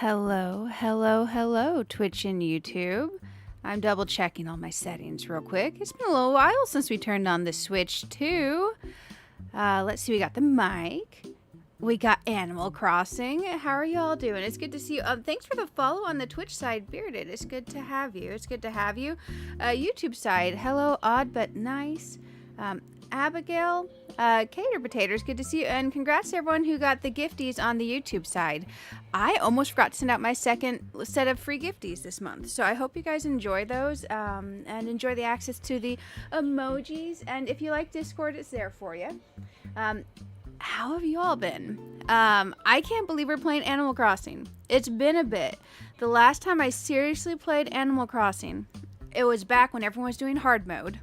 Hello, hello, hello, Twitch and YouTube. I'm double checking all my settings real quick. It's been a little while since we turned on the Switch too. Let's see, we got the mic. We got Animal Crossing. How are y'all doing? It's good to see you. Thanks for the follow on the Twitch side, Bearded. It's good to have you. It's good to have you. YouTube side, hello, odd but nice. Abigail, Cater Potatoes, good to see you. And congrats to everyone who got the gifties on the YouTube side. I almost forgot to send out my second set of free gifties this month. So I hope you guys enjoy those and enjoy the access to the emojis. And if you like Discord, it's there for you. How have you all been? I can't believe we're playing Animal Crossing. It's been a bit. The last time I seriously played Animal Crossing, it was back when everyone was doing hard mode.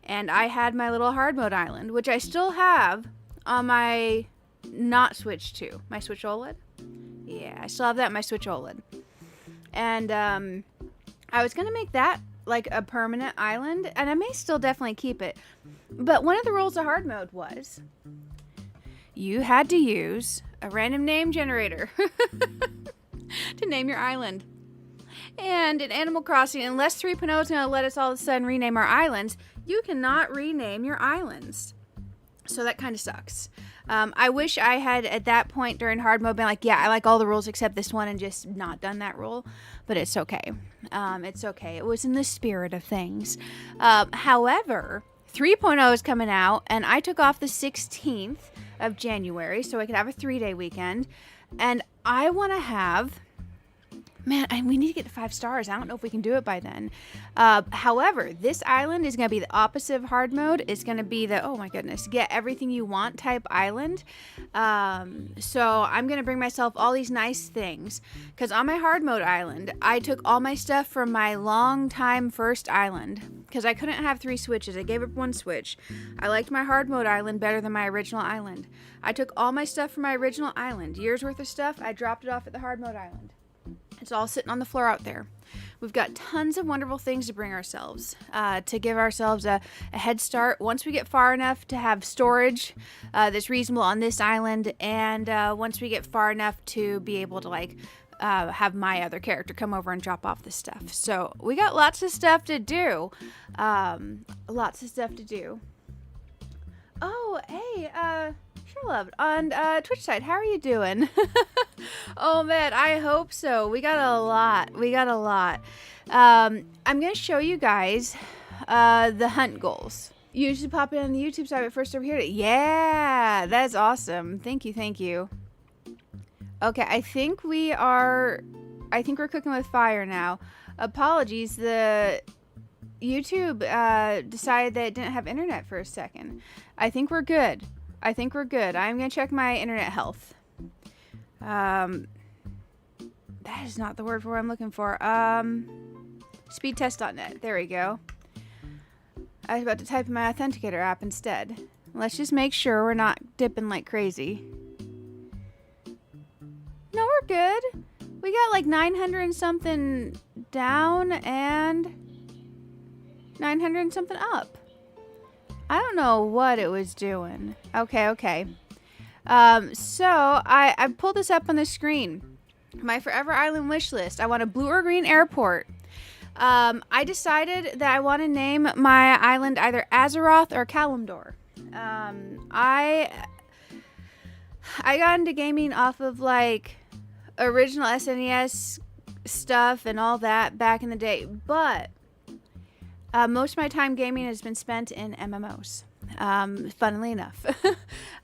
And I had my little hard mode island, which I still have on my not Switch 2. My Switch OLED? Yeah, I still have that on my Switch OLED. And I was going to make that like a permanent island, and I may still definitely keep it. But one of the rules of hard mode was you had to use a random name generator to name your island. And in Animal Crossing, unless 3.0 is going to let us all of a sudden rename our islands, you cannot rename your islands. So that kind of sucks. I wish I had, at that point during hard mode, been like, yeah, I like all the rules except this one, and just not done that rule. But it's okay. It's okay. It was in the spirit of things. However, 3.0 is coming out, and I took off the 16th of January so I could have a 3-day weekend. And I want to have... Man, we need to get to 5 stars. I don't know if we can do it by then. However, this island is going to be the opposite of hard mode. It's going to be the, oh my goodness, get everything you want type island. So I'm going to bring myself all these nice things. Because on my hard mode island, I took all my stuff from my long time first island. Because I couldn't have 3 switches. I gave up 1 switch. I liked my hard mode island better than my original island. I took all my stuff from my original island. Years worth of stuff, I dropped it off at the hard mode island. It's all sitting on the floor out there. We've got tons of wonderful things to bring ourselves, to give ourselves a head start once we get far enough to have storage that's reasonable on this island, and once we get far enough to be able to like have my other character come over and drop off the stuff. So we got lots of stuff to do. Lots of stuff to do. Oh, hey, sure, love. On Twitch side, how are you doing? Oh man, I hope so. We got a lot. I'm gonna show you guys the hunt goals. Usually pop it on the YouTube side, but first over here. Yeah, that's awesome. Thank you. Okay, I think we're cooking with fire now. Apologies, the YouTube decided that it didn't have internet for a second. I think we're good. I'm gonna check my internet health. That is not the word for what I'm looking for. Speedtest.net. There we go. I was about to type in my authenticator app instead. Let's just make sure we're not dipping like crazy. No, we're good. We got like 900 and something down and 900 and something up. I don't know what it was doing. Okay. So I pulled this up on the screen. My Forever Island wish list. I want a blue or green airport. I decided that I want to name my island either Azeroth or Kalimdor. I got into gaming off of like original SNES stuff and all that back in the day, but most of my time gaming has been spent in MMOs. Funnily enough.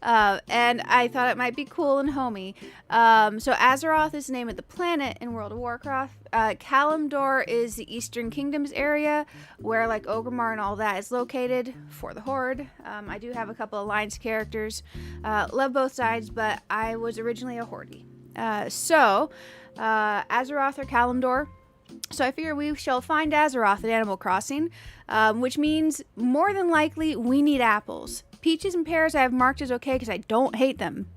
And I thought it might be cool and homey. So Azeroth is the name of the planet in World of Warcraft. Kalimdor is the Eastern Kingdoms area where like Orgrimmar and all that is located for the Horde. I do have a couple Alliance characters. Love both sides, but I was originally a Horde. So Azeroth or Kalimdor. So I figure we shall find Azeroth at Animal Crossing, which means more than likely we need apples. Peaches and pears I have marked as okay because I don't hate them.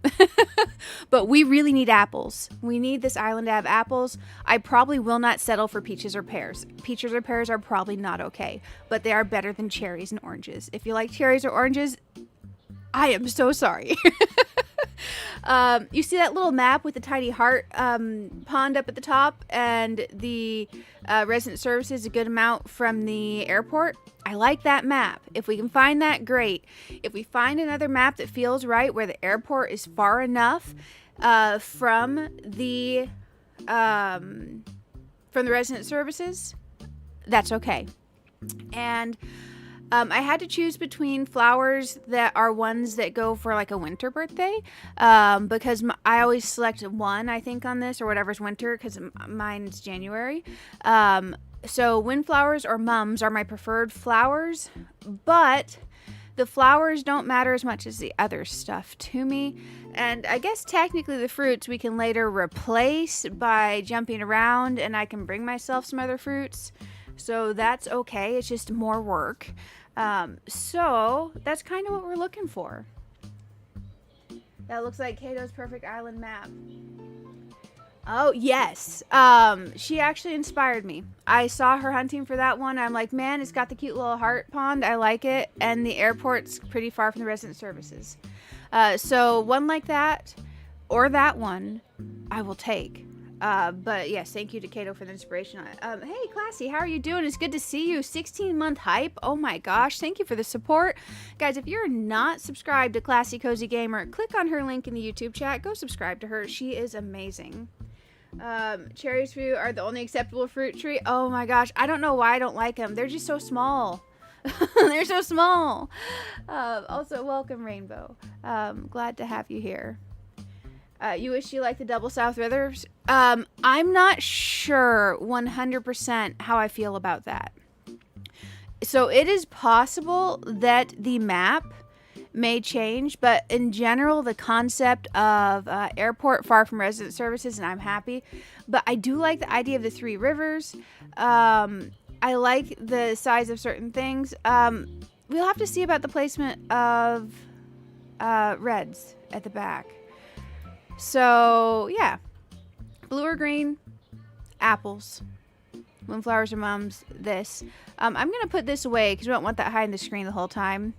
But we really need apples. We need this island to have apples. I probably will not settle for peaches or pears. Peaches or pears are probably not okay, but they are better than cherries and oranges. If you like cherries or oranges, I am so sorry. You see that little map with the tiny heart pond up at the top, and the resident services a good amount from the airport? I like that map. If we can find that, great. If we find another map that feels right, where the airport is far enough from the resident services, that's okay. And I had to choose between flowers that are ones that go for like a winter birthday, because I always select one, I think, on this, or whatever's winter, because mine's January. So windflowers or mums are my preferred flowers, but the flowers don't matter as much as the other stuff to me. And I guess technically the fruits we can later replace by jumping around, and I can bring myself some other fruits. So that's okay. It's just more work. So that's kind of what we're looking for. That looks like Kato's perfect island map. Oh, yes. She actually inspired me. I saw her hunting for that one. I'm like, man, it's got the cute little heart pond. I like it. And the airport's pretty far from the resident services. So one like that, or that one, I will take. But yes, thank you to Kato for the inspiration. Hey, Classy, how are you doing? It's good to see you. 16-month hype. Oh my gosh, thank you for the support. Guys, if you're not subscribed to Classy Cozy Gamer, click on her link in the YouTube chat. Go subscribe to her. She is amazing. Cherries for you are the only acceptable fruit tree. Oh my gosh, I don't know why I don't like them. They're just so small. They're so small. Also, welcome, Rainbow. Glad to have you here. You wish you liked the double South Rivers? I'm not sure 100% how I feel about that. So it is possible that the map may change, but in general, the concept of airport far from resident services, and I'm happy. But I do like the idea of the 3 rivers. I like the size of certain things. We'll have to see about the placement of reds at the back. So, yeah. Blue or green, apples. Windflowers or mums, this. I'm going to put this away because we don't want that high in the screen the whole time.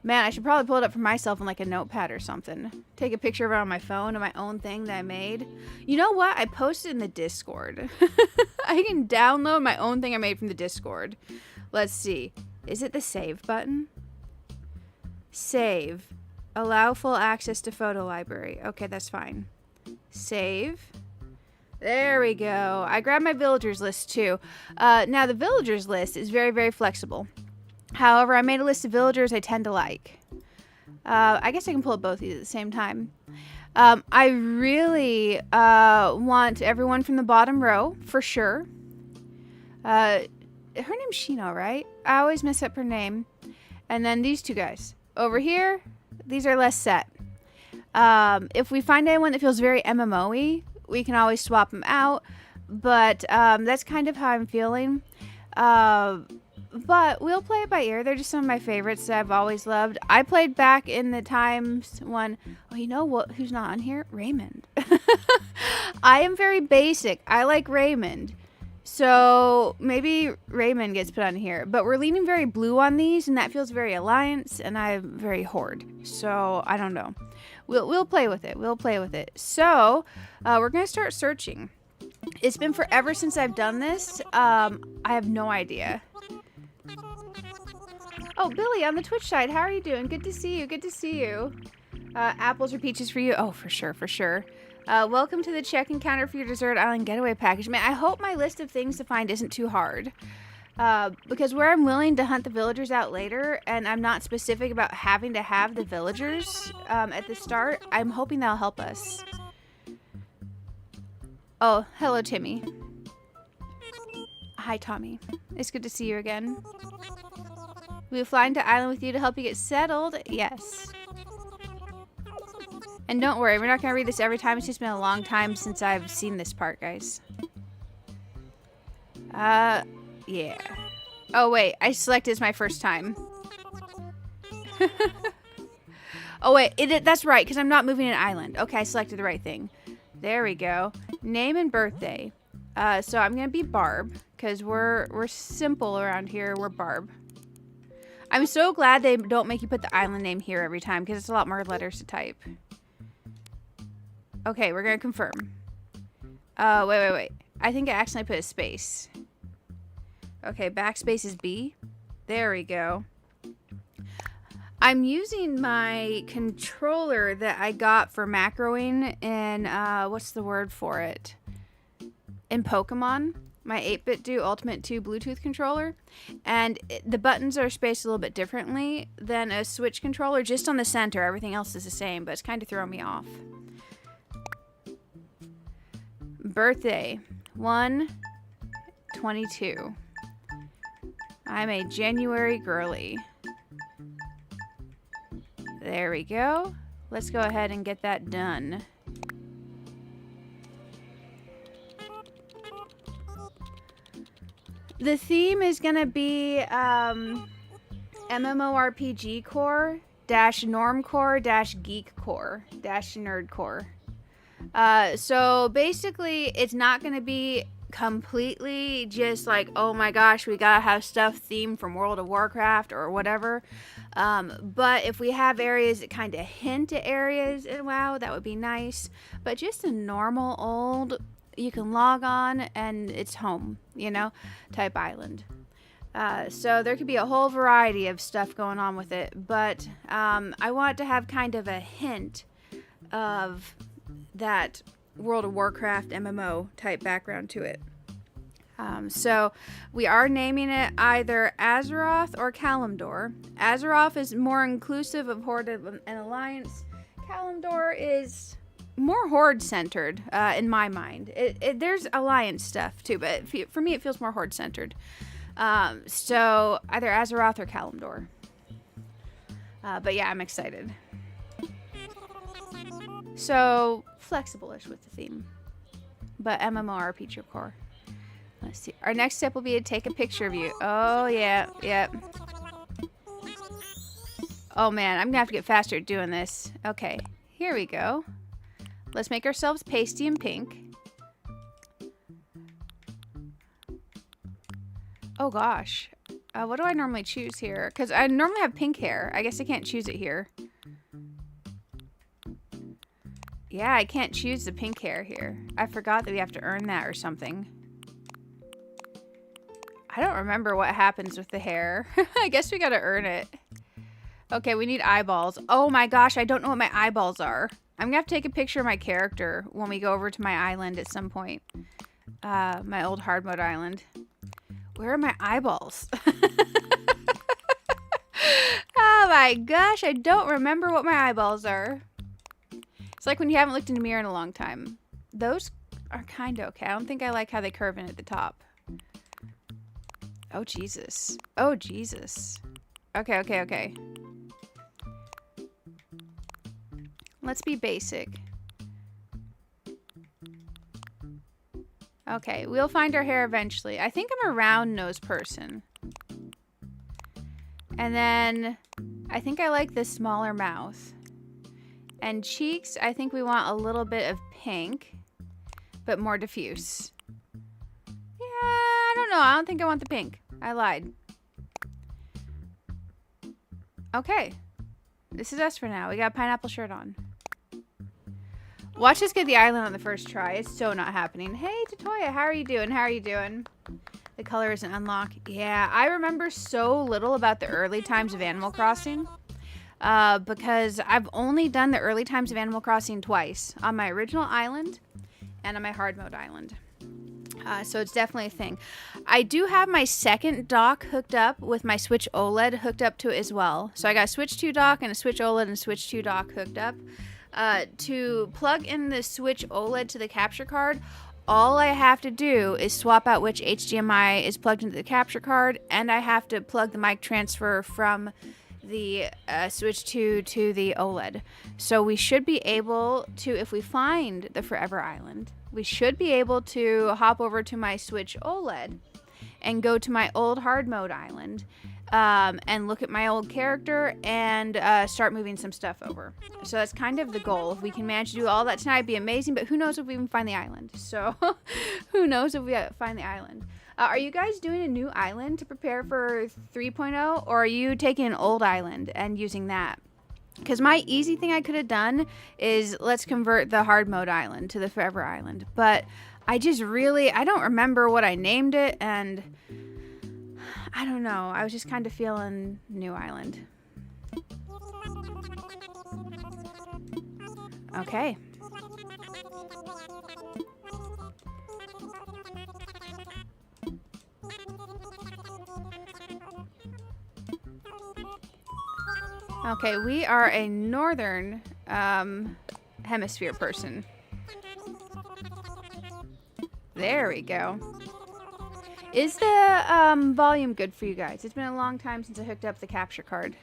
Man, I should probably pull it up for myself on like a notepad or something. Take a picture of it on my phone of my own thing that I made. You know what? I posted in the Discord. I can download my own thing I made from the Discord. Let's see. Is it the save button? Save. Allow full access to photo library. Okay, that's fine. Save. There we go. I grabbed my villagers list too. Now the villagers list is very, very flexible. However, I made a list of villagers I tend to like. I guess I can pull up both of these at the same time. I really want everyone from the bottom row, for sure. Her name's Shino, right? I always mess up her name. And then these 2 guys. Over here, these are less set. If we find anyone that feels very MMO-y, we can always swap them out. But that's kind of how I'm feeling. But we'll play it by ear. They're just some of my favorites that I've always loved. I played back in the times when... Oh, you know what? Who's not on here? Raymond. I am very basic. I like Raymond. So maybe Raymond gets put on here. But we're leaning very blue on these, and that feels very Alliance, and I'm very Horde. So I don't know. We'll play with it. We'll play with it. So we're going to start searching. It's been forever since I've done this. I have no idea. Oh, Billy on the Twitch side. How are you doing? Good to see you. Good to see you. Apples or peaches for you? Oh, for sure, for sure. Welcome to the check encounter for your Desert Island Getaway Package. Man, I hope my list of things to find isn't too hard. Because where I'm willing to hunt the villagers out later, and I'm not specific about having to have the villagers at the start, I'm hoping that'll help us. Oh, hello, Timmy. Hi, Tommy. It's good to see you again. We'll fly into island with you to help you get settled. Yes. And don't worry, we're not going to read this every time. It's just been a long time since I've seen this part, guys. Yeah. Oh, wait. I selected as my first time. Oh, wait. That's right, because I'm not moving an island. Okay, I selected the right thing. There we go. Name and birthday. So I'm going to be Barb, because we're simple around here. We're Barb. I'm so glad they don't make you put the island name here every time, because it's a lot more letters to type. Okay, we're gonna confirm. Wait. I think I accidentally put a space. Okay, backspace is B. There we go. I'm using my controller that I got for macroing in, what's the word for it? In Pokemon. My 8BitDo Ultimate 2 Bluetooth controller. And the buttons are spaced a little bit differently than a Switch controller, just on the center. Everything else is the same, but it's kind of throwing me off. Birthday, 1/22. I'm a January girly. There we go. Let's go ahead and get that done. The theme is going to be mmorpg-core normcore geekcore nerdcore. So basically, it's not going to be completely just like, oh my gosh, we gotta have stuff themed from World of Warcraft or whatever. But if we have areas that kind of hint at areas in WoW, that would be nice. But just a normal old, you can log on and it's home, you know, type island. So there could be a whole variety of stuff going on with it. But I want to have kind of a hint of that World of Warcraft MMO type background to it. So we are naming it either Azeroth or Kalimdor. Azeroth is more inclusive of Horde and Alliance. Kalimdor is more Horde centered in my mind. There's Alliance stuff too, but for me it feels more Horde centered. So either Azeroth or Kalimdor. But yeah, I'm excited. So flexible-ish with the theme, but mmorpg-core. Let's see. Our next step will be to take a picture of you. Oh yeah, yep. Oh man, I'm gonna have to get faster at doing this. Okay, here we go. Let's make ourselves pasty and pink. Oh gosh, what do I normally choose here? Because I normally have pink hair. I guess I can't choose it here. Yeah, I can't choose the pink hair here. I forgot that we have to earn that or something. I don't remember what happens with the hair. I guess we gotta earn it. Okay, we need eyeballs. Oh my gosh, I don't know what my eyeballs are. I'm gonna have to take a picture of my character when we go over to my island at some point. My old hard mode island. Where are my eyeballs? Oh my gosh, I don't remember what my eyeballs are. It's like when you haven't looked in the mirror in a long time. Those are kind of okay. I don't think I like how they curve in at the top. Oh, Jesus. Oh, Jesus. Okay. Let's be basic. Okay, we'll find our hair eventually. I think I'm a round nose person. And then I think I like the smaller mouth. And cheeks, I think we want a little bit of pink, but more diffuse. Yeah, I don't know. I don't think I want the pink. I lied. Okay. This is us for now. We got a pineapple shirt on. Watch us get the island on the first try. It's so not happening. Hey, Totoya, how are you doing? How are you doing? The color isn't unlocked. Yeah, I remember so little about the early times of Animal Crossing. Because I've only done the early times of Animal Crossing twice. On my original island and on my hard mode island. So it's definitely a thing. I do have my second dock hooked up with my Switch OLED hooked up to it as well. So I got a Switch 2 dock and a Switch OLED and a Switch 2 dock hooked up. To plug in the Switch OLED to the capture card, all I have to do is swap out which HDMI is plugged into the capture card, and I have to plug the mic transfer from the Switch 2 to the OLED. So we should be able to, if we find the Forever Island, we should be able to hop over to my Switch OLED and go to my old hard mode island and look at my old character and start moving some stuff over. So that's kind of the goal. If we can manage to do all that tonight, it'd be amazing, but who knows if we even find the island. So who knows if we find the island. Are you guys doing a new island to prepare for 3.0, or are you taking an old island and using that? Because my easy thing I could have done is let's convert the hard mode island to the forever island. But I don't remember what I named it, and I don't know. I was just kind of feeling new island. Okay. Okay, we are a northern hemisphere person. There we go. Is the volume good for you guys? It's been a long time since I hooked up the capture card.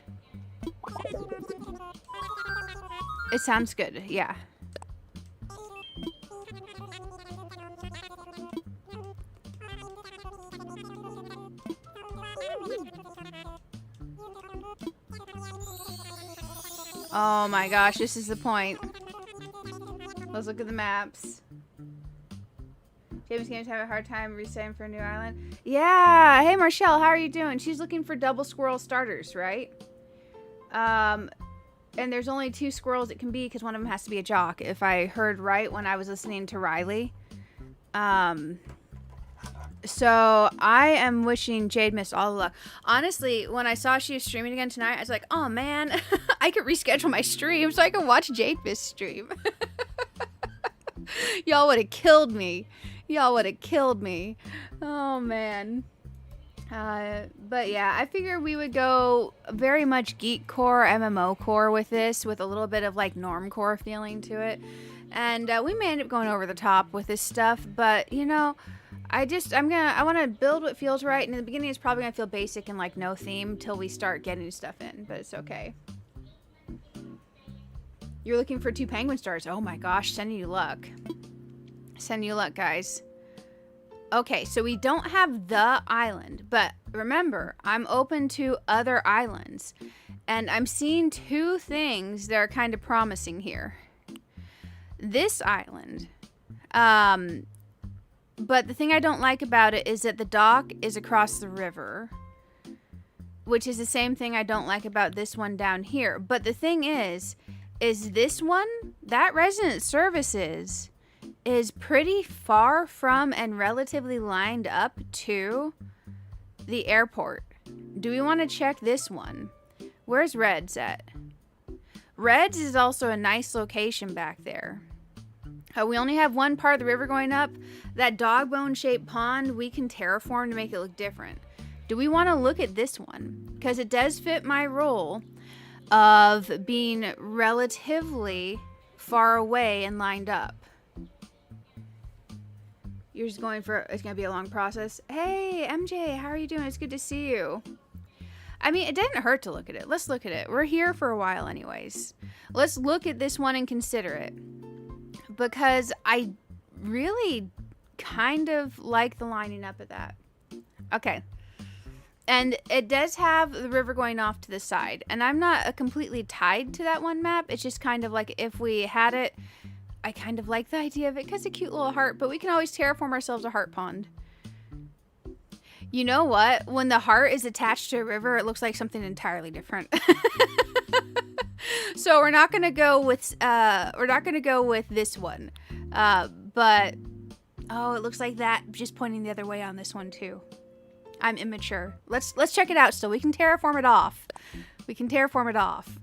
It sounds good, yeah. Oh my gosh, this is the point. Let's look at the maps. James Games have a hard time resetting for a new island. Yeah, hey Marshall, how are you doing? She's looking for double squirrel starters, right? And there's only 2 squirrels it can be because one of them has to be a jock, if I heard right when I was listening to Riley. So I am wishing Jade Mist all the luck. Honestly, when I saw she was streaming again tonight, I was like, oh man, I could reschedule my stream so I could watch Jade Mist stream. Y'all would have killed me. Y'all would have killed me. Oh man. But yeah, I figured we would go very much geekcore, MMO core with this, with a little bit of like normcore feeling to it. And we may end up going over the top with this stuff, but you know, I want to build what feels right. And in the beginning, it's probably gonna feel basic and like no theme till we start getting stuff in, but it's okay. You're looking for 2 penguin stars. Oh my gosh, sending you luck. Sending you luck, guys. Okay, so we don't have the island, but remember, I'm open to other islands. And I'm seeing 2 things that are kind of promising here. This island, but the thing I don't like about it is that the dock is across the river, which is the same thing I don't like about this one down here. But the thing is this one, that resident services is pretty far from and relatively lined up to the airport. Do we want to check this one? Where's Reds at? Reds is also a nice location back there. We only have one part of the river going up. That dog bone shaped pond, we can terraform to make it look different. Do we want to look at this one? Because it does fit my role of being relatively far away and lined up. You're just going for, it's going to be a long process. Hey, MJ, how are you doing? It's good to see you. I mean, it didn't hurt to look at it. Let's look at it. We're here for a while anyways. Let's look at this one and consider it. Because I really kind of like the lining up of that. Okay. And it does have the river going off to the side. And I'm not completely tied to that one map. It's just kind of like if we had it, I kind of like the idea of it because it's a cute little heart. But we can always terraform ourselves a heart pond. You know what? When the heart is attached to a river, it looks like something entirely different. So we're not gonna go with this one. But oh, it looks like that just pointing the other way on this one too. I'm immature. Let's check it out still. We can terraform it off. We can terraform it off.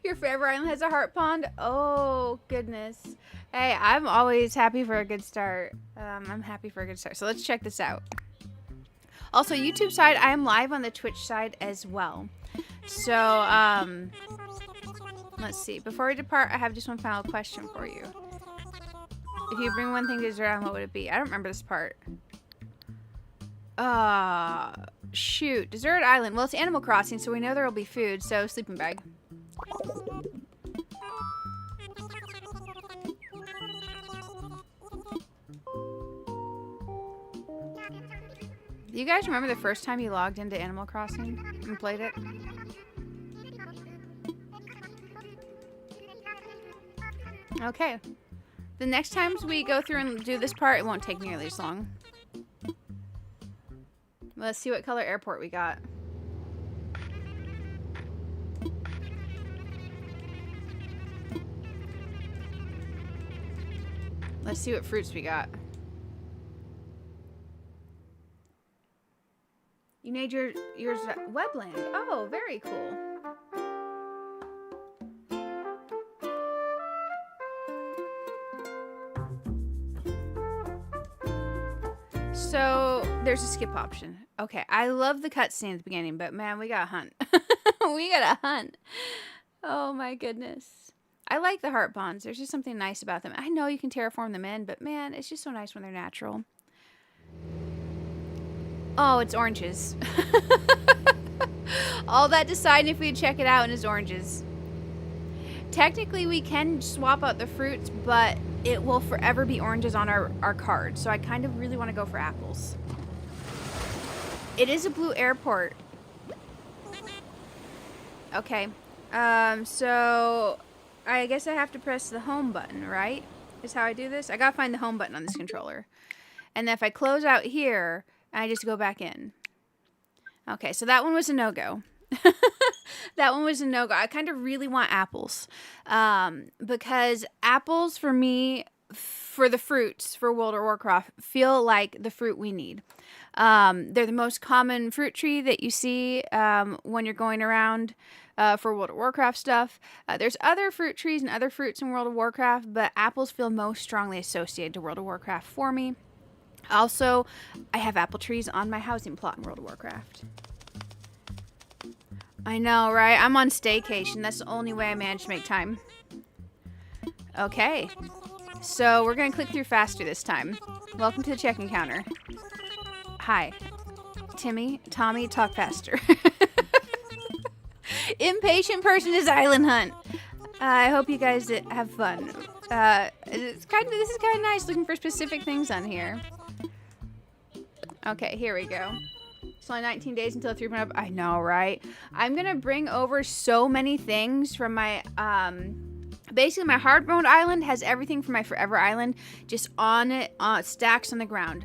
Your favorite island has a heart pond? Oh, goodness. Hey, I'm always happy for a good start. I'm happy for a good start. So let's check this out. Also, YouTube side, I am live on the Twitch side as well. So, let's see. Before we depart, I have just one final question for you. If you bring one thing to dessert island, what would it be? I don't remember this part. Shoot. Desert Island. Well, it's Animal Crossing, so we know there will be food, so sleeping bag. Do you guys remember the first time you logged into Animal Crossing and played it? Okay. The next times we go through and do this part, it won't take nearly as long. Let's see what color airport we got. Let's see what fruits we got. You made yours webland. Oh, very cool. So there's a skip option. Okay, I love the cutscene at the beginning, but man, we gotta hunt. We gotta hunt. Oh my goodness. I like the heart bonds. There's just something nice about them. I know you can terraform them in, but man, it's just so nice when they're natural. Oh, it's oranges. All that deciding if we'd check it out and it's oranges. Technically, we can swap out the fruits, but it will forever be oranges on our card. So I kind of really want to go for apples. It is a blue airport. Okay. So I guess I have to press the home button, right? Is how I do this. I gotta find the home button on this controller. And then if I close out here, I just go back in. Okay, so that one was a no-go. That one was a no-go. I kind of really want apples. Because apples, for me, for the fruits for World of Warcraft, feel like the fruit we need. They're the most common fruit tree that you see when you're going around for World of Warcraft stuff. There's other fruit trees and other fruits in World of Warcraft, but apples feel most strongly associated to World of Warcraft for me. Also, I have apple trees on my housing plot in World of Warcraft. I know, right? I'm on staycation. That's the only way I manage to make time. Okay. So we're going to click through faster this time. Welcome to the check-in counter. Hi. Tommy, talk faster. Impatient person is island hunt. I hope you guys have fun. This is kind of nice looking for specific things on here. Okay, here we go. It's only 19 days until 3.0. I know, right? I'm going to bring over so many things from my, basically my hard mode island has everything from my forever island just on it, stacks on the ground.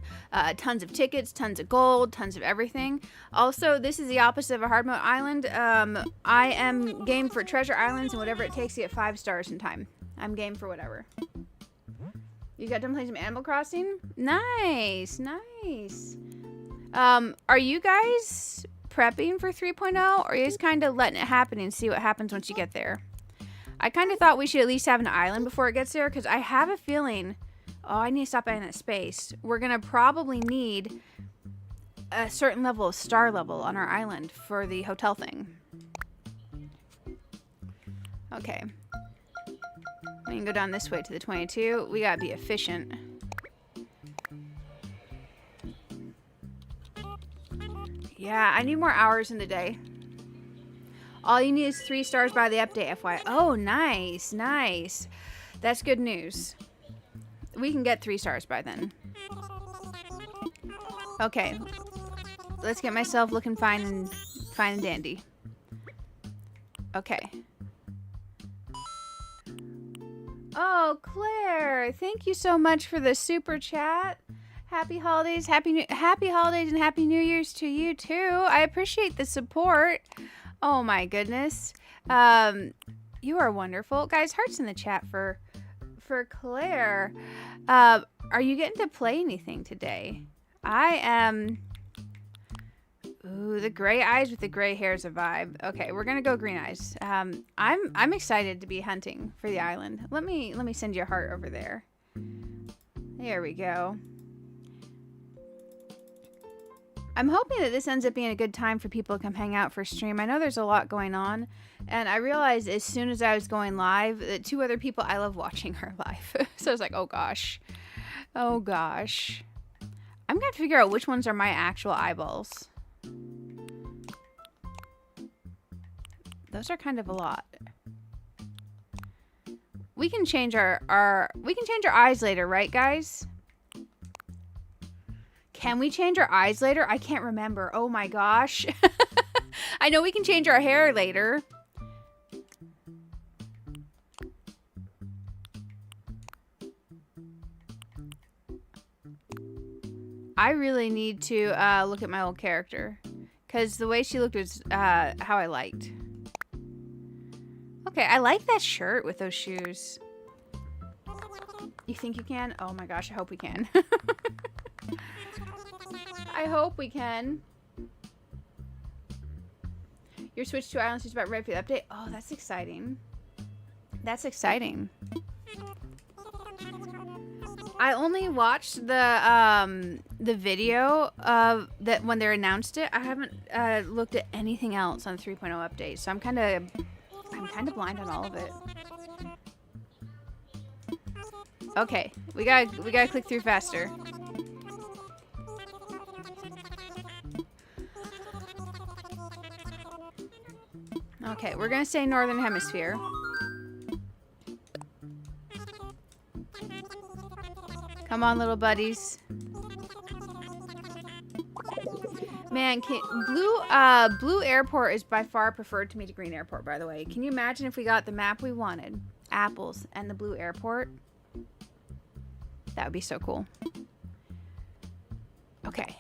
Tons of tickets, tons of gold, tons of everything. Also, this is the opposite of a hard mode island. I am game for treasure islands and whatever it takes to get 5 stars in time. I'm game for whatever. You got done playing some Animal Crossing? Nice, nice. Are you guys prepping for 3.0 or are you just kind of letting it happen and see what happens once you get there? I kind of thought we should at least have an island before it gets there because I have a feeling, oh, I need to stop buying that space. We're going to probably need a certain level of star level on our island for the hotel thing. Okay. We can go down this way to the 22. We gotta be efficient. Yeah, I need more hours in the day. All you need is 3 stars by the update, FYI. Oh, nice, nice. That's good news. We can get 3 stars by then. Okay. Let's get myself looking fine and dandy. Okay. Oh, Claire, thank you so much for the super chat. Happy holidays, happy holidays and happy New Year's to you too. I appreciate the support. Oh my goodness. You are wonderful. Guys, hearts in the chat for Claire. Are you getting to play anything today? I am. Ooh, the gray eyes with the gray hair is a vibe. Okay, we're gonna go green eyes. I'm excited to be hunting for the island. Let me send you a heart over there. There we go. I'm hoping that this ends up being a good time for people to come hang out for stream. I know there's a lot going on, and I realized as soon as I was going live that 2 other people I love watching are live. So I was like, oh gosh. Oh gosh. I'm gonna figure out which ones are my actual eyeballs. Those are kind of a lot. We can change our eyes later, right guys? Can we change our eyes later? I can't remember. Oh my gosh. I know we can change our hair later. I really need to look at my old character. Because the way she looked was how I liked. Okay, I like that shirt with those shoes. You think you can? Oh my gosh, I hope we can. I hope we can. Your Switch to Islands is about ready for the update. Oh, that's exciting. That's exciting. I only watched the video of that when they announced it. I haven't looked at anything else on the 3.0 update, so I'm kind of blind on all of it. Okay, we gotta click through faster. Okay, we're gonna say Northern Hemisphere. Come on, little buddies. Man, Blue Airport is by far preferred to me to Green Airport, by the way. Can you imagine if we got the map we wanted? Apples and the Blue Airport? That would be so cool. Okay.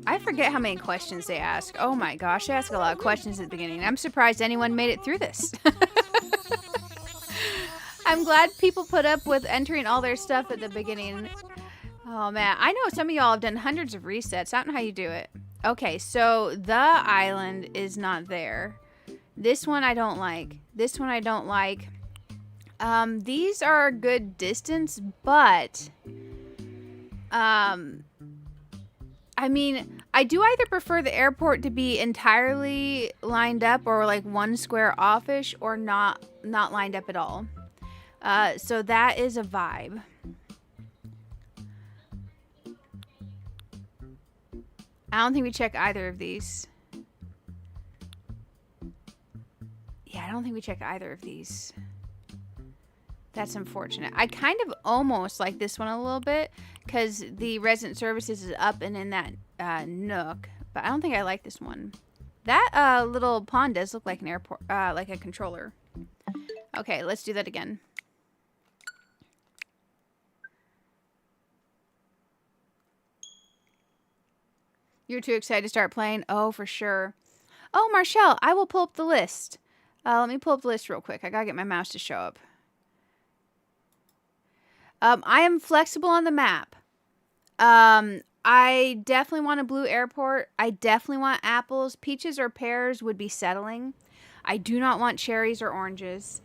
I forget how many questions they ask. Oh my gosh, they ask a lot of questions at the beginning. I'm surprised anyone made it through this. I'm glad people put up with entering all their stuff at the beginning. Oh man, I know some of y'all have done hundreds of resets. I don't know how you do it. Okay, so the island is not there. This one I don't like. This one I don't like. These are a good distance, but I mean, I do either prefer the airport to be entirely lined up or like one square offish or not lined up at all. So that is a vibe. I don't think we check either of these. Yeah, I don't think we check either of these. That's unfortunate. I kind of almost like this one a little bit because the resident services is up and in that nook, but I don't think I like this one. That little pond does look like an airport, like a controller. Okay, let's do that again. You're too excited to start playing? Oh, for sure. Oh, Marshall, I will pull up the list. Let me pull up the list real quick. I gotta get my mouse to show up. I am flexible on the map. I definitely want a Blue Airport. I definitely want apples. Peaches or pears would be settling. I do not want cherries or oranges.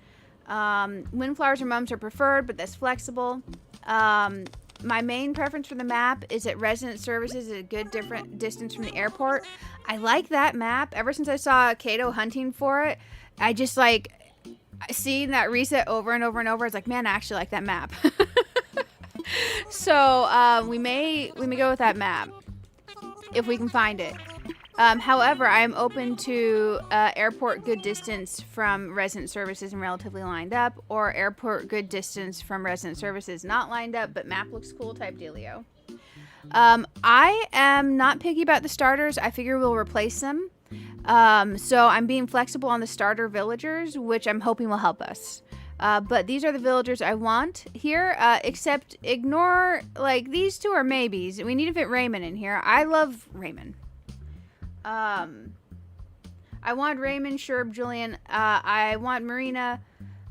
Windflowers or mums are preferred, but that's flexible. My main preference for the map is that resident services is a good different distance from the airport. I like that map. Ever since I saw Kato hunting for it, I just like seeing that reset over and over and over. It's like, man, I actually like that map. So we may go with that map if we can find it. However, I am open to airport good distance from resident services and relatively lined up, or airport good distance from resident services not lined up, but map looks cool type dealio. I am not picky about the starters. I figure we'll replace them. So I'm being flexible on the starter villagers, which I'm hoping will help us. But these are the villagers I want here, except ignore, like, these two are maybes. We need to fit Raymond in here. I love Raymond. I want Raymond, Sherb, Julian. I want Marina.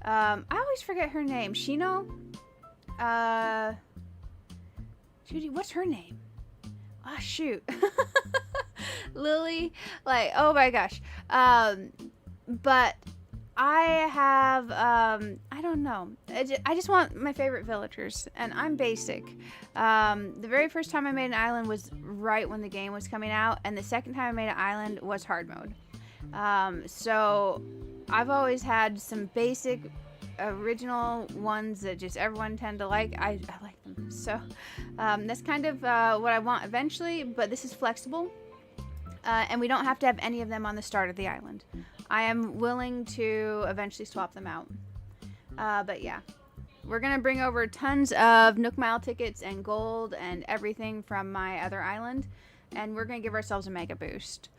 I always forget her name. Shino? Judy, what's her name? Ah, shoot. Lily. Like, oh my gosh. But I have, I don't know. I just want my favorite villagers, and I'm basic. The very first time I made an island was right when the game was coming out, and the second time I made an island was hard mode. So I've always had some basic, original ones that just everyone tend to like. I like them. So that's kind of what I want eventually, but this is flexible. And we don't have to have any of them on the start of the island. I am willing to eventually swap them out. But yeah, we're going to bring over tons of Nook Mile tickets and gold and everything from my other island. And we're going to give ourselves a mega boost.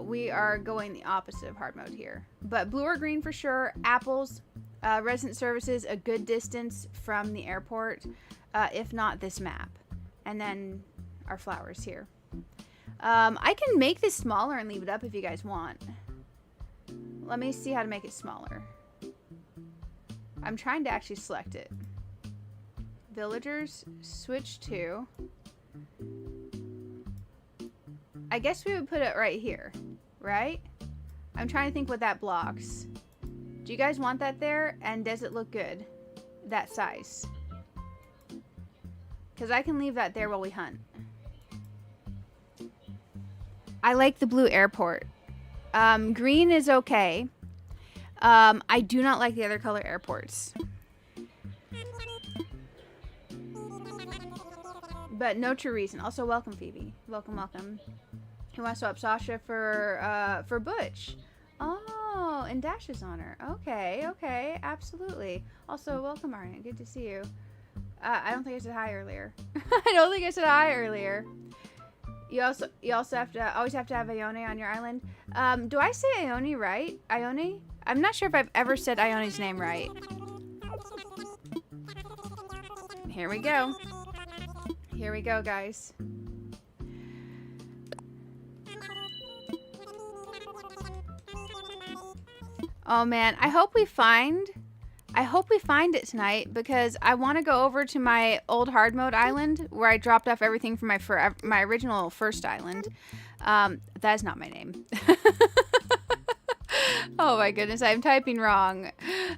We are going the opposite of hard mode here. But blue or green for sure. Apples, resident services, a good distance from the airport. If not, this map. And then our flowers here. I can make this smaller and leave it up if you guys want. Let me see how to make it smaller. I'm trying to actually select it. Villagers, switch to. I guess we would put it right here, right? I'm trying to think what that blocks. Do you guys want that there? And does it look good? That size. Because I can leave that there while we hunt. I like the blue airport. Green is okay. I do not like the other color airports. But no true reason. Also, welcome, Phoebe. Welcome, welcome. Who wants to swap Sasha for Butch? Oh, and Dash's on her. Okay, okay, absolutely. Also, welcome, Arna. Good to see you. I don't think I said hi earlier. I don't think I said hi earlier. You also always have to have Ione on your island. Do I say Ione right? Ione? I'm not sure if I've ever said Ione's name right. Here we go. Here we go, guys. Oh man, I hope we find it tonight, because I want to go over to my old hard mode island where I dropped off everything from my original first island. That is not my name. Oh my goodness, I'm typing wrong.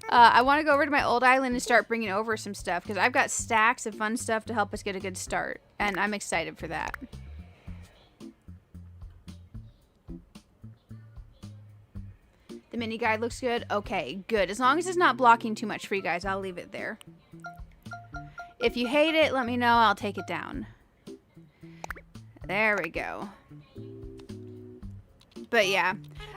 I want to go over to my old island and start bringing over some stuff, because I've got stacks of fun stuff to help us get a good start, and I'm excited for that. The mini guide looks good. Okay, good. As long as it's not blocking too much for you guys, I'll leave it there. If you hate it, let me know. I'll take it down. There we go. But yeah,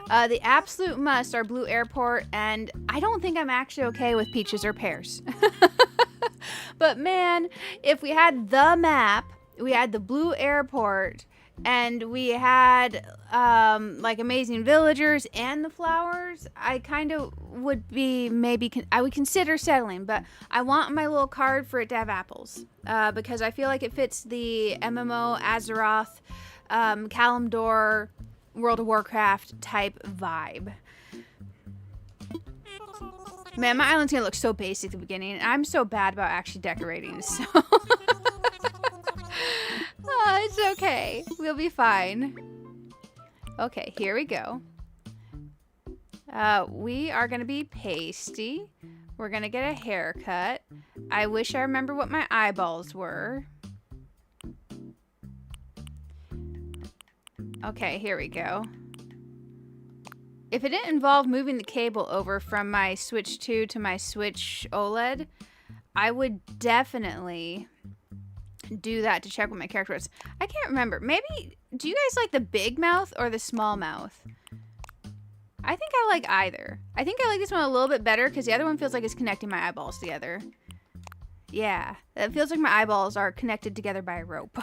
the absolute must are blue airport, and I don't think I'm actually okay with peaches or pears. But man, if we had the map, we had the blue airport, and we had like amazing villagers and the flowers, I kind of would be I would consider settling. But I want my little card for it to have apples, because I feel like it fits the MMO Azeroth, Kalimdor, World of Warcraft type vibe. Man, my island's gonna look so basic at the beginning, and I'm so bad about actually decorating, so it's okay. We'll be fine. Okay, here we go. We are gonna be pasty. We're gonna get a haircut. I wish I remember what my eyeballs were. Okay, here we go. If it didn't involve moving the cable over from my Switch 2 to my Switch OLED, I would definitely do that to check what my character was. I can't remember. Maybe, do you guys like the big mouth or the small mouth? I think I like either. I think I like this one a little bit better because the other one feels like it's connecting my eyeballs together. Yeah, it feels like my eyeballs are connected together by a rope.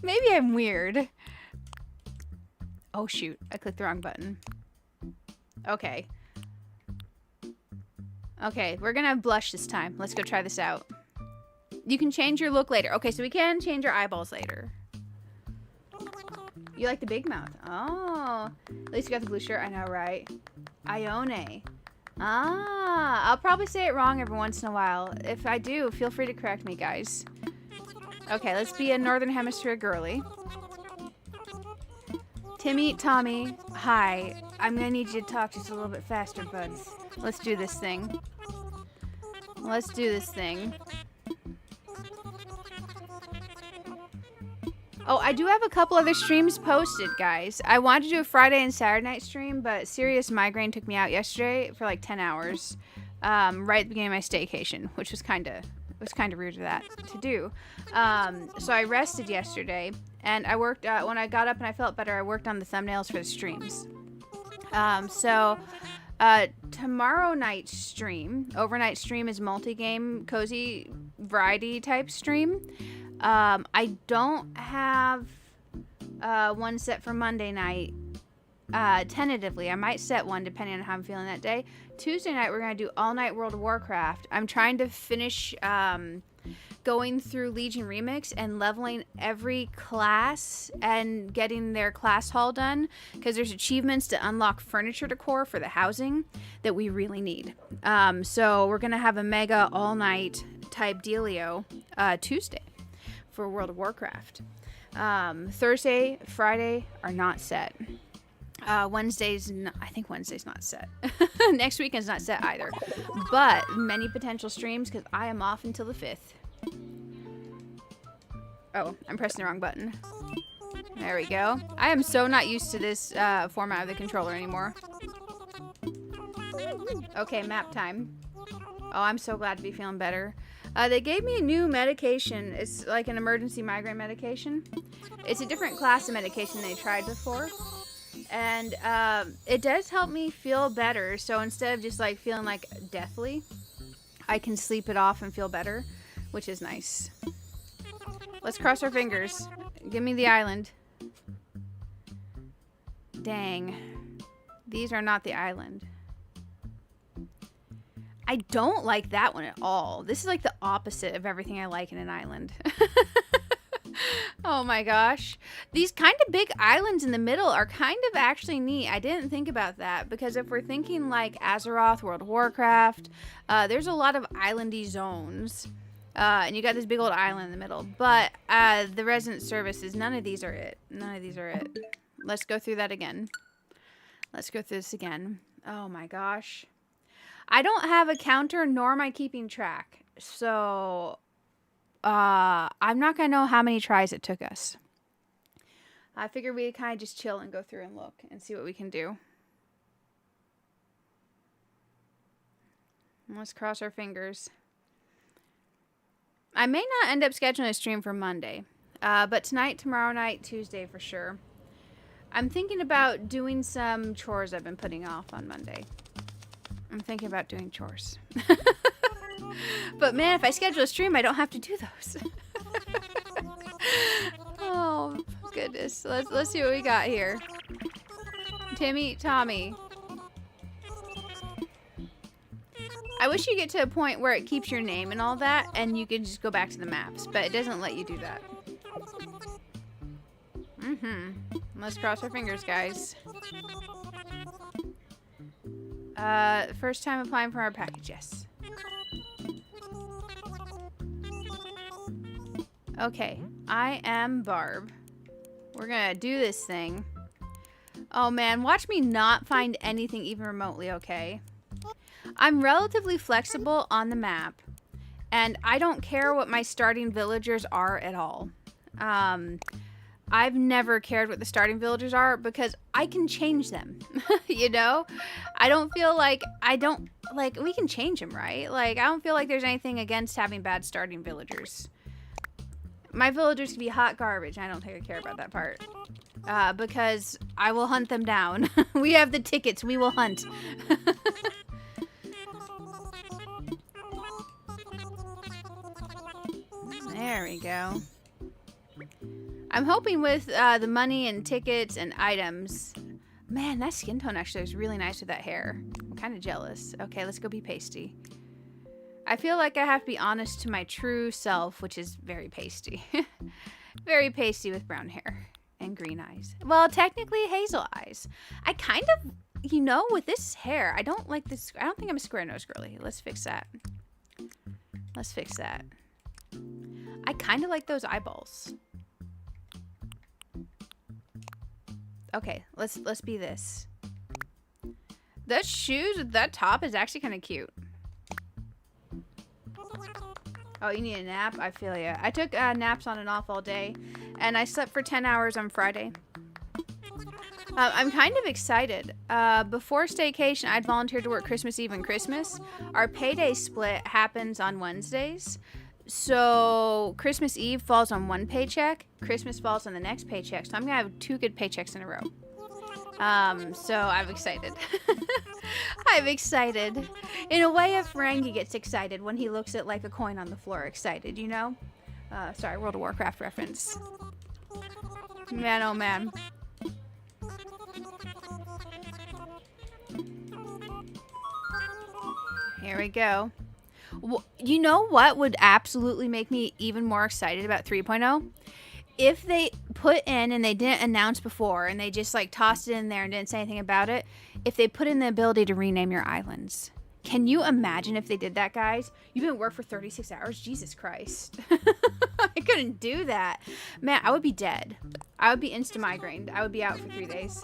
Maybe I'm weird. Oh shoot, I clicked the wrong button. Okay. Okay, we're gonna have blush this time. Let's go try this out. You can change your look later. Okay, so we can change our eyeballs later. You like the big mouth? Oh, at least you got the blue shirt. I know, right? Ione. Ah, I'll probably say it wrong every once in a while. If I do, feel free to correct me, guys. Okay, let's be a Northern Hemisphere girly. Timmy, Tommy, hi. I'm gonna need you to talk just a little bit faster, buds. Let's do this thing. Let's do this thing. Oh, I do have a couple other streams posted, guys. I wanted to do a Friday and Saturday night stream, but serious migraine took me out yesterday for like 10 hours, right at the beginning of my staycation, which was kind of rude of that to do. So I rested yesterday, and I worked when I got up and I felt better. I worked on the thumbnails for the streams. Tomorrow night's stream, overnight stream, is multi-game, cozy, variety type stream. I don't have one set for Monday night. Tentatively, I might set one depending on how I'm feeling that day. Tuesday night, we're gonna do all night World of Warcraft. I'm trying to finish going through Legion Remix and leveling every class and getting their class haul done, because there's achievements to unlock furniture decor for the housing that we really need. So we're gonna have a mega all night type dealio Tuesday for World of Warcraft. Thursday, Friday are not set. I think Wednesday's not set. Next weekend's not set either. But many potential streams because I am off until the 5th. Oh, I'm pressing the wrong button. There we go. I am so not used to this format of the controller anymore. Okay, map time. Oh, I'm so glad to be feeling better. They gave me a new medication. It's like an emergency migraine medication. It's a different class of medication they tried before. And it does help me feel better. So instead of just like feeling like deathly, I can sleep it off and feel better, which is nice. Let's cross our fingers. Give me the island. Dang. These are not the island. I don't like that one at all. This is like the opposite of everything I like in an island. Oh my gosh. These kind of big islands in the middle are kind of actually neat. I didn't think about that because if we're thinking like Azeroth, World of Warcraft, there's a lot of islandy zones. And you got this big old island in the middle. But the resident services, none of these are it. None of these are it. Let's go through that again. Let's go through this again. Oh my gosh. I don't have a counter, nor am I keeping track. So I'm not going to know how many tries it took us. I figured we'd kind of just chill and go through and look and see what we can do. Let's cross our fingers. I may not end up scheduling a stream for Monday, but tonight, tomorrow night, Tuesday for sure. I'm thinking about doing some chores I've been putting off on Monday. I'm thinking about doing chores. But man, if I schedule a stream, I don't have to do those. Oh, goodness. Let's see what we got here. Timmy, Tommy. I wish you get to a point where it keeps your name and all that, and you can just go back to the maps, but it doesn't let you do that. Let's cross our fingers, guys. First time applying for our package, yes. Okay, I am Barb. We're gonna do this thing. Oh man, watch me not find anything even remotely okay. I'm relatively flexible on the map, and I don't care what my starting villagers are at all. I've never cared what the starting villagers are because I can change them, you know? I don't feel like, we can change them, right? Like, I don't feel like there's anything against having bad starting villagers. My villagers can be hot garbage. I don't think I care about that part. Because I will hunt them down. We have the tickets. We will hunt. There we go. I'm hoping with the money and tickets and items. Man, that skin tone actually looks really nice with that hair. I'm kind of jealous. Okay, let's go be pasty. I feel like I have to be honest to my true self, which is very pasty. Very pasty with brown hair and green eyes. Well, technically hazel eyes. I kind of, you know, with this hair, I don't like this. I don't think I'm a square nose girly. Let's fix that. Let's fix that. I kind of like those eyeballs. Okay, let's be this. That shoes with that top is actually kind of cute. Oh, you need a nap? I feel ya. I took naps on and off all day, and I slept for 10 hours on Friday. I'm kind of excited. Before staycation, I'd volunteered to work Christmas Eve and Christmas. Our payday split happens on Wednesdays. So Christmas Eve falls on one paycheck. Christmas falls on the next paycheck. So I'm going to have 2 good paychecks in a row. So I'm excited. I'm excited. In a way, a Ferengi gets excited when he looks at like a coin on the floor. Excited, you know? Sorry, World of Warcraft reference. Man, oh man. Here we go. You know what would absolutely make me even more excited about 3.0? If they put in, and they didn't announce before, and they just like tossed it in there and didn't say anything about it, if they put in the ability to rename your islands. Can you imagine if they did that, guys? You've been at work for 36 hours? Jesus Christ. I couldn't do that. Man, I would be dead. I would be insta-migrained. I would be out for 3 days.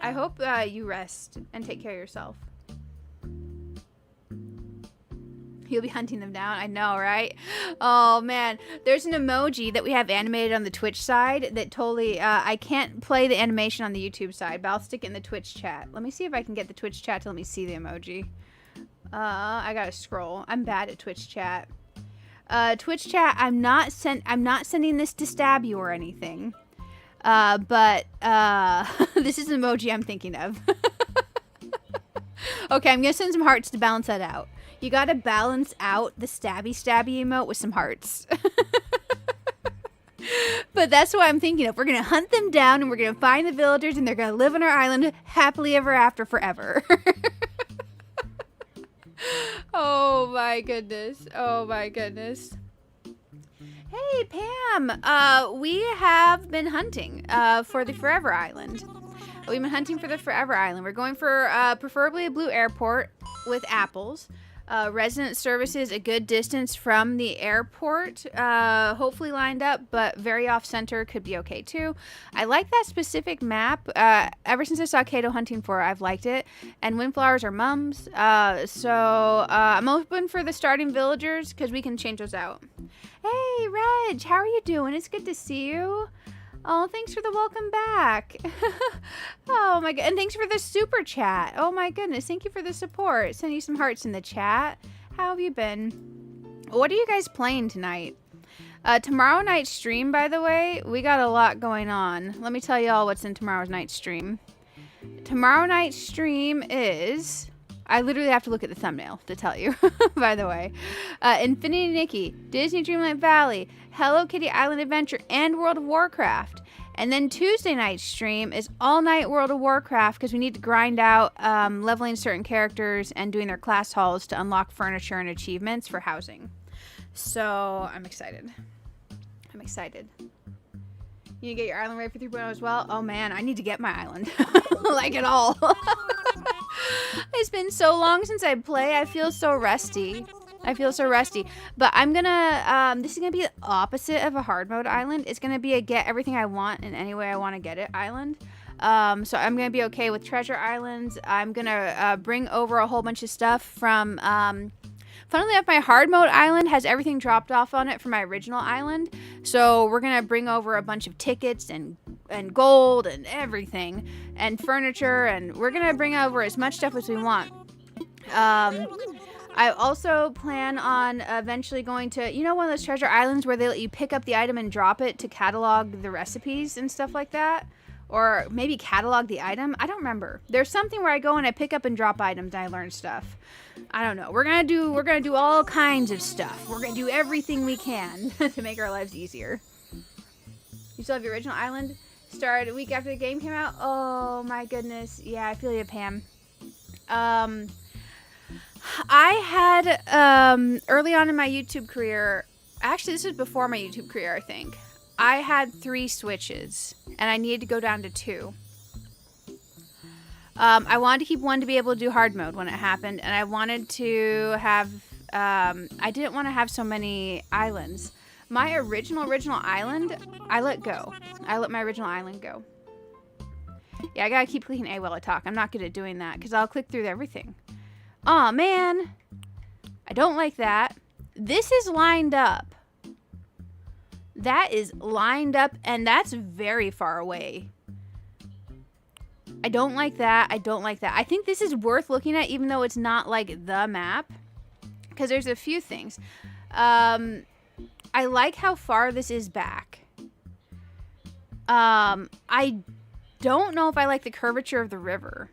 I hope you rest and take care of yourself. You'll be hunting them down. I know, right? Oh, man. There's an emoji that we have animated on the Twitch side that totally... I can't play the animation on the YouTube side, but I'll stick it in the Twitch chat. Let me see if I can get the Twitch chat to let me see the emoji. I gotta scroll. I'm bad at Twitch chat. Twitch chat, I'm not sending this to stab you or anything. But this is an emoji I'm thinking of. Okay, I'm gonna send some hearts to balance that out. You gotta balance out the stabby emote with some hearts. But that's what I'm thinking of. We're gonna hunt them down and we're gonna find the villagers and they're gonna live on our island happily ever after forever. Oh my goodness. Oh my goodness. Hey Pam, we have been hunting for the Forever Island. We've been hunting for the Forever Island. We're going for preferably a blue airport with apples. Resident services a good distance from the airport, hopefully lined up, but very off-center could be okay too. I like that specific map. Ever since I saw Kato hunting for it, I've liked it. And windflowers are mums, so I'm open for the starting villagers because we can change those out. Hey, Reg, how are you doing? It's good to see you. Oh, thanks for the welcome back. Oh my god, and thanks for the super chat. Oh my goodness, thank you for the support. Send you some hearts in the chat. How have you been? What are you guys playing tonight? Tomorrow night's stream, by the way, we got a lot going on. Let me tell you all what's in tomorrow night's stream. Tomorrow night's stream is... I literally have to look at the thumbnail to tell you, by the way. Infinity Nikki, Disney Dreamlight Valley, Hello Kitty Island Adventure, and World of Warcraft. And then Tuesday night's stream is all night World of Warcraft because we need to grind out leveling certain characters and doing their class halls to unlock furniture and achievements for housing. So I'm excited. I'm excited. You need to get your island ready for 3.0 as well? Oh man, I need to get my island. Like it all. It's been so long since I play. I feel so rusty. But I'm gonna, this is gonna be the opposite of a hard mode island. It's gonna be a get everything I want in any way I want to get it island. So I'm gonna be okay with treasure islands. I'm gonna bring over a whole bunch of stuff from, funnily enough, my hard mode island has everything dropped off on it from my original island. So we're gonna bring over a bunch of tickets and gold and everything and furniture, and we're gonna bring over as much stuff as we want. I also plan on eventually going to, you know, one of those treasure islands where they let you pick up the item and drop it to catalog the recipes and stuff like that? Or maybe catalog the item? I don't remember. There's something where I go and I pick up and drop items and I learn stuff. I don't know. We're gonna do all kinds of stuff. We're gonna do everything we can to make our lives easier. You still have your original island? Started a week after the game came out? Oh my goodness. Yeah, I feel you, Pam. I had, early on in my YouTube career, actually this was before my YouTube career, I think. I had 3 Switches, and I needed to go down to 2. I wanted to keep one to be able to do hard mode when it happened, and I wanted to have, I didn't want to have so many islands. My original island, I let go. I let my original island go. Yeah, I gotta keep clicking A while I talk. I'm not good at doing that, because I'll click through everything. Aw, man. I don't like that. This is lined up. That is lined up, and that's very far away. I don't like that. I don't like that. I think this is worth looking at, even though it's not, like, the map. Because there's a few things. I like how far this is back. I don't know if I like the curvature of the river.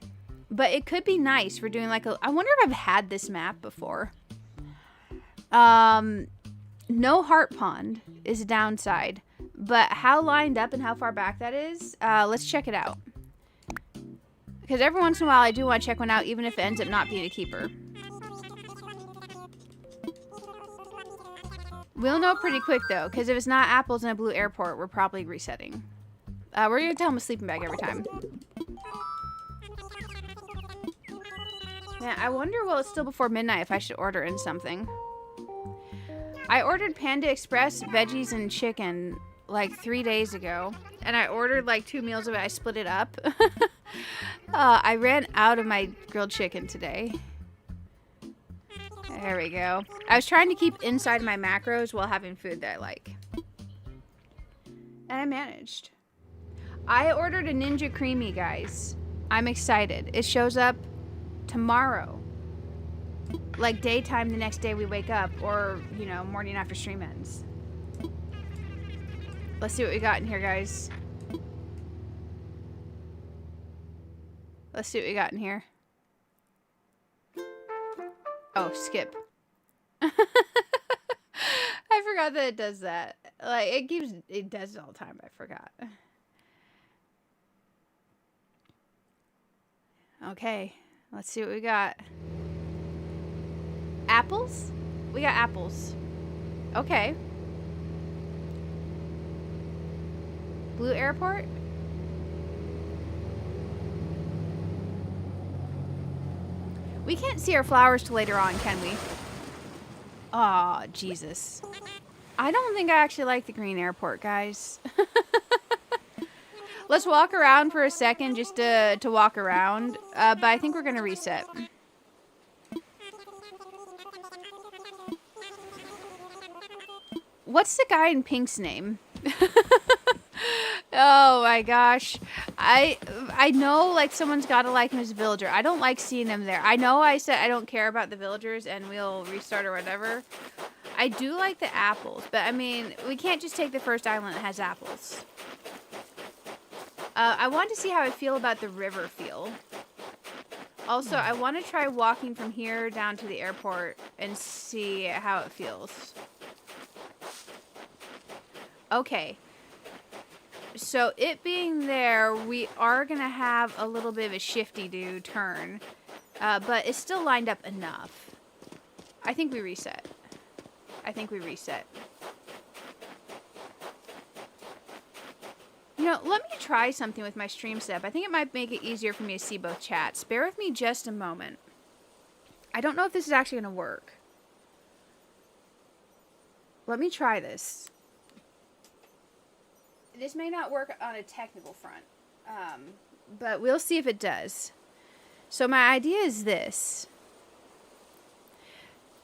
But it could be nice for doing, like, I wonder if I've had this map before. No heart pond is a downside. But how lined up and how far back that is, let's check it out. Because every once in a while I do want to check one out, even if it ends up not being a keeper. We'll know pretty quick, though, because if it's not apples in a blue airport, we're probably resetting. We're going to tell him a sleeping bag every time. Man, I wonder, well, it's still before midnight, if I should order in something. I ordered Panda Express veggies and chicken like 3 days ago. And I ordered like 2 meals of it. I split it up. I ran out of my grilled chicken today. There we go. I was trying to keep inside my macros while having food that I like. And I managed. I ordered a Ninja Creamy, guys. I'm excited. It shows up tomorrow. Like daytime the next day we wake up. Or, you know, morning after stream ends. Let's see what we got in here, guys. Let's see what we got in here. Oh, skip. I forgot that it does that. Like, it does it all the time. I forgot. Okay, let's see what we got. Apples? We got apples. Okay. Blue airport? We can't see our flowers till later on, can we? Aw, Jesus. I don't think I actually like the green airport, guys. Let's walk around for a second just to walk around. But I think we're going to reset. What's the guy in pink's name? Oh my gosh. I know like someone's gotta like him as a villager. I don't like seeing him there. I know I said I don't care about the villagers and we'll restart or whatever. I do like the apples, but I mean, we can't just take the first island that has apples. I want to see how I feel about the river feel. Also, I want to try walking from here down to the airport and see how it feels. Okay. So it being there, we are going to have a little bit of a shifty-do turn. But it's still lined up enough. I think we reset. I think we reset. You know, let me try something with my stream setup. I think it might make it easier for me to see both chats. Bear with me just a moment. I don't know if this is actually going to work. Let me try this. This may not work on a technical front, but we'll see if it does. So my idea is this.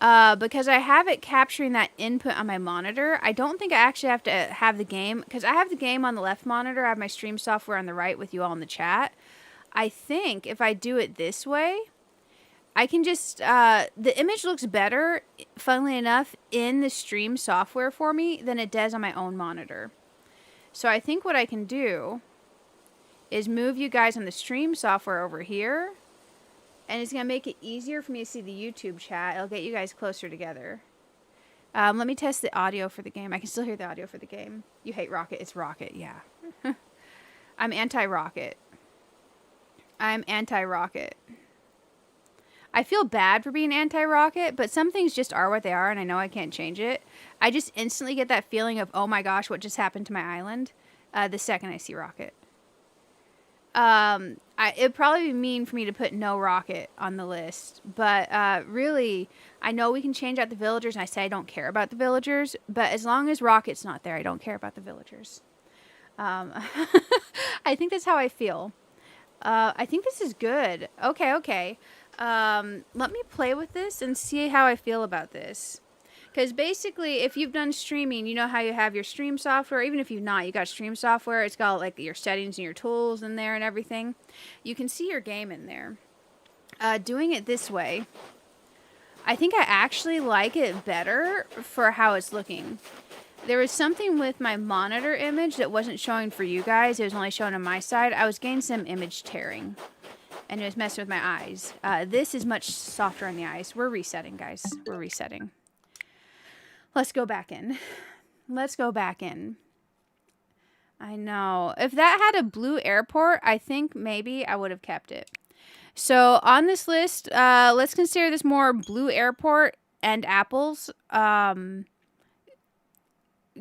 Because I have it capturing that input on my monitor, I don't think I actually have to have the game, because I have the game on the left monitor, I have my stream software on the right with you all in the chat. I think if I do it this way, I can just, the image looks better, funnily enough, in the stream software for me than it does on my own monitor. So I think what I can do is move you guys on the stream software over here. And it's going to make it easier for me to see the YouTube chat. It'll get you guys closer together. Let me test the audio for the game. I can still hear the audio for the game. You hate Rocket. It's Rocket, yeah. I'm anti-Rocket. I'm anti-Rocket. I feel bad for being anti-Rocket, but some things just are what they are, and I know I can't change it. I just instantly get that feeling of, oh my gosh, what just happened to my island, the second I see Rocket. It'd probably be mean for me to put no Rocket on the list, but really, I know we can change out the villagers, and I say I don't care about the villagers, but as long as Rocket's not there, I don't care about the villagers. I think that's how I feel. I think this is good. Okay. Let me play with this and see how I feel about this. Because basically, if you've done streaming, you know how you have your stream software. Even if you've not, you got stream software. It's got like your settings and your tools in there and everything. You can see your game in there. Doing it this way, I think I actually like it better for how it's looking. There was something with my monitor image that wasn't showing for you guys. It was only showing on my side. I was getting some image tearing. And it was messing with my eyes. This is much softer on the eyes. We're resetting, guys. We're resetting. Let's go back in. Let's go back in. I know. If that had a blue airport, I think maybe I would have kept it. So on this list, let's consider this more blue airport and apples.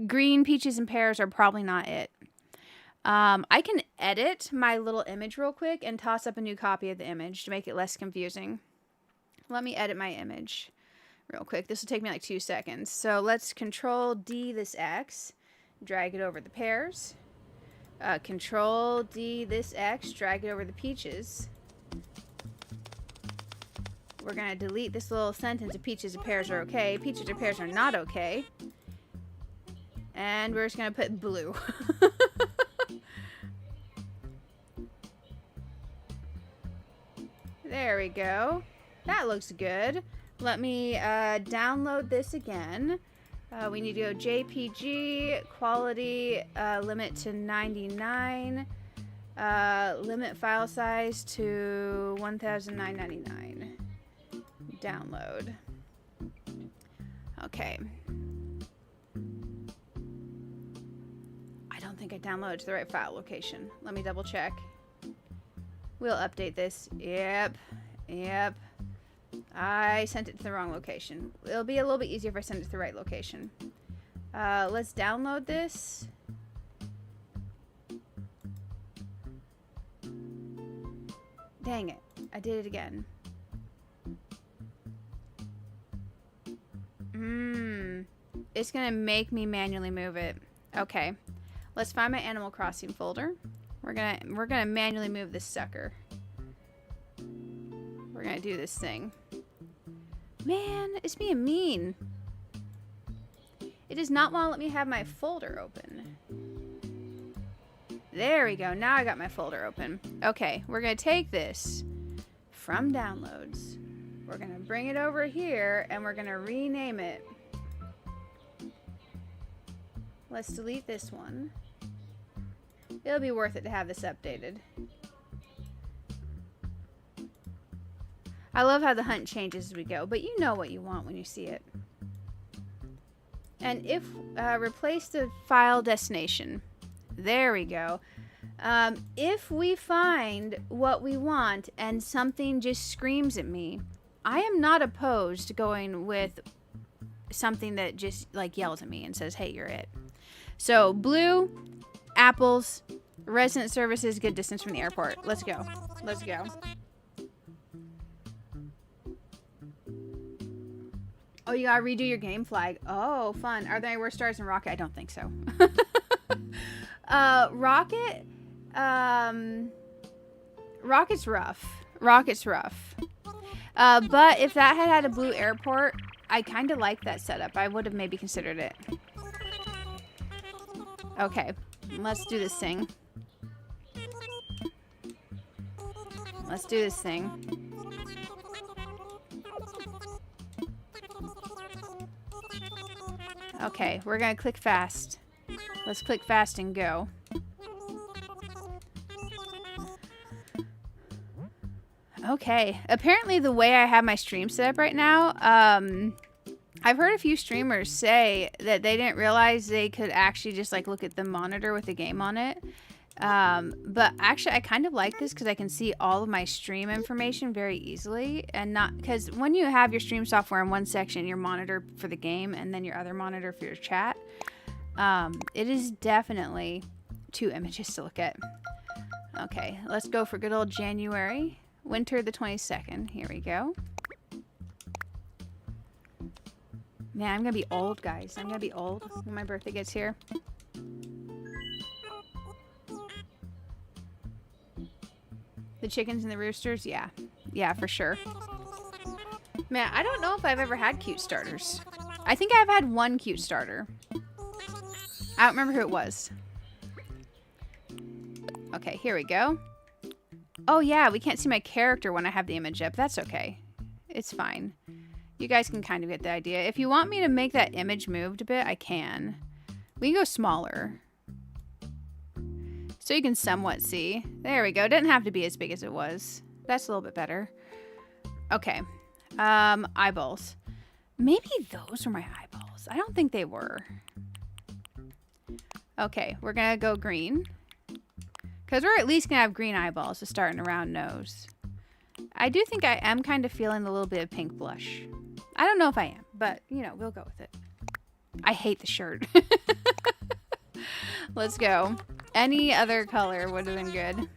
green peaches and pears are probably not it. I can edit my little image real quick and toss up a new copy of the image to make it less confusing. Let me edit my image real quick. This will take me like 2 seconds. So let's Control D this X, drag it over the pears. Control D this X, drag it over the peaches. We're going to delete this little sentence of peaches and pears are okay. Peaches and pears are not okay. And we're just going to put blue. There we go. That looks good. Let me download this again. We need to go JPG, quality, limit to 99, limit file size to 1,999. Download. Okay. I don't think I downloaded to the right file location. Let me double check. We'll update this. Yep. I sent it to the wrong location. It'll be a little bit easier if I send it to the right location. Let's download this. Dang it. I did it again. It's gonna make me manually move it. Okay. Let's find my Animal Crossing folder. We're gonna manually move this sucker. We're gonna do this thing. Man, it's being mean. It does not want to let me have my folder open. There we go. Now I got my folder open. Okay, we're gonna take this from downloads. We're gonna bring it over here and we're gonna rename it. Let's delete this one. It'll be worth it to have this updated. I love how the hunt changes as we go, but you know what you want when you see it. And if, replace the file destination. There we go. If we find what we want and something just screams at me, I am not opposed to going with something that just like yells at me and says, hey, you're it. So blue, apples, resident services, good distance from the airport. Let's go. Let's go. Oh, you gotta redo your game flag. Oh, fun. Are there any worse stars than Rocket? I don't think so. Rocket, Rocket's rough. Rocket's rough. But if that had a blue airport, I kind of like that setup. I would have maybe considered it. Okay, let's do this thing. Let's do this thing. Okay, we're gonna click fast. Let's click fast and go. Okay, apparently the way I have my stream set up right now, I've heard a few streamers say that they didn't realize they could actually just like look at the monitor with the game on it. But actually I kind of like this because I can see all of my stream information very easily, and not because when you have your stream software in one section, your monitor for the game and then your other monitor for your chat, it is definitely two images to look at. Okay, let's go for good old January. Winter the 22nd. Here we go. Man, I'm gonna be old, guys. I'm gonna be old when my birthday gets here. The chickens and the roosters? Yeah. Yeah, for sure. Man, I don't know if I've ever had cute starters. I think I've had one cute starter. I don't remember who it was. Okay, here we go. Oh yeah, we can't see my character when I have the image up. That's okay. It's fine. You guys can kind of get the idea. If you want me to make that image moved a bit, I can. We can go smaller. So you can somewhat see. There we go. It didn't have to be as big as it was. That's a little bit better. Okay. Eyeballs. Maybe those were my eyeballs. I don't think they were. Okay, we're gonna go green. Because we're at least gonna have green eyeballs to start in a round nose. I do think I am kind of feeling a little bit of pink blush. I don't know if I am, but, you know, we'll go with it. I hate the shirt. Let's go. Any other color would have been good.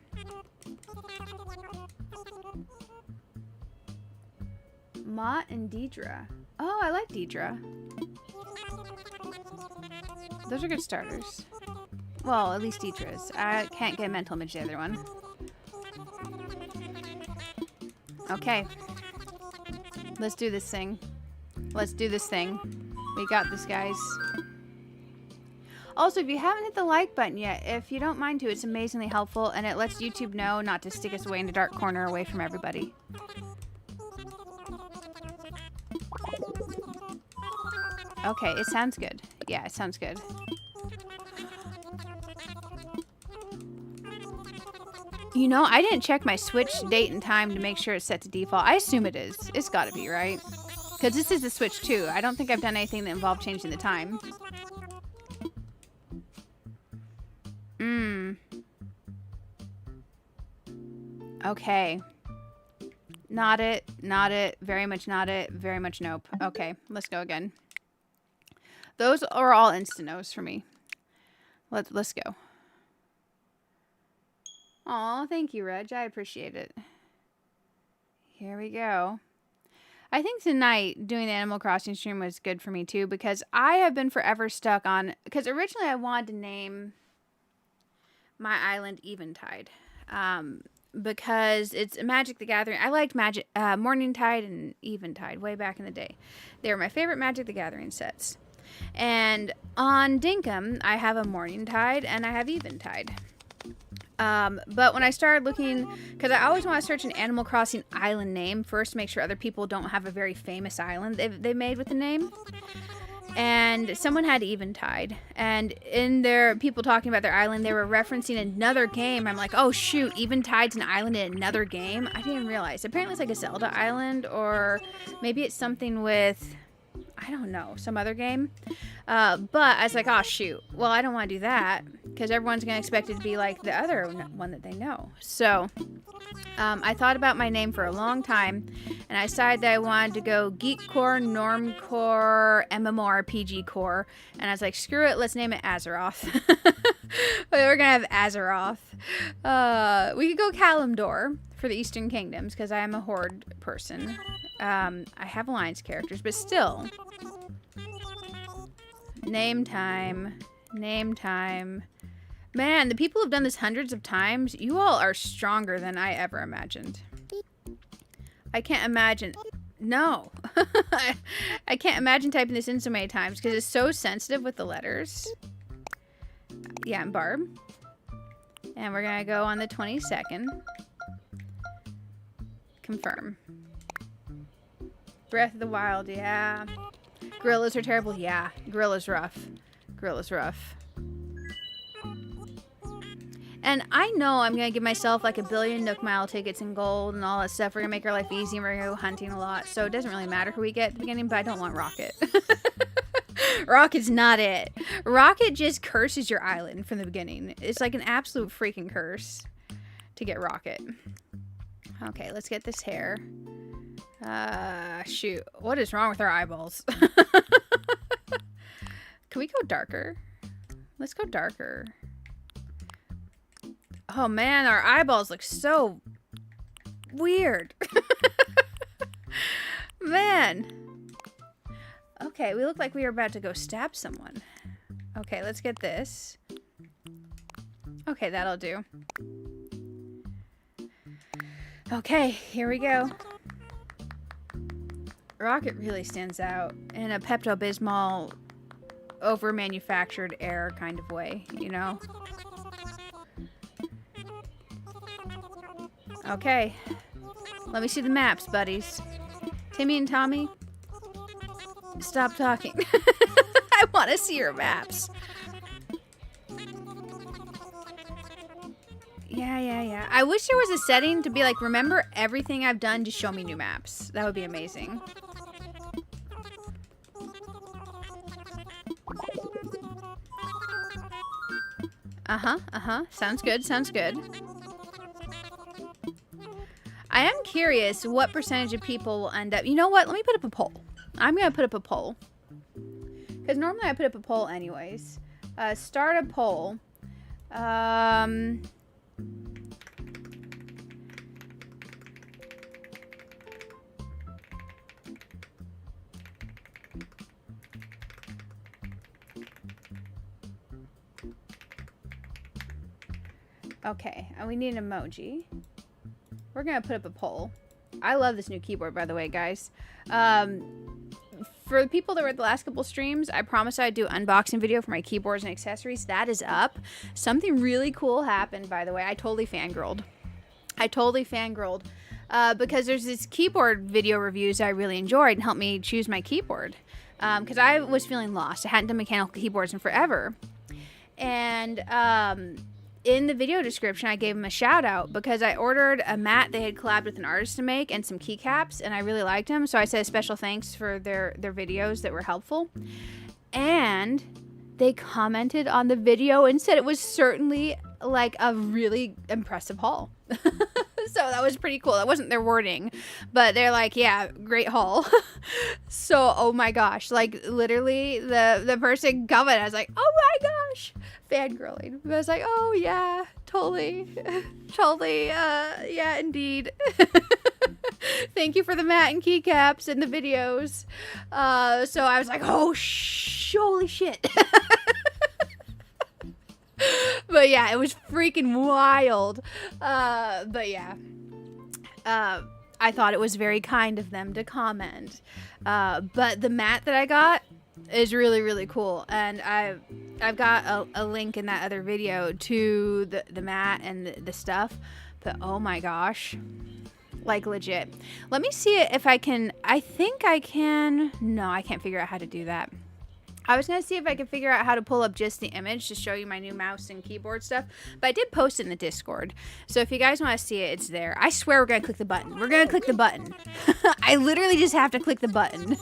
Mott and Deidre. Oh, I like Deidre. Those are good starters. Well, at least Deidre's. I can't get a mental image the other one. Okay. Let's do this thing. Let's do this thing. We got this, guys. Also, if you haven't hit the like button yet, if you don't mind to, it's amazingly helpful, and it lets YouTube know not to stick us away in a dark corner away from everybody. Okay, it sounds good. Yeah, it sounds good. You know, I didn't check my Switch date and time to make sure it's set to default. I assume it is. It's gotta be, right? Because this is the Switch 2. I don't think I've done anything that involved changing the time. Okay. Not it. Not it. Very much not it. Very much nope. Okay, let's go again. Those are all instant-nos for me. Let's go. Aw, thank you, Reg. I appreciate it. Here we go. I think tonight doing the Animal Crossing stream was good for me too, because I have been forever stuck on... Because originally I wanted to name my island Eventide. Because it's Magic the Gathering. I liked Morningtide and Eventide way back in the day. They were my favorite Magic the Gathering sets. And on Dinkum, I have a Morningtide and I have Eventide. But when I started looking, because I always want to search an Animal Crossing island name first to make sure other people don't have a very famous island they made with the name. And someone had Eventide, and in their people talking about their island, they were referencing another game. I'm like, oh shoot, Eventide's an island in another game? I didn't even realize. Apparently it's like a Zelda island, or maybe it's something with, I don't know, some other game. But I was like, oh shoot, well I don't want to do that, because everyone's going to expect it to be like the other one that they know. So I thought about my name for a long time, and I decided that I wanted to go geekcore, normcore, mmorpg-core, and I was like, screw it, let's name it Azeroth. We're going to have Azeroth. We could go Kalimdor for the Eastern Kingdoms, because I am a Horde person. I have Alliance characters, but still. Name time. Name time. Man, the people who've done this hundreds of times, you all are stronger than I ever imagined. I can't imagine. No. I can't imagine typing this in so many times because it's so sensitive with the letters. Yeah, I'm Barb. And we're going to go on the 22nd. Confirm. Breath of the Wild, yeah. Gorillas are terrible, yeah. Gorillas rough. Gorillas rough. And I know I'm going to give myself like 1 billion Nook Mile tickets and gold and all that stuff. We're going to make our life easy and we're going to go hunting a lot. So it doesn't really matter who we get at the beginning, but I don't want Rocket. Rocket's not it. Rocket just curses your island from the beginning. It's like an absolute freaking curse to get Rocket. Okay, let's get this hair. Shoot. What is wrong with our eyeballs? Can we go darker? Let's go darker. Oh man, our eyeballs look so weird. Man. Okay, we look like we are about to go stab someone. Okay, let's get this. Okay, that'll do. Okay, here we go. Rocket really stands out in a Pepto-Bismol over-manufactured air kind of way, you know? Okay. Let me see the maps, buddies. Timmy and Tommy, stop talking. I want to see your maps. Yeah. I wish there was a setting to be like, remember everything I've done to show me new maps. That would be amazing. Sounds good, sounds good. I am curious what percentage of people will end up... You know what? Let me put up a poll. I'm going to put up a poll. Because Because normally I put up a poll anyways. Start a poll. Okay, and we need an emoji. We're gonna put up a poll. I love this new keyboard, by the way, guys. For the people that were at the last couple streams, I promised I'd do an unboxing video for my keyboards and accessories. That is up. Something really cool happened, by the way. I totally fangirled. Because there's this keyboard video reviews I really enjoyed and helped me choose my keyboard. Because I was feeling lost. I hadn't done mechanical keyboards in forever. And in the video description, I gave him a shout out because I ordered a mat they had collabed with an artist to make and some keycaps, and I really liked them. So I said special thanks for their videos that were helpful. And they commented on the video and said it was certainly like a really impressive haul. So that was pretty cool. That wasn't their wording, but they're like, yeah, great haul. So, oh my gosh, like literally the person commented, I was like, oh my gosh, fangirling. I was like, oh yeah, totally, yeah, indeed. Thank you for the mat and keycaps and the videos. So I was like, oh, holy shit. But yeah, it was freaking wild. But yeah, I thought it was very kind of them to comment. But the mat that I got is really, really cool. And I've got a link in that other video to the mat and the stuff. But oh my gosh, like legit. Let me see if I can. I think I can. No, I can't figure out how to do that. I was going to see if I could figure out how to pull up just the image to show you my new mouse and keyboard stuff. But I did post it in the Discord. So if you guys want to see it, it's there. I swear we're going to click the button. We're going to click the button. I literally just have to click the button.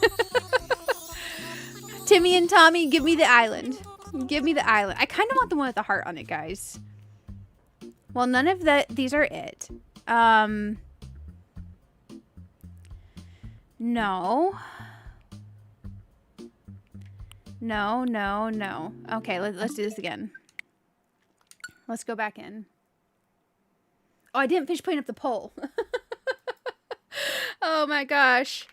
Timmy and Tommy, give me the island. Give me the island. I kind of want the one with the heart on it, guys. Well, none of these are it. No. No. Okay, let's do this again. Let's go back in. Oh, I didn't finish putting up the poll. Oh my gosh.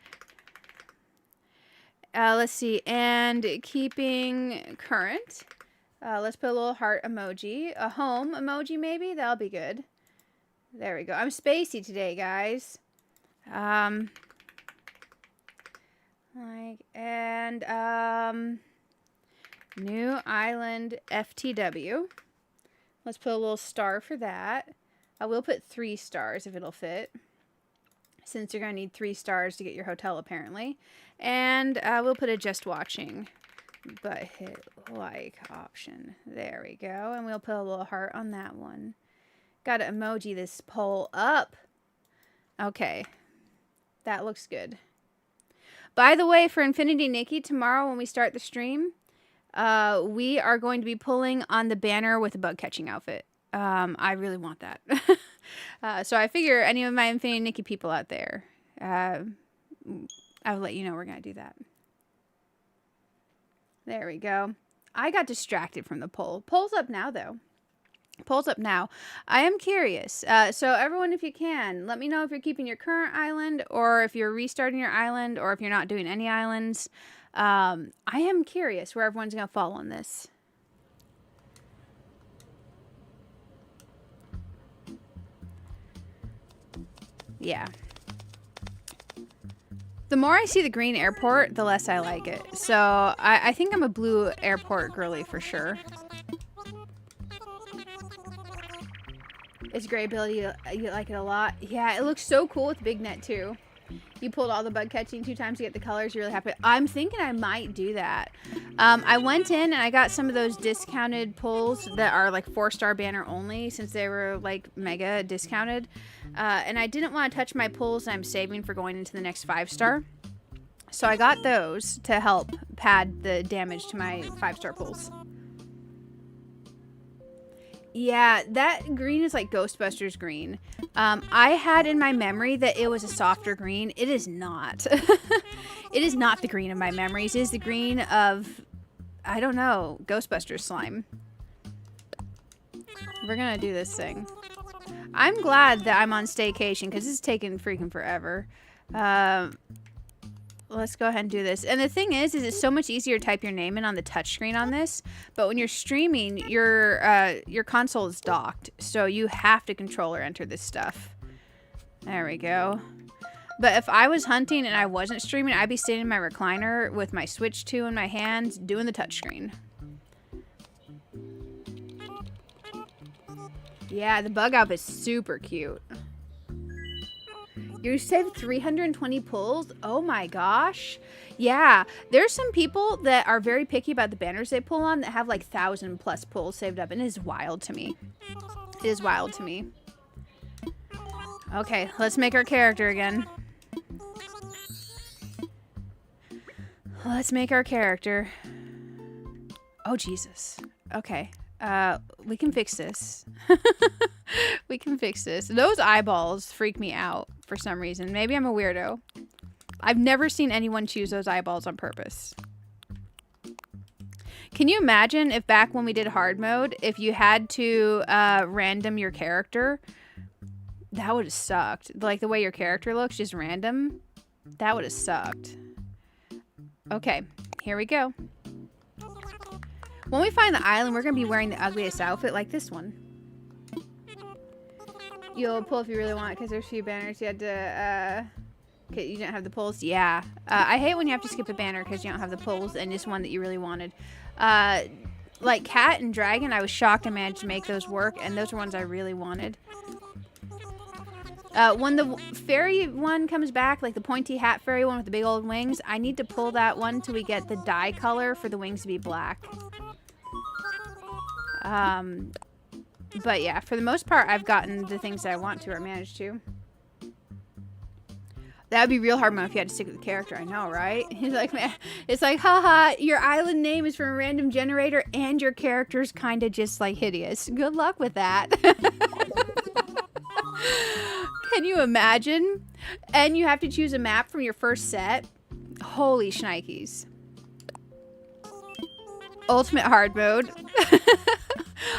Let's see. And keeping current. Let's put a little heart emoji. A home emoji maybe. That'll be good. There we go. I'm spacey today, guys. New island FTW. Let's put a little star for that. I will put 3 stars if it'll fit, since you're going to need 3 stars to get your hotel apparently. And we'll put a just watching, but hit like option. There we go. And we'll put a little heart on that one. Got to emoji this poll up. Okay. That looks good. By the way, for Infinity Nikki, tomorrow when we start the stream, we are going to be pulling on the banner with a bug catching outfit. I really want that. So I figure any of my Infinity Nikki people out there, I'll let you know we're going to do that. There we go. I got distracted from the poll. Poll's up now, though. Poll's up now. I am curious. So everyone, if you can, let me know if you're keeping your current island or if you're restarting your island or if you're not doing any islands. I am curious where everyone's going to fall on this. Yeah. The more I see the green airport, the less I like it. So I think I'm a blue airport girly for sure. It's a great ability. You like it a lot. Yeah, it looks so cool with Big Net too. You pulled all the bug catching 2 times to get the colors. You're really happy. I'm thinking I might do that. I went in and I got some of those discounted pulls that are like 4-star banner only, since they were like mega discounted. And I didn't want to touch my pulls I'm saving for going into the next 5-star. So I got those to help pad the damage to my 5-star pulls. Yeah, that green is like Ghostbusters green. I had in my memory that it was a softer green. It is not. It is not the green of my memories. It is the green of I don't know, Ghostbusters slime. We're gonna do this thing. I'm glad that I'm on staycation because this is taking freaking forever. Let's go ahead and do this. And the thing is it's so much easier to type your name in on the touchscreen on this. But when you're streaming, your console is docked, so you have to controller enter this stuff. There we go. But if I was hunting and I wasn't streaming, I'd be sitting in my recliner with my Switch 2 in my hands doing the touchscreen. Yeah, the bug up is super cute. You saved 320 pulls? Oh my gosh. Yeah, there's some people that are very picky about the banners they pull on that have like 1,000+ pulls saved up, and it is wild to me. It is wild to me. Okay, let's make our character again. Let's make our character. Oh, Jesus. Okay. We can fix this. We can fix this. Those eyeballs freak me out for some reason. Maybe I'm a weirdo. I've never seen anyone choose those eyeballs on purpose. Can you imagine if back when we did hard mode, if you had to random your character? That would have sucked. Like the way your character looks, just random. That would have sucked. Okay, here we go. When we find the island, we're going to be wearing the ugliest outfit like this one. You'll pull if you really want because there's a few banners you had to... Okay, you didn't have the pulls? Yeah. I hate when you have to skip a banner because you don't have the pulls and just one that you really wanted. Like Cat and Dragon, I was shocked I managed to make those work, and those are ones I really wanted. When the fairy one comes back, like the pointy hat fairy one with the big old wings, I need to pull that one till we get the dye color for the wings to be black. But yeah, for the most part, I've gotten the things that I want to or managed to. That would be real hard mode if you had to stick with the character. I know, right? He's like, man, it's like, haha, your island name is from a random generator and your character's kind of just like hideous. Good luck with that. Can you imagine? And you have to choose a map from your first set. Holy shnikes. Ultimate hard mode.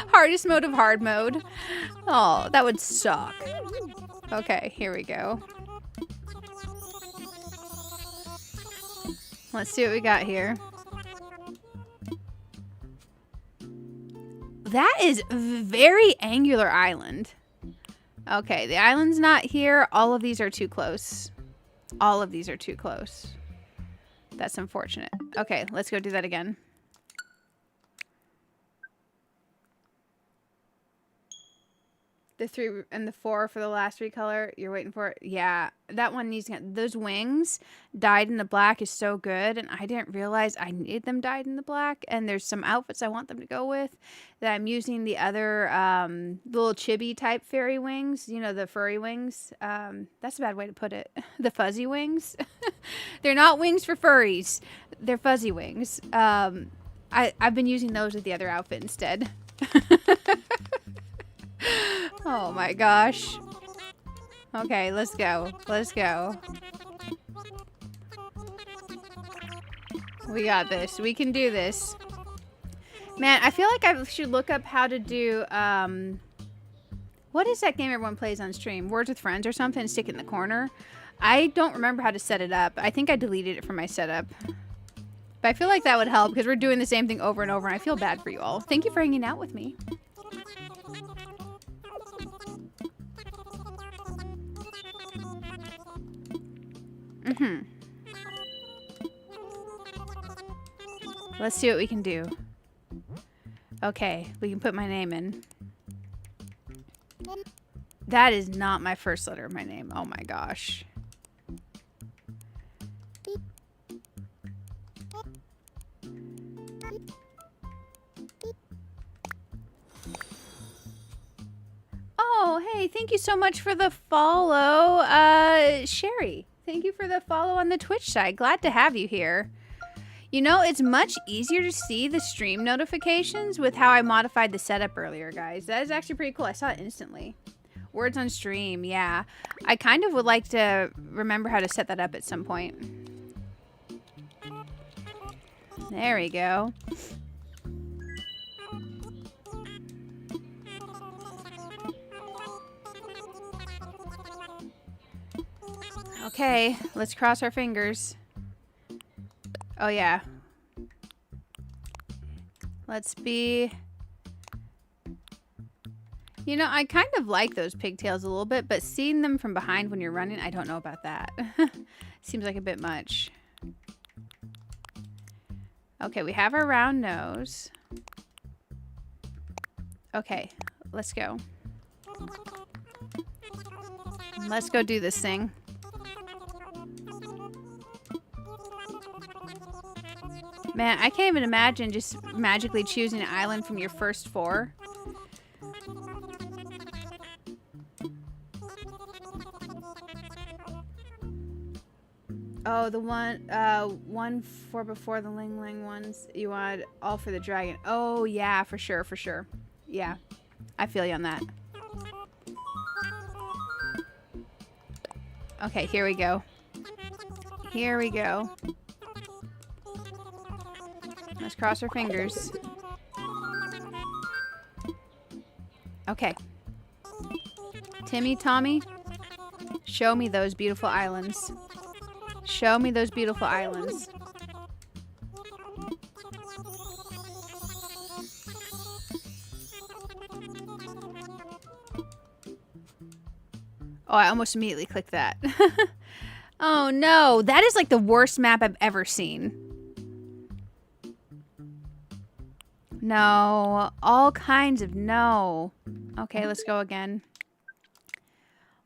Hardest mode of hard mode. Oh, that would suck. Okay, here we go. Let's see what we got here. That is very angular island. Okay, the island's not here. All of these are too close. All of these are too close. That's unfortunate. Okay, let's go do that again. The 3 and the 4 for the last recolor. You're waiting for it. Yeah, that one needs to get... Those wings dyed in the black is so good, and I didn't realize I need them dyed in the black. And there's some outfits I want them to go with that I'm using the other little chibi type fairy wings. You know, the furry wings. That's a bad way to put it. The fuzzy wings. They're not wings for furries. They're fuzzy wings. I've been using those with the other outfit instead. Oh my gosh. Okay, let's go. Let's go. We got this. We can do this. Man, I feel like I should look up how to do, what is that game everyone plays on stream? Words with Friends or something and stick it in the corner? I don't remember how to set it up. I think I deleted it from my setup. But I feel like that would help because we're doing the same thing over and over, and I feel bad for you all. Thank you for hanging out with me. Let's see what we can do. Okay, we can put my name in. That is not my first letter of my name. Oh my gosh. Oh, hey, thank you so much for the follow, Sherry. Thank you for the follow on the Twitch side. Glad to have you here. You know, it's much easier to see the stream notifications with how I modified the setup earlier, guys. That is actually pretty cool. I saw it instantly. Words on stream, yeah. I kind of would like to remember how to set that up at some point. There we go. Okay, let's cross our fingers. Oh yeah. Let's be... You know, I kind of like those pigtails a little bit, but seeing them from behind when you're running, I don't know about that. Seems like a bit much. Okay, we have our round nose. Okay, let's go. Let's go do this thing. Man, I can't even imagine just magically choosing an island from your first 4. Oh, the one for before the Ling Ling ones. You want all for the dragon. Oh, yeah, for sure, for sure. Yeah, I feel you on that. Okay, here we go. Here we go. Let's cross our fingers. Okay. Timmy, Tommy, show me those beautiful islands. Show me those beautiful islands. Oh, I almost immediately clicked that. Oh no, that is like the worst map I've ever seen. No, all kinds of no. Okay, let's go again.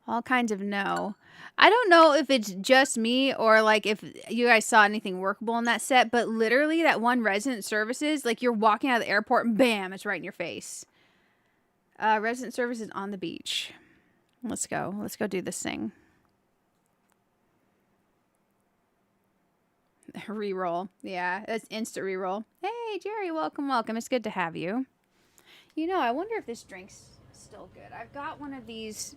All kinds of no. I don't know if it's just me or like if you guys saw anything workable in that set, but literally that one resident services, like you're walking out of the airport and bam, it's right in your face. Resident services on the beach. Let's go. Let's go do this thing. Reroll. Yeah, that's instant reroll. Hey, Jerry, welcome, welcome. It's good to have you. You know, I wonder if this drink's still good. I've got one of these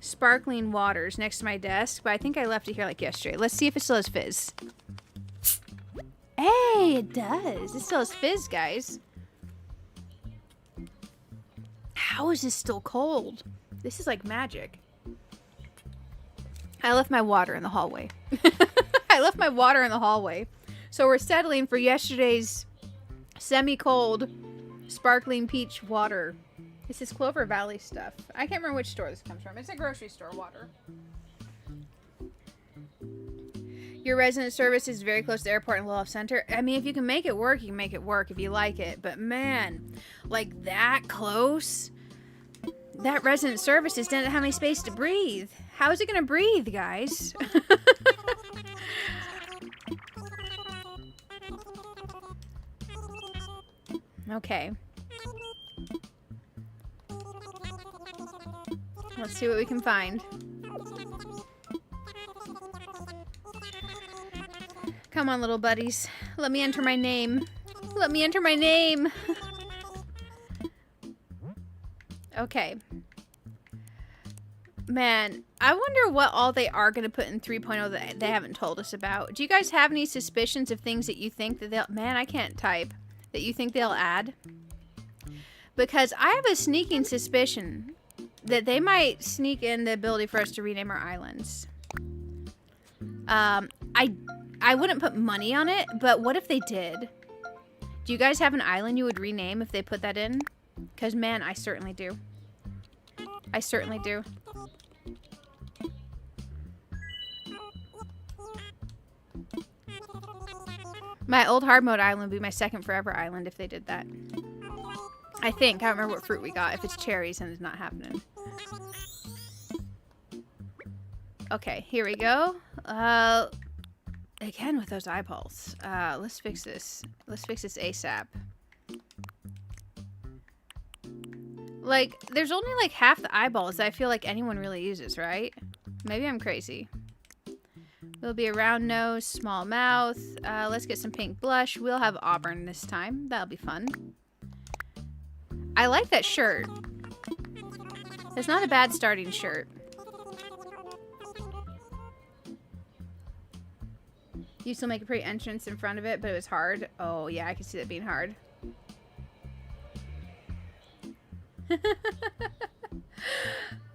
sparkling waters next to my desk, but I think I left it here like yesterday. Let's see if it still has fizz. Hey, it does. It still has fizz, guys. How is this still cold? This is like magic. I left my water in the hallway. I left my water in the hallway. So we're settling for yesterday's semi-cold sparkling peach water. This is Clover Valley stuff. I can't remember which store this comes from. It's a grocery store water. Your resident service is very close to the airport and Love Center. I mean, if you can make it work, you can make it work if you like it. But man, like that close, that resident service doesn't have any space to breathe. How is it going to breathe, guys? Okay. Let's see what we can find. Come on, little buddies. Let me enter my name. Let me enter my name. Okay. Man, I wonder what all they are going to put in 3.0 that they haven't told us about. Do you guys have any suspicions of things that you think that they'll... Man, I can't type. That you think they'll add? Because I have a sneaking suspicion that they might sneak in the ability for us to rename our islands. I wouldn't put money on it, but what if they did? Do you guys have an island you would rename if they put that in? Because, man, I certainly do. I certainly do. My old hard mode island would be my second forever island if they did that. I think. I don't remember what fruit we got. If it's cherries, then it's not happening. Okay, here we go. Again with those eyeballs. Let's fix this. Let's fix this ASAP. Like, there's only like half the eyeballs that I feel like anyone really uses, right? Maybe I'm crazy. It'll be a round nose, small mouth. Let's get some pink blush. We'll have auburn this time. That'll be fun. I like that shirt. It's not a bad starting shirt. You still make a pretty entrance in front of it, but it was hard. Oh, yeah, I can see that being hard.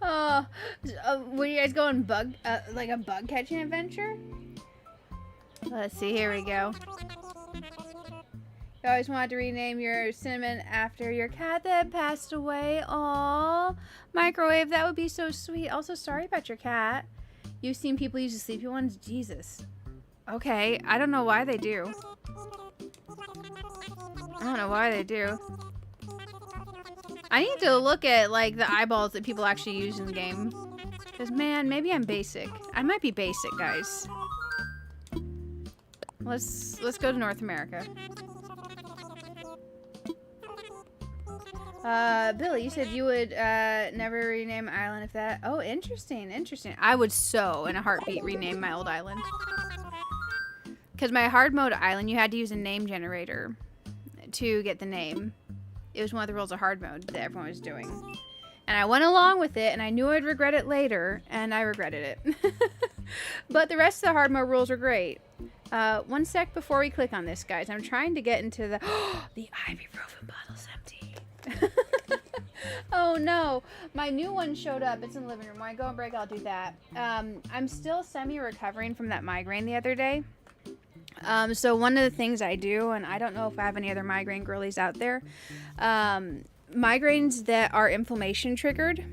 Oh, were you guys going like a bug catching adventure? Let's see, here we go. You always wanted to rename your cinnamon after your cat that passed away. Aww, microwave, that would be so sweet. Also, sorry about your cat. You've seen people use the sleepy ones? Jesus. Okay, I don't know why they do. I don't know why they do. I need to look at, like, the eyeballs that people actually use in the game. Because, man, maybe I'm basic. I might be basic, guys. Let's go to North America. Billy, you said you would never rename an island if that... Oh, interesting, interesting. I would so, in a heartbeat, rename my old island. Because my hard mode island, you had to use a name generator to get the name. It was one of the rules of hard mode that everyone was doing. And I went along with it, and I knew I'd regret it later, and I regretted it. But the rest of the hard mode rules are great. One sec before we click on this, guys. I'm trying to get into the... the ibuprofen bottle's empty. Oh, no. My new one showed up. It's in the living room. When I go on break, I'll do that. I'm still semi-recovering from that migraine the other day. So one of the things I do, and I don't know if I have any other migraine girlies out there, migraines that are inflammation triggered,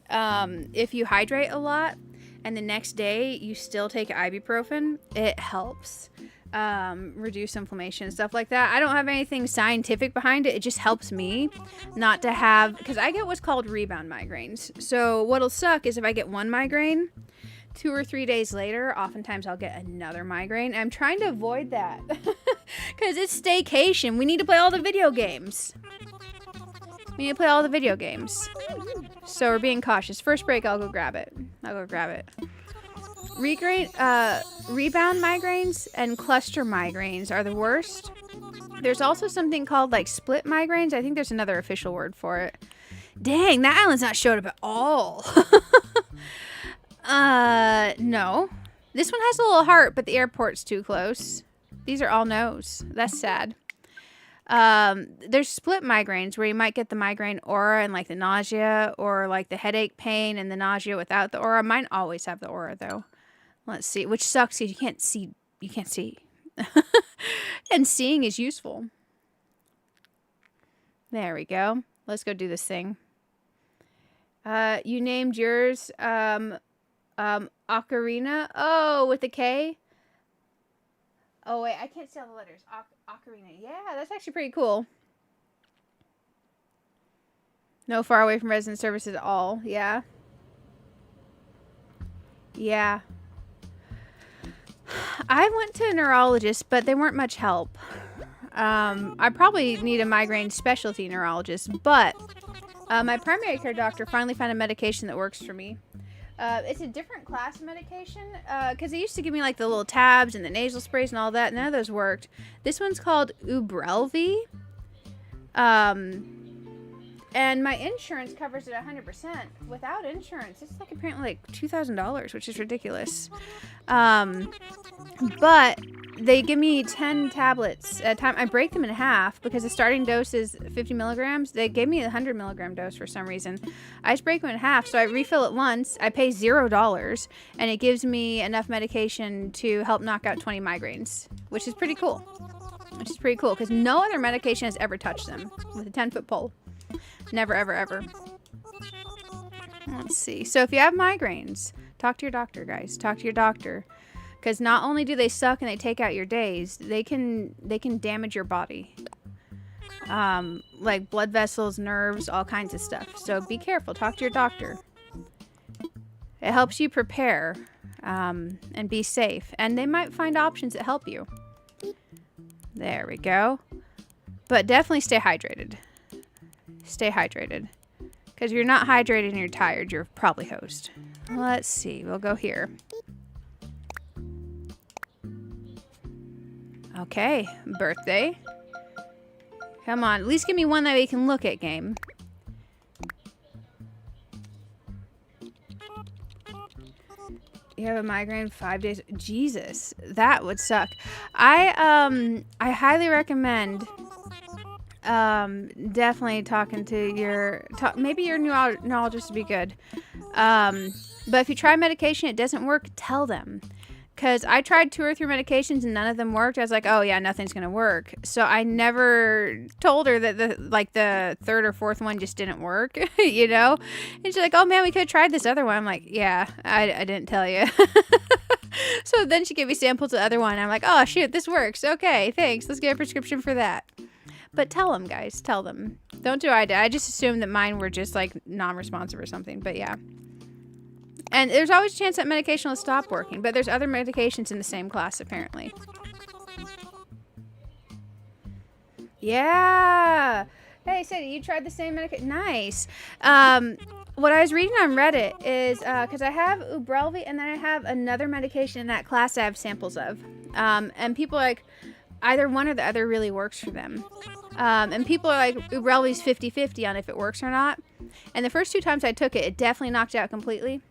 if you hydrate a lot and the next day you still take ibuprofen, it helps reduce inflammation and stuff like that. I don't have anything scientific behind it. It just helps me not to have, because I get what's called rebound migraines. So what'll suck is if I get one migraine, 2 or 3 days later, oftentimes I'll get another migraine. I'm trying to avoid that because it's staycation. We need to play all the video games. We need to play all the video games. So we're being cautious. First break, I'll go grab it. Rebound migraines and cluster migraines are the worst. There's also something called like split migraines. I think there's another official word for it. Dang, that island's not showed up at all. No. This one has a little heart, but the airport's too close. These are all no's. That's sad. There's split migraines where you might get the migraine aura and like the nausea, or like the headache pain and the nausea without the aura. Mine always have the aura though. Let's see, which sucks because you can't see. And seeing is useful. There we go. Let's go do this thing. You named yours, Ocarina. Oh, with a K. Oh wait, I can't see all the letters. Ocarina. Yeah, that's actually pretty cool. No far away from resident services at all. Yeah. Yeah. I went to a neurologist, but they weren't much help. I probably need a migraine specialty neurologist, but my primary care doctor finally found a medication that works for me. It's a different class of medication, because they used to give me like the little tabs and the nasal sprays and all that. None of those worked. This one's called Ubrelvy. And my insurance covers it 100%. Without insurance, it's like apparently like $2,000, which is ridiculous. But they give me 10 tablets at a time. I break them in half because the starting dose is 50 milligrams. They gave me a 100 milligram dose for some reason. I just break them in half, so I refill it once. I pay $0, and it gives me enough medication to help knock out 20 migraines, which is pretty cool. Because no other medication has ever touched them with a 10-foot pole. Never, ever, ever. Let's see. So if you have migraines, talk to your doctor, guys. Talk to your doctor. Because not only do they suck and they take out your days, they can damage your body. Like blood vessels, nerves, all kinds of stuff. So be careful. Talk to your doctor. It helps you prepare and be safe. And they might find options that help you. There we go. But definitely stay hydrated. Stay hydrated. Because if you're not hydrated and you're tired, you're probably host. Let's see. We'll go here. Okay. Birthday. Come on. At least give me one that we can look at, game. You have a migraine 5 days. Jesus, that would suck. I highly recommend definitely talking to your maybe your neurologist would be good. But if you try medication, it doesn't work, tell them. Because I tried 2 or 3 medications and none of them worked. I was like, oh yeah, nothing's gonna work. So I never told her that the 3rd or 4th one just didn't work, you know. And she's like, oh man, we could have tried this other one. I'm like, yeah, I didn't tell you. So then she gave me samples of the other one. I'm like, oh shoot, this works. Okay, thanks. Let's get a prescription for that. But tell them, guys. Tell them. Don't do I did. I just assumed that mine were just like non-responsive or something. But yeah. And there's always a chance that medication will stop working. But there's other medications in the same class, apparently. Yeah. Hey, Sadie, you tried the same medication? Nice. What I was reading on Reddit is, because I have Ubrelvy and then I have another medication in that class I have samples of. And people are like, either one or the other really works for them. And people are like, Ubrelvy's 50-50 on if it works or not. And the first 2 times I took it, it definitely knocked it out completely.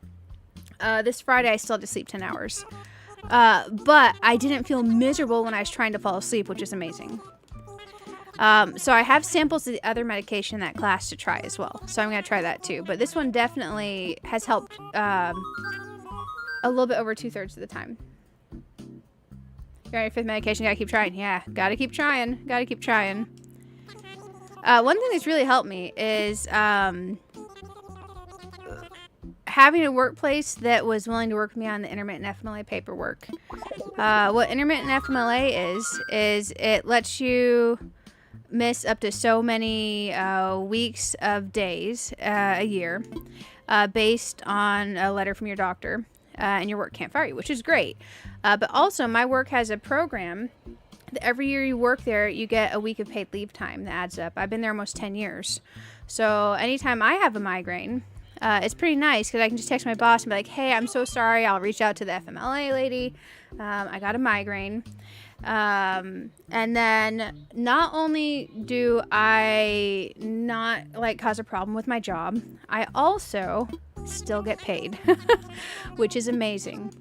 This Friday, I still had to sleep 10 hours. But I didn't feel miserable when I was trying to fall asleep, which is amazing. So I have samples of the other medication in that class to try as well. So I'm going to try that too. But this one definitely has helped a little bit over 2/3 of the time. You ready for the medication? Gotta keep trying. Yeah, gotta keep trying. Gotta keep trying. One thing that's really helped me is having a workplace that was willing to work with me on the intermittent FMLA paperwork. What intermittent FMLA is it lets you miss up to so many weeks of days a year based on a letter from your doctor, and your work can't fire you, which is great. But also, my work has a program that every year you work there, you get a week of paid leave time that adds up. I've been there almost 10 years. So anytime I have a migraine, it's pretty nice because I can just text my boss and be like, hey, I'm so sorry. I'll reach out to the FMLA lady. I got a migraine. And then not only do I not cause a problem with my job, I also still get paid, which is amazing.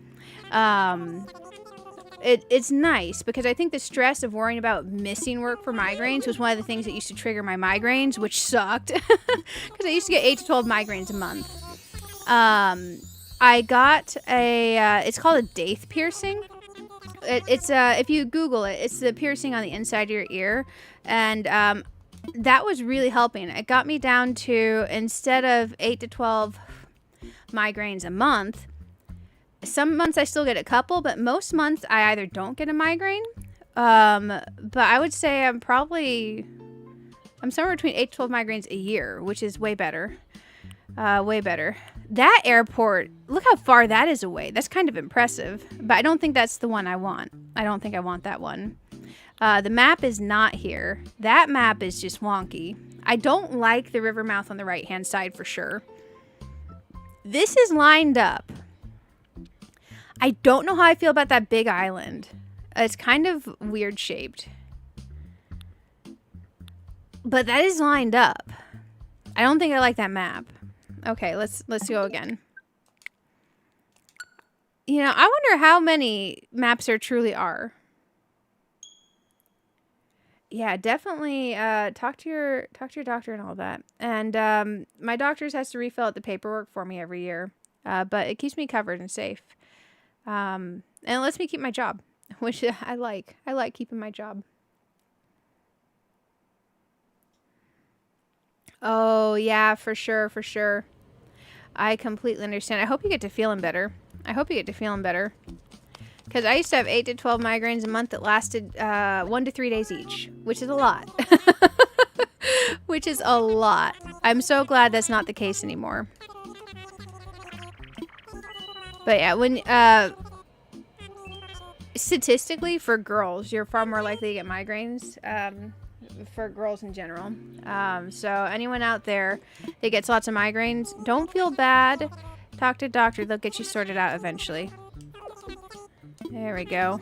It's nice because I think the stress of worrying about missing work for migraines was one of the things that used to trigger my migraines, which sucked because I used to get 8 to 12 migraines a month. I got it's called a daith piercing. It's if you Google it, it's the piercing on the inside of your ear, and that was really helping. It got me down to, instead of 8 to 12 migraines a month, some months I still get a couple, but most months I either don't get a migraine. But I would say I'm somewhere between 8 to 12 migraines a year, which is way better. Way better. That airport, look how far that is away. That's kind of impressive, but I don't think that's the one I want. I don't think I want that one. The map is not here. That map is just wonky. I don't like the river mouth on the right-hand side for sure. This is lined up. I don't know how I feel about that big island. It's kind of weird shaped. But that is lined up. I don't think I like that map. Okay, let's go again. You know, I wonder how many maps there truly are. Yeah, definitely talk to your doctor and all that. And my doctor's has to refill out the paperwork for me every year. But it keeps me covered and safe. And it lets me keep my job, which I like. I like keeping my job. Oh, yeah, for sure, for sure. I completely understand. I hope you get to feeling better. I hope you get to feeling better. Because I used to have 8 to 12 migraines a month that lasted 1 to 3 days each, which is a lot. Which is a lot. I'm so glad that's not the case anymore. But yeah, when statistically for girls, you're far more likely to get migraines for girls in general. So anyone out there that gets lots of migraines, don't feel bad. Talk to a doctor. They'll get you sorted out eventually. There we go.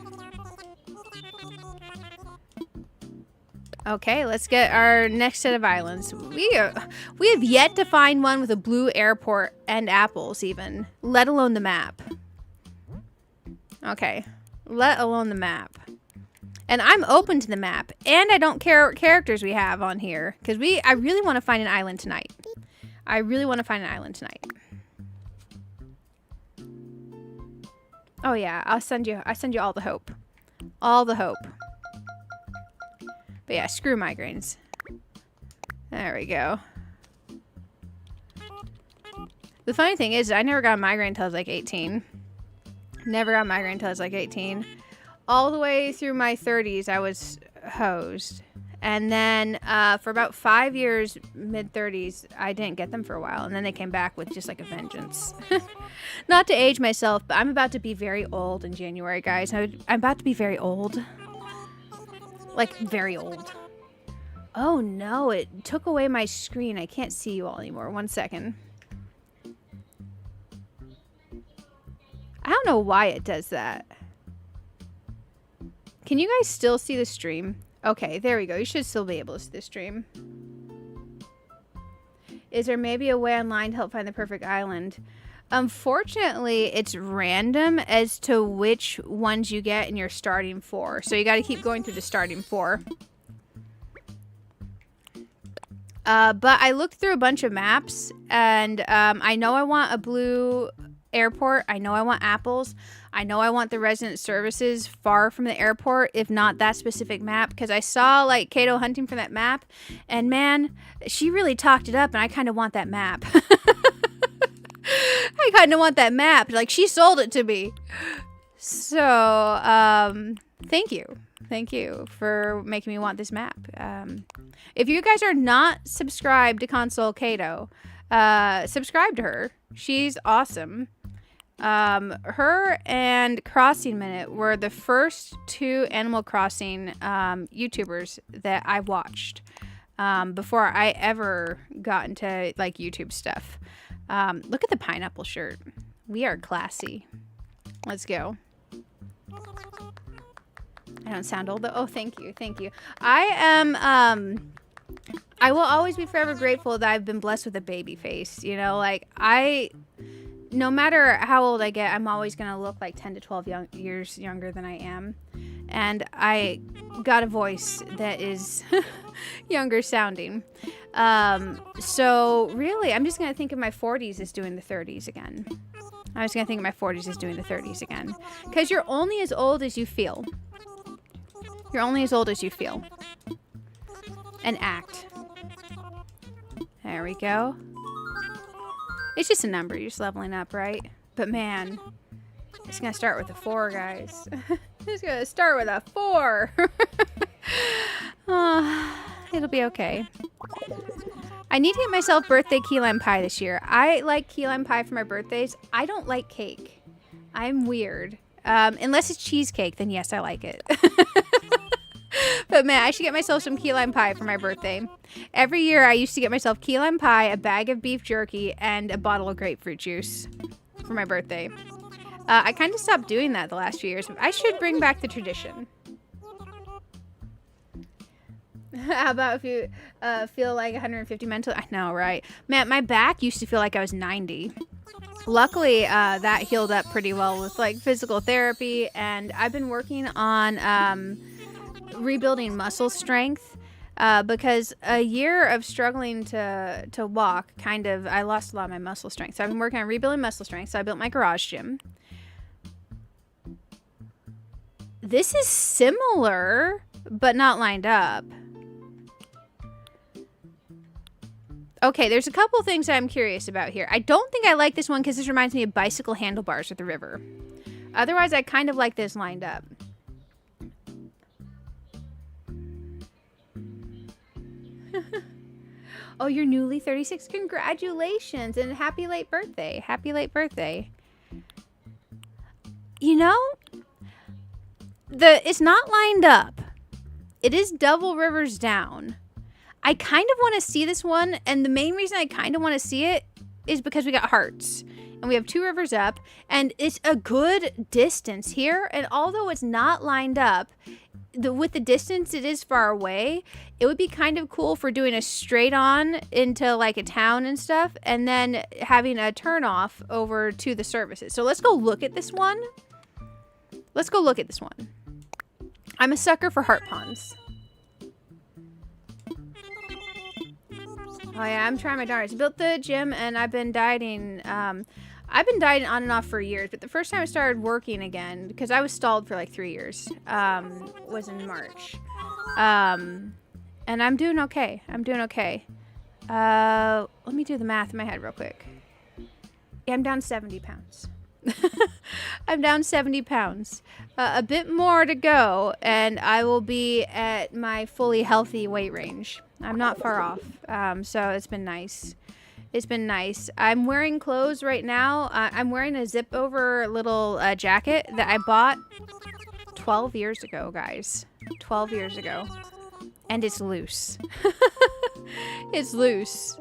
Okay, let's get our next set of islands. We have yet to find one with a blue airport and apples even, let alone the map. Okay. Let alone the map. And I'm open to the map. And I don't care what characters we have on here. Because I really want to find an island tonight. I really want to find an island tonight. Oh yeah, I send you all the hope. All the hope. But yeah, screw migraines. There we go. The funny thing is, I never got a migraine until I was like 18. Never got a migraine until I was like 18. All the way through my 30s, I was hosed. And then for about 5 years, mid-30s, I didn't get them for a while. And then they came back with just like a vengeance. Not to age myself, but I'm about to be very old in January, guys. I'm about to be very old. Like, very old. Oh, no. It took away my screen. I can't see you all anymore. 1 second. I don't know why it does that. Can you guys still see the stream? Okay, there we go. You should still be able to see the stream. Is there maybe a way online to help find the perfect island? Unfortunately, it's random as to which ones you get in your starting 4. So you got to keep going through the starting 4. But I looked through a bunch of maps, and I know I want a blue airport. I know I want apples. I know I want the resident services far from the airport, if not that specific map, because I saw like Kato hunting for that map, and man, she really talked it up, and I kind of want that map. I kind of want that map. Like, she sold it to me. So, thank you. Thank you for making me want this map. If you guys are not subscribed to Console Kato, subscribe to her. She's awesome. Her and Crossing Minute were the first 2 Animal Crossing YouTubers that I watched before I ever got into like YouTube stuff. Look at the pineapple shirt. We are classy. Let's go. I don't sound old though. Oh, thank you. Thank you. I am, I will always be forever grateful that I've been blessed with a baby face. You know, like no matter how old I get, I'm always going to look like 10 to 12 years younger than I am. And I got a voice that is younger sounding. So really, I'm just going to think of my 40s as doing the 30s again. I was going to think of my 40s as doing the 30s again. Because you're only as old as you feel. You're only as old as you feel. And act. There we go. It's just a number. You're just leveling up, right? But man, it's going to start with a 4, guys. It's going to start with a 4. Oh, it'll be okay. I need to get myself birthday key lime pie this year. I like key lime pie for my birthdays. I don't like cake. I'm weird. Unless it's cheesecake, then yes, I like it. But man, I should get myself some key lime pie for my birthday. Every year I used to get myself key lime pie, a bag of beef jerky, and a bottle of grapefruit juice for my birthday. I kind of stopped doing that the last few years. But I should bring back the tradition. How about if you feel like 150 mentally? I know, right? Man, my back used to feel like I was 90. Luckily, that healed up pretty well with like physical therapy, and I've been working on rebuilding muscle strength because a year of struggling to walk, I lost a lot of my muscle strength. So I've been working on rebuilding muscle strength. So I built my garage gym. This is similar, but not lined up. Okay, there's a couple things that I'm curious about here. I don't think I like this one because this reminds me of bicycle handlebars at the river. Otherwise, I kind of like this lined up. Oh, you're newly 36. Congratulations and happy late birthday. Happy late birthday. You know, it's not lined up. It is double rivers down. I kind of want to see this one, and the main reason I kind of want to see it is because we got hearts. And we have 2 rivers up, and it's a good distance here. And although it's not lined up, with the distance it is far away, it would be kind of cool for doing a straight on into like a town and stuff, and then having a turn off over to the services. So let's go look at this one. let's go look at this one. I'm a sucker for heart ponds. Oh yeah, I'm trying my darndest. Built the gym and I've been dieting. I've been dieting on and off for years, but the first time I started working again, because I was stalled for like 3 years, was in March. And I'm doing okay. I'm doing okay. Let me do the math in my head real quick. Yeah, I'm down 70 pounds. I'm down 70 pounds. A bit more to go, and I will be at my fully healthy weight range. I'm not far off, so it's been nice. It's been nice. I'm wearing clothes right now. I'm wearing a zip-over little jacket that I bought 12 years ago, guys. 12 years ago. And it's loose. It's loose.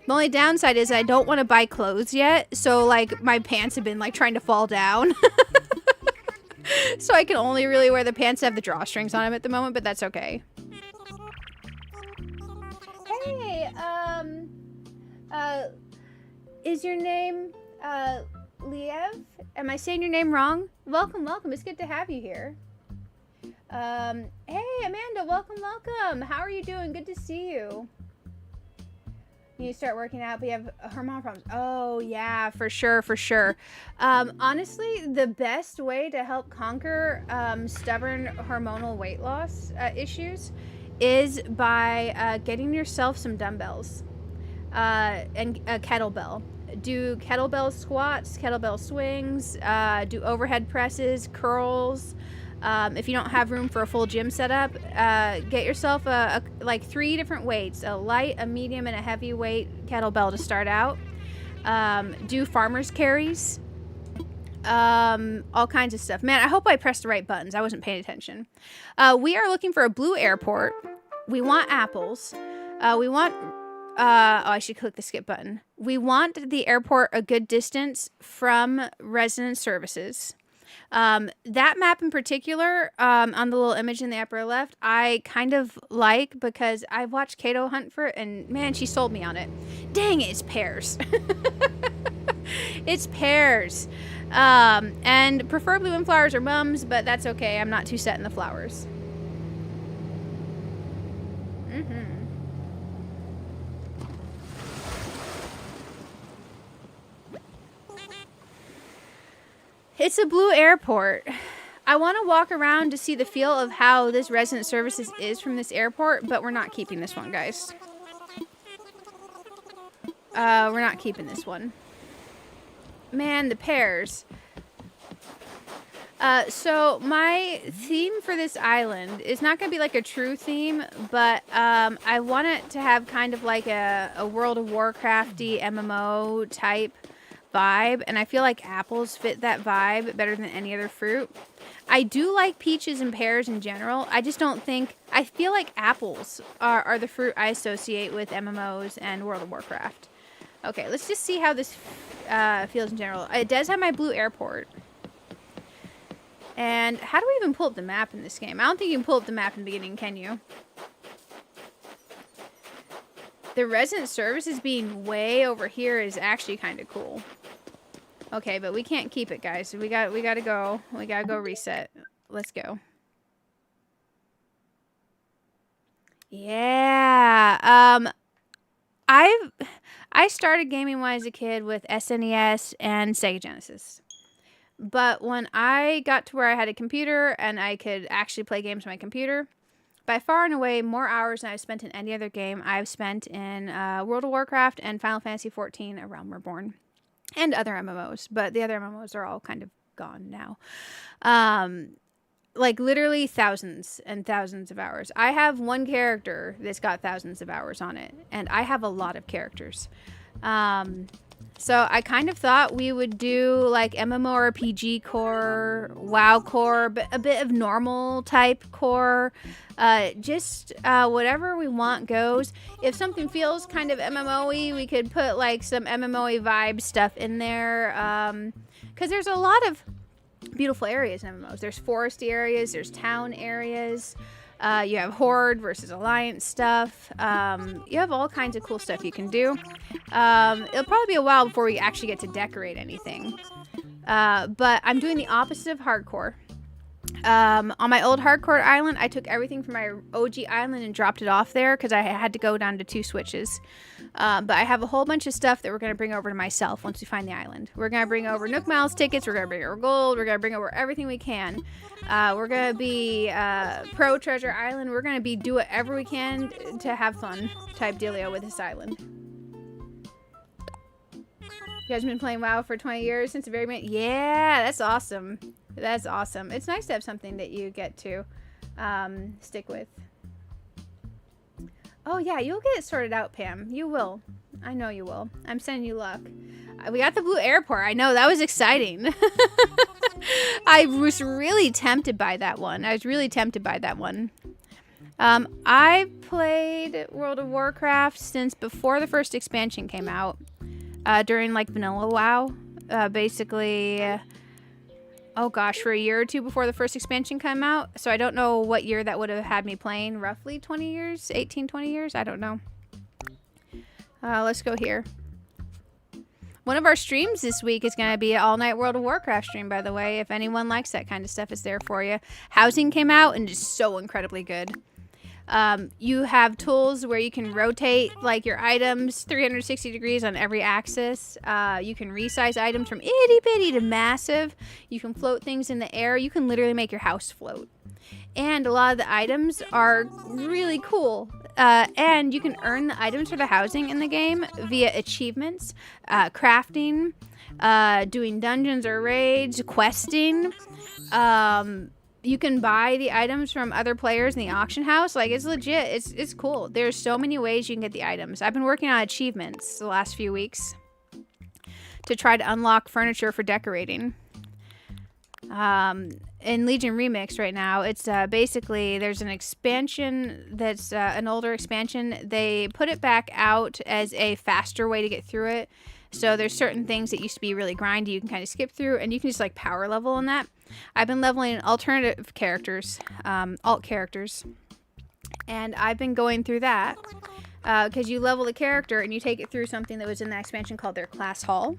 The only downside is I don't want to buy clothes yet, so like my pants have been like trying to fall down. So I can only really wear the pants that have the drawstrings on them at the moment, but that's okay. Hey, is your name Liev? Am I saying your name wrong? Welcome, welcome. It's good to have you here. Hey Amanda, welcome, welcome. How are you doing? Good to see you. You start working out, but you have hormonal problems. Oh yeah, for sure, for sure. Honestly, the best way to help conquer stubborn hormonal weight loss issues is by getting yourself some dumbbells and a kettlebell. Do kettlebell squats, kettlebell swings, do overhead presses, curls. If you don't have room for a full gym setup, get yourself like 3 different weights, a light, a medium, and a heavy weight kettlebell to start out. Do farmer's carries, all kinds of stuff. Man, I hope I pressed the right buttons. I wasn't paying attention. We are looking for a blue airport. We want apples. We want, oh, I should click the skip button. We want the airport a good distance from resident services. That map in particular, on the little image in the upper left, I kind of like because I've watched Kato hunt for it, and man, she sold me on it. Dang it, it's pears. It's pears. And preferably windflowers or mums, but that's okay. I'm not too set in the flowers. It's a blue airport. I want to walk around to see the feel of how this resident services is from this airport, but we're not keeping this one, guys. We're not keeping this one. Man, the pears. So my theme for this island is not going to be like a true theme, but I want it to have kind of like a World of Warcrafty MMO type vibe, and I feel like apples fit that vibe better than any other fruit. I do like peaches and pears in general. I just don't think, I feel like apples are the fruit I associate with MMOs and World of Warcraft. Okay, let's just see how this feels in general. It does have my blue airport. And how do we even pull up the map in this game? I don't think you can pull up the map in the beginning, can you? The resident services being way over here is actually kind of cool. Okay, but we can't keep it, guys. We gotta go. We gotta go reset. Let's go. Yeah. I started gaming when I was a kid with SNES and Sega Genesis. But when I got to where I had a computer and I could actually play games on my computer, by far and away more hours than I've spent in any other game I've spent in World of Warcraft and Final Fantasy XIV: A Realm Reborn. And other MMOs, but the other MMOs are all kind of gone now. Like literally thousands and thousands of hours. I have one character that's got thousands of hours on it, and I have a lot of characters. So I kind of thought we would do like mmorpg-core, WoW-core, but a bit of normal type core. Just whatever we want goes. If something feels kind of MMO-y, we could put like some MMO-y vibe stuff in there. Because there's a lot of beautiful areas in MMOs. There's foresty areas, there's town areas. You have Horde versus Alliance stuff. You have all kinds of cool stuff you can do. It'll probably be a while before we actually get to decorate anything. But I'm doing the opposite of hardcore. On my old hardcore island, I took everything from my OG island and dropped it off there because I had to go down to 2 switches. But I have a whole bunch of stuff that we're going to bring over to myself once we find the island. We're going to bring over Nook Miles tickets. We're going to bring over gold. We're going to bring over everything we can. We're going to be pro Treasure Island. We're going to be do whatever we can to have fun type dealio with this island. You guys been playing WoW for 20 years since the very beginning? Yeah, that's awesome. That's awesome. It's nice to have something that you get to stick with. Oh, yeah, you'll get it sorted out, Pam. You will. I know you will. I'm sending you luck. We got the blue airport. I know. That was exciting. I was really tempted by that one. I played World of Warcraft since before the first expansion came out. During, like, vanilla WoW. Basically... oh gosh, for a year or two before the first expansion came out. So I don't know what year that would have had me playing. Roughly 20 years? 18, 20 years? I don't know. Let's go here. One of our streams this week is going to be an all-night World of Warcraft stream, by the way. If anyone likes that kind of stuff, it's there for you. Housing came out and is so incredibly good. You have tools where you can rotate like your items 360 degrees on every axis. You can resize items from itty bitty to massive. You can float things in the air. You can literally make your house float. And a lot of the items are really cool. And you can earn the items for the housing in the game via achievements, crafting, doing dungeons or raids, questing. You can buy the items from other players in the auction house. Like, it's legit. It's cool. There's so many ways you can get the items. I've been working on achievements the last few weeks to try to unlock furniture for decorating. In Legion Remix right now, it's basically there's an expansion that's an older expansion. They put it back out as a faster way to get through it. So there's certain things that used to be really grindy you can kind of skip through, and you can just like power level in that. I've been leveling alternative characters, alt characters, and I've been going through that because you level the character and you take it through something that was in that expansion called their class hall,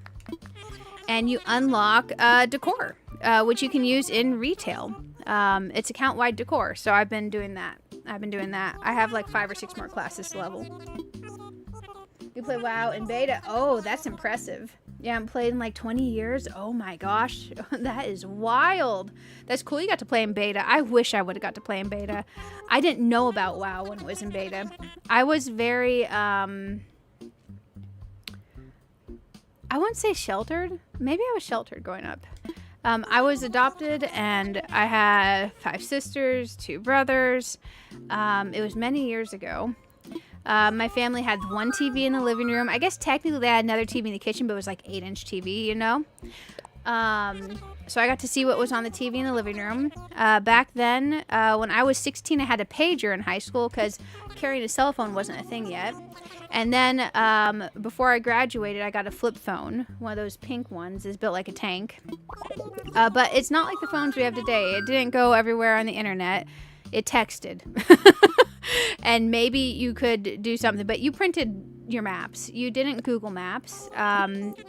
and you unlock decor, which you can use in retail. It's account-wide decor, so I've been doing that. I have like 5 or 6 more classes to level. You play WoW in beta? Oh, that's impressive. Yeah, I haven't played in like 20 years. Oh my gosh, that is wild. That's cool you got to play in beta. I wish I would have got to play in beta. I didn't know about WoW when it was in beta. I was very, I wouldn't say sheltered. Maybe I was sheltered growing up. I was adopted and I had 5 sisters, 2 brothers. It was many years ago. My family had 1 TV in the living room. I guess technically they had another TV in the kitchen, but it was like 8-inch TV, you know? So I got to see what was on the TV in the living room. Back then, when I was 16, I had a pager in high school because carrying a cell phone wasn't a thing yet. And then before I graduated, I got a flip phone. One of those pink ones is built like a tank. But it's not like the phones we have today. It didn't go everywhere on the internet. It texted. And maybe you could do something, but you printed your maps. You didn't Google Maps.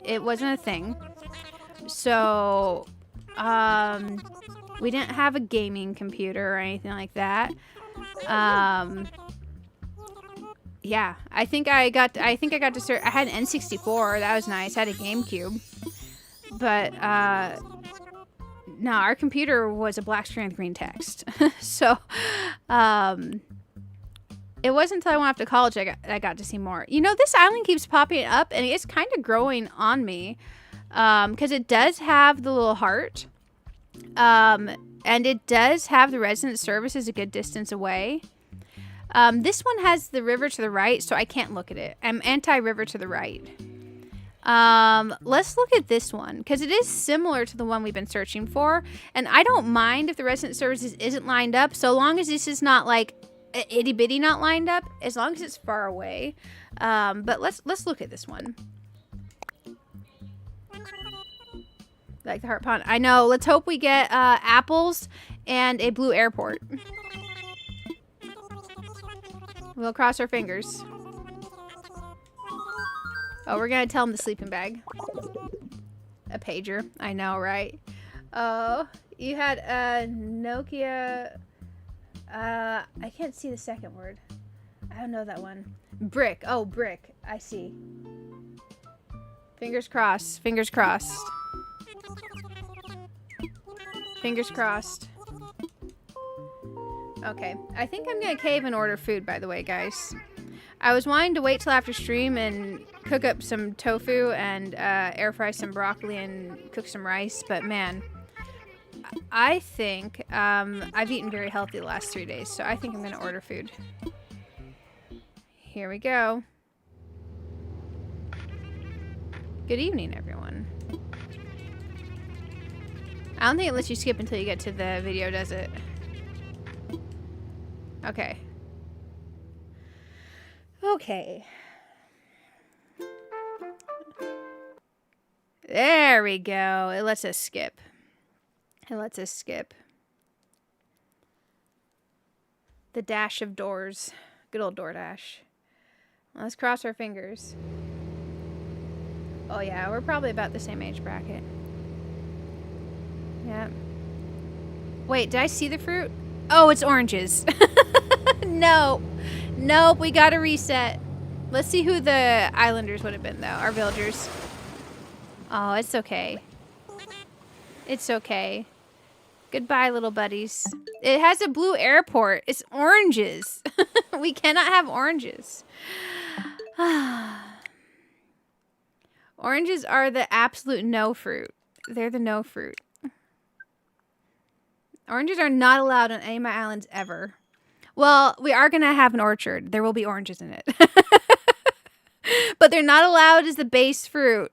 It wasn't a thing. So, we didn't have a gaming computer or anything like that. Yeah, I think I got to start. I had an N64. That was nice. I had a GameCube. But, no, our computer was a black screen with green text. So, it wasn't until I went off to college I got to see more. You know, this island keeps popping up, and it's kind of growing on me. Because it does have the little heart. And it does have the resident services a good distance away. This one has the river to the right, so I can't look at it. I'm anti-river to the right. Let's look at this one, because it is similar to the one we've been searching for. And I don't mind if the resident services isn't lined up, so long as this is not like itty bitty not lined up, as long as it's far away. But let's look at this one. Like the heart pond. I know. Let's hope we get apples and a blue airport. We'll cross our fingers. Oh, we're gonna tell him the sleeping bag. A pager. I know, right? Oh, you had Nokia. I can't see the second word. I don't know that one. Brick. Oh, brick. I see. Fingers crossed. Fingers crossed. Fingers crossed. Okay. I think I'm gonna cave and order food, by the way, guys. I was wanting to wait till after stream and cook up some tofu and air fry some broccoli and cook some rice, but man, I think I've eaten very healthy the last 3 days, so I think I'm gonna order food. Here we go. Good evening, everyone. I don't think it lets you skip until you get to the video, does it? Okay. Okay. There we go. It lets us skip. It lets us skip. The dash of doors. Good old DoorDash. Let's cross our fingers. Oh yeah, we're probably about the same age bracket. Yeah. Wait, did I see the fruit? Oh, it's oranges. No. Nope, we gotta reset. Let's see who the islanders would have been, though. Our villagers. Oh, it's okay. It's okay. Goodbye, little buddies. It has a blue airport. It's oranges. We cannot have oranges. Oranges are the absolute no fruit. They're the no fruit. Oranges are not allowed on any of my islands ever. Well, we are going to have an orchard. There will be oranges in it. But they're not allowed as the base fruit.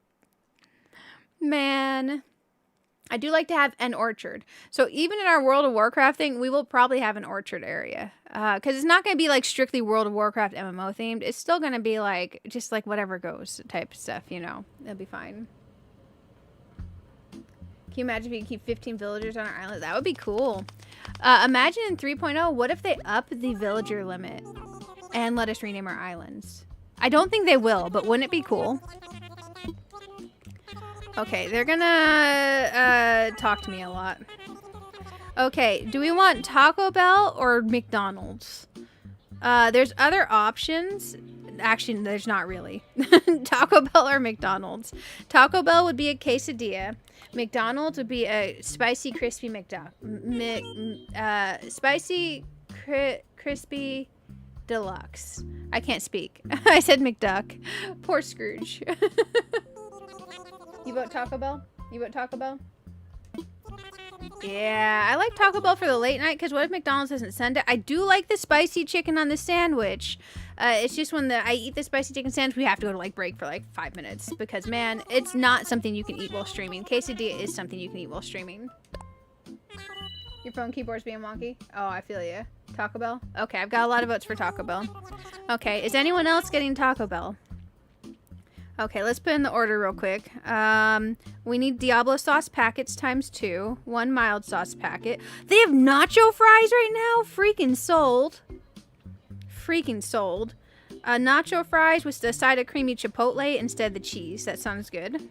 Man. I do like to have an orchard. So even in our World of Warcraft thing, we will probably have an orchard area. Because it's not going to be like strictly World of Warcraft MMO themed. It's still going to be like, just like whatever goes type stuff, you know. It'll be fine. Can you imagine if you could keep 15 villagers on our island? That would be cool. Imagine in 3.0, what if they up the villager limit and let us rename our islands? I don't think they will, but wouldn't it be cool? Okay, they're gonna talk to me a lot. Okay, do we want Taco Bell or McDonald's? There's other options. Actually, there's not really. Taco Bell or McDonald's. Taco Bell would be a quesadilla. McDonald's would be a spicy crispy crispy deluxe. I can't speak. I said McDuck. Poor Scrooge. You vote Taco Bell? You vote Taco Bell? Yeah, I like Taco Bell for the late night, because what if McDonald's doesn't send it? I do like the spicy chicken on the sandwich. It's just when I eat the spicy chicken sandwich, we have to go to like break for like 5 minutes, because man, it's not something you can eat while streaming. Quesadilla is something you can eat while streaming. Your phone keyboard's being wonky? Oh, I feel you. Taco Bell? Okay, I've got a lot of votes for Taco Bell. Okay, is anyone else getting Taco Bell? Okay, let's put in the order real quick. We need Diablo sauce packets ×2. 1 mild sauce packet. They have nacho fries right now? Freaking sold. Freaking sold. Nacho fries with a side of creamy chipotle instead of the cheese. That sounds good.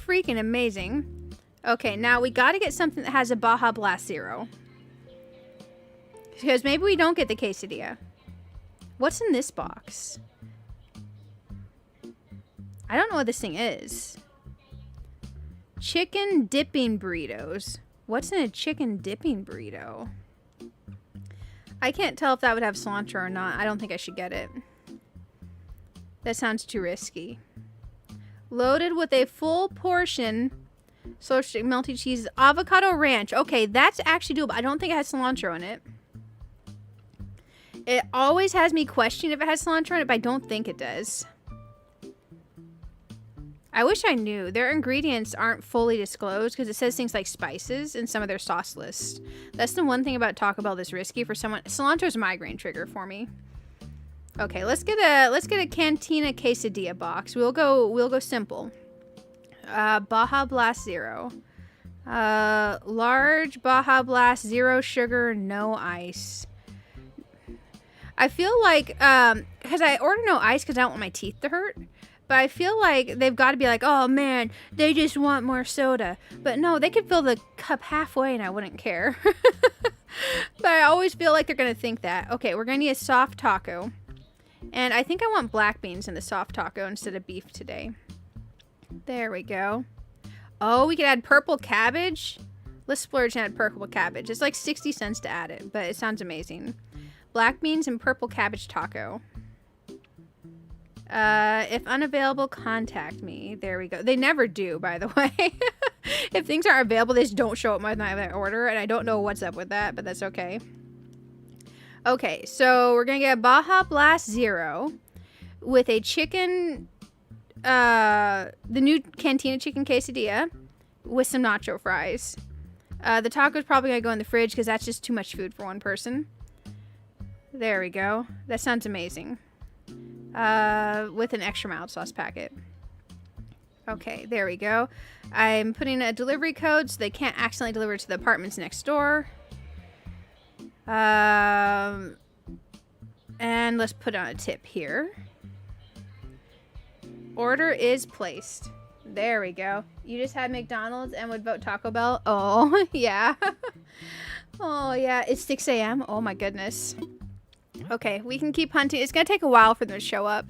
Freaking amazing. Okay, now we gotta get something that has a Baja Blast Zero. Because maybe we don't get the quesadilla. What's in this box? I don't know what this thing is. Chicken dipping burritos. What's in a chicken dipping burrito? I can't tell if that would have cilantro or not. I don't think I should get it. That sounds too risky. Loaded with a full portion social melty cheese avocado ranch. Okay, that's actually doable. I don't think it has cilantro in it. It always has me question if it has cilantro in it, but I don't think it does. I wish I knew. Their ingredients aren't fully disclosed because it says things like spices in some of their sauce lists. That's the one thing about Taco Bell that's risky for someone. Cilantro's a migraine trigger for me. Okay, let's get a Cantina quesadilla box. We'll go simple. Baja Blast Zero. Large Baja Blast, 0 sugar, no ice. I feel like, because I ordered no ice because I don't want my teeth to hurt. But I feel like they've got to be like, oh man, they just want more soda. But no, they could fill the cup halfway and I wouldn't care. But I always feel like they're going to think that. Okay, we're going to need a soft taco. And I think I want black beans in the soft taco instead of beef today. There we go. Oh, we could add purple cabbage. Let's splurge and add purple cabbage. It's like 60 cents to add it, but it sounds amazing. Black beans and purple cabbage taco. If unavailable, contact me. There we go. They never do, by the way. If things aren't available, they just don't show up with my order, and I don't know what's up with that, but that's okay. Okay, so we're gonna get a Baja Blast Zero with a chicken, the new Cantina chicken quesadilla with some nacho fries. The taco's probably gonna go in the fridge because that's just too much food for one person. There we go. That sounds amazing. With an extra mild sauce packet. Okay, there we go. I'm putting a delivery code so they can't accidentally deliver to the apartments next door. And let's put on a tip here. Order is placed. There we go. You just had McDonald's and would vote Taco Bell? Oh, yeah. Oh, yeah. It's 6 a.m. Oh, my goodness. Okay, we can keep hunting. It's going to take a while for them to show up.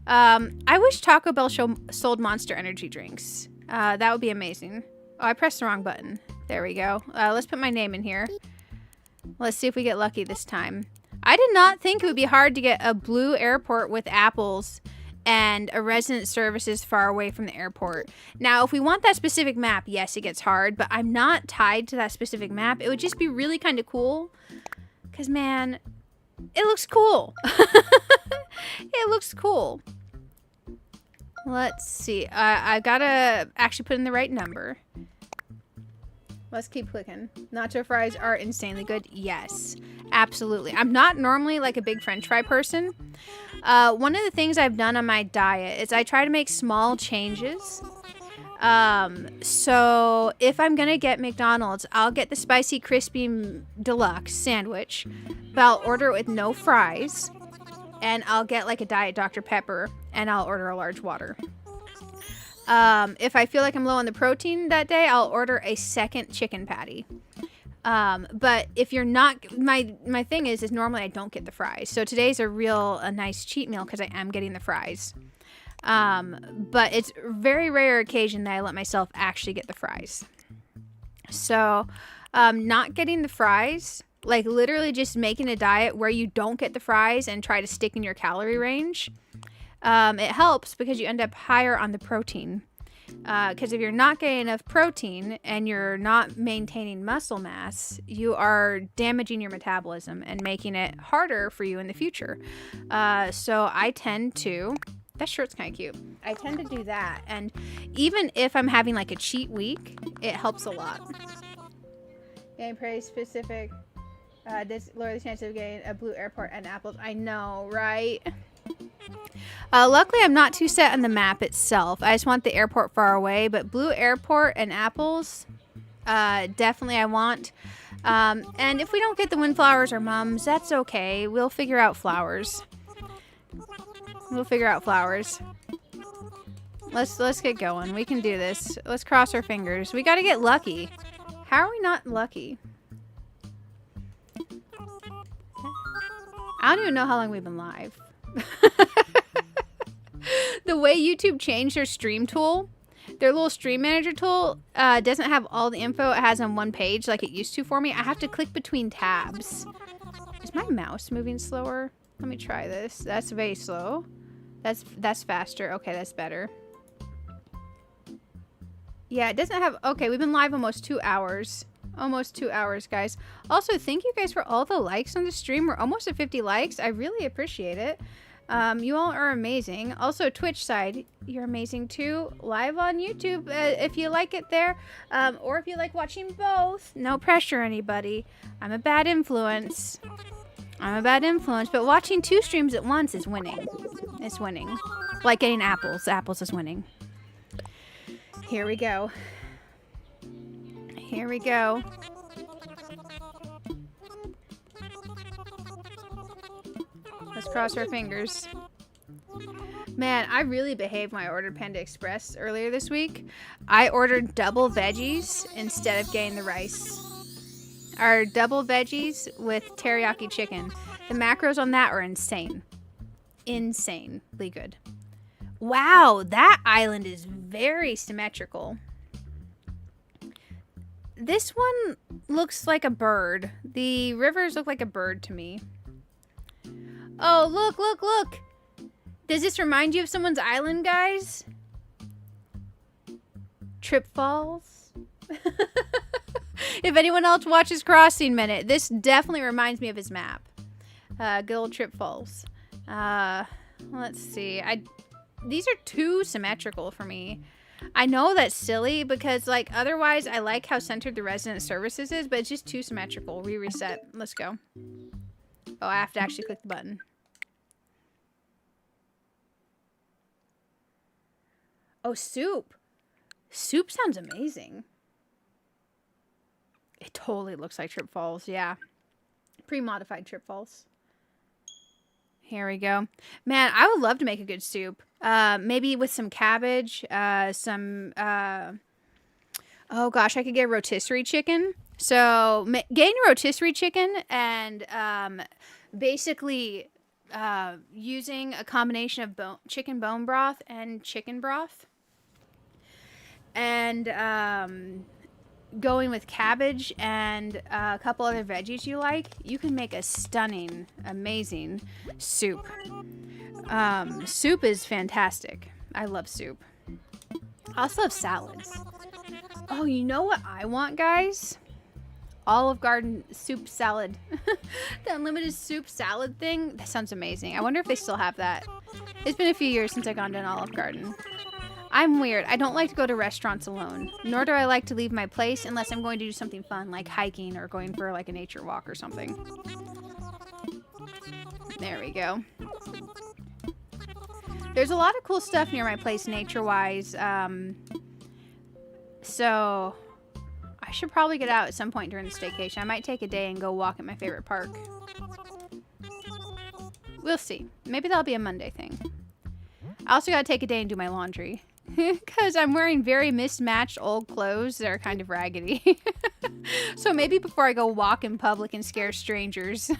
I wish Taco Bell sold Monster Energy drinks. That would be amazing. Oh, I pressed the wrong button. There we go. Let's put my name in here. Let's see if we get lucky this time. I did not think it would be hard to get a blue airport with apples and a resident services far away from the airport. Now, if we want that specific map, yes, it gets hard, but I'm not tied to that specific map. It would just be really kind of cool. Because, man, it looks cool. It looks cool. Let's see. I gotta actually put in the right number. Let's keep clicking. Nacho fries are insanely good. Yes, absolutely. I'm not normally like a big French fry person. One of the things I've done on my diet is I try to make small changes. So if I'm gonna get McDonald's, I'll get the spicy crispy deluxe sandwich, but I'll order it with no fries. And I'll get like a Diet Dr. Pepper and I'll order a large water. If I feel like I'm low on the protein that day, I'll order a second chicken patty. But if you're not, my thing is normally I don't get the fries. So today's a nice cheat meal because I am getting the fries. But it's very rare occasion that I let myself actually get the fries. So, not getting the fries, like literally just making a diet where you don't get the fries and try to stick in your calorie range. It helps because you end up higher on the protein. Because if you're not getting enough protein and you're not maintaining muscle mass, you are damaging your metabolism and making it harder for you in the future. So I tend to... That shirt's kind of cute. I tend to do that. And even if I'm having like a cheat week, it helps a lot. Getting pretty specific. This lower the chance of getting a blue airport and apples. I know, right? Luckily, I'm not too set on the map itself. I just want the airport far away. But blue airport and apples, definitely I want. And if we don't get the windflowers or mums, that's okay. We'll figure out flowers. We'll figure out flowers. Let's get going. We can do this. Let's cross our fingers. We gotta get lucky. How are we not lucky? I don't even know how long we've been live. The way YouTube changed their stream tool, their little stream manager tool, doesn't have all the info it has on one page like it used to for me. I have to click between tabs. Is my mouse moving slower? Let me try this. That's very slow. That's faster. Okay, that's better. Yeah, it doesn't have... Okay, we've been live almost 2 hours. Almost 2 hours, guys. Also, thank you guys for all the likes on the stream. We're almost at 50 likes. I really appreciate it. You all are amazing. Also, Twitch side, you're amazing too. Live on YouTube, if you like it there. Or if you like watching both. No pressure, anybody. I'm a bad influence. But watching 2 streams at once is winning. It's winning. Like getting apples. Apples is winning. Here we go. Here we go. Let's cross our fingers. Man, I really behaved when I ordered Panda Express earlier this week. I ordered double veggies instead of getting the rice. Our double veggies with teriyaki chicken. The macros on that are insane. Insanely good. Wow, that island is very symmetrical. This one looks like a bird. The rivers look like a bird to me. Oh, look, look, look. Does this remind you of someone's island, guys? Trip Falls? If anyone else watches Crossing Minute, this definitely reminds me of his map. Good old Trip Falls. Let's see. These are too symmetrical for me. I know that's silly because, like, otherwise I like how centered the resident services is, but it's just too symmetrical. Reset. Let's go. Oh, I have to actually click the button. Oh, soup. Soup sounds amazing. It totally looks like Trip Falls, yeah. Pre-modified Trip Falls. Here we go. Man, I would love to make a good soup. Maybe with some cabbage, oh gosh, I could get rotisserie chicken. So, getting rotisserie chicken and basically using a combination of chicken bone broth and chicken broth. And going with cabbage and a couple other veggies you like, you can make a stunning, amazing soup. Soup is fantastic. I love soup. I also love salads. Oh, you know what I want, guys? Olive Garden soup salad. The unlimited soup salad thing. That sounds amazing. I wonder if they still have that. It's been a few years since I've gone to an Olive Garden. I'm weird. I don't like to go to restaurants alone. Nor do I like to leave my place unless I'm going to do something fun, like hiking or going for like a nature walk or something. There we go. There's a lot of cool stuff near my place nature-wise. So I should probably get out at some point during the staycation. I might take a day and go walk at my favorite park. We'll see. Maybe that'll be a Monday thing. I also gotta take a day and do my laundry. Because I'm wearing very mismatched old clothes that are kind of raggedy. So maybe before I go walk in public and scare strangers.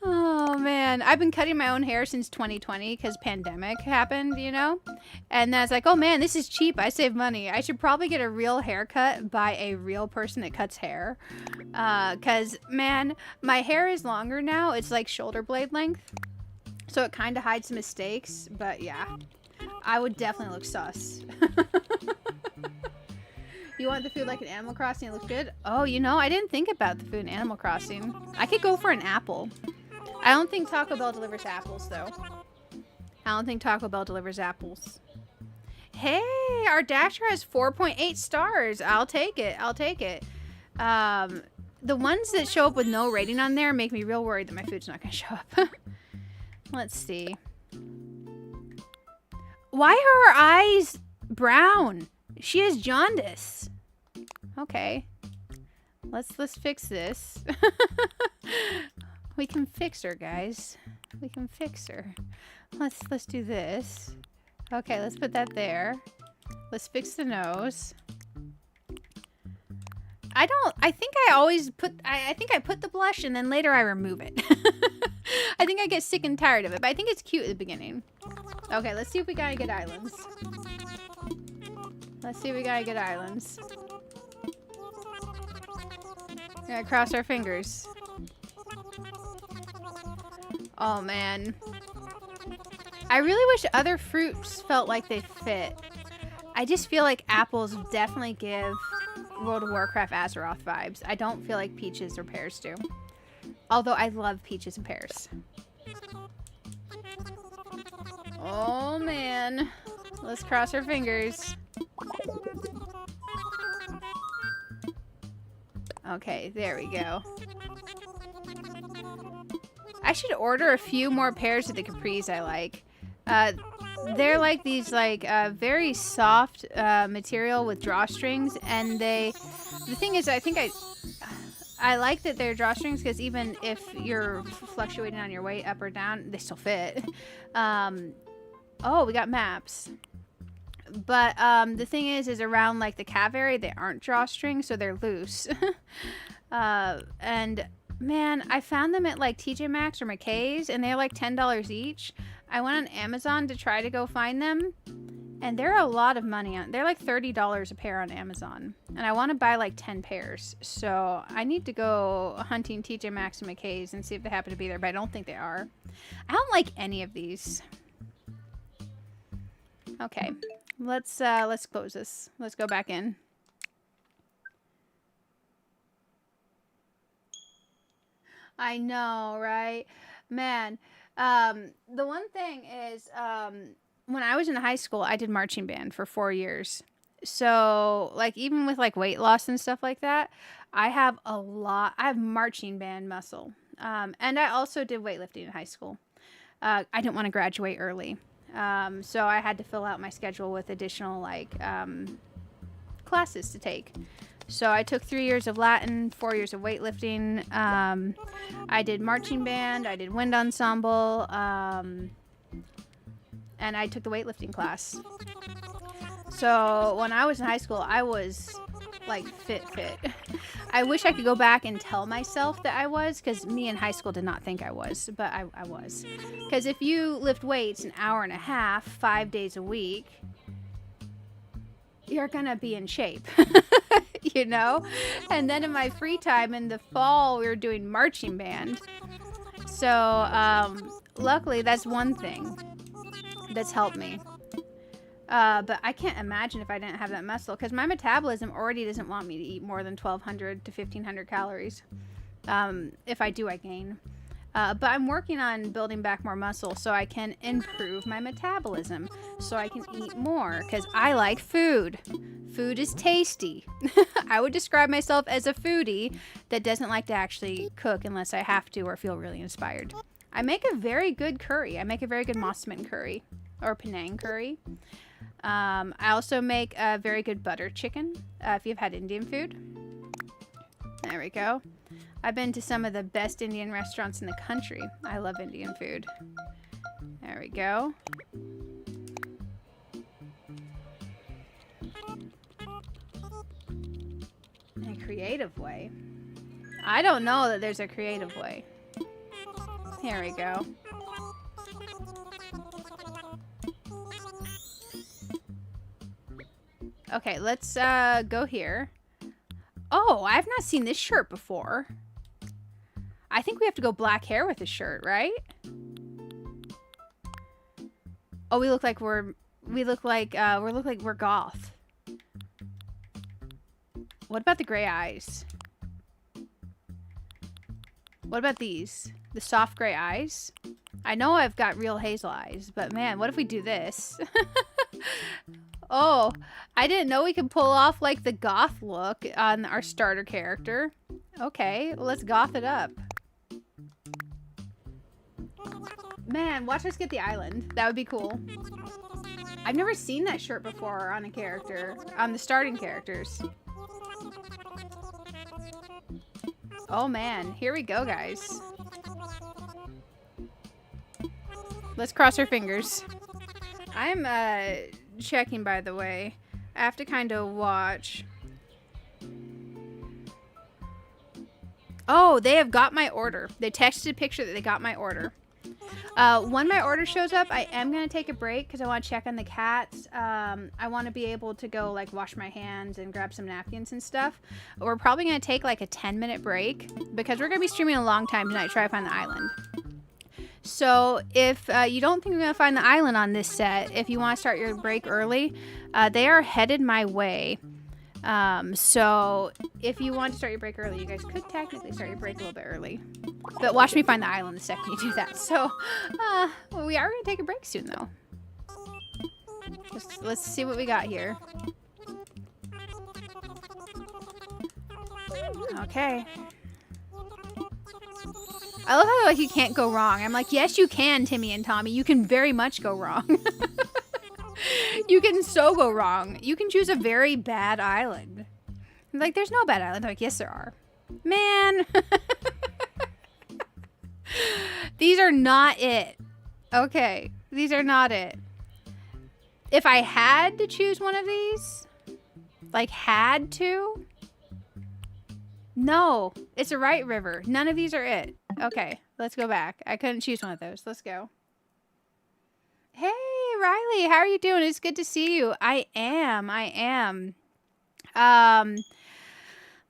Oh man, I've been cutting my own hair since 2020 because pandemic happened, you know? And then I was like, oh man, this is cheap. I save money. I should probably get a real haircut by a real person that cuts hair. Because, man, my hair is longer now. It's like shoulder blade length. So it kind of hides some mistakes. But yeah, I would definitely look sus. You want the food like in Animal Crossing? It looks good. Oh, you know, I didn't think about the food in Animal Crossing. I could go for an apple. I don't think Taco Bell delivers apples, though. I don't think Taco Bell delivers apples. Hey, our Dasher has 4.8 stars. I'll take it. I'll take it. The ones that show up with no rating on there make me real worried that my food's not going to show up. Let's see. Why are her eyes brown? She has jaundice. Okay. Let's fix this. We can fix her, guys. We can fix her. Let's do this. Okay, let's put that there. Let's fix the nose. I think I always put, I think I put the blush and then later I remove it. I think I get sick and tired of it, but I think it's cute at the beginning. Okay, let's see if we got any good islands. Let's see if we got any good islands. We're gonna cross our fingers. Oh man. I really wish other fruits felt like they fit. I just feel like apples definitely give World of Warcraft Azeroth vibes. I don't feel like peaches or pears do. Although I love peaches and pears. Oh man. Let's cross our fingers. Okay, there we go. I should order a few more pairs of the capris I like. They're like these like very soft material with drawstrings, and the thing is, I think I like that they're drawstrings because even if you're fluctuating on your weight up or down, they still fit. Oh, we got maps. But the thing is around like the cav area, they aren't drawstrings, so they're loose. And man, I found them at like TJ Maxx or McKay's, and they're like $10 each. I went on Amazon to try to go find them, and they're a lot of money on. They're like $30 a pair on Amazon, and I want to buy like 10 pairs. So I need to go hunting TJ Maxx and McKay's and see if they happen to be there, but I don't think they are. I don't like any of these. Okay, let's close this. Let's go back in. I know, right? Man, the one thing is, when I was in high school, I did marching band for 4 years. So, like, even with, like, weight loss and stuff like that, I have marching band muscle. And I also did weightlifting in high school. I didn't want to graduate early. So I had to fill out my schedule with additional, like, classes to take. So I took 3 years of Latin, 4 years of weightlifting. I did marching band, I did wind ensemble, and I took the weightlifting class. So when I was in high school, I was like fit. I wish I could go back and tell myself that I was, because me in high school did not think I was, but I was. Because if you lift weights an hour and a half, 5 days a week, you're gonna be in shape. You know? And then in my free time in the fall, we were doing marching band. So luckily that's one thing that's helped me. But I can't imagine if I didn't have that muscle, because my metabolism already doesn't want me to eat more than 1,200 to 1,500 calories. If I do, I gain. But I'm working on building back more muscle so I can improve my metabolism, so I can eat more, because I like food. Food is tasty. I would describe myself as a foodie that doesn't like to actually cook unless I have to or feel really inspired. I make a very good curry. I make a very good mosman curry or Penang curry. I also make a very good butter chicken, if you've had Indian food. There we go. I've been to some of the best Indian restaurants in the country. I love Indian food. There we go. A creative way. I don't know that there's a creative way. Here we go. Okay, let's go here. Oh, I've not seen this shirt before. I think we have to go black hair with this shirt, right? Oh, we look like we're goth. What about the gray eyes? What about these? The soft gray eyes? I know I've got real hazel eyes, but man, what if we do this? Oh, I didn't know we could pull off like the goth look on our starter character. Okay, well, let's goth it up. Man, watch us get the island. That would be cool. I've never seen that shirt before on a character, on the starting characters. Oh man, here we go, guys. Let's cross our fingers. I'm checking, by the way. I have to kind of watch. Oh, they have got my order. They texted a picture that they got my order. When my order shows up, I am going to take a break because I want to check on the cats. I want to be able to go like wash my hands and grab some napkins and stuff. We're probably going to take like a 10-minute break because we're going to be streaming a long time tonight to try to find the island. So if you don't think we're going to find the island on this set, if you want to start your break early, they are headed my way. So if you want to start your break early, you guys could technically start your break a little bit early. But watch me find the island the second you do that. So well, we are going to take a break soon, though. Let's see what we got here. Okay. I love how like you can't go wrong. I'm like, yes, you can, Timmy and Tommy. You can very much go wrong. You can so go wrong. You can choose a very bad island. Like, there's no bad island. I'm like, yes, there are. Man. These are not it. Okay. These are not it. If I had to choose one of these, like had to, no, it's a right river. None of these are it. Okay, let's go back. I couldn't choose one of those. Let's go. Hey, Riley, how are you doing? It's good to see you. I am.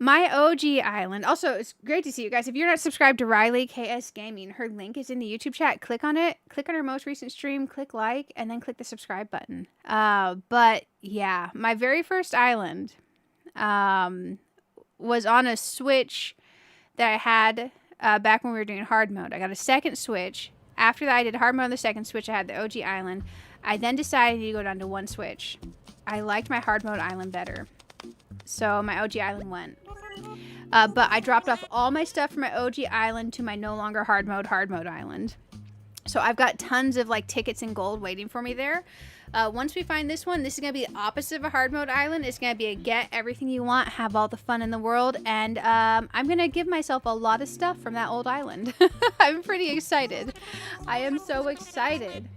My OG island. Also, it's great to see you guys. If you're not subscribed to Riley KS Gaming, her link is in the YouTube chat. Click on it. Click on her most recent stream. Click like, and then click the subscribe button. But yeah, my very first island was on a Switch that I had back when we were doing hard mode. I got a second Switch. After that, I did hard mode on the second Switch. I had the OG island. I then decided to go down to one Switch. I liked my hard mode island better. So my OG island went. But I dropped off all my stuff from my OG island to my no longer hard mode island. So I've got tons of like tickets in gold waiting for me there. Once we find this one, this is going to be the opposite of a hard mode island. It's going to be a get everything you want, have all the fun in the world. And I'm going to give myself a lot of stuff from that old island. I'm pretty excited. I am so excited.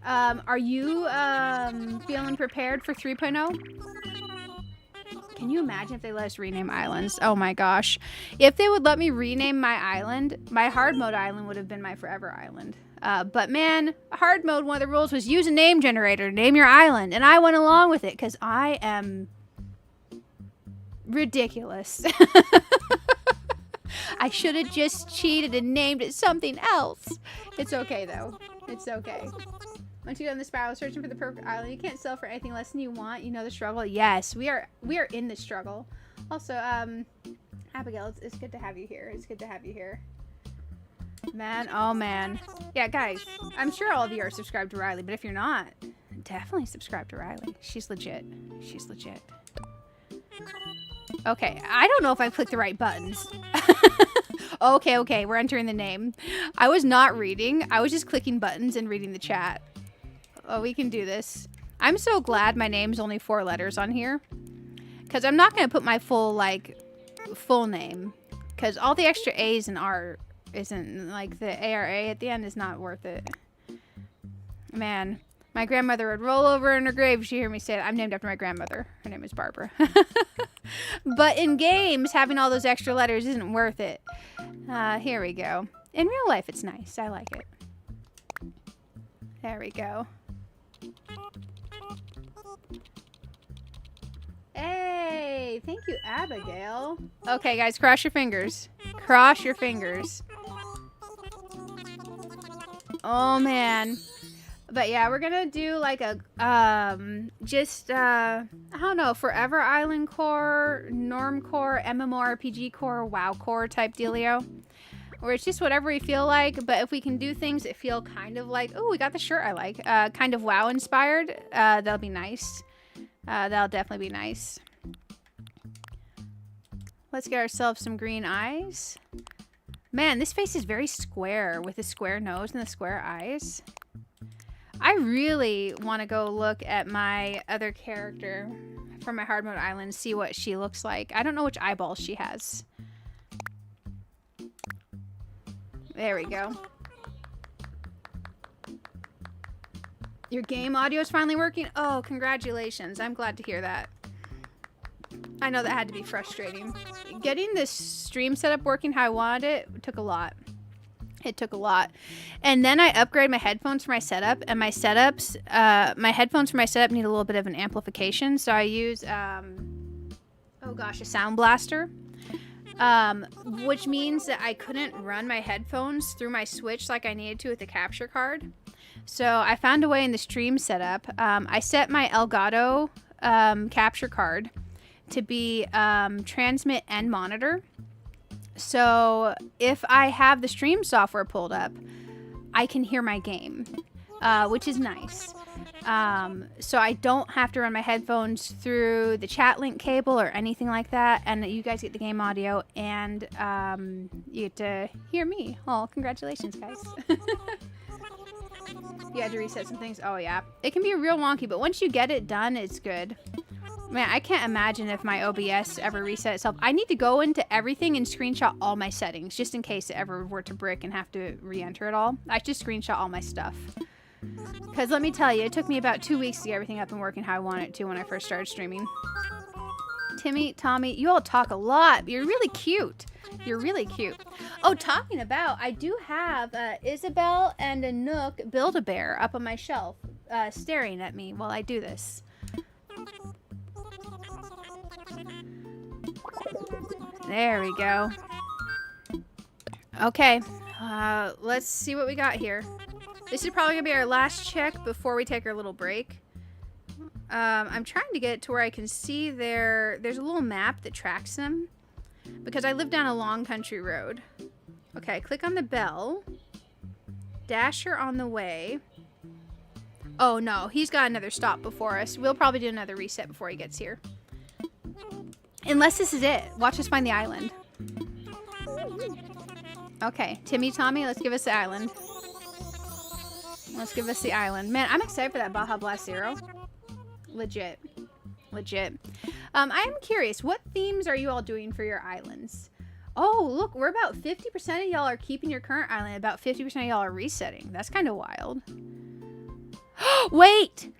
Are you feeling prepared for 3.0? Can you imagine if they let us rename islands? Oh my gosh. If they would let me rename my island, my hard mode island would have been my forever island. But man, hard mode, one of the rules was use a name generator to name your island. And I went along with it because I am ridiculous. I should have just cheated and named it something else. It's okay though. It's okay. Once you go in the spiral searching for the perfect island, you can't sell for anything less than you want. You know the struggle. Yes, we are in the struggle. Also, Abigail, it's good to have you here. It's good to have you here. Man, oh man. Yeah, guys, I'm sure all of you are subscribed to Riley, but if you're not, definitely subscribe to Riley. She's legit. She's legit. Okay, I don't know if I clicked the right buttons. Okay, we're entering the name. I was not reading. I was just clicking buttons and reading the chat. Oh, we can do this. I'm so glad my name's only 4 letters on here. Because I'm not going to put my full name. Because all the extra A's and R isn't, like, the ARA at the end is not worth it. Man, my grandmother would roll over in her grave if she hear me say that. I'm named after my grandmother. Her name is Barbara. But in games, having all those extra letters isn't worth it. Here we go. In real life, it's nice. I like it. There we go. Hey, thank you, Abigail. Okay, guys, cross your fingers. Cross your fingers. Oh, man. But yeah, we're gonna do like a, I don't know, Forever Island Core, Normcore, mmorpg-core, WoW-core type dealio. Or it's just whatever we feel like, but if we can do things that feel kind of like, oh, we got the shirt I like, kind of WoW inspired, that'll be nice. That'll definitely be nice. Let's get ourselves some green eyes. Man, this face is very square with the square nose and the square eyes. I really want to go look at my other character from my hard mode island, see what she looks like. I don't know which eyeballs she has. There we go. Your game audio is finally working? Oh, congratulations. I'm glad to hear that. I know that had to be frustrating. Getting this stream setup working how I wanted it took a lot. It took a lot. And then I upgraded my headphones for my setup, and my setups, my headphones for my setup need a little bit of an amplification. So I use, oh gosh, a sound blaster. Which means that I couldn't run my headphones through my Switch like I needed to with the capture card. So I found a way in the stream setup. I set my Elgato capture card to be transmit and monitor. So if I have the stream software pulled up, I can hear my game, which is nice. So I don't have to run my headphones through the chat link cable or anything like that. And you guys get the game audio and you get to hear me. Oh, congratulations, guys. You had to reset some things. Oh, yeah. It can be real wonky, but once you get it done, it's good. Man, I can't imagine if my OBS ever reset itself. I need to go into everything and screenshot all my settings, just in case it ever were to brick and have to re-enter it all. I just screenshot all my stuff. Because let me tell you, it took me about 2 weeks to get everything up and working how I want it to when I first started streaming. Timmy, Tommy, you all talk a lot. You're really cute. You're really cute. Oh, talking about, I do have Isabel and a Nook Build-A-Bear up on my shelf, staring at me while I do this. There we go. Okay, let's see what we got here. This is probably gonna be our last check before we take our little break. I'm trying to get it to where I can see there's a little map that tracks them, because I live down a long country road. Okay, click on the bell. Dasher on the way. Oh no, he's got another stop before us. We'll probably do another reset before he gets here. Unless this is it. Watch us find the island. Okay, Timmy, Tommy, let's give us the island. Let's give us the island. Man, I'm excited for that Baja Blast Zero. Legit. Legit. I am curious, what themes are you all doing for your islands? Oh, look, we're about 50% of y'all are keeping your current island. About 50% of y'all are resetting. That's kind of wild. Wait!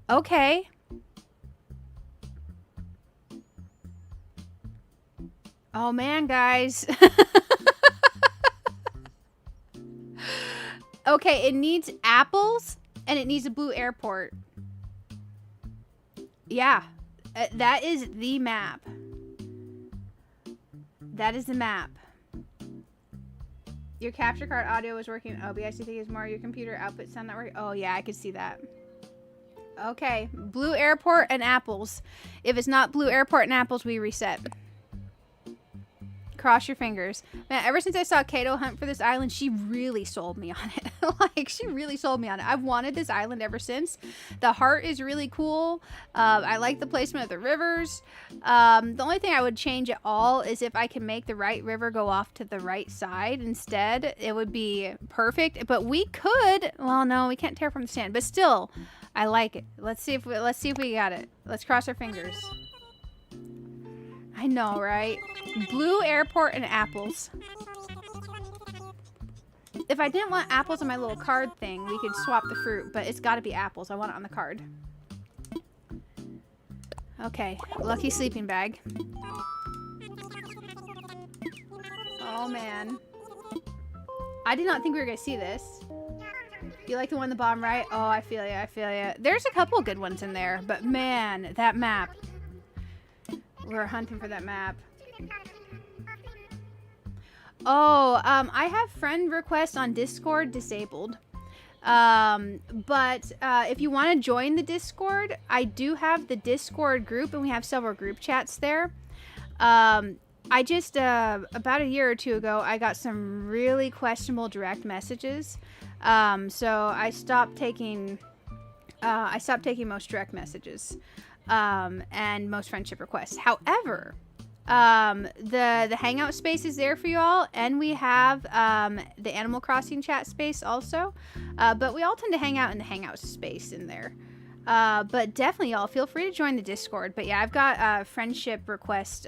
Okay. Oh man, guys. Okay, it needs apples and it needs a blue airport. Yeah, that is the map. That is the map. Your capture card audio is working. OBS, you think is more your computer output sound not working? Oh yeah, I could see that. Okay, blue airport and apples. If it's not blue airport and apples, we reset. Cross your fingers. Man, ever since I saw Kato hunt for this island, she really sold me on it. Like, she really sold me on it. I've wanted this island ever since. The heart is really cool. I like the placement of the rivers. The only thing I would change at all is if I can make the right river go off to the right side instead. It would be perfect. But we could. Well, no, we can't tear from the sand. But still, I like it. Let's see if we got it. Let's cross our fingers. I know, right? Blue airport and apples. If I didn't want apples on my little card thing, we could swap the fruit, but it's got to be apples. I want it on the card. Okay, lucky sleeping bag. Oh, man. I did not think we were going to see this. You like the one in the bottom right? Oh, I feel you. I feel you. There's a couple good ones in there, but man, that map. We're hunting for that map. Oh, I have friend requests on Discord disabled. But if you want to join the Discord, I do have the Discord group, and we have several group chats there. I just, about a year or two ago, I got some really questionable direct messages. So I stopped taking most direct messages. And most friendship requests. However, the hangout space is there for you all, and we have the Animal Crossing chat space also, but we all tend to hang out in the hangout space in there. But definitely, y'all feel free to join the Discord. But yeah, I've got friendship request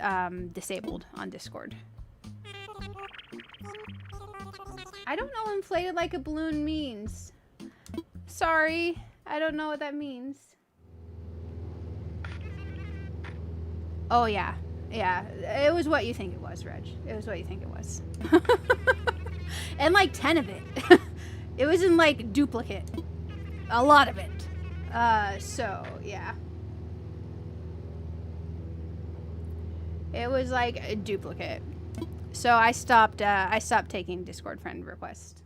disabled on Discord. I don't know what inflated like a balloon means. Sorry, I don't know what that means. Oh, yeah. Yeah. It was what you think it was, Reg. It was what you think it was. And like 10 of it. It was in like duplicate. A lot of it. So, yeah. It was like a duplicate. So I stopped taking Discord friend requests.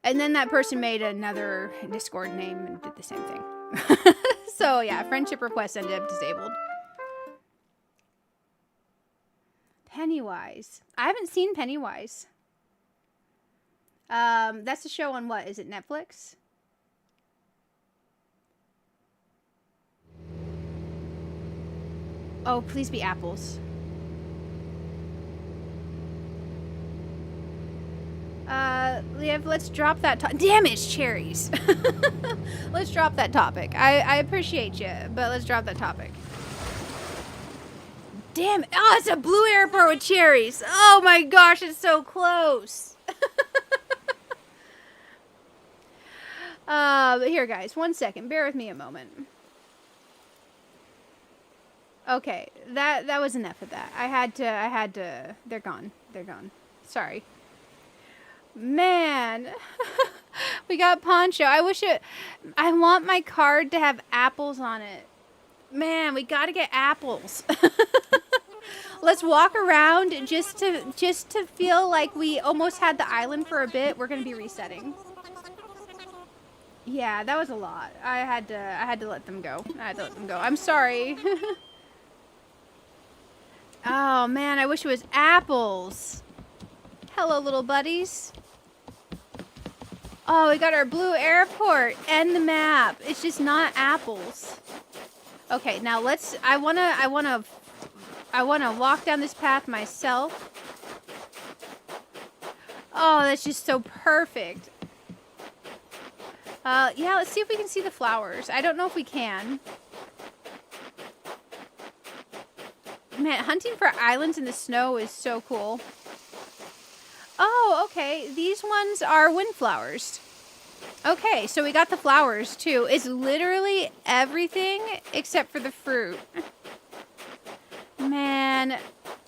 And then that person made another Discord name and did the same thing. So yeah, friendship requests ended up disabled. Pennywise. I haven't seen Pennywise. That's a show on what? Is it Netflix? Oh, please be apples. let's drop that. Damn it, it's cherries. Let's drop that topic. I appreciate you, but let's drop that topic. Damn it. Oh, it's a blue airport with cherries. Oh my gosh, it's so close. Here, guys, 1 second. Bear with me a moment. Okay, that was enough of that. I had to. They're gone. They're gone. Sorry. Man, we got Poncho. I want my card to have apples on it. Man, we gotta get apples. Let's walk around just to feel like we almost had the island for a bit. We're gonna be resetting. Yeah, that was a lot. I had to let them go. I'm sorry. Oh man, I wish it was apples. Hello, little buddies. Oh, we got our blue airport and the map. It's just not apples. Okay, now let's. I wanna walk down this path myself. Oh, that's just so perfect. Yeah, let's see if we can see the flowers. I don't know if we can. Man, hunting for islands in the snow is so cool. Oh, okay. These ones are windflowers. Okay, so we got the flowers, too. It's literally everything except for the fruit. Man,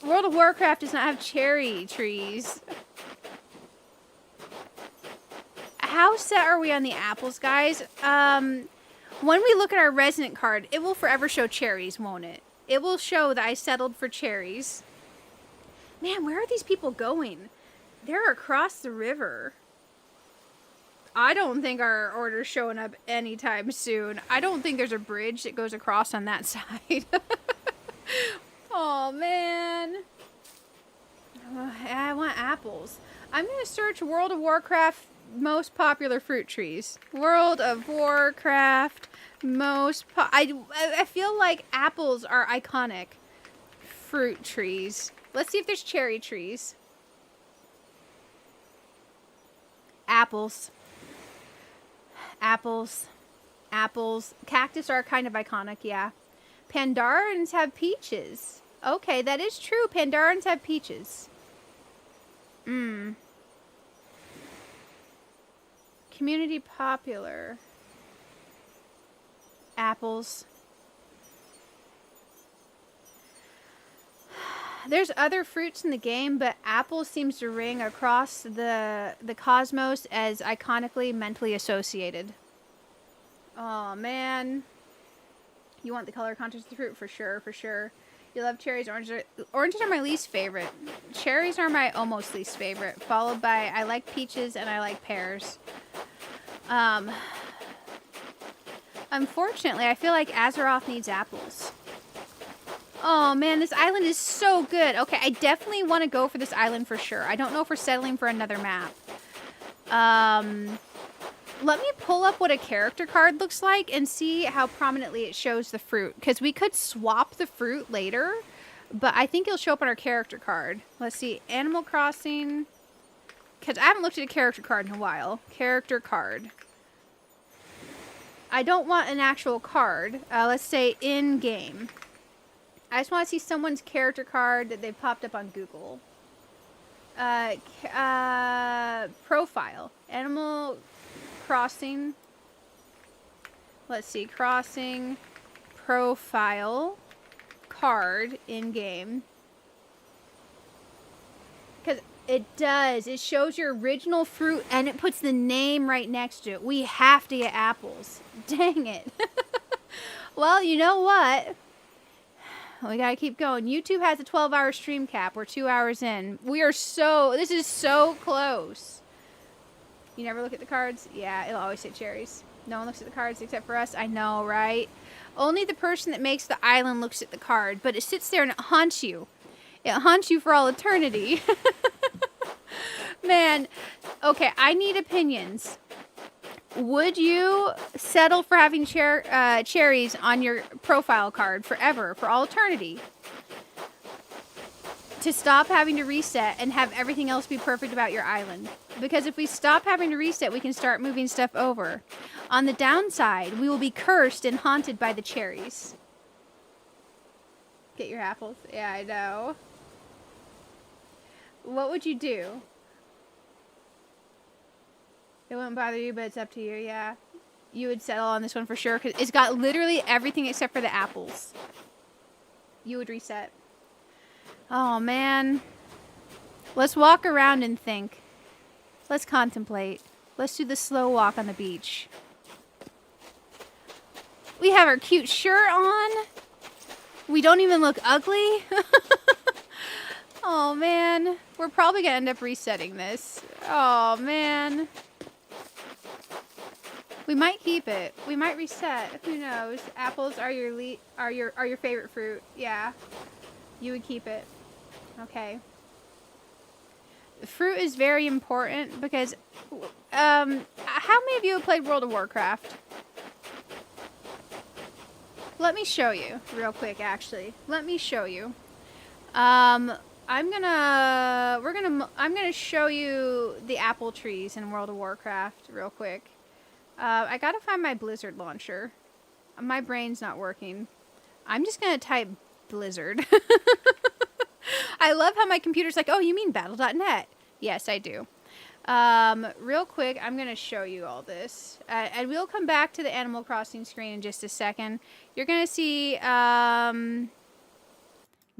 World of Warcraft does not have cherry trees. How set are we on the apples, guys? When we look at our resident card, it will forever show cherries, won't it? It will show that I settled for cherries. Man, where are these people going? They're across the river. I don't think our order's showing up anytime soon. I don't think there's a bridge that goes across on that side. Oh, man. I want apples. I'm going to search World of Warcraft most popular fruit trees. World of Warcraft most I feel like apples are iconic fruit trees. Let's see if there's cherry trees. Apples. Apples. Apples. Cactus are kind of iconic, yeah. Pandarans have peaches. Okay, that is true. Pandarans have peaches. Community popular. Apples. There's other fruits in the game, but apple seems to ring across the cosmos as iconically mentally associated. Oh, man. You want the color contrast of the fruit? For sure, for sure. You love cherries. Oranges are my least favorite. Cherries are my almost least favorite, followed by I like peaches and I like pears. Unfortunately, I feel like Azeroth needs apples. Oh, man, this island is so good. Okay, I definitely want to go for this island for sure. I don't know if we're settling for another map. Let me pull up what a character card looks like and see how prominently it shows the fruit. Because we could swap the fruit later, but I think it'll show up on our character card. Let's see, Animal Crossing. Because I haven't looked at a character card in a while. Character card. I don't want an actual card. Let's say in-game. I just want to see someone's character card that they've popped up on Google. Profile. Animal Crossing. Let's see. Crossing. Profile. Card. In-game. Because it does. It shows your original fruit and it puts the name right next to it. We have to get apples. Dang it. Well, you know what? We gotta keep going. YouTube has a 12-hour stream cap. We're 2 hours in. This is so close. You never look at the cards? Yeah, it'll always say cherries. No one looks at the cards except for us. I know, right? Only the person that makes the island looks at the card, but it sits there and it haunts you. It haunts you for all eternity. Man, okay, I need opinions. Would you settle for having cherries on your profile card forever, for all eternity? To stop having to reset and have everything else be perfect about your island? Because if we stop having to reset, we can start moving stuff over. On the downside, we will be cursed and haunted by the cherries. Get your apples. Yeah, I know. What would you do? It wouldn't bother you, but it's up to you. Yeah. You would settle on this one for sure, because it's got literally everything except for the apples. You would reset. Oh, man. Let's walk around and think. Let's contemplate. Let's do the slow walk on the beach. We have our cute shirt on. We don't even look ugly. Oh, man. We're probably going to end up resetting this. Oh, man. We might keep it. We might reset. Who knows? Apples are your favorite fruit. Yeah. You would keep it. Okay. Fruit is very important because how many of you have played World of Warcraft? Let me show you real quick, actually. Let me show you. I'm gonna show you the apple trees in World of Warcraft real quick. I gotta find my Blizzard launcher. My brain's not working. I'm just gonna type Blizzard. I love how my computer's like, oh, you mean battle.net? Yes, I do. Real quick, I'm going to show you all this. And we'll come back to the Animal Crossing screen in just a second. You're going to see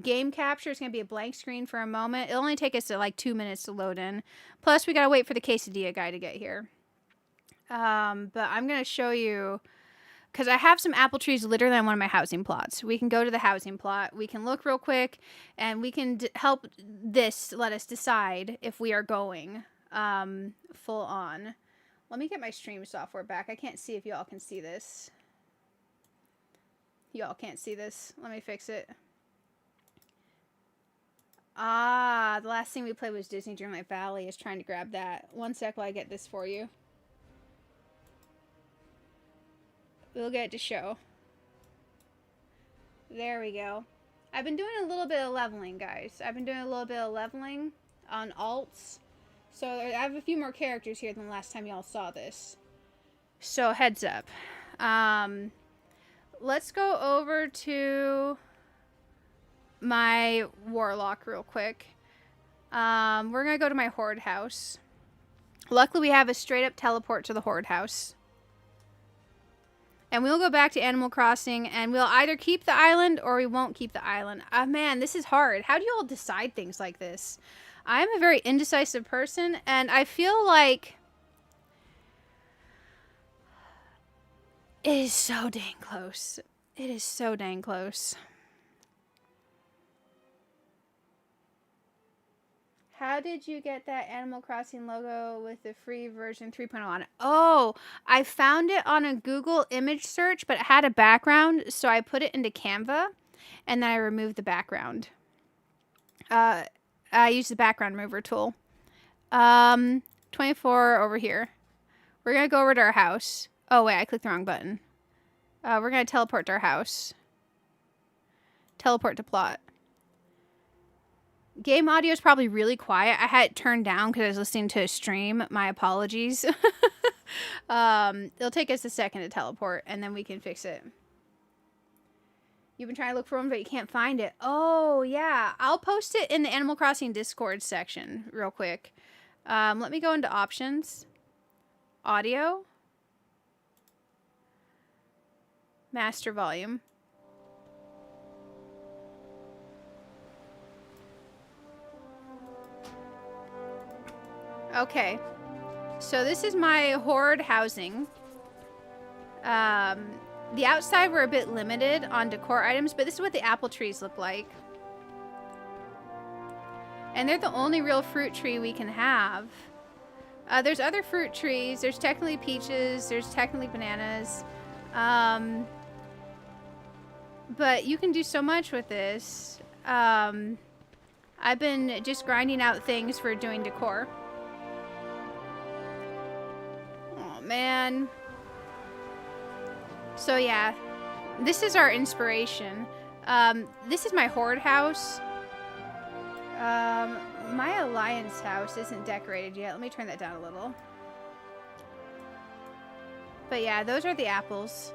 game capture. It's going to be a blank screen for a moment. It'll only take us like 2 minutes to load in. Plus, we got to wait for the quesadilla guy to get here. But I'm going to show you... because I have some apple trees literally on one of my housing plots. We can go to the housing plot. We can look real quick. And we can help this let us decide if we are going full on. Let me get my stream software back. I can't see if y'all can see this. Y'all can't see this. Let me fix it. Ah, the last thing we played was Disney Dreamlight Valley. Is trying to grab that. One sec while I get this for you. We'll get it to show. There we go. I've been doing a little bit of leveling, guys. I've been doing a little bit of leveling on alts. So I have a few more characters here than the last time y'all saw this. So heads up. Let's go over to my warlock real quick. We're going to go to my horde house. Luckily we have a straight up teleport to the horde house. And we'll go back to Animal Crossing, and we'll either keep the island or we won't keep the island. Man, this is hard. How do you all decide things like this? I'm a very indecisive person, and I feel like it is so dang close. It is so dang close. How did you get that Animal Crossing logo with the free version 3.0 on it? Oh, I found it on a Google image search, but it had a background, so I put it into Canva, and then I removed the background. I used the background remover tool. 24 over here. We're going to go over to our house. Oh, wait, I clicked the wrong button. We're going to teleport to our house. Teleport to plot. Game audio is probably really quiet. I had it turned down because I was listening to a stream. My apologies. It'll take us a second to teleport, and then we can fix it. You've been trying to look for one, but you can't find it. Oh, yeah. I'll post it in the Animal Crossing Discord section real quick. Let me go into options. Audio. Master volume. Okay, so this is my horde housing. The outside we're a bit limited on decor items, but this is what the apple trees look like. And they're the only real fruit tree we can have. There's other fruit trees. There's technically peaches. There's technically bananas. But you can do so much with this. I've been just grinding out things for doing decor. Man. So yeah, this is our inspiration. This is my horde house. my alliance house isn't decorated yet. Let me turn that down a little. But yeah, those are the apples.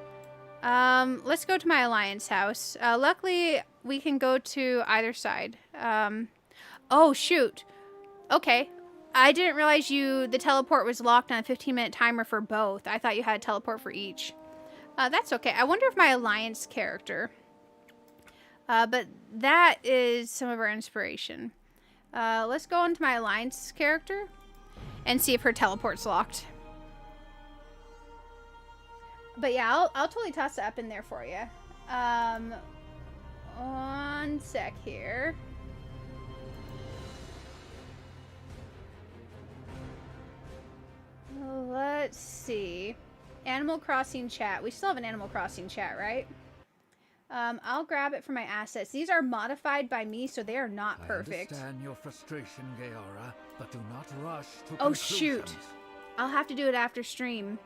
Let's go to my alliance house. Luckily, we can go to either side. Oh, shoot. Okay. I didn't realize the teleport was locked on a 15-minute timer for both. I thought you had a teleport for each. That's okay. I wonder if my alliance character... but that is some of our inspiration. Let's go into my alliance character and see if her teleport's locked. But yeah, I'll totally toss it up in there for you. One sec here. Let's see. Animal Crossing chat. We still have an Animal Crossing chat, right? I'll grab it for my assets. These are modified by me, so they are not perfect. I understand your frustration, Gaora, but do not rush to Oh, conclusions. shoot. I'll have to do it after stream.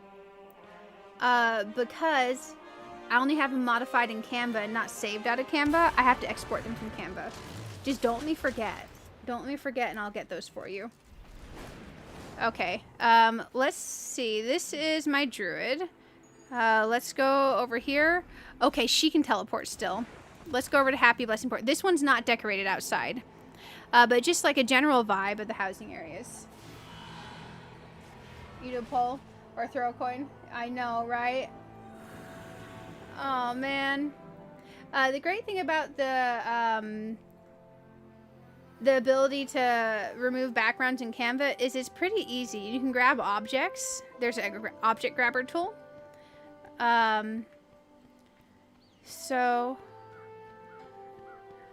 Because I only have them modified in Canva and not saved out of Canva, I have to export them from Canva. Just don't let me forget. Don't let me forget, and I'll get those for you. Okay. Let's see. This is my druid. Let's go over here. Okay, she can teleport still. Let's go over to Happy Blessing Port. This one's not decorated outside. But just like a general vibe of the housing areas. You do a poll or throw a coin? I know, right? Oh, man. The great thing about the ability to remove backgrounds in Canva is it's pretty easy. You can grab objects. There's an object grabber tool. So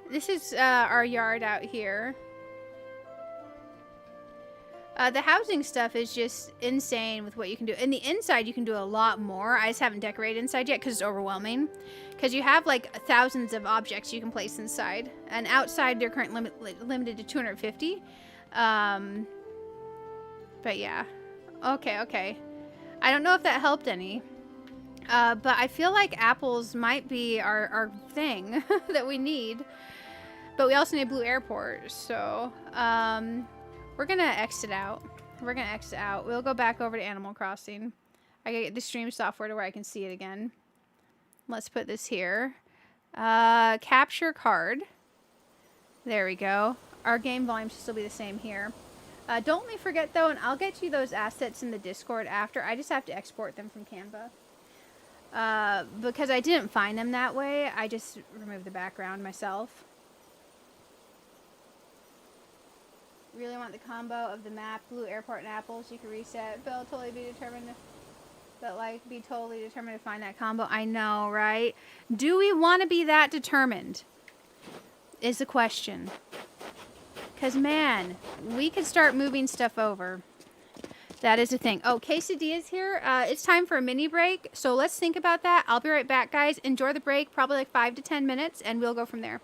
this is our yard out here. The housing stuff is just insane with what you can do. In the inside, you can do a lot more. I just haven't decorated inside yet because it's overwhelming. Because you have like thousands of objects you can place inside. And outside, they're currently limited to 250. But yeah. Okay. I don't know if that helped any. But I feel like apples might be our thing that we need. But we also need a blue airport. So, we're going to exit out. We'll go back over to Animal Crossing. I gotta get the stream software to where I can see it again. Let's put this here. Capture card. There we go. Our game volume should still be the same here. Don't let me forget, though, and I'll get you those assets in the Discord after. I just have to export them from Canva. Because I didn't find them that way. I just removed the background myself. Really want the combo of the map, blue airport, and apples. You can reset. But I'll totally be determined to find that combo. I know, right? Do we want to be that determined? Is the question. Because, man, we could start moving stuff over. That is the thing. Oh, Quesadilla's here. It's time for a mini break. So let's think about that. I'll be right back, guys. Enjoy the break. Probably like 5 to 10 minutes. And we'll go from there.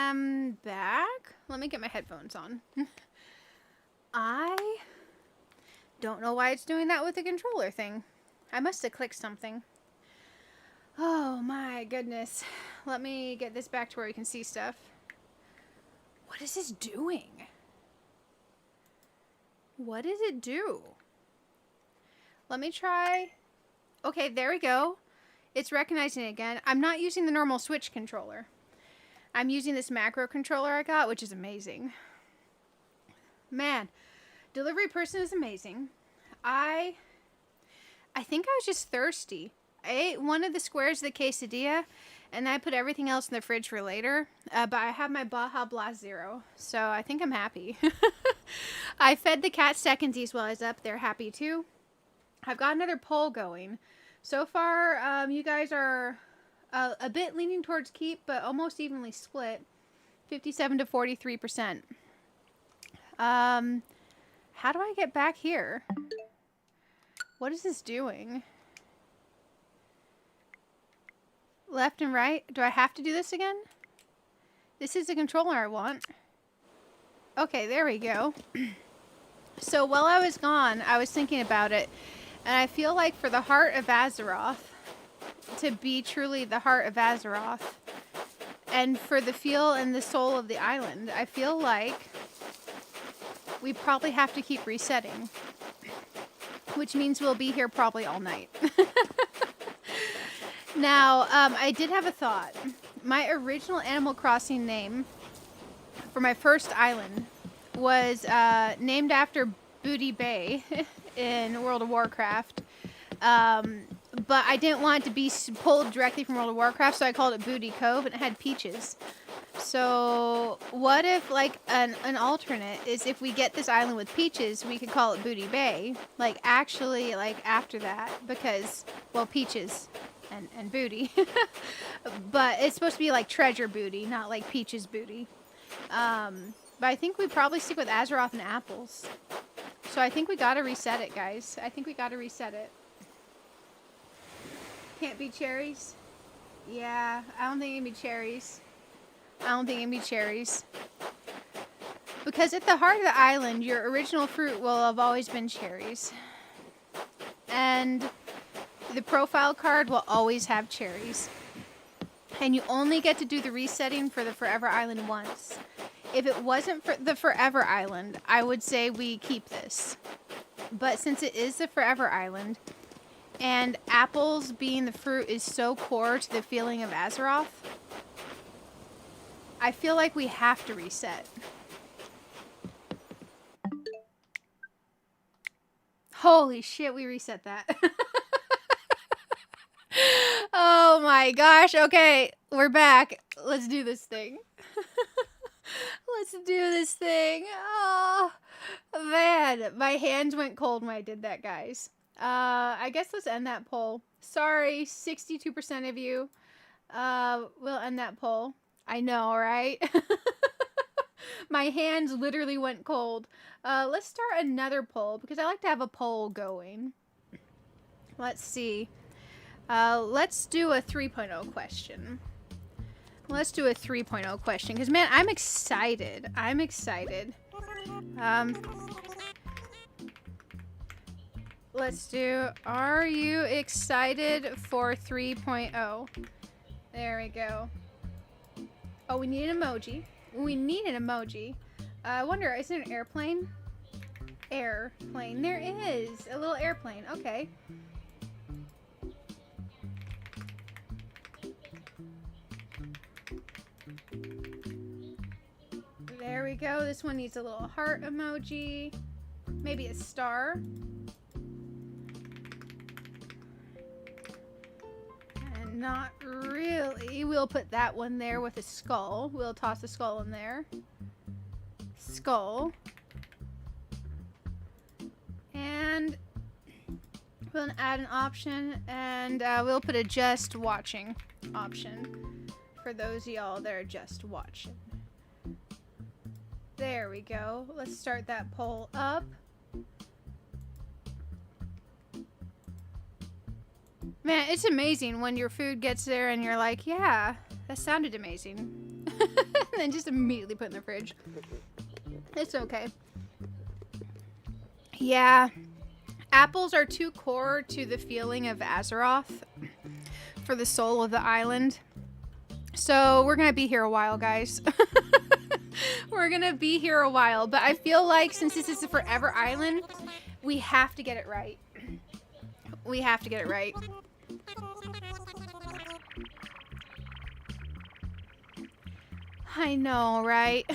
am back. Let me get my headphones on. I don't know why it's doing that with the controller thing. I must have clicked something. Oh my goodness. Let me get this back to where we can see stuff. What is this doing? What does it do? Let me try. Okay, there we go. It's recognizing it again. I'm not using the normal Switch controller. I'm using this macro controller I got, which is amazing. Man, delivery person is amazing. I think I was just thirsty. I ate one of the squares of the quesadilla, and I put everything else in the fridge for later. But I have my Baja Blast Zero, so I think I'm happy. I fed the cat secondsies while I was up. They're happy too. I've got another poll going. So far, you guys are a bit leaning towards keep, but almost evenly split. 57 to 43%. How do I get back here? What is this doing? Left and right? Do I have to do this again? This is the controller I want. Okay, there we go. So while I was gone, I was thinking about it. And I feel like for the heart of Azeroth to be truly the heart of Azeroth, and for the feel and the soul of the island, I feel like we probably have to keep resetting. Which means we'll be here probably all night. Now, I did have a thought. My original Animal Crossing name for my first island was named after Booty Bay in World of Warcraft. But I didn't want it to be pulled directly from World of Warcraft, so I called it Booty Cove, and it had peaches. So what if, like, an alternate is if we get this island with peaches, we could call it Booty Bay. Like, actually, like, after that, because, well, peaches and booty. But it's supposed to be, like, treasure booty, not, like, peaches booty. But I think we probably stick with Azeroth and apples. So I think we gotta reset it, guys. I think we gotta reset it. Can't be cherries? Yeah, I don't think it can be cherries. I don't think it can be cherries. Because at the heart of the island, your original fruit will have always been cherries. And the profile card will always have cherries. And you only get to do the resetting for the Forever Island once. If it wasn't for the Forever Island, I would say we keep this. But since it is the Forever Island, and apples being the fruit is so core to the feeling of Azeroth, I feel like we have to reset. Holy shit, we reset that. Oh my gosh. Okay, we're back. Let's do this thing. Let's do this thing. Oh, man. My hands went cold when I did that, guys. I guess let's end that poll. Sorry, 62% of you. We'll end that poll. I know, right? My hands literally went cold. Let's start another poll because I like to have a poll going. Let's see. Let's do a 3.0 question. Let's do a 3.0 question because, man, I'm excited. I'm excited. Let's do, are you excited for 3.0? There we go. Oh, we need an emoji. We need an emoji. I wonder, is it an airplane? Airplane. There is a little airplane. Okay. There we go. This one needs a little heart emoji. Maybe a star. And not really. We'll put that one there with a skull. We'll toss a skull in there. Skull. And we'll add an option. And we'll put a just watching option for those of y'all that are just watching. There we go. Let's start that poll up. Man, it's amazing when your food gets there and you're like, yeah, that sounded amazing. and then just immediately put in the fridge. It's okay. Yeah. Apples are too core to the feeling of Azeroth for the soul of the island. So we're going to be here a while, guys. We're going to be here a while. But I feel like since this is a forever island, we have to get it right. We have to get it right. I know, right?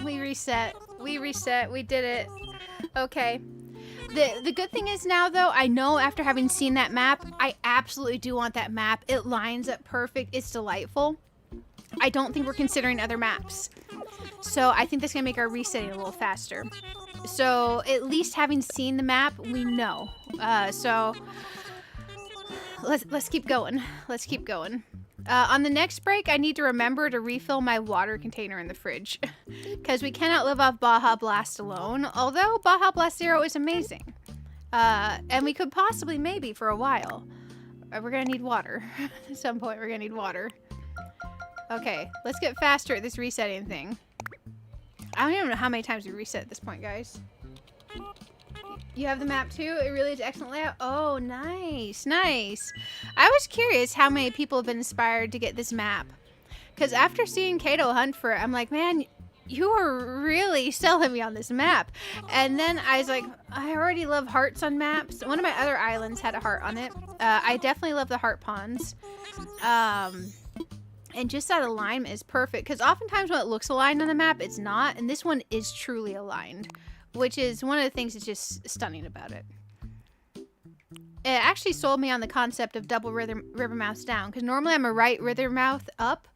We reset. We reset. We did it. Okay. The good thing is now, though, I know after having seen that map, I absolutely do want that map. It lines up perfect. It's delightful. I don't think we're considering other maps. So I think that's going to make our resetting a little faster. So at least having seen the map, we know. So let's keep going. Let's keep going. On the next break, I need to remember to refill my water container in the fridge. Because we cannot live off Baja Blast alone. Although Baja Blast Zero is amazing. And we could possibly, maybe, for a while. We're going to need water. At some point, we're going to need water. Okay, let's get faster at this resetting thing. I don't even know how many times we reset at this point, guys. You have the map too? It really is excellent layout. Oh, nice, nice. I was curious how many people have been inspired to get this map. Because after seeing Kato hunt for it, I'm like, man, you are really selling me on this map. And then I was like, I already love hearts on maps. One of my other islands had a heart on it. I definitely love the heart ponds. And just that alignment is perfect. Because oftentimes when it looks aligned on the map, it's not. And this one is truly aligned. Which is one of the things that's just stunning about it. It actually sold me on the concept of double river mouths down. Because normally I'm a right river mouth up.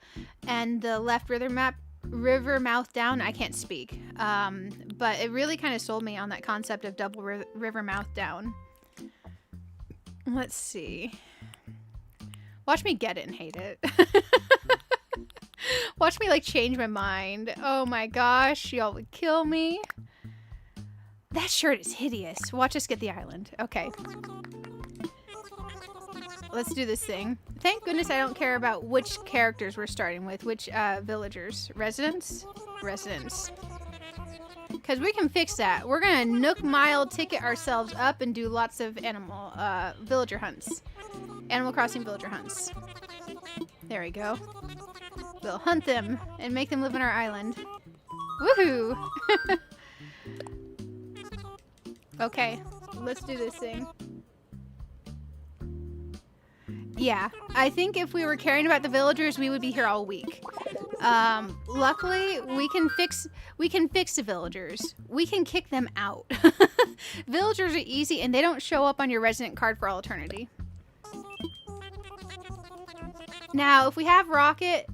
And the left river mouth down, I can't speak. But it really kind of sold me on that concept of double river mouth down. Let's see. Watch me get it and hate it. Watch me like change my mind. Oh my gosh, y'all would kill me. That shirt is hideous. Watch us get the island. Okay. Let's do this thing. Thank goodness I don't care about which characters we're starting with. Which villagers. Residents? Residents. Because we can fix that. We're going to Nook Mile ticket ourselves up and do lots of villager hunts. Animal Crossing villager hunts. There we go. We'll hunt them and make them live on our island. Woohoo! Okay, let's do this thing. Yeah, I think if we were caring about the villagers, we would be here all week. Luckily, we can fix the villagers. We can kick them out. Villagers are easy, and they don't show up on your resident card for all eternity. Now, if we have Rocket,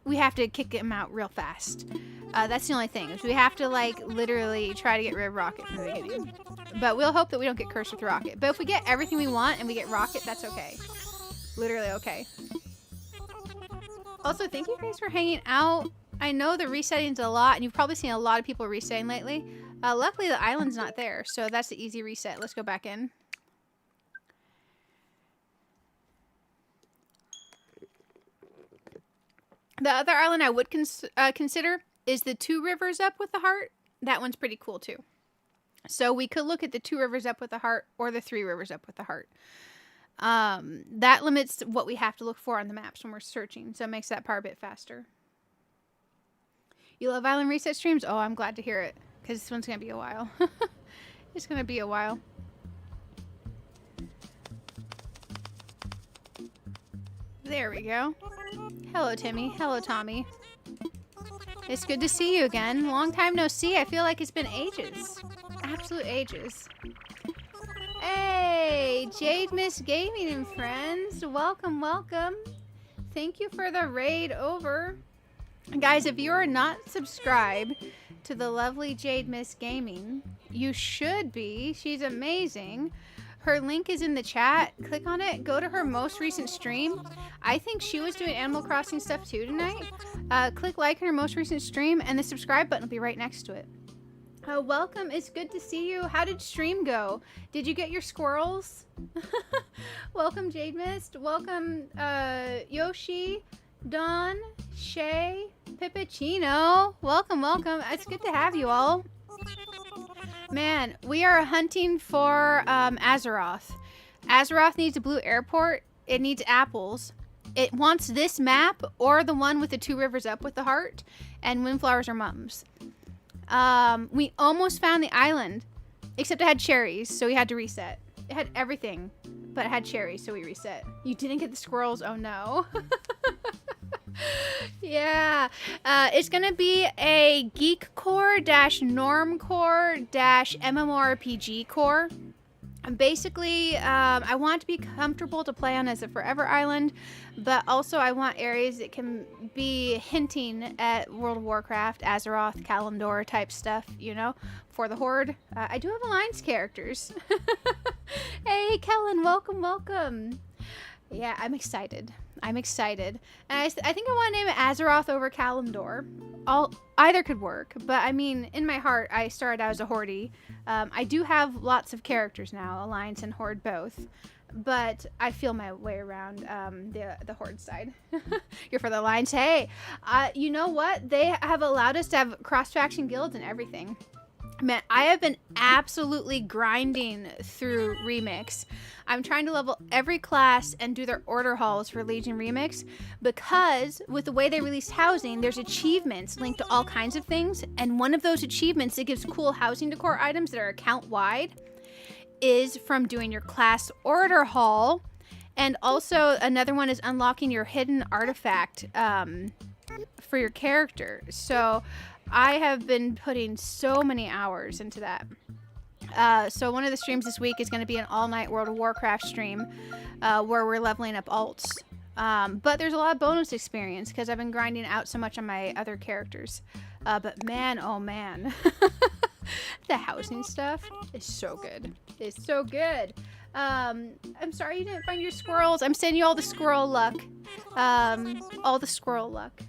we have to kick them out real fast. That's the only thing. Is we have to, like, literally try to get rid of Rocket from the beginning. But we'll hope that we don't get cursed with Rocket. But if we get everything we want and we get Rocket, that's okay. Literally okay. Also, thank you guys for hanging out. I know the resetting's a lot, and you've probably seen a lot of people resetting lately. Luckily, the island's not there, so that's the easy reset. Let's go back in. The other island I would consider is the 2 rivers up with the heart. That one's pretty cool too. So we could look at the 2 rivers up with the heart or the 3 rivers up with the heart. That limits what we have to look for on the maps when we're searching. So it makes that part a bit faster. You love island reset streams? Oh, I'm glad to hear it. Because this one's going to be a while. It's going to be a while. There we go. Hello, Timmy. Hello, Tommy. It's good to see you again. Long time no see. I feel like it's been ages. Absolute ages. Hey, Jade Miss Gaming and friends. Welcome, welcome. Thank you for the raid over. Guys, if you are not subscribed to the lovely Jade Miss Gaming, you should be. She's amazing. Her link is in the chat. Click on it. Go to her most recent stream. I think she was doing Animal Crossing stuff too tonight. Click like on her most recent stream, and the subscribe button will be right next to it. Welcome. It's good to see you. How did stream go? Did you get your squirrels? Welcome, Jade Mist. Welcome, Yoshi, Dawn, Shay, Pippuccino, welcome, welcome. It's good to have you all. Man, we are hunting for Azeroth. Azeroth needs a blue airport. It needs apples. It wants this map or the one with the 2 rivers up with the heart and windflowers or mums. We almost found the island, except it had cherries, so we had to reset. It had everything, but it had cherries, so we reset. You didn't get the squirrels? Oh no. Yeah, it's gonna be a geekcore normcore mmorpg-core. Basically, I want to be comfortable to play on as a forever island, but also I want areas that can be hinting at World of Warcraft, Azeroth, Kalimdor type stuff, you know, for the Horde. I do have Alliance characters. Hey, Kellen, welcome, welcome. Yeah, I'm excited. I'm excited. And I think I want to name it Azeroth over Kalimdor. Either could work, but I mean, in my heart, I started out as a Horde. I do have lots of characters now, Alliance and Horde both, but I feel my way around the Horde side. You're for the Alliance. Hey, you know what? They have allowed us to have cross-faction guilds and everything. Man, I have been absolutely grinding through Remix. I'm trying to level every class and do their order halls for Legion Remix because with the way they released housing, there's achievements linked to all kinds of things. And one of those achievements that gives cool housing decor items that are account wide is from doing your class order hall. And also another one is unlocking your hidden artifact for your character. So I have been putting so many hours into that. So one of the streams this week is going to be an all-night World of Warcraft stream where we're leveling up alts. But there's a lot of bonus experience because I've been grinding out so much on my other characters. But man, oh man. The housing stuff is so good. It's so good. I'm sorry you didn't find your squirrels. I'm sending you all the squirrel luck. All the squirrel luck.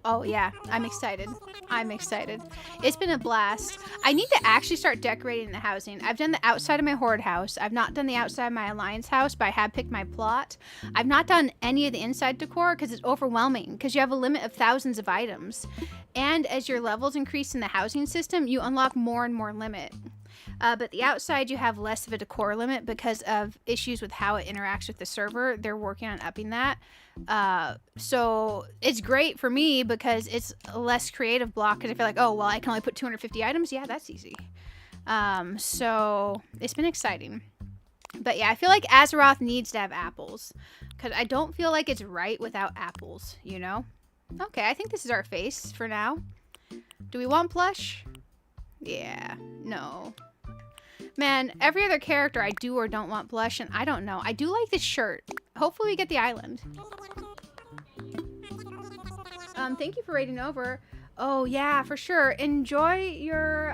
Oh yeah, I'm excited. I'm excited. It's been a blast. I need to actually start decorating the housing. I've done the outside of my Horde house. I've not done the outside of my Alliance house, but I have picked my plot. I've not done any of the inside decor because it's overwhelming because you have a limit of thousands of items. And as your levels increase in the housing system, you unlock more and more limit. But the outside, you have less of a decor limit because of issues with how it interacts with the server. They're working on upping that. So it's great for me because it's a less creative block because I feel like, oh, well, I can only put 250 items. Yeah, that's easy. So it's been exciting. But yeah, I feel like Azeroth needs to have apples because I don't feel like it's right without apples, you know? Okay, I think this is our face for now. Do we want plush? Yeah, no. Man, every other character I do or don't want blush, and I don't know. I do like this shirt. Hopefully we get the island. Thank you for raiding over. Oh yeah, for sure. Enjoy your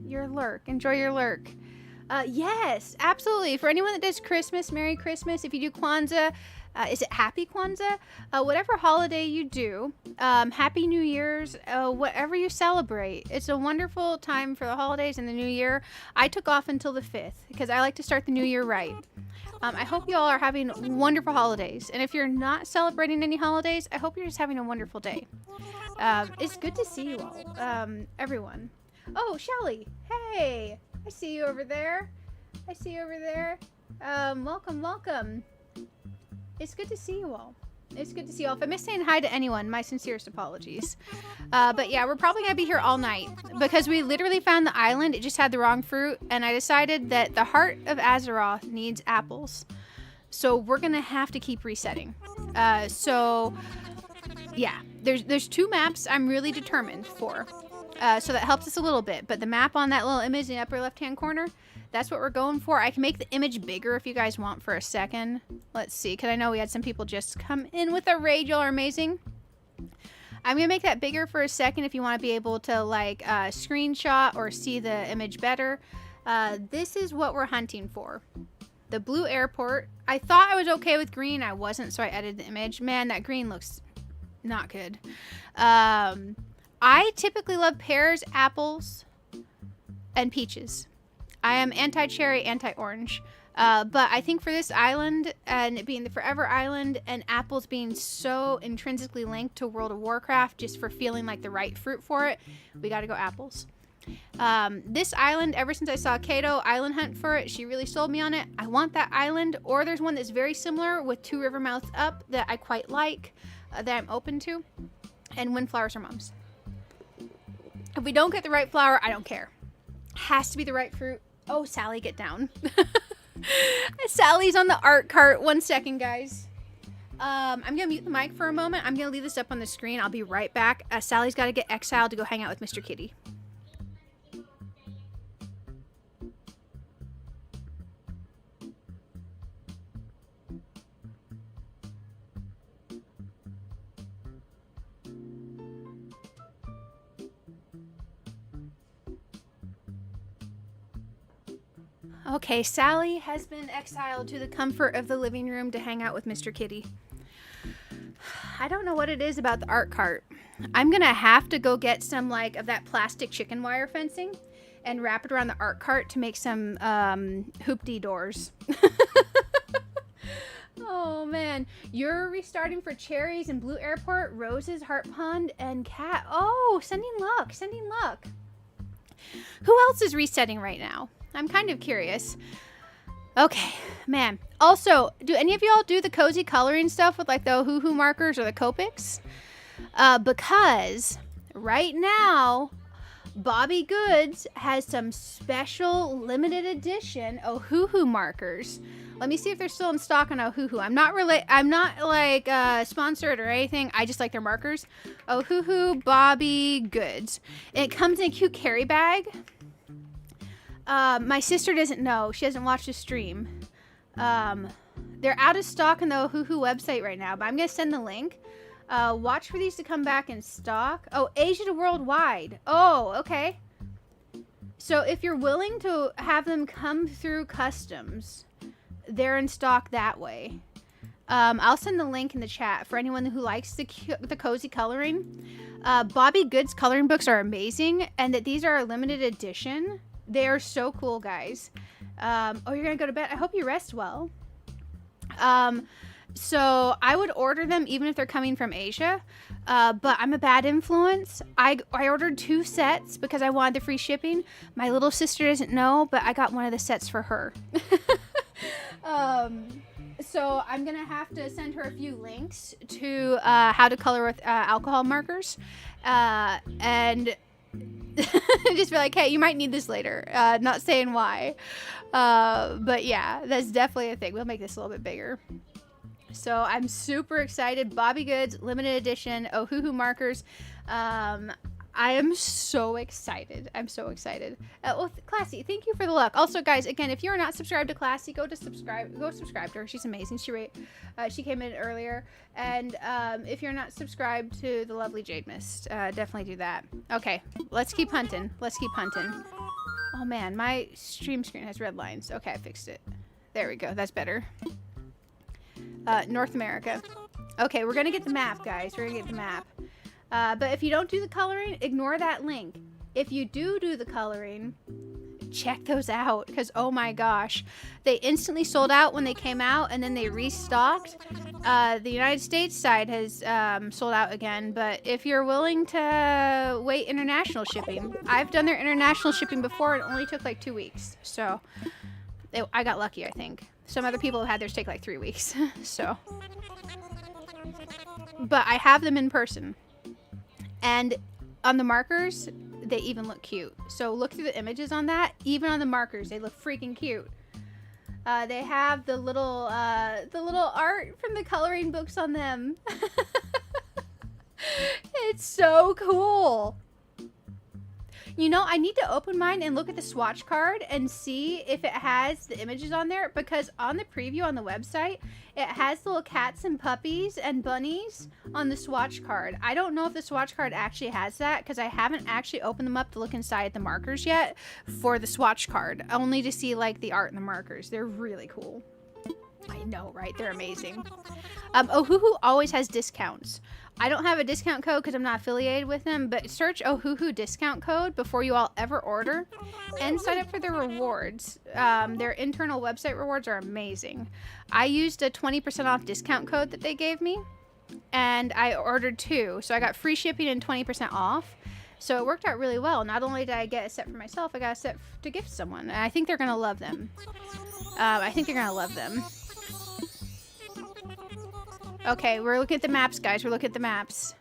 lurk. Enjoy your lurk. Yes, absolutely. For anyone that does Christmas, Merry Christmas. If you do Kwanzaa, is it Happy Kwanzaa? Whatever holiday you do, Happy New Year's, whatever you celebrate. It's a wonderful time for the holidays and the new year. I took off until the 5th because I like to start the new year right. I hope you all are having wonderful holidays. And if you're not celebrating any holidays, I hope you're just having a wonderful day. It's good to see you all, everyone. Oh, Shelly. Hey, I see you over there. I see you over there. Welcome, welcome. It's good to see you all. It's good to see you all. If I missed saying hi to anyone, my sincerest apologies. But yeah, we're probably going to be here all night because we literally found the island. It just had the wrong fruit. And I decided that the heart of Azeroth needs apples. So we're going to have to keep resetting. So yeah, there's 2 maps I'm really determined for. So that helps us a little bit. But the map on that little image in the upper left-hand corner, that's what we're going for. I can make the image bigger if you guys want for a second. Let's see, because I know we had some people just come in with a raid. Y'all are amazing. I'm going to make that bigger for a second if you want to be able to, like, screenshot or see the image better. This is what we're hunting for. The blue airport. I thought I was okay with green. I wasn't, so I edited the image. Man, that green looks not good. I typically love pears, apples, and peaches. I am anti-cherry, anti-orange. But I think for this island, and it being the Forever Island, and apples being so intrinsically linked to World of Warcraft, just for feeling like the right fruit for it, we gotta go apples. This island, ever since I saw Kato Island Hunt for it, she really sold me on it. I want that island, or there's one that's very similar with 2 river mouths up that I quite like, that I'm open to. And windflowers are mom's. If we don't get the right flower, I don't care. Has to be the right fruit. Oh, Sally, get down. Sally's on the art cart. 1 second, guys. I'm gonna mute the mic for a moment. I'm gonna leave this up on the screen. I'll be right back. Sally's got to get exiled to go hang out with Mr. Kitty. Okay, Sally has been exiled to the comfort of the living room to hang out with Mr. Kitty. I don't know what it is about the art cart. I'm gonna have to go get some like of that plastic chicken wire fencing and wrap it around the art cart to make some hoopty doors. Oh man, you're restarting for cherries and Blue Airport, roses, Heart Pond, and cat. Oh, sending luck, sending luck. Who else is resetting right now? I'm kind of curious. Okay, man. Also, do any of y'all do the cozy coloring stuff with like the Ohuhu markers or the Copics? Because right now, Bobby Goods has some special limited edition Ohuhu markers. Let me see if they're still in stock on Ohuhu. I'm not like sponsored or anything. I just like their markers. Ohuhu Bobby Goods. And it comes in a cute carry bag. My sister doesn't know. She hasn't watched the stream. They're out of stock on the Ohuhu website right now, but I'm going to send the link. Watch for these to come back in stock. Oh, Asia to worldwide. Oh, okay. So if you're willing to have them come through customs, they're in stock that way. I'll send the link in the chat for anyone who likes the cozy coloring. Bobby Goods coloring books are amazing, and that these are a limited edition. They are so cool, guys. Oh, you're gonna go to bed. I hope you rest well. So I would order them even if they're coming from Asia. But I'm a bad influence. I ordered 2 sets because I wanted the free shipping. My little sister doesn't know, but I got one of the sets for her. So I'm gonna have to send her a few links to how to color with alcohol markers, and just be like, hey, you might need this later. Not saying why, but yeah, that's definitely a thing. We'll make this a little bit bigger. So I'm super excited. Bobby Goods limited edition Ohuhu markers. I am so excited. I'm so excited. Well, Classy, thank you for the luck. Also, guys, again, if you're not subscribed to Classy, go subscribe to her. She's amazing. She came in earlier. And if you're not subscribed to the lovely Jade Mist, definitely do that. Okay, let's keep hunting. Oh man, my stream screen has red lines. Okay, I fixed it. There we go. That's better. North America. Okay, we're gonna get the map, guys. We're gonna get the map. But if you don't do the coloring, ignore that link. If you do the coloring, check those out, because oh my gosh, they instantly sold out when they came out, and then they restocked. The United States side has sold out again, but if you're willing to wait international shipping, I've done their international shipping before, and it only took like 2 weeks. So I got lucky, I think. Some other people have had theirs take like 3 weeks. So, but I have them in person. And on the markers, they even look cute. So look through the images on that. Even on the markers, they look freaking cute. They have the little art from the coloring books on them. It's so cool. You know, I need to open mine and look at the swatch card and see if it has the images on there, because on the preview on the website, it has little cats and puppies and bunnies on the swatch card. I don't know if the swatch card actually has that, because I haven't actually opened them up to look inside the markers yet for the swatch card, only to see like the art and the markers. They're really cool. I know, right? They're amazing. Ohuhu always has discounts. I don't have a discount code because I'm not affiliated with them, but search Ohuhu discount code before you all ever order and sign up for their rewards. Their internal website rewards are amazing. I used a 20% off discount code that they gave me, and I ordered 2. So I got free shipping and 20% off. So it worked out really well. Not only did I get a set for myself, I got a set to gift someone. And I think they're going to love them. Okay, we're looking at the maps, guys. We're looking at the maps.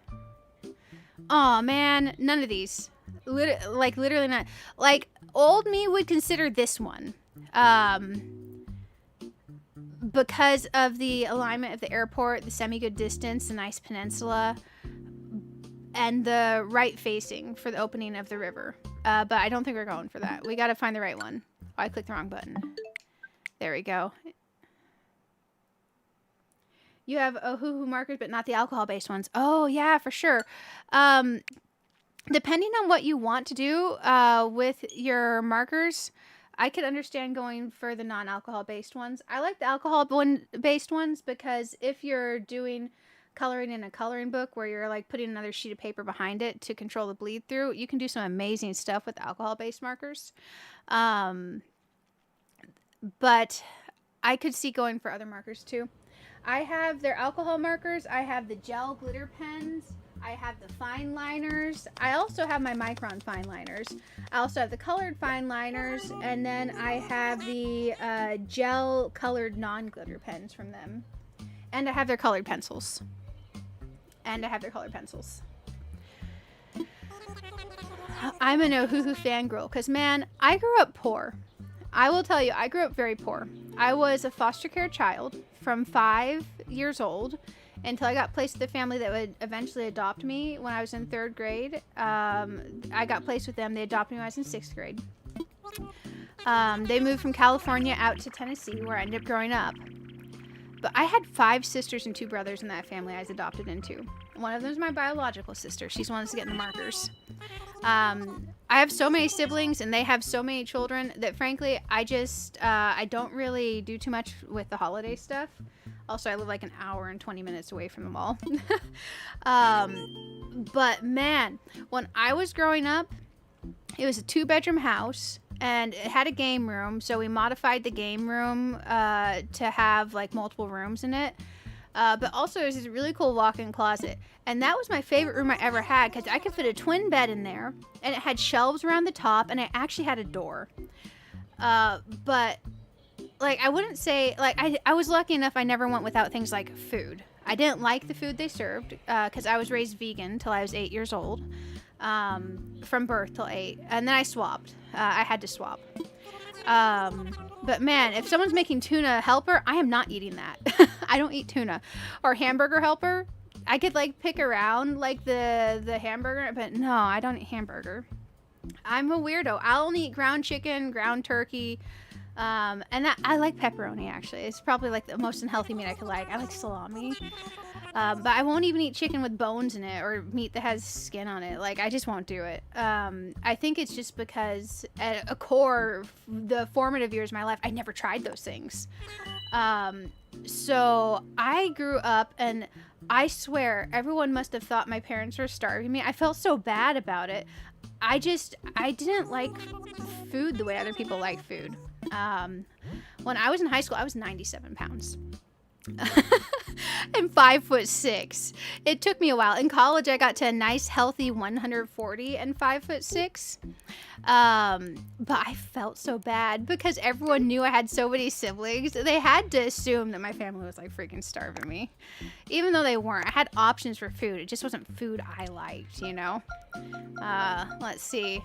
Oh man, none of these. Literally not. Like, old me would consider this one. Because of the alignment of the airport, the semi-good distance, the nice peninsula, and the right facing for the opening of the river. But I don't think we're going for that. We gotta find the right one. Oh, I clicked the wrong button. There we go. You have Ohuhu markers, but not the alcohol-based ones. Oh, yeah, for sure. Depending on what you want to do with your markers, I could understand going for the non-alcohol-based ones. I like the alcohol-based ones because if you're doing coloring in a coloring book where you're like putting another sheet of paper behind it to control the bleed through, you can do some amazing stuff with alcohol-based markers. But I could see going for other markers too. I have their alcohol markers. I have the gel glitter pens. I have the fine liners. I also have my micron fine liners. I also have the colored fine liners. And then I have the gel colored non-glitter pens from them. And I have their colored pencils. I'm an Ohuhu fangirl. Because, man, I grew up poor. I will tell you, I grew up very poor. I was a foster care child from 5 years old until I got placed with a family that would eventually adopt me when I was in 3rd grade. I got placed with them. They adopted me when I was in 6th grade. They moved from California out to Tennessee, where I ended up growing up. But I had 5 sisters and 2 brothers in that family I was adopted into. One of them is my biological sister. She's the one that's getting the markers. I have so many siblings and they have so many children that frankly, I don't really do too much with the holiday stuff. Also, I live like an hour and 20 minutes away from them all. But man, when I was growing up, it was a 2-bedroom house and it had a game room. So we modified the game room to have like multiple rooms in it. But also there's this really cool walk-in closet. And that was my favorite room I ever had because I could fit a twin bed in there. And it had shelves around the top. And it actually had a door. But, like, I wouldn't say... Like, I was lucky enough I never went without things like food. I didn't like the food they served because I was raised vegan till I was 8 years old. From birth till 8. And then I swapped. I had to swap. But man, if someone's making tuna helper, I am not eating that. I don't eat tuna. Or hamburger helper. I could like pick around like the hamburger, but no, I don't eat hamburger. I'm a weirdo. I'll only eat ground chicken, ground turkey, and that I like pepperoni actually. It's probably like the most unhealthy meat I could like. I like salami. But I won't even eat chicken with bones in it or meat that has skin on it. Like, I just won't do it. I think it's just because at a core, the formative years of my life, I never tried those things. So I grew up and I swear everyone must have thought my parents were starving me. I felt so bad about it. I didn't like food the way other people like food. When I was in high school, I was 97 pounds. I'm 5'6". It took me a while. In college, I got to a nice, healthy 140 and 5'6". But I felt so bad because everyone knew I had so many siblings. They had to assume that my family was like freaking starving me, even though they weren't. I had options for food. It just wasn't food I liked, you know. Let's see.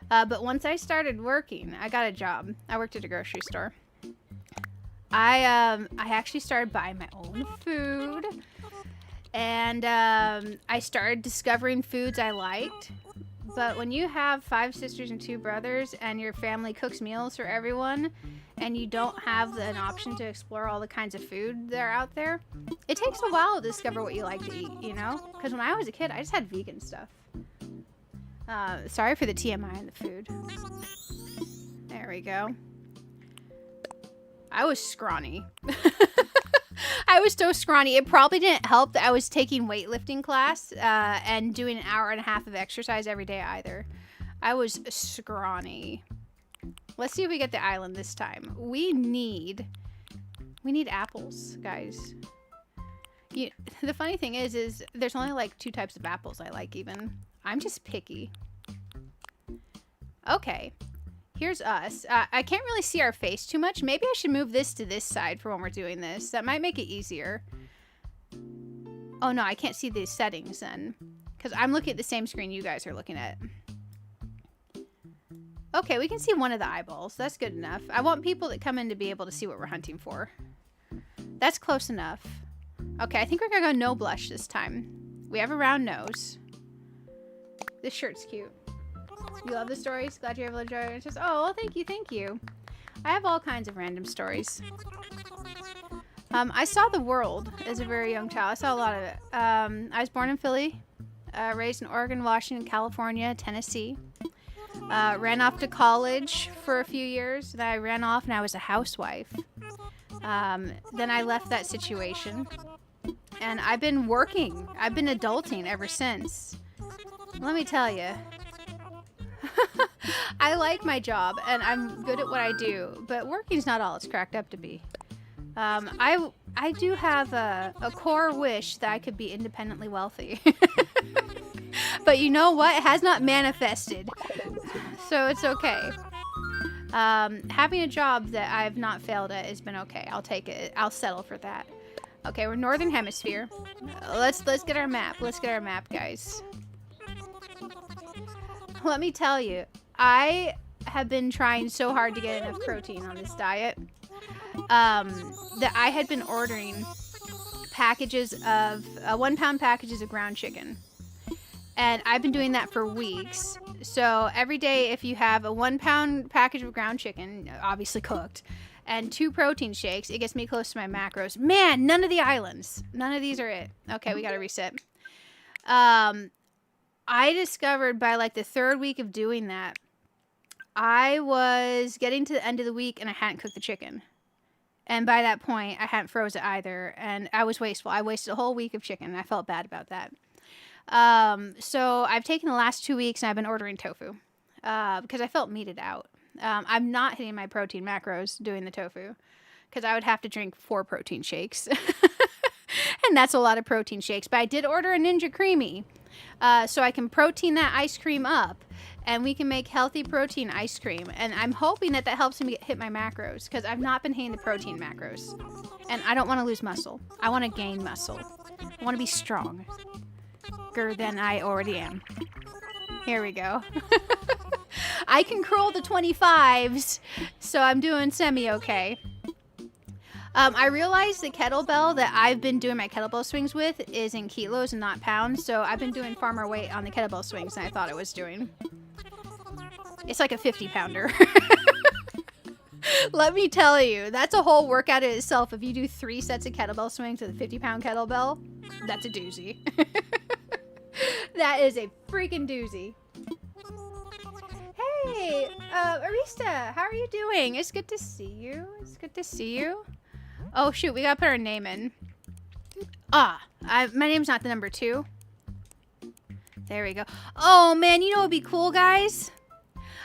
But once I started working, I got a job. I worked at a grocery store. I actually started buying my own food, and I started discovering foods I liked. But when you have 5 sisters and 2 brothers and your family cooks meals for everyone and you don't have an option to explore all the kinds of food that are out there, it takes a while to discover what you like to eat, you know? Because when I was a kid, I just had vegan stuff. Sorry for the TMI and the food. There we go. I was scrawny. I was so scrawny. It probably didn't help that I was taking weightlifting class and doing an hour and a half of exercise every day either. I was scrawny. Let's see if we get the island this time. We need apples, guys. The funny thing is there's only like 2 types of apples I like even. I'm just picky. Okay. Here's us. I can't really see our face too much. Maybe I should move this to this side for when we're doing this. That might make it easier. Oh no, I can't see these settings then. Because I'm looking at the same screen you guys are looking at. Okay, we can see one of the eyeballs. That's good enough. I want people that come in to be able to see what we're hunting for. That's close enough. Okay, I think we're gonna go no blush this time. We have a round nose. This shirt's cute. You love the stories? Glad you're able to enjoy it. It's just, oh, well, thank you, thank you. I have all kinds of random stories. I saw the world as a very young child. I saw a lot of it. I was born in Philly, raised in Oregon, Washington, California, Tennessee. Ran off to college for a few years. Then I ran off and I was a housewife. Then I left that situation. And I've been working. I've been adulting ever since. Let me tell you. I like my job and I'm good at what I do, but working's not all it's cracked up to be. I do have a core wish that I could be independently wealthy. But you know what? It has not manifested. So it's okay. Having a job that I've not failed at has been okay. I'll take it. I'll settle for that. Okay, we're Northern Hemisphere. Let's get our map. Let's get our map, guys. Let me tell you, I have been trying so hard to get enough protein on this diet that I had been ordering packages of 1 pound packages of ground chicken. And I've been doing that for weeks. So every day, if you have a 1 pound package of ground chicken, obviously cooked, and 2 protein shakes, it gets me close to my macros. Man, none of the islands. None of these are it. Okay, we gotta reset. I discovered by like the 3rd week of doing that, I was getting to the end of the week and I hadn't cooked the chicken. And by that point, I hadn't froze it either. And I was wasteful. I wasted a whole week of chicken and I felt bad about that. So I've taken the last 2 weeks and I've been ordering tofu because I felt meated out. I'm not hitting my protein macros doing the tofu because I would have to drink 4 protein shakes. And that's a lot of protein shakes. But I did order a Ninja Creamy. So I can protein that ice cream up and we can make healthy protein ice cream. And I'm hoping that that helps me hit my macros because I've not been hitting the protein macros. And I don't want to lose muscle. I want to gain muscle. I want to be stronger than I already am. Here we go. I can curl the 25s, so I'm doing semi-okay. I realized the kettlebell that I've been doing my kettlebell swings with is in kilos and not pounds, so I've been doing far more weight on the kettlebell swings than I thought it was doing. It's like a 50-pounder. Let me tell you, that's a whole workout in itself. If you do 3 sets of kettlebell swings with a 50-pound kettlebell, that's a doozy. That is a freaking doozy. Hey, Arista, how are you doing? It's good to see you. It's good to see you. Oh, shoot, we gotta put our name in. My name's not the number 2. There we go. Oh, man, you know what would be cool, guys?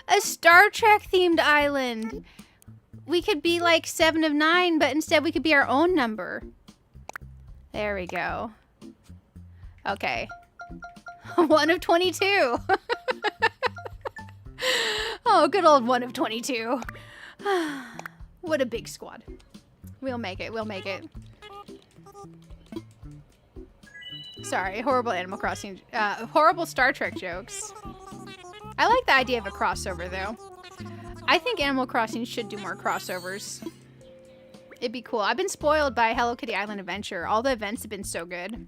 A Star Trek themed island. We could be like 7 of 9, but instead we could be our own number. There we go. Okay. 1 of 22. Oh, good old 1 of 22. What a big squad. We'll make it. We'll make it. Sorry, horrible Animal Crossing, horrible Star Trek jokes. I like the idea of a crossover, though. I think Animal Crossing should do more crossovers. It'd be cool. I've been spoiled by Hello Kitty Island Adventure. All the events have been so good.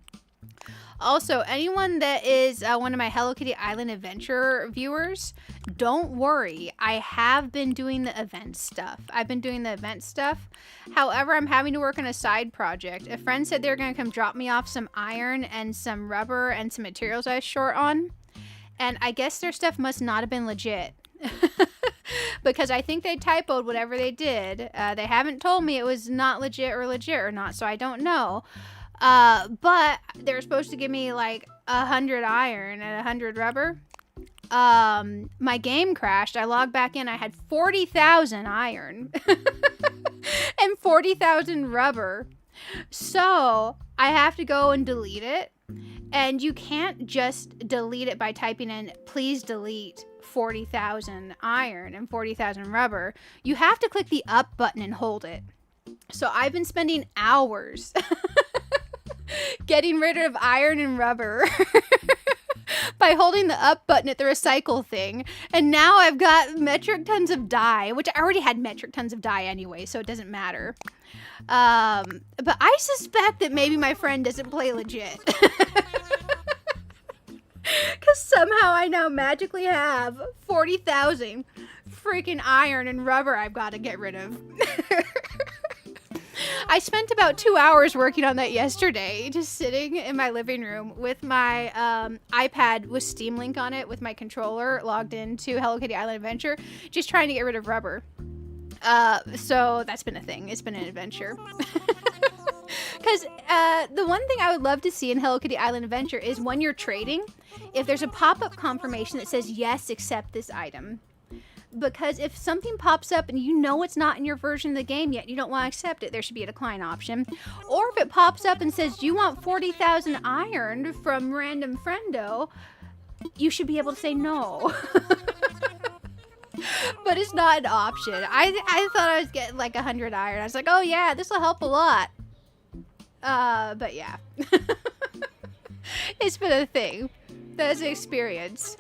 Also, anyone that is one of my Hello Kitty Island Adventure viewers, don't worry. I have been doing the event stuff. I've been doing the event stuff. However, I'm having to work on a side project. A friend said they were going to come drop me off some iron and some rubber and some materials I was short on. And I guess their stuff must not have been legit. because I think they typoed whatever they did. They haven't told me it was not legit or not, so I don't know. But they're supposed to give me like 100 iron and 100 rubber. My game crashed. I logged back in. I had 40,000 iron and 40,000 rubber. So I have to go and delete it. And you can't just delete it by typing in, please delete 40,000 iron and 40,000 rubber. You have to click the up button and hold it. So I've been spending hours getting rid of iron and rubber by holding the up button at the recycle thing. And now I've got metric tons of dye, which I already had metric tons of dye anyway, so it doesn't matter. But I suspect that maybe my friend doesn't play legit. Because somehow I now magically have 40,000 freaking iron and rubber I've got to get rid of. I spent about 2 hours working on that yesterday, just sitting in my living room with my iPad with Steam Link on it, with my controller logged into Hello Kitty Island Adventure, just trying to get rid of rubber. So that's been a thing. It's been an adventure. Because the one thing I would love to see in Hello Kitty Island Adventure is when you're trading, if there's a pop-up confirmation that says, yes, accept this item. Because if something pops up and you know it's not in your version of the game yet, you don't want to accept it, there should be a decline option. Or if it pops up and says, you want 40,000 iron from random friendo, you should be able to say no. But it's not an option. I thought I was getting like 100 iron. I was like, oh yeah, this will help a lot. But yeah. It's been a thing. That was an experience.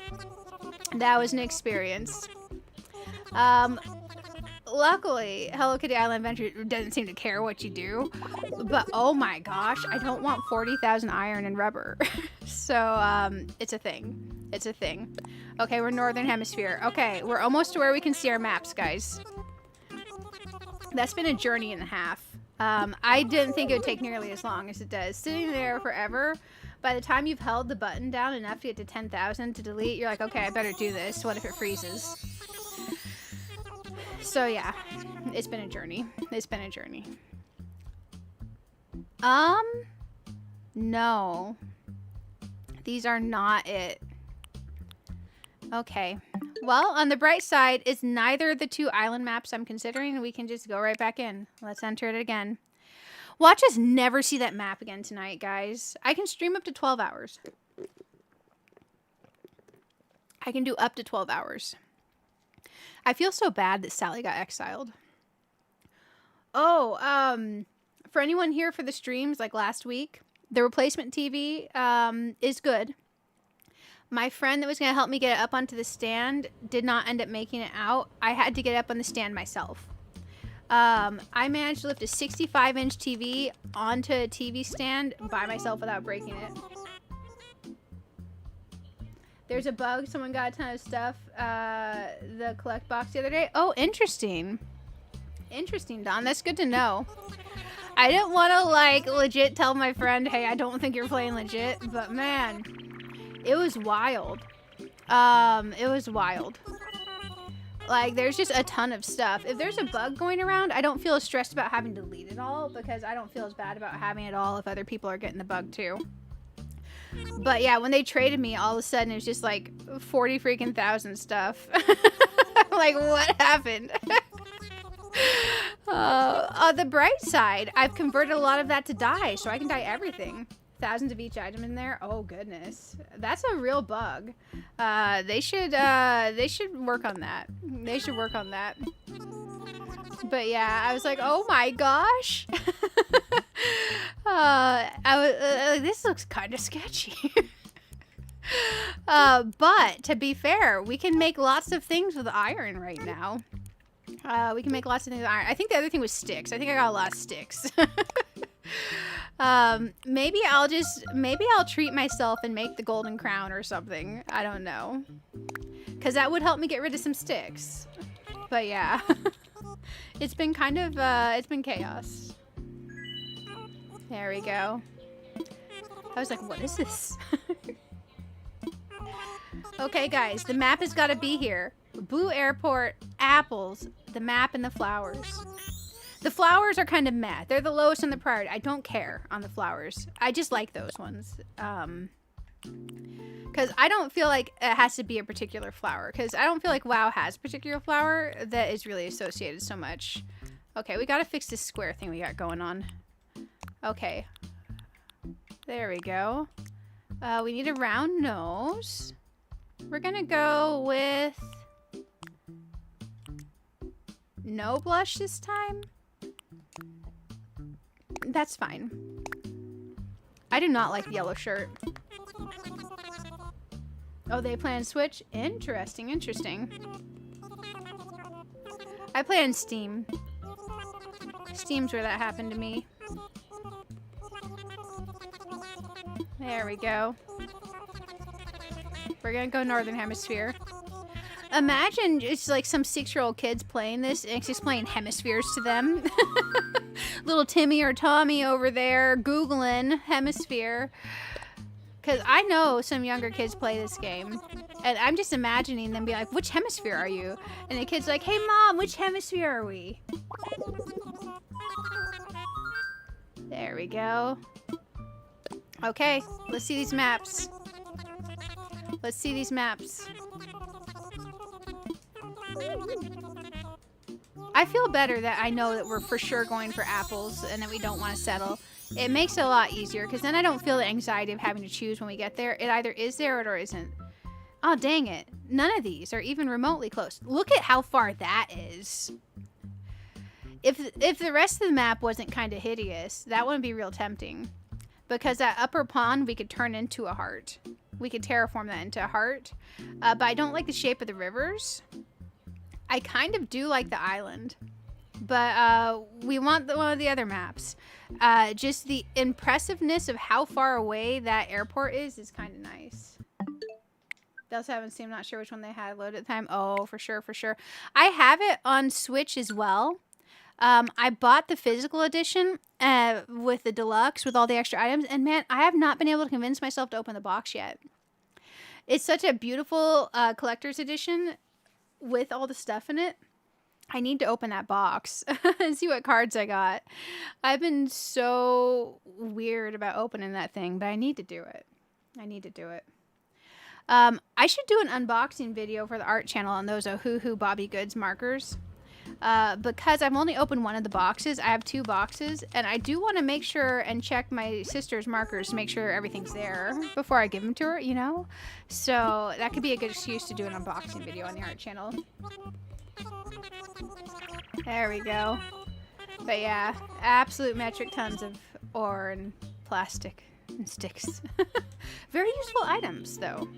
That was an experience. Luckily, Hello Kitty Island Adventure doesn't seem to care what you do. But oh my gosh, I don't want 40,000 iron and rubber. So, it's a thing. It's a thing. Okay, we're Northern Hemisphere. Okay, we're almost to where we can see our maps, guys. That's been a journey and a half. I didn't think it would take nearly as long as it does. Sitting there forever, by the time you've held the button down enough to get to 10,000 to delete, you're like, okay, I better do this. What if it freezes? So yeah, it's been a journey. It's been a journey. No. These are not it. Okay. Well, on the bright side, it's neither of the two island maps I'm considering. We can just go right back in. Let's enter it again. Watch us never see that map again tonight, guys. I can stream up to 12 hours. I can do up to 12 hours. I feel so bad that Sally got exiled. Oh, for anyone here for the streams like last week, the replacement TV is good. My friend that was going to help me get it up onto the stand did not end up making it out. I had to get it up on the stand myself. I managed to lift a 65-inch TV onto a TV stand by myself without breaking it. There's a bug. Someone got a ton of stuff. The collect box the other day. Oh, interesting. Interesting, Don. That's good to know. I didn't want to, like, legit tell my friend, hey, I don't think you're playing legit. But, man, it was wild. It was wild. Like, there's just a ton of stuff. If there's a bug going around, I don't feel as stressed about having to delete it all because I don't feel as bad about having it all if other people are getting the bug too. But yeah, when they traded me, all of a sudden it was just like 40 freaking thousand stuff. Like, what happened? On the bright side, I've converted a lot of that to dye, so I can dye everything. Thousands of each item in there. Oh goodness, that's a real bug. They should work on that. They should work on that. But yeah, I was like, oh my gosh. This looks kind of sketchy. But to be fair, we can make lots of things with iron right now. We can make lots of things with iron. I think the other thing was sticks. I think I got a lot of sticks. Maybe I'll treat myself and make the golden crown or something. I don't know. Cause that would help me get rid of some sticks. But yeah. It's been kind of, it's been chaos. There we go. I was like, what is this? Okay, guys, the map has got to be here. Boo Airport, apples, the map, and the flowers. The flowers are kind of meh. They're the lowest on the priority. I don't care on the flowers. I just like those ones. Because I don't feel like it has to be a particular flower. Because I don't feel like WoW has a particular flower that is really associated so much. Okay, we gotta fix this square thing we got going on. Okay. There we go. We need a round nose. We're gonna go with no blush this time. That's fine. I do not like the yellow shirt. Oh, they play on Switch? Interesting, interesting. I play on Steam. Steam's where that happened to me. There we go. We're gonna go Northern Hemisphere. Imagine it's like some 6-year-old kids playing this and it's explaining hemispheres to them. Little Timmy or Tommy over there Googling hemisphere. Because I know some younger kids play this game. And I'm just imagining them be like, which hemisphere are you? And the kid's like, hey mom, which hemisphere are we? There we go. Okay, let's see these maps. Let's see these maps. I feel better that I know that we're for sure going for apples and that we don't want to settle. It makes it a lot easier because then I don't feel the anxiety of having to choose when we get there. It either is there or it isn't. Oh, dang it. None of these are even remotely close. Look at how far that is. If the rest of the map wasn't kind of hideous, that wouldn't be real tempting. Because that upper pond we could turn into a heart. We could terraform that into a heart. But I don't like the shape of the rivers. I kind of do like the island. But we want one of the other maps. Just the impressiveness of how far away that airport is kind of nice. Those haven't seen, I'm not sure which one they had loaded at the time. Oh, for sure, for sure. I have it on Switch as well. I bought the physical edition with the deluxe with all the extra items. And man, I have not been able to convince myself to open the box yet. It's such a beautiful collector's edition with all the stuff in it. I need to open that box and see what cards I got. I've been so weird about opening that thing, but I need to do it. I need to do it. I should do an unboxing video for the art channel on those Ohuhu Bobby Goods markers. Because I've only opened one of the boxes. I have 2 boxes, and I do want to make sure and check my sister's markers to make sure everything's there before I give them to her, you know? So that could be a good excuse to do an unboxing video on the art channel. There we go. But yeah, absolute metric tons of ore and plastic and sticks. Very useful items, though.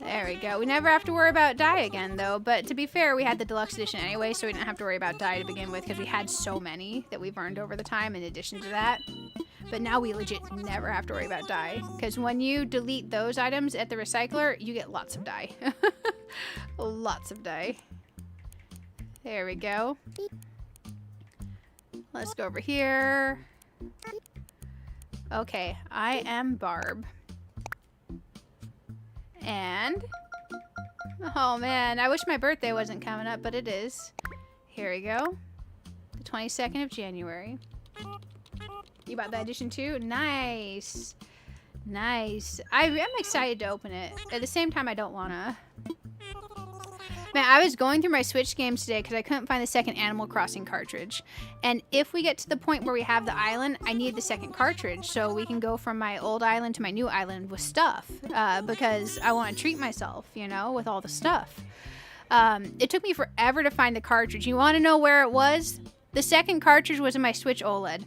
There we go. We never have to worry about dye again, though. But to be fair, we had the deluxe edition anyway, so we didn't have to worry about dye to begin with because we had so many that we've earned over the time in addition to that. But now we legit never have to worry about dye because when you delete those items at the recycler, you get lots of dye. Lots of dye. There we go. Let's go over here. Okay, I am Barb. And, oh man, I wish my birthday wasn't coming up, but it is. Here we go. The 22nd of January. You bought that edition too? Nice. Nice. I am excited to open it. At the same time, I don't wanna. Man, I was going through my Switch games today because I couldn't find the second Animal Crossing cartridge. And if we get to the point where we have the island, I need the second cartridge so we can go from my old island to my new island with stuff. Because I want to treat myself, you know, with all the stuff. It took me forever to find the cartridge. You want to know where it was? The second cartridge was in my Switch OLED.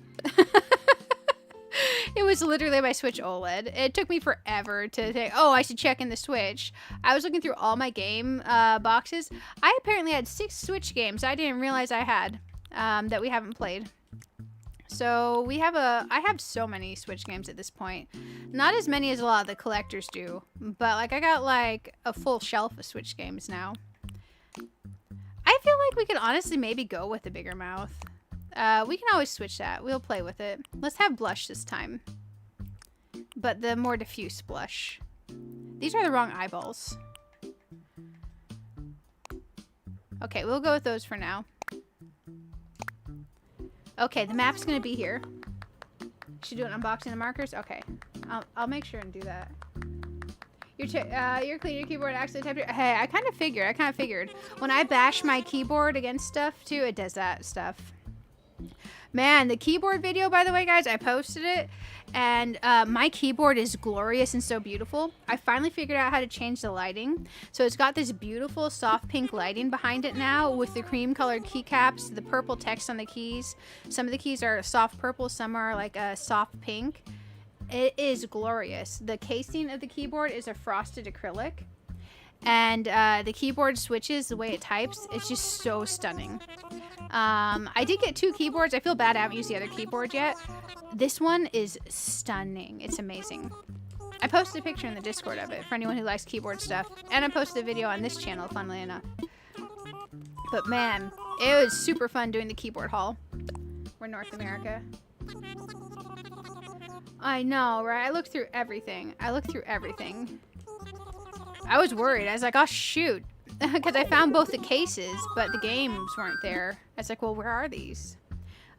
It was literally my Switch OLED. It took me forever to think, oh, I should check in the Switch. I was looking through all my game boxes. I apparently had 6 Switch games I didn't realize I had that we haven't played. So we have I have so many Switch games at this point. Not as many as a lot of the collectors do, but like I got like a full shelf of Switch games now. I feel like we could honestly maybe go with the bigger mouth. We can always switch that. We'll play with it. Let's have blush this time. But the more diffuse blush. These are the wrong eyeballs. Okay, we'll go with those for now. Okay, the map's gonna be here. Should do an unboxing of markers? Okay. I'll make sure and do that. You're clean your keyboard accidentally typed. Hey, I kind of figured. When I bash my keyboard against stuff too, it does that stuff. Man, the keyboard video, by the way, guys, I posted it, and my keyboard is glorious and so beautiful. I finally figured out how to change the lighting. So it's got this beautiful soft pink lighting behind it now with the cream colored keycaps, the purple text on the keys. Some of the keys are soft purple, some are like a soft pink. It is glorious. The casing of the keyboard is a frosted acrylic. And the keyboard switches, the way it types, it's just so stunning. I did get 2 keyboards. I feel bad I haven't used the other keyboard yet. This one is stunning. It's amazing. I posted a picture in the Discord of it for anyone who likes keyboard stuff. And I posted a video on this channel, funnily enough. But man, it was super fun doing the keyboard haul. We're North America. I know, right? I looked through everything. I was worried. I was like, oh, shoot. Because I found both the cases, but the games weren't there. I was like, well, where are these?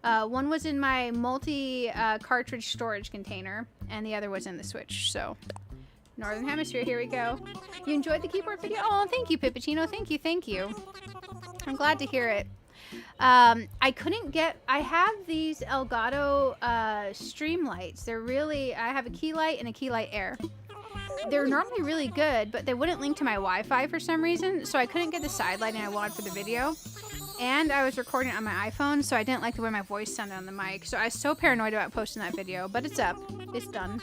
One was in my multi-cartridge storage container, and the other was in the Switch. So, Northern Hemisphere, here we go. You enjoyed the keyboard video? Oh, thank you, Pippuccino. Thank you. I'm glad to hear it. I have these Elgato stream lights. I have a key light and a key light air. They're normally really good, but they wouldn't link to my Wi-Fi for some reason, so I couldn't get the side lighting I wanted for the video. And I was recording it on my iPhone, so I didn't like the way my voice sounded on the mic. So I was so paranoid about posting that video, but it's up. It's done.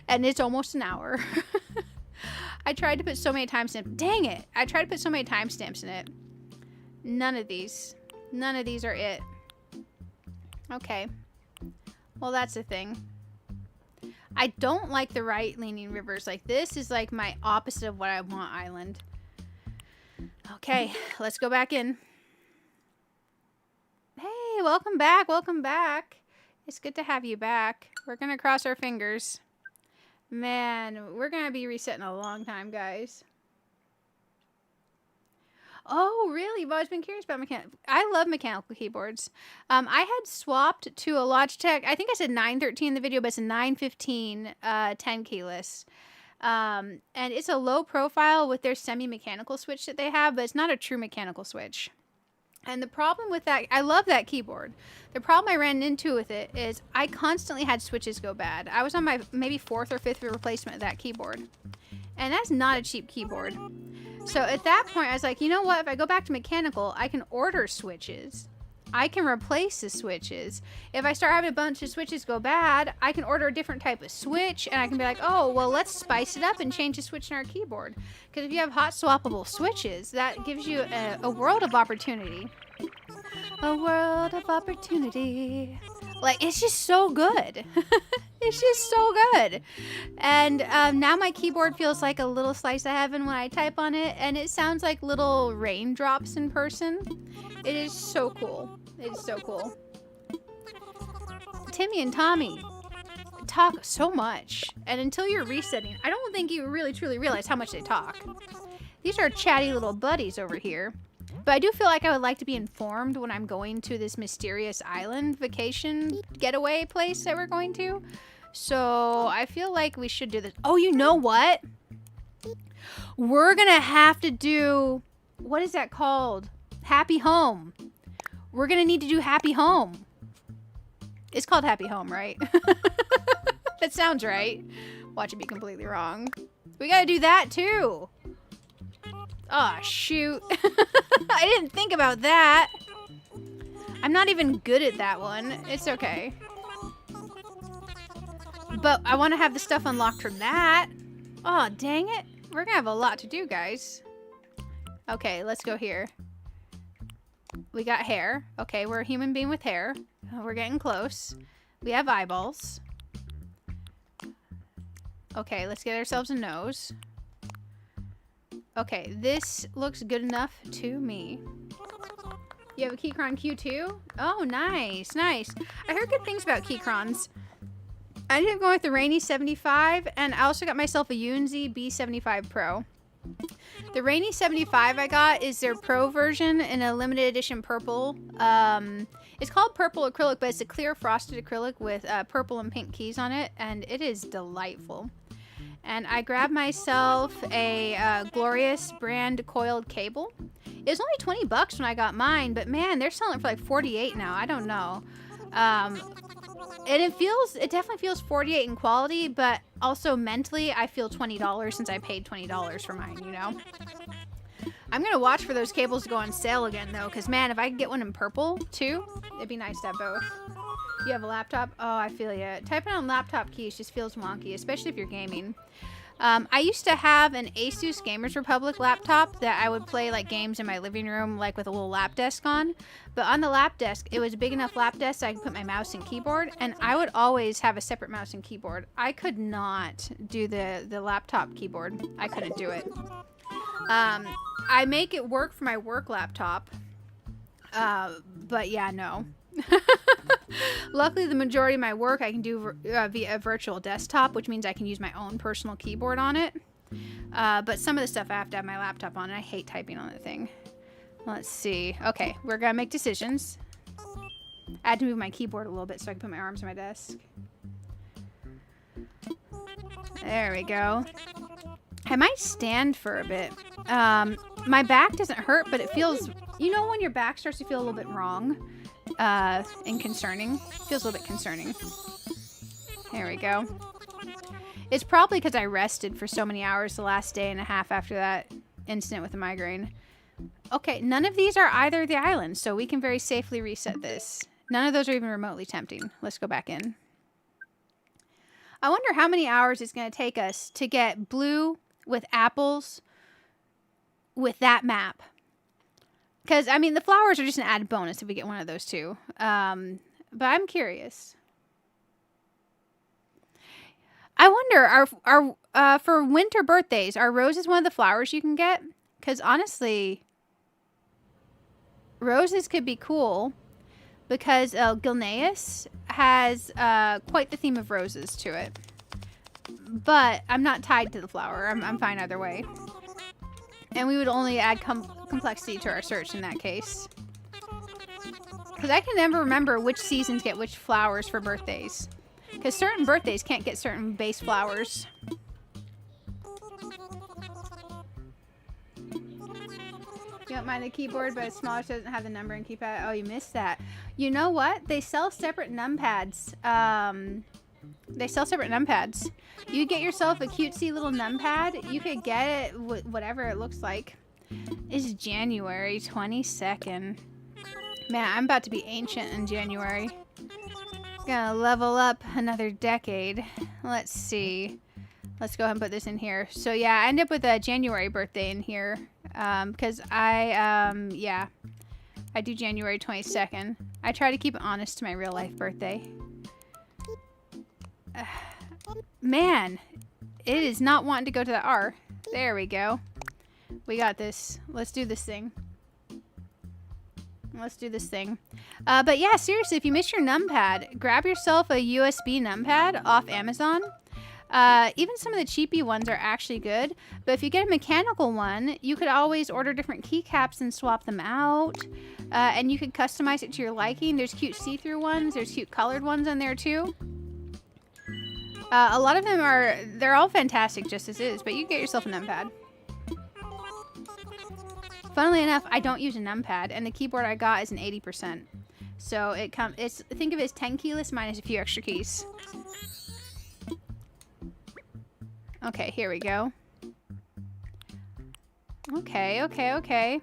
And it's almost an hour. I tried to put so many timestamps. Dang it! I tried to put so many timestamps in it. None of these are it. Okay. Well, that's the thing. I don't like the right-leaning rivers. Like, this is like my opposite of what I want island. Okay, let's go back in. Hey, welcome back. It's good to have you back. We're gonna cross our fingers. Man, we're gonna be resetting a long time, guys. Oh, really? You've always been curious about mechanical. I love mechanical keyboards. I had swapped to a Logitech. I think I said 913 in the video, but it's a 915 10 keyless. And it's a low profile with their semi-mechanical switch that they have, but it's not a true mechanical switch. And the problem with that, I love that keyboard. The problem I ran into with it is I constantly had switches go bad. I was on my maybe 4th or 5th replacement of that keyboard. And that's not a cheap keyboard. So at that point, I was like, you know what? If I go back to mechanical, I can order switches. I can replace the switches. If I start having a bunch of switches go bad, I can order a different type of switch, and I can be like, oh, well, let's spice it up and change the switch in our keyboard. Because if you have hot swappable switches, that gives you a world of opportunity. A world of opportunity. Like, it's just so good. It's just so good. And now my keyboard feels like a little slice of heaven when I type on it, and it sounds like little raindrops in person. It is so cool. It is so cool. Timmy and Tommy talk so much, and until you're resetting, I don't think you really truly realize how much they talk. These are chatty little buddies over here. But I do feel like I would like to be informed when I'm going to this mysterious island vacation getaway place that we're going to. So I feel like we should do this. Oh, you know what? We're going to have to do, what is that called? Happy Home. We're going to need to do Happy Home. It's called Happy Home, right? That sounds right. Watch it be completely wrong. We got to do that too. Oh, shoot. I didn't think about that. I'm not even good at that one. It's okay. But I want to have the stuff unlocked for that. Oh, dang it. We're going to have a lot to do, guys. Okay, let's go here. We got hair. Okay, we're a human being with hair. We're getting close. We have eyeballs. Okay, let's get ourselves a nose. Okay, this looks good enough to me. You have a Keychron Q2? Oh, nice, nice. I heard good things about Keychrons. I ended up going with the Rainy 75, and I also got myself a Yunzi B75 Pro. The Rainy 75 I got is their pro version in a limited edition purple. It's called purple acrylic, but it's a clear frosted acrylic with purple and pink keys on it, and it is delightful. And I grabbed myself a Glorious brand coiled cable. It was only 20 bucks when I got mine, but man, they're selling it for like 48 now. I don't know. And it definitely feels 48 in quality, but also mentally I feel $20 since I paid $20 for mine, you know? I'm going to watch for those cables to go on sale again though, because man, if I could get one in purple too, it'd be nice to have both. You have a laptop? Oh, I feel ya. Typing on laptop keys just feels wonky, especially if you're gaming. I used to have an Asus Gamers Republic laptop that I would play like games in my living room, like with a little lap desk on. But on the lap desk, it was a big enough lap desk so I could put my mouse and keyboard, and I would always have a separate mouse and keyboard. I could not do the laptop keyboard. I couldn't do it. I make it work for my work laptop, but yeah, no. Luckily, the majority of my work I can do via a virtual desktop, which means I can use my own personal keyboard on it. But some of the stuff I have to have my laptop on, and I hate typing on the thing. Let's see. Okay, we're gonna make decisions. I had to move my keyboard a little bit so I can put my arms on my desk. There we go. I might stand for a bit. My back doesn't hurt, but it feels, you know, when your back starts to feel a little bit wrong and concerning. Feels a little bit concerning. There we go. It's probably because I rested for so many hours the last day and a half after that incident with the migraine. Okay, none of these are either of the islands, so we can very safely reset this. None of those are even remotely tempting. Let's go back in. I wonder how many hours it's going to take us to get blue with apples with that map. Because, I mean, the flowers are just an added bonus if we get one of those two. But I'm curious. I wonder, for winter birthdays, are roses one of the flowers you can get? Because, honestly, roses could be cool. Because Gilneas has quite the theme of roses to it. But I'm not tied to the flower. I'm fine either way. And we would only add complexity to our search in that case. Because I can never remember which seasons get which flowers for birthdays. Because certain birthdays can't get certain base flowers. You don't mind the keyboard, but it's smaller so it doesn't have the number and keypad. Oh, you missed that. You know what? They sell separate numpads. You get yourself a cutesy little numpad. You could get it whatever it looks like. It's January 22nd. Man, I'm about to be ancient in January. Gonna level up another decade. Let's see. Let's go ahead and put this in here. So yeah, I end up with a January birthday in here. Because I do January 22nd. I try to keep it honest to my real life birthday. Man, it is not wanting to go to the R. There we go. We got this. Let's do this thing. But yeah, seriously, if you miss your numpad, grab yourself a USB numpad off Amazon. Even some of the cheapy ones are actually good. But if you get a mechanical one, you could always order different keycaps and swap them out. And you could customize it to your liking. There's cute see-through ones. There's cute colored ones in there too. A lot of them they're all fantastic just as is, but you can get yourself a numpad. Funnily enough, I don't use a numpad, and the keyboard I got is an 80%. So think of it as 10 keyless minus a few extra keys. Okay, here we go. Okay.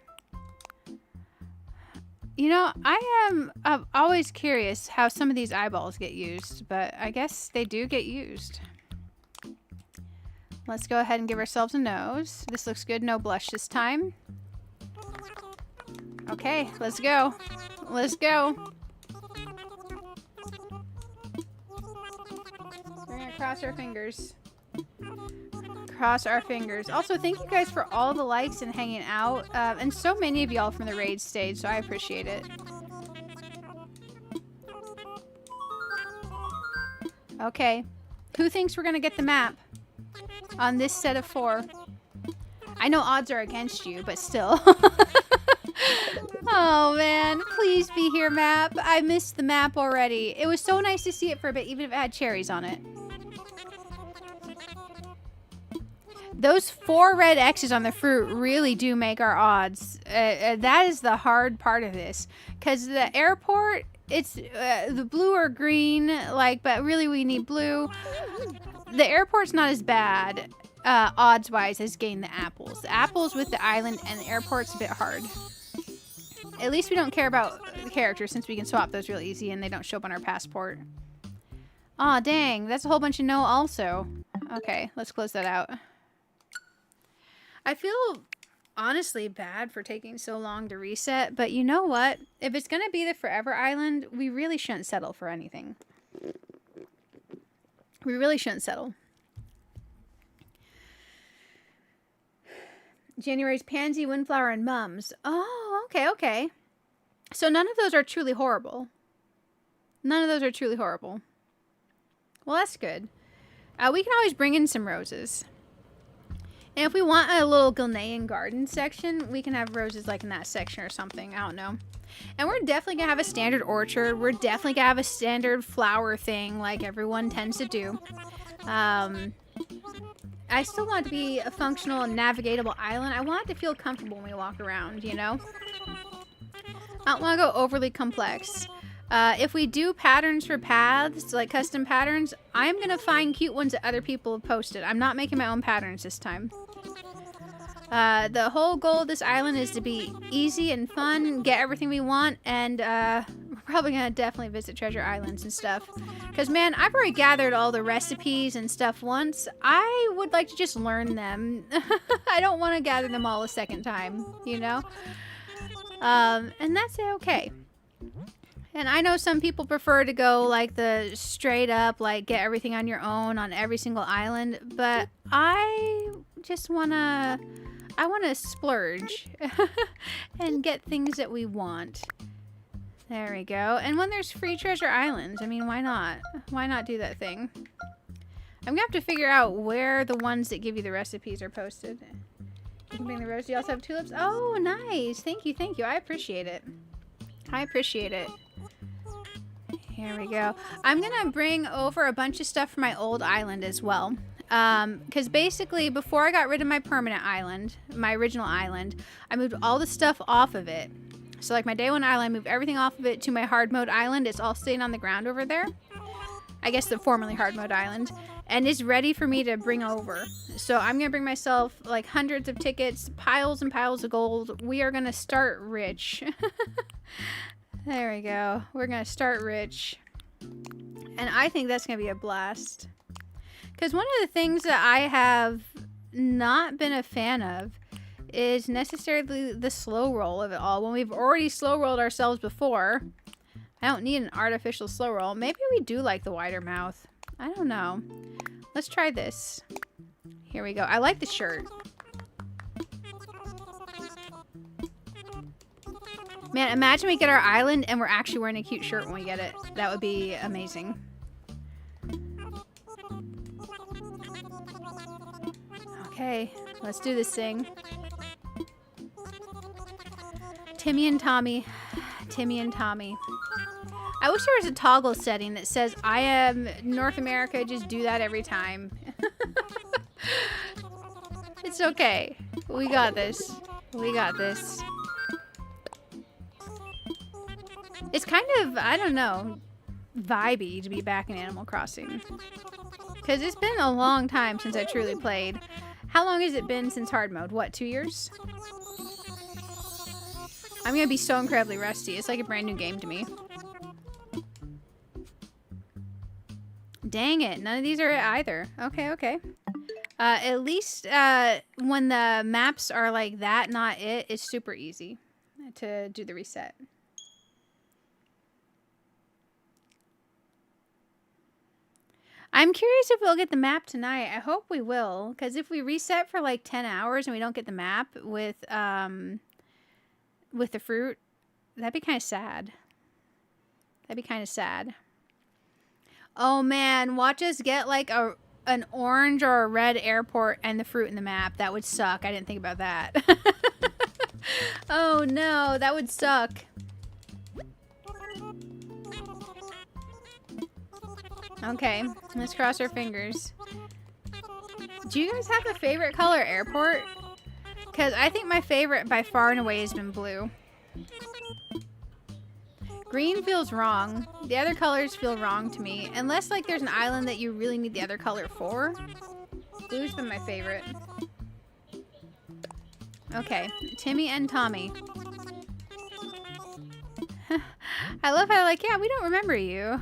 You know, I am always curious how some of these eyeballs get used, but I guess they do get used. Let's go ahead and give ourselves a nose. This looks good. No blush this time. Okay, let's go. Let's go. We're gonna cross our fingers. Cross our fingers. Also, thank you guys for all the likes and hanging out. And so many of y'all from the raid stage, so I appreciate it. Okay. Who thinks we're gonna get the map on this set of 4? I know odds are against you, but still. Oh man, please be here, map. I missed the map already. It was so nice to see it for a bit, even if it had cherries on it. Those 4 red X's on the fruit really do make our odds. That is the hard part of this. Because the airport, it's the blue or green, like, but really we need blue. The airport's not as bad, odds-wise, as getting the apples. The apples with the island and the airport's a bit hard. At least we don't care about the characters since we can swap those real easy and they don't show up on our passport. Aw, dang. That's a whole bunch of no also. Okay, let's close that out. I feel honestly bad for taking so long to reset, but you know what? If it's going to be the Forever Island, we really shouldn't settle for anything. We really shouldn't settle. January's Pansy, Windflower, and Mums. Oh, okay, okay. So none of those are truly horrible. None of those are truly horrible. Well, that's good. We can always bring in some roses. And if we want a little Gilnean garden section, we can have roses like in that section or something. I don't know. And we're definitely going to have a standard orchard. We're definitely going to have a standard flower thing like everyone tends to do. I still want it to be a functional and navigatable island. I want it to feel comfortable when we walk around, you know? I don't want to go overly complex. If we do patterns for paths, like custom patterns, I'm going to find cute ones that other people have posted. I'm not making my own patterns this time. The whole goal of this island is to be easy and fun, get everything we want, and we're probably going to definitely visit treasure islands and stuff. Because, man, I've already gathered all the recipes and stuff once. I would like to just learn them. I don't want to gather them all a second time, you know? And that's okay. And I know some people prefer to go like the straight up, like get everything on your own on every single island. But I just want to splurge and get things that we want. There we go. And when there's free treasure islands, I mean, why not? Why not do that thing? I'm gonna have to figure out where the ones that give you the recipes are posted. You can bring the rose. You also have tulips. Oh, nice. Thank you. Thank you. I appreciate it. I appreciate it. Here we go. I'm going to bring over a bunch of stuff from my old island as well. Because basically, before I got rid of my permanent island, my original island, I moved all the stuff off of it. So like my day one island, I moved everything off of it to my hard mode island. It's all staying on the ground over there. I guess the formerly hard mode island. And it's ready for me to bring over. So I'm going to bring myself like hundreds of tickets, piles and piles of gold. We are going to start rich. There we go. We're going to start rich. And I think that's going to be a blast. Because one of the things that I have not been a fan of is necessarily the slow roll of it all. When we've already slow rolled ourselves before, I don't need an artificial slow roll. Maybe we do like the wider mouth. I don't know. Let's try this. Here we go. I like the shirt. Man, imagine we get our island and we're actually wearing a cute shirt when we get it. That would be amazing. Okay, let's do this thing. Timmy and Tommy. Timmy and Tommy. I wish there was a toggle setting that says, I am North America, just do that every time. It's okay. We got this. We got this. It's kind of, I don't know, vibey to be back in Animal Crossing. Because it's been a long time since I truly played. How long has it been since hard mode? What, 2 years? I'm going to be so incredibly rusty. It's like a brand new game to me. Dang it. None of these are it either. Okay, okay. At least when the maps are like that, not it, it's super easy to do the reset. I'm curious if we'll get the map tonight. I hope we will, because if we reset for like 10 hours and we don't get the map with the fruit, that'd be kind of sad. That'd be kind of sad. Oh man, watch us get like a an orange or a red airport and the fruit in the map. That would suck. I didn't think about that. Oh no, that would suck. Okay, let's cross our fingers. Do you guys have a favorite color airport? Because I think my favorite by far and away has been blue. Green feels wrong. The other colors feel wrong to me. Unless like there's an island that you really need the other color for. Blue's been my favorite. Okay, Timmy and Tommy. I love how like, yeah, we don't remember you.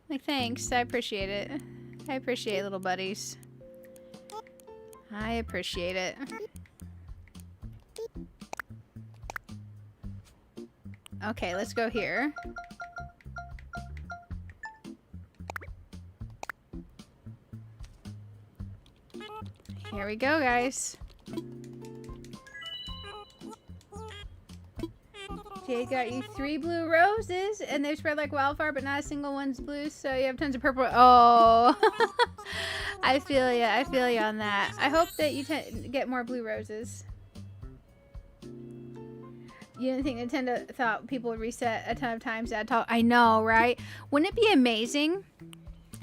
Like, thanks, I appreciate it. I appreciate little buddies. I appreciate it. Okay, let's go here. Here we go, guys. Jay got you 3 blue roses, and they spread like wildfire, but not a single one's blue, so you have tons of purple. Oh, I feel ya. I feel ya on that. I hope that you get more blue roses. You didn't think Nintendo thought people would reset a ton of times at talk? I know, right? Wouldn't it be amazing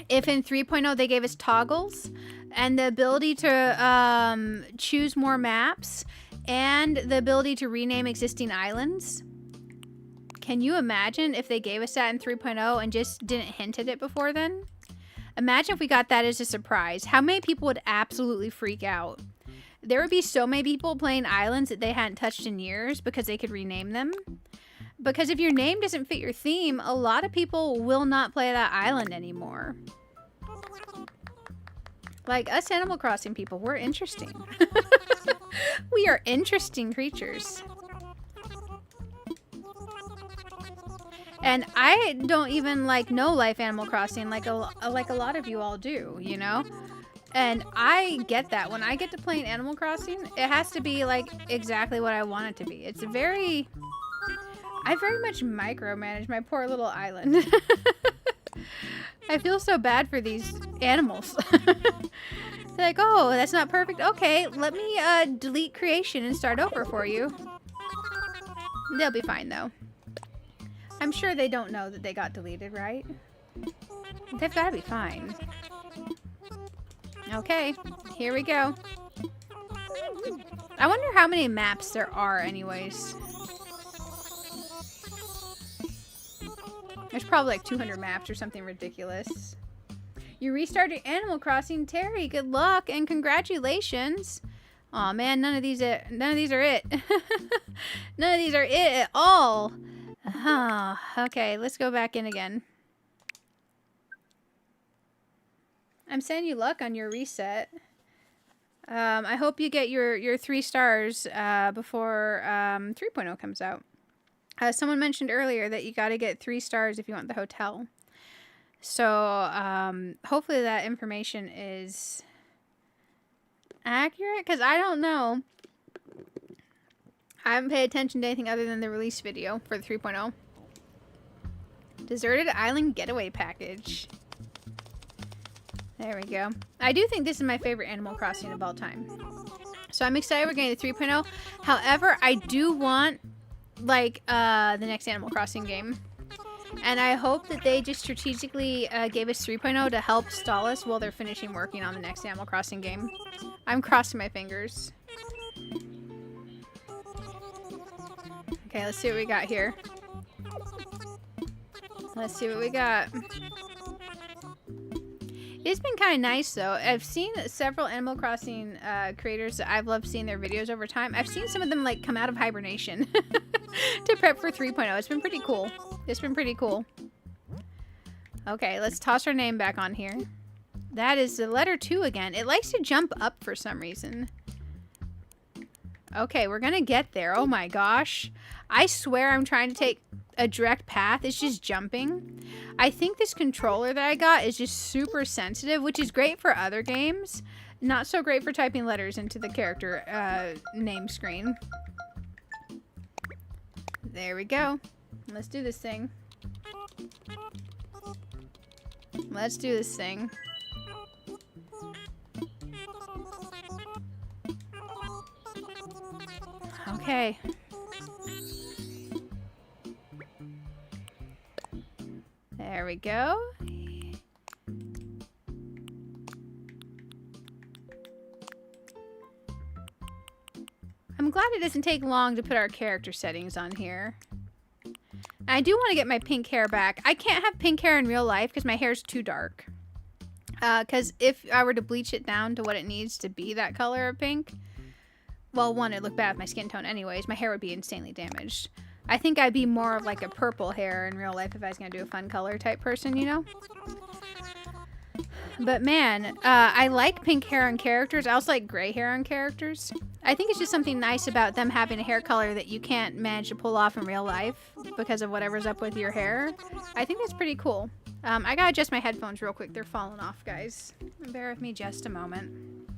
if in 3.0 they gave us toggles and the ability to choose more maps and the ability to rename existing islands? Can you imagine if they gave us that in 3.0 and just didn't hint at it before then? Imagine if we got that as a surprise. How many people would absolutely freak out? There would be so many people playing islands that they hadn't touched in years because they could rename them. Because if your name doesn't fit your theme, a lot of people will not play that island anymore. Like us Animal Crossing people, we're interesting. We are interesting creatures. And I don't even like know Life Animal Crossing like a lot of you all do, you know? And I get that. When I get to play Animal Crossing, it has to be like exactly what I want it to be. It's very... I very much micromanage my poor little island. I feel so bad for these animals. They're like, oh, that's not perfect. Okay, let me delete creation and start over for you. They'll be fine, though. I'm sure they don't know that they got deleted, right? They've got to be fine. Okay, here we go. I wonder how many maps there are anyways. There's probably like 200 maps or something ridiculous. You restarted Animal Crossing, Terry. Good luck and congratulations. Aw, man, none of these are it. None of these are it at all. Okay, let's go back in again. I'm sending you luck on your reset. I hope you get your 3 stars before 3.0 comes out. Someone mentioned earlier that you got to get 3 stars if you want the hotel. So hopefully that information is accurate, because I don't know. I haven't paid attention to anything other than the release video for the 3.0. Deserted Island Getaway Package. There we go. I do think this is my favorite Animal Crossing of all time. So I'm excited we're getting the 3.0. However, I do want like the next Animal Crossing game. And I hope that they just strategically gave us 3.0 to help stall us while they're finishing working on the next Animal Crossing game. I'm crossing my fingers. Okay, let's see what we got here. Let's see what we got. It's been kind of nice, though. I've seen several Animal Crossing creators that I've loved seeing their videos over time. I've seen some of them, like, come out of hibernation to prep for 3.0. It's been pretty cool. It's been pretty cool. Okay, let's toss our name back on here. That is the letter 2 again. It likes to jump up for some reason. Okay, we're gonna get there. Oh my gosh. I swear I'm trying to take a direct path. It's just jumping. I think this controller that I got is just super sensitive, which is great for other games. Not so great for typing letters into the character name screen. There we go. Let's do this thing. Let's do this thing. Okay. There we go. I'm glad it doesn't take long to put our character settings on here. I do want to get my pink hair back. I can't have pink hair in real life because my hair is too dark. Because if I were to bleach it down to what it needs to be that color of pink, well, one, it'd look bad with my skin tone anyways. My hair would be insanely damaged. I think I'd be more of like a purple hair in real life if I was going to do a fun color type person, you know? But man, I like pink hair on characters. I also like gray hair on characters. I think it's just something nice about them having a hair color that you can't manage to pull off in real life because of whatever's up with your hair. I think that's pretty cool. I gotta adjust my headphones real quick. They're falling off, guys. Bear with me just a moment.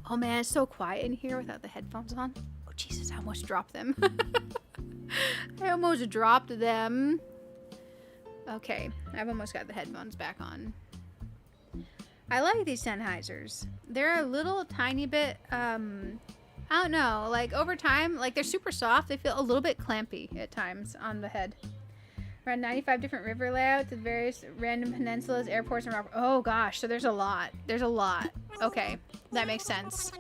Oh man, it's so quiet in here without the headphones on. Oh Jesus, I almost dropped them. I almost dropped them. Okay, I've almost got the headphones back on. I like these Sennheisers. They're a little tiny bit, I don't know, like over time, like they're super soft. They feel a little bit clampy at times on the head. Around 95 different river layouts with various random peninsulas, airports, and rock. Oh gosh, so there's a lot. There's a lot. Okay, that makes sense.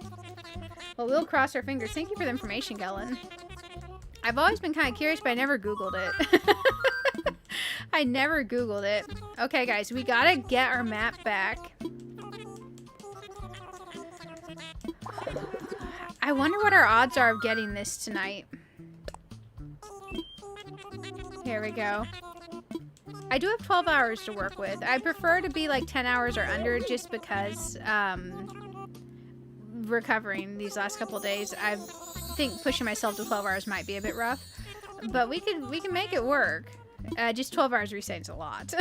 Well, we'll cross our fingers. Thank you for the information, Gellin. I've always been kind of curious, but I never Googled it. I never Googled it. Okay, guys, we gotta get our map back. I wonder what our odds are of getting this tonight. Here we go. I do have 12 hours to work with. I prefer to be like 10 hours or under just because recovering these last couple days, I think pushing myself to 12 hours might be a bit rough. But we can make it work. Just 12 hours resetting's a lot.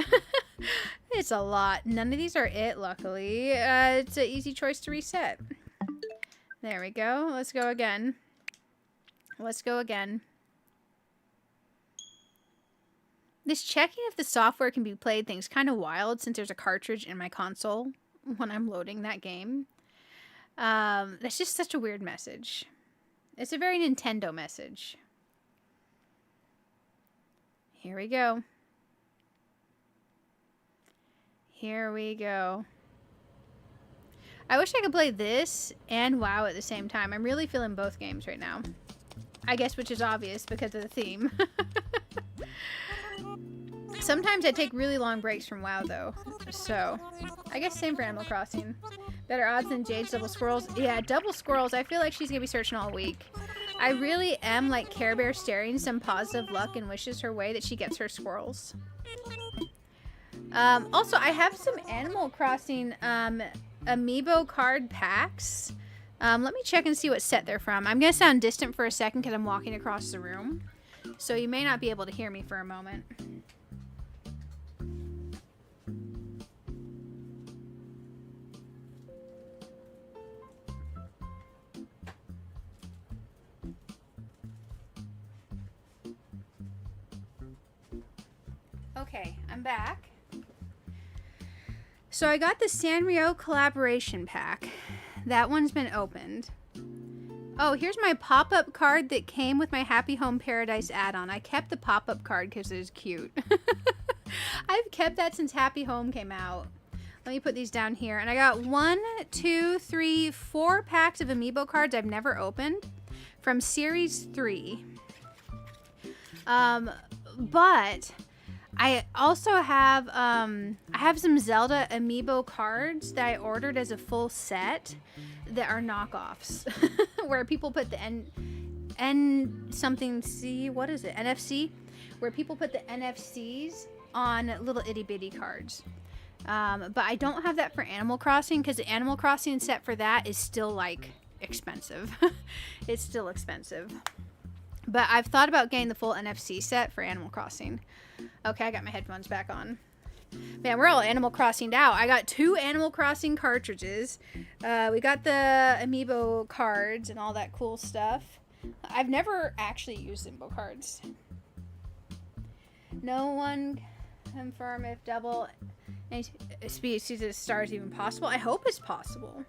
It's a lot. None of these are it, luckily. It's an easy choice to reset. There we go. Let's go again. Let's go again. This checking if the software can be played thing's kind of wild since there's a cartridge in my console when I'm loading that game. That's just such a weird message. It's a very Nintendo message. Here we go. Here we go. I wish I could play this and WoW at the same time. I'm really feeling both games right now. I guess, which is obvious because of the theme. Sometimes I take really long breaks from WoW though. So, I guess same for Animal Crossing. Better odds than Jade's double squirrels. Yeah, double squirrels. I feel like she's gonna be searching all week. I really am like Care Bear staring some positive luck and wishes her way that she gets her squirrels. Also, I have some Animal Crossing amiibo card packs. Let me check and see what set they're from. I'm gonna sound distant for a second because I'm walking across the room. So you may not be able to hear me for a moment. Okay, I'm back. So I got the Sanrio collaboration pack. That one's been opened. Oh, here's my pop-up card that came with my Happy Home Paradise add-on. I kept the pop-up card because it was cute. I've kept that since Happy Home came out. Let me put these down here. And I got 1, 2, 3, 4 packs of amiibo cards I've never opened from Series 3. But I also have I have some Zelda amiibo cards that I ordered as a full set that are knockoffs, where people put the N something C, what is it? NFC, where people put the NFCs on little itty bitty cards. But I don't have that for Animal Crossing because the Animal Crossing set for that is still like expensive. It's still expensive. But I've thought about getting the full NFC set for Animal Crossing. Okay, I got my headphones back on. Man, we're all Animal Crossing'd out. I got 2 Animal Crossing cartridges. We got the amiibo cards and all that cool stuff. I've never actually used amiibo cards. No one confirm if double species of stars even possible. I hope it's possible.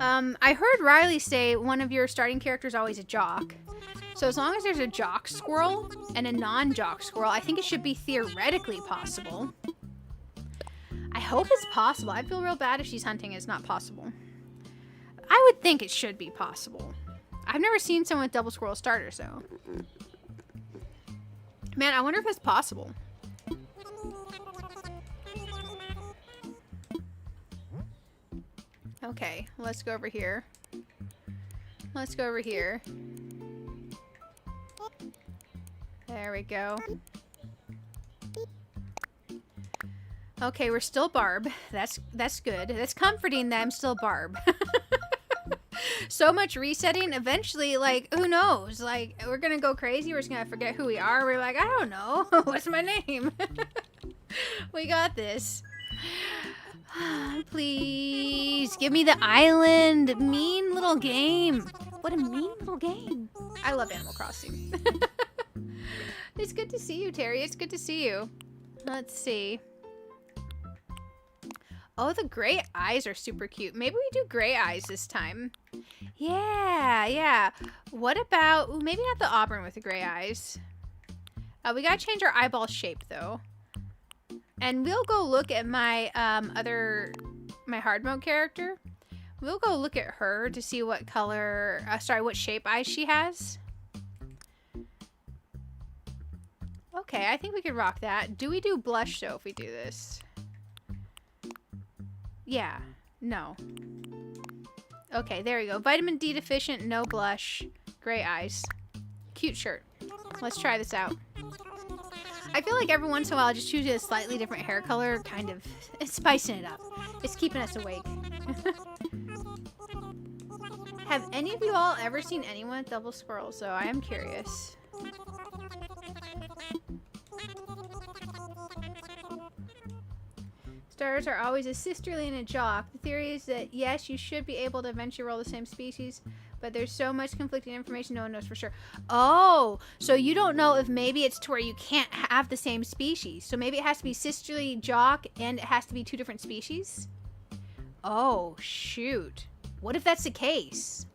I heard Riley say one of your starting characters is always a jock. So as long as there's a jock squirrel and a non-jock squirrel, I think it should be theoretically possible. I hope it's possible. I feel real bad if she's hunting and it's not possible. I would think it should be possible. I've never seen someone with double squirrel starters, though. Man, I wonder if it's possible. Okay, let's go over here. Let's go over here. There we go. Okay, we're still Barb. That's good. That's comforting that I'm still Barb. So much resetting. Eventually, like, who knows? Like, we're gonna go crazy. We're just gonna forget who we are. We're like, I don't know. What's my name? We got this. Please give me the island. Mean little game. What a mean little game. I love Animal Crossing. It's good to see you, Terry. It's good to see you. Let's see. Oh, the gray eyes are super cute. Maybe we do gray eyes this time. Yeah, yeah. What about... Ooh, maybe not the auburn with the gray eyes. We gotta change our eyeball shape, though. And we'll go look at my my hard mode character. We'll go look at her to see what color... what shape eyes she has. Okay, I think we could rock that. Do we do blush, though, if we do this? Yeah. No. Okay, there we go. Vitamin D deficient, no blush. Gray eyes. Cute shirt. Let's try this out. I feel like every once in a while, just choosing a slightly different hair color, kind of, it's spicing it up. It's keeping us awake. Have any of you all ever seen anyone with double squirrels? So I am curious. Stars are always a sisterly and a jock. The theory is that, yes, you should be able to eventually roll the same species, but there's so much conflicting information no one knows for sure. Oh, so you don't know if maybe it's to where you can't have the same species. So maybe it has to be sisterly jock and it has to be two different species? Oh, shoot. What if that's the case?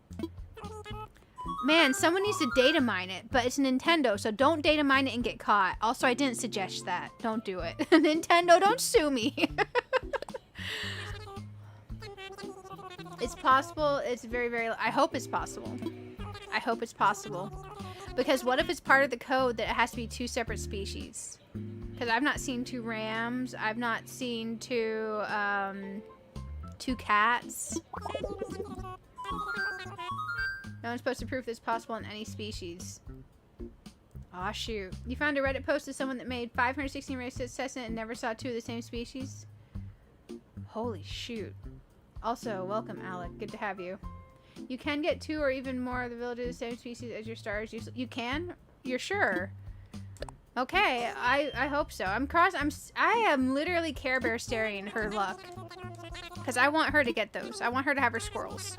Man, someone needs to data mine it, but it's Nintendo, so don't data mine it and get caught. Also, I didn't suggest that. Don't do it. Nintendo, don't sue me. It's possible. It's very, very... I hope it's possible. I hope it's possible. Because what if it's part of the code that it has to be two separate species? Because I've not seen two rams. I've not seen two cats. No one's supposed to prove this possible in any species. Aw, shoot. You found a Reddit post of someone that made 516 race tests and never saw two of the same species? Holy shoot. Also, welcome, Alec. Good to have you. You can get two or even more of the villages of the same species as your stars. You can? You're sure? Okay, I hope so. I am literally Care Bear staring her luck. Because I want her to get those. I want her to have her squirrels.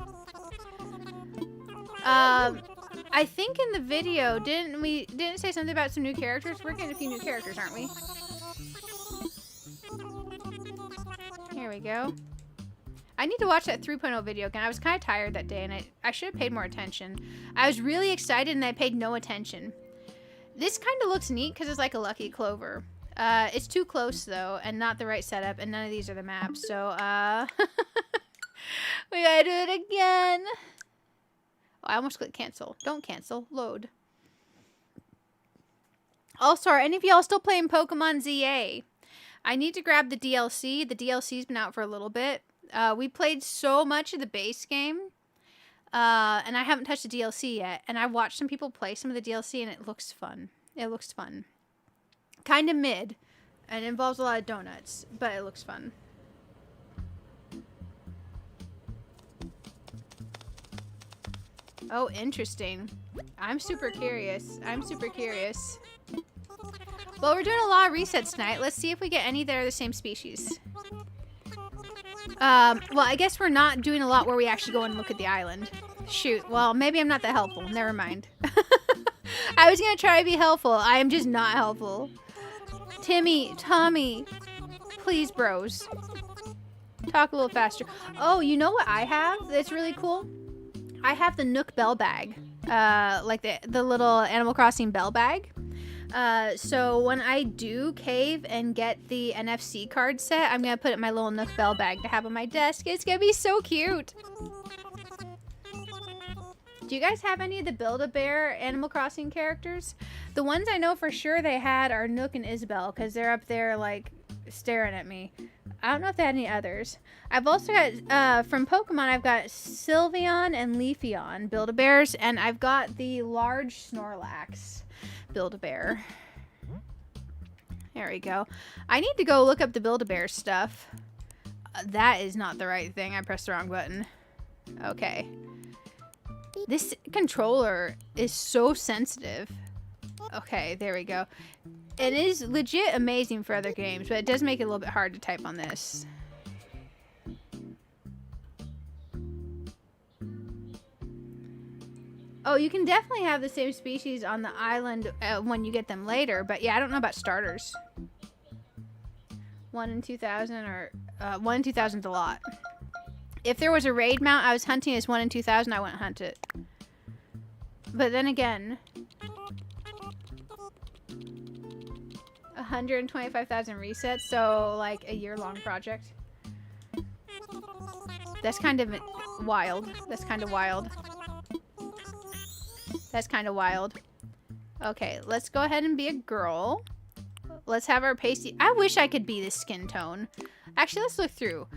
I think in the video, didn't it say something about some new characters? We're getting a few new characters, aren't we? Here we go. I need to watch that 3.0 video again. I was kind of tired that day, and I should have paid more attention. I was really excited, and I paid no attention. This kind of looks neat, because it's like a Lucky Clover. It's too close, though, and not the right setup, and none of these are the maps, so, we gotta do it again. Oh, I almost clicked cancel. Don't cancel. Load. Also, are any of y'all still playing Pokemon ZA? I need to grab the DLC. The DLC's been out for a little bit. We played so much of the base game, and I haven't touched the DLC yet. And I watched some people play some of the DLC, and it looks fun. It looks fun. Kind of mid, and it involves a lot of donuts, but it looks fun. Oh, interesting. I'm super curious. I'm super curious. Well, we're doing a lot of resets tonight. Let's see if we get any that are the same species. Well, I guess we're not doing a lot where we actually go and look at the island. Shoot. Well, maybe I'm not that helpful. Never mind. I was going to try to be helpful. I am just not helpful. Timmy, Tommy, please, bros. Talk a little faster. Oh, you know what I have that's really cool? I have the Nook bell bag. Like the little Animal Crossing bell bag. So when I do cave and get the NFC card set, I'm going to put it in my little Nook bell bag to have on my desk. It's going to be so cute. Do you guys have any of the Build-A-Bear Animal Crossing characters? The ones I know for sure they had are Nook and Isabelle, because they're up there, like, staring at me. I don't know if they had any others. I've also got, from Pokemon, I've got Sylveon and Leafeon Build-A-Bears, and I've got the large Snorlax Build-A-Bear. There we go. I need to go look up the Build-A-Bear stuff. That is not the right thing. I pressed the wrong button. Okay. This controller is so sensitive. Okay, there we go. It is legit amazing for other games, but it does make it a little bit hard to type on this. Oh, you can definitely have the same species on the island when you get them later, but yeah, I don't know about starters. 1 in 2,000 or 1 in 2,000 is a lot. If there was a raid mount I was hunting as 1 in 2,000, I wouldn't hunt it. But then again, 125,000 resets, so like a year-long project. That's kind of wild. That's kind of wild. That's kind of wild. Okay, let's go ahead and be a girl. Let's have our pasty. I wish I could be this skin tone. Actually, let's look through.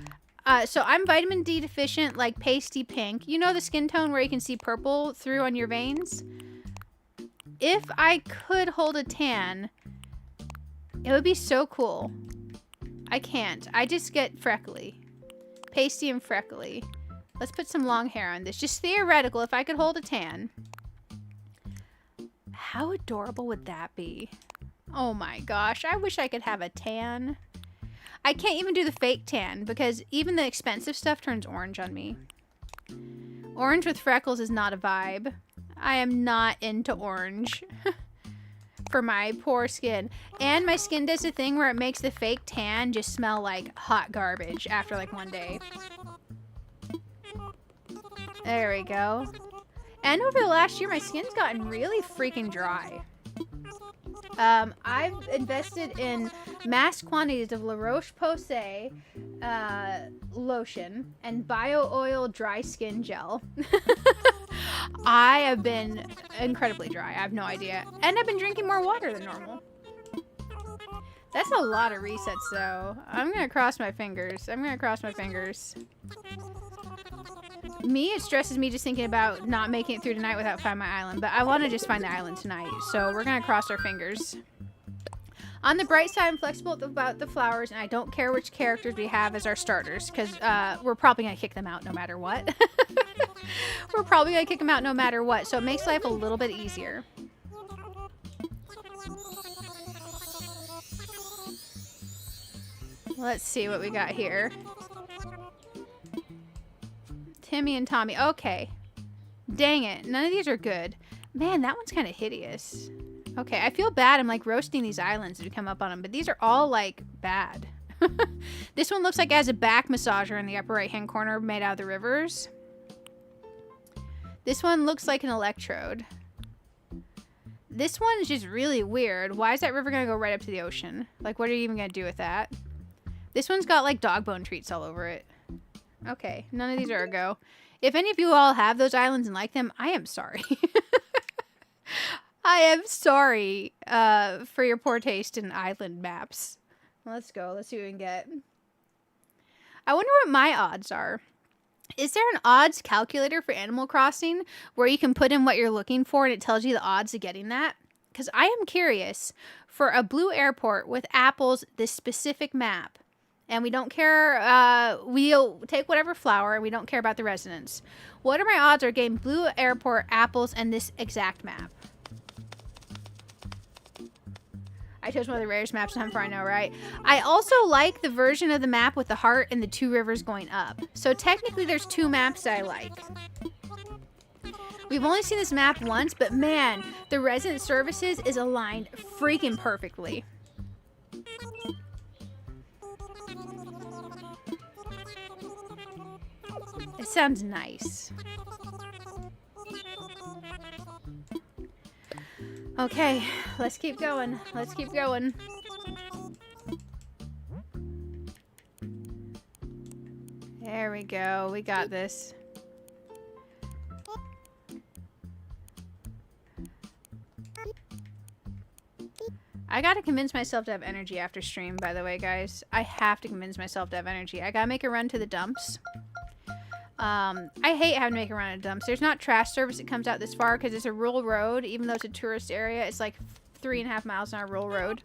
So I'm vitamin D deficient, like pasty pink. You know the skin tone where you can see purple through on your veins? If I could hold a tan, it would be so cool. I can't. I just get freckly. Pasty and freckly. Let's put some long hair on this. Just theoretical, if I could hold a tan. How adorable would that be? Oh my gosh, I wish I could have a tan. I can't even do the fake tan because even the expensive stuff turns orange on me. Orange with freckles is not a vibe. I am not into orange for my poor skin. And my skin does a thing where it makes the fake tan just smell like hot garbage after like 1 day. There we go. And over the last year, my skin's gotten really freaking dry. I've invested in mass quantities of La Roche-Posay lotion and bio oil dry skin gel. I have been incredibly dry. I have no idea. And I've been drinking more water than normal. That's a lot of resets, though. I'm going to cross my fingers. I'm going to cross my fingers. Me, it stresses me just thinking about not making it through tonight without finding my island. But I want to just find the island tonight. So we're going to cross our fingers. On the bright side, I'm flexible about the flowers. And I don't care which characters we have as our starters. Because we're probably going to kick them out no matter what. We're probably going to kick them out no matter what. So it makes life a little bit easier. Let's see what we got here. Timmy and Tommy. Okay. Dang it. None of these are good. Man, that one's kind of hideous. Okay, I feel bad. I'm like roasting these islands as we come up on them. But these are all like bad. This one looks like it has a back massager in the upper right hand corner made out of the rivers. This one looks like an electrode. This one is just really weird. Why is that river going to go right up to the ocean? Like, what are you even going to do with that? This one's got like dog bone treats all over it. Okay, none of these are a go. If any of you all have those islands and like them, I am sorry. I am sorry for your poor taste in island maps. Let's go. Let's see what we can get. I wonder what my odds are. Is there an odds calculator for Animal Crossing where you can put in what you're looking for and it tells you the odds of getting that? Because I am curious, for a blue airport with apples, this specific map, and we don't care, we'll take whatever flower, and we don't care about the residents. What are my odds of getting blue airport, apples, and this exact map? I chose one of the rarest maps to hunt for, I know, right? I also like the version of the map with the heart and the 2 rivers going up. So technically there's 2 maps that I like. We've only seen this map once, but man, the resident services is aligned freaking perfectly. It sounds nice. Okay, let's keep going. Let's keep going. There we go. We got this. I gotta convince myself to have energy after stream, by the way, guys. I have to convince myself to have energy. I gotta make a run to the dumps. I hate having to make a run to dumps. There's not trash service that comes out this far because it's a rural road. Even though it's a tourist area, it's like 3.5 miles on our rural road.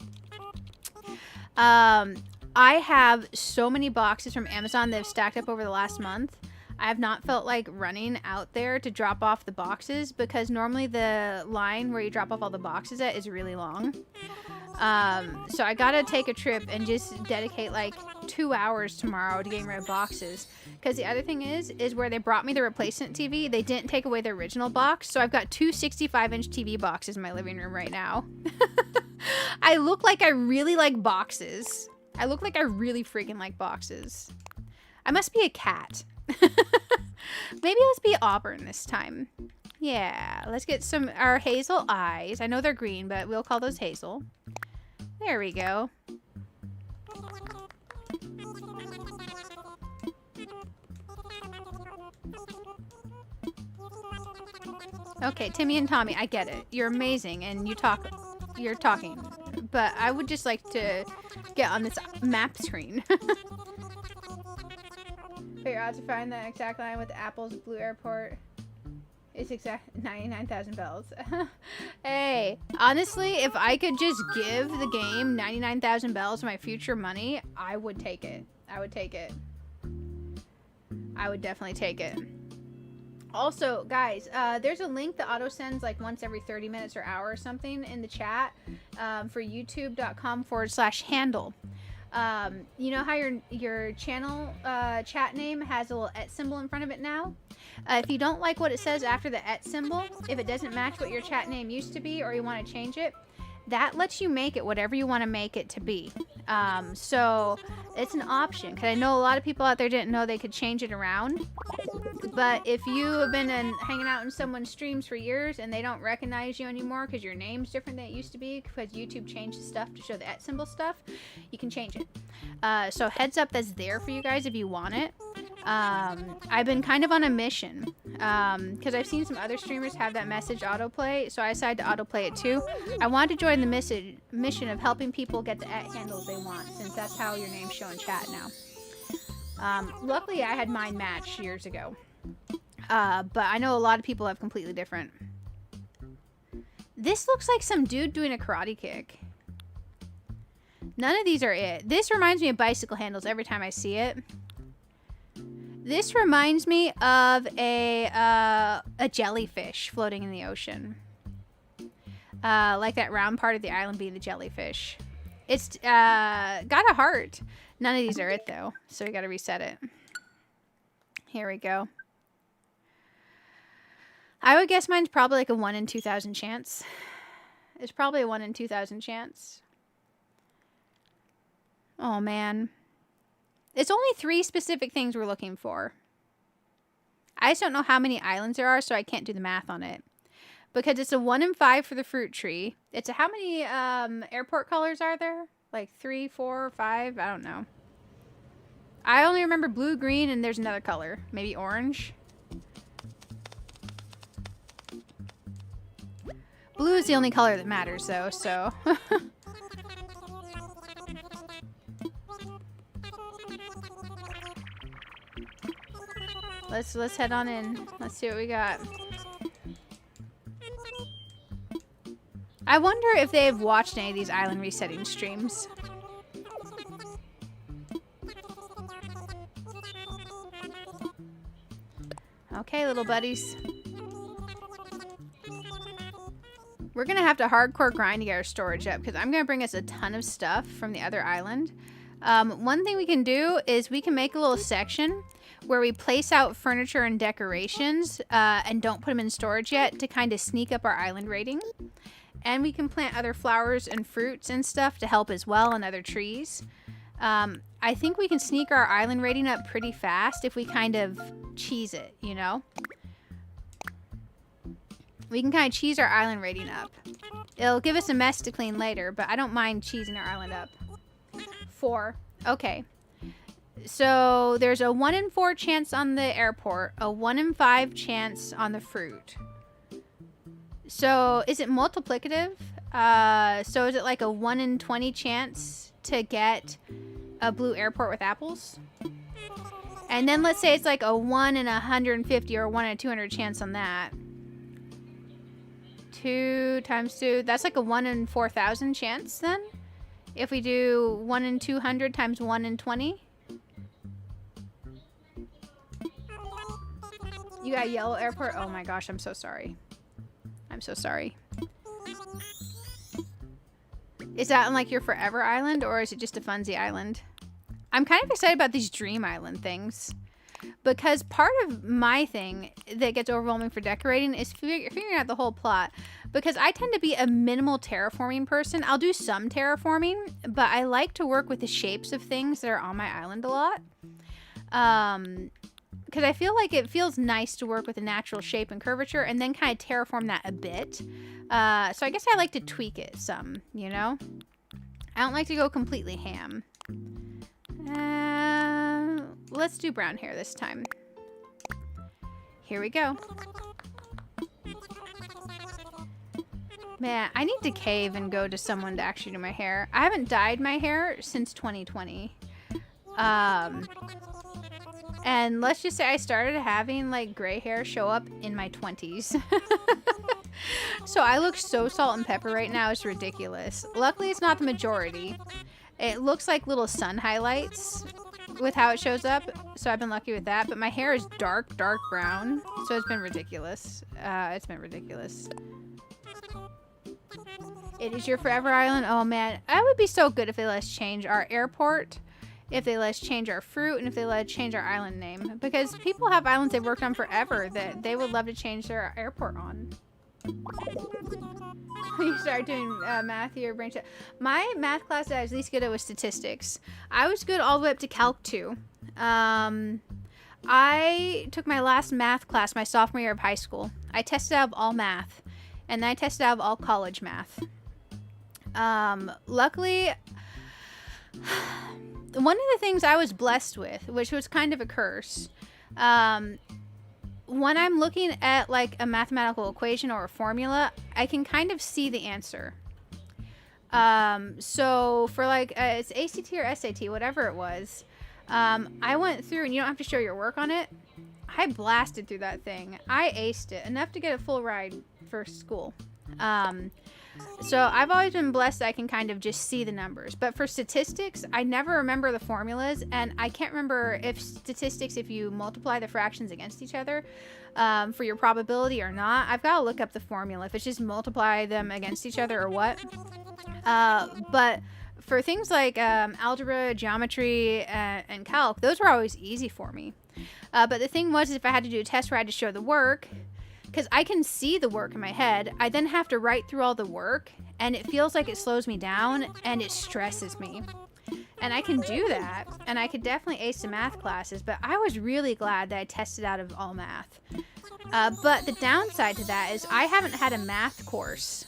I have so many boxes from Amazon that have stacked up over the last month. I have not felt like running out there to drop off the boxes because normally the line where you drop off all the boxes at is really long. So I gotta take a trip and just dedicate like 2 hours tomorrow to getting rid of boxes. Because the other thing is where they brought me the replacement TV, they didn't take away the original box. So I've got 2 65-inch TV boxes in my living room right now. I look like I really like boxes. I look like I really freaking like boxes. I must be a cat. Maybe let's be auburn this time. Yeah, let's get our hazel eyes. I know they're green, but we'll call those hazel. There we go. Okay, Timmy and Tommy, I get it. You're amazing and you're talking. But I would just like to get on this map screen. Figure out to find the exact line with Apple's Blue Airport. It's exact 99,000 bells. Hey, honestly, if I could just give the game 99,000 bells for my future money, I would take it. I would take it. I would definitely take it. Also, guys, there's a link that auto sends like once every 30 minutes or hour or something in the chat for youtube.com/handle. You know how your channel chat name has a little @ symbol in front of it now? If you don't like what it says after the @ symbol, if it doesn't match what your chat name used to be or you want to change it, that lets you make it whatever you want to make it to be. So it's an option because I know a lot of people out there didn't know they could change it around. But if you have been hanging out in someone's streams for years and they don't recognize you anymore because your name's different than it used to be because YouTube changed the stuff to show the @ symbol stuff, you can change it. So heads up, that's there for you guys if you want it. I've been kind of on a mission because I've seen some other streamers have that message autoplay, so I decided to autoplay it too. I wanted to join the mission of helping people get the @ handles they want, since that's how your name's shown in chat now. Luckily, I had mine matched years ago, but I know a lot of people have completely different. This looks like some dude doing a karate kick. None of these are it. This reminds me of bicycle handles every time I see it. This reminds me of a jellyfish floating in the ocean. Like that round part of the island being the jellyfish. It's got a heart. None of these are it though, so we gotta reset it. Here we go. I would guess mine's probably like a 1 in 2,000 chance. It's probably a 1 in 2,000 chance. Oh man. It's only 3 specific things we're looking for. I just don't know how many islands there are, so I can't do the math on it. Because it's a 1 in 5 for the fruit tree. It's a, how many airport colors are there? Like 3, 4, 5? I don't know. I only remember blue, green, and there's another color. Maybe orange. Blue is the only color that matters, though, so... Let's head on in. Let's see what we got. I wonder if they've watched any of these island resetting streams. Okay, little buddies. We're gonna have to hardcore grind to get our storage up because I'm gonna bring us a ton of stuff from the other island. One thing we can do is we can make a little section where we place out furniture and decorations and don't put them in storage yet to kind of sneak up our island rating. And we can plant other flowers and fruits and stuff to help as well, and other trees. I think we can sneak our island rating up pretty fast if we kind of cheese it, you know? We can kind of cheese our island rating up. It'll give us a mess to clean later, but I don't mind cheesing our island up. 4. Okay. So there's a 1 in 4 chance on the airport, a 1 in 5 chance on the fruit. So is it multiplicative? So is it like a 1 in 20 chance to get a blue airport with apples? And then let's say it's like a 1 in 150 or a 1 in 200 chance on that. 2 times 2, that's like a 1 in 4,000 chance then? If we do 1 in 200 times 1 in 20? You got a yellow airport? Oh my gosh, I'm so sorry. I'm so sorry. Is that on like your forever island or is it just a funsy island? I'm kind of excited about these dream island things because part of my thing that gets overwhelming for decorating is figuring out the whole plot, because I tend to be a minimal terraforming person. I'll do some terraforming, but I like to work with the shapes of things that are on my island a lot. Because I feel like it feels nice to work with a natural shape and curvature and then kind of terraform that a bit. So I guess I like to tweak it some, you know? I don't like to go completely ham. Let's do brown hair this time. Here we go. Man, I need to cave and go to someone to actually do my hair. I haven't dyed my hair since 2020. And let's just say I started having like gray hair show up in my 20s. So I look so salt and pepper right now. It's ridiculous. Luckily, it's not the majority. It looks like little sun highlights with how it shows up. So I've been lucky with that. But my hair is dark brown. So it's been ridiculous. It's been ridiculous. It is your forever island. Oh man, that would be so good if they let us change our airport, if they let us change our fruit, and if they let us change our island name. Because people have islands they've worked on forever that they would love to change their airport on. You start doing math, your brain. My math class that I was least good at was statistics. I was good all the way up to Calc 2. I took my last math class my sophomore year of high school. I tested out of all math, and then I tested out of all college math. Luckily, one of the things I was blessed with, which was kind of a curse, when I'm looking at like a mathematical equation or a formula, I can kind of see the answer. So for like, it's ACT or SAT, whatever it was, I went through, and you don't have to show your work on it. I blasted through that thing. I aced it enough to get a full ride for school. So I've always been blessed that I can kind of just see the numbers. But for statistics, I never remember the formulas, and I can't remember if statistics, if you multiply the fractions against each other for your probability or not. I've got to look up the formula, if it's just multiply them against each other or what. But for things like algebra, geometry, and calc, those were always easy for me. But the thing was, if I had to do a test where I had to show the work, because I can see the work in my head, I then have to write through all the work, and it feels like it slows me down, and it stresses me. And I can do that, and I could definitely ace the math classes, but I was really glad that I tested out of all math. But the downside to that is I haven't had a math course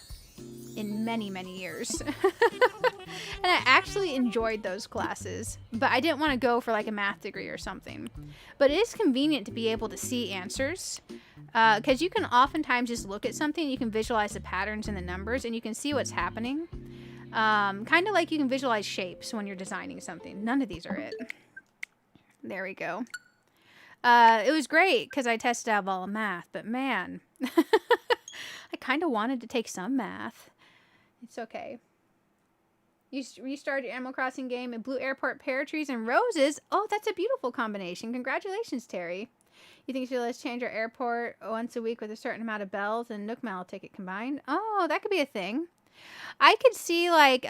in many, many years. And I actually enjoyed those classes, but I didn't want to go for like a math degree or something. But it is convenient to be able to see answers, because you can oftentimes just look at something, you can visualize the patterns in the numbers, and you can see what's happening. Kind of like you can visualize shapes when you're designing something. None of these are it. There we go. It was great because I tested out all of math, but man, I kind of wanted to take some math. It's okay. You restarted your Animal Crossing game in Blue Airport, pear trees, and roses. Oh, that's a beautiful combination. Congratulations, Terry. You think you should let's change our airport once a week with a certain amount of bells and Nook Mile ticket combined? Oh, that could be a thing. I could see like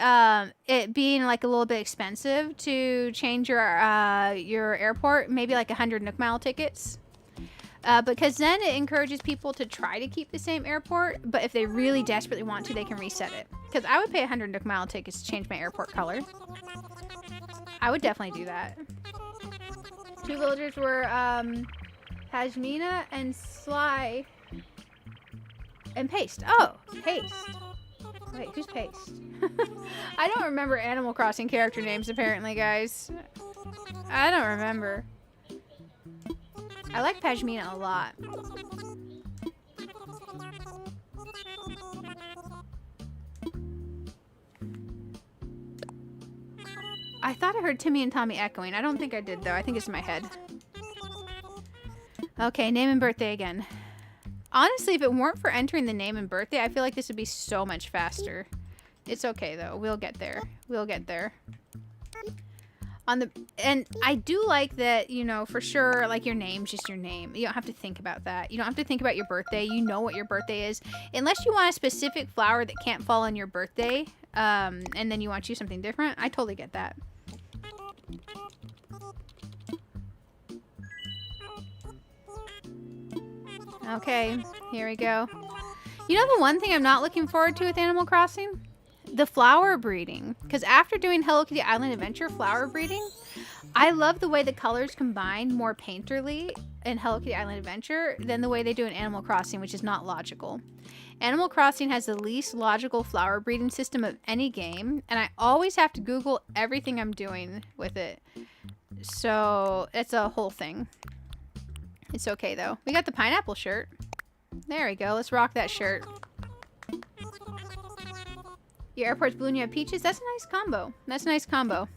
it being like a little bit expensive to change your airport, maybe like 100 Nook Mile tickets. Because then it encourages people to try to keep the same airport, but if they really desperately want to, they can reset it. Because I would pay 100 Nook Mile tickets to change my airport color. I would definitely do that. 2 villagers were Hajmina and Sly and Paste. Oh, Paste. Wait, who's Paste? I don't remember Animal Crossing character names apparently, guys. I don't remember. I like Pashmina a lot. I thought I heard Timmy and Tommy echoing. I don't think I did, though. I think it's in my head. Okay, name and birthday again. Honestly, if it weren't for entering the name and birthday, I feel like this would be so much faster. It's okay, though. We'll get there. We'll get there. And I do like that, you know, for sure, like, your name's just your name. You don't have to think about that. You don't have to think about your birthday. You know what your birthday is. Unless you want a specific flower that can't fall on your birthday, and then you want to choose something different. I totally get that. Okay, here we go. You know the one thing I'm not looking forward to with Animal Crossing? The flower breeding. Because after doing Hello Kitty Island Adventure flower breeding, I love the way the colors combine more painterly in Hello Kitty Island Adventure than the way they do in Animal Crossing, which is not logical. Animal Crossing has the least logical flower breeding system of any game, and I always have to Google everything I'm doing with it. So it's a whole thing. It's okay, though. We got the pineapple shirt. There we go. Let's rock that shirt. Your airport's blue and you have peaches. That's a nice combo. That's a nice combo.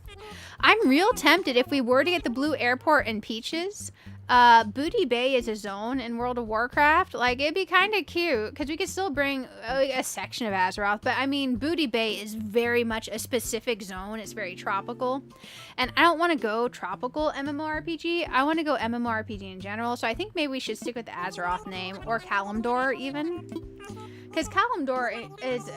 I'm real tempted if we were to get the blue airport and peaches. Booty Bay is a zone in World of Warcraft. Like, it'd be kind of cute because we could still bring a section of Azeroth. But, I mean, Booty Bay is very much a specific zone. It's very tropical. And I don't want to go tropical MMORPG. I want to go MMORPG in general. So I think maybe we should stick with the Azeroth name or Kalimdor even. Because Kalimdor is,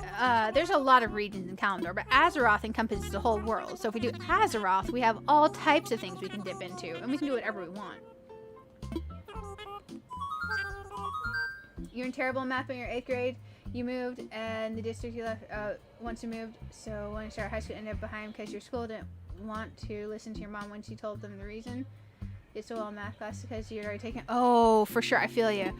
there's a lot of regions in Kalimdor, but Azeroth encompasses the whole world. So if we do Azeroth, we have all types of things we can dip into, and we can do whatever we want. You're in terrible math in your 8th grade. You moved, and the district you left once you moved. So when you started high school, you ended up behind because your school didn't want to listen to your mom when she told them the reason. It's so well in math class because you'd already taken. Oh, for sure, I feel you.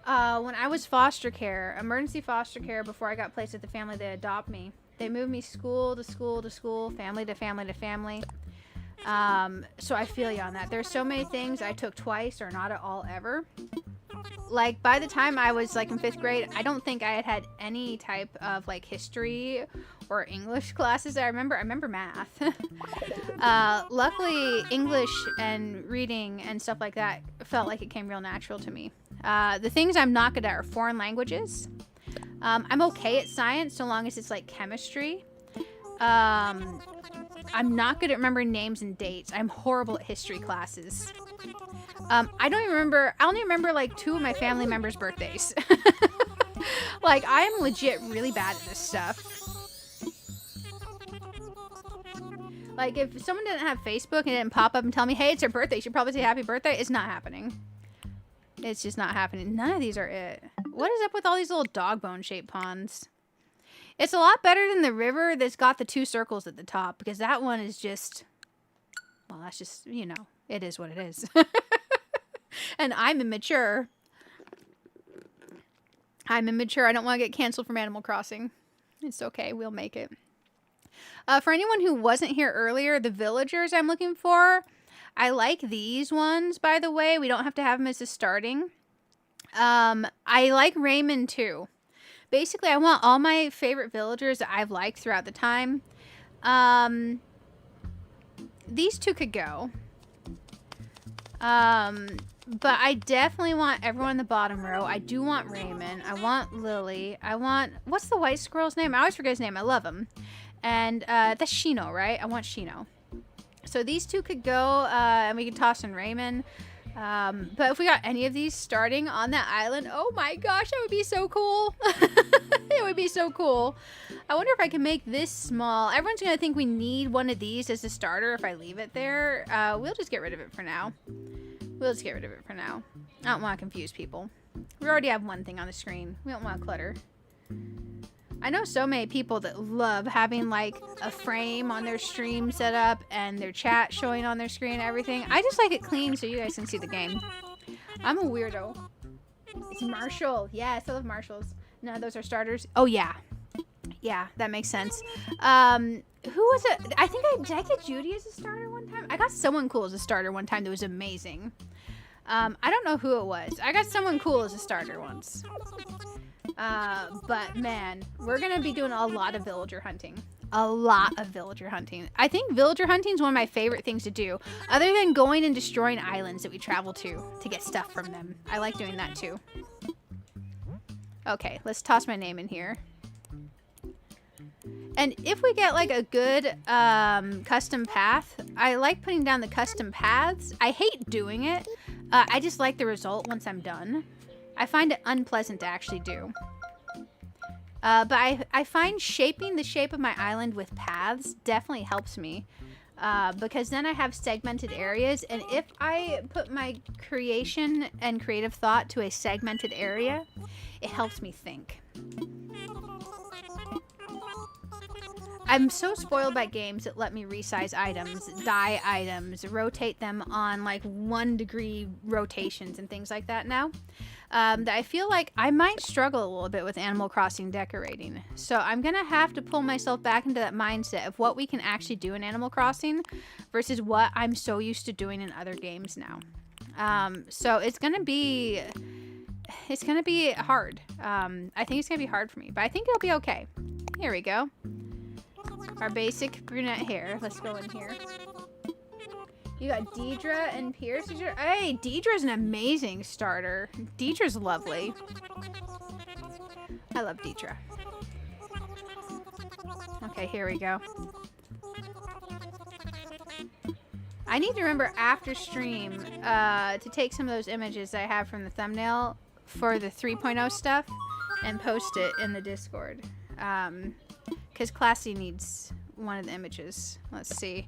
When I was foster care, emergency foster care, before I got placed with the family that adopt me, they moved me school to school to school, family to family to family. So I feel you on that. There's so many things I took twice or not at all ever. Like, by the time I was, like, in 5th grade, I don't think I had any type of, like, history or English classes. I remember math. Luckily, English and reading and stuff like that felt like it came real natural to me. The things I'm not good at are foreign languages. I'm okay at science so long as it's, like, chemistry. I'm not good at remembering names and dates. I'm horrible at history classes. I only remember like 2 of my family members' birthdays. Like, I am legit really bad at this stuff. Like, if someone didn't have Facebook and didn't pop up and tell me, hey, it's her birthday, you should probably say happy birthday, it's not happening. It's just not happening. None of these are it. What is up with all these little dog bone shaped ponds? It's a lot better than the river that's got the 2 circles at the top, because that one is just, well, that's just, you know, it is what it is. And I'm immature. I don't want to get canceled from Animal Crossing. It's okay. We'll make it. For anyone who wasn't here earlier, the villagers I'm looking for, I like these ones, by the way. We don't have to have them as a starting. I like Raymond, too. Basically, I want all my favorite villagers that I've liked throughout the time. These 2 could go. But I definitely want everyone in the bottom row. I do want Raymond. I want Lily. I want... What's the white squirrel's name? I always forget his name. I love him. And that's Shino, right? I want Shino. So these 2 could go, and we can toss in Raymond. But if we got any of these starting on that island, oh my gosh, that would be so cool. It would be so cool. I wonder if I can make this small. Everyone's going to think we need one of these as a starter if I leave it there. We'll just get rid of it for now. I don't want to confuse people. We already have one thing on the screen. We don't want to clutter. I know so many people that love having like a frame on their stream set up and their chat showing on their screen and everything. I just like it clean so you guys can see the game. I'm a weirdo. It's Marshall. Yes, I love Marshalls. None of those are starters. Oh yeah. Yeah, that makes sense. Who was it? I think did I get Judy as a starter one time? I got someone cool as a starter one time that was amazing. I don't know who it was. I got someone cool as a starter once. But man, we're gonna be doing a lot of villager hunting. A lot of villager hunting. I think villager hunting is one of my favorite things to do, other than going and destroying islands that we travel to get stuff from them. I like doing that too. Okay, let's toss my name in here. And if we get like a good custom path, I like putting down the custom paths. I hate doing it. I just like the result once I'm done. I find it unpleasant to actually do. But I find shaping the shape of my island with paths definitely helps me. Because then I have segmented areas. And if I put my creation and creative thought to a segmented area, it helps me think. I'm so spoiled by games that let me resize items, dye items, rotate them on like 1 degree rotations and things like that now. That I feel like I might struggle a little bit with Animal Crossing decorating. So I'm going to have to pull myself back into that mindset of what we can actually do in Animal Crossing versus what I'm so used to doing in other games now. So it's going to be hard. I think it's going to be hard for me, but I think it'll be okay. Here we go. Our basic brunette hair. Let's go in here. You got Deidre and Pierce. Hey, Deidre's an amazing starter. Deidre's lovely. I love Deidre. Okay, here we go. I need to remember after stream to take some of those images I have from the thumbnail for the 3.0 stuff and post it in the Discord. Because Classy needs one of the images. Let's see.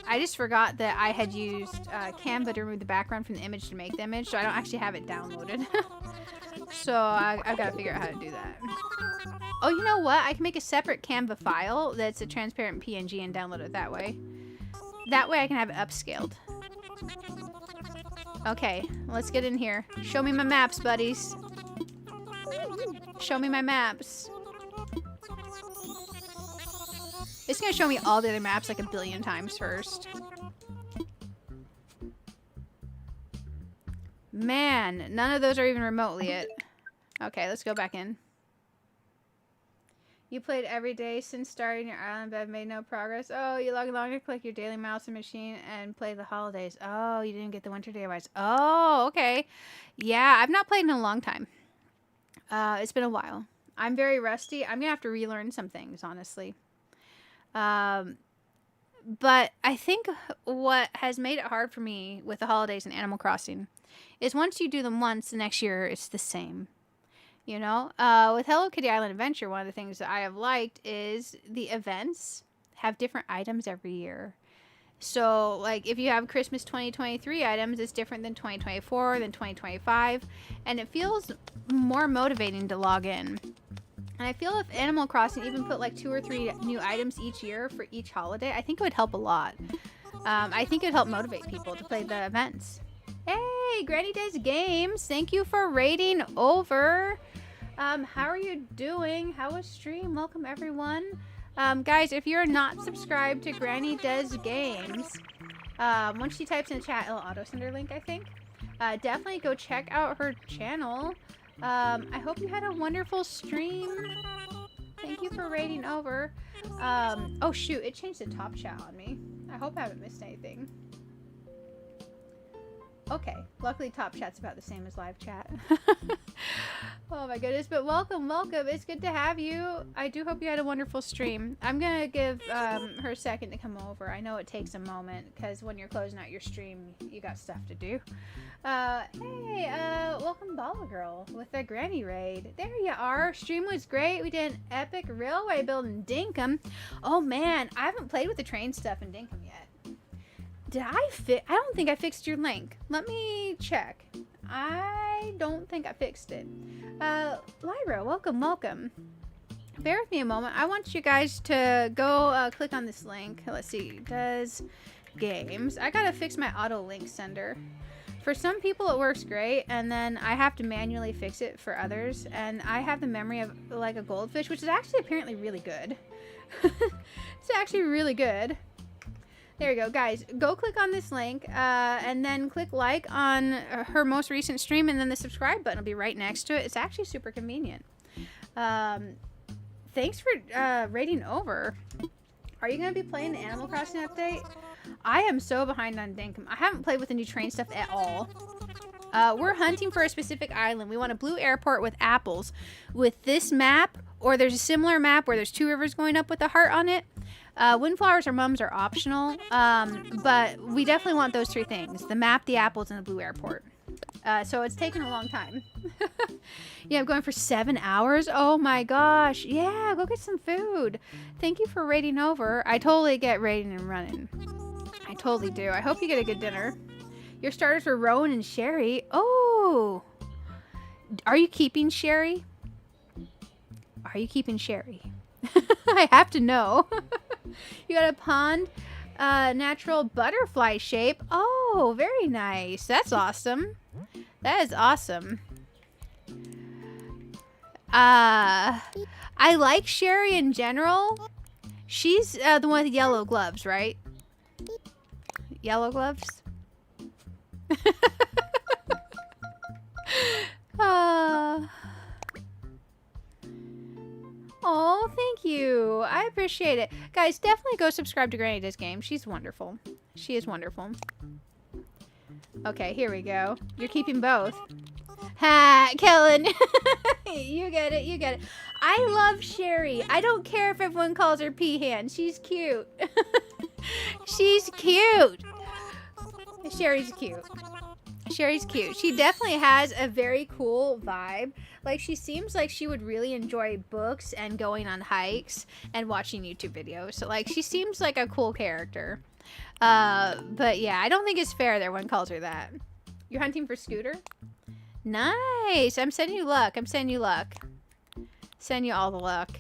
I just forgot that I had used Canva to remove the background from the image to make the image, so I don't actually have it downloaded. So I've got to figure out how to do that. Oh, you know what? I can make a separate Canva file that's a transparent PNG and download it that way. That way I can have it upscaled. Okay, let's get in here. Show me my maps, buddies. Show me my maps. It's going to show me all the other maps like a billion times first. Man, none of those are even remotely it. Okay, let's go back in. You played every day since starting your island, but have made no progress. Oh, you log along to click your daily mouse and machine and play the holidays. Oh, you didn't get the winter day wise. Oh, okay. Yeah, I've not played in a long time. It's been a while. I'm very rusty. I'm going to have to relearn some things, honestly. But I think what has made it hard for me with the holidays and Animal Crossing is once you do them once, the next year it's the same. You know, with Hello Kitty Island Adventure, one of the things that I have liked is the events have different items every year. So, like, if you have Christmas 2023 items, it's different than 2024, than 2025, and it feels more motivating to log in. And I feel if Animal Crossing even put like 2 or 3 new items each year for each holiday, I think it would help a lot. I think it would help motivate people to play the events. Hey, Granny Does Games, thank you for raiding over. How are you doing? How was stream? Welcome everyone. Guys, if you're not subscribed to Granny Does Games, once she types in the chat, it'll auto-send her link, I think. Definitely go check out her channel. I hope you had a wonderful stream. Thank you for raiding over. Oh shoot, it changed the top chat on me. I hope I haven't missed anything. Okay, luckily top chat's about the same as live chat. Oh my goodness, but welcome. It's good to have you. I do hope you had a wonderful stream. I'm gonna give her a second to come over. I know it takes a moment because when you're closing out your stream, you got stuff to do. Hey, welcome Bala Girl with the Granny Raid. There you are. Stream was great. We did an epic railway build in Dinkum. Oh man, I haven't played with the train stuff in Dinkum yet. Did I don't think I fixed your link. Let me check. I don't think I fixed it. Lyra, welcome. bear with me a moment. I want you guys to go click on this link. Let's see. Does games. I gotta fix my auto link sender. For some people it works great, and then I have to manually fix it for others, and I have the memory of like a goldfish, which is actually apparently really good. It's actually really good. There you go, guys. Go click on this link, and then click like on her most recent stream, and then the subscribe button will be right next to it. It's actually super convenient. Thanks for raiding over. Are you going to be playing the Animal Crossing update? I am so behind on Dinkum. I haven't played with the new train stuff at all. We're hunting for a specific island. We want a blue airport with apples. With this map, or there's a similar map where there's 2 rivers going up with a heart on it. Windflowers or mums are optional, but we definitely want those 3 things. The map, the apples, and the blue airport. So it's taken a long time. Yeah, I'm going for 7 hours. Oh my gosh. Yeah, go get some food. Thank you for raiding over. I totally get raiding and running. I totally do. I hope you get a good dinner. Your starters were Rowan and Sherry. Oh. Are you keeping Sherry? Are you keeping Sherry? I have to know. You got a pond natural butterfly shape. Oh, very nice. That's awesome. That is awesome. I like Sherry in general. She's the one with yellow gloves, right? Yellow gloves? Oh, thank you. I appreciate it. Guys, definitely go subscribe to Granny Does Game. She's wonderful. She is wonderful. Okay, here we go. You're keeping both. Ha, Kellen. You get it. You get it. I love Sherry. I don't care if everyone calls her Peahan. She's cute. She's cute. Sherry's cute. Sherry's cute. She definitely has a very cool vibe. Like, she seems like she would really enjoy books and going on hikes and watching YouTube videos. So, like, she seems like a cool character. But yeah, I don't think it's fair that everyone calls her that. You're hunting for Scooter? Nice. I'm sending you luck. I'm sending you luck. Send you all the luck.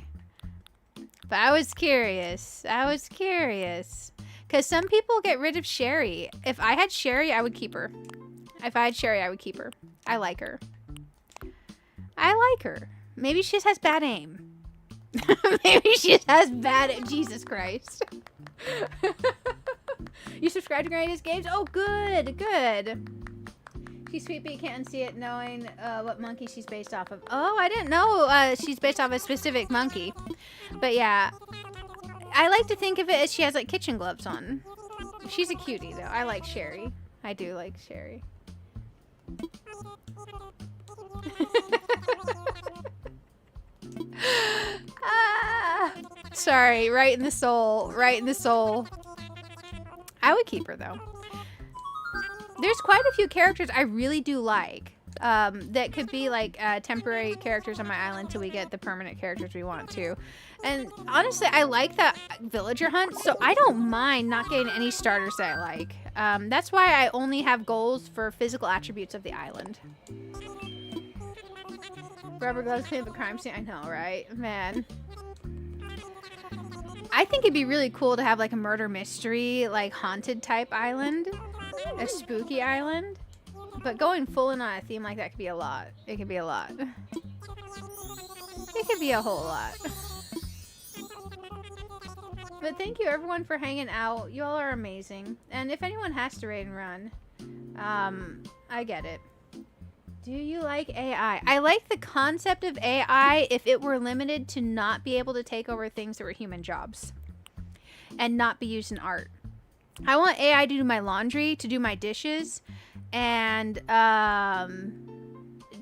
But I was curious. I was curious. Because some people get rid of Sherry. If I had Sherry, I would keep her. If I had Sherry, I would keep her. I like her. I like her. Maybe she just has bad aim. Maybe she just has bad aim. Jesus Christ. You subscribe to Granny Does Games? Oh, good. Good. She's sweet, but you can't unsee it knowing what monkey she's based off of. Oh, I didn't know she's based off a specific monkey. But yeah. I like to think of it as she has, like, kitchen gloves on. She's a cutie, though. I like Sherry. I do like Sherry. Sorry, right in the soul. Right in the soul. I would keep her, though. There's quite a few characters I really do like. That could be, like, temporary characters on my island till we get the permanent characters we want to. And honestly, I like that villager hunt, so I don't mind not getting any starters that I like. That's why I only have goals for physical attributes of the island. Rubber gloves clean up a crime scene. I know, right? Man. I think it'd be really cool to have, like, a murder mystery, like, haunted type island. A spooky island. But going full in on a theme like that could be a lot. It could be a lot. It could be a whole lot. But thank you everyone for hanging out. You all are amazing. And if anyone has to raid and run, I get it. Do you like AI? I like the concept of AI if it were limited to not be able to take over things that were human jobs. And not be used in art. I want AI to do my laundry, to do my dishes, and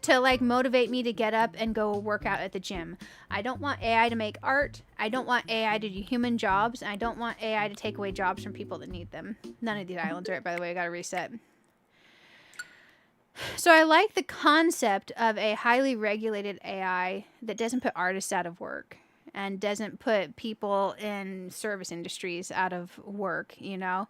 to, like, motivate me to get up and go work out at the gym. I don't want AI to make art. I don't want AI to do human jobs. And I don't want AI to take away jobs from people that need them. None of these islands are right, by the way. I gotta reset. So I like the concept of a highly regulated AI that doesn't put artists out of work. And doesn't put people in service industries out of work, you know.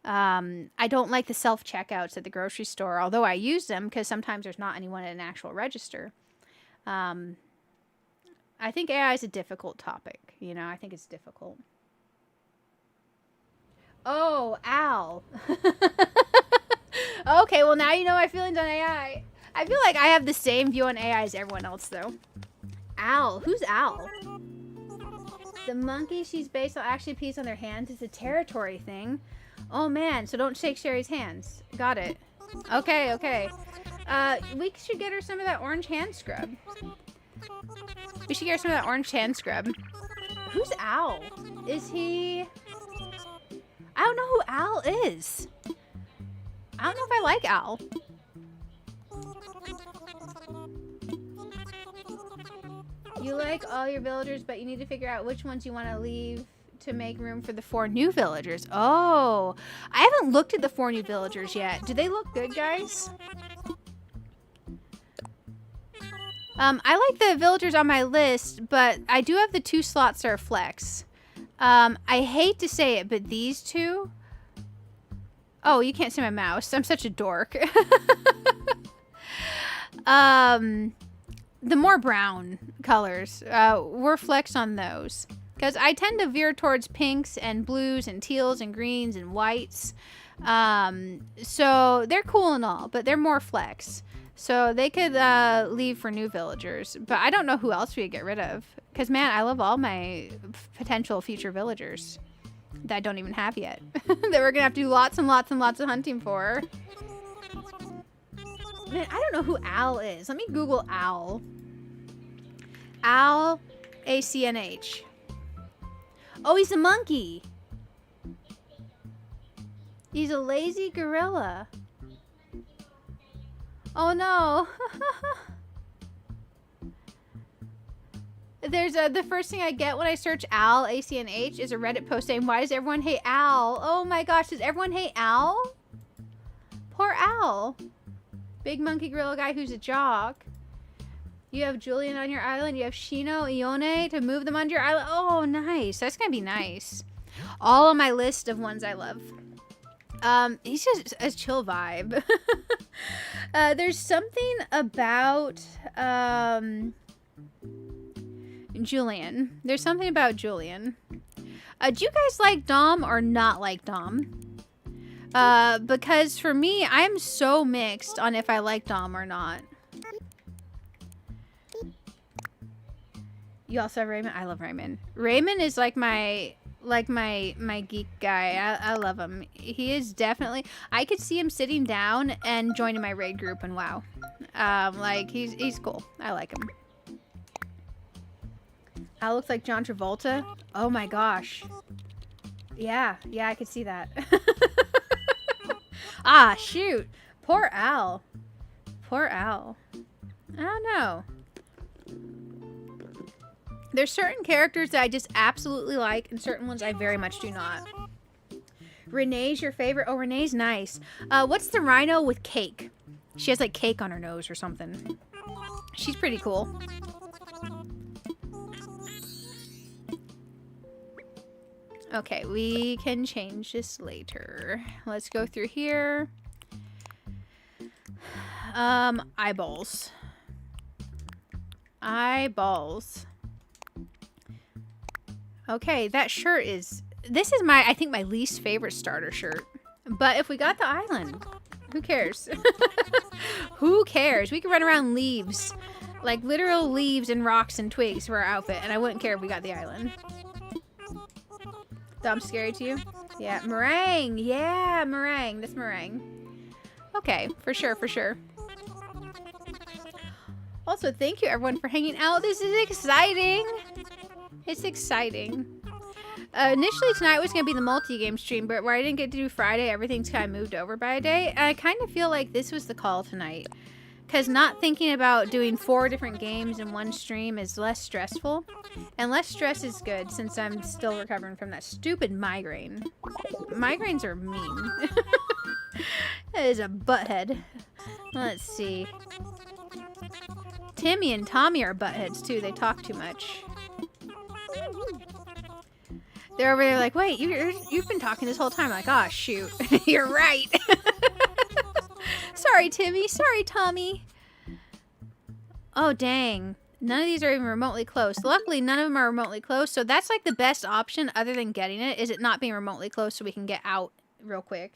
I don't like the self-checkouts at the grocery store, although I use them because sometimes there's not anyone at an actual register. I I think AI is a difficult topic. You know, I think it's difficult. Oh, Al. Okay, well now you know my feelings on AI. I feel like I have the same view on AI as everyone else, though. Al. Who's Al? The monkey she's based on actually pees on their hands. It's a territory thing. Oh, man. So don't shake Sherry's hands. Got it. Okay, okay. We should get her some of that orange hand scrub. We should get her some of that orange hand scrub. Who's Al? Is he... I don't know who Al is. I don't know if I like Al. You like all your villagers, but you need to figure out which ones you want to leave to make room for the 4 new villagers. Oh, I haven't looked at the 4 new villagers yet. Do they look good, guys? I like the villagers on my list, but I do have the 2 slots that are flex. I hate to say it, but these 2... Oh, you can't see my mouse. I'm such a dork. The more brown colors, we're flex on those. Because I tend to veer towards pinks and blues and teals and greens and whites. So they're cool and all, but they're more flex. So they could leave for new villagers. But I don't know who else we could get rid of. Because, man, I love all my potential future villagers that I don't even have yet. That we're going to have to do lots and lots and lots of hunting for. Man, I don't know who Al is. Let me Google Al. Al ACNH. Oh, he's a monkey. He's a lazy gorilla. Oh no. There's the first thing I get when I search Al ACNH is a Reddit post saying, "Why does everyone hate Al?" Oh my gosh, does everyone hate Al? Poor Al. Big monkey gorilla guy who's a jock. You have Julian on your island. You have Shino, Ione to move them onto your island. Oh, nice. That's going to be nice. All on my list of ones I love. He's just a chill vibe. There's something about Julian. There's something about Julian. Do you guys like Dom or not like Dom? Because for me, I'm so mixed on if I like Dom or not. You also have Raymond? I love Raymond. Raymond is like my geek guy. I love him. He is definitely... I could see him sitting down and joining my raid group and WoW. Like, he's cool. I like him. Al looks like John Travolta. Oh my gosh. Yeah, I could see that. Ah, shoot. Poor Al. Poor Al. I don't know. There's certain characters that I just absolutely like, and certain ones I very much do not. Renee's your favorite? Oh, Renee's nice. What's the rhino with cake? She has, like, cake on her nose or something. She's pretty cool. Okay, we can change this later. Let's go through here. Eyeballs. Eyeballs. Okay, that shirt is... This is I think my least favorite starter shirt. But if we got the island, who cares? Who cares? We could run around leaves. Like literal leaves and rocks and twigs for our outfit. And I wouldn't care if we got the island. Dom's scary to you? Yeah, meringue. Yeah, meringue. That's meringue. Okay, for sure, for sure. Also, thank you everyone for hanging out. This is exciting. It's exciting. Initially tonight was going to be the multi-game stream, but where I didn't get to do Friday, everything's kind of moved over by a day. And I kind of feel like this was the call tonight. Because not thinking about doing 4 different games in one stream is less stressful. And less stress is good since I'm still recovering from that stupid migraine. Migraines are mean. That is a butthead. Let's see. Timmy and Tommy are buttheads too. They talk too much. They're over there like, wait, you've been talking this whole time. I'm like, oh, shoot. You're right. Sorry, Timmy. Sorry, Tommy. Oh, dang. None of these are even remotely close. Luckily, none of them are remotely close, so that's like the best option other than getting it, is it not being remotely close so we can get out real quick.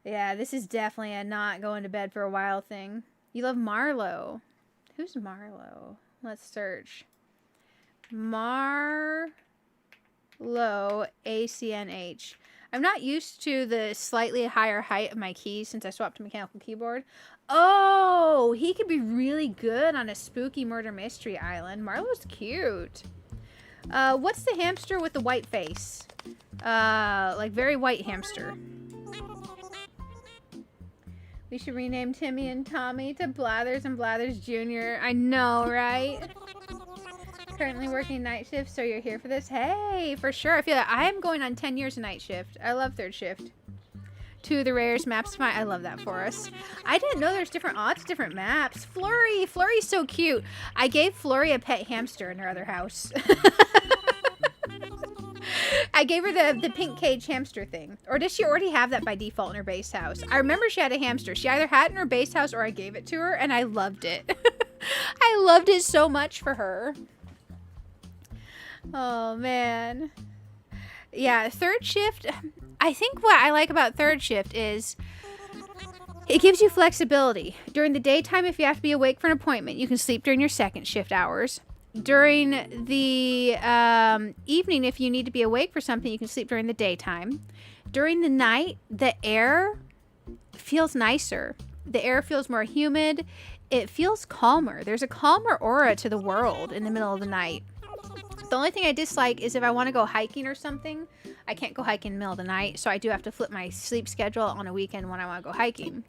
Yeah, this is definitely a not going to bed for a while thing. You love Marlowe. Who's Marlowe? Let's search. Marlowe ACNH. I'm not used to the slightly higher height of my keys since I swapped to mechanical keyboard. Oh, he could be really good on a spooky murder mystery island. Marlowe's cute. What's the hamster with the white face? Like very white hamster. We should rename Timmy and Tommy to Blathers and Blathers Jr. I know, right? Currently working night shift, so you're here for this? Hey, for sure. I feel like I am going on 10 years of night shift. I love third shift. 2 of the rarest maps to find. I love that for us. I didn't know there's different odds, different maps. Flurry. Flurry's so cute. I gave Flurry a pet hamster in her other house. I gave her the pink cage hamster thing. Or does she already have that by default in her base house? I remember she had a hamster. She either had it in her base house or I gave it to her, and I loved it. I loved it so much for her. Oh, man. Yeah, third shift. I think what I like about third shift is it gives you flexibility. During the daytime, if you have to be awake for an appointment, you can sleep during your second shift hours. During the evening, if you need to be awake for something, you can sleep during the daytime. During the night, the air feels nicer. The air feels more humid. It feels calmer. There's a calmer aura to the world in the middle of the night. The only thing I dislike is if I want to go hiking or something, I can't go hiking in the middle of the night, so I do have to flip my sleep schedule on a weekend when I want to go hiking.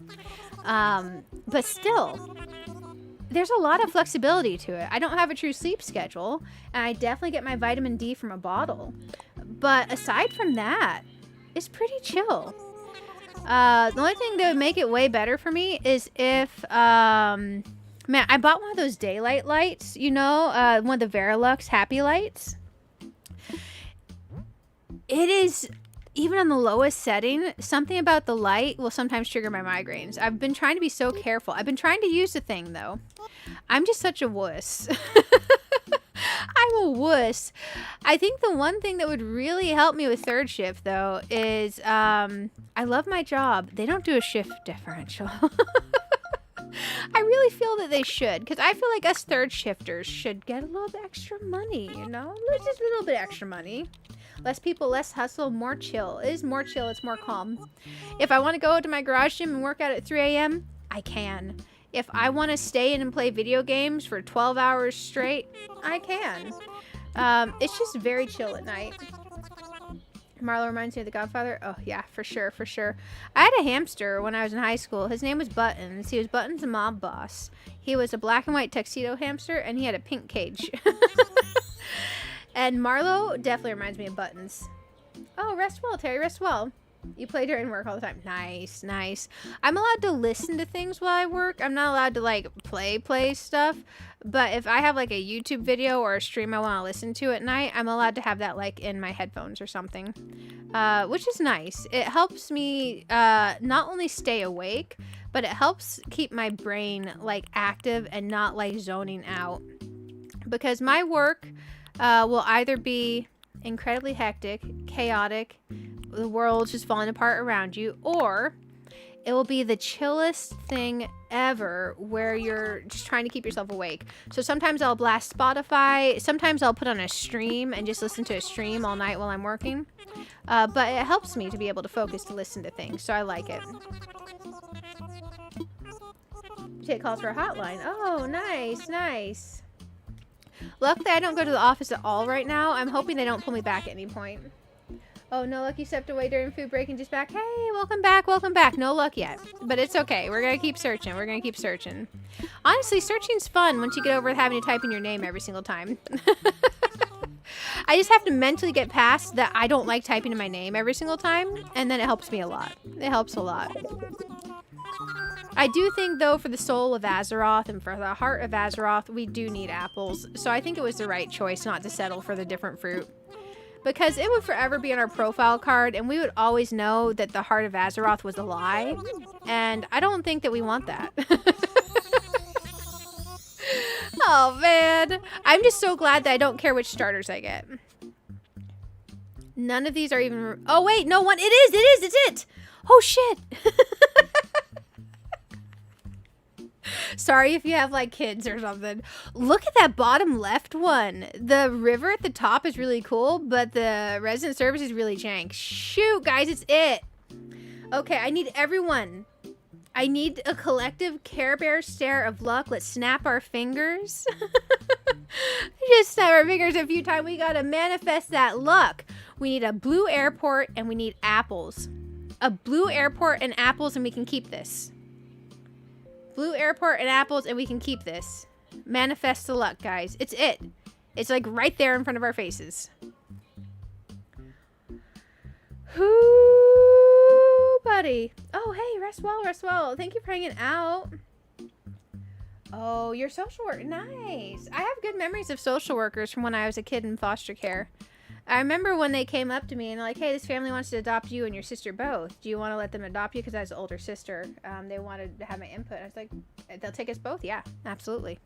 But still, there's a lot of flexibility to it. I don't have a true sleep schedule, and I definitely get my vitamin D from a bottle. But aside from that, it's pretty chill. The only thing that would make it way better for me is if, man, I bought one of those daylight lights, you know, one of the Verilux Happy Lights. It is, even on the lowest setting, something about the light will sometimes trigger my migraines. I've been trying to be so careful. I've been trying to use the thing, though. I'm just such a wuss. I'm a wuss. I think the one thing that would really help me with third shift, though, is I love my job. They don't do a shift differential. I really feel that they should, because I feel like us third shifters should get a little bit extra money, you know? Just a little bit extra money. Less people, less hustle, more chill. It is more chill, it's more calm. If I want to go to my garage gym and work out at 3 a.m., I can. If I want to stay in and play video games for 12 hours straight, I can. It's just very chill at night. Marlo reminds me of The Godfather. Oh, yeah, for sure, for sure. I had a hamster when I was in high school. His name was Buttons. He was Buttons, the mob boss. He was a black and white tuxedo hamster, and he had a pink cage. And Marlo definitely reminds me of Buttons. Oh, rest well, Terry, rest well. You play during work all the time. Nice, nice. I'm allowed to listen to things while I work. I'm not allowed to, like, play stuff. But if I have, like, a YouTube video or a stream I want to listen to at night, I'm allowed to have that, like, in my headphones or something. Which is nice. It helps me not only stay awake, but it helps keep my brain, like, active and not, like, zoning out. Because my work will either be incredibly hectic, chaotic, the world's just falling apart around you, or it will be the chillest thing ever where you're just trying to keep yourself awake. So sometimes I'll blast Spotify, sometimes I'll put on a stream and just listen to a stream all night while I'm working. But it helps me to be able to focus to listen to things, so I like it. Take calls for a hotline. Oh, nice, nice. Luckily, I don't go to the office at all right now. I'm hoping they don't pull me back at any point. Oh, no luck, you stepped away during food break and just back. Hey, welcome back, welcome back. No luck yet, but it's okay. We're going to keep searching. We're going to keep searching. Honestly, searching's fun once you get over having to type in your name every single time. I just have to mentally get past that I don't like typing in my name every single time, and then it helps me a lot. It helps a lot. I do think, though, for the soul of Azeroth and for the heart of Azeroth, we do need apples. So I think it was the right choice not to settle for the different fruit. Because it would forever be on our profile card, and we would always know that the heart of Azeroth was a lie. And I don't think that we want that. Oh, man. I'm just so glad that I don't care which starters I get. None of these are even... Oh, wait. No one. It is. It's it. Oh, shit. Sorry if you have, like, kids or something. Look at that bottom left one. The river at the top is really cool, but the resident service is really jank. Shoot, guys. It's it. Okay, I need everyone. I need a collective Care Bear stare of luck. Let's snap our fingers. Just snap our fingers a few times. We gotta manifest that luck. We need a blue airport and we need apples. A blue airport and apples and we can keep this. Blue airport and apples and we can keep this. Manifest the luck, guys. It's it. It's like right there in front of our faces. Whoo, buddy. Oh, hey, rest well, rest well. Thank you for hanging out. Oh, your social work. Nice. I have good memories of social workers from when I was a kid in foster care. I remember when they came up to me and they're like, hey, this family wants to adopt you and your sister both. Do you want to let them adopt you? Because I was an older sister. They wanted to have my input. I was like, they'll take us both? Yeah, absolutely.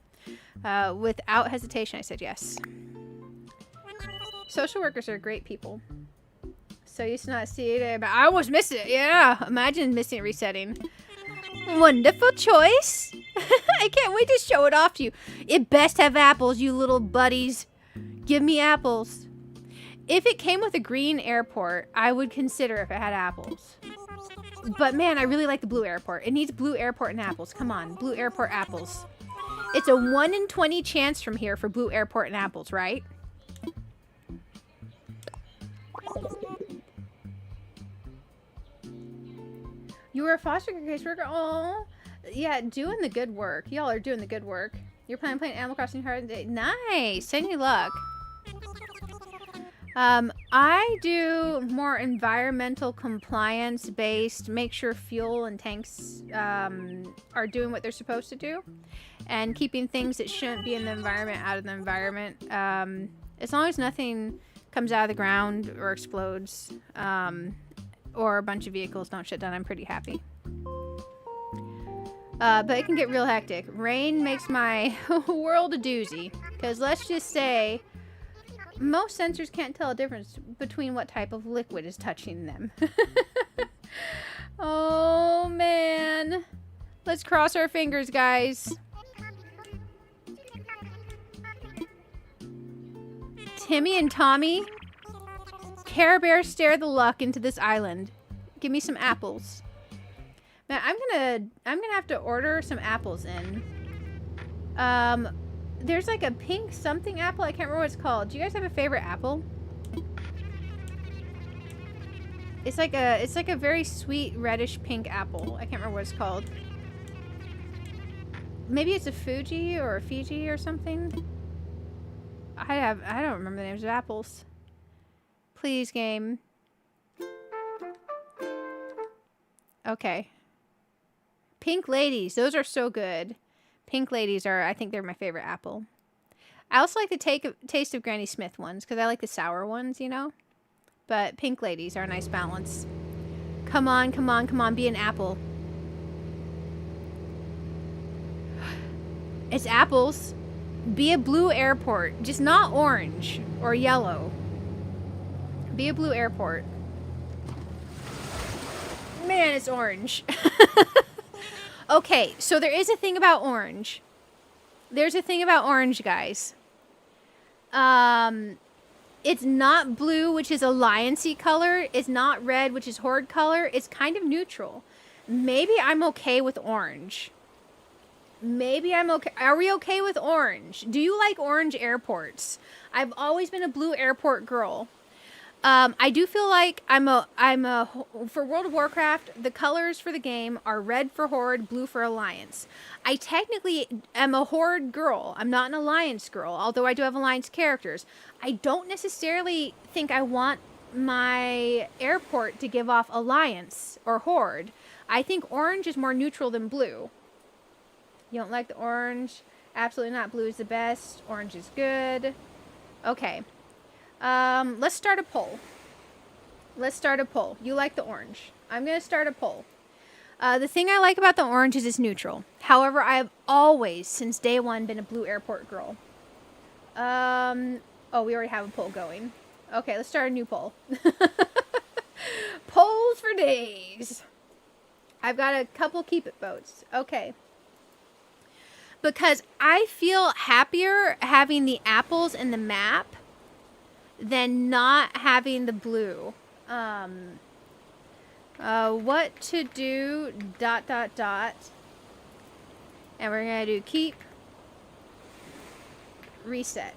Without hesitation, I said yes. Social workers are great people. So used to not see it, but I almost missed it. Yeah, imagine missing it resetting. Wonderful choice. I can't wait to show it off to you. It best have apples, you little buddies. Give me apples. If it came with a green airport, I would consider if it had apples. But man, I really like the blue airport. It needs blue airport and apples. Come on, blue airport apples. It's a 1 in 20 chance from here for blue airport and apples, right? You were a foster care caseworker? Oh, yeah, doing the good work. Y'all are doing the good work. You're planning Animal Crossing Hard Day. Nice. Any luck? I do more environmental compliance based, make sure fuel and tanks are doing what they're supposed to do, and keeping things that shouldn't be in the environment out of the environment. As long as nothing comes out of the ground or explodes, or a bunch of vehicles don't shut down, I'm pretty happy. But it can get real hectic. Rain makes my world a doozy, because let's just say most sensors can't tell a difference between what type of liquid is touching them. Oh, man. Let's cross our fingers, guys. Timmy and Tommy, Care Bear stare the luck into this island. Give me some apples. Man, I'm gonna have to order some apples in. There's like a pink something apple. I can't remember what it's called. Do you guys have a favorite apple? It's like a very sweet reddish pink apple. I can't remember what it's called. Maybe it's a Fuji or a Fiji or something. I don't remember the names of apples. Please, game. Okay. Pink ladies. Those are so good. Pink ladies are, I think they're my favorite apple. I also like the taste of Granny Smith ones because I like the sour ones, you know? But pink ladies are a nice balance. Come on, come on, come on. Be an apple. It's apples. Be a blue airport. Just not orange or yellow. Be a blue airport. Man, it's orange. Okay, so there is a thing about orange. There's a thing about orange, guys. It's not blue, which is alliance-y color. It's not red, which is horde color. It's kind of neutral. Maybe I'm okay with orange. Maybe I'm okay. Are we okay with orange? Do you like orange airports? I've always been a blue airport girl. I do feel like for World of Warcraft, the colors for the game are red for Horde, blue for Alliance. I technically am a Horde girl. I'm not an Alliance girl, although I do have Alliance characters. I don't necessarily think I want my airport to give off Alliance or Horde. I think orange is more neutral than blue. You don't like the orange? Absolutely not. Blue is the best. Orange is good. Okay. Let's start a poll. Let's start a poll. You like the orange. I'm going to start a poll. The thing I like about the orange is it's neutral. However, I have always, since day one, been a blue airport girl. Oh, we already have a poll going. Okay, let's start a new poll. Polls for days. I've got a couple keep it votes. Okay. Because I feel happier having the apples in the map than not having the blue. What to do, ... And we're going to do keep, reset.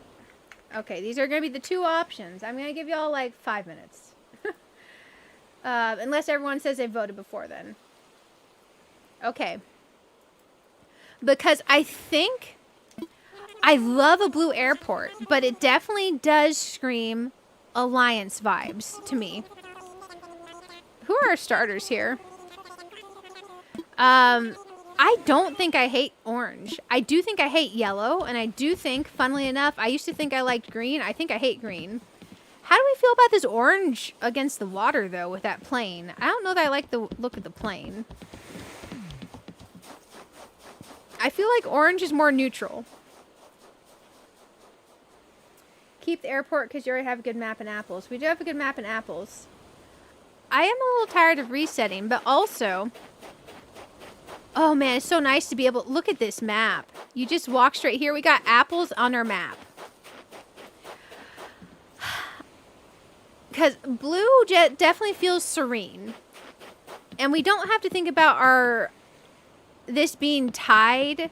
Okay, these are going to be the two options. I'm going to give y'all like 5 minutes. Unless everyone says they voted before then. Okay. Because I think I love a blue airport, but it definitely does scream Alliance vibes to me. Who are our starters here? I don't think I hate orange. I do think I hate yellow, and I do think, funnily enough, I used to think I liked green. I think I hate green. How do we feel about this orange against the water, though, with that plane? I don't know that I like the look of the plane. I feel like orange is more neutral. Keep the airport because you already have a good map in apples. We do have a good map in apples. I am a little tired of resetting, but also... Oh man, it's so nice to be able to look at this map. You just walk straight here. We got apples on our map. Because blue definitely feels serene. And we don't have to think about this being tied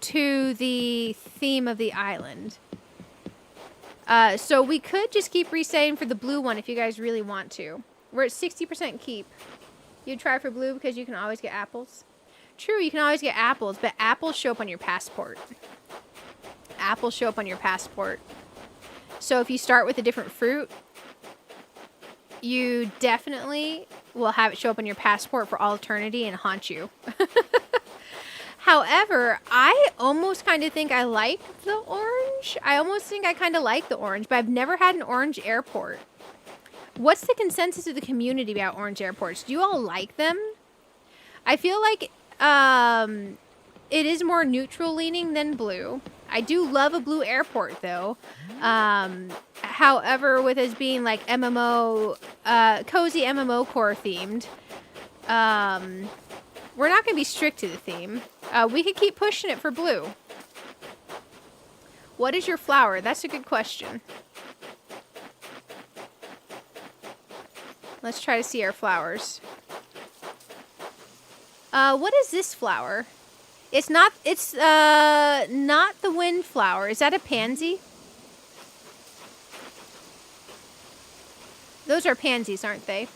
to the theme of the island. So we could just keep resetting for the blue one if you guys really want to. We're at 60% keep. You'd try for blue because you can always get apples. True, you can always get apples, but apples show up on your passport. Apples show up on your passport. So if you start with a different fruit, you definitely will have it show up on your passport for all eternity and haunt you. However, I almost kind of think I like the orange. I almost think I kind of like the orange, but I've never had an orange airport. What's the consensus of the community about orange airports? Do you all like them? I feel like it is more neutral leaning than blue. I do love a blue airport, though. However, with us being like MMO, cozy MMO core themed, we're not going to be strict to the theme. We could keep pushing it for blue. What is your flower? That's a good question. Let's try to see our flowers. What is this flower? It's not the wind flower. Is that a pansy? Those are pansies, aren't they?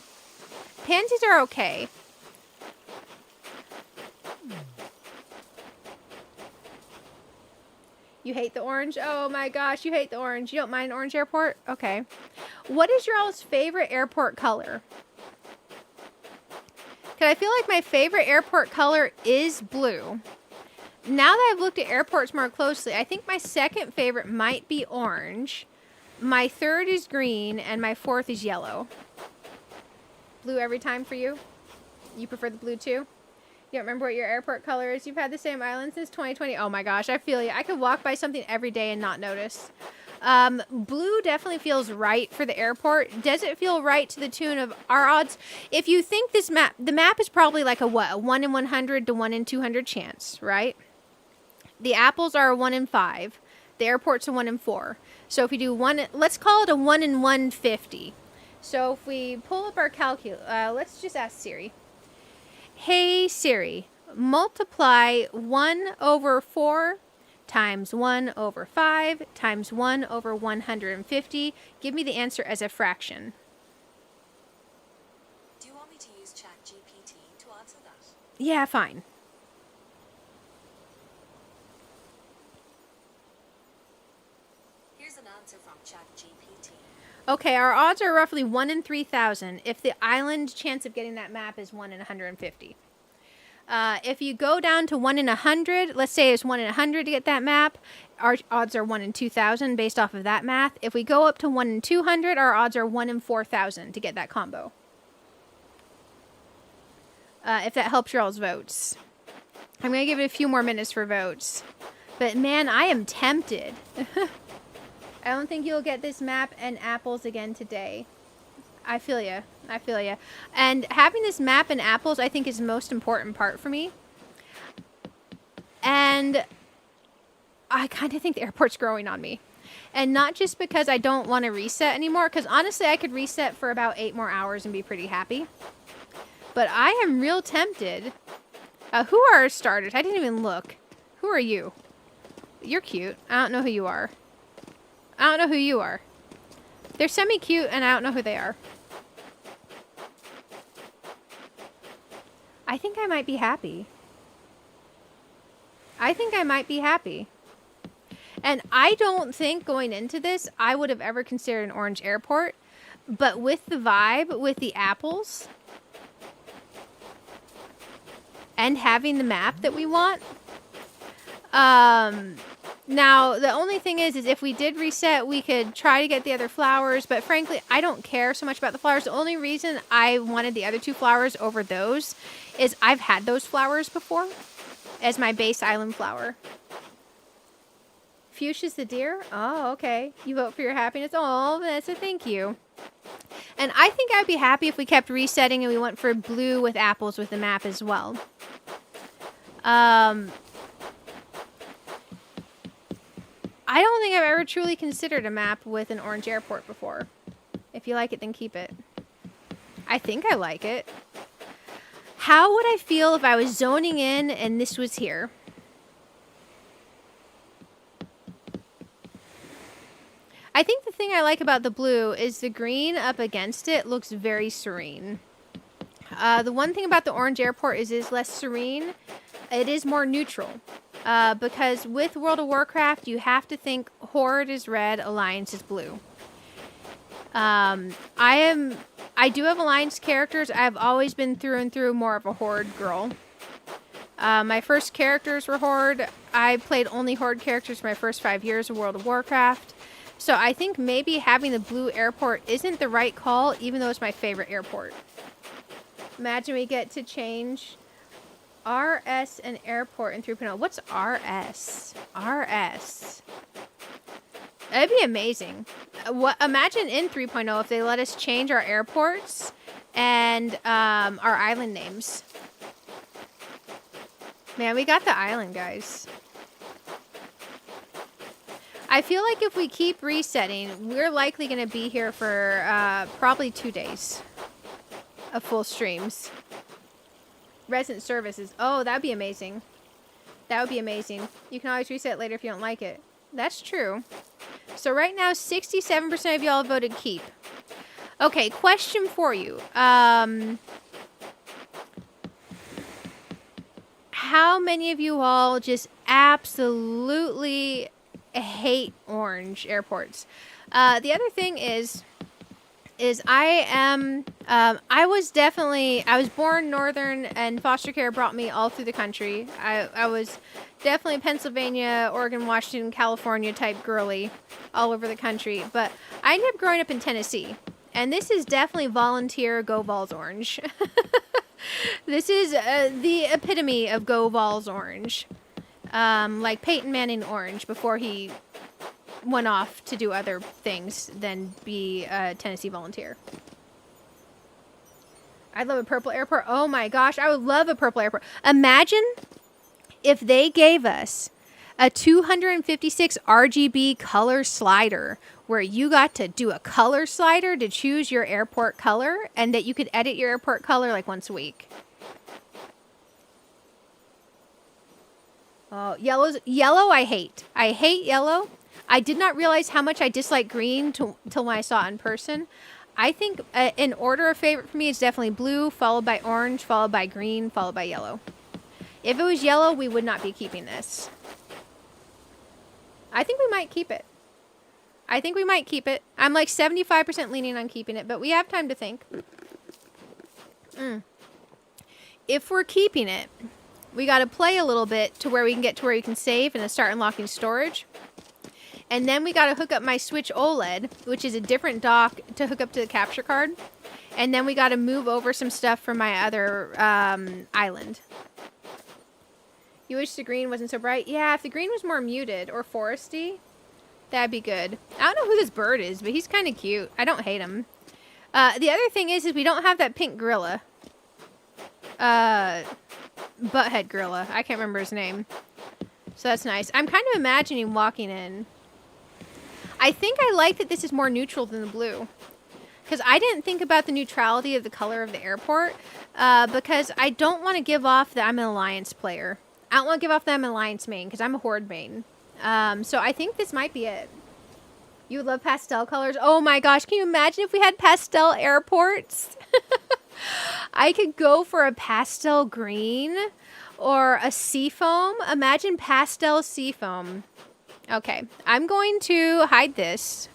Pansies are okay. You hate the orange? Oh my gosh, you hate the orange. You don't mind orange airport? Okay. What is your all's favorite airport color? Because I feel like my favorite airport color is blue. Now that I've looked at airports more closely, I think my second favorite might be orange. My third is green, and my fourth is yellow. Blue every time for you? You prefer the blue too? You don't remember what your airport color is? You've had the same island since 2020? Oh my gosh, I feel you. I could walk by something every day and not notice. Blue definitely feels right for the airport. Does it feel right to the tune of our odds? If you think this map, the map is probably like a what? A 1 in 100 to 1 in 200 chance, right? The apples are a 1 in 5. The airport's a 1 in 4. So if we do let's call it a 1 in 150. So if we pull up our calculator, let's just ask Siri. Hey Siri, multiply 1 over 4 times 1 over 5 times 1 over 150. Give me the answer as a fraction. Do you want me to use ChatGPT to answer that? Yeah, fine. Here's an answer from ChatGPT. Okay, our odds are roughly 1 in 3,000 if the island chance of getting that map is 1 in 150. If you go down to 1 in 100, let's say it's 1 in 100 to get that map, our odds are 1 in 2,000 based off of that math. If we go up to 1 in 200, our odds are 1 in 4,000 to get that combo. if that helps your all's votes. I'm going to give it a few more minutes for votes. But man, I am tempted. I don't think you'll get this map and apples again today. I feel ya. I feel ya. And having this map and apples, I think, is the most important part for me. And I kind of think the airport's growing on me. And not just because I don't want to reset anymore, because honestly, I could reset for about 8 more hours and be pretty happy. But I am real tempted. Who are our starters? I didn't even look. Who are you? You're cute. I don't know who you are. I don't know who you are. They're semi-cute, and I don't know who they are. I think I might be happy. I think I might be happy. And I don't think going into this, I would have ever considered an orange airport. But with the vibe, with the apples, and having the map that we want. Now, the only thing is if we did reset, we could try to get the other flowers. But frankly, I don't care so much about the flowers. The only reason I wanted the other 2 flowers over those is I've had those flowers before as my base island flower. Fuchsia's the deer? Oh, okay. You vote for your happiness? Oh, Vanessa, thank you. And I think I'd be happy if we kept resetting and we went for blue with apples with the map as well. I don't think I've ever truly considered a map with an orange airport before. If you like it, then keep it. I think I like it. How would I feel if I was zoning in and this was here? I think the thing I like about the blue is the green up against it looks very serene. The one thing about the orange airport is it is less serene. It is more neutral. Because with World of Warcraft, you have to think Horde is red, Alliance is blue. I do have Alliance characters. I've always been through and through more of a Horde girl. My first characters were Horde. I played only Horde characters for my first 5 years of World of Warcraft. So I think maybe having the blue airport isn't the right call, even though it's my favorite airport. Imagine we get to change RS and airport in 3.0. What's RS? RS. That'd be amazing. Imagine in 3.0 if they let us change our airports and our island names. Man, we got the island, guys. I feel like if we keep resetting, we're likely going to be here for probably 2 days of full streams. Resident services. Oh, that would be amazing. That would be amazing. You can always reset later if you don't like it. That's true. So right now, 67% of y'all voted keep. Okay, question for you. How many of you all just absolutely hate orange airports? The other thing is I was born northern, and foster care brought me all through the country. I was definitely Pennsylvania, Oregon, Washington, California type girly all over the country. But I ended up growing up in Tennessee, and this is definitely volunteer Go Vols Orange. This is the epitome of Go Vols Orange. Like Peyton Manning Orange before he went off to do other things than be a Tennessee volunteer. I'd love a purple airport. Oh my gosh, I would love a purple airport. Imagine if they gave us a 256 RGB color slider where you got to do a color slider to choose your airport color, and that you could edit your airport color like once a week. Oh, yellow I hate. I hate yellow. I did not realize how much I dislike green till when I saw it in person. I think in order of favorite for me, it's definitely blue, followed by orange, followed by green, followed by yellow. If it was yellow, we would not be keeping this. I think we might keep it. I think we might keep it. I'm like 75% leaning on keeping it, but we have time to think. If we're keeping it, we got to play a little bit to where we can get to where you can save and then start unlocking storage. And then we got to hook up my Switch OLED, which is a different dock to hook up to the capture card. And then we got to move over some stuff from my other island. You wish the green wasn't so bright? Yeah, if the green was more muted or foresty, that'd be good. I don't know who this bird is, but he's kind of cute. I don't hate him. The other thing is we don't have that pink gorilla. Butthead gorilla. I can't remember his name. So that's nice. I'm kind of imagining walking in. I think I like that this is more neutral than the blue. Because I didn't think about the neutrality of the color of the airport. Because I don't want to give off that I'm an Alliance player. I don't want to give off that I'm an Alliance main. Because I'm a Horde main. So I think this might be it. You would love pastel colors? Oh my gosh, can you imagine if we had pastel airports? I could go for a pastel green or a seafoam. Imagine pastel seafoam. Okay, I'm going to hide this.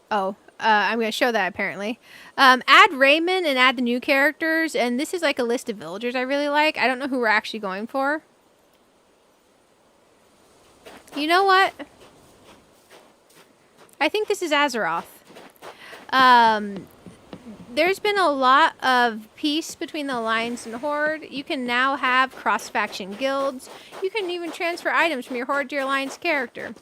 Oh, I'm going to show that apparently. Add Raymond and add the new characters. And this is like a list of villagers I really like. I don't know who we're actually going for. You know what? I think this is Azeroth. There's been a lot of peace between the Alliance and Horde. You can now have cross-faction guilds. You can even transfer items from your Horde to your Alliance character.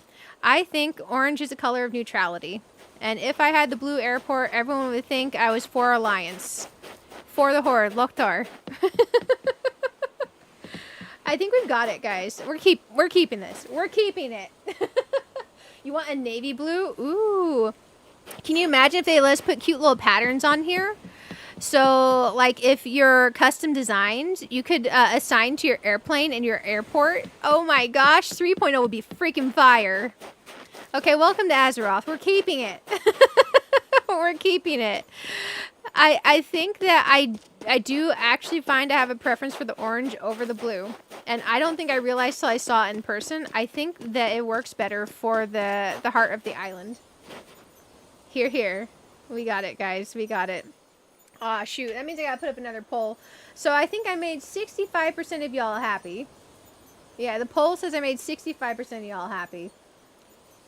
I think orange is a color of neutrality. And if I had the blue airport, everyone would think I was for Alliance. For the Horde, Loktar. I think we've got it, guys. We're keeping this. We're keeping it. You want a navy blue? Ooh. Can you imagine if they let us put cute little patterns on here? So, like, if you're custom designed, you could assign to your airplane and your airport. Oh my gosh, 3.0 would be freaking fire. Okay, welcome to Azeroth. We're keeping it. We're keeping it. I think that I do actually find I have a preference for the orange over the blue. And I don't think I realized till I saw it in person. I think that it works better for the heart of the island. Here. We got it, guys. We got it. Aw, shoot. That means I gotta put up another poll. So I think I made 65% of y'all happy. Yeah, the poll says I made 65% of y'all happy.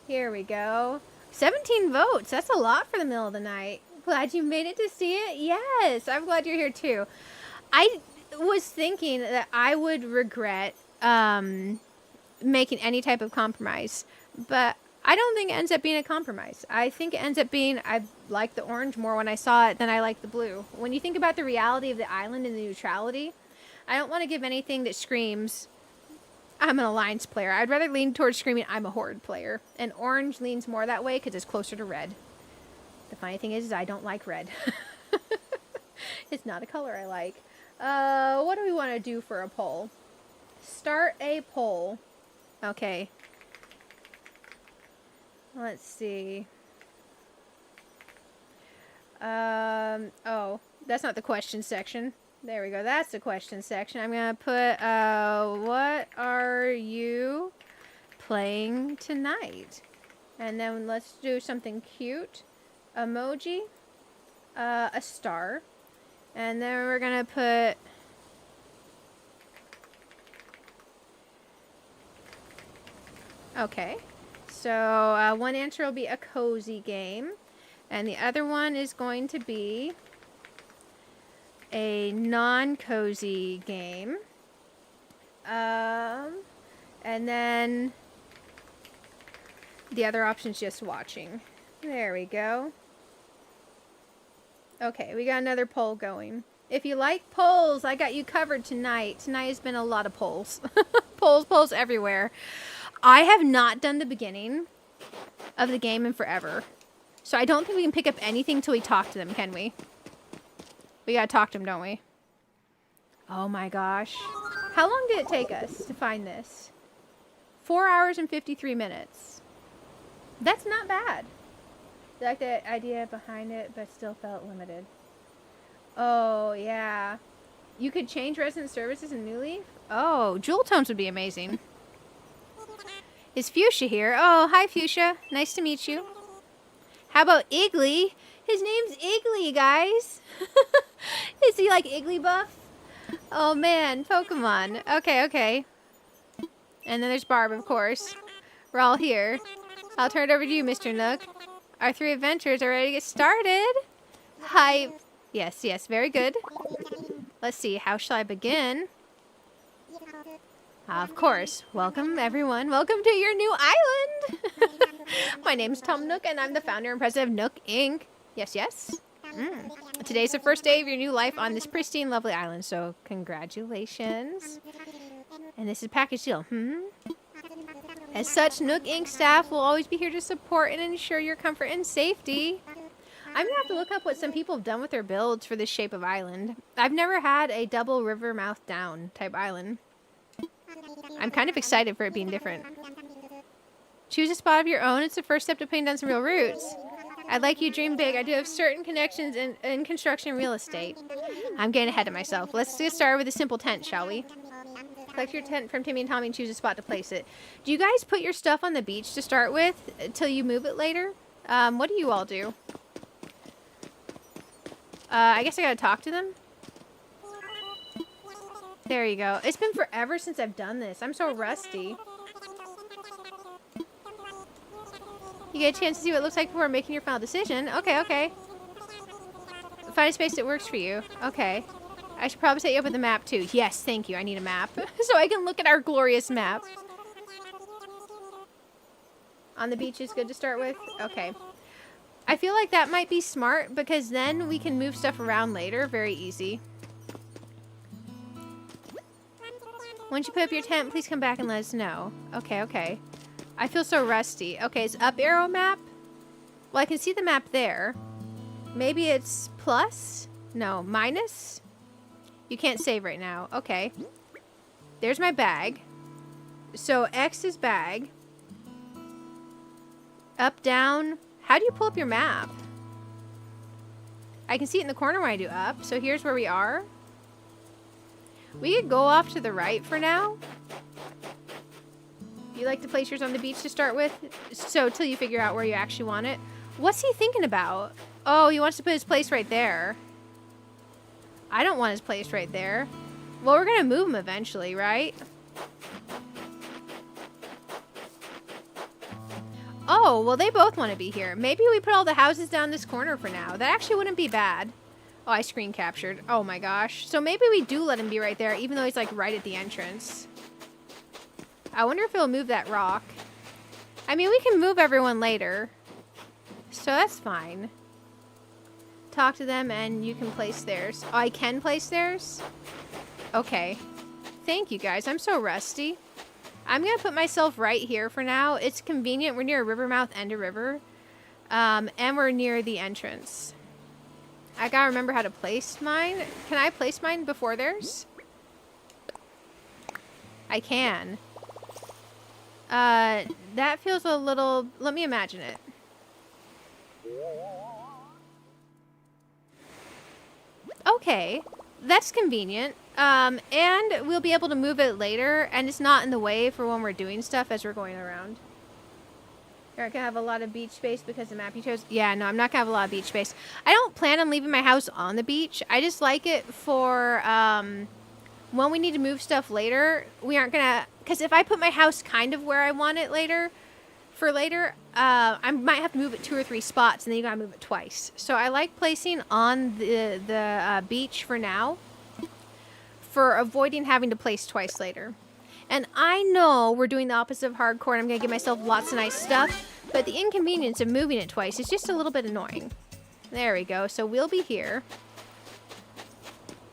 Here we go. 17 votes. That's a lot for the middle of the night. Glad you made it to see it. Yes, I'm glad you're here too. I was thinking that I would regret making any type of compromise, but I don't think it ends up being a compromise. I think it ends up being I like the orange more when I saw it than I like the blue. When you think about the reality of the island and the neutrality, I don't want to give anything that screams I'm an Alliance player. I'd rather lean towards screaming I'm a Horde player. And orange leans more that way because it's closer to red. The funny thing is I don't like red. It's not a color I like. What do we want to do for a poll? Start a poll. Okay. Let's see. Oh, that's not the question section. There we go. That's the question section. I'm going to put, what are you playing tonight? And then let's do something cute. Emoji. A star. And then we're going to put... Okay. So, one answer will be a cozy game. And the other one is going to be a non-cozy game. And then the other option is just watching. There we go. Okay, we got another poll going. If you like polls, I got you covered tonight. Tonight has been a lot of polls. Polls everywhere. I have not done the beginning of the game in forever. So I don't think we can pick up anything till we talk to them, can we? We gotta talk to them, don't we? Oh my gosh. How long did it take us to find this? 4 hours and 53 minutes. That's not bad. I like the idea behind it, but still felt limited. Oh, yeah. You could change resident services in New Leaf? Oh, jewel tones would be amazing. Is Fuchsia here? Oh, hi Fuchsia. Nice to meet you. How about Iggly? His name's Iggly, guys. Is he like Igglybuff? Oh man, Pokemon. Okay. And then there's Barb, of course. We're all here. I'll turn it over to you, Mr. Nook. Our 3 adventurers are ready to get started. Hi. Yes, yes, very good. Let's see, how shall I begin? Of course. Welcome, everyone. Welcome to your new island. My name's Tom Nook, and I'm the founder and president of Nook Inc. Yes, yes. Today's the first day of your new life on this pristine, lovely island, so congratulations. And this is package deal. As such, Nook Inc. staff will always be here to support and ensure your comfort and safety. I'm gonna have to look up what some people have done with their builds for this shape of island. I've never had a double river mouth down type island. I'm kind of excited for it being different. Choose a spot of your own. It's the first step to putting down some real roots. I'd like you to dream big. I do have certain connections in construction and real estate. I'm getting ahead of myself. Let's get started with a simple tent, shall we? Collect your tent from Timmy and Tommy and choose a spot to place it. Do you guys put your stuff on the beach to start with till you move it later? What do you all do? I guess I gotta talk to them. There you go. It's been forever since I've done this. I'm so rusty. You get a chance to see what it looks like before making your final decision. Okay, okay. Find a space that works for you. Okay. I should probably set you up with a map too. Yes, thank you. I need a map. So I can look at our glorious map. On the beach is good to start with? Okay. I feel like that might be smart because then we can move stuff around later. Very easy. Once you put up your tent, please come back and let us know. Okay, okay. I feel so rusty. Okay, it's up arrow map. Well, I can see the map there. Maybe it's plus? No, minus? You can't save right now. Okay. There's my bag. So X is bag. Up, down. How do you pull up your map? I can see it in the corner when I do up. So here's where we are. We could go off to the right for now. You like to place yours on the beach to start with? So till you figure out where you actually want it. What's he thinking about? Oh, he wants to put his place right there. I don't want his place right there. Well, we're going to move him eventually, right? Oh, well, they both want to be here. Maybe we put all the houses down this corner for now. That actually wouldn't be bad. Oh, I screen captured. Oh my gosh. So maybe we do let him be right there, even though he's like right at the entrance. I wonder if he'll move that rock. I mean, we can move everyone later. So that's fine. Talk to them and you can place theirs. Oh, I can place theirs? Okay. Thank you guys. I'm so rusty. I'm going to put myself right here for now. It's convenient. We're near a river mouth and a river. And we're near the entrance. I got to remember how to place mine. Can I place mine before theirs? I can. That feels a little... Let me imagine it. Okay. That's convenient. And we'll be able to move it later, and it's not in the way for when we're doing stuff as we're going around. You're not gonna have a lot of beach space because the map you chose? Yeah, no, I'm not gonna have a lot of beach space. I don't plan on leaving my house on the beach. I just like it for, when we need to move stuff later. We aren't gonna, because if I put my house kind of where I want it later, I might have to move it 2 or 3 spots, and then you gotta move it twice. So I like placing on the beach for now, for avoiding having to place twice later. And I know we're doing the opposite of hardcore, and I'm going to give myself lots of nice stuff, but the inconvenience of moving it twice is just a little bit annoying. There we go. So we'll be here.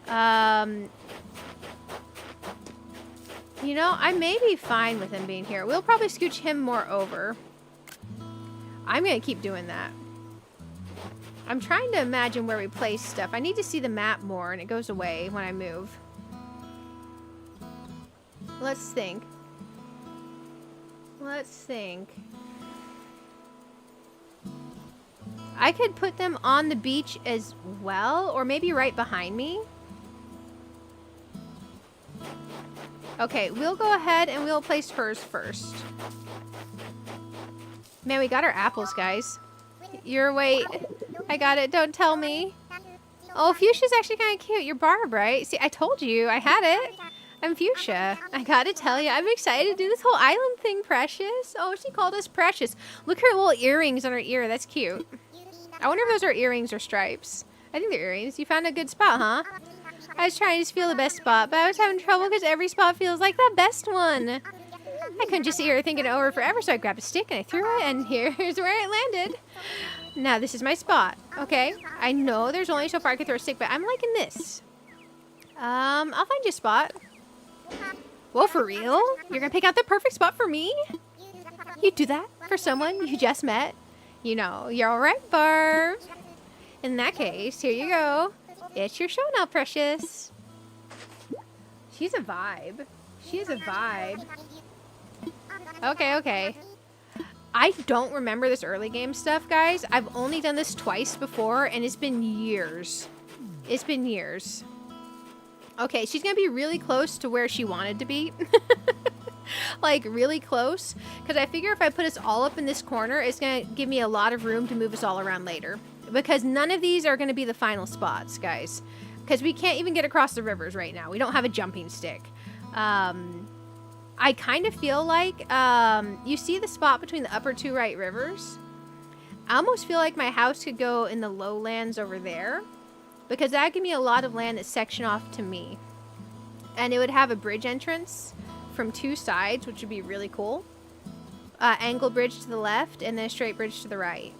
You know, I may be fine with him being here. We'll probably scooch him more over. I'm going to keep doing that. I'm trying to imagine where we place stuff. I need to see the map more, and it goes away when I move. Let's think. Let's think. I could put them on the beach as well, or maybe right behind me. Okay, we'll go ahead and we'll place hers first. Man, we got our apples, guys. Wait. I got it. Don't tell me. Oh, Fuchsia's actually kind of cute. You're Barb, right? See, I told you. I had it. I'm Fuchsia. I gotta tell you, I'm excited to do this whole island thing, Precious. Oh, she called us Precious. Look at her little earrings on her ear. That's cute. I wonder if those are earrings or stripes. I think they're earrings. You found a good spot, huh? I was trying to feel the best spot, but I was having trouble because every spot feels like the best one. I couldn't just sit here thinking it over forever, so I grabbed a stick and I threw it, and here's where it landed. Now, this is my spot, okay? I know there's only so far I can throw a stick, but I'm liking this. I'll find you a spot. Whoa, for real? You're gonna pick out the perfect spot for me? You'd do that for someone you just met? You know, you're alright, Barb. In that case, here you go. It's your show now, precious. She's a vibe. She is a vibe. Okay, okay. I don't remember this early game stuff, guys. I've only done this twice before, and it's been years. It's been years. Okay, she's gonna be really close to where she wanted to be. Like, really close. Because I figure if I put us all up in this corner, it's gonna give me a lot of room to move us all around later. Because none of these are gonna be the final spots, guys. Because we can't even get across the rivers right now. We don't have a jumping stick. I kind of feel like, you see the spot between the upper two right rivers? I almost feel like my house could go in the lowlands over there. Because that would give me a lot of land that's sectioned off to me. And it would have a bridge entrance from two sides, which would be really cool. Angle bridge to the left, and then a straight bridge to the right.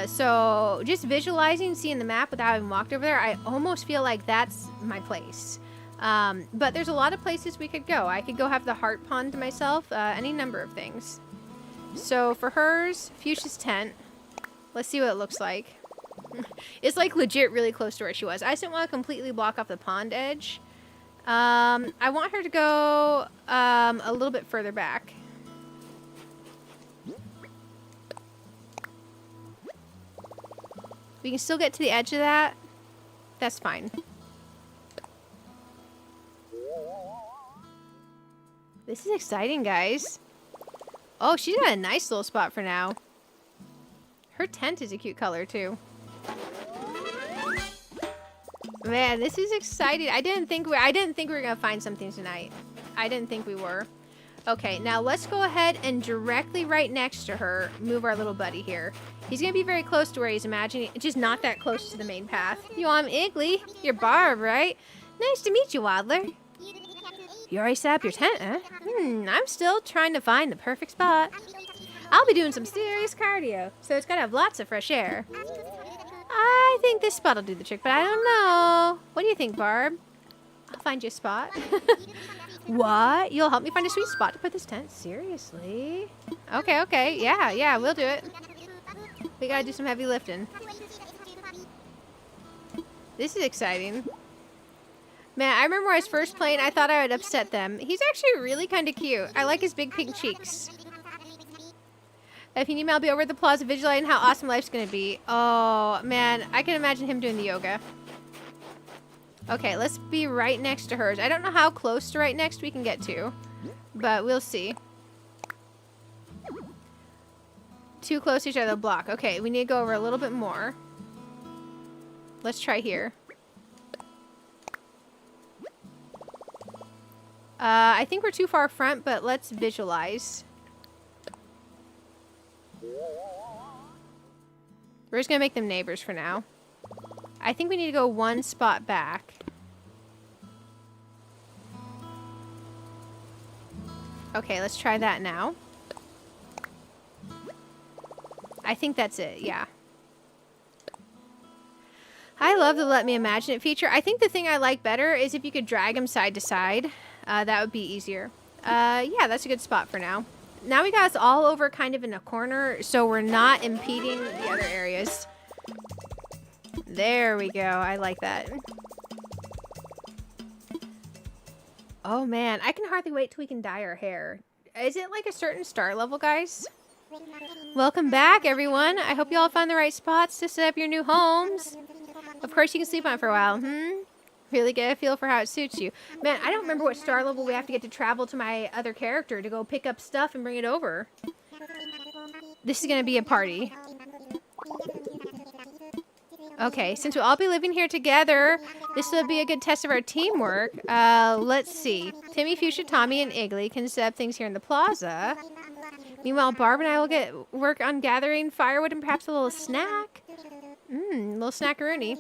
So just visualizing, seeing the map without having walked over there, I almost feel like that's my place. But there's a lot of places we could go. I could go have the heart pond to myself, any number of things. So for hers, Fuchsia's tent. Let's see what it looks like. It's like legit really close to where she was. I just didn't want to completely block off the pond edge. I want her to go a little bit further back. We can still get to the edge of that. That's fine. This is exciting, guys. Oh, she's got a nice little spot for now. Her tent is a cute color, too. Man, this is exciting. I didn't think we were gonna find something tonight. I didn't think we were. Okay, now let's go ahead and directly right next to her move our little buddy here. He's gonna be very close to where he's imagining, just not that close to the main path. Yo, I'm Iggly. You're Barb, right? Nice to meet you, Waddler. You already set up your tent, huh? I'm still trying to find the perfect spot. I'll be doing some serious cardio, so it's gotta have lots of fresh air. I think this spot will do the trick, but I don't know. What do you think, Barb? I'll find you a spot. What? You'll help me find a sweet spot to put this tent? Seriously? Okay, okay. Yeah, we'll do it. We gotta do some heavy lifting. This is exciting. Man, I remember when I was first playing, I thought I would upset them. He's actually really kind of cute. I like his big pink cheeks. If you need me, I'll be over at the plaza visualizing how awesome life's gonna be. Oh, man. I can imagine him doing the yoga. Okay, let's be right next to hers. I don't know how close to right next we can get to, but we'll see. Too close to each other, block. Okay, we need to go over a little bit more. Let's try here. I think we're too far front, but let's visualize. We're just gonna make them neighbors for now. I think we need to go one spot back. Okay, let's try that now. I think that's it, yeah. I love the Let Me Imagine It feature. I think the thing I like better is if you could drag them side to side. That would be easier. Yeah, that's a good spot for now. Now we got us all over kind of in a corner, so we're not impeding the other areas. There we go. I like that. Oh, man. I can hardly wait till we can dye our hair. Is it like a certain star level, guys? Welcome back, everyone. I hope you all found the right spots to set up your new homes. Of course, you can sleep on it for a while. Really get a feel for how it suits you. Man, I don't remember what star level we have to get to travel to my other character to go pick up stuff and bring it over. This is going to be a party. Okay, since we'll all be living here together, this will be a good test of our teamwork. Let's see. Timmy, Fuchsia, Tommy, and Iggly can set up things here in the plaza. Meanwhile, Barb and I will get work on gathering firewood and perhaps a little snack. Little snackaroonie.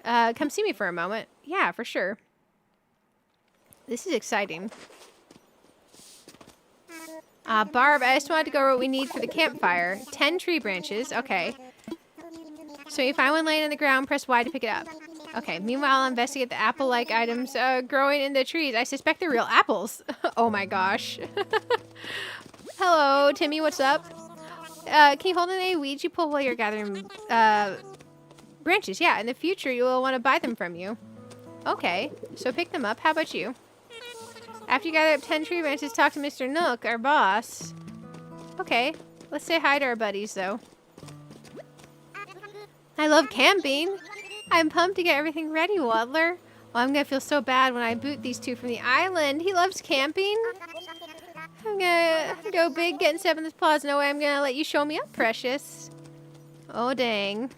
Come see me for a moment. Yeah, for sure. This is exciting. Barb, I just wanted to go over what we need for the campfire. 10 tree branches. Okay. So you find one laying on the ground, press Y to pick it up. Okay. Meanwhile, I'll investigate the apple-like items growing in the trees. I suspect they're real apples. Oh my gosh. Hello, Timmy. What's up? Can you hold any weeds you pull while you're gathering branches? Yeah, in the future, you will want to buy them from you. Okay. So pick them up. How about you? After you gather up 10 tree branches, talk to Mr. Nook, our boss. Okay. Let's say hi to our buddies, though. I love camping. I'm pumped to get everything ready, Waddler. Well, I'm gonna feel so bad when I boot these two from the island. He loves camping. I'm gonna go big getting step in this paws. No way I'm gonna let you show me up, precious. Oh, dang.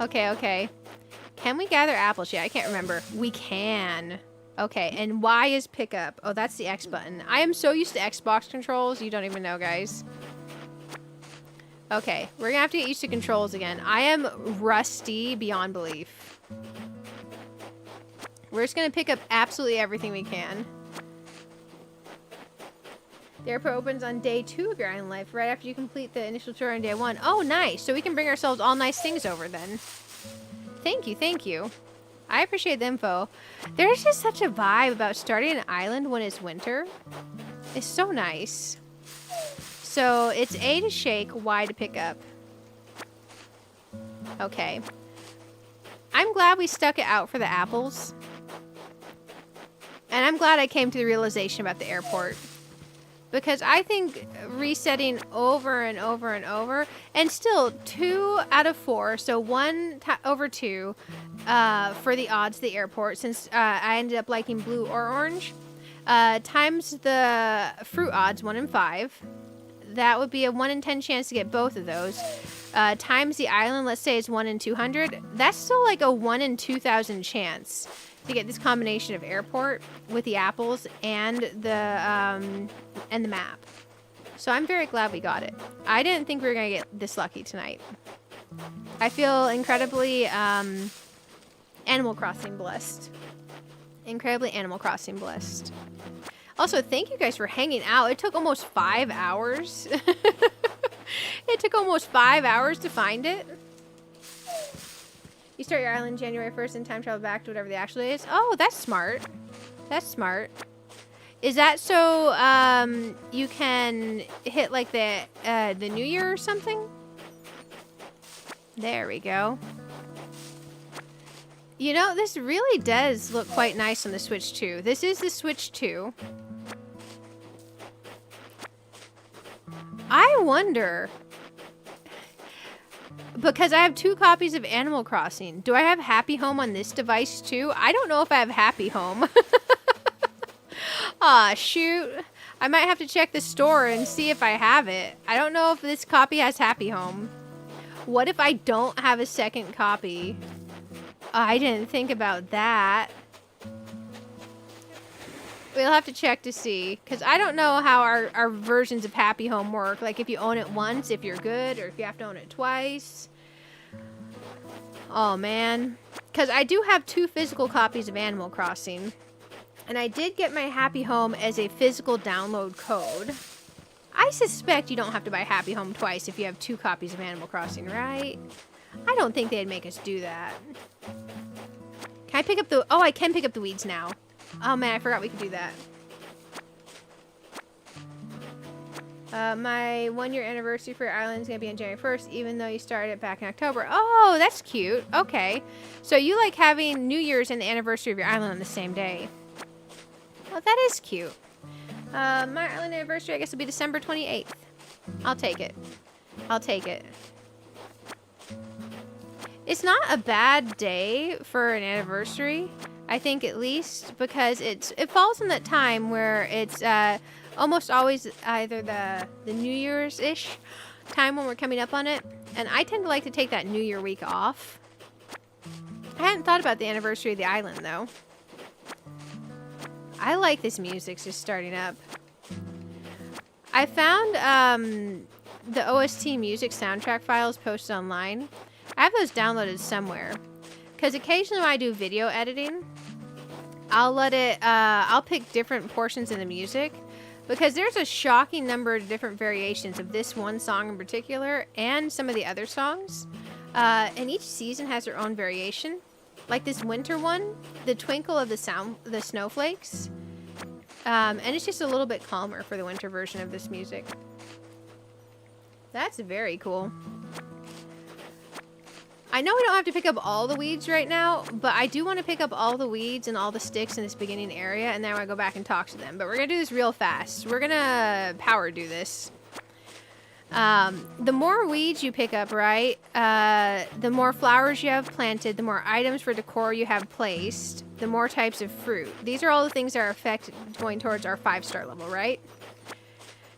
Okay, okay. Can we gather apples? Yeah, I can't remember. We can. Okay, and Y is pick up. Oh, that's the X button. I am so used to Xbox controls, you don't even know, guys. Okay, we're gonna have to get used to controls again. I am rusty beyond belief. We're just gonna pick up absolutely everything we can. The airport opens on day 2 of your island life, right after you complete the initial tour on day 1. Oh, nice. So we can bring ourselves all nice things over then. Thank you, thank you. I appreciate the info. There's just such a vibe about starting an island when it's winter. It's so nice. So it's A to shake, Y to pick up. Okay. I'm glad we stuck it out for the apples. And I'm glad I came to the realization about the airport. Because I think resetting over and over and over, and still 2 out of 4, so 1 over 2 for the odds of the airport, since I ended up liking blue or orange, times the fruit odds, 1 in 5. That would be a 1 in 10 chance to get both of those. Times the island, let's say it's 1 in 200. That's still like a 1 in 2,000 chance to get this combination of airport with the apples and the map. So I'm very glad we got it. I didn't think we were gonna get this lucky tonight. I feel incredibly Animal Crossing blessed. Incredibly Animal Crossing blessed. Also, thank you guys for hanging out. It took almost 5 hours. It took almost 5 hours to find it. You start your island January 1st and time travel back to whatever the actual day is. Oh, that's smart. That's smart. Is that so you can hit like the new year or something? There we go. You know, this really does look quite nice on the Switch 2. This is the Switch 2. I wonder, because I have 2 copies of Animal Crossing, do I have Happy Home on this device too? I don't know if I have Happy Home. Aw, shoot. I might have to check the store and see if I have it. I don't know if this copy has Happy Home. What if I don't have a second copy? I didn't think about that. We'll have to check to see, because I don't know how our versions of Happy Home work. Like if you own it once, if you're good, or if you have to own it twice. Oh, man. Because I do have 2 physical copies of Animal Crossing. And I did get my Happy Home as a physical download code. I suspect you don't have to buy Happy Home twice if you have 2 copies of Animal Crossing, right? I don't think they'd make us do that. Can I pick up the... Oh, I can pick up the weeds now. Oh, man, I forgot we could do that. My 1-year anniversary for your island is going to be on January 1st, even though you started it back in October. Oh, that's cute. Okay. So you like having New Year's and the anniversary of your island on the same day. Oh, that is cute. My island anniversary, I guess, will be December 28th. I'll take it. I'll take it. It's not a bad day for an anniversary, I think, at least, because it falls in that time where it's almost always either the New Year's-ish time when we're coming up on it, and I tend to like to take that New Year week off. I hadn't thought about the anniversary of the island, though. I like this music just starting up. I found the OST music soundtrack files posted online. I have those downloaded somewhere. Because occasionally when I do video editing, I'll let it, I'll pick different portions of the music. Because there's a shocking number of different variations of this one song in particular and some of the other songs. And each season has their own variation. Like this winter one, the twinkle of the snowflakes. And it's just a little bit calmer for the winter version of this music. That's very cool. I know we don't have to pick up all the weeds right now, but I do want to pick up all the weeds and all the sticks in this beginning area, and then I want to go back and talk to them. But we're going to do this real fast. We're going to power do this. The more weeds you pick up, right, the more flowers you have planted, the more items for decor you have placed, the more types of fruit. These are all the things that are affected going towards our 5-star level, right?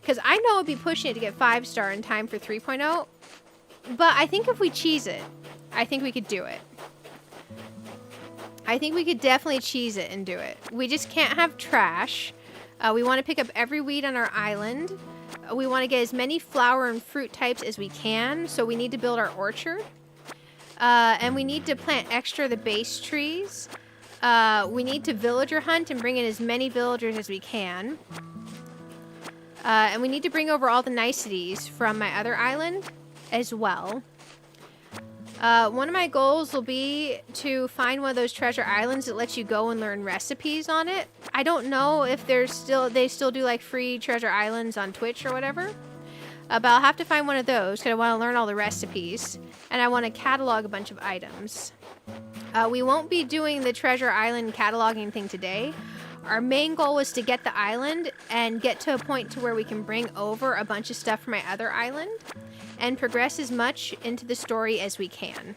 Because I know I'd be pushing it to get 5-star in time for 3.0, but I think if we cheese it, I think we could do it. I think we could definitely cheese it and do it. We just can't have trash. We want to pick up every weed on our island. We want to get as many flower and fruit types as we can, so we need to build our orchard. And we need to plant extra of the base trees. We need to villager hunt and bring in as many villagers as we can. And we need to bring over all the niceties from my other island as well. One of my goals will be to find one of those treasure islands that lets you go and learn recipes on it. I don't know if they still do like free treasure islands on Twitch or whatever. But I'll have to find one of those because I want to learn all the recipes. And I want to catalog a bunch of items. We won't be doing the treasure island cataloging thing today. Our main goal is to get the island and get to a point to where we can bring over a bunch of stuff from my other island and progress as much into the story as we can.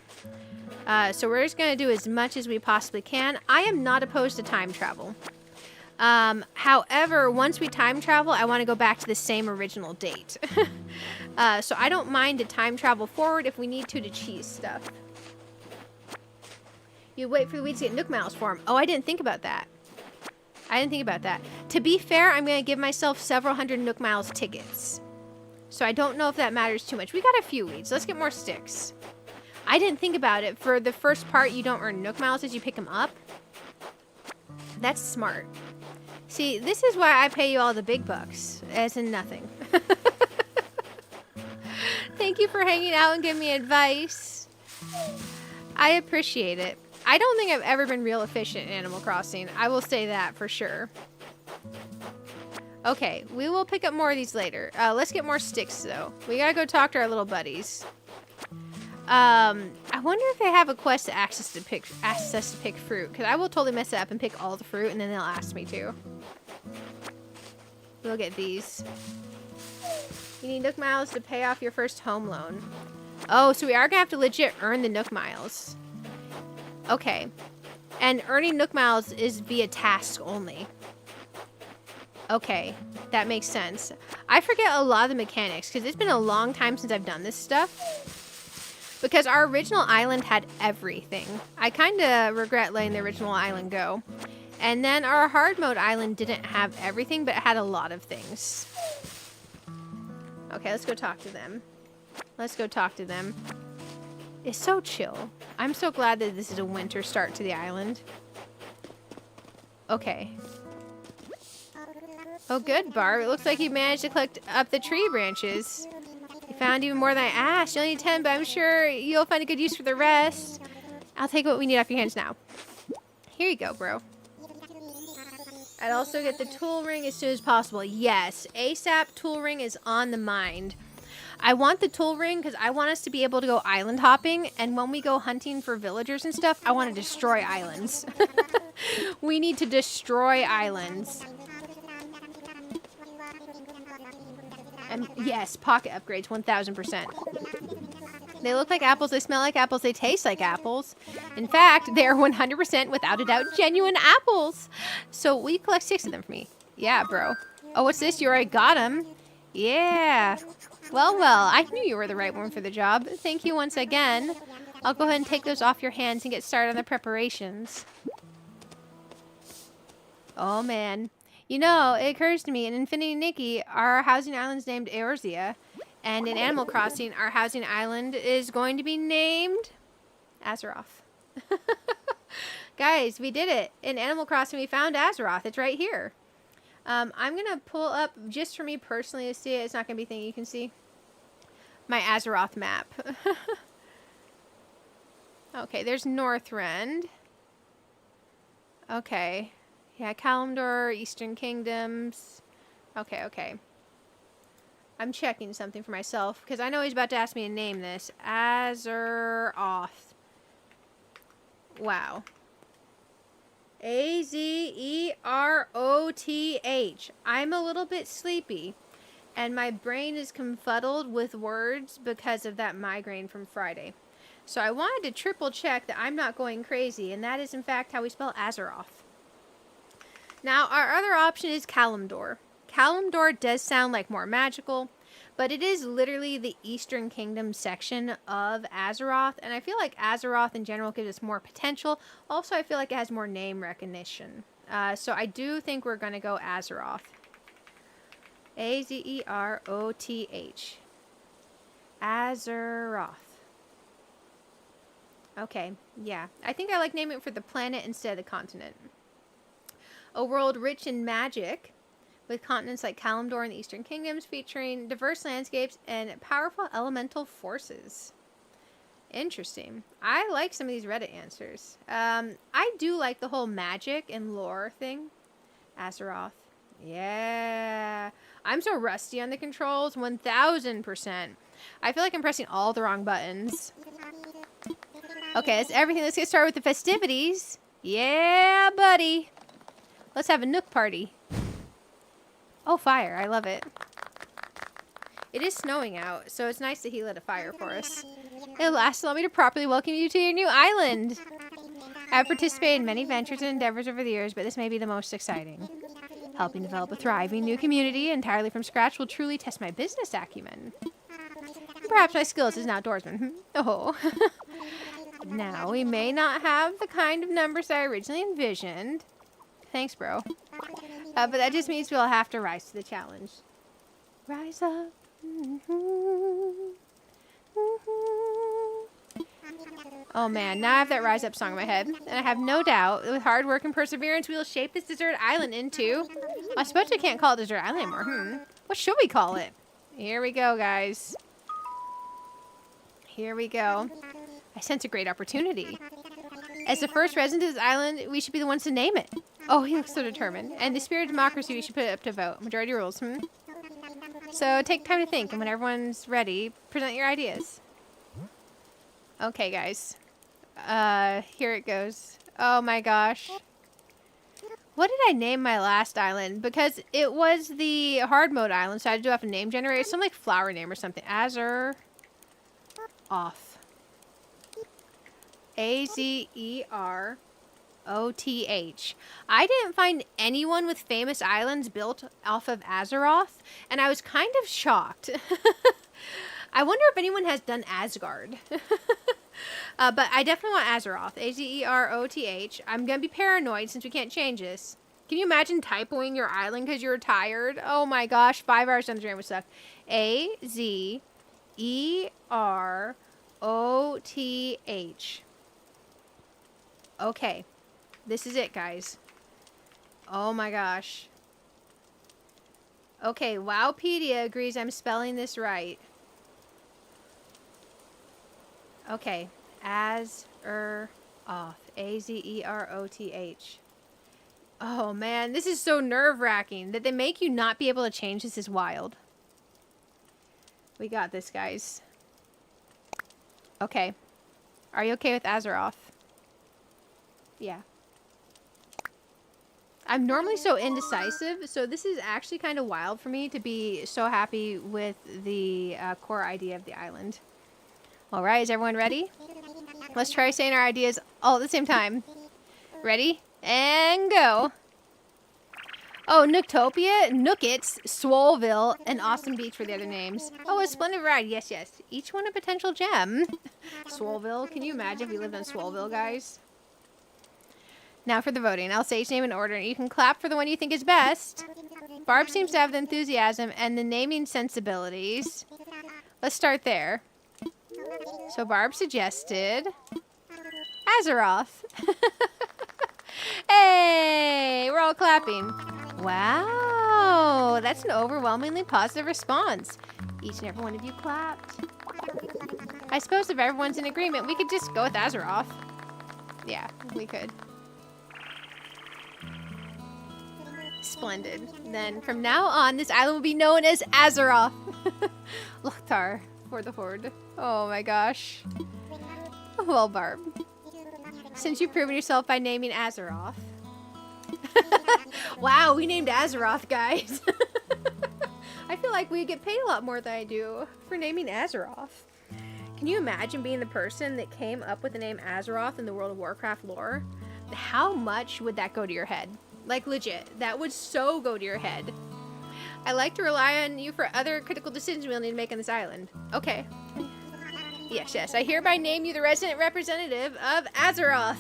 So we're just going to do as much as we possibly can. I am not opposed to time travel. However, once we time travel, I want to go back to the same original date. So I don't mind to time travel forward if we need to cheese stuff. You wait for the weeds to get Nook Miles for them. Oh, I didn't think about that. To be fair, I'm going to give myself several hundred Nook Miles tickets. So I don't know if that matters too much. We got a few weeds. Let's get more sticks. I didn't think about it. For the first part, you don't earn Nook Miles as you pick them up. That's smart. See, this is why I pay you all the big bucks, as in nothing. Thank you for hanging out and giving me advice. I appreciate it. I don't think I've ever been real efficient in Animal Crossing. I will say that for sure. Okay, we will pick up more of these later. Let's get more sticks, though. We gotta go talk to our little buddies. I wonder if they have a quest to ask us to pick fruit, because I will totally mess it up and pick all the fruit, and then they'll ask me to. We'll get these. You need Nook Miles to pay off your first home loan. Oh, so we are gonna have to legit earn the Nook Miles. Okay. And earning Nook Miles is via task only. Okay, that makes sense. I forget a lot of the mechanics because it's been a long time since I've done this stuff. Because our original island had everything. I kind of regret letting the original island go. And then our hard mode island didn't have everything, but it had a lot of things. Okay, let's go talk to them. It's so chill. I'm so glad that this is a winter start to the island. Okay. Oh, good, Barb. It looks like you managed to collect up the tree branches. You found even more than I asked. You only need 10, but I'm sure you'll find a good use for the rest. I'll take what we need off your hands now. Here you go, bro. I'd also get the tool ring as soon as possible. Yes, ASAP tool ring is on the mind. I want the tool ring because I want us to be able to go island hopping. And when we go hunting for villagers and stuff, I want to destroy islands. We need to destroy islands. And yes, pocket upgrades, 1000%. They look like apples, they smell like apples, they taste like apples. In fact, they are 100% without a doubt genuine apples. So will you collect 6 of them for me? Yeah, bro. Oh, what's this? You already got them. Yeah. Well, I knew you were the right one for the job. Thank you once again. I'll go ahead and take those off your hands and get started on the preparations. Oh, man. You know, it occurs to me, in Infinity Nikki, our housing island is named Eorzea. And in Animal Crossing, our housing island is going to be named Azeroth. Guys, we did it. In Animal Crossing, we found Azeroth. It's right here. I'm going to pull up, just for me personally to see it. It's not going to be a thing you can see. My Azeroth map. Okay, there's Northrend. Okay. Yeah, Kalimdor, Eastern Kingdoms. Okay, okay. I'm checking something for myself, because I know he's about to ask me to name this. Azeroth. Wow. Azeroth. I'm a little bit sleepy, and my brain is confuddled with words because of that migraine from Friday. So I wanted to triple check that I'm not going crazy, and that is in fact how we spell Azeroth. Now, our other option is Kalimdor. Kalimdor does sound like more magical, but it is literally the Eastern Kingdom section of Azeroth, and I feel like Azeroth in general gives us more potential. Also, I feel like it has more name recognition. So I do think we're going to go Azeroth. Azeroth. Azeroth. Okay, yeah. I think I like naming it for the planet instead of the continent. A world rich in magic, with continents like Kalimdor and the Eastern Kingdoms, featuring diverse landscapes and powerful elemental forces. Interesting. I like some of these Reddit answers. I do like the whole magic and lore thing. Azeroth. Yeah. I'm so rusty on the controls. 1000%. I feel like I'm pressing all the wrong buttons. Okay, that's everything. Let's get started with the festivities. Yeah, buddy. Let's have a Nook party. Oh, fire. I love it. It is snowing out, so it's nice that he lit a fire for us. At last, allow me to properly welcome you to your new island. I've participated in many ventures and endeavors over the years, but this may be the most exciting. Helping develop a thriving new community entirely from scratch will truly test my business acumen. Perhaps my skills as an outdoorsman. Oh. Now, we may not have the kind of numbers I originally envisioned. Thanks, bro. But that just means we'll have to rise to the challenge. Rise up. Oh man, now I have that Rise Up song in my head. And I have no doubt that with hard work and perseverance, we will shape this desert island into... I suppose we can't call it desert island anymore. What should we call it? Here we go, guys. Here we go. I sense a great opportunity. As the first resident of this island, we should be the ones to name it. Oh, he looks so determined. And the spirit of democracy, we should put it up to vote. Majority rules, So take time to think, and when everyone's ready, present your ideas. Okay, guys. Here it goes. Oh my gosh. What did I name my last island? Because it was the hard mode island, so I had to do have a name generator. Some like flower name or something. Azeroth. Azeroth. I didn't find anyone with famous islands built off of Azeroth, and I was kind of shocked. I wonder if anyone has done Asgard. But I definitely want Azeroth. Azeroth. I'm going to be paranoid since we can't change this. Can you imagine typoing your island because you're tired? Oh my gosh, 5 hours down the drain would suck. Azeroth. Okay. This is it, guys. Oh my gosh. Okay, Wowpedia agrees I'm spelling this right. Okay. Azeroth. Azeroth. Oh man, this is so nerve-wracking. That they make you not be able to change this is wild. We got this, guys. Okay. Are you okay with Azeroth? Yeah. I'm normally so indecisive, so this is actually kind of wild for me to be so happy with the core idea of the island. Alright, is everyone ready? Let's try saying our ideas all at the same time. Ready? And go! Oh, Nooktopia, Nookits, Swollville, and Awesome Beach were the other names. Oh, a splendid ride. Yes, yes. Each one a potential gem. Swollville. Can you imagine if we lived on Swollville, guys? Now for the voting. I'll say each name in order. You can clap for the one you think is best. Barb seems to have the enthusiasm and the naming sensibilities. Let's start there. So Barb suggested Azeroth. Hey, we're all clapping. Wow, that's an overwhelmingly positive response. Each and every one of you clapped. I suppose if everyone's in agreement, we could just go with Azeroth. Yeah, we could. Splendid. Then from now on, this island will be known as Azeroth. Lothar for the Horde. Oh my gosh. Well, Barb, since you've proven yourself by naming Azeroth. Wow, we named Azeroth, guys. I feel like we get paid a lot more than I do for naming Azeroth. Can you imagine being the person that came up with the name Azeroth in the World of Warcraft lore? How much would that go to your head? Like, legit, that would so go to your head. I like to rely on you for other critical decisions we'll need to make on this island. Okay. Yes, yes, I hereby name you the resident representative of Azeroth.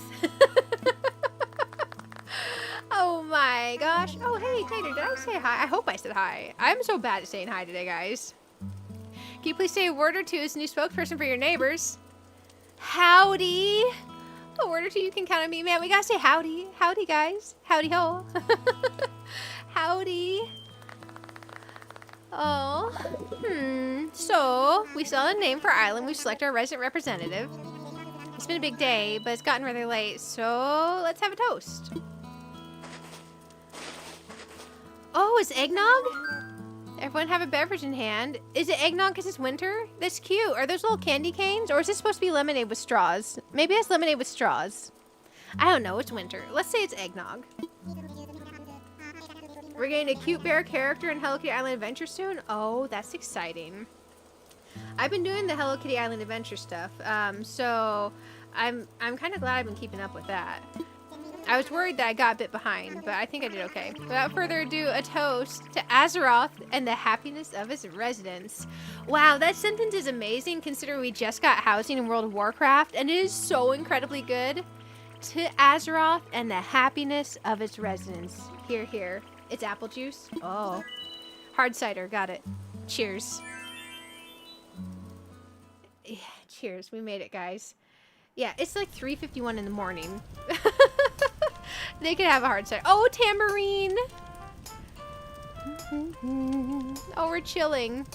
Oh my gosh. Oh, hey, Tater, did I say hi? I hope I said hi. I'm so bad at saying hi today, guys. Can you please say a word or two as a new spokesperson for your neighbors? Howdy. A word or two you can count on me. Man, we gotta say howdy. Howdy, guys. Howdy ho. Howdy. Oh. So, we still have a name for our island. We select our resident representative. It's been a big day, but it's gotten rather late, so let's have a toast. Oh, it's eggnog? Everyone have a beverage in hand. Is it eggnog because it's winter? That's cute. Are those little candy canes? Or is this supposed to be lemonade with straws? Maybe it's lemonade with straws. I don't know. It's winter. Let's say it's eggnog. We're getting a cute bear character in Hello Kitty Island Adventure soon? Oh, that's exciting. I've been doing the Hello Kitty Island Adventure stuff, so I'm kind of glad I've been keeping up with that. I was worried that I got a bit behind, but I think I did okay. Without further ado, a toast to Azeroth and the happiness of its residents. Wow, that sentence is amazing considering we just got housing in World of Warcraft, and it is so incredibly good. To Azeroth and the happiness of its residents. Here, here. It's apple juice. Oh. Hard cider, got it. Cheers. Yeah, cheers. We made it, guys. Yeah, it's like 3:51 in the morning. They could have a hard cider. Oh, tambourine. Oh, we're chilling.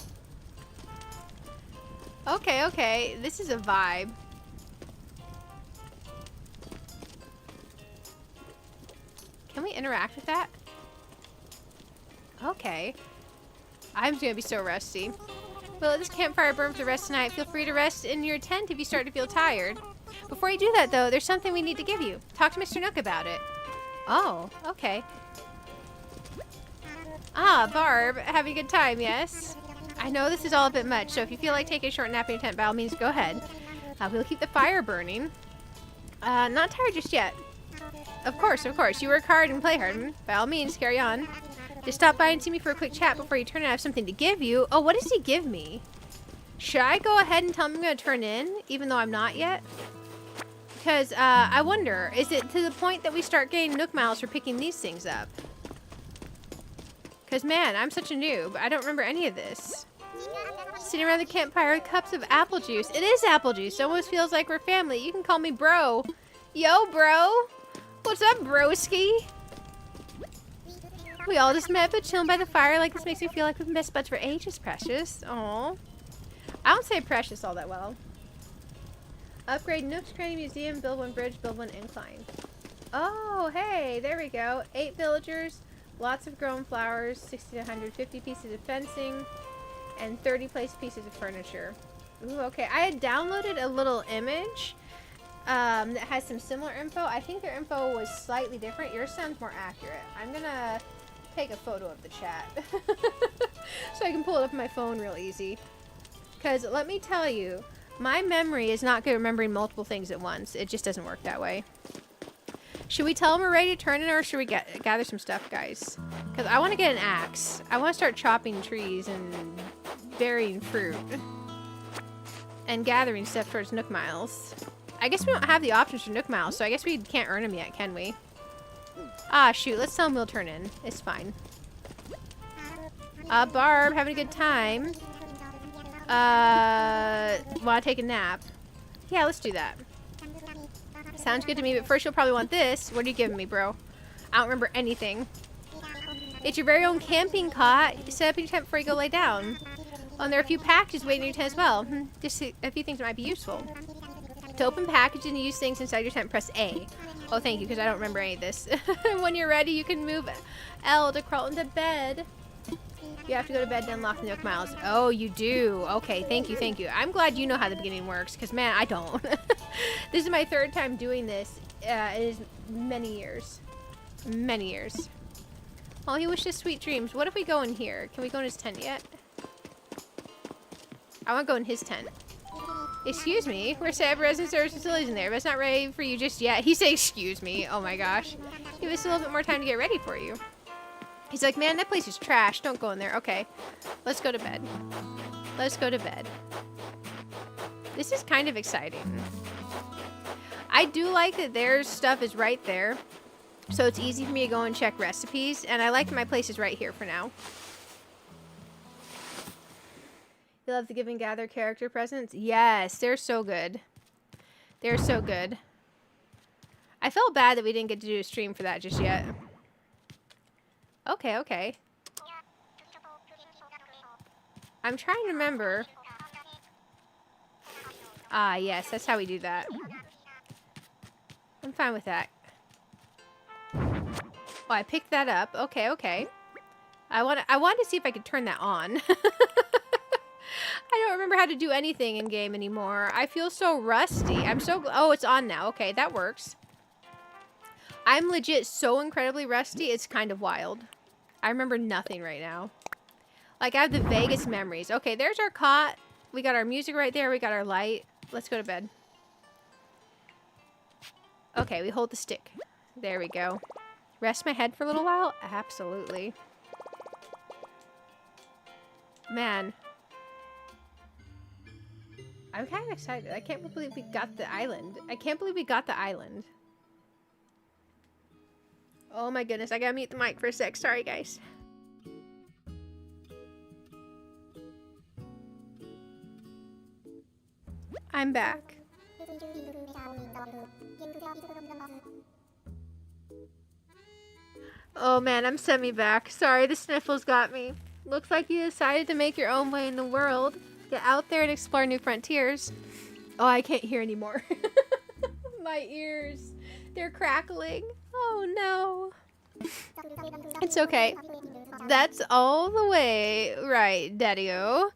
Okay, okay. This is a vibe. Can we interact with that? Okay. I'm gonna be so rusty. We'll let this campfire burn for the rest of the night. Feel free to rest in your tent if you start to feel tired. Before you do that, though, there's something we need to give you. Talk to Mr. Nook about it. Oh, okay. Ah, Barb, having a good time, yes? I know this is all a bit much, so if you feel like taking a short nap in your tent, by all means, go ahead. We'll keep the fire burning. Not tired just yet. Of course, of course. You work hard and play hard. By all means, carry on. Just stop by and see me for a quick chat before you turn in. I have something to give you. Oh, what does he give me? Should I go ahead and tell him I'm going to turn in, even though I'm not yet? Because, I wonder, is it to the point that we start getting Nook Miles for picking these things up? Because, man, I'm such a noob. I don't remember any of this. Sitting around the campfire with cups of apple juice. It is apple juice. It almost feels like we're family. You can call me bro. Yo, bro. What's up, broski? We all just met, but chilling by the fire like this makes me feel like we've been best buds for ages, Precious. Aw. I don't say Precious all that well. Upgrade Nook's Crane Museum, build one bridge, build one incline. Oh, hey, there we go. 8 villagers, lots of grown flowers, 60 to 150 pieces of fencing, and 30 placed pieces of furniture. Ooh, okay. I had downloaded a little image that has some similar info. I think their info was slightly different. Yours sounds more accurate. I'm gonna take a photo of the chat so I can pull it up on my phone real easy. Because let me tell you, my memory is not good at remembering multiple things at once. It just doesn't work that way. Should we tell them we're ready to turn in, or should we gather some stuff, guys? Because I want to get an axe. I want to start chopping trees and burying fruit. And gathering stuff towards Nook Miles. I guess we don't have the options for Nook Miles, so I guess we can't earn them yet, can we? Ah, shoot. Let's tell them we'll turn in. It's fine. Barb, having a good time. Want to take a nap? Yeah, let's do that. Sounds good to me, but first you'll probably want this. What are you giving me, bro? I don't remember anything. It's your very own camping cot. Set up in your tent before you go lay down. Oh, and there are a few packages waiting in your tent as well. Just a few things that might be useful. To open packages and use things inside your tent, press A. Oh, thank you, because I don't remember any of this. When you're ready, you can move L to crawl into bed. You have to go to bed to unlock the Nook Miles. Oh, you do. Okay, thank you, thank you. I'm glad you know how the beginning works, because, man, I don't. This is my 3rd time doing this. It is many years. Many years. Oh, he wishes sweet dreams. What if we go in here? Can we go in his tent yet? I want to go in his tent. Excuse me, we're set up resident service facilities in there, but it's not ready for you just yet. He said, excuse me. Oh my gosh. Give us a little bit more time to get ready for you. He's like, man, that place is trash. Don't go in there. Okay, let's go to bed. Let's go to bed. This is kind of exciting. I do like that their stuff is right there, so it's easy for me to go and check recipes, and I like that my place is right here for now. You love the Give and Gather character presents? Yes, they're so good. They're so good. I felt bad that we didn't get to do a stream for that just yet. Okay, okay. I'm trying to remember. Ah, yes, that's how we do that. I'm fine with that. Oh, I picked that up. Okay, okay. I want to see if I could turn that on. I don't remember how to do anything in game anymore. I feel so rusty. Oh, it's on now. Okay, that works. I'm legit so incredibly rusty, it's kind of wild. I remember nothing right now. Like, I have the vaguest memories. Okay, there's our cot. We got our music right there. We got our light. Let's go to bed. Okay, we hold the stick. There we go. Rest my head for a little while? Absolutely. Man. I'm kind of excited. I can't believe we got the island. I can't believe we got the island. Oh my goodness, I gotta mute the mic for a sec. Sorry, guys. I'm back. Oh man, I'm semi-back. Sorry, the sniffles got me. Looks like you decided to make your own way in the world. Get out there and explore new frontiers. Oh, I can't hear anymore. My ears, they're crackling. Oh no. It's okay. That's all the way right, Daddy-o.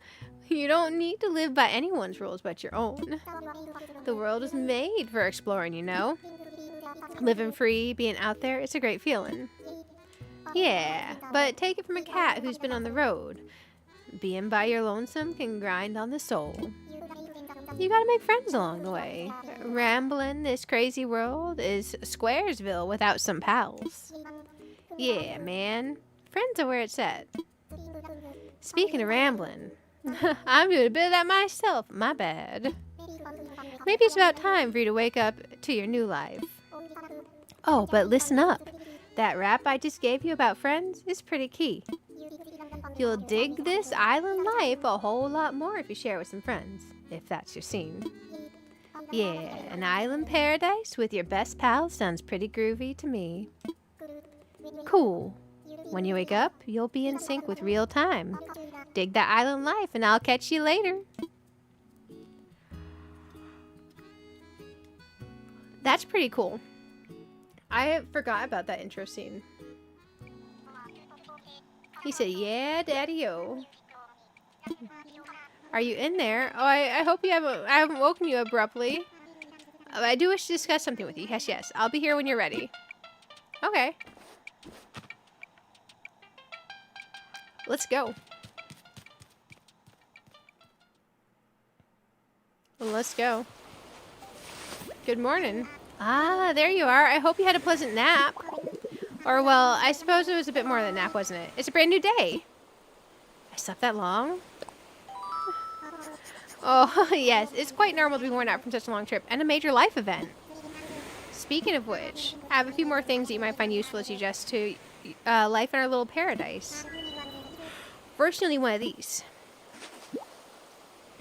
You don't need to live by anyone's rules but your own. The world is made for exploring, you know. Living free, being out there, it's a great feeling. Yeah, but take it from a cat who's been on the road. Being by your lonesome can grind on the soul. You gotta make friends along the way. Rambling this crazy world is Squaresville without some pals. Yeah, man. Friends are where it's at. Speaking of rambling, I'm doing a bit of that myself. My bad. Maybe it's about time for you to wake up to your new life. Oh, but listen up. That rap I just gave you about friends is pretty key. You'll dig this island life a whole lot more if you share with some friends, if that's your scene. Yeah, an island paradise with your best pals sounds pretty groovy to me. Cool. When you wake up, you'll be in sync with real time. Dig that island life and I'll catch you later. That's pretty cool. I forgot about that intro scene. He said, yeah, Daddy-o. Are you in there? Oh, I hope I haven't woken you abruptly. I do wish to discuss something with you. Yes, yes. I'll be here when you're ready. Okay. Let's go. Well, let's go. Good morning. Ah, there you are. I hope you had a pleasant nap. Or, well, I suppose it was a bit more than a nap, wasn't it? It's a brand new day. I slept that long? Oh, yes. It's quite normal to be worn out from such a long trip and a major life event. Speaking of which, I have a few more things that you might find useful as you adjust to life in our little paradise. First, you'll need one of these.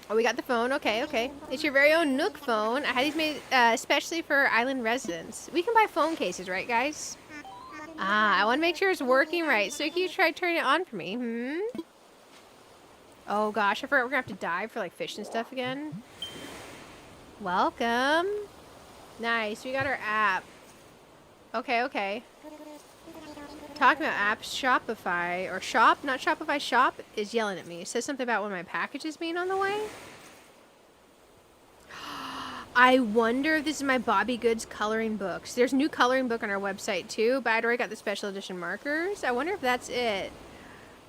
Oh, we got the phone. Okay, okay. It's your very own Nook phone. I had these made especially for island residents. We can buy phone cases, right, guys? Ah, I want to make sure it's working right. So can you try turning it on for me? Hmm? Oh, gosh. I forgot we're going to have to dive for, like, fish and stuff again. Welcome. Nice. We got our app. Okay, okay. Talking about apps, Shopify, or Shop, not Shopify, Shop, is yelling at me. It says something about one of my packages being on the way. I wonder if this is my Bobby Goods coloring books. There's a new coloring book on our website, too, but I'd already got the special edition markers. I wonder if that's it.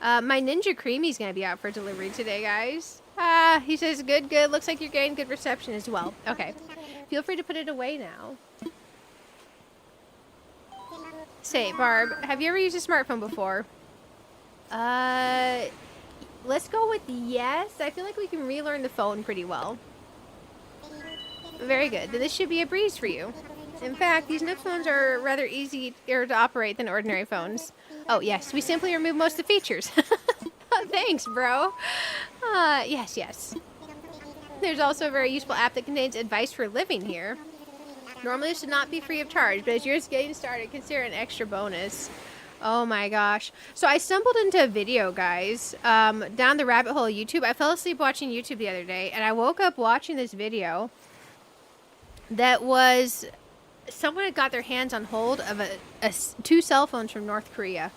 My Ninja Creamy's going to be out for delivery today, guys. He says, good, good. Looks like you're getting good reception as well. Okay. Feel free to put it away now. Say, Barb, have you ever used a smartphone before? Let's go with yes. I feel like we can relearn the phone pretty well. Very good. Then this should be a breeze for you. In fact, these Nook phones are rather easier to operate than ordinary phones. Oh, yes. We simply remove most of the features. Oh, thanks, bro. Yes, yes. There's also a very useful app that contains advice for living here. Normally, this should not be free of charge, but as you're just getting started, consider an extra bonus. Oh my gosh. So I stumbled into a video, guys, down the rabbit hole of YouTube. I fell asleep watching YouTube the other day, and I woke up watching this video that was someone had got their hands on hold of two cell phones from North Korea.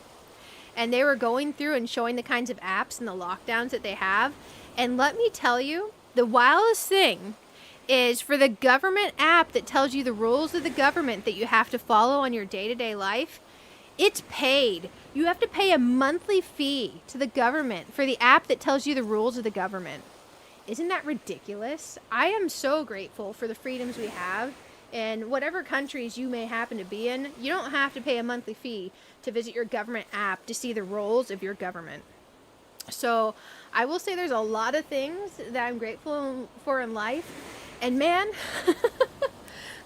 And they were going through and showing the kinds of apps and the lockdowns that they have. And let me tell you, the wildest thing is for the government app that tells you the rules of the government that you have to follow on your day-to-day life, it's paid. You have to pay a monthly fee to the government for the app that tells you the rules of the government. Isn't that ridiculous? I am so grateful for the freedoms we have. In whatever countries you may happen to be in, you don't have to pay a monthly fee to visit your government app to see the rules of your government. So I will say there's a lot of things that I'm grateful for in life. And man,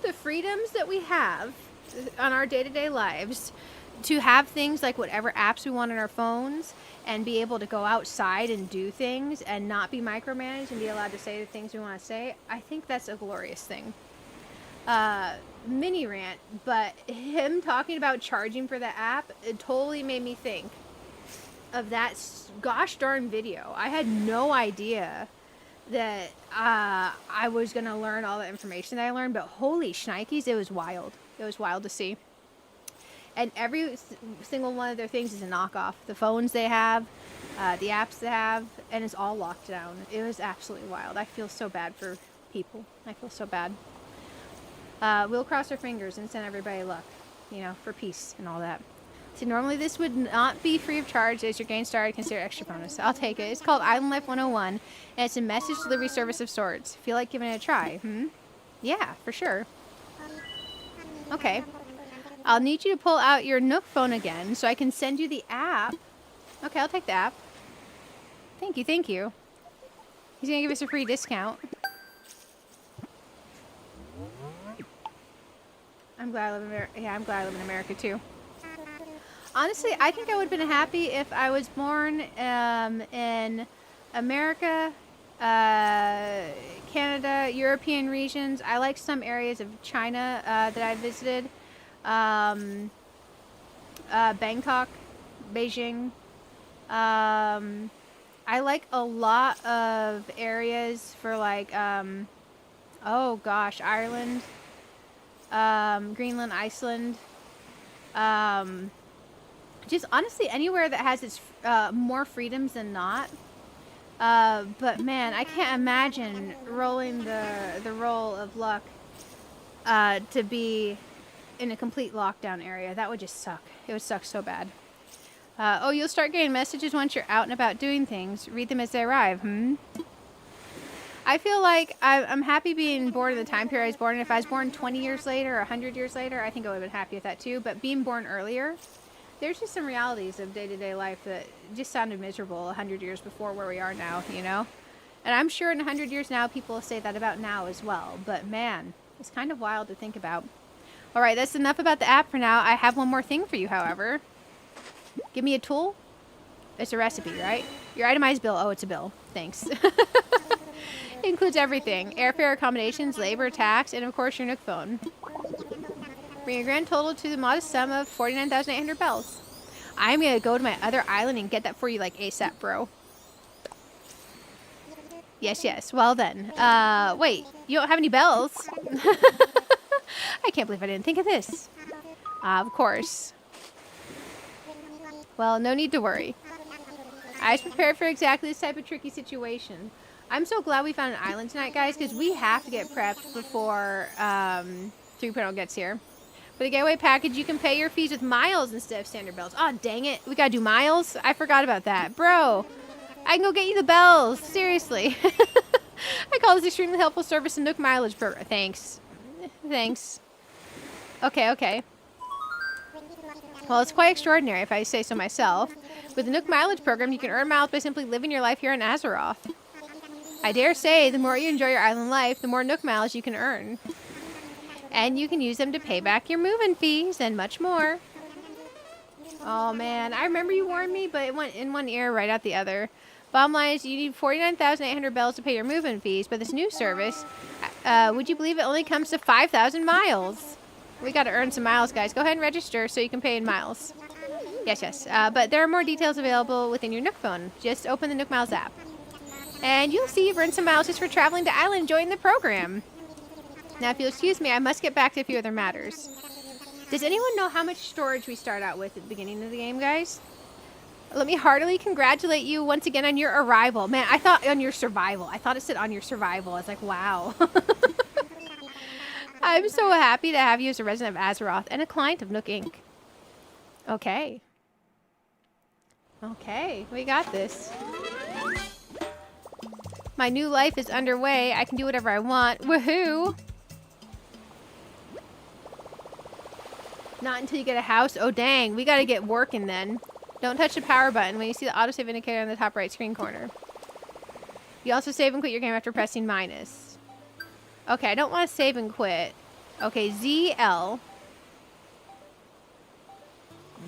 the freedoms that we have on our day-to-day lives to have things like whatever apps we want on our phones and be able to go outside and do things and not be micromanaged and be allowed to say the things we want to say, I think that's a glorious thing. Mini rant, but him talking about charging for the app, it totally made me think of that gosh darn video. I had no idea that I was going to learn all the information that I learned, but holy shnikes, it was wild. It was wild to see. And every single one of their things is a knockoff. The phones they have, the apps they have, and it's all locked down. It was absolutely wild. I feel so bad for people. I feel so bad. We'll cross our fingers and send everybody luck, you know, for peace and all that. See, normally this would not be free of charge. As you're getting started, consider extra bonus. I'll take it. It's called Island Life 101, and it's a message delivery service of sorts. Feel like giving it a try? Yeah, for sure. Okay. I'll need you to pull out your Nook phone again so I can send you the app. Okay, I'll take the app. Thank you, thank you. He's going to give us a free discount. I'm glad I live in America. Yeah, I'm glad I live in America too. Honestly, I think I would have been happy if I was born in America, Canada, European regions. I like some areas of China that I visited. Bangkok, Beijing. I like a lot of areas for like, oh gosh, Ireland, Greenland, Iceland. Just honestly anywhere that has its more freedoms than not. But man, I can't imagine rolling the roll of luck to be in a complete lockdown area. That would just suck. It would suck so bad. Oh, you'll start getting messages once you're out and about doing things. Read them as they arrive. I feel like I'm happy being born in the time period I was born in. If I was born 20 years later or 100 years later, I think I would have been happy with that too. But being born earlier, there's just some realities of day-to-day life that just sounded miserable 100 years before where we are now, you know? And I'm sure in 100 years now, people will say that about now as well. But man, it's kind of wild to think about. All right, that's enough about the app for now. I have one more thing for you, however. Give me a tool. It's a recipe, right? Your itemized bill. Oh, it's a bill. Thanks. It includes everything. Airfare, accommodations, labor, tax, and of course your Nook phone. Bring a grand total to the modest sum of 49,800 bells. I'm gonna go to my other island and get that for you like ASAP, bro. Yes, yes. Well then. Wait. You don't have any bells? I can't believe I didn't think of this. Of course. Well, no need to worry. I was prepared for exactly this type of tricky situation. I'm so glad we found an island tonight, guys, because we have to get prepped before 3.0 gets here. For the getaway package, you can pay your fees with miles instead of standard bells. Oh, dang it. We gotta do miles? I forgot about that. Bro, I can go get you the bells. Seriously. I call this extremely helpful service and Nook mileage program. Thanks. Thanks. Okay, okay. Well, it's quite extraordinary if I say so myself. With the Nook mileage program, you can earn miles by simply living your life here in Azeroth. I dare say, the more you enjoy your island life, the more Nook miles you can earn. And you can use them to pay back your move-in fees and much more. Oh man, I remember you warned me, but it went in one ear right out the other. Bottom line is you need 49,800 bells to pay your move-in fees, but this new service, would you believe it only comes to 5,000 miles? We gotta earn some miles, guys. Go ahead and register so you can pay in miles. Yes, yes. But there are more details available within your Nook phone. Just open the Nook Miles app. And you'll see you've earned some miles just for traveling to Island and joining the program. Now, if you'll excuse me, I must get back to a few other matters. Does anyone know how much storage we start out with at the beginning of the game, guys? Let me heartily congratulate you once again on your arrival. Man, I thought on your survival. I thought it said on your survival. I was like, wow. I'm so happy to have you as a resident of Azeroth and a client of Nook Inc. Okay. Okay, we got this. My new life is underway. I can do whatever I want. Woohoo! Not until you get a house. Oh, dang. We gotta get working then. Don't touch the power button when you see the autosave indicator in the top right screen corner. You also save and quit your game after pressing minus. Okay, I don't want to save and quit. Okay, ZL.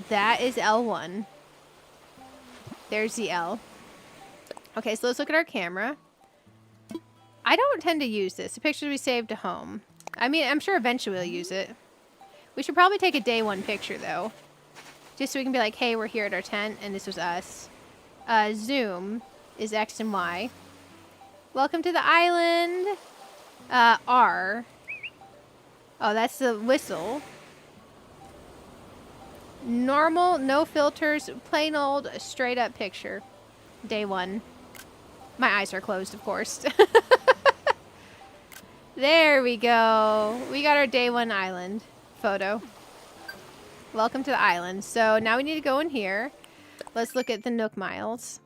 That is L1. There's ZL. Okay, so let's look at our camera. I don't tend to use this. The pictures we saved to home. I mean, I'm sure eventually we'll use it. We should probably take a day one picture, though. Just so we can be like, hey, we're here at our tent, and this was us. Zoom is X and Y. Welcome to the island. R. Oh, that's the whistle. Normal, no filters, plain old, straight up picture. Day one. My eyes are closed, of course. There we go. We got our day one island photo. Welcome to the island. So now we need to go in here. Let's look at the Nook miles.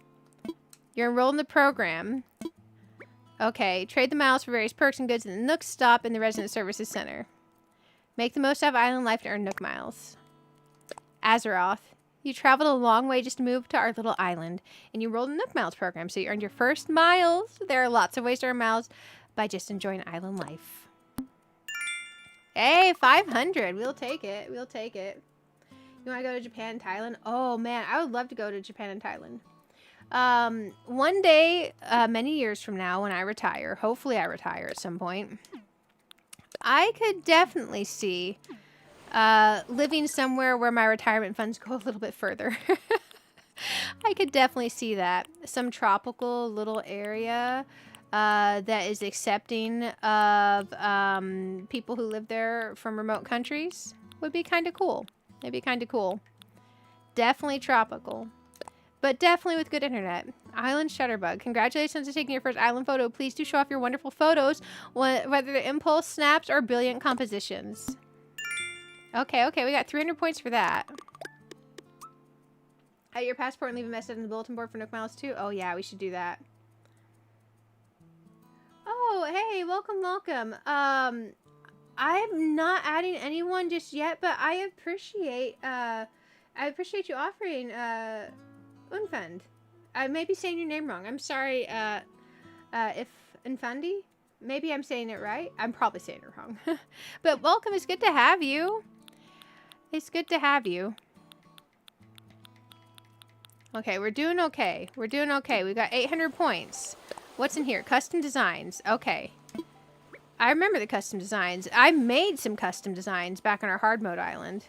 You're enrolled in the program. Okay, trade the miles for various perks and goods in the Nook stop in the Resident Services Center. Make the most out of island life to earn Nook miles. Azeroth. You traveled a long way just to move to our little island, and you enrolled in the Nook Miles program, so you earned your first miles. There are lots of ways to earn miles by just enjoying island life. Hey, 500. We'll take it. We'll take it. You want to go to Japan and Thailand? Oh, man, I would love to go to Japan and Thailand. One day, many years from now, when I retire, hopefully I retire at some point, I could definitely see living somewhere where my retirement funds go a little bit further. I could definitely see that. Some tropical little area that is accepting of people who live there from remote countries would be kind of cool. It'd be kind of cool. Definitely tropical. But definitely with good internet. Island Shutterbug. Congratulations on taking your first island photo. Please do show off your wonderful photos, whether they're impulse snaps or brilliant compositions. Okay, okay. We got 300 points for that. Add your passport and leave a message on the bulletin board for Nook Miles too. Oh, yeah. We should do that. Oh, hey. Welcome, welcome. I'm not adding anyone just yet, but I appreciate you offering, Unfund. I may be saying your name wrong. I'm sorry, if Unfundi? Maybe I'm saying it right. I'm probably saying it wrong. But welcome. It's good to have you. It's good to have you. Okay, we're doing okay. We're doing okay. We got 800 points. What's in here? Custom designs. Okay. I remember the custom designs. I made some custom designs back on our hard mode island.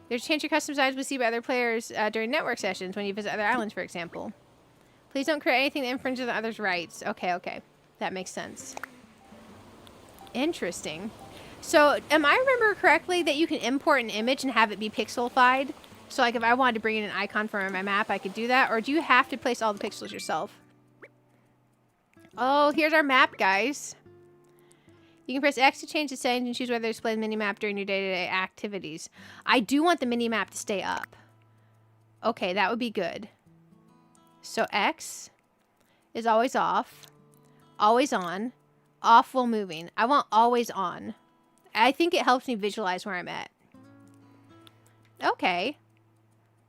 There's change your custom designs we see by other players during network sessions when you visit other islands, for example. Please don't create anything that infringes on others' rights. Okay, okay. That makes sense. Interesting. So, am I remember correctly that you can import an image and have it be pixelified? So, like, if I wanted to bring in an icon from my map, I could do that? Or do you have to place all the pixels yourself? Oh, here's our map, guys. You can press X to change the settings and choose whether to display the mini-map during your day-to-day activities. I do want the mini-map to stay up. Okay, that would be good. So, X is always off, always on, off while moving. I want always on. I think it helps me visualize where I'm at. Okay.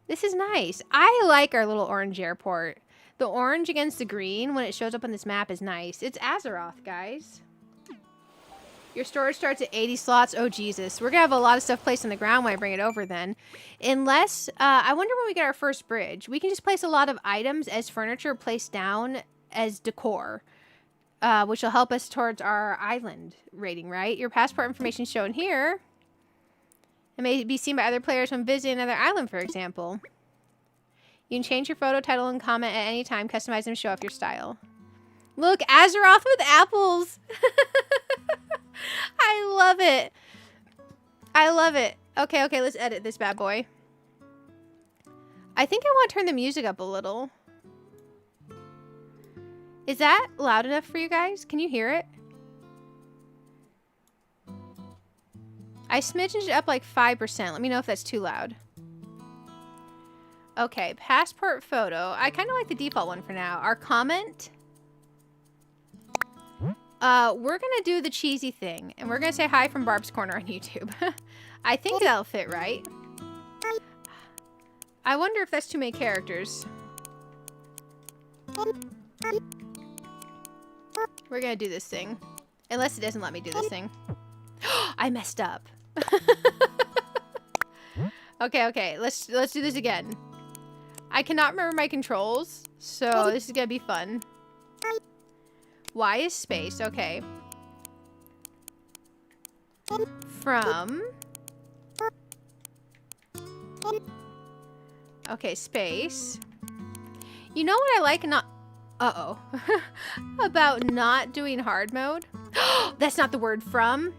This is nice. I like our little orange airport. The orange against the green when it shows up on this map is nice. It's Azeroth, guys. Your storage starts at 80 slots. Oh, Jesus. We're going to have a lot of stuff placed on the ground when I bring it over then. Unless, I wonder when we get our first bridge. We can just place a lot of items as furniture placed down as decor. Which will help us towards our island rating, right? Your passport information shown here. It may be seen by other players when visiting another island, for example. You can change your photo, title, and comment at any time. Customize them to show off your style. Look, Azeroth with apples! I love it. I love it. Okay, okay, let's edit this bad boy. I think I want to turn the music up a little. Is that loud enough for you guys? Can you hear it? I smidged it up like 5%. Let me know if that's too loud. Okay, passport photo. I kind of like the default one for now. Our comment. We're going to do the cheesy thing. And we're going to say hi from Barb's Corner on YouTube. I think that'll fit, right? I wonder if that's too many characters. We're going to do this thing. Unless it doesn't let me do this thing. I messed up. Okay, okay. Let's do this again. I cannot remember my controls, so this is going to be fun. Y is space. Okay. From. Okay, space. You know what I like not... Uh-oh. About not doing hard mode? That's not the word from.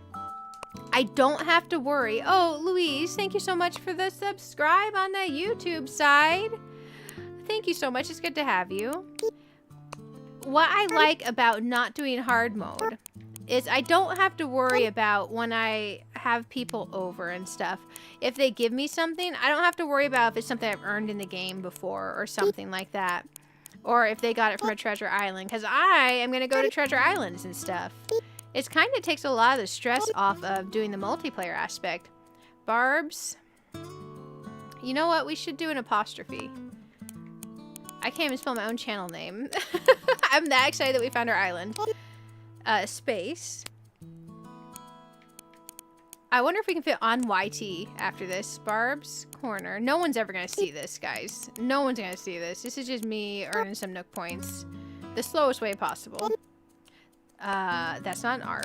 I don't have to worry. Oh, Louise, thank you so much for the subscribe on the YouTube side. Thank you so much. It's good to have you. What I like about not doing hard mode is I don't have to worry about when I have people over and stuff. If they give me something, I don't have to worry about if it's something I've earned in the game before or something like that. Or if they got it from a treasure island. Because I am going to go to treasure islands and stuff. It kind of takes a lot of the stress off of doing the multiplayer aspect. Barb's. You know what? We should do an apostrophe. I can't even spell my own channel name. I'm that excited that we found our island. Space. I wonder if we can fit on YT after this. Barb's Corner. No one's ever going to see this, guys. No one's going to see this. This is just me earning some Nook points. The slowest way possible. That's not an R.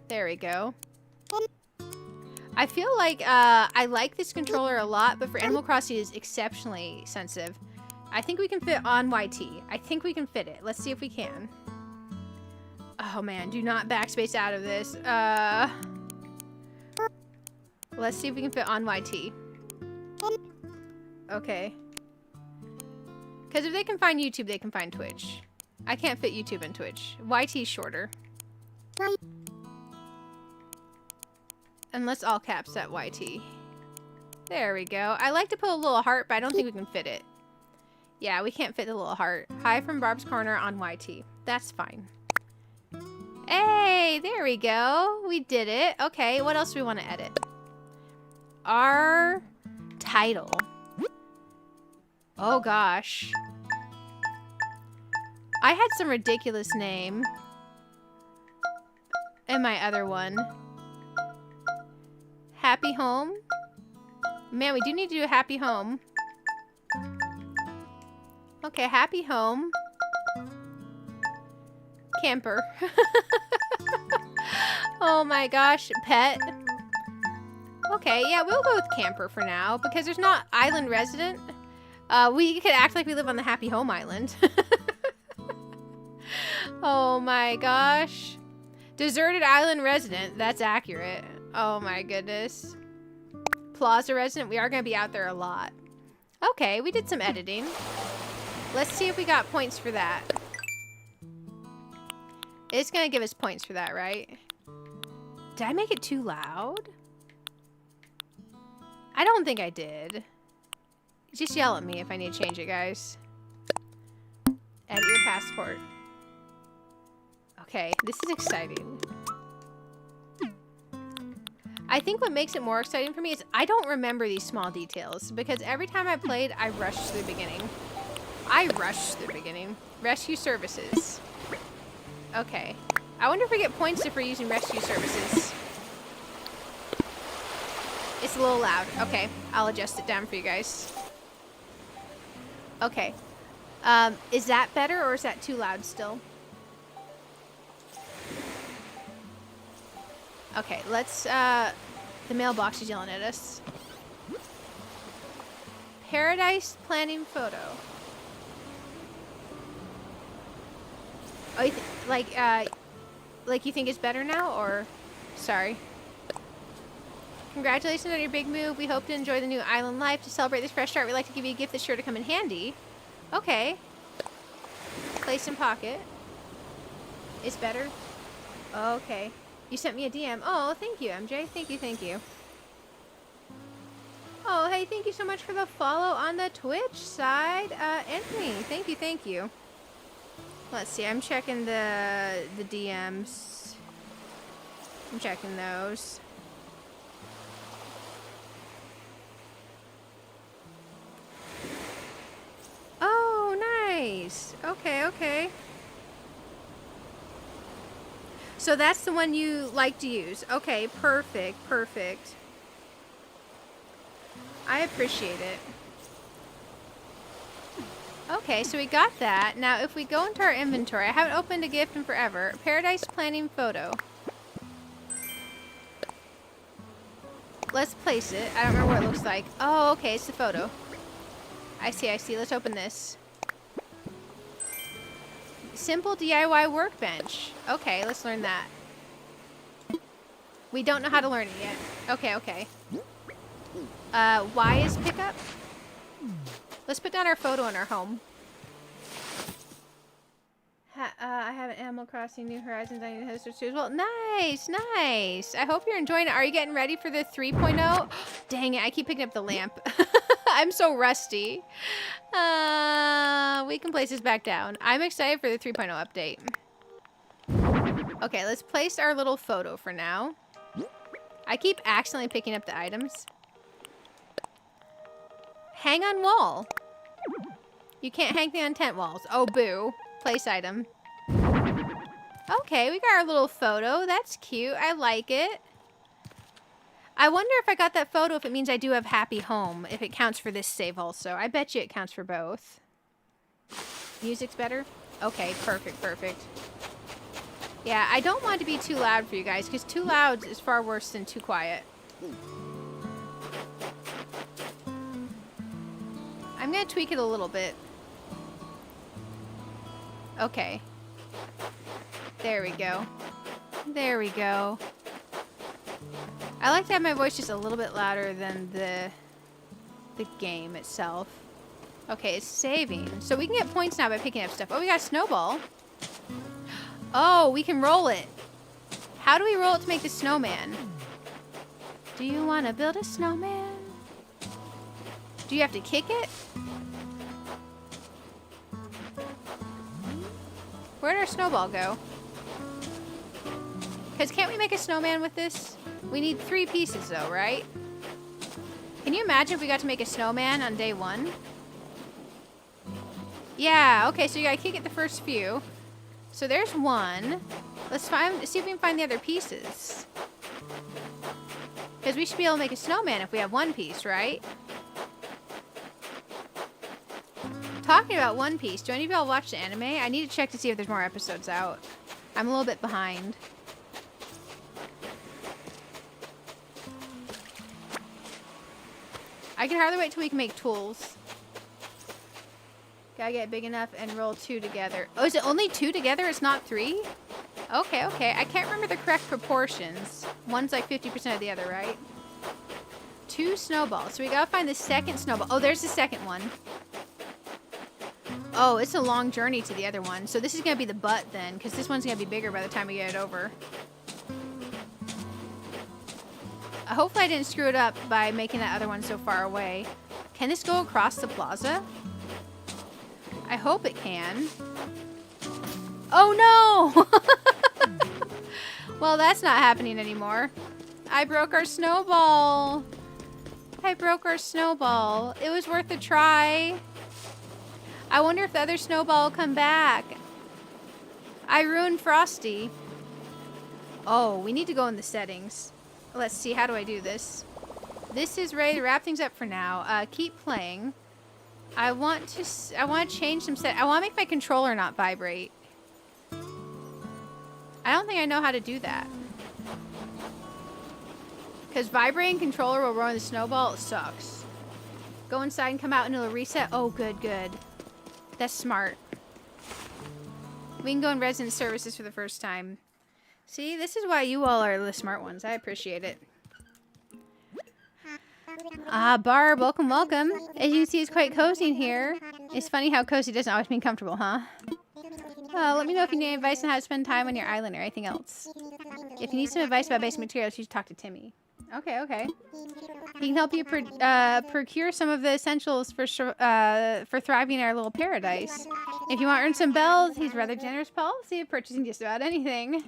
There we go. I feel like, I like this controller a lot, but for Animal Crossing it is exceptionally sensitive. I think we can fit on YT. I think we can fit it. Let's see if we can. Oh man, do not backspace out of this. Let's see if we can fit on YT. Okay. Because if they can find YouTube, they can find Twitch. I can't fit YouTube and Twitch. YT's shorter. And let's all caps that YT. There we go. I like to put a little heart, but I don't think we can fit it. Yeah, we can't fit the little heart. Hi from Barb's Corner on YT. That's fine. Hey, there we go. We did it. Okay, what else do we want to edit? Our title. Oh gosh. I had some ridiculous name in my other one. Happy Home. Man, we do need to do a happy home. Okay, happy home. Camper. Oh my gosh, pet. Okay, yeah, we'll go with camper for now because there's not island resident. We could act like we live on the Happy Home Island. Oh my gosh. Deserted island resident. That's accurate. Oh my goodness. Plaza resident. We are going to be out there a lot. Okay, we did some editing. Let's see if we got points for that. It's going to give us points for that, right? Did I make it too loud? I don't think I did. Just yell at me if I need to change it, guys. Edit your passport. Okay, this is exciting. I think what makes it more exciting for me is I don't remember these small details because every time I played, I rushed through the beginning. Rescue services. Okay. I wonder if we get points if we're using rescue services. It's a little loud. Okay, I'll adjust it down for you guys. Okay. Is that better or is that too loud still? Okay, let's, the mailbox is yelling at us. Paradise planning photo. Oh, like you think it's better now, or? Sorry. Congratulations on your big move. We hope to enjoy the new island life. To celebrate this fresh start, we'd like to give you a gift that's sure to come in handy. Okay. Place in pocket. It's better? Okay. You sent me a DM. Oh, thank you, MJ. Thank you. Oh, hey, thank you so much for the follow on the Twitch side. Anthony, thank you. Let's see, I'm checking the DMs. I'm checking those. Oh, nice. Okay. So that's the one you like to use. Okay, perfect. I appreciate it. Okay, so we got that. Now, if we go into our inventory, I haven't opened a gift in forever. Paradise planning photo. Let's place it. I don't remember what it looks like. Oh, okay, it's the photo. I see. Let's open this. Simple DIY workbench. Okay, let's learn that. We don't know how to learn it yet. Okay. Y is pickup. Let's put down our photo in our home. I have an Animal Crossing New Horizons. I need to host it too as well. Nice. I hope you're enjoying it. Are you getting ready for the 3.0? Dang it, I keep picking up the lamp. I'm so rusty. We can place this back down. I'm excited for the 3.0 update. Okay, let's place our little photo for now. I keep accidentally picking up the items. Hang on wall. You can't hang things on tent walls. Oh, boo. Place item. Okay, we got our little photo. That's cute. I like it. I wonder if I got that photo if it means I do have happy home. If it counts for this save also. I bet you it counts for both. Music's better? Okay, perfect. Yeah, I don't want it to be too loud for you guys because too loud is far worse than too quiet. I'm going to tweak it a little bit. Okay. There we go. I like to have my voice just a little bit louder than the game itself. Okay, it's saving. So we can get points now by picking up stuff. Oh, we got a snowball. Oh, we can roll it. How do we roll it to make the snowman? Do you want to build a snowman? Do you have to kick it? Where'd our snowball go? Because can't we make a snowman with this? We need 3 pieces though, right? Can you imagine if we got to make a snowman on day 1? Yeah, okay, so you gotta kick it the first few. So there's 1. Let's see if we can find the other pieces. Because we should be able to make a snowman if we have 1 piece, right? Talking about One Piece, do any of y'all watch the anime? I need to check to see if there's more episodes out. I'm a little bit behind. I can hardly wait till we can make tools. Gotta get big enough and roll 2 together. Oh, is it only 2 together? It's not 3? Okay, okay. I can't remember the correct proportions. One's like 50% of the other, right? 2 snowballs. So we gotta find the second snowball. Oh, there's the second one. Oh, it's a long journey to the other one. So this is gonna be the butt then, because this one's gonna be bigger by the time we get it over. Hopefully I didn't screw it up by making that other one so far away. Can this go across the plaza? I hope it can. Oh no! Well, that's not happening anymore. I broke our snowball. I broke our snowball. It was worth a try. I wonder if the other snowball will come back. I ruined Frosty. Oh, we need to go in the settings. Let's see, how do I do this? This is ready to wrap things up for now. Keep playing. I want to change some I want to make my controller not vibrate. I don't think I know how to do that. Because vibrating controller will ruin the snowball. It sucks. Go inside and come out and it'll reset. Oh, good, good. That's smart. We can go in resident services for the first time. See, this is why you all are the smart ones. I appreciate it. Ah, Barb, welcome, welcome. As you can see, it's quite cozy in here. It's funny how cozy doesn't always mean comfortable, huh? Let me know if you need advice on how to spend time on your island or anything else. If you need some advice about basic materials, you should talk to Timmy. Okay, okay. He can help you procure some of the essentials for thriving in our little paradise. If you want to earn some bells, he's rather generous policy of purchasing just about anything.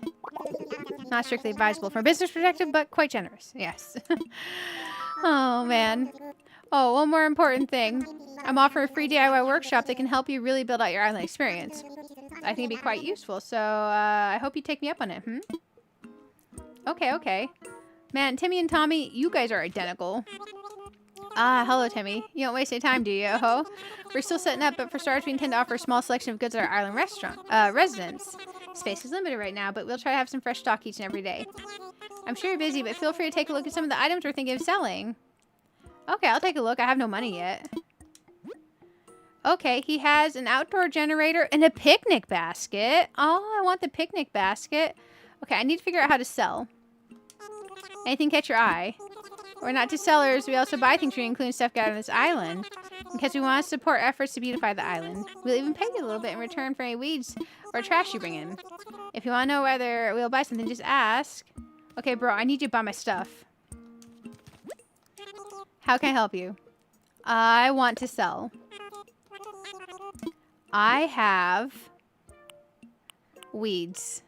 Not strictly advisable from a business perspective, but quite generous. Yes. Oh, man. Oh, one more important thing. I'm offering a free DIY workshop that can help you really build out your island experience. I think it'd be quite useful, so I hope you take me up on it, Okay, okay. Man, Timmy and Tommy, you guys are identical. Ah, hello, Timmy. You don't waste any time, do you? Oh, we're still setting up, but for starters, we intend to offer a small selection of goods at our island residence. Space is limited right now, but we'll try to have some fresh stock each and every day. I'm sure you're busy, but feel free to take a look at some of the items we're thinking of selling. Okay, I'll take a look. I have no money yet. Okay, he has an outdoor generator and a picnic basket. Oh, I want the picnic basket. Okay, I need to figure out how to sell. Anything catch your eye? We're not just sellers. We also buy things for you, including stuff gathered on this island. Because we want to support efforts to beautify the island. We'll even pay you a little bit in return for any weeds or trash you bring in. If you want to know whether we'll buy something, just ask. Okay, bro, I need you to buy my stuff. How can I help you? I want to sell. I have weeds.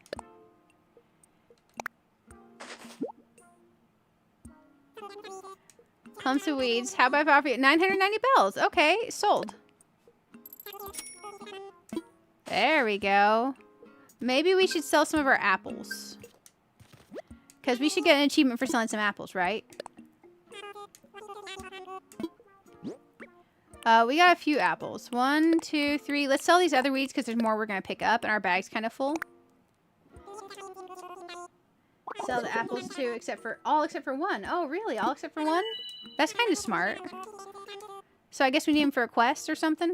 Clumps of weeds. How about if I offer you 990 bells? Okay, sold. There we go. Maybe we should sell some of our apples. Because we should get an achievement for selling some apples, right? We got a few apples. 1, 2, 3. Let's sell these other weeds because there's more we're going to pick up and our bag's kind of full. Sell the apples too, except for 1. Oh, really? All except for 1? That's kind of smart. So I guess we need them for a quest or something.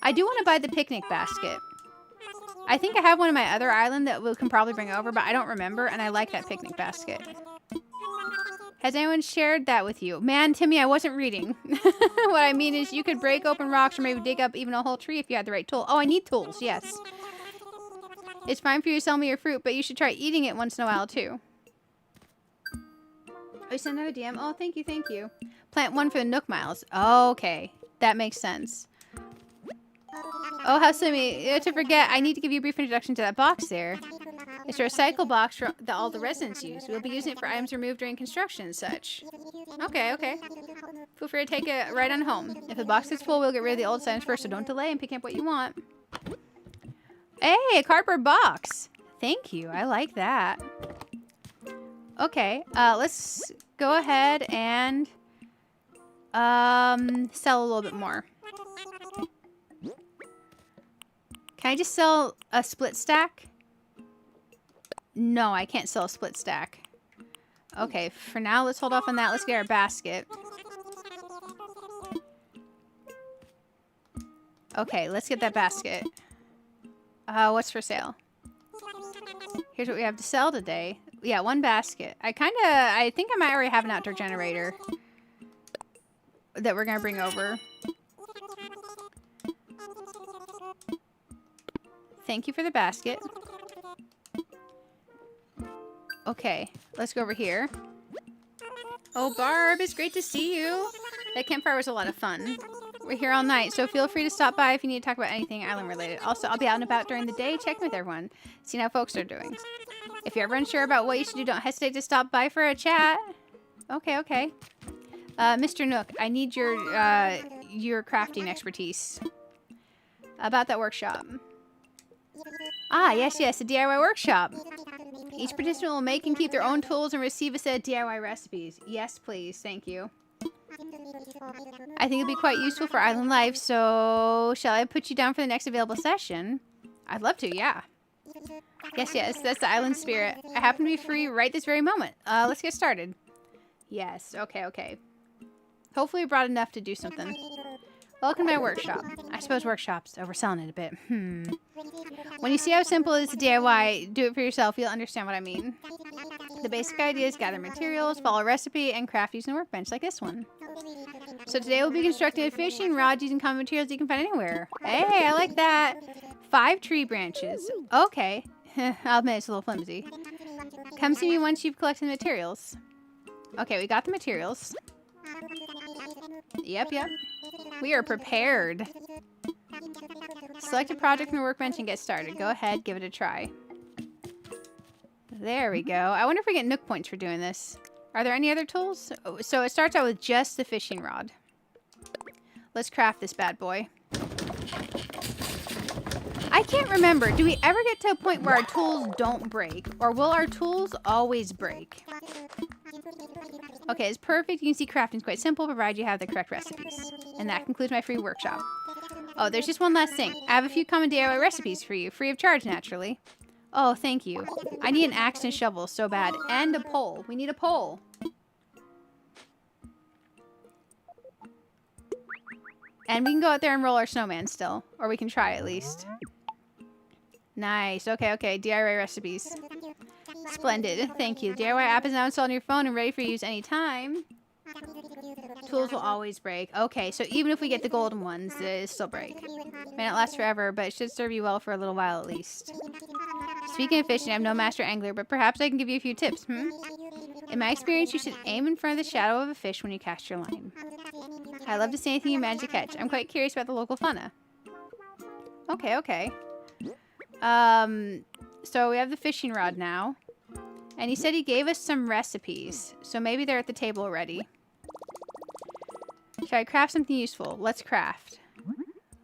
I do want to buy the picnic basket. I think I have one on my other island that we can probably bring over, but I don't remember, and I like that picnic basket. Has anyone shared that with you? Man, Timmy, I wasn't reading. What I mean is you could break open rocks or maybe dig up even a whole tree if you had the right tool. Oh, I need tools, yes. It's fine for you to sell me your fruit, but you should try eating it once in a while, too. I sent another DM. Oh, thank you, thank you. Plant 1 for the Nook Miles. Oh, okay. That makes sense. Oh, how silly. To forget, I need to give you a brief introduction to that box there. It's a recycle box that all the residents use. We'll be using it for items removed during construction and such. Okay, okay. Feel free to take it right on home. If the box is full, we'll get rid of the old items first, so don't delay and pick up what you want. Hey, a cardboard box. Thank you. I like that. Okay, let's go ahead and sell a little bit more. Can I just sell a split stack? No, I can't sell a split stack. Okay, for now, let's hold off on that. Let's get our basket. Okay, let's get that basket. What's for sale? Here's what we have to sell today. Yeah, 1 basket. I think I might already have an outdoor generator that we're gonna bring over. Thank you for the basket. Okay, let's go over here. Oh, Barb, it's great to see you. That campfire was a lot of fun. We're here all night, so feel free to stop by if you need to talk about anything island related. Also, I'll be out and about during the day, checking with everyone, seeing how folks are doing. If you're ever unsure about what you should do, don't hesitate to stop by for a chat. Okay, okay. Mr. Nook, I need your crafting expertise. About that workshop. Ah, yes, yes, a DIY workshop. Each participant will make and keep their own tools and receive a set of DIY recipes. Yes, please. Thank you. I think it'd be quite useful for island life, so shall I put you down for the next available session? I'd love to, yeah. Yes, yes, that's the island spirit. I happen to be free right this very moment. Let's get started. Yes, okay, okay. Hopefully we brought enough to do something. Welcome to my workshop. I suppose workshops overselling it a bit. When you see how simple it is to DIY, do it for yourself, you'll understand what I mean. The basic idea is gather materials, follow a recipe, and craft using a workbench like this one. So today we'll be constructing a fishing rod using common materials you can find anywhere. Hey, I like that. 5 tree branches. Okay. I'll admit it's a little flimsy. Come see me once you've collected the materials. Okay, we got the materials. Yep, yep. We are prepared. Select a project from the workbench and get started. Go ahead, give it a try. There we go. I wonder if we get Nook points for doing this. Are there any other tools? Oh, so it starts out with just the fishing rod. Let's craft this bad boy. I can't remember. Do we ever get to a point where our tools don't break? Or will our tools always break? Okay, it's perfect. You can see crafting's quite simple, provided you have the correct recipes. And that concludes my free workshop. Oh, there's just one last thing. I have a few common DIY recipes for you, free of charge, naturally. Oh, thank you. I need an axe and shovel so bad. And a pole. We need a pole. And we can go out there and roll our snowman still. Or we can try at least. Nice. Okay, okay. DIY recipes. Splendid. Thank you. The DIY app is now installed on your phone and ready for use anytime. Tools will always break. Okay, so even if we get the golden ones, they still break. May not last forever, but it should serve you well for a little while at least. Speaking of fishing, I'm no master angler, but perhaps I can give you a few tips, In my experience, you should aim in front of the shadow of a fish when you cast your line. I love to see anything you manage to catch. I'm quite curious about the local fauna. Okay, okay. So we have the fishing rod now. And he said he gave us some recipes. So maybe they're at the table already. Should I craft something useful? Let's craft.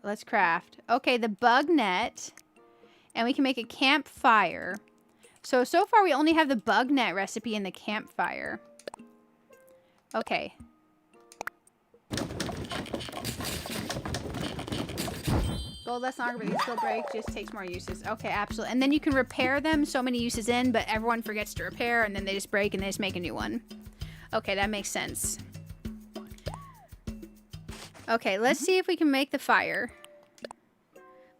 Let's craft. Okay, the bug net. And we can make a campfire. So far we only have the bug net recipe in the campfire. Okay. Gold less longer, but they still break. Just takes more uses. Okay, absolutely. And then you can repair them. So many uses in, but everyone forgets to repair, and then they just break, and they just make a new one. Okay, that makes sense. Okay, let's see if we can make the fire.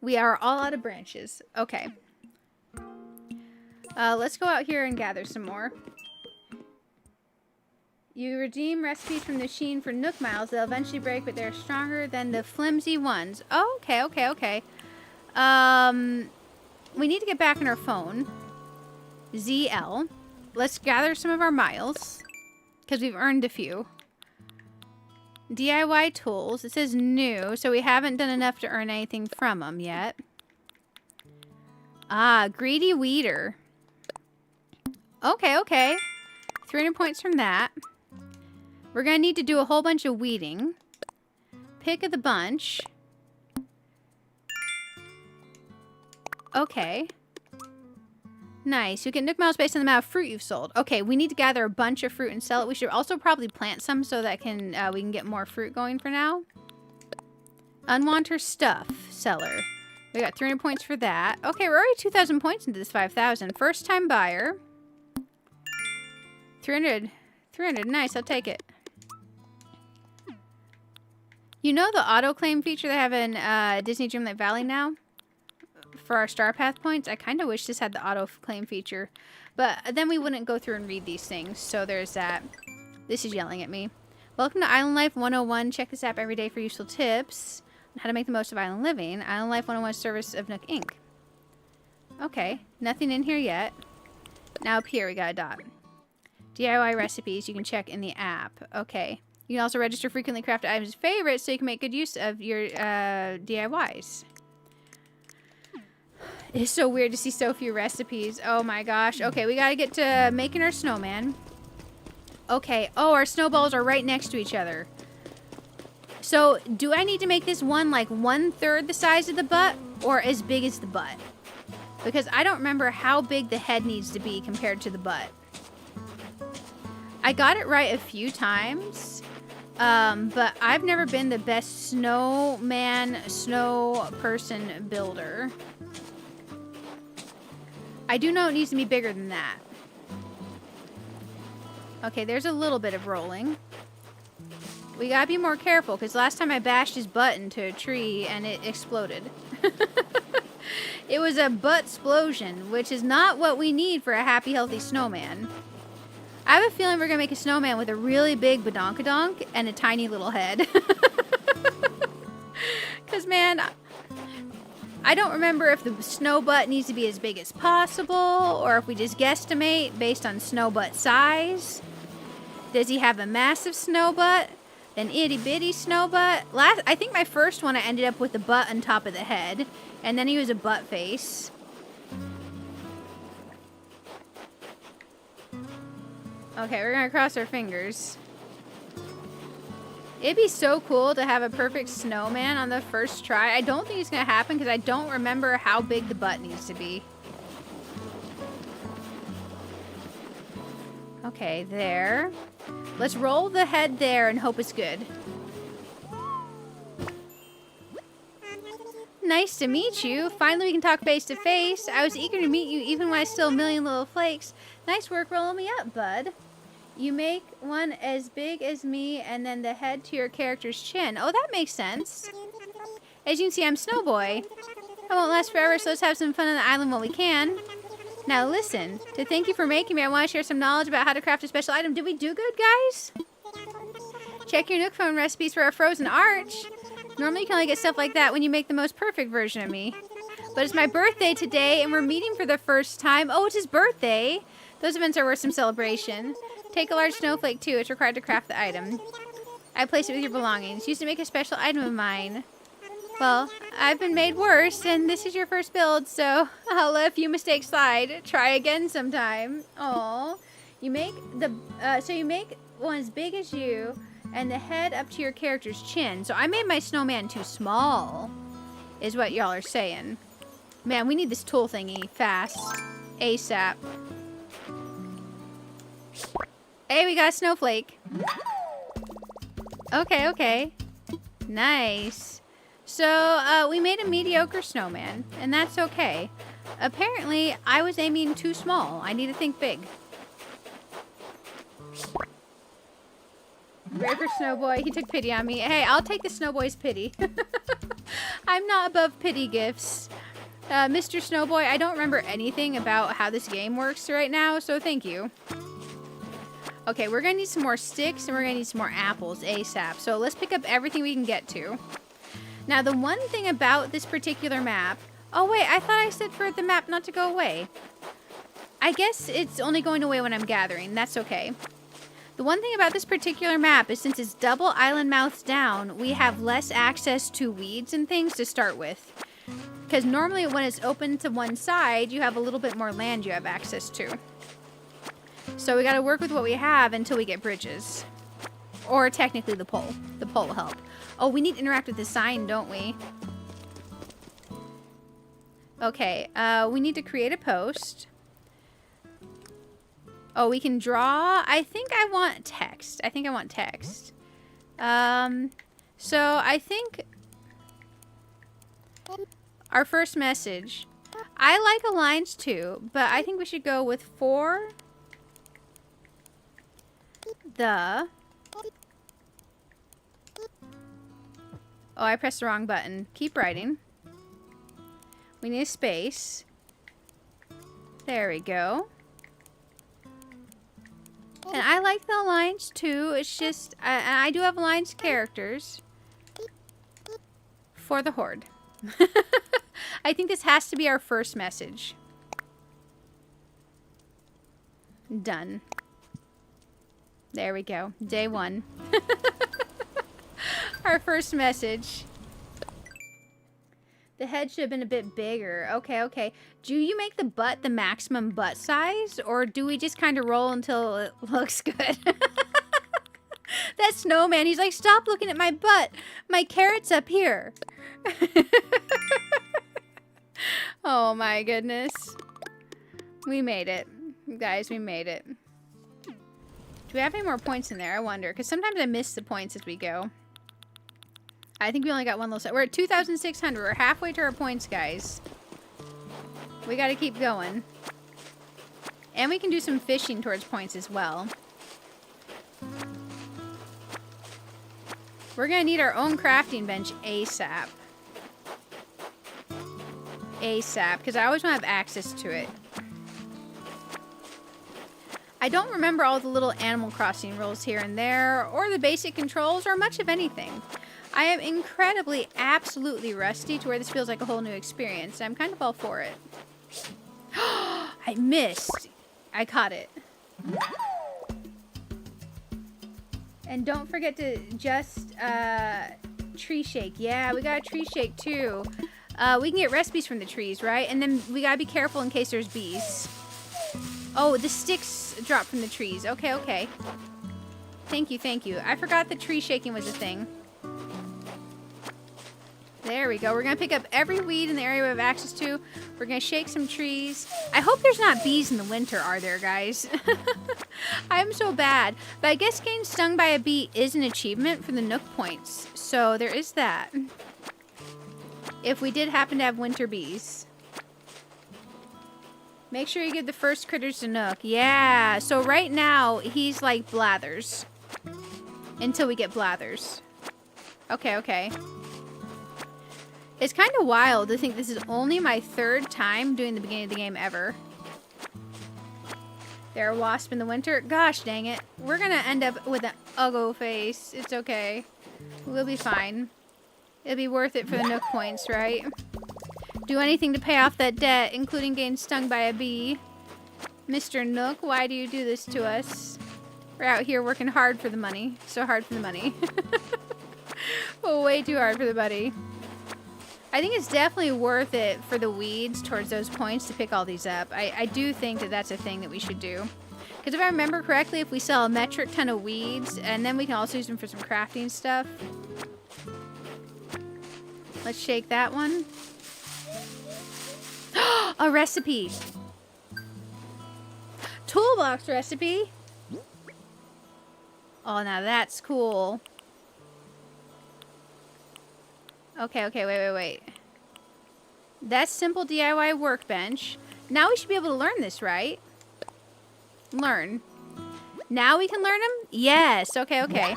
We are all out of branches. Okay. Let's go out here and gather some more. You redeem recipes from the machine for Nook Miles. They'll eventually break, but they're stronger than the flimsy ones. Oh, okay, okay, okay. We need to get back on our phone. ZL. Let's gather some of our miles, because we've earned a few. DIY tools. It says new, so we haven't done enough to earn anything from them yet. Ah, greedy weeder. Okay, okay. 300 points from that. We're going to need to do a whole bunch of weeding. Pick of the bunch. Okay. Nice. You get Nook Miles based on the amount of fruit you've sold. Okay, we need to gather a bunch of fruit and sell it. We should also probably plant some so that we can get more fruit going for now. Unwanted stuff seller. We got 300 points for that. Okay, we're already 2,000 points into this 5,000. First time buyer. 300. 300. Nice, I'll take it. You know the auto claim feature they have in Disney Dreamlight Valley now? For our Star Path points? I kind of wish this had the auto claim feature. But then we wouldn't go through and read these things. So there's that. This is yelling at me. Welcome to Island Life 101. Check this app every day for useful tips on how to make the most of island living. Island Life 101 service of Nook Inc. Okay, nothing in here yet. Now up here we got a dot. DIY recipes you can check in the app. Okay. You can also register frequently crafted items as favorites so you can make good use of your DIYs. It is so weird to see so few recipes. Oh my gosh. Okay, we gotta get to making our snowman. Okay. Oh, our snowballs are right next to each other. So, do I need to make this one like 1/3 the size of the butt or as big as the butt? Because I don't remember how big the head needs to be compared to the butt. I got it right a few times, but I've never been the best snowman, snow person builder. I do know it needs to be bigger than that. Okay, there's a little bit of rolling. We gotta be more careful, because last time I bashed his butt into a tree and it exploded. It was a butt explosion, which is not what we need for a happy, healthy snowman. I have a feeling we're gonna make a snowman with a really big badonkadonk and a tiny little head. Because, man, I don't remember if the snow butt needs to be as big as possible, or if we just guesstimate based on snow butt size. Does he have a massive snow butt? An itty bitty snow butt? I think my first one I ended up with the butt on top of the head, and then he was a butt face. Okay, we're gonna cross our fingers. It'd be so cool to have a perfect snowman on the first try. I don't think it's gonna happen because I don't remember how big the butt needs to be. Okay, there. Let's roll the head there and hope it's good. Nice to meet you. Finally we can talk face to face. I was eager to meet you even when I still a million little flakes. Nice work rolling me up, bud. You make one as big as me and then the head to your character's chin. Oh, that makes sense. As you can see, I'm Snowboy. I won't last forever, so let's have some fun on the island while we can. Now listen, to thank you for making me, I want to share some knowledge about how to craft a special item. Did we do good, guys? Check your Nook phone recipes for a frozen arch. Normally you can only get stuff like that when you make the most perfect version of me. But it's my birthday today, and we're meeting for the first time. Oh, it's his birthday. Those events are worth some celebration. Take a large snowflake, too. It's required to craft the item. I place it with your belongings. Used to make a special item of mine. Well, I've been made worse, and this is your first build, so I'll let a few mistakes slide. Try again sometime. Aww. You make you make one as big as you, and the head up to your character's chin. So I made my snowman too small, is what y'all are saying. Man, we need this tool thingy fast. ASAP. Hey, we got a snowflake. Okay, okay. Nice. So, we made a mediocre snowman, and that's okay. Apparently, I was aiming too small. I need to think big. Great for Snowboy. He took pity on me. Hey, I'll take the Snowboy's pity. I'm not above pity gifts. Mr. Snowboy, I don't remember anything about how this game works right now, so thank you. Okay, we're gonna need some more sticks, and we're gonna need some more apples ASAP. So let's pick up everything we can get to. Now, the one thing about this particular map... Oh, wait, I thought I said for the map not to go away. I guess it's only going away when I'm gathering. That's okay. The one thing about this particular map is since it's double island mouths down, we have less access to weeds and things to start with. Because normally when it's open to one side, you have a little bit more land you have access to. So we got to work with what we have until we get bridges. Or technically the pole. The pole will help. Oh, we need to interact with the sign, don't we? Okay, we need to create a post. Oh, we can draw. I think I want text. So I think Our first message. I like alliance too, but I think we should go with for the... Oh, I pressed the wrong button. Keep writing. We need a space. There we go. And I like the alliance too. It's just, I do have alliance characters for the Horde. I think this has to be our first message. Done. There we go. Day 1. Our first message. The head should have been a bit bigger. Okay, okay. Do you make the butt the maximum butt size? Or do we just kind of roll until it looks good? That snowman, he's like, stop looking at my butt. My carrot's up here. Oh my goodness. We made it. Guys, we made it. Do we have any more points in there? I wonder. Because sometimes I miss the points as we go. I think we only got one little set. We're at 2,600. We're halfway to our points, guys. We got to keep going. And we can do some fishing towards points as well. We're going to need our own crafting bench ASAP. ASAP, because I always want to have access to it. I don't remember all the little Animal Crossing rules here and there, or the basic controls, or much of anything. I am incredibly, absolutely rusty to where this feels like a whole new experience. I'm kind of all for it. I missed. I caught it. And don't forget to just tree shake. Yeah, we got a tree shake too. We can get recipes from the trees, right? And then we gotta be careful in case there's bees. Oh, the sticks drop from the trees. Okay, okay. Thank you, thank you. I forgot that tree shaking was a thing. There we go. We're going to pick up every weed in the area we have access to. We're going to shake some trees. I hope there's not bees in the winter, are there, guys? I'm so bad. But I guess getting stung by a bee is an achievement for the Nook points. So there is that. If we did happen to have winter bees. Make sure you give the first critters to Nook. Yeah. So right now, he's like Blathers. Until we get Blathers. Okay, okay. It's kind of wild to think this is only my 3rd time doing the beginning of the game ever. There are wasps in the winter. Gosh dang it. We're going to end up with an uggo face. It's okay. We'll be fine. It'll be worth it for the Nook points, right? Do anything to pay off that debt, including getting stung by a bee. Mr. Nook, why do you do this to us? We're out here working hard for the money. So hard for the money. Oh, way too hard for the money. I think it's definitely worth it for the weeds towards those points to pick all these up. I do think that that's a thing that we should do. Because if I remember correctly, if we sell a metric ton of weeds, and then we can also use them for some crafting stuff. Let's shake that one. A recipe. Toolbox recipe. Oh, now that's cool. Okay, okay, wait. That's simple DIY workbench. Now we should be able to learn this, right? Learn. Now we can learn them? Yes, okay, okay.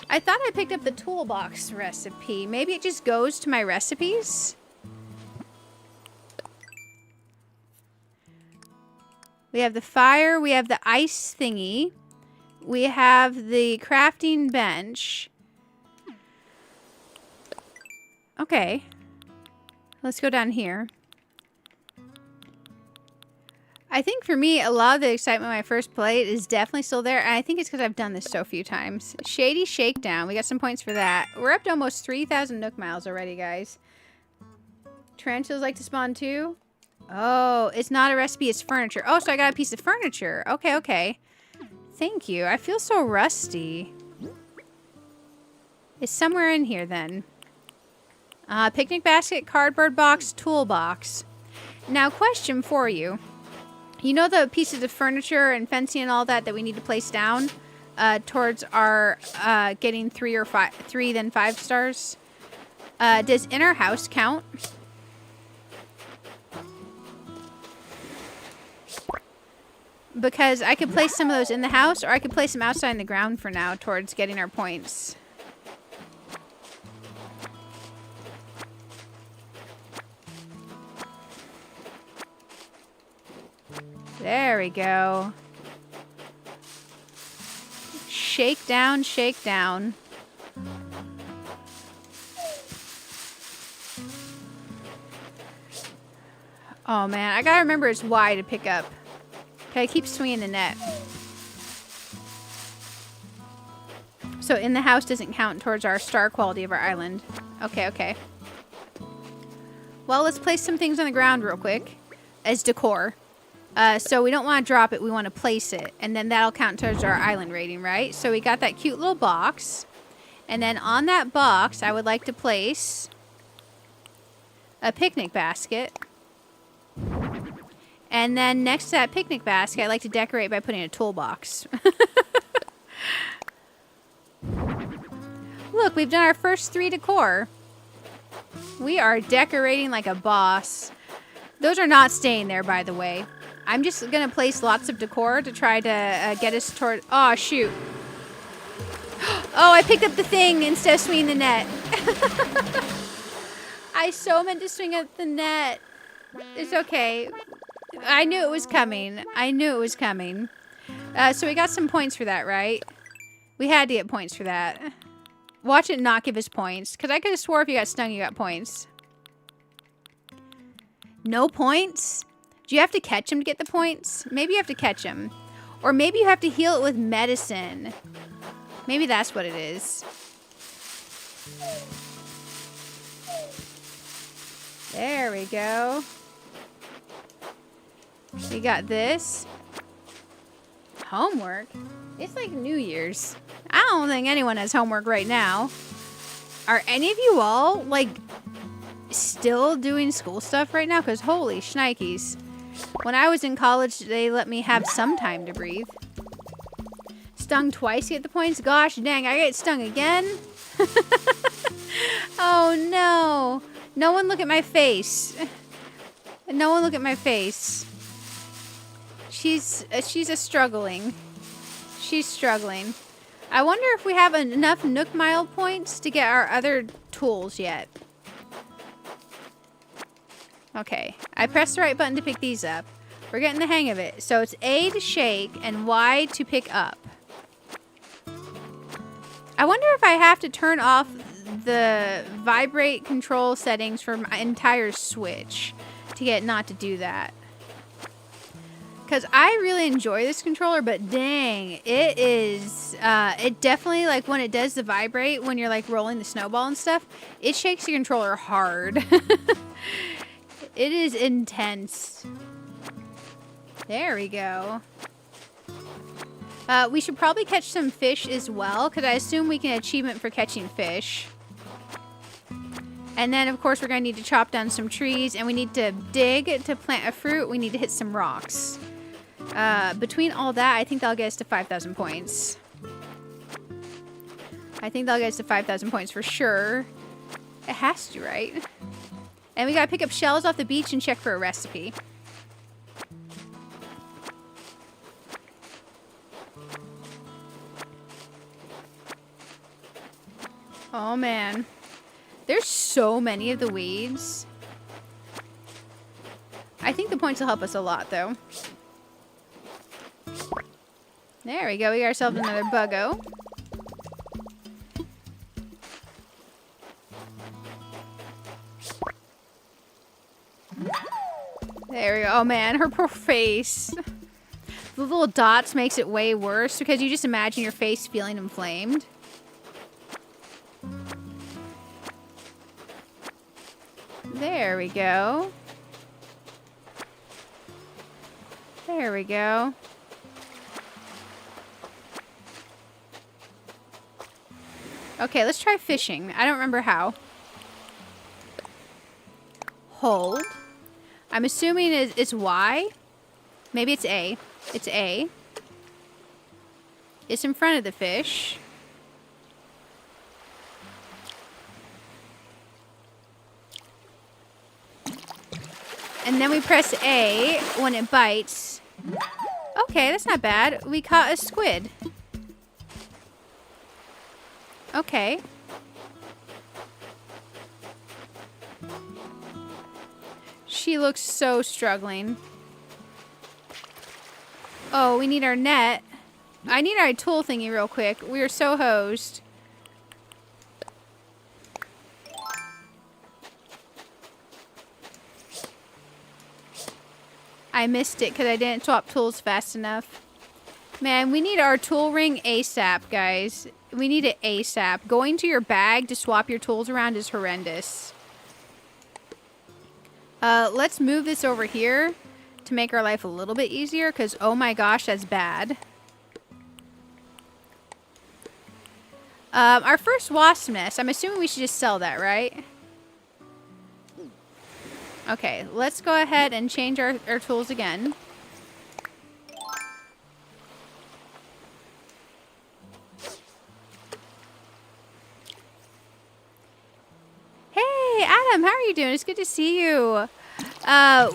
I thought I picked up the toolbox recipe. Maybe it just goes to my recipes? We have the fire, we have the ice thingy. We have the crafting bench. Okay. Let's go down here. I think for me, a lot of the excitement when I first played is definitely still there. And I think it's because I've done this so few times. Shady Shakedown. We got some points for that. We're up to almost 3,000 Nook miles already, guys. Tarantulas like to spawn too? Oh, it's not a recipe, it's furniture. Oh, so I got a piece of furniture. Okay, okay. Thank you. I feel so rusty. It's somewhere in here then. Picnic basket, cardboard box, toolbox. Now, question for you. You know the pieces of furniture and fencing and all that we need to place down towards our getting 3 then 5 stars? Does inner house count? Because I could place some of those in the house, or I could place them outside in the ground for now towards getting our points. There we go. Shake down, shake down. Oh man, I gotta remember it's Y to pick up. Okay, keep swinging the net. So in the house doesn't count towards our star quality of our island. Okay, okay. Well, let's place some things on the ground real quick as decor. So we don't want to drop it, we want to place it. And then that'll count towards our island rating, right? So we got that cute little box. And then on that box, I would like to place a picnic basket. And then next to that picnic basket, I like to decorate by putting a toolbox. Look, we've done our first 3 decor. We are decorating like a boss. Those are not staying there, by the way. I'm just going to place lots of decor to try to get us toward... Oh, shoot. Oh, I picked up the thing instead of swinging the net. I so meant to swing up the net. It's okay. I knew it was coming. I knew it was coming. So we got some points for that, right? We had to get points for that. Watch it not give us points. Because I could have swore if you got stung, you got points. No points? Do you have to catch him to get the points? Maybe you have to catch him. Or maybe you have to heal it with medicine. Maybe that's what it is. There we go. We got this. Homework? It's like New Year's. I don't think anyone has homework right now. Are any of you all, like, still doing school stuff right now? Because holy shnikes. When I was in college, they let me have some time to breathe. Stung twice to get the points? Gosh dang, I get stung again? Oh no. No one look at my face. No one look at my face. She's a struggling. She's struggling. I wonder if we have enough Nook Mile points to get our other tools yet. Okay, I pressed the right button to pick these up. We're getting the hang of it. So it's A to shake and Y to pick up. I wonder if I have to turn off the vibrate control settings for my entire Switch to get it not to do that. Because I really enjoy this controller, but dang, it is, it definitely, like, when it does the vibrate, when you're, like, rolling the snowball and stuff, it shakes your controller hard. It is intense. There we go. We should probably catch some fish as well, because I assume we can achievement for catching fish. And then, of course, we're going to need to chop down some trees, and we need to dig to plant a fruit. We need to hit some rocks. Between all that, I think that'll get us to 5,000 points. I think that'll get us to 5,000 points for sure. It has to, right? And we gotta pick up shells off the beach and check for a recipe. Oh man. There's so many of the weeds. I think the points will help us a lot though. There we go. We got ourselves another buggo. There we go. Oh man, her poor face. The little dots makes it way worse because you just imagine your face feeling inflamed. There we go. There we go. Okay, let's try fishing. I don't remember how. Hold. I'm assuming it's Y. Maybe it's A. It's A. It's in front of the fish. And then we press A when it bites. Okay, that's not bad. We caught a squid. Okay. She looks so struggling. Oh, we need our net. I need our tool thingy real quick. We are so hosed. I missed it because I didn't swap tools fast enough. Man, we need our tool ring ASAP, guys. We need it ASAP. Going to your bag to swap your tools around is horrendous. Let's move this over here to make our life a little bit easier because, oh my gosh, that's bad. Our first wasp nest, I'm assuming we should just sell that, right? Okay, let's go ahead and change our tools again. Hey, Adam, how are you doing? It's good to see you.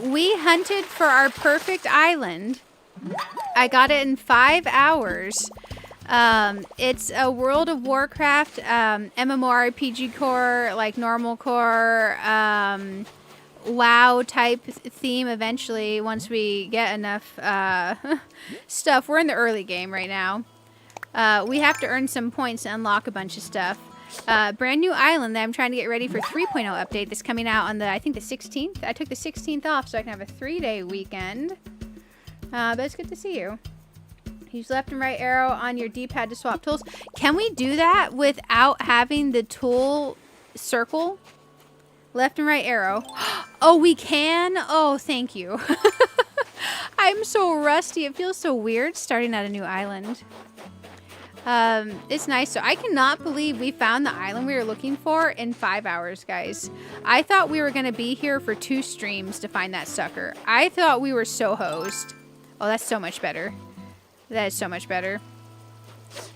We hunted for our perfect island. I got it in 5 hours. It's a World of Warcraft, mmorpg-core, like normal core, WoW type theme eventually once we get enough stuff. We're in the early game right now. We have to earn some points to unlock a bunch of stuff. Brand new island that I'm trying to get ready for 3.0 update that's coming out on I think the 16th. I took the 16th off so I can have a 3-day weekend. But it's good to see you. Use left and right arrow on your D-pad to swap tools. Can we do that without having the tool circle? Left and right arrow. Oh, we can? Oh, thank you. I'm so rusty. It feels so weird starting at a new island. It's nice. So I cannot believe we found the island we were looking for in 5 hours, guys. I thought we were going to be here for 2 streams to find that sucker. I thought we were so hosed. Oh, that's so much better. That is so much better.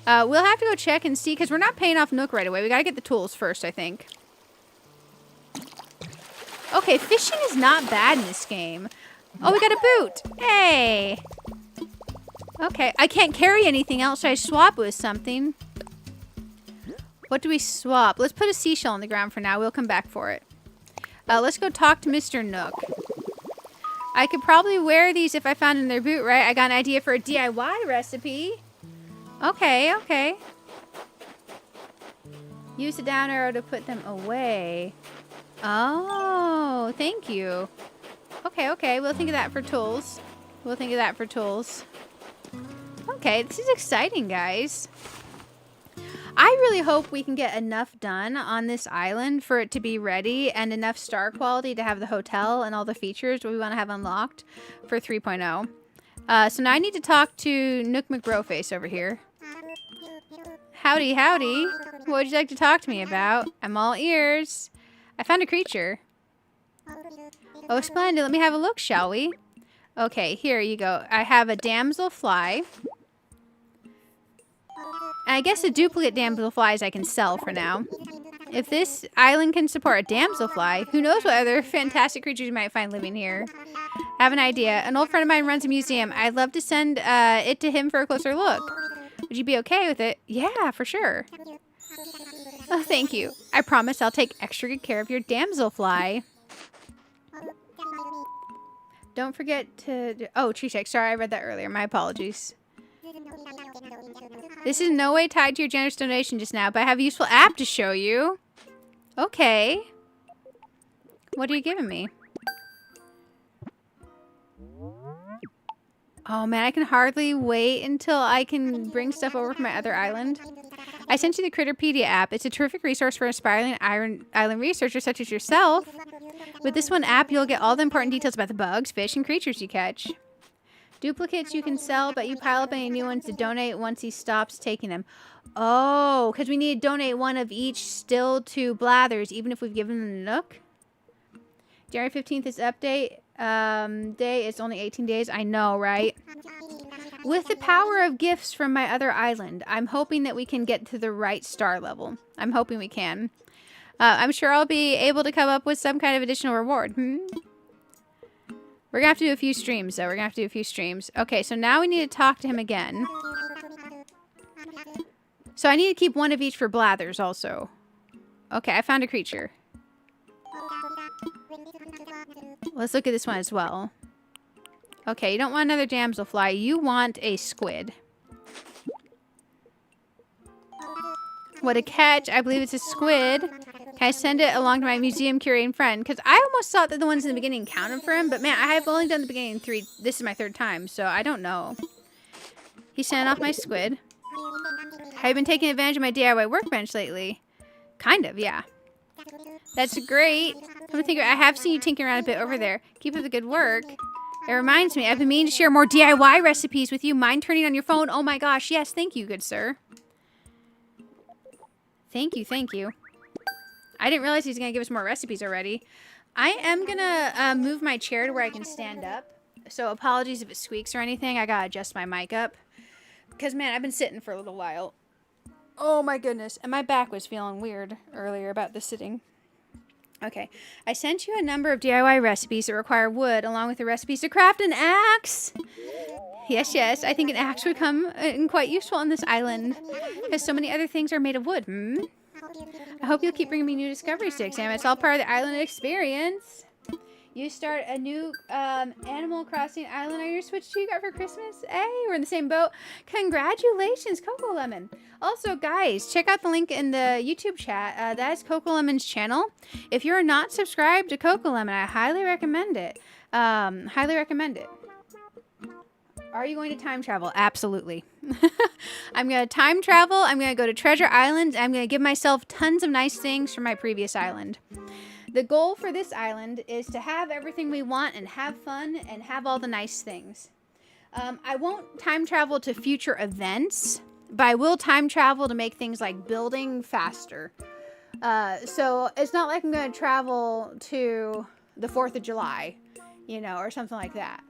We'll have to go check and see because we're not paying off Nook right away. We got to get the tools first, I think. Okay, fishing is not bad in this game. Oh, we got a boot. Hey. Okay, I can't carry anything else, so I swap it with something. What do we swap? Let's put a seashell on the ground for now. We'll come back for it. Let's go talk to Mr. Nook. I could probably wear these if I found in their boot, right? I got an idea for a DIY recipe. Okay, okay. Use the down arrow to put them away. Oh, thank you. Okay, okay. We'll think of that for tools. We'll think of that for tools. Okay, this is exciting, guys. I really hope we can get enough done on this island for it to be ready and enough star quality to have the hotel and all the features we want to have unlocked for 3.0. So now I need to talk to Nook McBroface over here. Howdy, howdy. What would you like to talk to me about? I'm all ears. I found a creature. Oh, splendid. Let me have a look, shall we? Okay, here you go. I have a damselfly. I guess the duplicate damselflies I can sell for now. If this island can support a damselfly, who knows what other fantastic creatures you might find living here. I have an idea. An old friend of mine runs a museum. I'd love to send it to him for a closer look. Would you be okay with it? Yeah, for sure. Oh, thank you. I promise I'll take extra good care of your damselfly. Don't forget to... Oh, tree check. Sorry, I read that earlier. My apologies. This is in no way tied to your generous donation just now, but I have a useful app to show you. Okay. What are you giving me? Oh man, I can hardly wait until I can bring stuff over from my other island. I sent you the Critterpedia app. It's a terrific resource for aspiring island researchers such as yourself. With this one app, you'll get all the important details about the bugs, fish, and creatures you catch. Duplicates you can sell, but you pile up any new ones to donate once he stops taking them. Oh, because we need to donate one of each still to Blathers, even if we've given them the Nook. January 15th is update day. It's only 18 days. I know, right? With the power of gifts from my other island, I'm hoping that we can get to the right star level. I'm hoping we can. I'm sure I'll be able to come up with some kind of additional reward. We're gonna have to do a few streams, though. We're gonna have to do a few streams. Okay, so now we need to talk to him again. So I need to keep one of each for Blathers, also. Okay, I found a creature. Let's look at this one as well. Okay, you don't want another damselfly. You want a squid. What a catch. I believe it's a squid. Can I send it along to my museum curating friend? Because I almost thought that the ones in the beginning counted for him. But man, I have only done the beginning 3. This is my 3rd time. So I don't know. He sent off my squid. Have you been taking advantage of my DIY workbench lately? Kind of, yeah. That's great. Come to think of it, I have seen you tinkering around a bit over there. Keep up the good work. It reminds me, I've been meaning to share more DIY recipes with you. Mind turning on your phone? Oh my gosh, yes, thank you, good sir. Thank you, thank you. I didn't realize he's going to give us more recipes already. I am going to move my chair to where I can stand up. So apologies if it squeaks or anything. I got to adjust my mic up. Because, man, I've been sitting for a little while. Oh, my goodness. And my back was feeling weird earlier about the sitting. Okay. I sent you a number of DIY recipes that require wood, along with the recipes to craft an axe. Yes, yes. I think an axe would come in quite useful on this island. Because so many other things are made of wood. I hope you'll keep bringing me new discoveries to examine. It's all part of the island experience. You start a new Animal Crossing island on your Switch 2 you got for Christmas? Hey, we're in the same boat. Congratulations, Coco Lemon. Also, guys, check out the link in the YouTube chat. That is Coco Lemon's channel. If you're not subscribed to Coco Lemon, I highly recommend it. Highly recommend it. Are you going to time travel? Absolutely. I'm going to time travel. I'm going to go to Treasure Island. I'm going to give myself tons of nice things from my previous island. The goal for this island is to have everything we want and have fun and have all the nice things. I won't time travel to future events, but I will time travel to make things like building faster. So it's not like I'm going to travel to the 4th of July, you know, or something like that.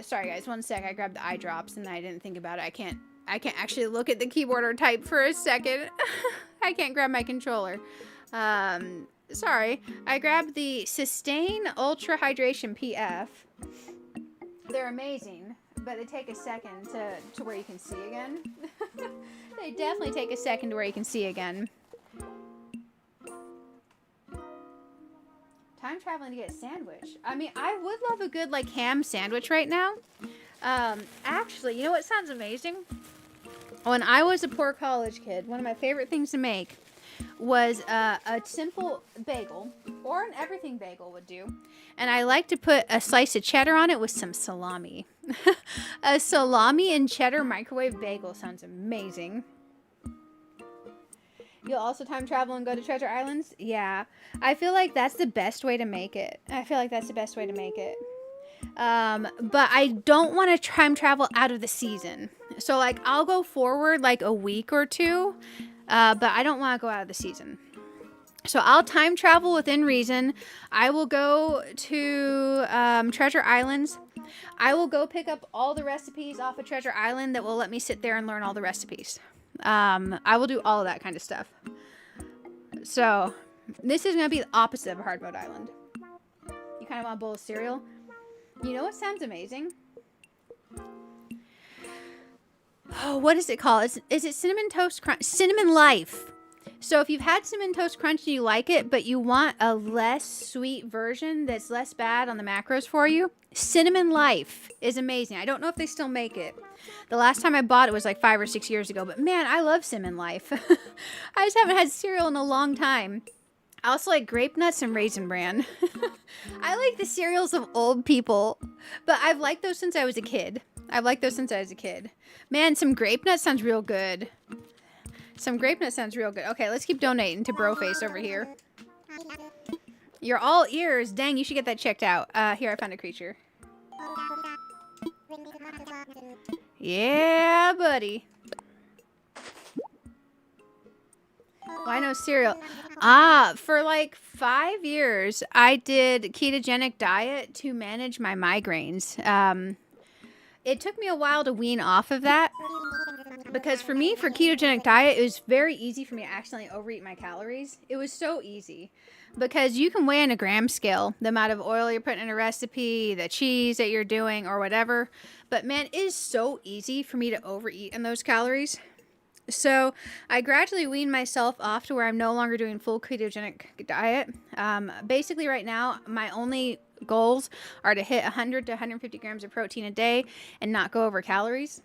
Sorry guys, one sec. I grabbed the eye drops and I didn't think about it. I can't actually look at the keyboard or type for a second. I can't grab my controller. Sorry. I grabbed the Sustain Ultra Hydration PF. They're amazing, but they take a second to where you can see again. They definitely take a second to where you can see again. Time traveling to get a sandwich. I mean, I would love a good, like, ham sandwich right now. Actually, you know what sounds amazing? When I was a poor college kid, one of my favorite things to make was a simple bagel, or an everything bagel would do. And I like to put a slice of cheddar on it with some salami. A salami and cheddar microwave bagel sounds amazing. You'll also time travel and go to Treasure Islands? Yeah. I feel like that's the best way to make it. But I don't want to time travel out of the season. So, like, I'll go forward, like, a week or 2. But I don't want to go out of the season. So I'll time travel within reason. I will go to Treasure Islands. I will go pick up all the recipes off of Treasure Island that will let me sit there and learn all the recipes. I will do all of that kind of stuff. So this is going to be the opposite of a hard mode island. You kind of want a bowl of cereal. You know what sounds amazing? Oh, what is it called? Is it Cinnamon Toast Crunch? Cinnamon Life. So if you've had Cinnamon Toast Crunch and you like it, but you want a less sweet version that's less bad on the macros for you, Cinnamon Life is amazing. I don't know if they still make it. The last time I bought it was like 5 or 6 years ago, but man, I love Cinnamon Life. I just haven't had cereal in a long time. I also like Grape Nuts and Raisin Bran. I like the cereals of old people, but I've liked those since I was a kid. Man, some Grape Nuts sounds real good. Okay, let's keep donating to Broface over here. You're all ears. Dang, you should get that checked out. Here, I found a creature. Yeah, buddy. Why no cereal? For like 5 years, I did ketogenic diet to manage my migraines. It took me a while to wean off of that. Because for me, for ketogenic diet, it was very easy for me to accidentally overeat my calories. It was so easy. Because you can weigh on a gram scale the amount of oil you're putting in a recipe, the cheese that you're doing, or whatever. But man, it is so easy for me to overeat in those calories. So I gradually weaned myself off to where I'm no longer doing full ketogenic diet. Basically right now, my only goals are to hit 100 to 150 grams of protein a day and not go over calories.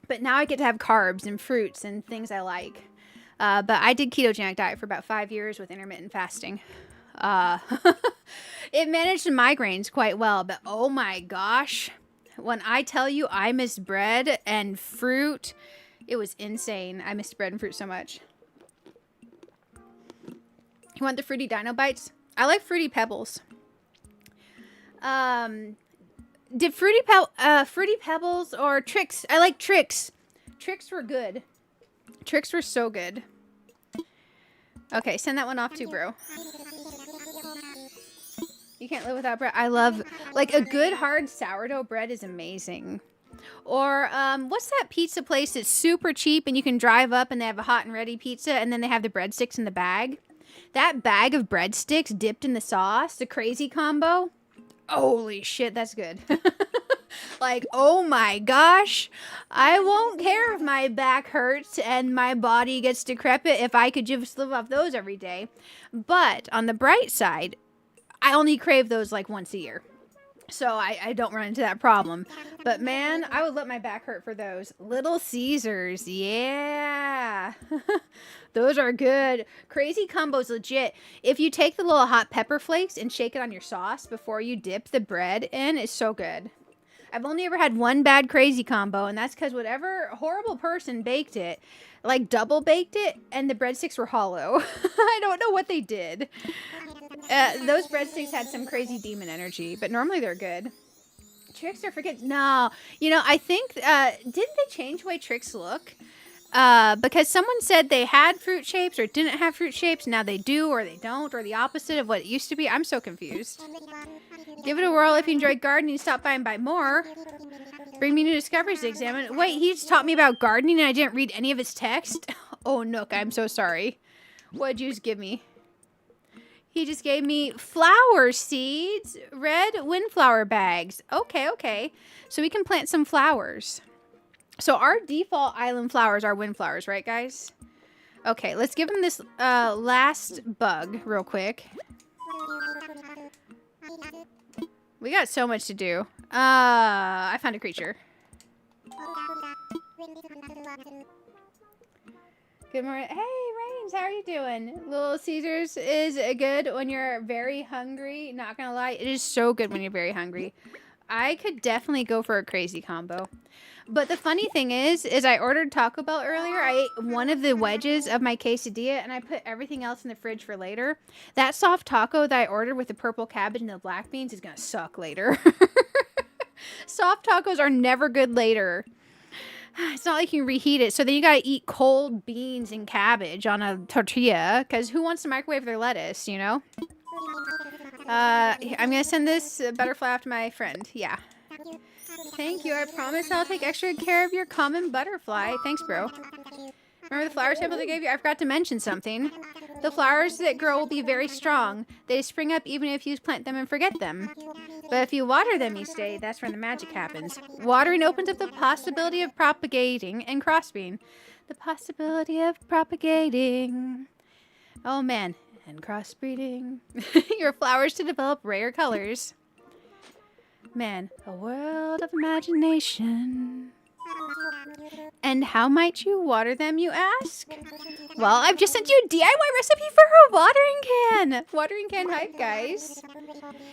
But now I get to have carbs and fruits and things I like. But I did ketogenic diet for about 5 years with intermittent fasting. It managed the migraines quite well, but oh my gosh, when I tell you I miss bread and fruit, it was insane. I missed bread and fruit so much. You want the fruity dino bites? I like fruity pebbles. Did fruity pebbles or tricks? I like tricks. Tricks were good. Tricks were so good. Okay, send that one off too, bro. You can't live without bread. I love, like, a good hard sourdough bread is amazing. Or what's that pizza place that's super cheap and you can drive up and they have a hot and ready pizza and then they have the breadsticks in the bag? That bag of breadsticks dipped in the sauce, the crazy combo. Holy shit, that's good. Like, oh my gosh, I won't care if my back hurts and my body gets decrepit if I could just live off those every day. But on the bright side, I only crave those like once a year. So I don't run into that problem. But man, I would let my back hurt for those. Little Caesars, yeah. Those are good. Crazy combos, legit. If you take the little hot pepper flakes and shake it on your sauce before you dip the bread in, it's so good. I've only ever had one bad crazy combo, and that's because whatever horrible person baked it, like double baked it, and the breadsticks were hollow. I don't know what they did. Those breadsticks had some crazy demon energy, but normally they're good. Tricks are freaking... No. You know, I think... didn't they change the way tricks look? Because someone said they had fruit shapes or didn't have fruit shapes. Now they do or they don't, or the opposite of what it used to be. I'm so confused. Give it a whirl if you enjoy gardening. Stop by and buy more. Bring me new discoveries to examine. Wait, he just taught me about gardening and I didn't read any of his text? Oh, Nook, I'm so sorry. What'd you just give me? He just gave me flower seeds, red windflower bags. Okay, okay. So we can plant some flowers. So our default island flowers are windflowers, right, guys? Okay, let's give him this last bug real quick. We got so much to do. I found a creature. Good morning. Hey, Rains, how are you doing? Little Caesars is good when you're very hungry. Not gonna lie, it is so good when you're very hungry. I could definitely go for a crazy combo. But the funny thing is I ordered Taco Bell earlier. I ate one of the wedges of my quesadilla and I put everything else in the fridge for later. That soft taco that I ordered with the purple cabbage and the black beans is gonna suck later. Soft tacos are never good later. It's not like you can reheat it. So then you gotta eat cold beans and cabbage on a tortilla. Because who wants to microwave their lettuce, you know? I'm gonna send this butterfly off to my friend. Yeah. Thank you. I promise I'll take extra care of your common butterfly. Thanks, bro. Remember the flower sample they gave you? I forgot to mention something. The flowers that grow will be very strong. They spring up even if you plant them and forget them. But if you water them each day, that's when the magic happens. Watering opens up the possibility of propagating and crossbreeding. The possibility of propagating. Oh, man. And crossbreeding. Your flowers to develop rare colors. Man, a world of imagination. And how might you water them, you ask? Well, I've just sent you a DIY recipe for a watering can. Watering can hype, guys.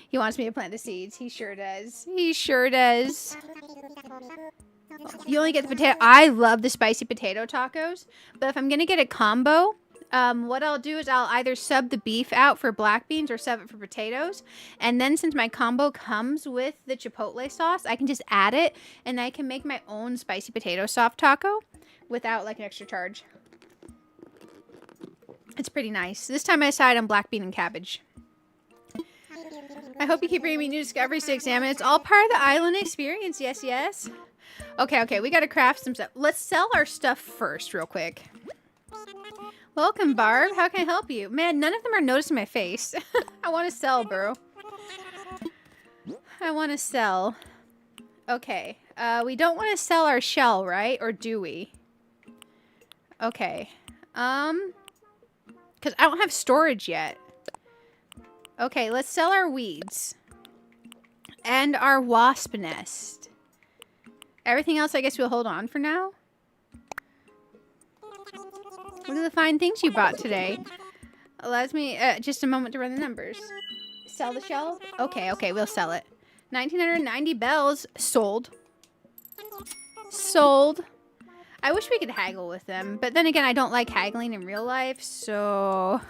He wants me to plant the seeds. He sure does. He sure does. You only get the potato. I love the spicy potato tacos. But if I'm going to get a combo... what I'll do is I'll either sub the beef out for black beans or sub it for potatoes. And then since my combo comes with the chipotle sauce, I can just add it. And I can make my own spicy potato soft taco without like an extra charge. It's pretty nice. This time I decided on black bean and cabbage. I hope you keep bringing me new discoveries to examine. It's all part of the island experience. Yes, yes. Okay, we gotta craft some stuff. Let's sell our stuff first, real quick. Welcome, Barb. How can I help you? Man, none of them are noticing my face. I want to sell, bro. I want to sell. Okay. We don't want to sell our shell, right? Or do we? Okay. Because I don't have storage yet. Okay, let's sell our weeds. And our wasp nest. Everything else, I guess we'll hold on for now. What are the fine things you bought today? Allows me just a moment to run the numbers. Sell the shell? Okay, we'll sell it. 1,990 bells. Sold. Sold. I wish we could haggle with them, but then again, I don't like haggling in real life, so...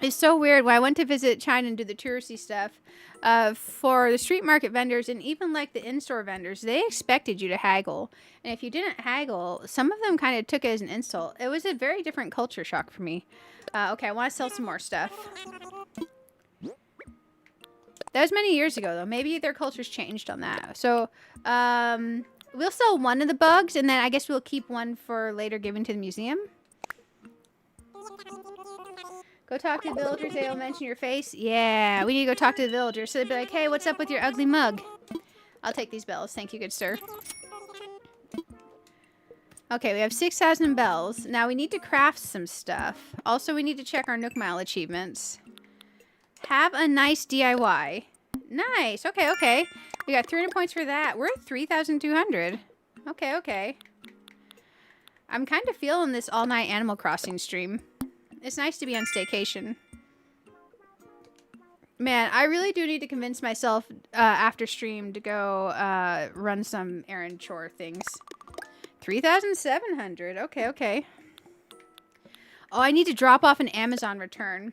It's so weird. When I went to visit China and do the touristy stuff, for the street market vendors and even like the in-store vendors, they expected you to haggle. And if you didn't haggle, some of them kind of took it as an insult. It was a very different culture shock for me. Okay, I want to sell some more stuff. That was many years ago, though. Maybe their culture's changed on that. So, we'll sell one of the bugs, and then I guess we'll keep one for later giving to the museum. Go talk to the villagers. They'll mention your face. Yeah, we need to go talk to the villagers. So they'll be like, hey, what's up with your ugly mug? I'll take these bells. Thank you, good sir. Okay, we have 6,000 bells. Now we need to craft some stuff. Also, we need to check our Nook Mile achievements. Have a nice DIY. Nice. Okay. We got 300 points for that. We're at 3,200. Okay. I'm kind of feeling this all-night Animal Crossing stream. It's nice to be on staycation. Man, I really do need to convince myself after stream to go run some errand chore things. 3,700. Okay. Oh, I need to drop off an Amazon return.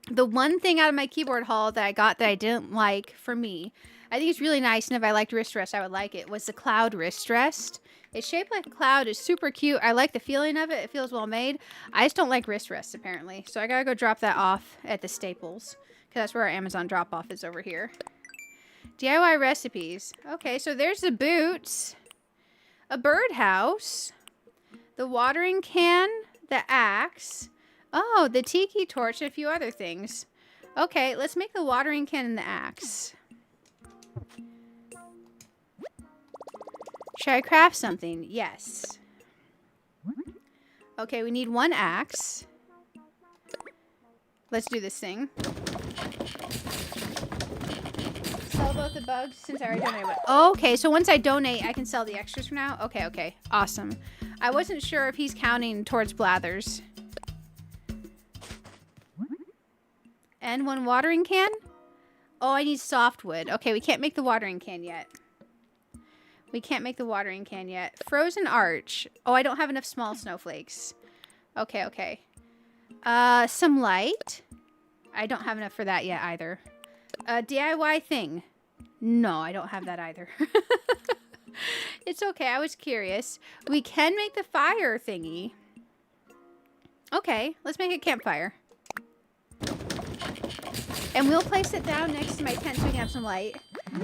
The one thing out of my keyboard haul that I got that I didn't like for me, I think it's really nice, and if I liked wrist rest, I would like it, was the cloud wrist rest. It's shaped like a cloud. It's super cute. I like the feeling of it. It feels well made. I just don't like wrist rests, apparently. So I gotta go drop that off at the Staples, because that's where our Amazon drop-off is over here. DIY recipes. Okay, so there's the boots. A birdhouse. The watering can. The axe. Oh, the tiki torch and a few other things. Okay, let's make the watering can and the axe. Should I craft something? Yes. Okay, we need one axe. Let's do this thing. Sell both the bugs since I already donated one. Okay, so once I donate, I can sell the extras for now? Okay. Awesome. I wasn't sure if he's counting towards Blathers. And one watering can? Oh, I need softwood. Okay, we can't make the watering can yet. Frozen arch. Oh, I don't have enough small snowflakes. Okay. Some light. I don't have enough for that yet either. DIY thing. No, I don't have that either. It's okay. I was curious. We can make the fire thingy. Okay, let's make a campfire. And we'll place it down next to my tent so we can have some light.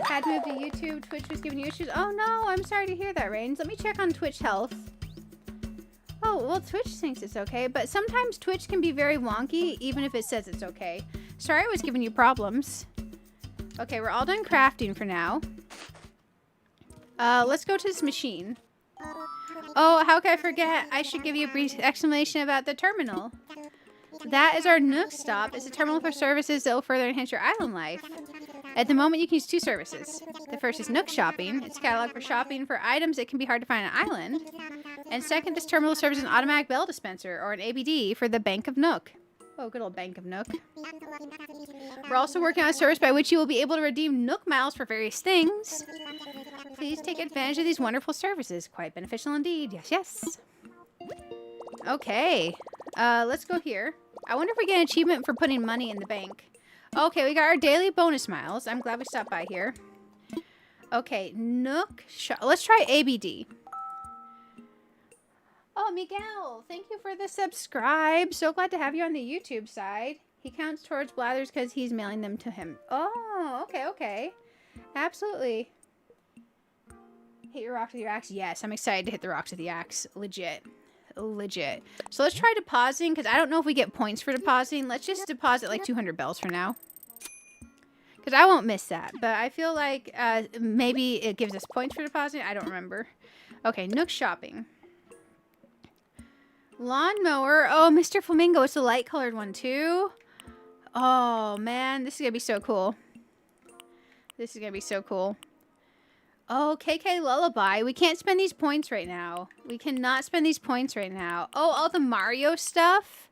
Had to move to YouTube. Twitch was giving you issues. Oh no, I'm sorry to hear that, Rains. Let me check on Twitch health. Oh, well, Twitch thinks it's okay, but sometimes Twitch can be very wonky, even if it says it's okay. Sorry I was giving you problems. Okay, we're all done crafting for now. Let's go to this machine. Oh, how could I forget? I should give you a brief explanation about the terminal. That is our Nook stop. It's a terminal for services that will further enhance your island life. At the moment, you can use two services. The first is Nook Shopping. It's a catalog for shopping for items that can be hard to find on an island. And second, this terminal serves as an automatic bell dispenser, or an ABD, for the Bank of Nook. Oh, good old Bank of Nook. We're also working on a service by which you will be able to redeem Nook miles for various things. Please take advantage of these wonderful services. Quite beneficial indeed. Yes. Okay. Let's go here. I wonder if we get an achievement for putting money in the bank. Okay, we got our daily bonus miles. I'm glad we stopped by here. Okay, Nook shop. Let's try ABD. Oh, Miguel, thank you for the subscribe. So glad to have you on the YouTube side. He counts towards Blathers because he's mailing them to him. Oh, okay. Absolutely. Hit your rocks with your axe. Yes, I'm excited to hit the rocks with the axe. Legit. Legit. So let's try depositing, because I don't know if we get points for depositing. Let's just deposit like 200 bells for now. Because I won't miss that. But I feel like maybe it gives us points for depositing. I don't remember. Okay, Nook shopping. Lawnmower. Oh, Mr. Flamingo. It's a light colored one too. Oh, man. This is going to be so cool. This is going to be so cool. Oh, KK Lullaby. We can't spend these points right now. We cannot spend these points right now. Oh, all the Mario stuff.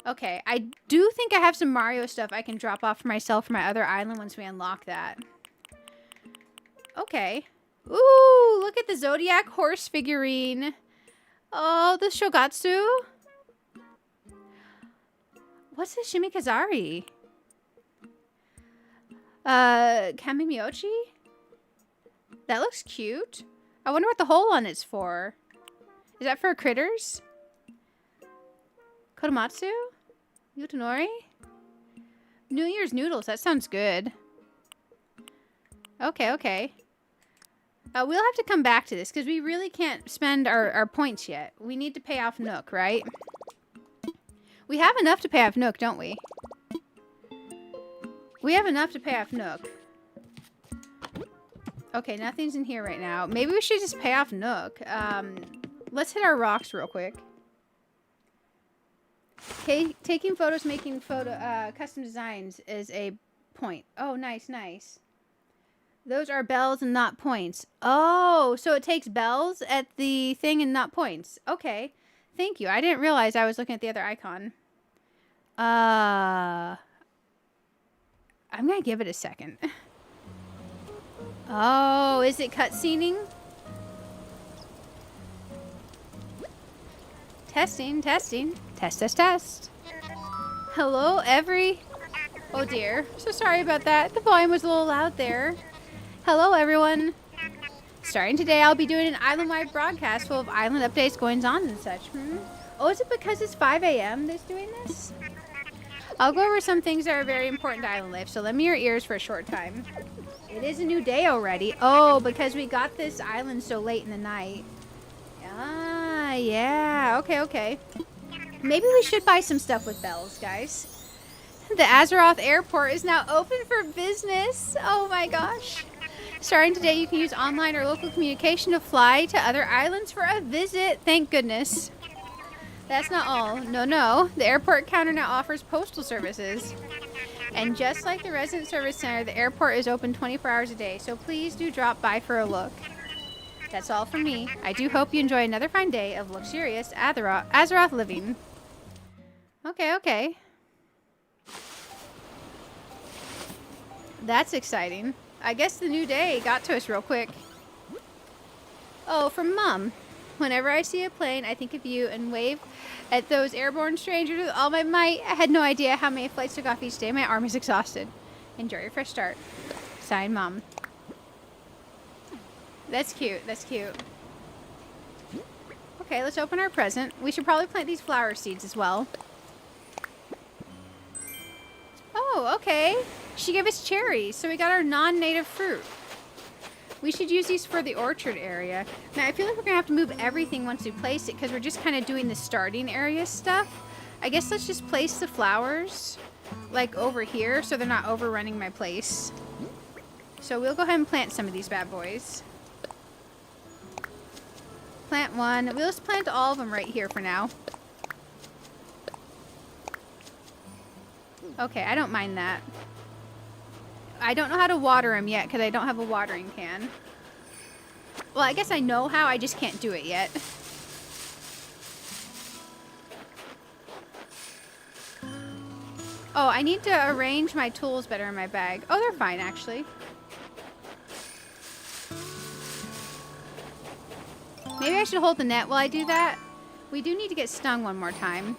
Okay, I do think I have some Mario stuff I can drop off for myself for my other island once we unlock that. Okay. Ooh, look at the Zodiac horse figurine. Oh, the Shogatsu. What's the Shimikazari? Kamimiyochi? That looks cute. I wonder what the hole on it's for. Is that for critters? Kodomatsu? Yutanori? New Year's noodles. That sounds good. Okay, okay. We'll have to come back to this because we really can't spend our points yet. We need to pay off Nook, right? We have enough to pay off Nook, don't we? We have enough to pay off Nook. Okay, nothing's in here right now. Maybe we should just pay off Nook. Let's hit our rocks real quick. Okay, taking photos, making custom designs is a point. Oh, nice, nice. Those are bells and not points. Oh, so it takes bells at the thing and not points. Okay, thank you. I didn't realize I was looking at the other icon. I'm gonna give it a second. Oh, is it cutscening? Testing, testing. Test, test, test. Hello, Oh dear. So sorry about that. The volume was a little loud there. Hello, everyone. Starting today, I'll be doing an island-wide broadcast full of island updates, goings-on, and such. Oh, is it because it's 5 a.m. that's doing this? I'll go over some things that are very important to island life, so lend me your ears for a short time. It is a new day already. Oh, because we got this island so late in the night. Ah, yeah. Okay, okay. Maybe we should buy some stuff with bells, guys. The Azeroth airport is now open for business. Oh my gosh. Starting today, you can use online or local communication to fly to other islands for a visit. Thank goodness. That's not all. No, no. The airport counter now offers postal services. And just like the resident service center, the airport is open 24 hours a day. So please do drop by for a look. That's all from me. I do hope you enjoy another fine day of luxurious Azeroth living. Okay, okay. That's exciting. I guess the new day got to us real quick. Oh, from Mom. Whenever I see a plane, I think of you and wave at those airborne strangers with all my might. I had no idea how many flights took off each day. My arm is exhausted. Enjoy your fresh start. Signed, Mom. That's cute. That's cute. Okay, let's open our present. We should probably plant these flower seeds as well. Oh, okay. She gave us cherries, so we got our non-native fruit. We should use these for the orchard area. Now, I feel like we're going to have to move everything once we place it because we're just kind of doing the starting area stuff. I guess let's just place the flowers, like, over here so they're not overrunning my place. So we'll go ahead and plant some of these bad boys. Plant one. We'll just plant all of them right here for now. Okay, I don't mind that. I don't know how to water them yet because I don't have a watering can. Well, I guess I know how, I just can't do it yet. Oh, I need to arrange my tools better in my bag. Oh, they're fine, actually. Maybe I should hold the net while I do that. We do need to get stung one more time.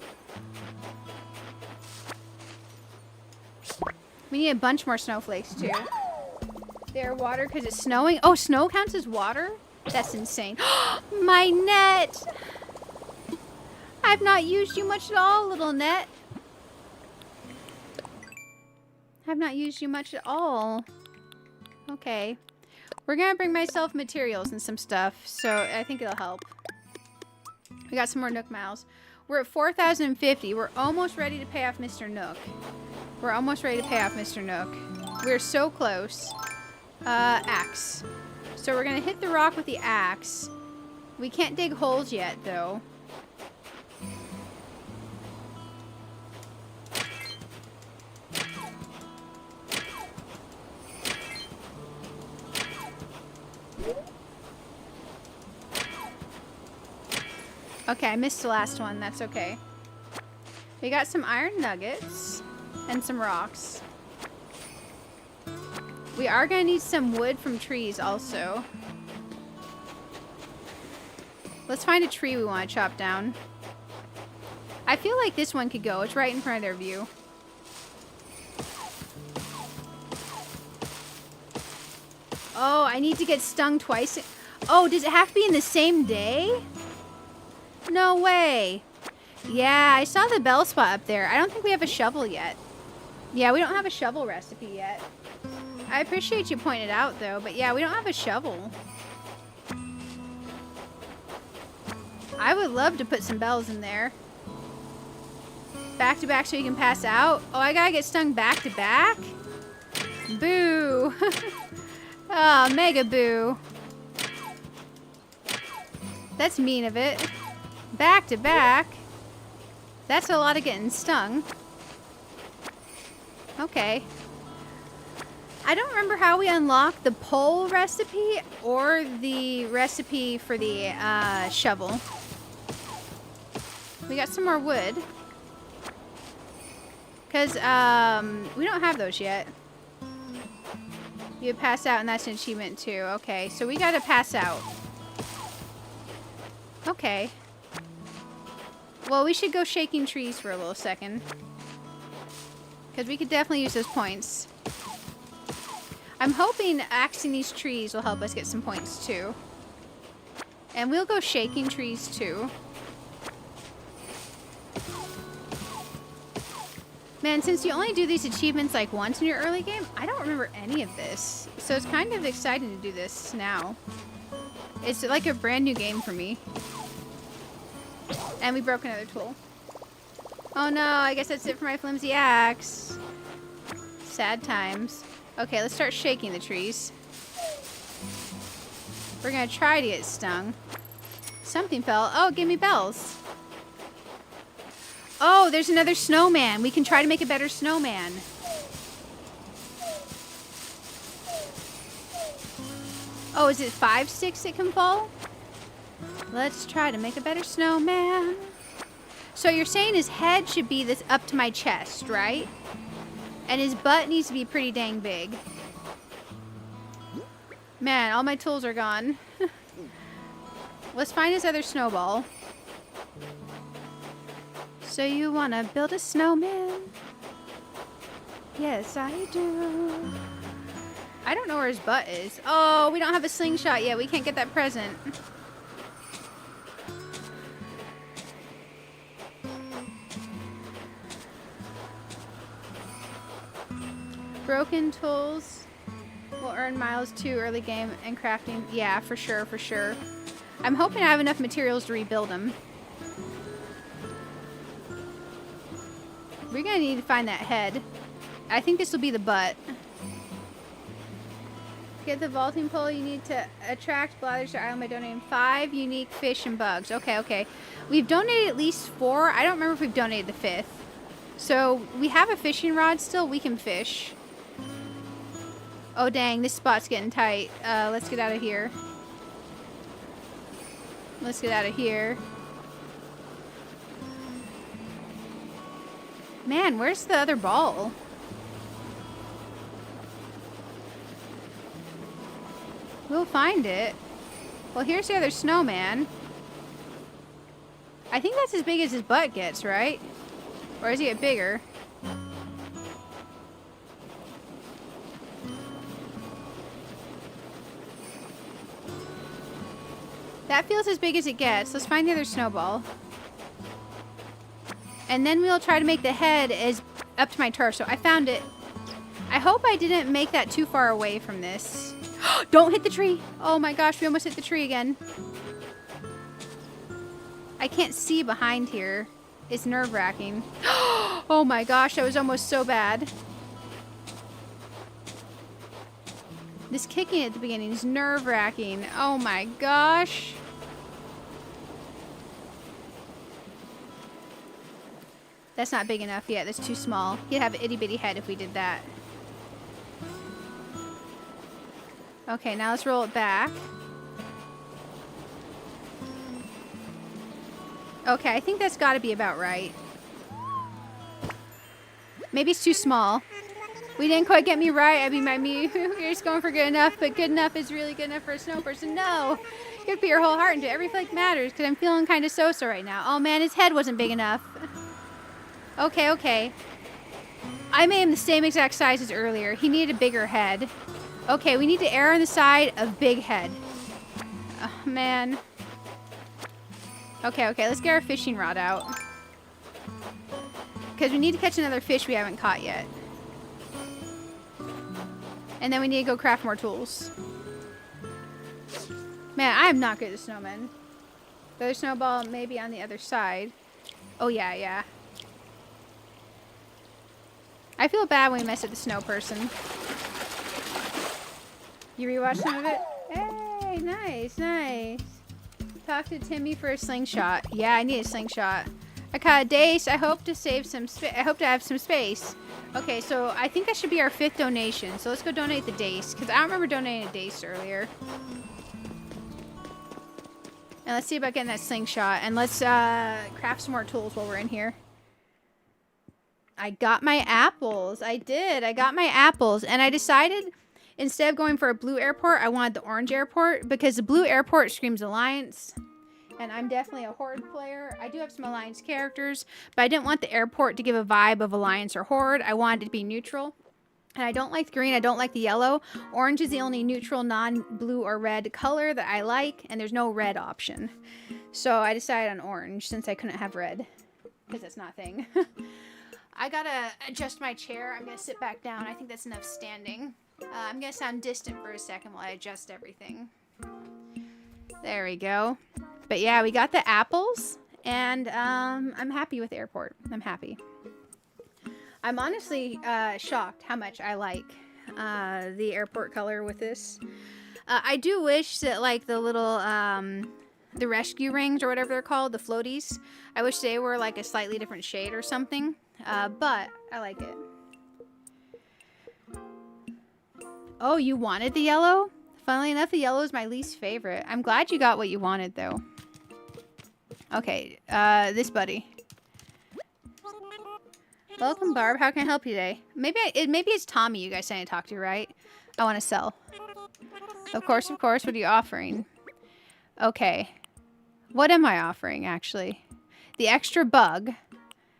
We need a bunch more snowflakes, too. They're water because it's snowing. Oh, snow counts as water? That's insane. My net! I've not used you much at all, little net. I've not used you much at all. Okay. We're gonna bring myself materials and some stuff, so I think it'll help. We got some more Nook miles. We're at 4,050. We're almost ready to pay off Mr. Nook. We're almost ready to pay off Mr. Nook. We're so close. Axe. So we're gonna hit the rock with the axe. We can't dig holes yet, though. Okay, I missed the last one. That's okay. We got some iron nuggets and some rocks. We are going to need some wood from trees also. Let's find a tree we want to chop down. I feel like this one could go. It's right in front of their view. Oh, I need to get stung twice. Oh, does it have to be in the same day? No way. Yeah, I saw the bell spot up there. I don't think we have a shovel yet. Yeah, we don't have a shovel recipe yet. I appreciate you pointing it out, though. But yeah, we don't have a shovel. I would love to put some bells in there. Back to back so you can pass out. Oh, I gotta get stung back to back? Boo. Oh, mega boo. That's mean of it. Back to back. That's a lot of getting stung. Okay. I don't remember how we unlock the pole recipe or the recipe for the shovel. We got some more wood. Because we don't have those yet. You pass out and that's an achievement too. Okay, so we gotta pass out. Okay. Well, we should go shaking trees for a little second. Because we could definitely use those points. I'm hoping axing these trees will help us get some points too. And we'll go shaking trees too. Man, since you only do these achievements like once in your early game, I don't remember any of this. So it's kind of exciting to do this now. It's like a brand new game for me. And we broke another tool. Oh no, I guess that's it for my flimsy axe. Sad times. Okay, let's start shaking the trees. We're gonna try to get stung. Something fell. Oh, give me bells. Oh, there's another snowman. We can try to make a better snowman. Oh, is it 5 sticks that can fall? Let's try to make a better snowman. So you're saying his head should be this up to my chest, right? And his butt needs to be pretty dang big. Man, all my tools are gone. Let's find his other snowball. So you want to build a snowman? Yes, I do. I don't know where his butt is. Oh, we don't have a slingshot yet. We can't get that present. Broken tools will earn miles too early game and crafting. Yeah, for sure, for sure. I'm hoping I have enough materials to rebuild them. We're gonna need to find that head. I think this will be the butt. To get the vaulting pole, you need to attract blathers to your island by donating 5 unique fish and bugs. Okay, okay. We've donated at least 4. I don't remember if we've donated the 5th. So we have a fishing rod still. We can fish. Oh dang, this spot's getting tight. Let's get out of here. Let's get out of here. Man, where's the other ball? We'll find it. Well, here's the other snowman. I think that's as big as his butt gets, right? Or does he get bigger? That feels as big as it gets. Let's find the other snowball. And then we'll try to make the head as up to my torso. I found it. I hope I didn't make that too far away from this. Don't hit the tree. Oh my gosh, we almost hit the tree again. I can't see behind here. It's nerve-wracking. Oh my gosh, that was almost so bad. This kicking at the beginning is nerve-wracking. Oh my gosh. That's not big enough yet. That's too small. He'd have an itty-bitty head if we did that. Okay, now let's roll it back. Okay, I think that's got to be about right. Maybe it's too small. We didn't quite get me right. I mean, you're just going for good enough, but good enough is really good enough for a snow person. No! You have to put your whole heart into it. Every flake matters, because I'm feeling kind of so-so right now. Oh man, his head wasn't big enough. Okay, okay. I made him the same exact size as earlier. He needed a bigger head. Okay, we need to err on the side of big head. Oh, man. Okay, okay, let's get our fishing rod out. Because we need to catch another fish we haven't caught yet. And then we need to go craft more tools. Man, I am not good at snowmen. The other snowball may be on the other side. Oh, yeah, yeah. I feel bad when we mess with the snow person. You rewatched some of it? Hey, nice, nice. Talk to Timmy for a slingshot. Yeah, I need a slingshot. I caught a dace. I hope to save some I hope to have some space. Okay, so I think that should be our 5th donation. So let's go donate the dace, because I don't remember donating a dace earlier. And let's see about getting that slingshot. And let's craft some more tools while we're in here. I got my apples. I did. I got my apples. And I decided, instead of going for a blue airport, I wanted the orange airport, because the blue airport screams Alliance. And I'm definitely a Horde player. I do have some Alliance characters, but I didn't want the airport to give a vibe of Alliance or Horde. I wanted it to be neutral. And I don't like the green. I don't like the yellow. Orange is the only neutral, non-blue or red color that I like, and there's no red option. So I decided on orange, since I couldn't have red, because that's not a thing. I gotta adjust my chair. I'm gonna sit back down. I think that's enough standing. I'm gonna sound distant for a second while I adjust everything. There we go. But yeah, we got the apples, and I'm happy with the airport. I'm happy. I'm honestly shocked how much I like the airport color with this. I do wish that, like, the little the rescue rings or whatever they're called, the floaties, I wish they were like a slightly different shade or something. But I like it. Oh, you wanted the yellow? Funnily enough, the yellow is my least favorite. I'm glad you got what you wanted, though. Okay, this buddy. Welcome, Barb. How can I help you today? Maybe it's Tommy you guys saying to talk to, right? I want to sell. Of course, of course. What are you offering? Okay. What am I offering, actually? The extra bug,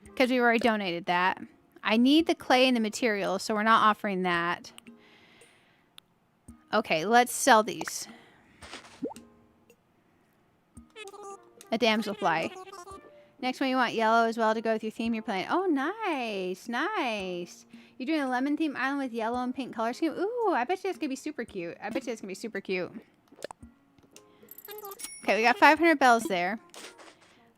because we already donated that. I need the clay and the materials, so we're not offering that. Okay, let's sell these. A damselfly. Next one, you want yellow as well to go with your theme you're playing. Oh, nice. Nice. You're doing a lemon theme island with yellow and pink color scheme. Ooh, I bet you that's going to be super cute. I bet you that's going to be super cute. Okay, we got 500 bells there.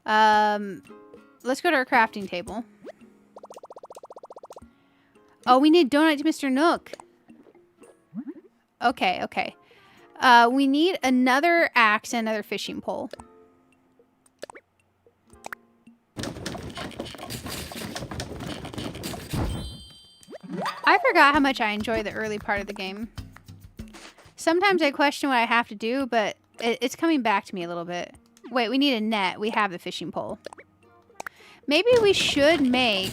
Let's go to our crafting table. Oh, we need donut to Mr. Nook. Okay, okay. We need another axe and another fishing pole. I forgot how much I enjoy the early part of the game. Sometimes I question what I have to do, but it's coming back to me a little bit. Wait, we need a net. We have the fishing pole. Maybe we should make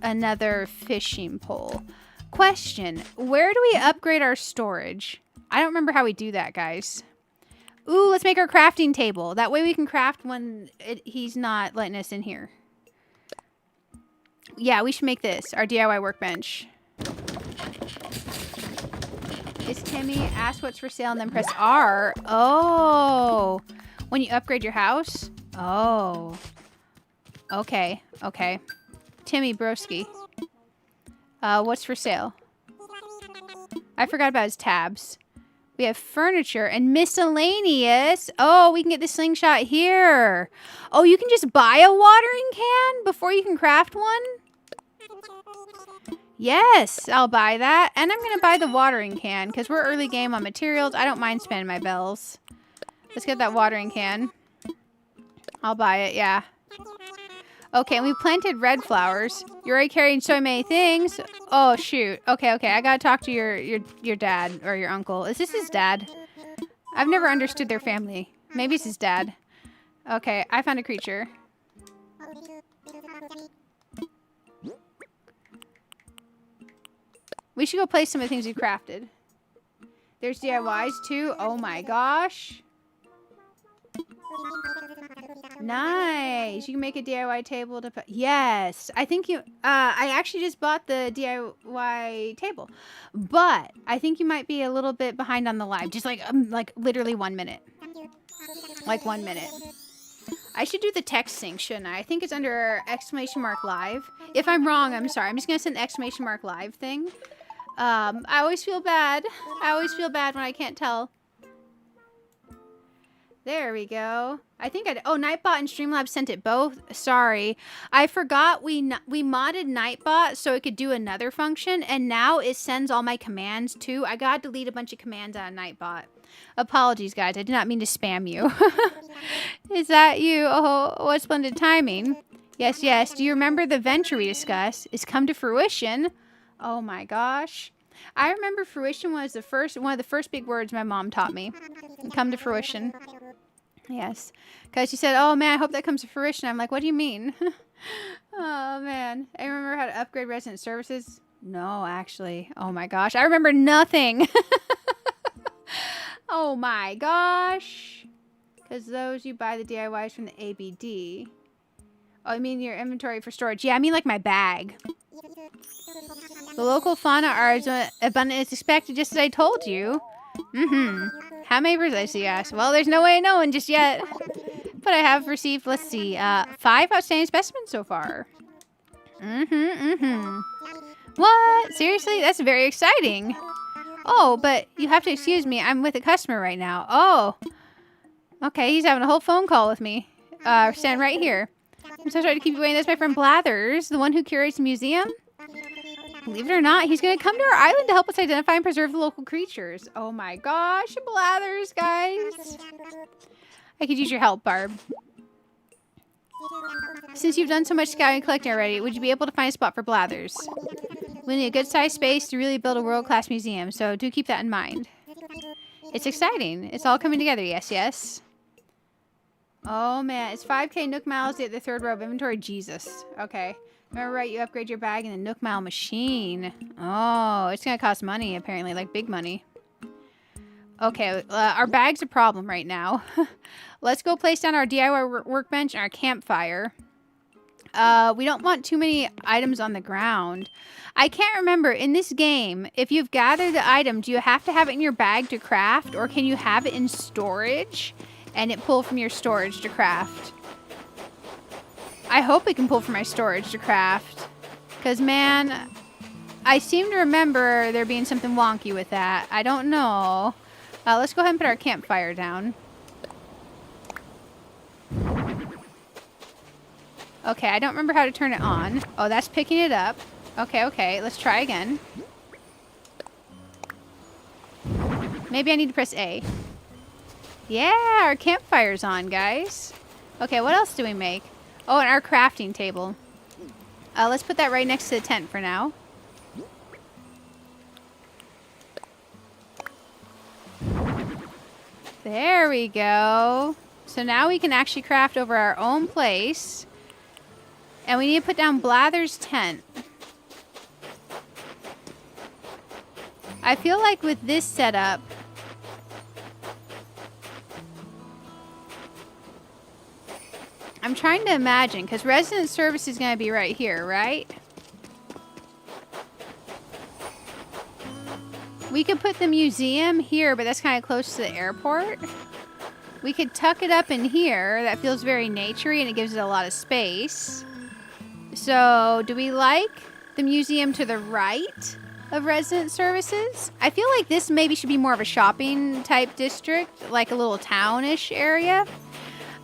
another fishing pole. Question, where do we upgrade our storage? I don't remember how we do that, guys. Ooh, let's make our crafting table. That way we can craft when he's not letting us in here. Yeah, we should make this our DIY workbench. Is Timmy? Ask what's for sale and then press R. Oh, when you upgrade your house? Oh. Okay, okay. Timmy broski. What's for sale? I forgot about his tabs. We have furniture and miscellaneous. Oh, we can get the slingshot here. Oh, you can just buy a watering can before you can craft one? Yes, I'll buy that. And I'm going to buy the watering can because we're early game on materials. I don't mind spending my bells. Let's get that watering can. I'll buy it, yeah. Okay, and we planted red flowers. You're already carrying so many things. Oh, shoot. Okay, I gotta talk to your dad or your uncle. Is this his dad? I've never understood their family. Maybe it's his dad. Okay, I found a creature. We should go play some of the things we crafted. There's DIYs too. Oh my gosh. Nice. You can make a DIY table to put. Yes. I think you. I actually just bought the DIY table, but I think you might be a little bit behind on the live. Just like literally 1 minute. Like 1 minute. I should do the text sync, shouldn't I? I think it's under !live. If I'm wrong, I'm sorry. I'm just gonna send the !live thing. I always feel bad. I always feel bad when I can't tell. There we go. I think oh, Nightbot and Streamlabs sent it both. Sorry. I forgot we modded Nightbot so it could do another function, and now it sends all my commands too. I gotta delete a bunch of commands out of Nightbot. Apologies, guys. I did not mean to spam you. Is that you? Oh, what splendid timing. Yes, yes. Do you remember the venture we discussed? It's come to fruition. Oh my gosh. I remember fruition was one of the first big words my mom taught me. Come to fruition. Yes. Because she said, oh man, I hope that comes to fruition. I'm like, what do you mean? Oh man. I remember how to upgrade resident services. No, actually. Oh my gosh. I remember nothing. Oh my gosh. Because those you buy the DIYs from the ABD. Oh, I mean your inventory for storage. Yeah, I mean like my bag. The local fauna are as abundant as expected, just as I told you. How many birds I see? Yes. Well, there's no way of knowing just yet. But I have received, let's see, 5 outstanding specimens so far. What? Seriously? That's very exciting. Oh, but you have to excuse me. I'm with a customer right now. Oh. Okay, he's having a whole phone call with me. Stand right here. I'm so sorry to keep you waiting. That's my friend Blathers, the one who curates the museum. Believe it or not, he's going to come to our island to help us identify and preserve the local creatures. Oh my gosh, Blathers, guys. I could use your help, Barb. Since you've done so much scouting and collecting already, would you be able to find a spot for Blathers? We need a good-sized space to really build a world-class museum, so do keep that in mind. It's exciting. It's all coming together, yes, yes. Oh man, it's 5k Nook Miles at the 3rd row of inventory. Jesus. Okay. Remember, right, you upgrade your bag in the Nook Mile machine. Oh, it's going to cost money, apparently, like big money. Okay, our bag's a problem right now. Let's go place down our DIY workbench and our campfire. We don't want too many items on the ground. I can't remember, in this game, if you've gathered the item, do you have to have it in your bag to craft, or can you have it in storage and it pull from your storage to craft? I hope it can pull from my storage to craft. Because, man, I seem to remember there being something wonky with that. I don't know. Let's go ahead and put our campfire down. Okay, I don't remember how to turn it on. Oh, that's picking it up. Okay. Let's try again. Maybe I need to press A. Yeah, our campfire's on, guys. Okay, what else do we make? Oh, and our crafting table. Let's put that right next to the tent for now. There we go. So now we can actually craft over our own place. And we need to put down Blather's tent. I feel like with this setup, I'm trying to imagine, because resident service is going to be right here, right? We could put the museum here, but that's kind of close to the airport. We could tuck it up in here. That feels very naturey, and it gives it a lot of space. So, do we like the museum to the right of resident services. I feel like this maybe should be more of a shopping type district, like a little townish area.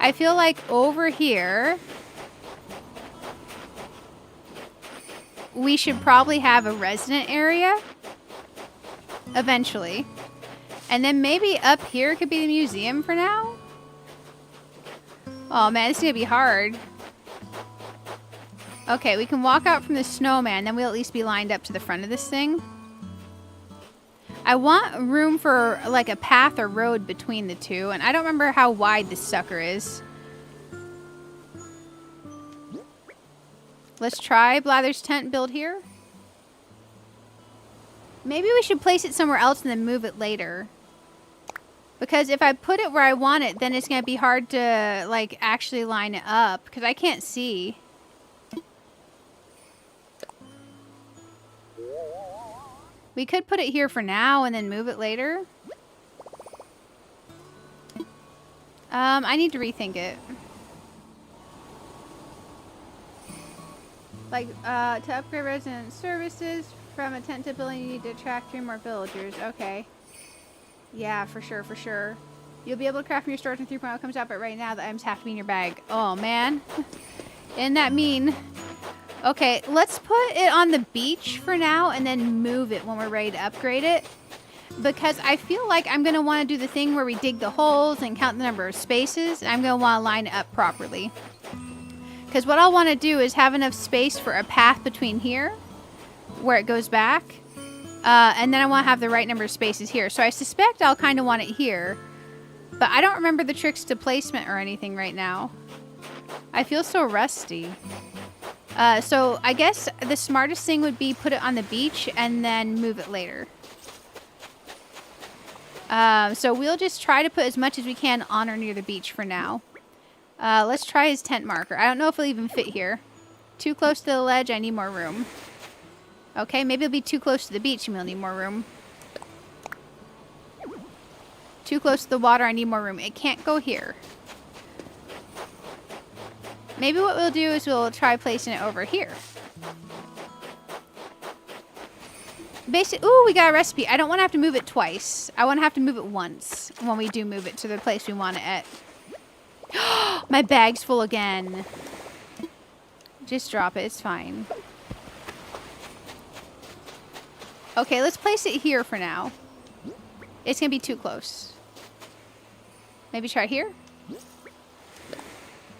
I feel like over here, we should probably have a resident area eventually. And then maybe up here could be the museum for now. Oh man, it's gonna be hard. Okay, we can walk out from the snowman, then we'll at least be lined up to the front of this thing. I want room for like a path or road between the two, and I don't remember how wide this sucker is. Let's try Blather's tent build here. Maybe we should place it somewhere else and then move it later. Because if I put it where I want it, then it's going to be hard to like actually line it up because I can't see. We could put it here for now and then move it later. I need to rethink it. Like, to upgrade resident services from a tent to building, you need to attract 3 more villagers. Okay. Yeah, for sure, for sure. You'll be able to craft from your storage when 3.0 comes out, but right now the items have to be in your bag. Oh, man. Isn't that mean? Okay, let's put it on the beach for now and then move it when we're ready to upgrade it. Because I feel like I'm going to want to do the thing where we dig the holes and count the number of spaces. And I'm going to want to line it up properly. Because what I'll want to do is have enough space for a path between here, where it goes back. And then I want to have the right number of spaces here. So I suspect I'll kind of want it here. But I don't remember the tricks to placement or anything right now. I feel so rusty. So I guess the smartest thing would be put it on the beach and then move it later. So we'll just try to put as much as we can on or near the beach for now. Let's try his tent marker. I don't know if it'll even fit here. Too close to the ledge, I need more room. Okay, maybe it'll be too close to the beach and we'll need more room. Too close to the water, I need more room. It can't go here. Maybe what we'll do is we'll try placing it over here. Basically, ooh, we got a recipe. I don't want to have to move it twice. I want to have to move it once when we do move it to the place we want it at. My bag's full again. Just drop it. It's fine. Okay, let's place it here for now. It's going to be too close. Maybe try here?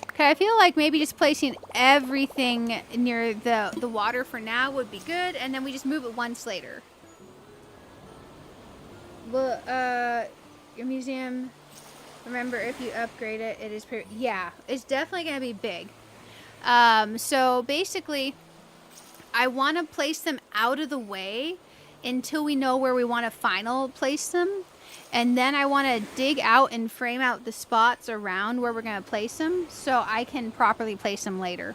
Okay, I feel like maybe just placing everything near the water for now would be good, and then we just move it once later. Well, your museum, remember if you upgrade it, it is pretty, yeah, it's definitely going to be big. So basically, I want to place them out of the way until we know where we want to final place them. And then I want to dig out and frame out the spots around where we're going to place them so I can properly place them later.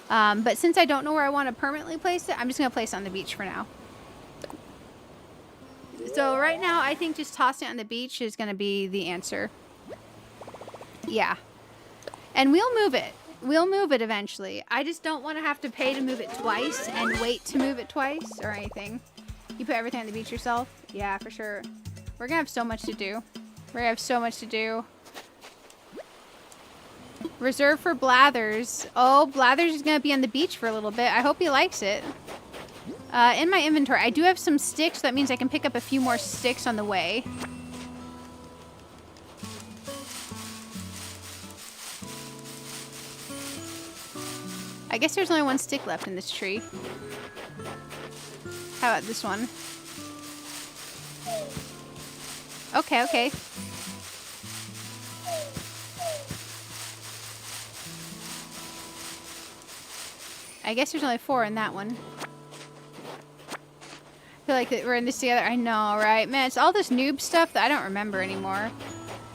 But since I don't know where I want to permanently place it, I'm just going to place it on the beach for now. So right now, I think just tossing it on the beach is going to be the answer. Yeah. And we'll move it. We'll move it eventually. I just don't want to have to pay to move it twice and wait to move it twice or anything. You put everything on the beach yourself? Yeah, for sure. We're gonna have so much to do. We're gonna have so much to do. Reserve for Blathers. Oh, Blathers is gonna be on the beach for a little bit. I hope he likes it. In my inventory, I do have some sticks. That means I can pick up a few more sticks on the way. I guess there's only one stick left in this tree. How about this one? Okay, okay. I guess there's only 4 in that one. I feel like that we're in this together. I know, right? Man, it's all this noob stuff that I don't remember anymore.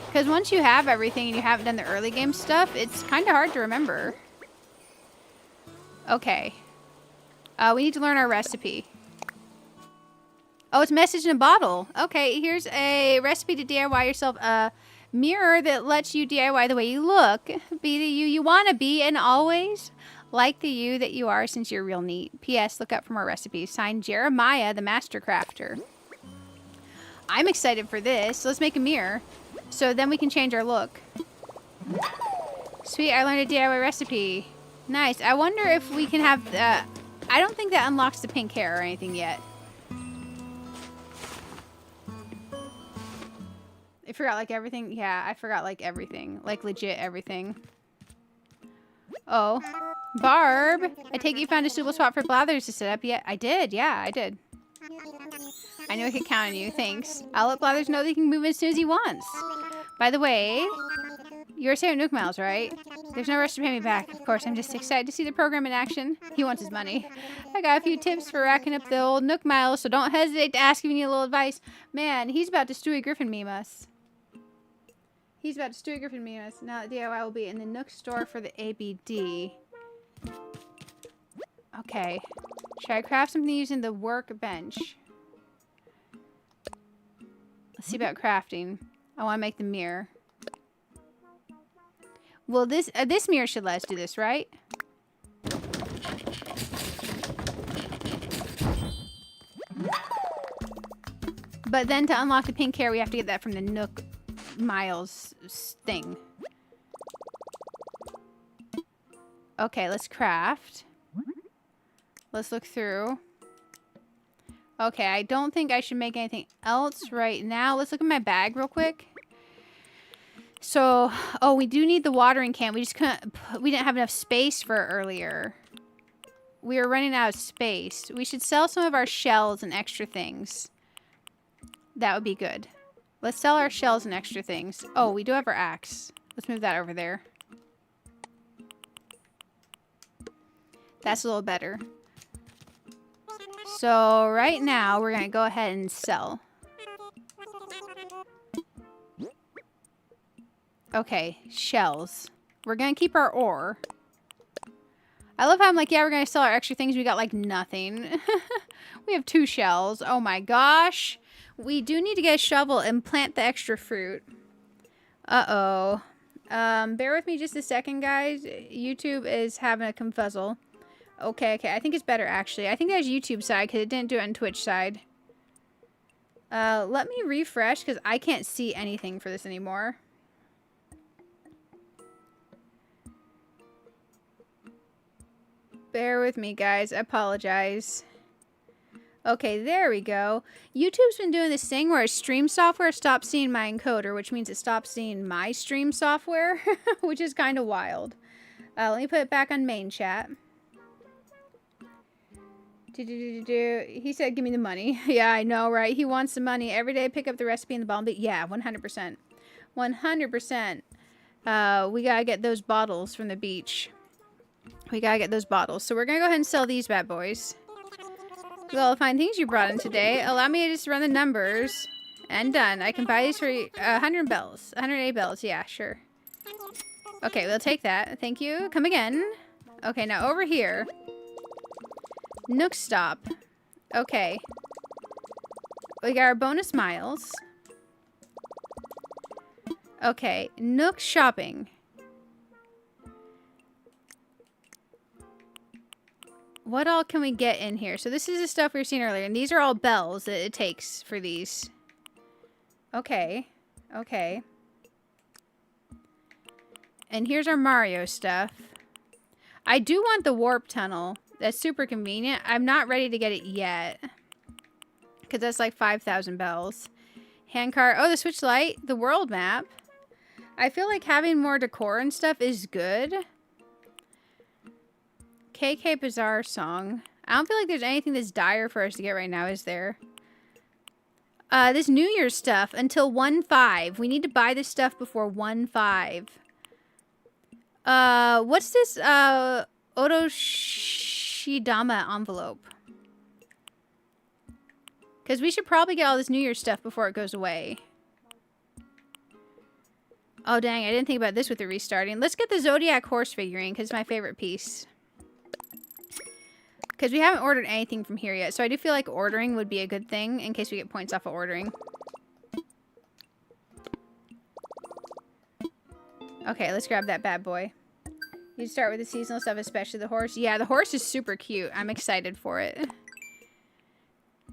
Because once you have everything and you haven't done the early game stuff, it's kind of hard to remember. Okay. We need to learn our recipe. Oh, it's message in a bottle. Okay, here's a recipe to DIY yourself a mirror that lets you DIY the way you look. Be the you want to be and always Like the you that you are since you're real neat. P.S. Look up for more recipes. Signed, Jeremiah, the Master Crafter. I'm excited for this. Let's make a mirror. So then we can change our look. Sweet, I learned a DIY recipe. Nice. I wonder if we can have the... I don't think that unlocks the pink hair or anything yet. I forgot like everything. Yeah, I forgot like everything. Like legit everything. Oh. Barb! I take it you found a suitable spot for Blathers to set up. Yeah, I did. Yeah, I did. I knew I could count on you. Thanks. I'll let Blathers know that he can move as soon as he wants. By the way, you're saving Nook Miles, right? There's no rush to pay me back. Of course, I'm just excited to see the program in action. He wants his money. I got a few tips for racking up the old Nook Miles, so don't hesitate to ask if you need a little advice. Man, he's about to Stewie Griffin meme us. He's about to Stewie Griffin meme us. Now the DIY will be in the Nook store for the ABD. Okay. Should I craft something using the workbench? Let's see about crafting. I want to make the mirror. Well, this mirror should let us do this, right? But then to unlock the pink hair, we have to get that from the Nook Miles thing. Okay, let's craft. Let's look through. Okay, I don't think I should make anything else right now. Let's look at my bag real quick. So, oh, we do need the watering can. We just couldn't, we didn't have enough space for it earlier. We were running out of space. We should sell some of our shells and extra things. That would be good. Let's sell our shells and extra things. Oh, we do have our axe. Let's move that over there. That's a little better. So right now, we're going to go ahead and sell. Okay, shells. We're going to keep our ore. I love how I'm like, yeah, we're going to sell our extra things. We got like nothing. We have 2 shells. Oh my gosh. We do need to get a shovel and plant the extra fruit. Uh-oh. Bear with me just a second, guys. YouTube is having a confuzzle. Okay. I think it's better, actually. I think that's YouTube side, because it didn't do it on Twitch side. Let me refresh, because I can't see anything for this anymore. Bear with me, guys. I apologize. Okay, there we go. YouTube's been doing this thing where stream software stops seeing my encoder, which means it stops seeing my stream software, which is kind of wild. Let me put it back on main chat. He said, give me the money. Yeah, I know, right? He wants the money. Every day, pick up the recipe in the bottle. Yeah, 100%. 100%. We gotta get those bottles from the beach. We gotta get those bottles. So we're gonna go ahead and sell these bad boys. With all the fine things you brought in today, allow me to just run the numbers. And done. I can buy these for 100 bells. 108 bells. Yeah, sure. Okay, we'll take that. Thank you. Come again. Okay, now over here. Nook stop. Okay. We got our bonus miles. Okay, Nook shopping. What all can we get in here? So this is the stuff we were seeing earlier. And these are all bells that it takes for these. Okay. Okay. And here's our Mario stuff. I do want the warp tunnel. That's super convenient. I'm not ready to get it yet. Because that's like 5,000 bells. Handcart. Oh, the switch light. The world map. I feel like having more decor and stuff is good. KK Bazaar song. I don't feel like there's anything that's dire for us to get right now, is there? This New Year's stuff until 1/5. We need to buy this stuff before 1/5. What's this Otoshidama envelope? Because we should probably get all this New Year's stuff before it goes away. Oh, dang. I didn't think about this with the restarting. Let's get the Zodiac horse figurine because it's my favorite piece. Because we haven't ordered anything from here yet. So I do feel like ordering would be a good thing in case we get points off of ordering. Okay, let's grab that bad boy. You start with the seasonal stuff, especially the horse. Yeah, the horse is super cute. I'm excited for it.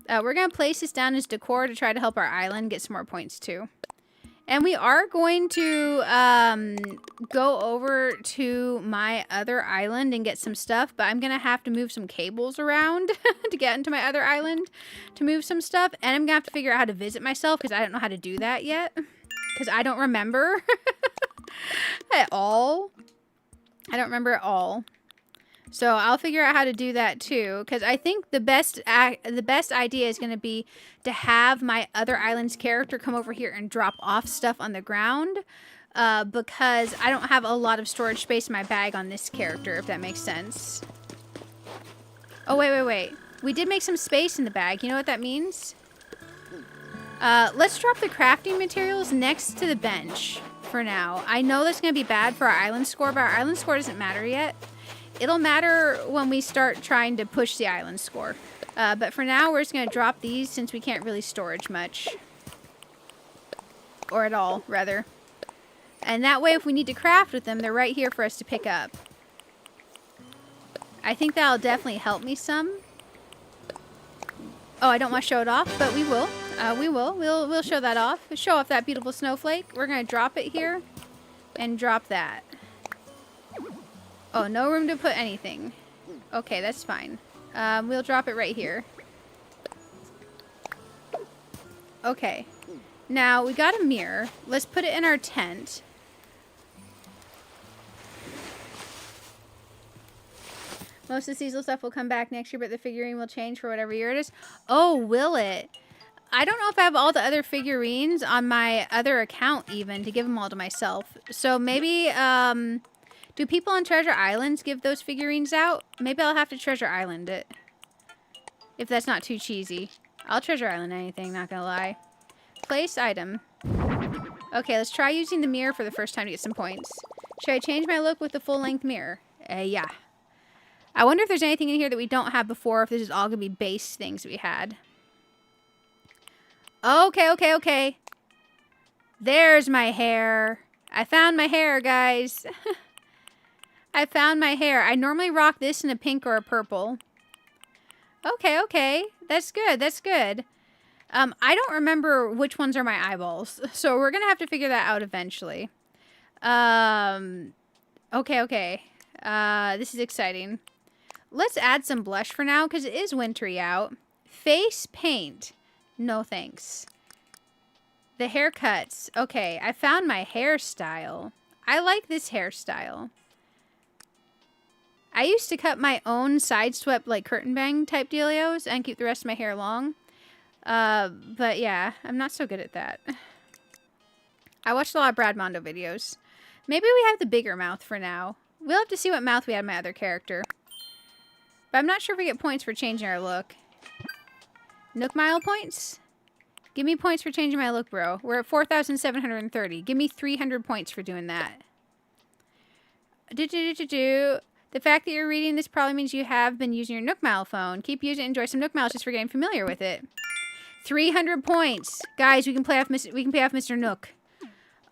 We're going to place this down as decor to try to help our island get some more points too. And we are going to go over to my other island and get some stuff, but I'm going to have to move some cables around to get into my other island to move some stuff. And I'm going to have to figure out how to visit myself because I don't know how to do that yet because I don't remember at all. I don't remember at all. So I'll figure out how to do that too, because I think the best idea is going to be to have my other island's character come over here and drop off stuff on the ground, because I don't have a lot of storage space in my bag on this character, if that makes sense. Oh, wait. We did make some space in the bag. You know what that means? Let's drop the crafting materials next to the bench for now. I know that's going to be bad for our island score, but our island score doesn't matter yet. It'll matter when we start trying to push the island score. But for now, we're just going to drop these since we can't really storage much. Or at all, rather. And that way, if we need to craft with them, they're right here for us to pick up. I think that'll definitely help me some. Oh, I don't want to show it off, but we will. We'll show that off. We'll show off that beautiful snowflake. We're going to drop it here. And drop that. Oh, no room to put anything. Okay, that's fine. We'll drop it right here. Okay. Now, we got a mirror. Let's put it in our tent. Most of the seasonal stuff will come back next year, but the figurine will change for whatever year it is. Oh, will it? I don't know if I have all the other figurines on my other account even to give them all to myself. So maybe, do people on Treasure Islands give those figurines out? Maybe I'll have to Treasure Island it. If that's not too cheesy. I'll Treasure Island anything, not gonna lie. Place item. Okay, let's try using the mirror for the first time to get some points. Should I change my look with the full-length mirror? Yeah. I wonder if there's anything in here that we don't have before, if this is all gonna be base things we had. Okay. There's my hair. I found my hair, guys. I found my hair. I normally rock this in a pink or a purple. Okay. That's good. I don't remember which ones are my eyeballs, so we're gonna have to figure that out eventually. Okay. This is exciting. Let's add some blush for now, because it is wintry out. Face paint. No thanks. The haircuts. Okay, I found my hairstyle. I like this hairstyle. I used to cut my own side-swept, like, curtain bang type dealios and keep the rest of my hair long. But yeah, I'm not so good at that. I watched a lot of Brad Mondo videos. Maybe we have the bigger mouth for now. We'll have to see what mouth we had in my other character. But I'm not sure if we get points for changing our look. Nook Mile points? Give me points for changing my look, bro. We're at 4,730. Give me 300 points for doing that. The fact that you're reading this probably means you have been using your Nook Mile phone. Keep using it. Enjoy some Nook Miles just for getting familiar with it. 300 points. Guys, we can pay off Mr. Nook.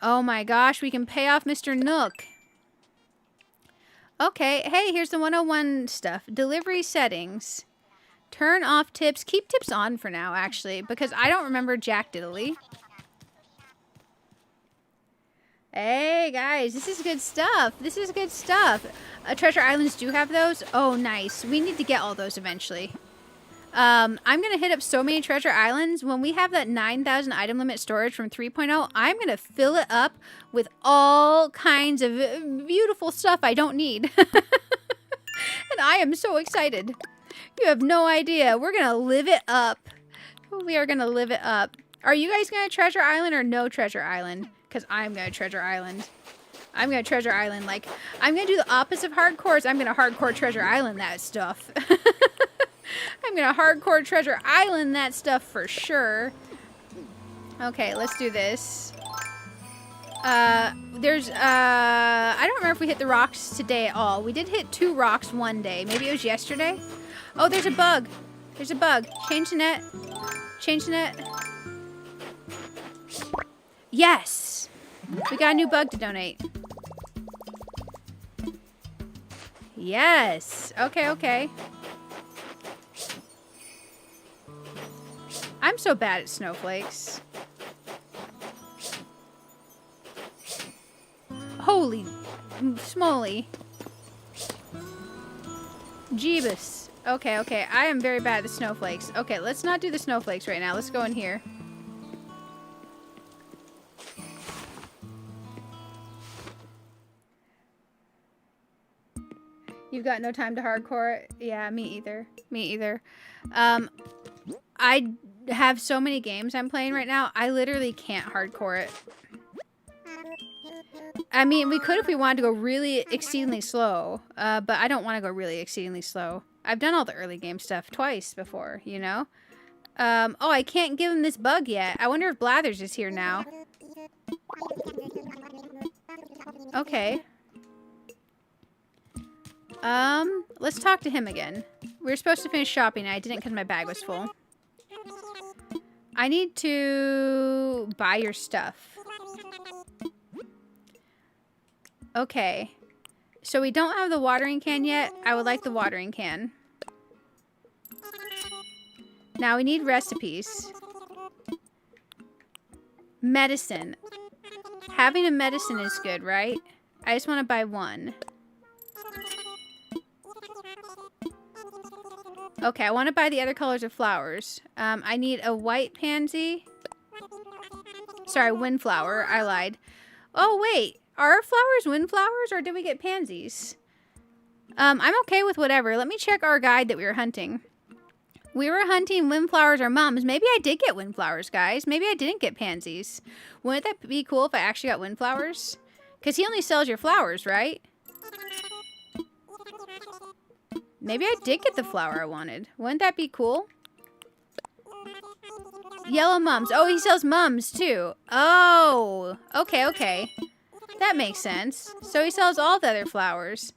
Oh my gosh, we can pay off Mr. Nook. Okay, hey, here's the 101 stuff. Delivery settings. Turn off tips. Keep tips on for now, actually, because I don't remember jack diddly. Hey, guys, this is good stuff. Treasure Islands do have those. Oh, nice. We need to get all those eventually. I'm going to hit up so many Treasure Islands. When we have that 9,000 item limit storage from 3.0, I'm going to fill it up with all kinds of beautiful stuff I don't need. And I am so excited. You have no idea. We're going to live it up. We are going to live it up. Are you guys going to Treasure Island or no Treasure Island? Because I'm going to Treasure Island. I'm going to Treasure Island. Like, I'm going to do the opposite of hardcore. I'm going to hardcore Treasure Island that stuff. I'm going to hardcore Treasure Island that stuff for sure. Okay, let's do this. I don't remember if we hit the rocks today at all. We did hit 2 rocks one day. Maybe it was yesterday. Oh, there's a bug. Change the net. Yes. We got a new bug to donate. Yes. Okay, okay. I'm so bad at snowflakes. Holy smoly. Jeebus. Okay, okay. I am very bad at the snowflakes. Okay, let's not do the snowflakes right now. Let's go in here. You've got no time to hardcore it? Yeah, me either. Me either. I have so many games I'm playing right now, I literally can't hardcore it. I mean, we could if we wanted to go really exceedingly slow, but I don't want to go really exceedingly slow. I've done all the early game stuff twice before, you know? Oh, I can't give him this bug yet. I wonder if Blathers is here now. Okay. Let's talk to him again. We were supposed to finish shopping, and I didn't because my bag was full. I need to buy your stuff. Okay. So we don't have the watering can yet. I would like the watering can. Now we need recipes. Medicine. Having a medicine is good, right? I just want to buy one. Okay, I want to buy the other colors of flowers. I need a white pansy. Sorry, windflower. I lied. Oh, wait. Are our flowers windflowers or did we get pansies? I'm okay with whatever. Let me check our guide that we were hunting. We were hunting windflowers or mums. Maybe I did get windflowers, guys. Maybe I didn't get pansies. Wouldn't that be cool if I actually got windflowers? Because he only sells your flowers, right? Maybe I did get the flower I wanted. Wouldn't that be cool? Yellow mums. Oh, he sells mums too. Oh, okay, okay. That makes sense. So he sells all the other flowers.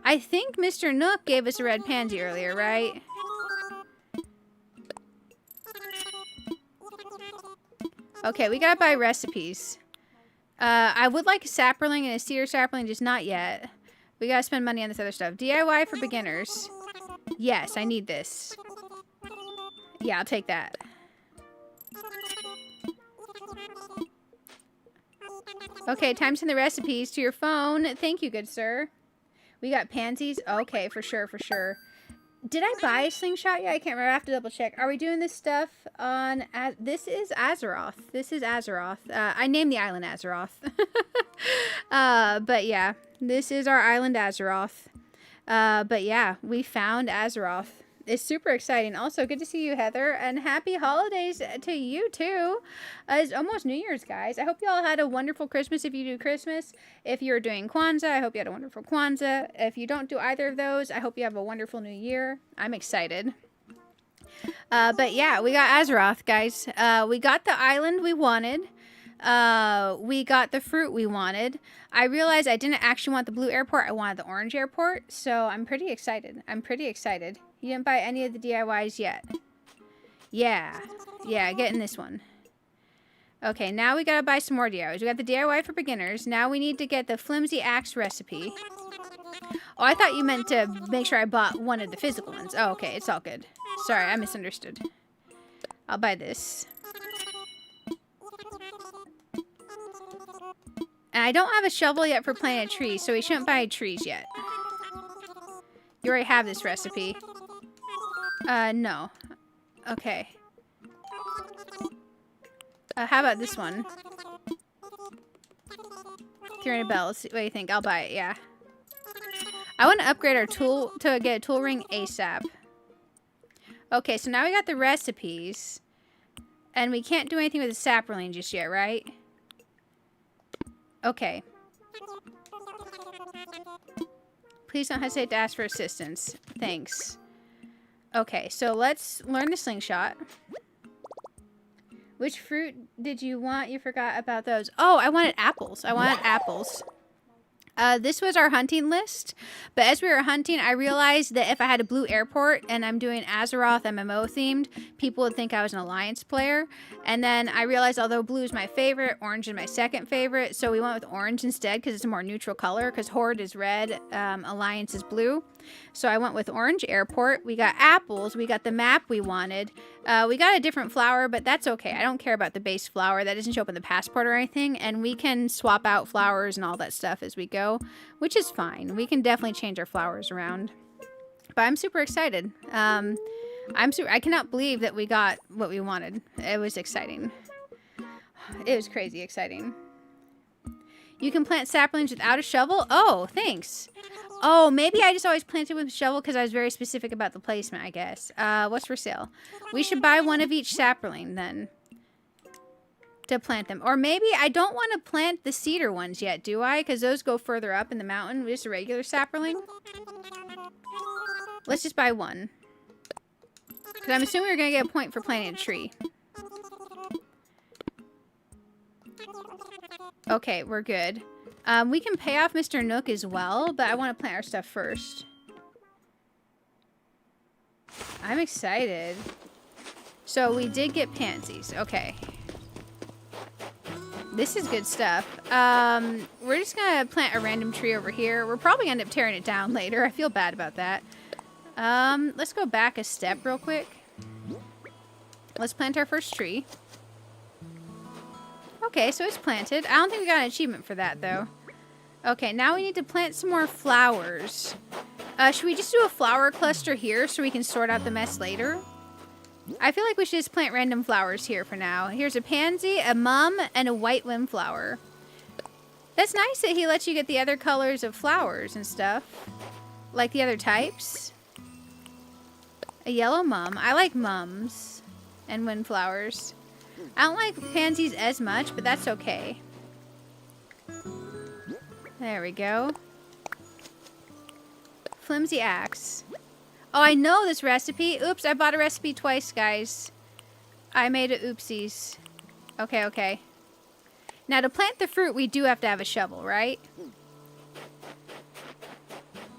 I think Mr. Nook gave us a red pansy earlier, right? Okay, we gotta buy recipes. I would like a sapperling and a cedar sapperling, just not yet. We gotta spend money on this other stuff. DIY for beginners. Yes, I need this. Yeah, I'll take that. Okay, time to send the recipes to your phone. Thank you, good sir. We got pansies. Okay, for sure, for sure. Did I buy a slingshot yet? I can't remember. I have to double check. Are we doing this stuff on... this is Azeroth. This is Azeroth. I named the island Azeroth. But yeah, this is our island Azeroth. But yeah, we found Azeroth. It's super exciting. Also, good to see you, Heather. And happy holidays to you, too. It's almost New Year's, guys. I hope you all had a wonderful Christmas if you do Christmas. If you're doing Kwanzaa, I hope you had a wonderful Kwanzaa. If you don't do either of those, I hope you have a wonderful New Year. I'm excited. But yeah, we got Azeroth, guys. We got the island we wanted. We got the fruit we wanted. I realized I didn't actually want the blue airport. I wanted the orange airport. So I'm pretty excited. I'm pretty excited. You didn't buy any of the DIYs yet. Yeah. Yeah, getting this one. Okay, now we gotta buy some more DIYs. We got the DIY for beginners. Now we need to get the flimsy axe recipe. Oh, I thought you meant to make sure I bought one of the physical ones. Oh, okay, it's all good. Sorry, I misunderstood. I'll buy this. And I don't have a shovel yet for planting a tree, so we shouldn't buy trees yet. You already have this recipe. No. Okay. How about this one? 300 bells. What do you think? I'll buy it, yeah. I want to upgrade our tool to get a tool ring ASAP. Okay, so now we got the recipes. And we can't do anything with the sapperling just yet, right? Okay. Please don't hesitate to ask for assistance. Thanks. Okay, so let's learn the slingshot. Which fruit did you want? You forgot about those. Oh, I wanted apples. I wanted apples. This was our hunting list, but as we were hunting, I realized that if I had a blue airport and I'm doing Azeroth MMO themed, people would think I was an Alliance player. And then I realized although blue is my favorite, orange is my second favorite, so we went with orange instead because it's a more neutral color, because Horde is red, Alliance is blue. So I went with orange airport. We got apples. We got the map we wanted. We got a different flower, but that's okay. I don't care about the base flower. That doesn't show up in the passport or anything. And we can swap out flowers and all that stuff as we go, which is fine. We can definitely change our flowers around. But I'm super excited. I cannot believe that we got what we wanted. It was exciting. It was crazy exciting. You can plant saplings without a shovel? Oh, thanks. Oh, maybe I just always planted with a shovel because I was very specific about the placement, I guess. What's for sale? We should buy one of each sapling then to plant them. Or maybe I don't want to plant the cedar ones yet, do I? Because those go further up in the mountain. Just a regular sapling. Let's just buy one. Because I'm assuming we're going to get a point for planting a tree. Okay, we're good. We can pay off Mr. Nook as well, but I want to plant our stuff first. I'm excited. So we did get pansies. Okay. This is good stuff. We're just going to plant a random tree over here. We're probably going to end up tearing it down later. I feel bad about that. Let's go back a step real quick. Let's plant our first tree. Okay, so it's planted. I don't think we got an achievement for that, though. Okay, now we need to plant some more flowers. Should we just do a flower cluster here so we can sort out the mess later? I feel like we should just plant random flowers here for now. Here's a pansy, a mum, and a white windflower. That's nice that he lets you get the other colors of flowers and stuff. Like the other types. A yellow mum. I like mums and windflowers. I don't like pansies as much, but that's okay. There we go. Flimsy axe. Oh, I know this recipe. Oops, I bought a recipe twice, guys. I made a oopsies. Okay, okay. Now, to plant the fruit, we do have to have a shovel, right?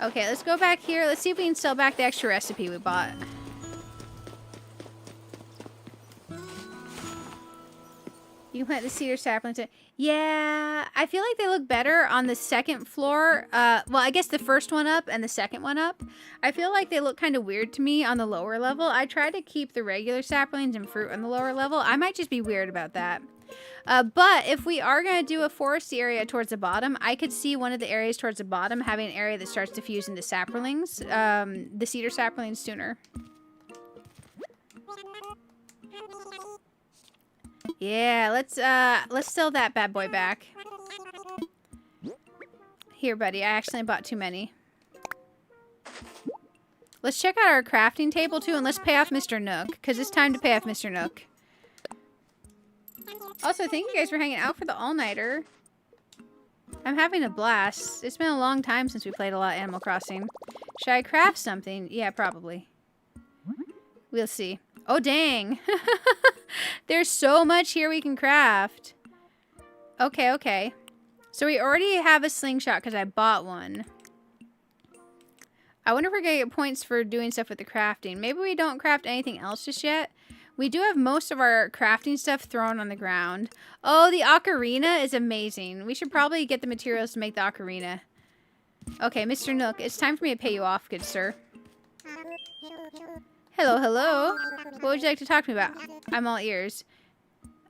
Okay, let's go back here. Let's see if we can sell back the extra recipe we bought. You can plant the cedar saplings. Yeah, I feel like they look better on the second floor. Well, I guess the first one up and the second one up. I feel like they look kind of weird to me on the lower level. I try to keep the regular saplings and fruit on the lower level. I might just be weird about that. But if we are going to do a foresty area towards the bottom, I could see one of the areas towards the bottom having an area that starts to fuse into saplings, the cedar saplings sooner. Yeah, let's sell that bad boy back. Here, buddy, I accidentally bought too many. Let's check out our crafting table, too, and let's pay off Mr. Nook, because it's time to pay off Mr. Nook. Also, thank you guys for hanging out for the all-nighter. I'm having a blast. It's been a long time since we played a lot of Animal Crossing. Should I craft something? Yeah, probably. We'll see. Oh, dang. There's so much here we can craft. Okay, okay. So we already have a slingshot because I bought one. I wonder if we're going to get points for doing stuff with the crafting. Maybe we don't craft anything else just yet. We do have most of our crafting stuff thrown on the ground. Oh, the ocarina is amazing. We should probably get the materials to make the ocarina. Okay, Mr. Nook, it's time for me to pay you off, good sir. Hello, hello. What would you like to talk to me about? I'm all ears.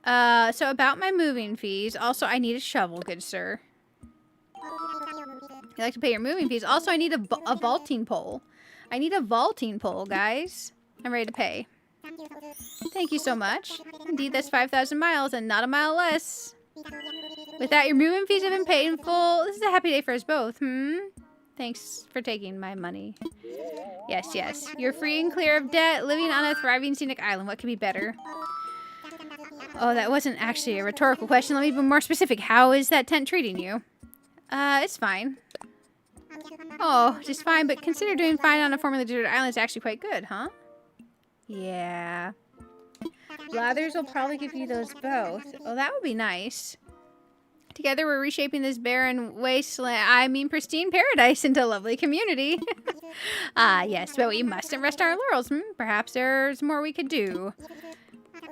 So about my moving fees. Also, I need a shovel, good sir. You'd like to pay your moving fees. Also, I need a vaulting pole. I need a vaulting pole, guys. I'm ready to pay. Thank you so much. Indeed, that's 5,000 miles and not a mile less. With that, your moving fees have been paid in full. This is a happy day for us both, Thanks for taking my money. Yes, yes. You're free and clear of debt, living on a thriving scenic island. What could be better? Oh, that wasn't actually a rhetorical question. Let me be more specific. How is that tent treating you? It's fine. Oh, just fine, but consider doing fine on a formerly deserted island is actually quite good, huh? Yeah. Blathers will probably give you those both. Oh, that would be nice. Together we're reshaping this barren wasteland, pristine paradise into a lovely community. Yes, but we mustn't rest our laurels. Perhaps there's more we could do.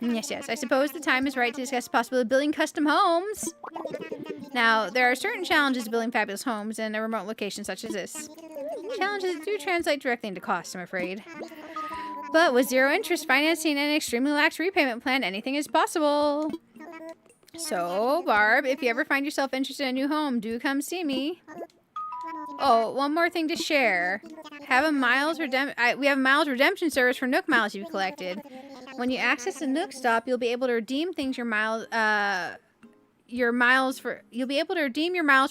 Yes, I suppose the time is right to discuss the possibility of building custom homes. Now, there are certain challenges to building fabulous homes in a remote location such as this. Challenges do translate directly into cost, I'm afraid. But with zero interest financing and an extremely lax repayment plan, anything is possible. So, Barb, if you ever find yourself interested in a new home, do come see me. Oh, one more thing to share. We have a miles redemption service for Nook miles you've collected. When you access the Nook stop, you'll be able to redeem your miles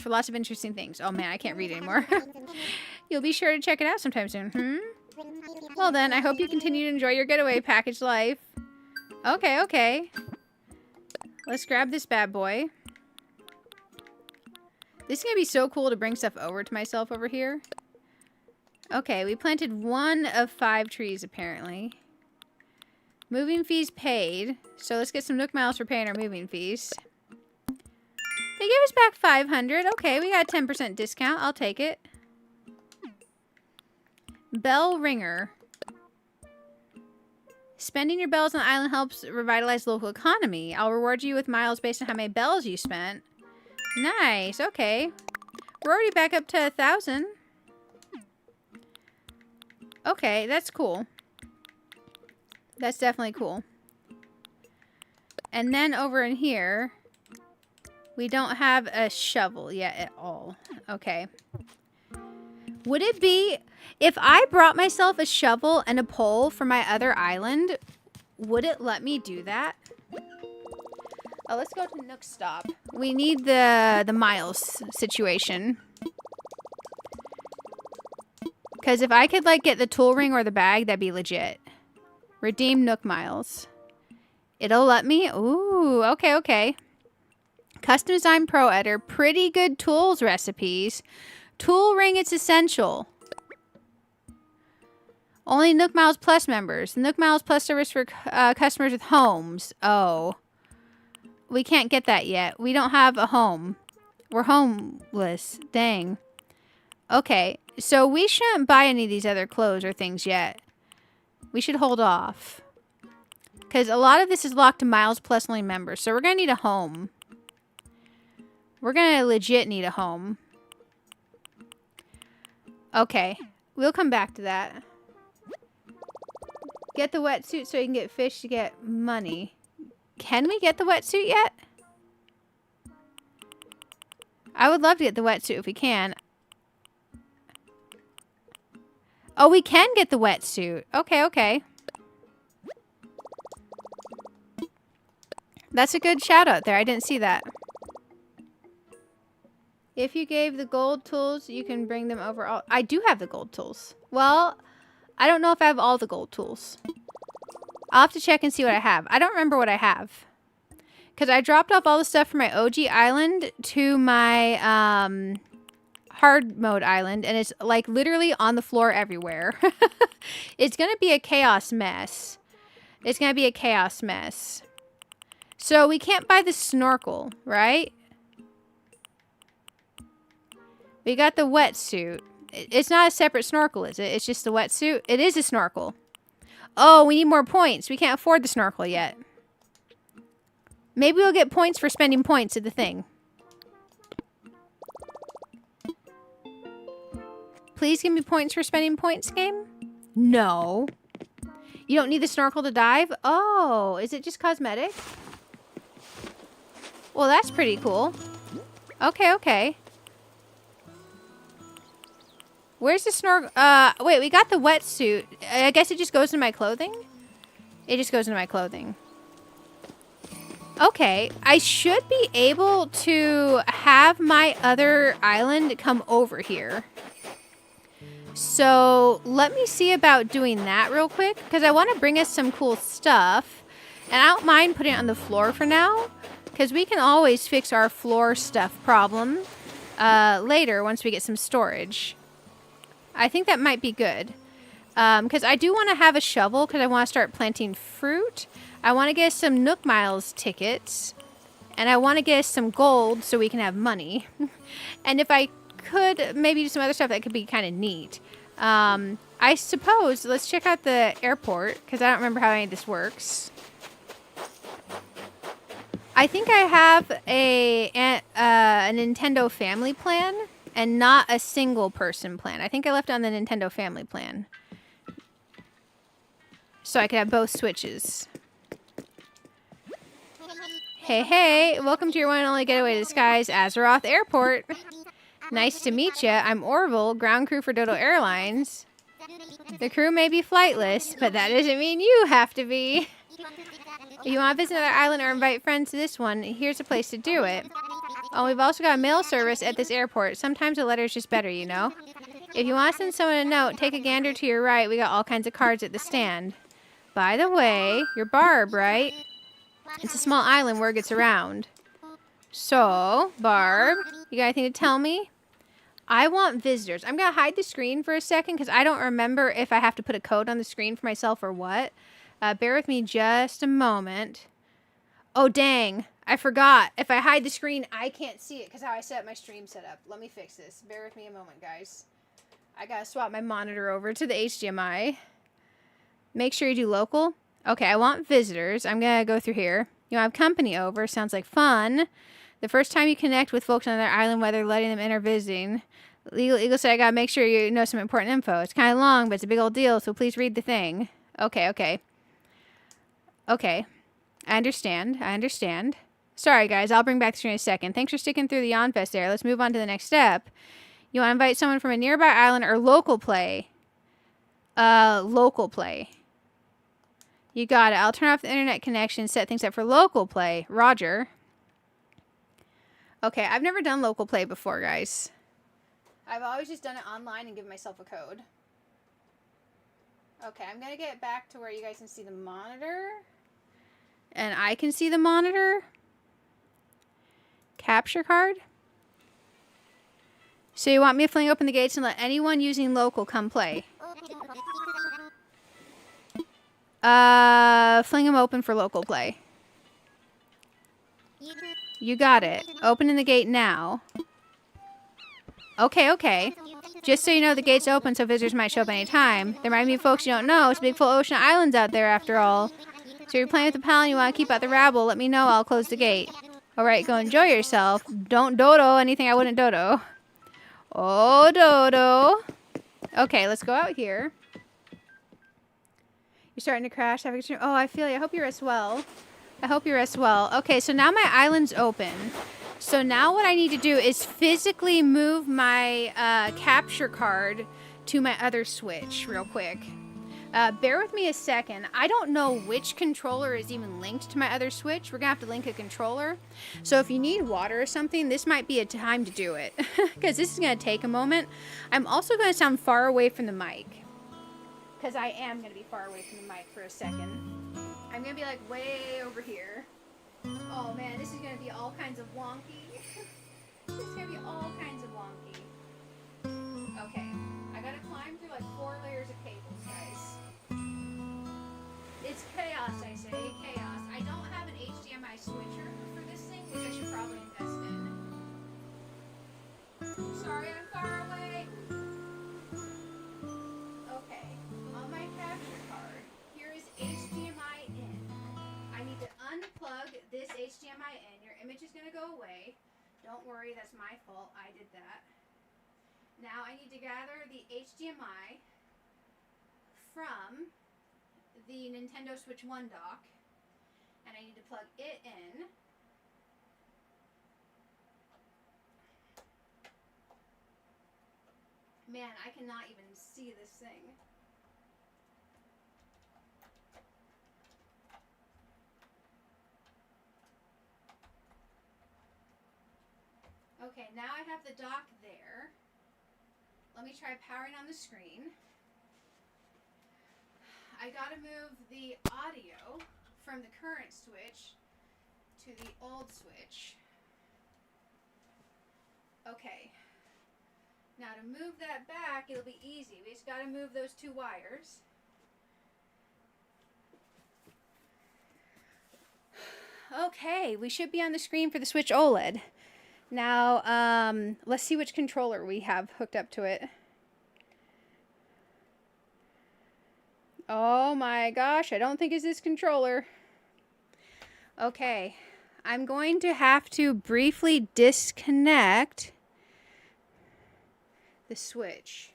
for lots of interesting things. Oh man, I can't read anymore. You'll be sure to check it out sometime soon. Well then, I hope you continue to enjoy your getaway package life. Okay. Let's grab this bad boy. This is going to be so cool to bring stuff over to myself over here. Okay, we planted 1 of 5 trees, apparently. Moving fees paid. So let's get some Nook miles for paying our moving fees. They gave us back 500. Okay, we got a 10% discount. I'll take it. Bell ringer. Spending your bells on the island helps revitalize the local economy. I'll reward you with miles based on how many bells you spent. Nice. Okay. We're already back up to 1,000. Okay, that's cool. That's definitely cool. And then over in here, we don't have a shovel yet at all. Okay. Would it be... If I brought myself a shovel and a pole for my other island, would it let me do that? Oh, let's go to Nook Stop. We need the miles situation. Because if I could, like, get the tool ring or the bag, that'd be legit. Redeem Nook miles. It'll let me? Ooh, okay. Custom Design Pro Editor. Pretty good tools recipes. Tool ring, it's essential. Only Nook Miles Plus members. Nook Miles Plus service for customers with homes. Oh. We can't get that yet. We don't have a home. We're homeless. Dang. Okay. So we shouldn't buy any of these other clothes or things yet. We should hold off. Because a lot of this is locked to Miles Plus only members. So we're going to need a home. We're going to legit need a home. Okay. We'll come back to that. Get the wetsuit so you can get fish to get money. Can we get the wetsuit yet? I would love to get the wetsuit if we can. Oh, we can get the wetsuit. Okay. That's a good shout out there. I didn't see that. If you gave the gold tools, you can bring them over. All I do have the gold tools. Well, I don't know if I have all the gold tools. I'll have to check and see what I have. I don't remember what I have. Because I dropped off all the stuff from my OG island to my hard mode island. And it's like literally on the floor everywhere. It's going to be a chaos mess. So we can't buy the snorkel, right? We got the wetsuit. It's not a separate snorkel, is it? It's just the wetsuit? It is a snorkel. Oh, we need more points. We can't afford the snorkel yet. Maybe we'll get points for spending points at the thing. Please give me points for spending points, game? No. You don't need the snorkel to dive? Oh, is it just cosmetic? Well, that's pretty cool. Okay. Where's the snorkel? Wait, we got the wetsuit. I guess it just goes into my clothing? It just goes into my clothing. Okay, I should be able to have my other island come over here. So, let me see about doing that real quick, because I want to bring us some cool stuff. And I don't mind putting it on the floor for now, because we can always fix our floor stuff problem later once we get some storage. I think that might be good. Because I do want to have a shovel because I want to start planting fruit. I want to get some Nook Miles tickets. And I want to get us some gold so we can have money. And if I could maybe do some other stuff that could be kind of neat. I suppose, let's check out the airport, because I don't remember how any of this works. I think I have a Nintendo family plan and not a single person plan. I think I left on the Nintendo family plan. So I could have both Switches. Hey, hey, welcome to your one and only getaway to the skies, Azeroth Airport. Nice to meet you. I'm Orville, ground crew for Dodo Airlines. The crew may be flightless, but that doesn't mean you have to be. If you want to visit another island or invite friends to this one, here's a place to do it. Oh, we've also got a mail service at this airport. Sometimes a letter is just better, you know. If you want to send someone a note, take a gander to your right. We got all kinds of cards at the stand. By the way, you're Barb, right? It's a small island where it gets around. So, Barb, you got anything to tell me? I want visitors. I'm going to hide the screen for a second because I don't remember if I have to put a code on the screen for myself or what. Bear with me just a moment. Oh, dang. I forgot. If I hide the screen, I can't see it because how I set my stream setup. Let me fix this. Bear with me a moment, guys. I got to swap my monitor over to the HDMI. Make sure you do local. Okay, I want visitors. I'm going to go through here. You have company over. Sounds like fun. The first time you connect with folks on their island, whether letting them in or visiting. Legal Eagle said I got to make sure you know some important info. It's kind of long, but it's a big old deal, so please read the thing. Okay. Okay. I understand. Sorry, guys. I'll bring back the screen in a second. Thanks for sticking through the Yonfest there. Let's move on to the next step. You want to invite someone from a nearby island or local play? Local play. You got it. I'll turn off the internet connection, set things up for local play. Roger. Okay, I've never done local play before, guys. I've always just done it online and given myself a code. Okay, I'm going to get back to where you guys can see the monitor. And I can see the monitor. Capture card. So you want me to fling open the gates and let anyone using local come play? Fling them open for local play. You got it. Opening the gate now. Okay. Just so you know, the gate's open so visitors might show up anytime. There might be folks you don't know. It's a big full ocean of islands out there after all. So if you're playing with the pal and you want to keep out the rabble, let me know. I'll close the gate. Alright, go enjoy yourself. Don't dodo anything I wouldn't dodo. Oh, dodo. Okay, let's go out here. You're starting to crash. Oh, I feel you. I hope you rest well. Okay, so now my island's open. So now what I need to do is physically move my capture card to my other Switch real quick. Bear with me a second. I don't know which controller is even linked to my other Switch. We're going to have to link a controller. So if you need water or something, this might be a time to do it. Because this is going to take a moment. I'm also going to sound far away from the mic. Because I am going to be far away from the mic for a second. I'm going to be like way over here. Oh man, this is going to be all kinds of wonky. Okay, I got to climb through like 4 layers of cables, guys. It's chaos, I say, chaos. I don't have an HDMI switcher for this thing, which I should probably invest in. Sorry, I'm far away. Okay, on my capture card, here is HDMI in. I need to unplug this HDMI in. Your image is going to go away. Don't worry, that's my fault. I did that. Now I need to gather the HDMI from the Nintendo Switch 1 dock. And I need to plug it in. Man, I cannot even see this thing. Okay, now I have the dock there. Let me try powering on the screen. I gotta move the audio from the current Switch to the old Switch. Okay. Now to move that back, it'll be easy. We just gotta move those 2 wires. Okay, we should be on the screen for the Switch OLED. Now, let's see which controller we have hooked up to it. Oh my gosh, I don't think it's this controller. Okay, I'm going to have to briefly disconnect the Switch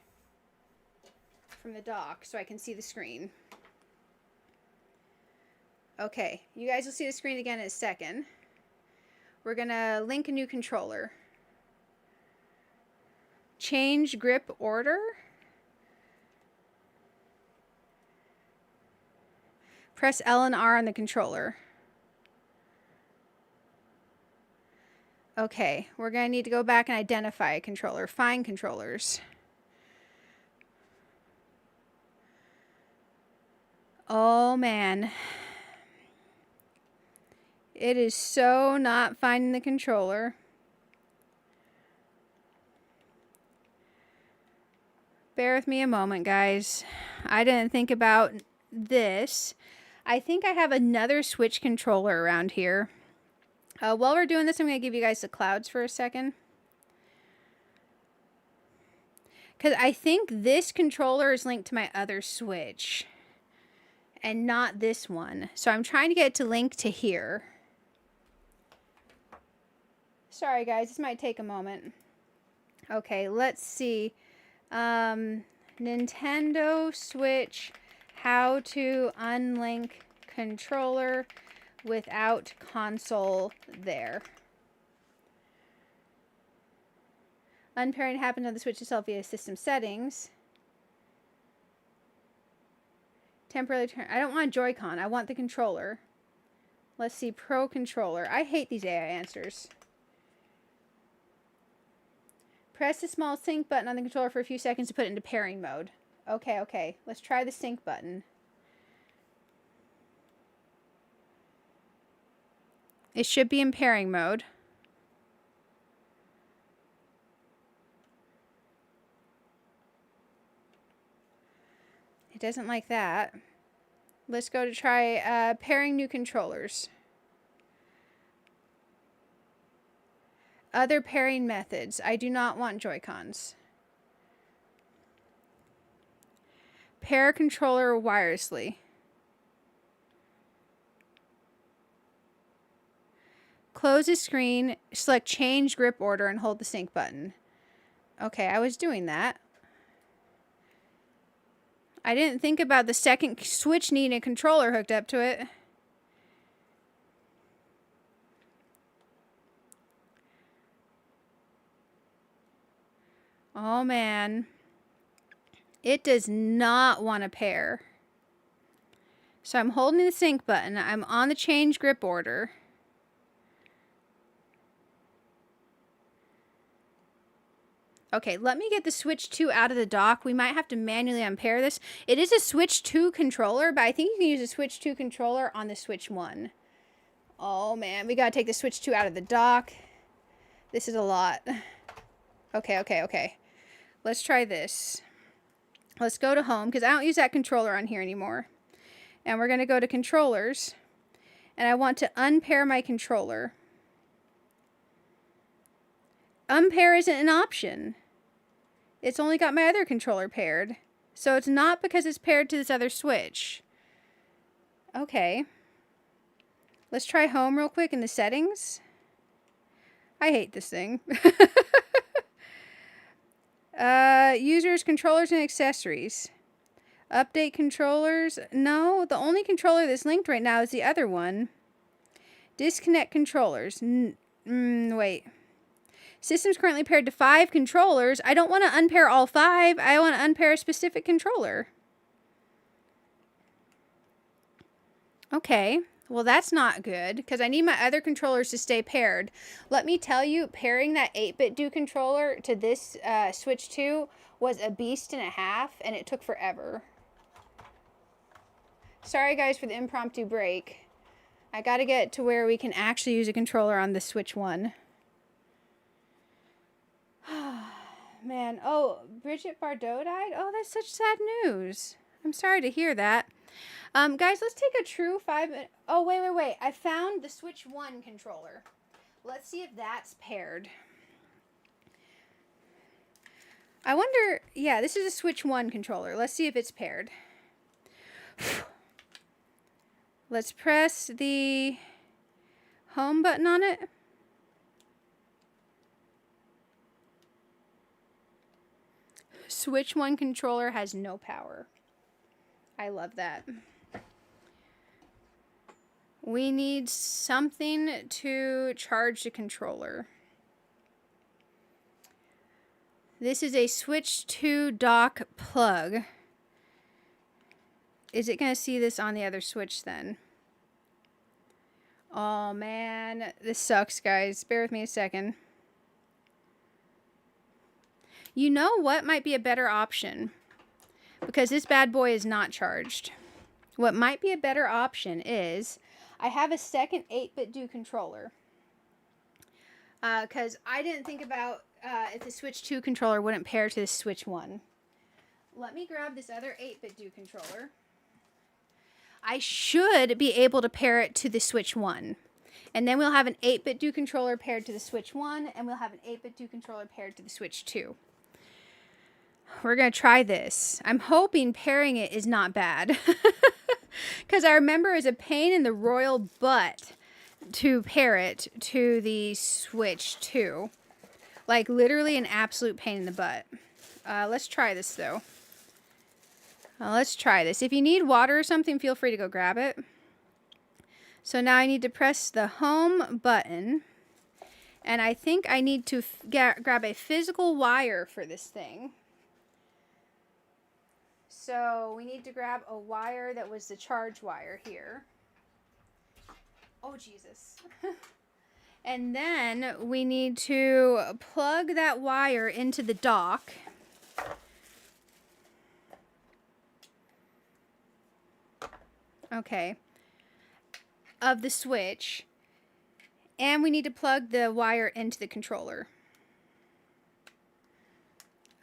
from the dock so I can see the screen. Okay, you guys will see the screen again in a second. We're gonna link a new controller. Change grip order. Press L and R on the controller. Okay, we're gonna need to go back and identify a controller. Find controllers. Oh man. It is so not finding the controller. Bear with me a moment, guys. I didn't think about this. I think I have another Switch controller around here. While we're doing this, I'm going to give you guys the clouds for a second. Because I think this controller is linked to my other Switch. And not this one. So I'm trying to get it to link to here. Sorry guys, this might take a moment. Okay, let's see. Nintendo Switch, how to unlink controller without console there. Unpairing happened on the Switch itself via system settings. Temporarily turn. I don't want a Joy-Con. I want the controller. Let's see. Pro controller. I hate these AI answers. Press the small sync button on the controller for a few seconds to put it into pairing mode. Okay, okay. Let's try the sync button. It should be in pairing mode. It doesn't like that. Let's go to try pairing new controllers. Other pairing methods. I do not want Joy-Cons. Pair controller wirelessly. Close the screen, select change grip order, and hold the sync button. Okay, I was doing that. I didn't think about the second Switch needing a controller hooked up to it. Oh man. It does not want to pair. So I'm holding the sync button. I'm on the change grip order. Okay, let me get the Switch 2 out of the dock. We might have to manually unpair this. It is a Switch 2 controller, but I think you can use a Switch 2 controller on the Switch 1. Oh man, we gotta take the Switch 2 out of the dock. This is a lot. Okay, okay, okay. Let's try this. Let's go to home, because I don't use that controller on here anymore. And we're gonna go to controllers. And I want to unpair my controller. Unpair isn't an option. It's only got my other controller paired. So it's not because it's paired to this other Switch. Okay. Let's try home real quick in the settings. I hate this thing. Users, controllers, and accessories. Update controllers. No, the only controller that's linked right now is the other one. Disconnect controllers. Wait. System's currently paired to 5 controllers. I don't want to unpair all 5. I want to unpair a specific controller. Okay. Well, that's not good, because I need my other controllers to stay paired. Let me tell you, pairing that 8-bit do controller to this Switch 2 was a beast and a half, and it took forever. Sorry, guys, for the impromptu break. I got to get to where we can actually use a controller on the Switch 1. Man, oh, Bridget Bardot died? Oh, that's such sad news. I'm sorry to hear that. Guys, let's take a true 5-minute... Oh, wait. I found the Switch 1 controller. Let's see if that's paired. I wonder... Yeah, this is a Switch 1 controller. Let's see if it's paired. Let's press the home button on it. Switch 1 controller has no power. I love that. We need something to charge the controller. This is a Switch 2 dock plug. Is it going to see this on the other Switch then? Oh man, this sucks, guys. Bear with me a second. You know what might be a better option? Because this bad boy is not charged. What might be a better option is I have a second 8-bit do controller. Because I didn't think about if the Switch 2 controller wouldn't pair to the Switch 1. Let me grab this other 8-bit do controller. I should be able to pair it to the Switch 1. And then we'll have an 8-bit do controller paired to the Switch 1. And we'll have an 8-bit do controller paired to the Switch 2. We're going to try this. I'm hoping pairing it is not bad. Because I remember it was a pain in the royal butt to pair it to the Switch 2. Like, literally an absolute pain in the butt. Let's try this, though. Let's try this. If you need water or something, feel free to go grab it. So now I need to press the home button. And I think I need to grab a physical wire for this thing. So we need to grab a wire that was the charge wire here. Oh, Jesus. And then we need to plug that wire into the dock. Okay. Of the Switch. And we need to plug the wire into the controller.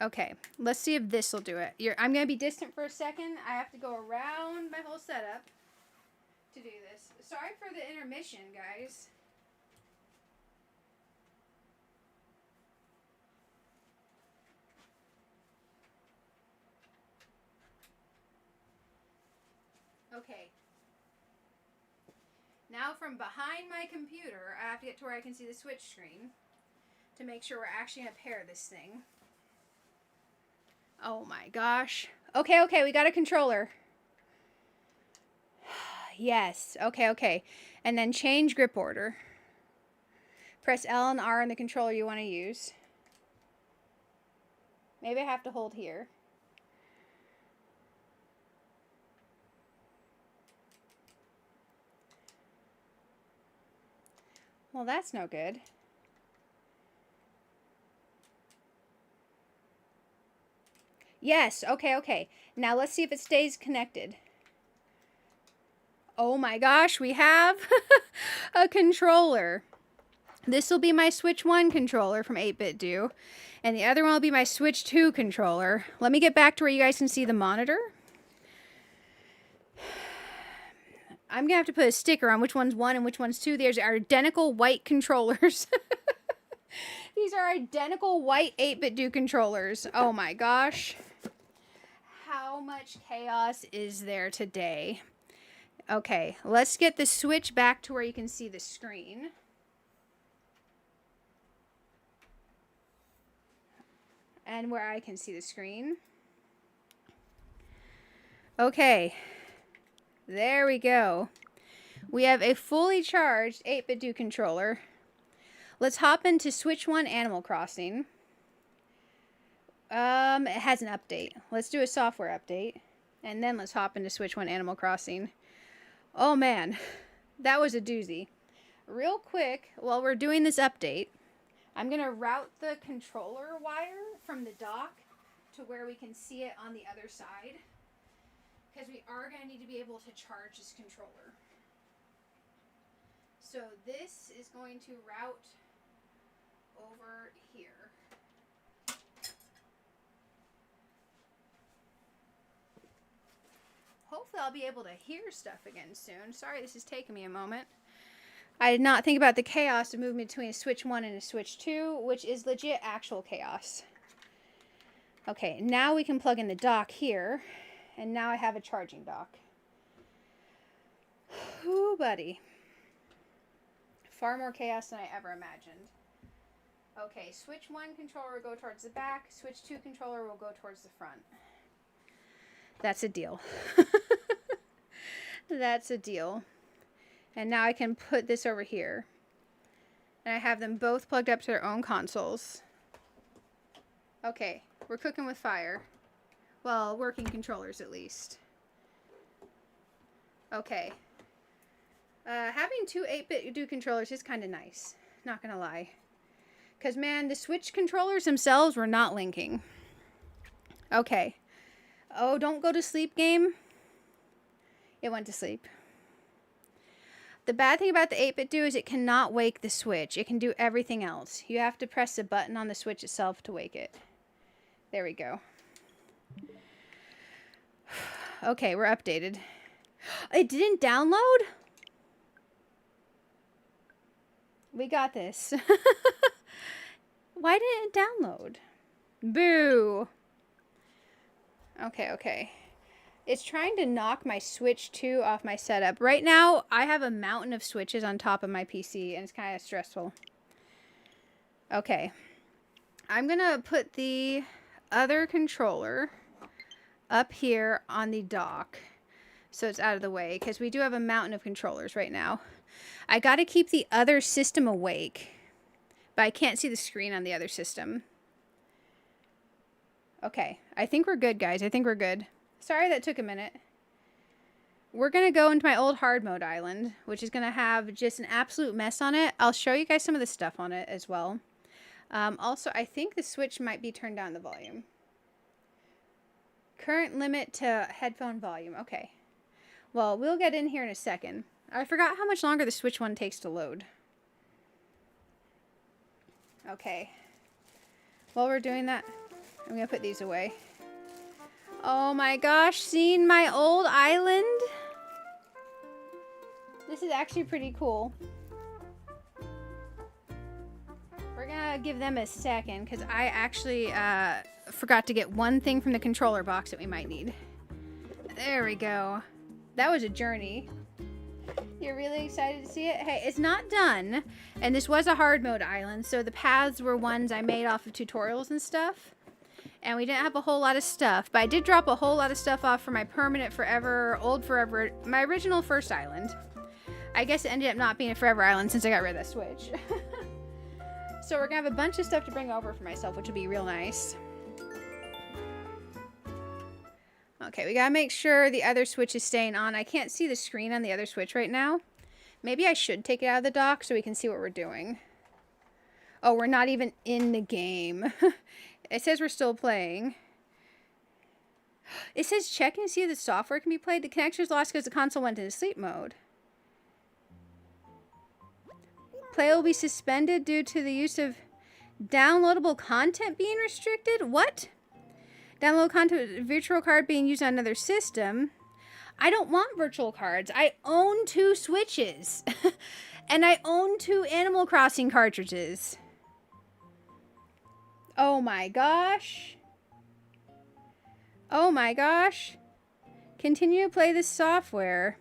Okay, let's see if this will do it. I'm going to be distant for a second. I have to go around my whole setup to do this. Sorry for the intermission, guys. Okay. Now from behind my computer, I have to get to where I can see the Switch screen to make sure we're actually going to pair this thing. Oh my gosh. Okay, we got a controller. Yes, okay. And then change grip order. Press L and R on the controller you want to use. Maybe I have to hold here. Well, that's no good. Yes, okay. Now let's see if it stays connected. Oh my gosh, we have a controller. This will be my Switch 1 controller from 8-Bit Do. And the other one will be my Switch 2 controller. Let me get back to where you guys can see the monitor. I'm going to have to put a sticker on which one's 1 and which one's 2. There's our identical white controllers. These are identical white 8-Bit Do controllers. Oh my gosh. How much chaos is there today? Okay, let's get the Switch back to where you can see the screen. And where I can see the screen. Okay. There we go. We have a fully charged 8-Bit Do controller. Let's hop into Switch 1 Animal Crossing. It has an update. Let's do a software update. And then let's hop into Switch 1 Animal Crossing. Oh man, that was a doozy. Real quick, while we're doing this update, I'm going to route the controller wire from the dock to where we can see it on the other side. Because we are going to need to be able to charge this controller. So this is going to route over here. hopefully I'll be able to hear stuff again soon. Sorry this is taking me a moment. I did not think about the chaos of moving between a Switch 1 and a Switch 2, which is legit actual chaos. Okay, now we can plug in the dock here, and now I have a charging dock. Ooh, buddy. Far more chaos than I ever imagined. Okay, Switch 1 controller will go towards the back, Switch 2 controller will go towards the front. That's a deal. That's a deal. And now I can put this over here. And I have them both plugged up to their own consoles. Okay, we're cooking with fire. Well, working controllers at least. Okay. Having two 8-bit do controllers is kind of nice. Not gonna lie. Because, man, the Switch controllers themselves were not linking. Okay. Oh, don't go to sleep, game. It went to sleep. The bad thing about the 8-bit do is it cannot wake the Switch. It can do everything else. You have to press the button on the Switch itself to wake it. There we go. Okay, we're updated. It didn't download? We got this. Why didn't it download? Boo. Okay. It's trying to knock my Switch 2 off my setup. Right now, I have a mountain of Switches on top of my PC, and it's kind of stressful. Okay. I'm going to put the other controller up here on the dock so it's out of the way, because we do have a mountain of controllers right now. I got to keep the other system awake, but I can't see the screen on the other system. Okay, I think we're good, guys. I think we're good. Sorry that took a minute. We're going to go into my old hard mode island, which is going to have just an absolute mess on it. I'll show you guys some of the stuff on it as well. Also, I think the Switch might be turned down the volume. Current limit to headphone volume. Okay. Well, we'll get in here in a second. I forgot how much longer the Switch one takes to load. Okay. While we're doing that, I'm going to put these away. Oh my gosh, seen my old island? This is actually pretty cool. We're gonna give them a second because I actually forgot to get one thing from the controller box that we might need. There we go. That was a journey. You're really excited to see it? Hey, it's not done. And this was a hard mode island, so the paths were ones I made off of tutorials and stuff. And we didn't have a whole lot of stuff, but I did drop a whole lot of stuff off for my permanent forever, old forever, my original first island. I guess it ended up not being a forever island since I got rid of that Switch. So we're gonna have a bunch of stuff to bring over for myself, which will be real nice. Okay, we gotta make sure the other Switch is staying on. I can't see the screen on the other Switch right now. Maybe I should take it out of the dock so we can see what we're doing. Oh, we're not even in the game. It says we're still playing. It says check and see if the software can be played. The connection is lost because the console went into sleep mode. Play will be suspended due to the use of downloadable content being restricted. What? Download content, virtual card being used on another system. I don't want virtual cards. I own 2 Switches. And I own 2 Animal Crossing cartridges. Oh my gosh. Oh my gosh. Continue to play this software.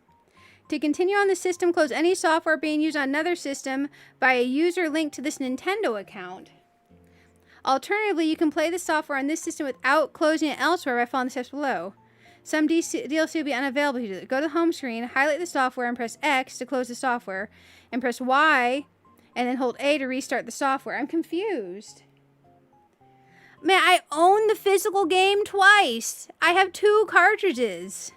To continue on the system, close any software being used on another system by a user linked to this Nintendo account. Alternatively, you can play the software on this system without closing it elsewhere by following the steps below. Some DLC will be unavailable to you. Go to the home screen, highlight the software, and press X to close the software, and press Y, and then hold A to restart the software. I'm confused. Man, I own the physical game twice. I have 2 cartridges.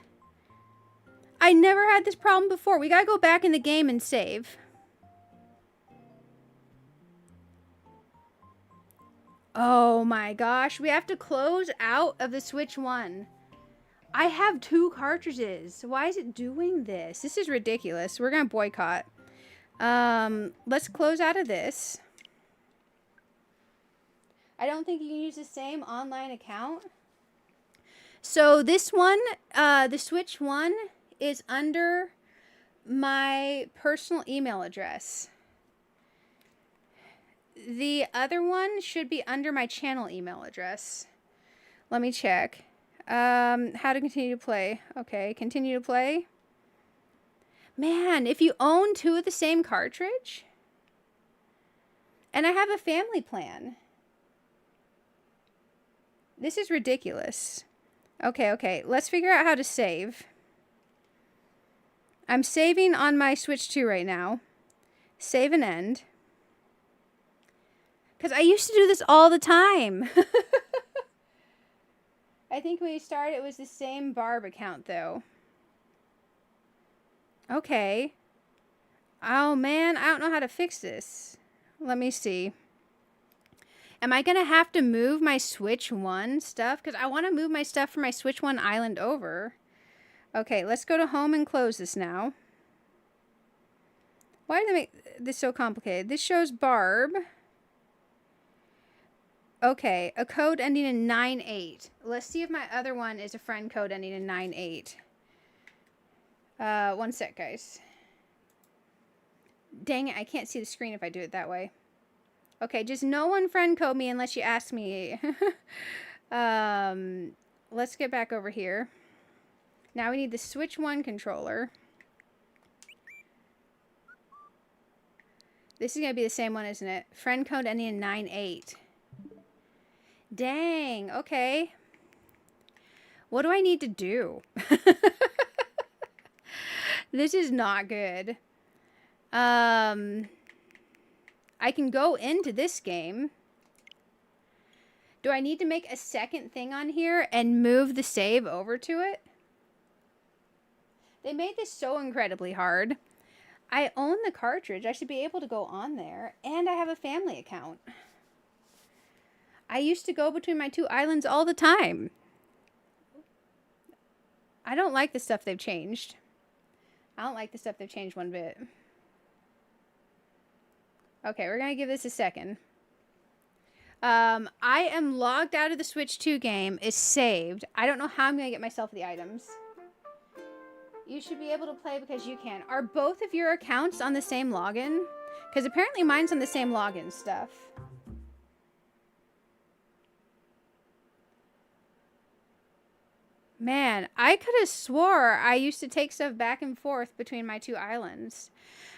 I never had this problem before. We gotta go back in the game and save. Oh my gosh. We have to close out of the Switch 1. I have 2 cartridges. Why is it doing this? This is ridiculous. We're gonna boycott. Let's close out of this. I don't think you can use the same online account. So this one, the Switch one, is under my personal email address. The other one should be under my channel email address. Let me check. How to continue to play. Okay, continue to play. Man, if you own 2 of the same cartridge, and I have a family plan. This is ridiculous. Okay, let's figure out how to save. I'm saving on my Switch 2 right now. Save and end. Because I used to do this all the time. I think when we started, it was the same Barb account, though. Okay. Oh, man, I don't know how to fix this. Let me see. Am I going to have to move my Switch 1 stuff? Because I want to move my stuff from my Switch 1 island over. Okay, let's go to home and close this now. Why did they make this so complicated? This shows Barb. Okay, a code ending in 98. Let's see if my other one is a friend code ending in 98. One sec, guys. Dang it, I can't see the screen if I do it that way. Okay, just no one friend code me unless you ask me. Let's get back over here. Now we need the Switch 1 controller. This is going to be the same one, isn't it? Friend code ending in 98. Dang, okay. What do I need to do? This is not good. I can go into this game. Do I need to make a second thing on here and move the save over to it? They made this so incredibly hard. I own the cartridge. I should be able to go on there. And I have a family account. I used to go between my 2 islands all the time. I don't like the stuff they've changed. I don't like the stuff they've changed one bit. Okay, we're going to give this a second. I am logged out of the Switch 2 game. It's saved. I don't know how I'm going to get myself the items. You should be able to play because you can. Are both of your accounts on the same login? Because apparently mine's on the same login stuff. Man, I could have swore I used to take stuff back and forth between my 2 islands.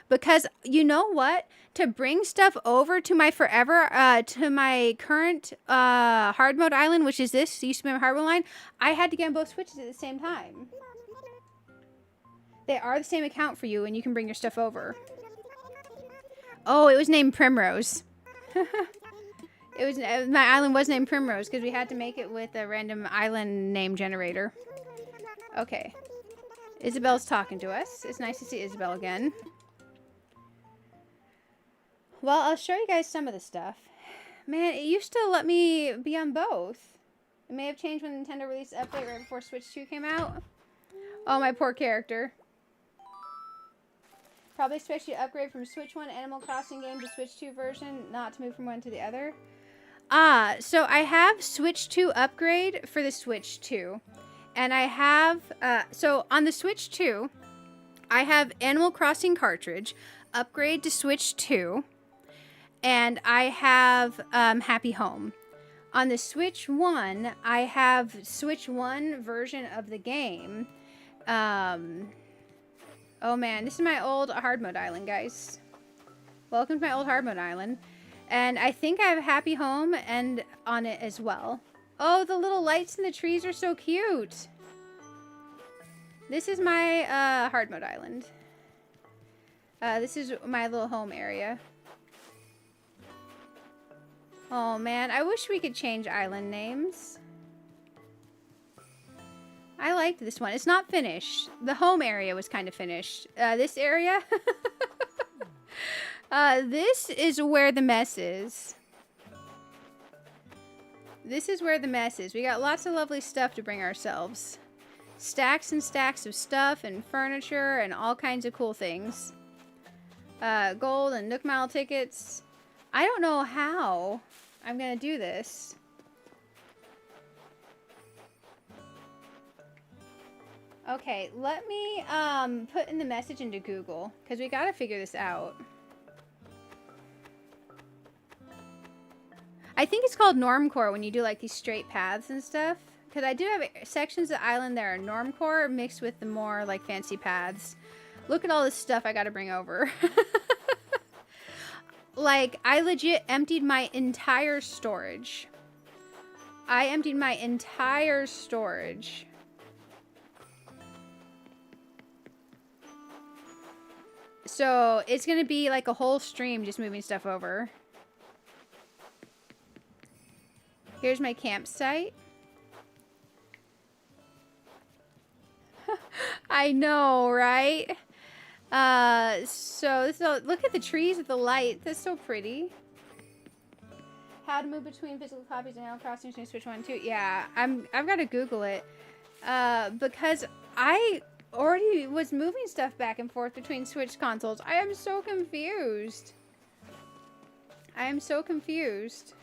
Because, you know what? To bring stuff over to my to my current hard mode island, which is this, used to be my hard mode line, I had to get on both Switches at the same time. They are the same account for you, and you can bring your stuff over. Oh, it was named Primrose. My island was named Primrose because we had to make it with a random island name generator. Okay. Isabel's talking to us. It's nice to see Isabel again. Well, I'll show you guys some of the stuff. Man, it used to let me be on both. It may have changed when Nintendo released the update right before Switch 2 came out. Oh, my poor character. Probably expect you to upgrade from Switch 1 Animal Crossing game to Switch 2 version, not to move from one to the other. So I have Switch 2 upgrade for the Switch 2. And I have, so on the Switch 2, I have Animal Crossing cartridge, upgrade to Switch 2, and I have Happy Home. On the Switch 1, I have Switch 1 version of the game. Oh man, this is my old hard mode island, guys. Welcome to my old hard mode island. And I think I have Happy Home and on it as well. Oh, the little lights in the trees are so cute. This is my hard mode island. This is my little home area. Oh man, I wish we could change island names. I liked this one. It's not finished. The home area was kind of finished. This area? This is where the mess is. This is where the mess is. We got lots of lovely stuff to bring ourselves. Stacks and stacks of stuff and furniture and all kinds of cool things. Gold and Nook Mile tickets. I don't know how I'm going to do this. Okay, let me put in the message into Google, because we gotta figure this out. I think it's called normcore when you do like these straight paths and stuff. Because I do have sections of the island that are normcore mixed with the more like fancy paths. Look at all this stuff I gotta bring over. Like, I legit emptied my entire storage. I emptied my entire storage. So, it's gonna be like a whole stream just moving stuff over. Here's my campsite. I know, right? So this is look at the trees with the light. That's so pretty. How to move between physical copies and Animal Crossing to Switch 1 and 2. Yeah, I've got to Google it. Because I already was moving stuff back and forth between Switch consoles. I am so confused. I am so confused.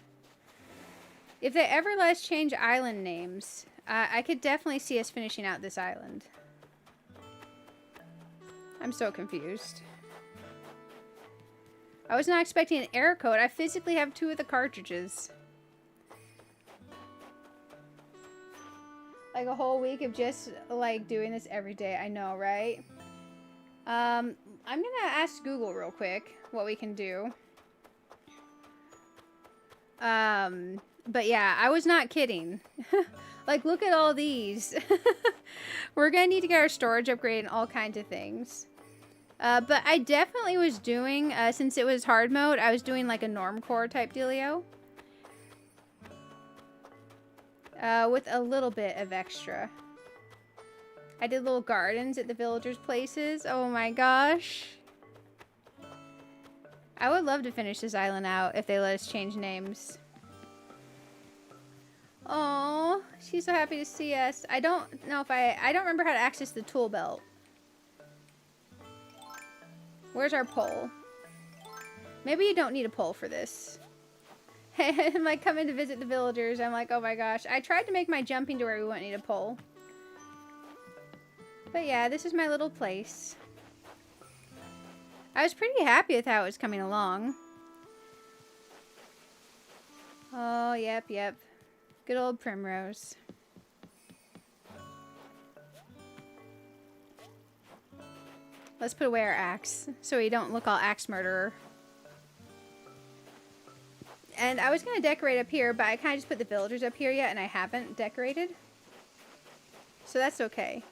If they ever let us change island names, I could definitely see us finishing out this island. I'm so confused. I was not expecting an error code. I physically have 2 of the cartridges. Like a whole week of just like doing this every day. I know, right? I'm gonna ask Google real quick what we can do. But yeah, I was not kidding. Like, look at all these. We're gonna need to get our storage upgraded and all kinds of things. But I definitely was doing, since it was hard mode, I was doing like a normcore type dealio. With a little bit of extra. I did little gardens at the villagers' places. Oh my gosh. I would love to finish this island out if they let us change names. Oh, she's so happy to see us. I don't know if I don't remember how to access the tool belt. Where's our pole? Maybe you don't need a pole for this. I'm like coming to visit the villagers. I'm like, oh my gosh. I tried to make my jumping to where we wouldn't need a pole. But yeah, this is my little place. I was pretty happy with how it was coming along. Oh, yep, yep. Good old Primrose. Let's put away our axe so we don't look all axe murderer. And I was going to decorate up here, but I kind of just put the villagers up here yet, and I haven't decorated. So that's okay.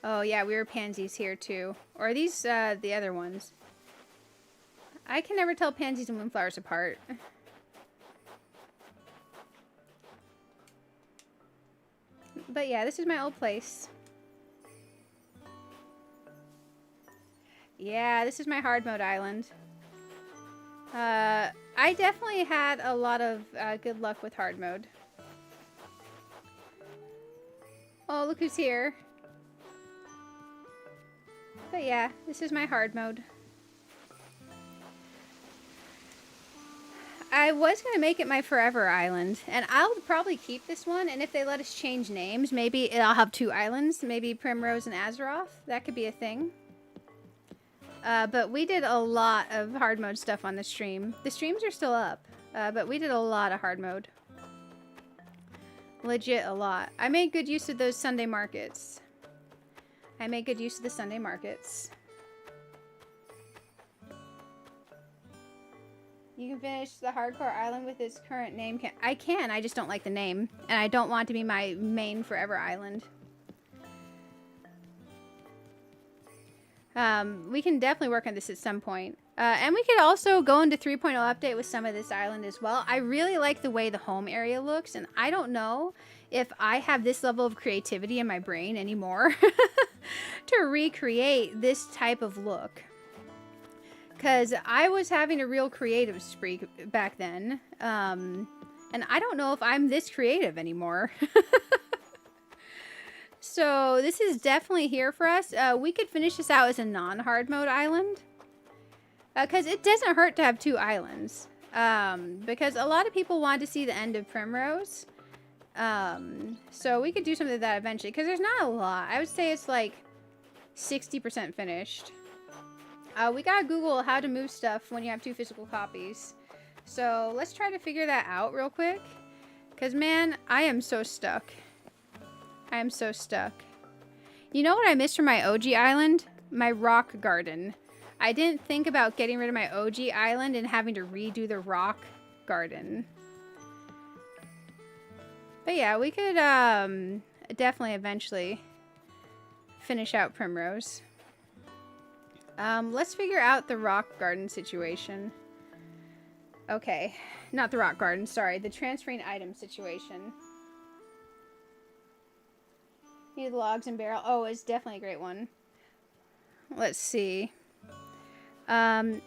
Oh, yeah, we were pansies here, too. Or are these the other ones? I can never tell pansies and moonflowers apart. But yeah, this is my old place. Yeah, this is my hard mode island. I definitely had a lot of good luck with hard mode. Oh, look who's here. But yeah, this is my hard mode. I was going to make it my forever island, and I'll probably keep this one, and if they let us change names, maybe I'll have 2 islands, maybe Primrose and Azeroth. That could be a thing. But we did a lot of hard mode stuff on the stream. The streams are still up, but we did a lot of hard mode. Legit a lot. I made good use of those Sunday markets. I made good use of the Sunday markets. You can finish the hardcore island with its current name. I can, I just don't like the name. And I don't want it to be my main forever island. We can definitely work on this at some point. And we could also go into 3.0 update with some of this island as well. I really like the way the home area looks, and I don't know if I have this level of creativity in my brain anymore to recreate this type of look. Because I was having a real creative spree back then, and I don't know if I'm this creative anymore. So this is definitely here for us. We could finish this out as a non-hard mode island. Because it doesn't hurt to have 2 islands. Because a lot of people want to see the end of Primrose. So we could do something like that eventually, because there's not a lot. I would say it's like 60% finished. We gotta Google how to move stuff when you have 2 physical copies. So let's try to figure that out real quick. Because, man, I am so stuck. I am so stuck. You know what I missed from my OG island? My rock garden. I didn't think about getting rid of my OG island and having to redo the rock garden. But yeah, we could definitely eventually finish out Primrose. Let's figure out the rock garden situation. Okay, not the rock garden, sorry, the transferring item situation. Need logs and barrel. Oh, it's definitely a great one. Let's see. ACNH,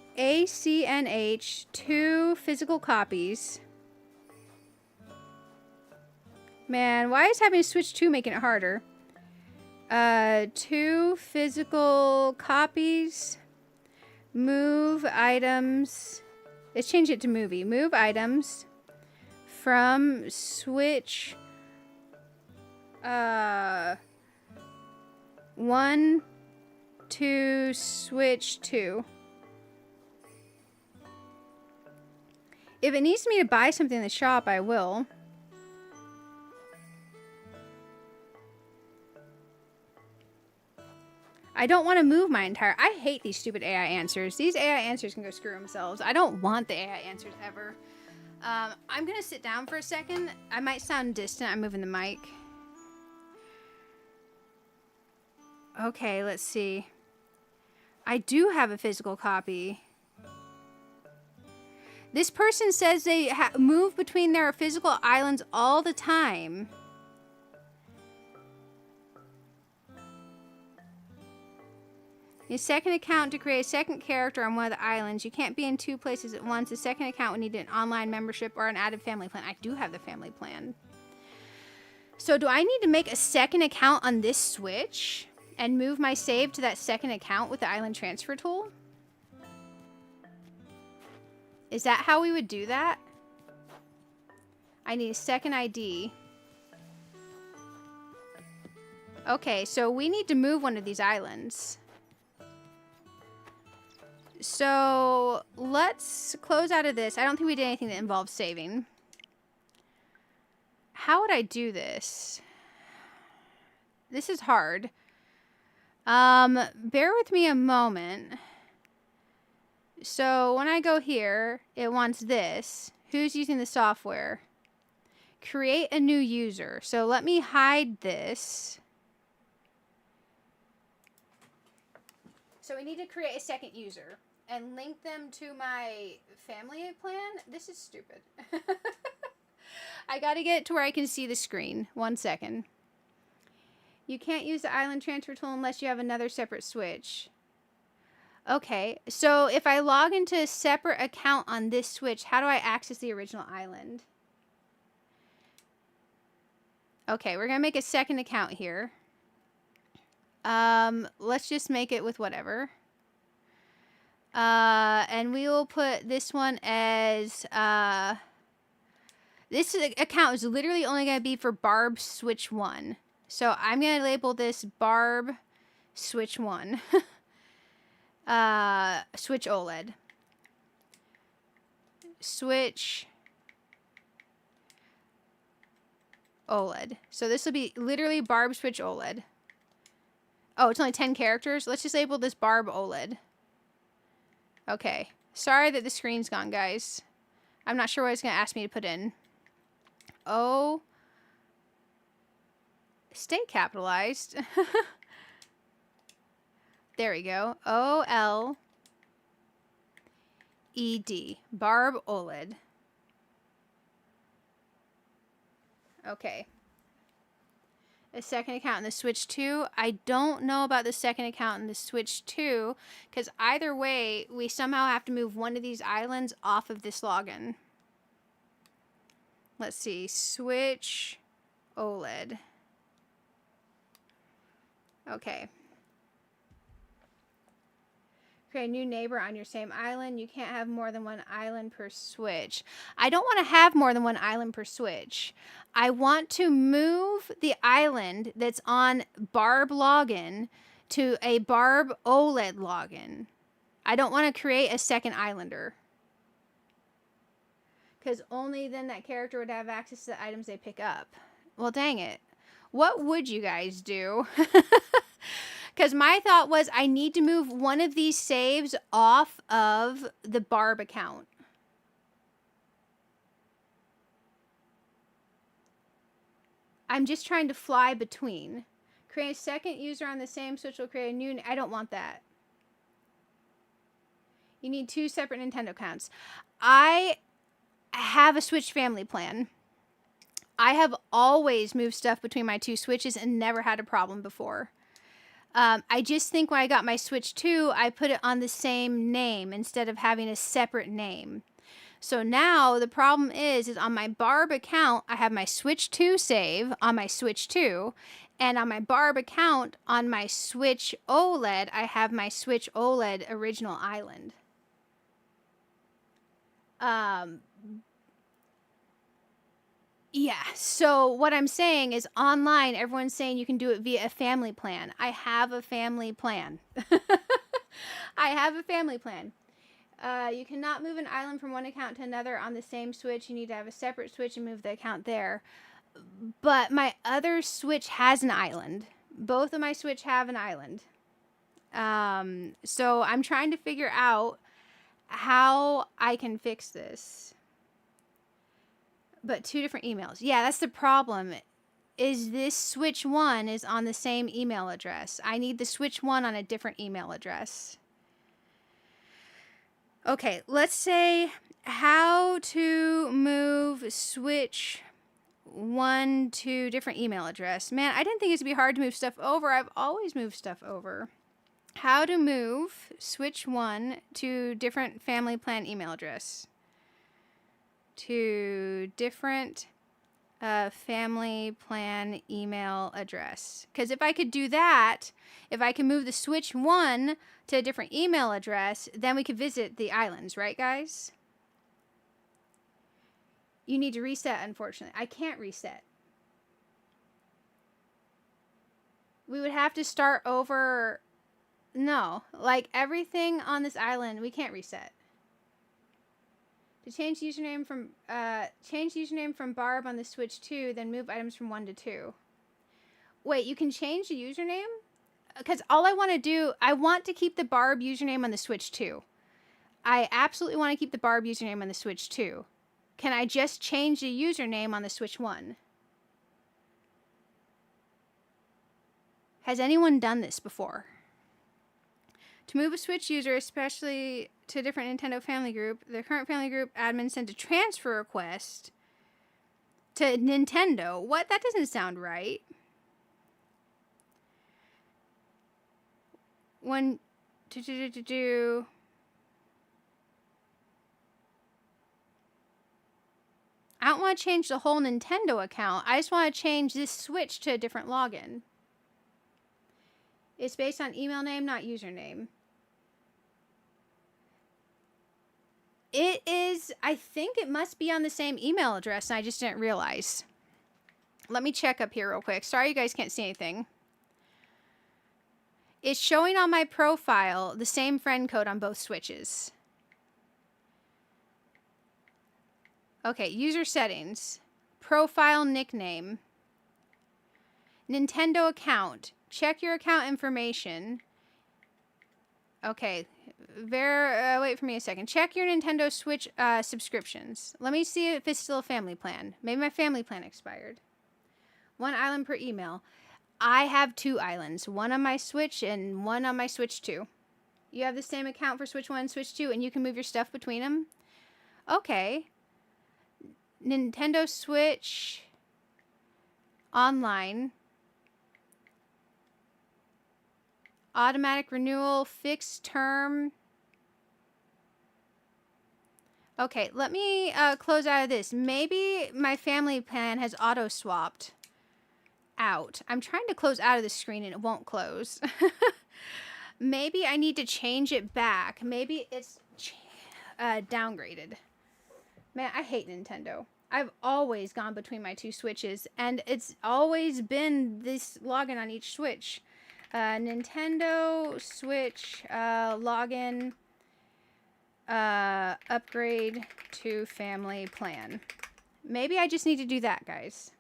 2 physical copies. Man, why is having to switch 2 making it harder? 2 physical copies. Move items. Let's change it to movie. Move items from switch 1 to switch 2. If it needs me to buy something in the shop, I will. I don't want to move my entire... I hate these stupid AI answers. These AI answers can go screw themselves. I don't want the AI answers ever. I'm going to sit down for a second. I might sound distant. I'm moving the mic. Okay, let's see. I do have a physical copy. This person says they move between their physical islands all the time. Your second account to create a second character on one of the islands. You can't be in 2 places at once. The second account would need an online membership or an added family plan. I do have the family plan. So do I need to make a second account on this Switch and move my save to that second account with the island transfer tool? Is that how we would do that? I need a second ID. Okay, so we need to move one of these islands. So let's close out of this. I don't think we did anything that involves saving. How would I do this? This is hard. Bear with me a moment. So when I go here, it wants this. Who's using the software? Create a new user. So let me hide this. So we need to create a second user and link them to my family plan. This is stupid. I gotta get to where I can see the screen. 1 second. You can't use the island transfer tool unless you have another separate Switch. Okay, so if I log into a separate account on this Switch, how do I access the original island? Okay, we're gonna make a second account here. Let's just make it with whatever. And we will put this one as, this account is literally only going to be for Barb Switch 1. So I'm going to label this Barb Switch 1. Switch OLED. Switch OLED. So this will be literally Barb Switch OLED. Oh, it's only 10 characters? Let's just label this Barb OLED. Okay. Sorry that the screen's gone, guys. I'm not sure what it's going to ask me to put in. Oh. Stay capitalized. There we go. OLED. Barb OLED. Okay. A second account in the Switch 2. I don't know about the second account in the Switch 2, because either way, we somehow have to move one of these islands off of this login. Let's see. Switch OLED. Okay. create a new neighbor on your same island. You can't have more than one island per switch. I don't want to have more than one island per switch. I want to move the island that's on Barb login to a Barb OLED login. I don't want to create a second islander. Because only then that character would have access to the items they pick up. Well, dang it. What would you guys do? Because my thought was I need to move one of these saves off of the Barb account. I'm just trying to fly between. Create a second user on the same switch will create a new... I don't want that. You need 2 separate Nintendo accounts. I have a Switch family plan. I have always moved stuff between my 2 Switches and never had a problem before. I just think when I got my Switch 2, I put it on the same name instead of having a separate name. So now the problem is on my Barb account, I have my Switch 2 save on my Switch 2. And on my Barb account, on my Switch OLED, I have my Switch OLED original island. Yeah, so what I'm saying is online, everyone's saying you can do it via a family plan. I have a family plan. I have a family plan. You cannot move an island from one account to another on the same Switch. You need to have a separate Switch and move the account there. But my other Switch has an island. Both of my Switch have an island. So I'm trying to figure out how I can fix this. But 2 different emails. Yeah, that's the problem. Is this Switch 1 is on the same email address. I need the Switch 1 on a different email address. Okay, let's say how to move Switch 1 to different email address. Man, I didn't think it would be hard to move stuff over. I've always moved stuff over. How to move Switch 1 to different family plan email address. To different family plan email address. Because if I could do that, if I can move the Switch 1 to a different email address, then we could visit the islands, right, guys? You need to reset, unfortunately. I can't reset. We would have to start over. No, like everything on this island, we can't reset. To change username from Barb on the Switch 2, then move items from 1 to 2. Wait, you can change the username? Because all I want to do, I want to keep the Barb username on the Switch 2. I absolutely want to keep the Barb username on the Switch 2. Can I just change the username on the Switch 1? Has anyone done this before? To move a Switch user, especially to a different Nintendo family group, the current family group admin sent a transfer request to Nintendo. What? That doesn't sound right. I don't want to change the whole Nintendo account. I just want to change this Switch to a different login. It's based on email name, not username. It is, I think it must be on the same email address, and I just didn't realize. Let me check up here real quick. Sorry you guys can't see anything. It's showing on my profile the same friend code on both Switches. Okay, user settings. Profile nickname. Nintendo account. Check your account information. Okay. Wait for me a second. Check your Nintendo Switch subscriptions. Let me see if it's still a family plan. Maybe my family plan expired. 1 island per email. I have 2 islands. 1 on my Switch and 1 on my Switch 2. You have the same account for Switch 1 and Switch 2, and you can move your stuff between them? Okay. Nintendo Switch online. Automatic renewal, fixed term. Okay, let me close out of this. Maybe my family plan has auto-swapped out. I'm trying to close out of the screen and it won't close. Maybe I need to change it back. Maybe it's downgraded. Man, I hate Nintendo. I've always gone between my two Switches, and it's always been this login on each Switch. Nintendo Switch login upgrade to family plan. Maybe I just need to do that, guys.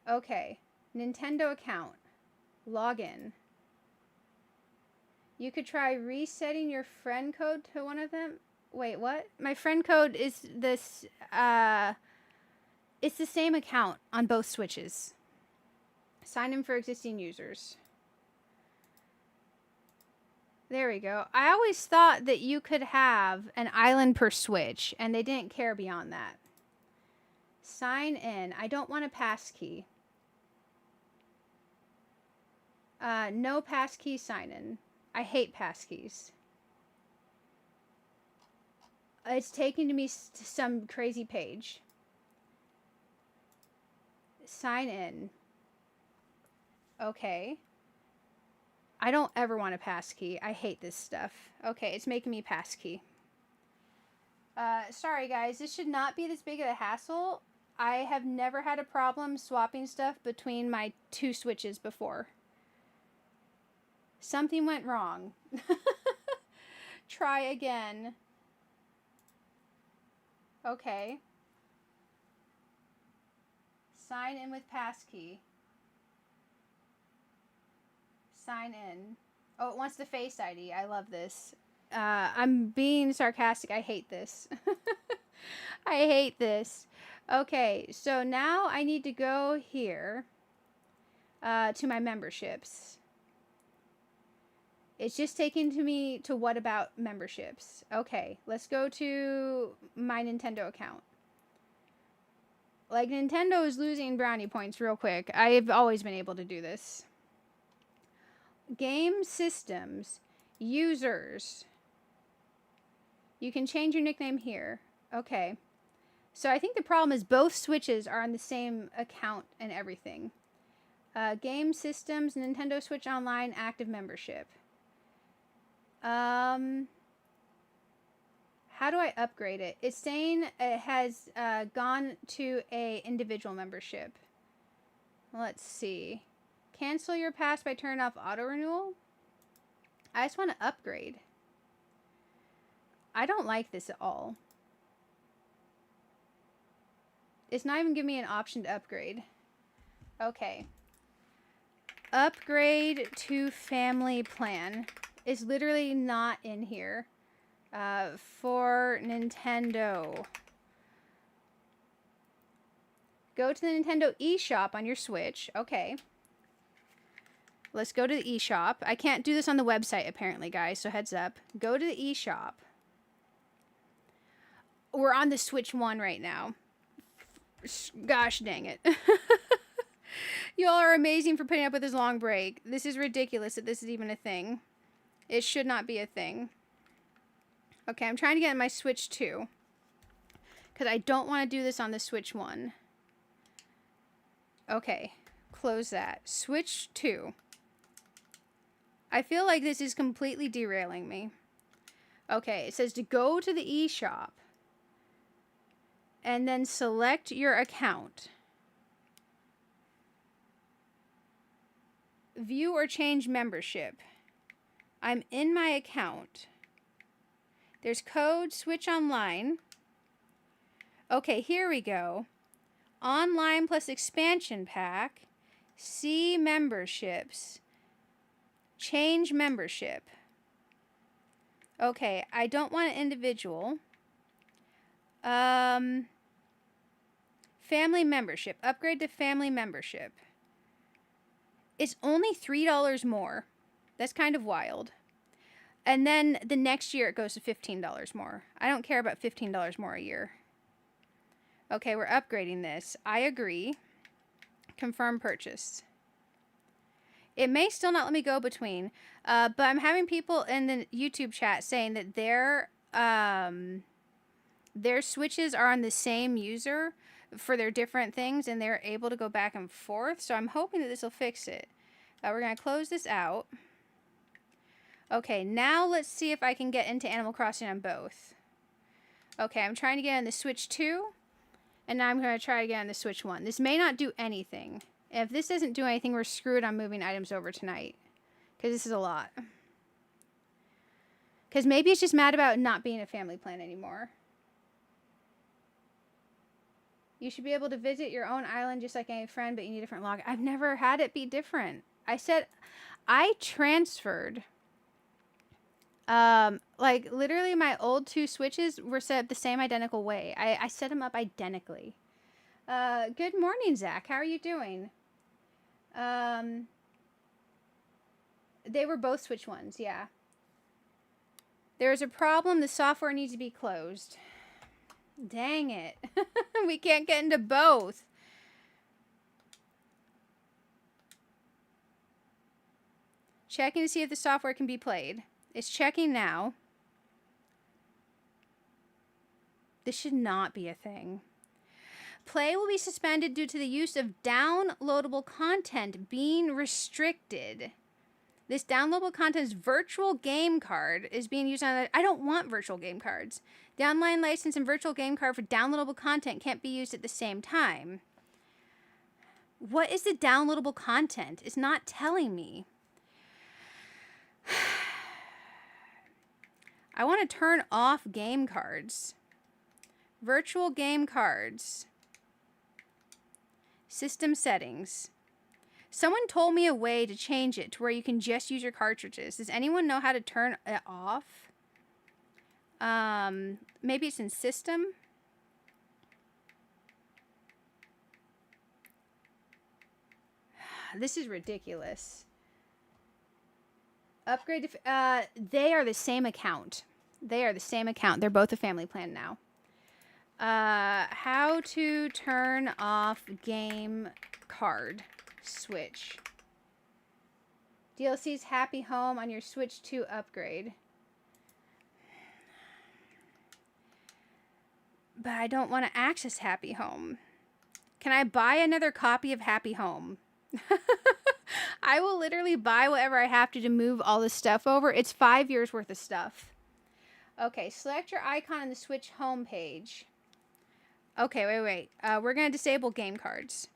Okay, Nintendo account, login. You could try resetting your friend code to one of them. Wait, what? My friend code is this, it's the same account on both Switches. Sign in for existing users. There we go. I always thought that you could have an island per Switch, and they didn't care beyond that. Sign in. I don't want a passkey. No passkey sign in. I hate passkeys. It's taking me to some crazy page. Sign in. Okay. I don't ever want a passkey. I hate this stuff. Okay, it's making me passkey. Sorry guys, this should not be this big of a hassle. I have never had a problem swapping stuff between my two Switches before. Something went wrong. Try again. Okay. Sign in with passkey. Sign in. Oh, it wants the Face ID. I love this. I'm being sarcastic. I hate this. I hate this. Okay, so now I need to go here to my memberships. It's just taking me to what about memberships. Okay, let's go to my Nintendo account. Like, Nintendo is losing brownie points real quick. I've always been able to do this. Game systems, users. You can change your nickname here. Okay. So I think the problem is both Switches are on the same account and everything. Game systems, Nintendo Switch Online, active membership. How do I upgrade it? It's saying it has gone to a individual membership. Let's see. Cancel your pass by turning off auto renewal. I just want to upgrade. I don't like this at all. It's not even giving me an option to upgrade. Okay. Upgrade to family plan is literally not in here. For Nintendo. Go to the Nintendo eShop on your Switch. Okay. Let's go to the eShop. I can't do this on the website, apparently, guys, so heads up. Go to the eShop. We're on the Switch 1 right now. Gosh dang it. Y'all are amazing for putting up with this long break. This is ridiculous that this is even a thing. It should not be a thing. Okay, I'm trying to get in my Switch 2. Because I don't want to do this on the Switch 1. Okay, close that. Switch 2. I feel like this is completely derailing me. Okay, it says to go to the eShop. And then select your account. View or change membership. I'm in my account. There's code, Switch Online. Okay, here we go. Online plus expansion pack. See memberships. Change membership. Okay, I don't want an individual. Family membership. Upgrade to family membership. It's only $3 more. That's kind of wild. And then the next year it goes to $15 more. I don't care about $15 more a year. Okay, we're upgrading this. I agree. Confirm purchase. It may still not let me go between, but I'm having people in the YouTube chat saying that their Switches are on the same user, for their different things, and they're able to go back and forth. So I'm hoping that this will fix it. We're going to close this out. Okay, now let's see if I can get into Animal Crossing on both. Okay, I'm trying to get on the Switch 2, and now I'm going to try to get on the Switch 1. This may not do anything. If this doesn't do anything, we're screwed on moving items over tonight. Because this is a lot. Because maybe it's just mad about not being a family plan anymore. You should be able to visit your own island just like any friend, but you need a different log. I've never had it be different. I said I transferred. Like literally my old 2 Switches were set up the same identical way. I set them up identically. Good morning, Zach. How are you doing? They were both Switch ones, yeah. There's a problem. The software needs to be closed. Dang it. We can't get into both. Checking to see if the software can be played. It's checking now. This should not be a thing. Play will be suspended due to the use of downloadable content being restricted. This downloadable content's virtual game card is being used on I don't want virtual game cards. The online license and virtual game card for downloadable content can't be used at the same time. What is the downloadable content? It's not telling me. I want to turn off game cards. Virtual game cards. System settings. Someone told me a way to change it to where you can just use your cartridges. Does anyone know how to turn it off? Maybe it's in system. This is ridiculous. Upgrade to... they are the same account. They are the same account. They're both a family plan now. How to turn off game card. Switch. DLC's Happy Home on your Switch 2 upgrade. But I don't want to access Happy Home. Can I buy another copy of Happy Home? I will literally buy whatever I have to move all this stuff over. It's 5 years worth of stuff. Okay, select your icon on the Switch home page. Okay, wait. We're going to disable game cards.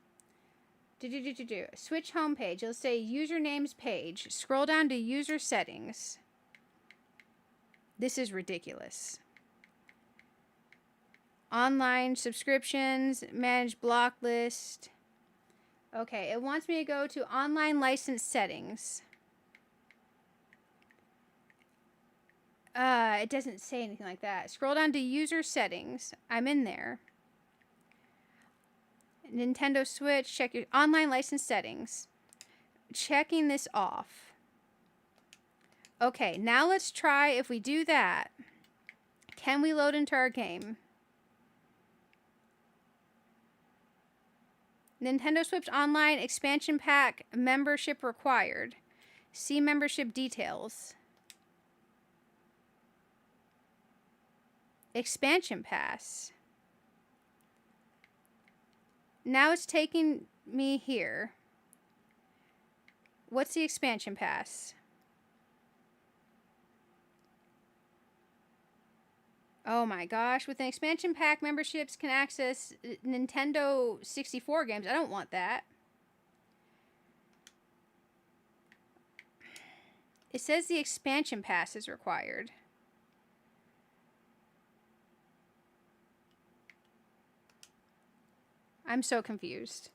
Switch homepage. It'll say usernames page. Scroll down to user settings. This is ridiculous. Online subscriptions. Manage block list. Okay, it wants me to go to online license settings. It doesn't say anything like that. Scroll down to user settings. I'm in there. Nintendo Switch, check your online license settings. Checking this off. Okay, now let's try if we do that. Can we load into our game? Nintendo Switch Online expansion pack membership required. See membership details. Expansion pass. Now it's taking me here. What's the expansion pass? Oh my gosh. With an expansion pack, memberships can access Nintendo 64 games. I don't want that. It says the expansion pass is required. I'm so confused.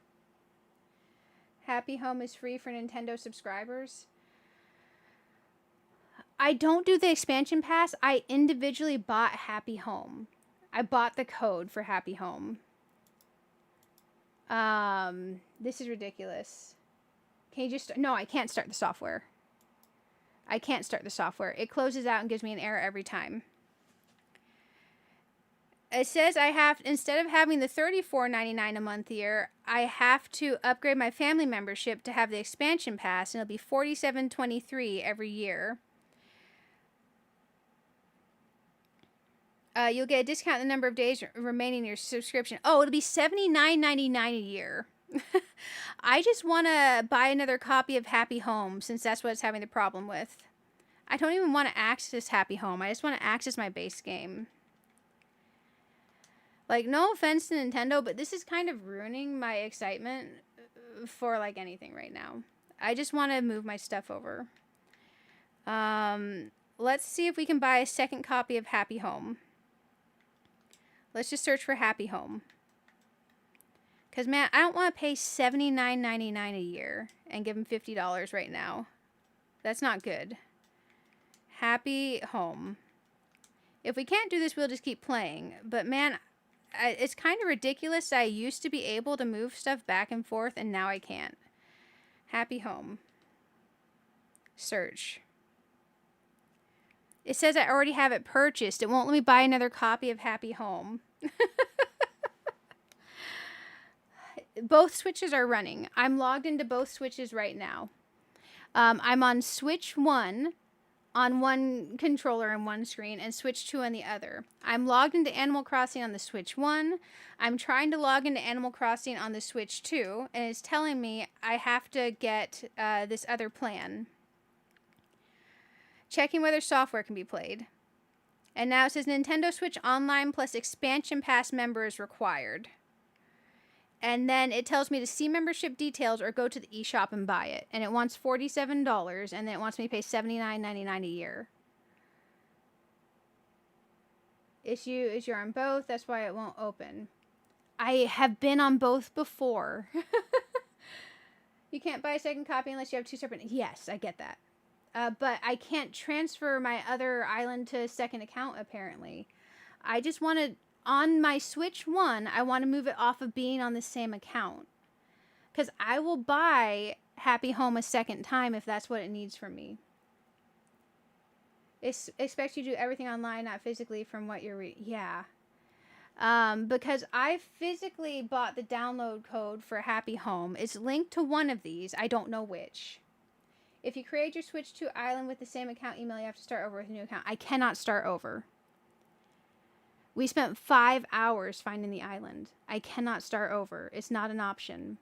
Happy Home is free for Nintendo subscribers. I don't do the expansion pass. I individually bought Happy Home. I bought the code for Happy Home. This is ridiculous. Can you just... No, I can't start the software. I can't start the software. It closes out and gives me an error every time. It says I have, instead of having the $34.99 a month here, I have to upgrade my family membership to have the expansion pass, and it'll be $47.23 every year. You'll get a discount in the number of days remaining in your subscription. Oh, it'll be $79.99 a year. I just want to buy another copy of Happy Home since that's what it's having the problem with. I don't even want to access Happy Home. I just want to access my base game. Like, no offense to Nintendo, but this is kind of ruining my excitement for, like, anything right now. I just want to move my stuff over. Let's see if we can buy a second copy of Happy Home. Let's just search for Happy Home. Because, man, I don't want to pay $79.99 a year and give them $50 right now. That's not good. Happy Home. If we can't do this, we'll just keep playing. But, man, it's kind of ridiculous that I used to be able to move stuff back and forth, and now I can't. Happy Home. Search. It says I already have it purchased. It won't let me buy another copy of Happy Home. Both switches are running. I'm logged into both switches right now. I'm on Switch 1 on one controller and one screen, and Switch 2 on the other. I'm logged into Animal Crossing on the Switch 1. I'm trying to log into Animal Crossing on the Switch 2, and it's telling me I have to get this other plan. Checking whether software can be played. And now it says Nintendo Switch Online plus Expansion Pass member is required. And then it tells me to see membership details or go to the eShop and buy it. And it wants $47, and then it wants me to pay $79.99 a year. Issue you're on both. That's why it won't open. I have been on both before. You can't buy a second copy unless you have two separate... Yes, I get that. But I can't transfer my other island to a second account, apparently. I just want to... On my Switch 1, I want to move it off of being on the same account. Because I will buy Happy Home a second time if that's what it needs from me. It expects you to do everything online, not physically from what you're reading. Yeah. Because I physically bought the download code for Happy Home. It's linked to one of these. I don't know which. If you create your Switch 2 island with the same account email, you have to start over with a new account. I cannot start over. We spent 5 hours finding the island. I cannot start over. It's not an option.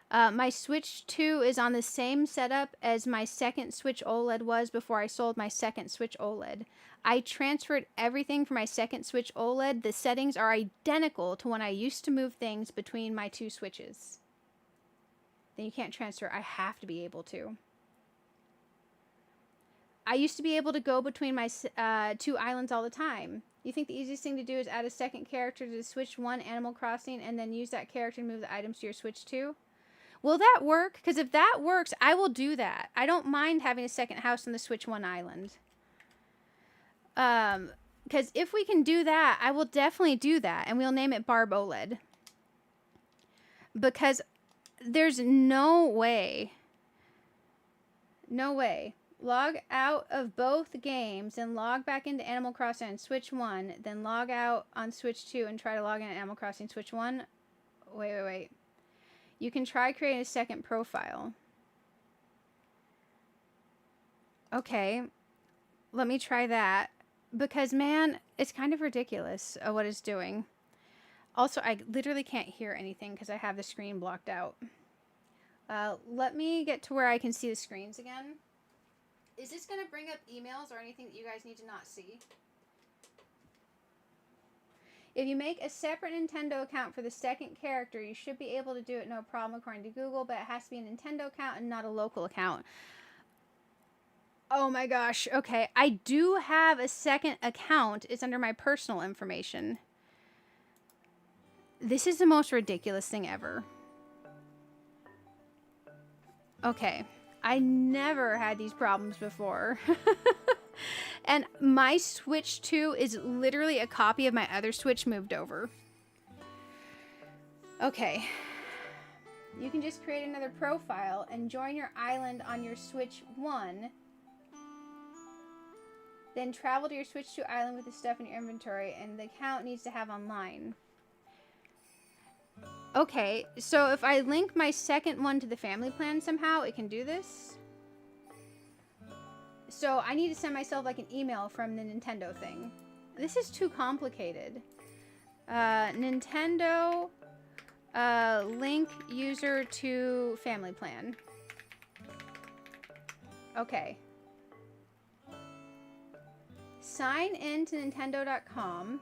My Switch 2 is on the same setup as my second Switch OLED was before I sold my second Switch OLED. I transferred everything from my second Switch OLED. The settings are identical to when I used to move things between my two Switches. Then you can't transfer. I have to be able to. I used to be able to go between my two islands all the time. You think the easiest thing to do is add a second character to the Switch 1 Animal Crossing and then use that character to move the items to your Switch 2? Will that work? Because if that works, I will do that. I don't mind having a second house on the Switch 1 island. Because if we can do that, I will definitely do that. And we'll name it Barb OLED. Because there's no way. No way. Log out of both games and log back into Animal Crossing on Switch 1, then log out on Switch 2 and try to log in on Animal Crossing Switch 1. Wait. You can try creating a second profile. Okay. Let me try that. Because, man, it's kind of ridiculous what it's doing. Also, I literally can't hear anything because I have the screen blocked out. Let me get to where I can see the screens again. Is this going to bring up emails or anything that you guys need to not see? If you make a separate Nintendo account for the second character, you should be able to do it no problem according to Google, but it has to be a Nintendo account and not a local account. Oh my gosh. Okay. I do have a second account. It's under my personal information. This is the most ridiculous thing ever. Okay. I never had these problems before. And my Switch 2 is literally a copy of my other Switch moved over. Okay. You can just create another profile and join your island on your Switch 1. Then travel to your Switch 2 island with the stuff in your inventory, and the account needs to have online. Okay, so if I link my second one to the family plan somehow, it can do this? So I need to send myself like an email from the Nintendo thing. This is too complicated. Nintendo link user to family plan. Okay. Sign in to Nintendo.com.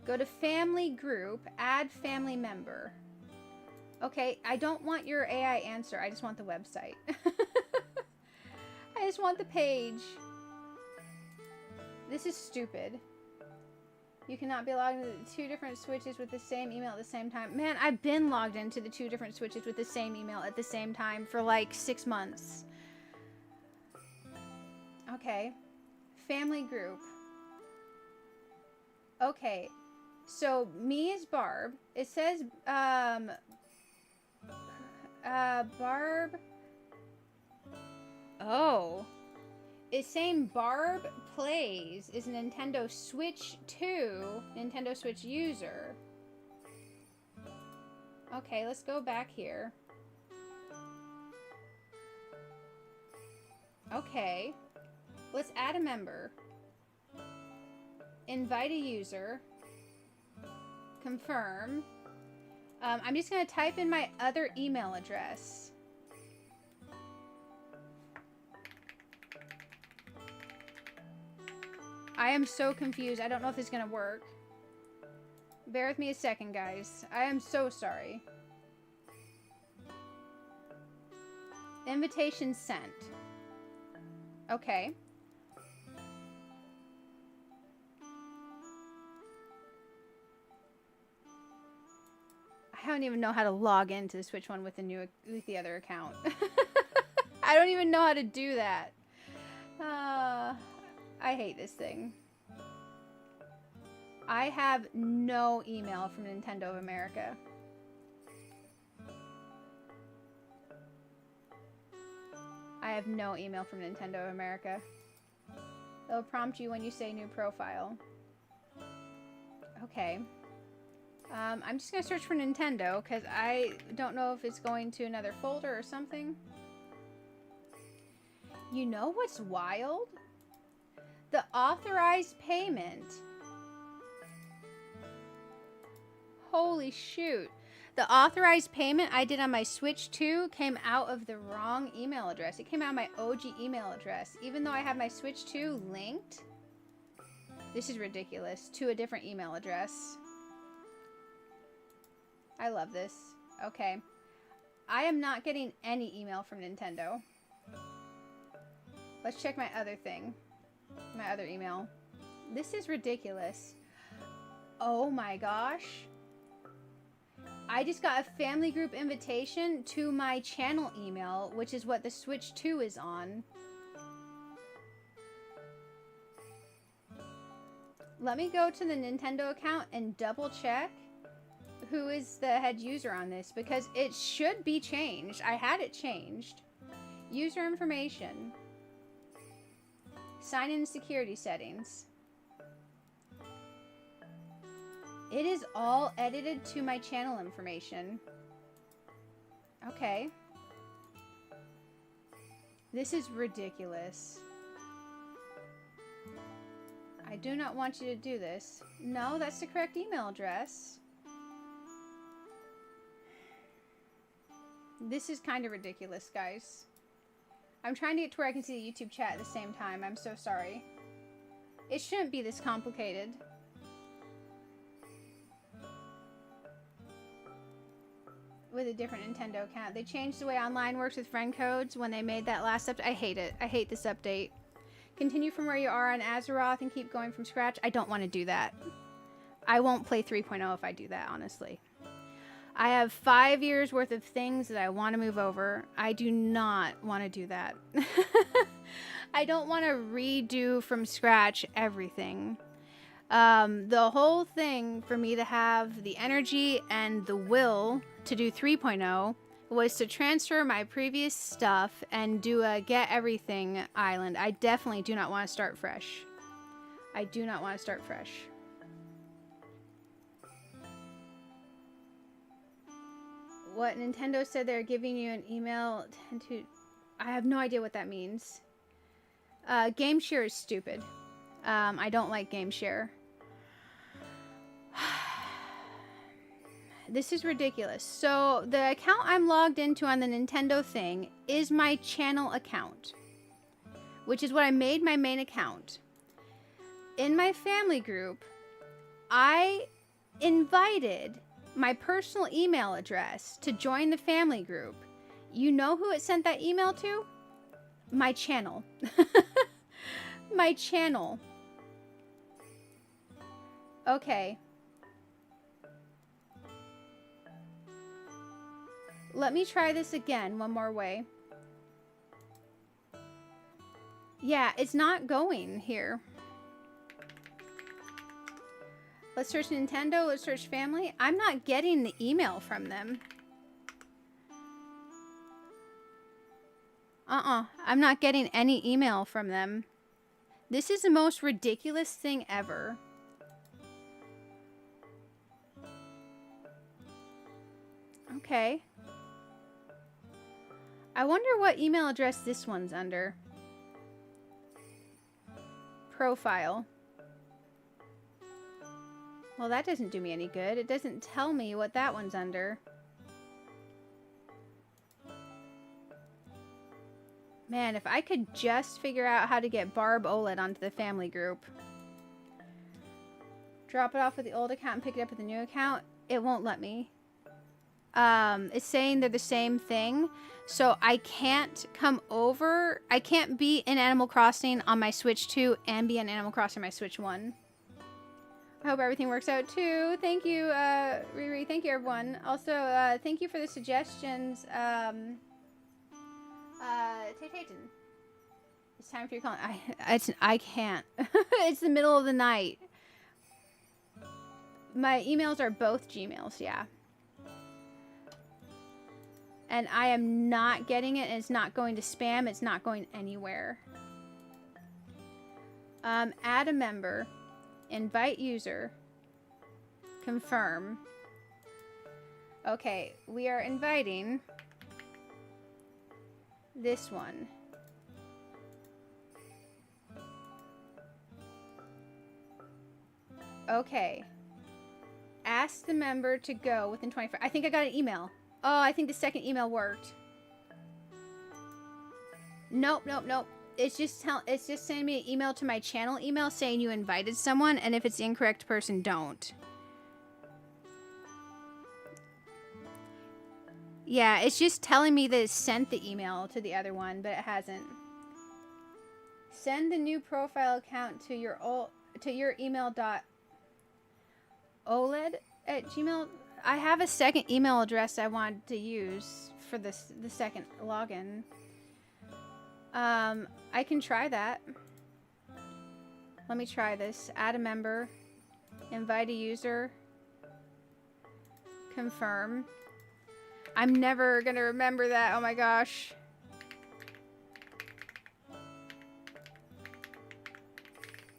Go to family group, add family member. Okay, I don't want your AI answer. I just want the website. I just want the page. This is stupid. You cannot be logged into two different switches with the same email at the same time. Man, I've been logged into the two different switches with the same email at the same time for like 6 months. Okay. Family group. Okay. So, me is Barb. It says, Barb. Oh. It's saying Barb Plays is a Nintendo Switch 2 Nintendo Switch user. Okay, let's go back here. Okay. Let's add a member. Invite a user. Confirm. I'm just going to type in my other email address. I am so confused. I don't know if this is going to work. Bear with me a second, guys. I am so sorry. Invitation sent. Okay. I don't even know how to log into the Switch one with the other account. I don't even know how to do that. I hate this thing. I have no email from Nintendo of America. I have no email from Nintendo of America. It'll prompt you when you say new profile. Okay. I'm just going to search for Nintendo because I don't know if it's going to another folder or something. You know what's wild? The authorized payment. Holy shoot. The authorized payment I did on my Switch 2 came out of the wrong email address. It came out of my OG email address. Even though I have my Switch 2 linked. This is ridiculous. To a different email address. I love this. Okay. I am not getting any email from Nintendo. Let's check my other thing. My other email. This is ridiculous. Oh my gosh. I just got a family group invitation to my channel email, which is what the Switch 2 is on. Let me go to the Nintendo account and double check who is the head user on this, because it should be changed. I had it changed. User information. Sign in security settings. It is all edited to my channel information. Okay. This is ridiculous. I do not want you to do this. No, that's the correct email address. This is kind of ridiculous, guys. I'm trying to get to where I can see the YouTube chat at the same time. I'm so sorry. It shouldn't be this complicated. With a different Nintendo account. They changed the way online works with friend codes when they made that last update. I hate it. I hate this update. Continue from where you are on Azeroth and keep going from scratch. I don't want to do that. I won't play 3.0 if I do that, honestly. I have 5 years worth of things that I want to move over. I do not want to do that. I don't want to redo from scratch everything. The whole thing for me to have the energy and the will to do 3.0 was to transfer my previous stuff and do a get everything island. I definitely do not want to start fresh. I do not want to start fresh. What Nintendo said they're giving you an email to... I have no idea what that means. Game share is stupid. I don't like game share. This is ridiculous. So the account I'm logged into on the Nintendo thing is my channel account, which is what I made my main account. In my family group, I invited my personal email address to join the family group. You know who it sent that email to? My channel. My channel. Okay. Let me try this again one more way. Yeah, it's not going here. Let's search Nintendo. Let's search family. I'm not getting the email from them. I'm not getting any email from them. This is the most ridiculous thing ever. Okay. I wonder what email address this one's under. Profile. Well, that doesn't do me any good. It doesn't tell me what that one's under. Man, if I could just figure out how to get Barb OLED onto the family group. Drop it off with the old account and pick it up with the new account. It won't let me. It's saying they're the same thing. So I can't come over. I can't be in Animal Crossing on my Switch 2 and be in Animal Crossing on my Switch 1. I hope everything works out too. Thank you, Riri. Thank you, everyone. Also, thank you for the suggestions. Tay-Tayton. It's time for your call. I can't. It's the middle of the night. My emails are both Gmails, yeah. And I am not getting it, and it's not going to spam. It's not going anywhere. Add a member. Invite user. Confirm. Okay, we are inviting this one. Okay. Ask the member to go within 24. I think I got an email. Oh, I think the second email worked. Nope. It's just sending me an email to my channel email saying you invited someone, and if it's the incorrect person, don't. Yeah, it's just telling me that it sent the email to the other one, but it hasn't. Send the new profile account to your email .oled at Gmail. I have a second email address I want to use for the second login. I can try that. Let me try this. Add a member. Invite a user. Confirm. I'm never gonna remember that. Oh my gosh.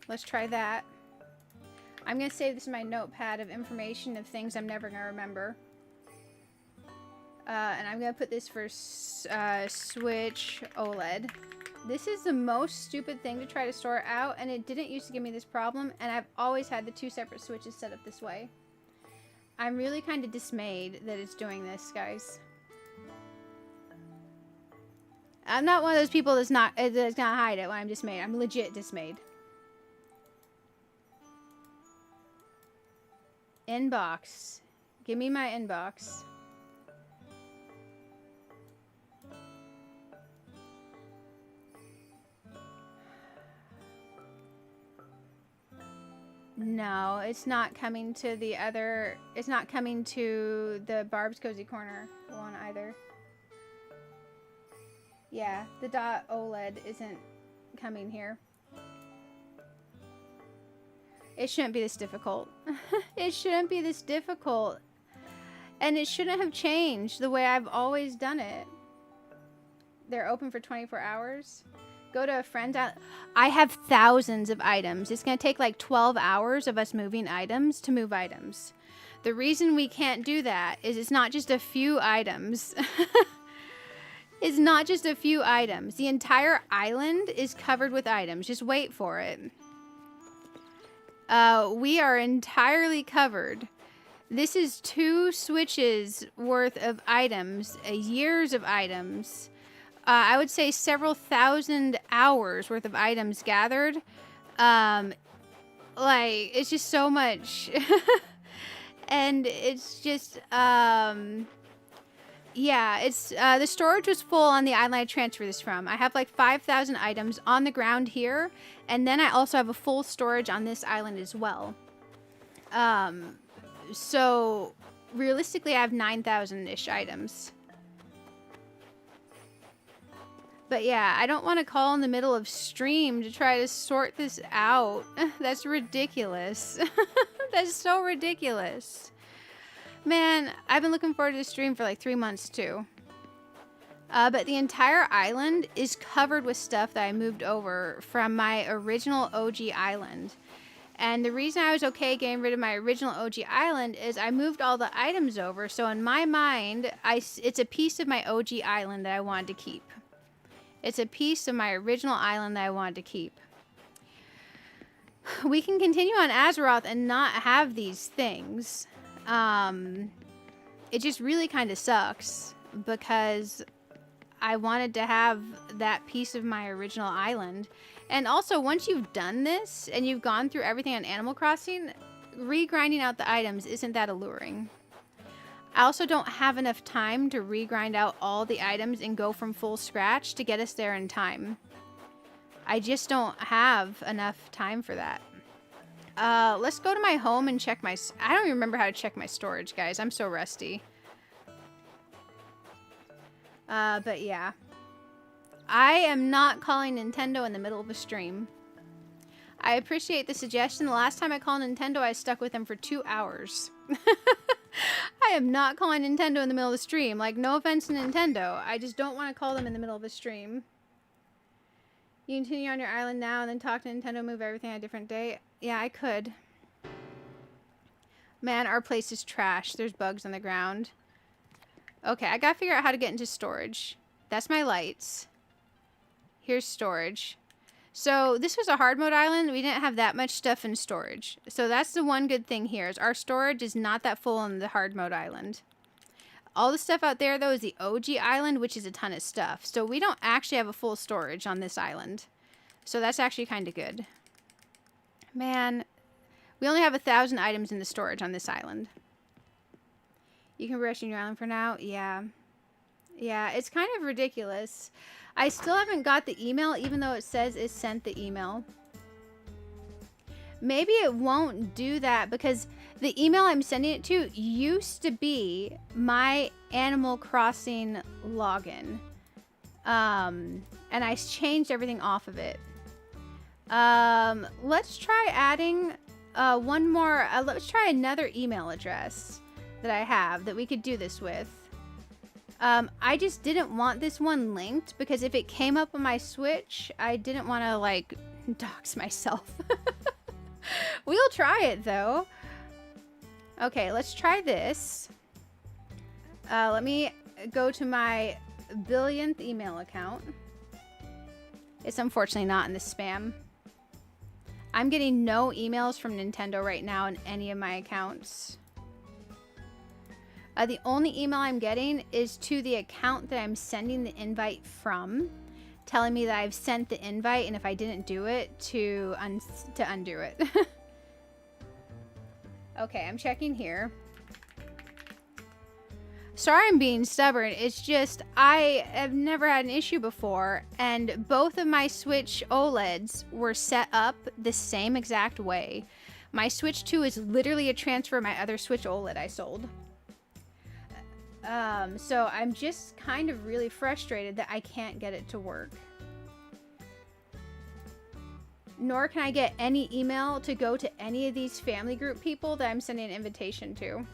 Let's try that. I'm gonna save this in my notepad of information of things I'm never gonna remember. And I'm gonna put this for Switch OLED. This is the most stupid thing to try to sort out, and it didn't used to give me this problem, and I've always had the two separate switches set up this way. I'm really kind of dismayed that it's doing this, guys. I'm not one of those people that's gonna hide it when I'm dismayed. I'm legit dismayed. Inbox. Give me my inbox. No, it's not coming to the other. It's not coming to the Barb's Cozy Corner one either. Yeah, the .oled isn't coming here. It shouldn't be this difficult. It shouldn't be this difficult. And it shouldn't have changed the way I've always done it. They're open for 24 hours. Go to a friend's out. I have thousands of items. It's going to take like 12 hours of us moving items to move items. The reason we can't do that is it's not just a few items. is not just a few items. The entire island is covered with items. Just wait for it. We are entirely covered. This is 2 switches worth of items, years of items. I would say several thousand hours worth of items gathered. Like, it's just so much. And it's just, yeah, it's, the storage was full on the island I transferred this from. I have like 5,000 items on the ground here. And then I also have a full storage on this island as well. So realistically, I have 9,000-ish items. But yeah, I don't want to call in the middle of stream to try to sort this out. That's ridiculous. That's so ridiculous. Man, I've been looking forward to the stream for like 3 months too. But the entire island is covered with stuff that I moved over from my original OG island. And the reason I was okay getting rid of my original OG island is I moved all the items over. So in my mind, it's a piece of my OG island that I wanted to keep. It's a piece of my original island that I wanted to keep. We can continue on Azeroth and not have these things. It just really kind of sucks because I wanted to have that piece of my original island. And also, once you've done this and you've gone through everything on Animal Crossing, regrinding out the items isn't that alluring. I also don't have enough time to regrind out all the items and go from full scratch to get us there in time. I just don't have enough time for that. Let's go to my home and check my... I don't even remember how to check my storage, guys. I'm so rusty. But yeah. I am not calling Nintendo in the middle of a stream. I appreciate the suggestion. The last time I called Nintendo, I stuck with them for 2 hours. I am not calling Nintendo in the middle of the stream. Like, no offense to Nintendo. I just don't want to call them in the middle of a stream. You continue on your island now and then talk to Nintendo, move everything on a different day. Yeah, I could. Man, our place is trash. There's bugs on the ground. Okay, I gotta figure out how to get into storage. That's my lights. Here's storage. So this was a hard mode island. We didn't have that much stuff in storage. So that's the one good thing here is our storage is not that full on the hard mode island. All the stuff out there, though, is the OG island, which is a ton of stuff. So we don't actually have a full storage on this island. So that's actually kind of good. Man, we only have 1,000 items in the storage on this island. You can rest in your island for now? Yeah. Yeah, it's kind of ridiculous. I still haven't got the email, even though it says it sent the email. Maybe it won't do that because the email I'm sending it to used to be my Animal Crossing login. And I changed everything off of it. Let's try adding one more. Let's try another email address that I have that we could do this with. I just didn't want this one linked because if it came up on my Switch, I didn't want to like dox myself. We'll try it though. Okay, let's try this. Let me go to my billionth email account. It's unfortunately not in the spam. I'm getting no emails from Nintendo right now in any of my accounts. The only email I'm getting is to the account that I'm sending the invite from, telling me that I've sent the invite, and if I didn't do it, to undo it. Okay, I'm checking here. Sorry I'm being stubborn. It's just I have never had an issue before, and both of my Switch OLEDs were set up the same exact way. My Switch 2 is literally a transfer of my other Switch OLED I sold. So I'm just kind of really frustrated that I can't get it to work. Nor can I get any email to go to any of these family group people that I'm sending an invitation to.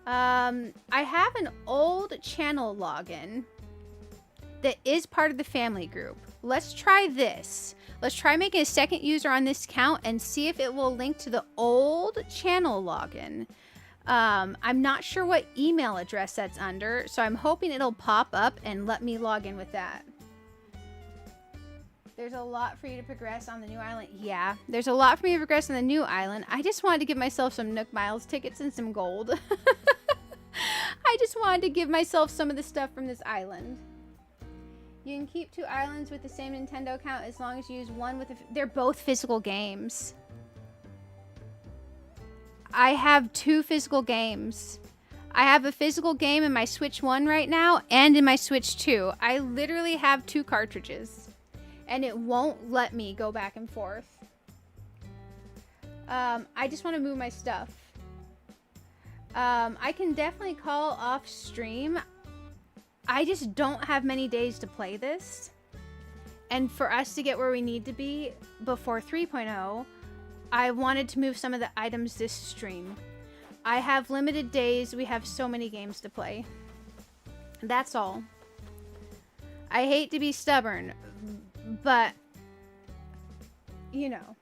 I have an old channel login that is part of the family group. Let's try this. Let's try making a second user on this account and see if it will link to the old channel login. I'm not sure what email address that's under, so I'm hoping it'll pop up and let me log in with that. There's a lot for you to progress on the new island. Yeah, there's a lot for me to progress on the new island. I just wanted to give myself some Nook Miles tickets and some gold. I just wanted to give myself some of the stuff from this island. You can keep 2 islands with the same Nintendo account as long as you use one with they're both physical games. I have 2 physical games. I have a physical game in my Switch 1 right now and in my Switch 2. I literally have 2 cartridges. And it won't let me go back and forth. I just want to move my stuff. I can definitely call off stream. I just don't have many days to play this. And for us to get where we need to be before 3.0, I wanted to move some of the items this stream. I have limited days. We have so many games to play. That's all. I hate to be stubborn, but, you know.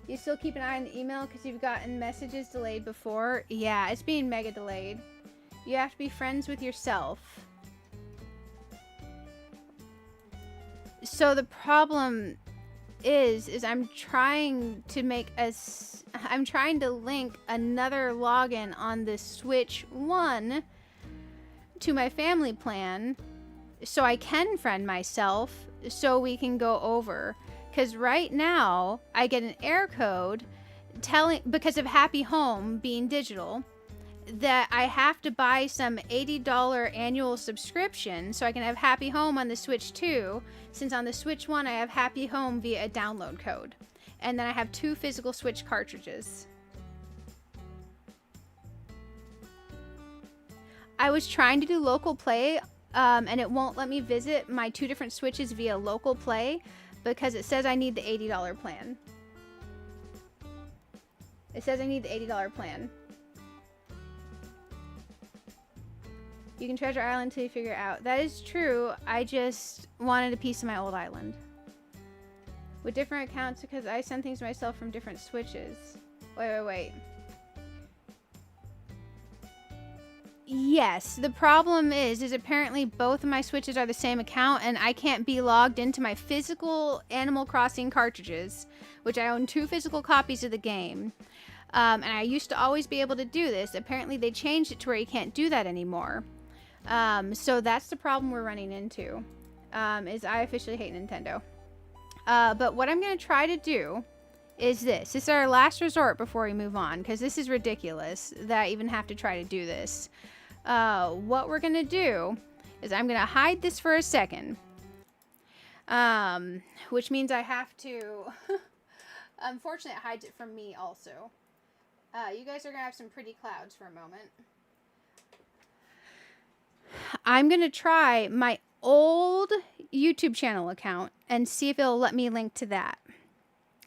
You still keep an eye on the email because you've gotten messages delayed before? Yeah, it's being mega delayed. You have to be friends with yourself. So the problem is I'm trying to I'm trying to link another login on the Switch 1 to my family plan so I can friend myself so we can go over. Because right now I get an error code because of Happy Home being digital, that I have to buy some $80 annual subscription so I can have Happy Home on the Switch 2, since on the Switch 1 I have Happy Home via a download code. And then I have 2 physical Switch cartridges. I was trying to do local play, and it won't let me visit my 2 different Switches via local play because it says I need the $80 plan. It says I need the $80 plan. You can treasure island until you figure it out. That is true. I just wanted a piece of my old island. With different accounts because I send things to myself from different Switches. Wait. Yes, the problem is apparently both of my Switches are the same account and I can't be logged into my physical Animal Crossing cartridges, which I own 2 physical copies of the game. And I used to always be able to do this. Apparently they changed it to where you can't do that anymore. So that's the problem we're running into, is I officially hate Nintendo. But what I'm going to try to do is this. This is our last resort before we move on, because this is ridiculous that I even have to try to do this. What we're going to do is I'm going to hide this for a second, which means I have to, unfortunately it hides it from me also. You guys are going to have some pretty clouds for a moment. I'm going to try my old YouTube channel account and see if it'll let me link to that.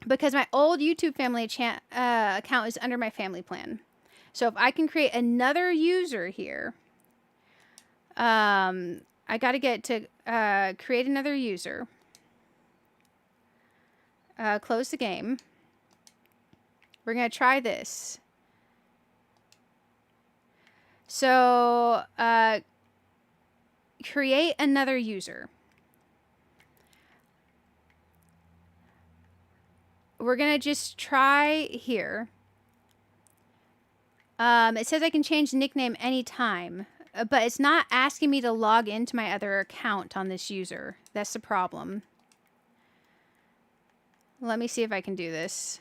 Because my old YouTube family account is under my family plan. So if I can create another user here, I got to get to create another user. Close the game. We're going to try this. So, create another user. We're going to just try here. It says I can change the nickname anytime, but it's not asking me to log into my other account on this user. That's the problem. Let me see if I can do this.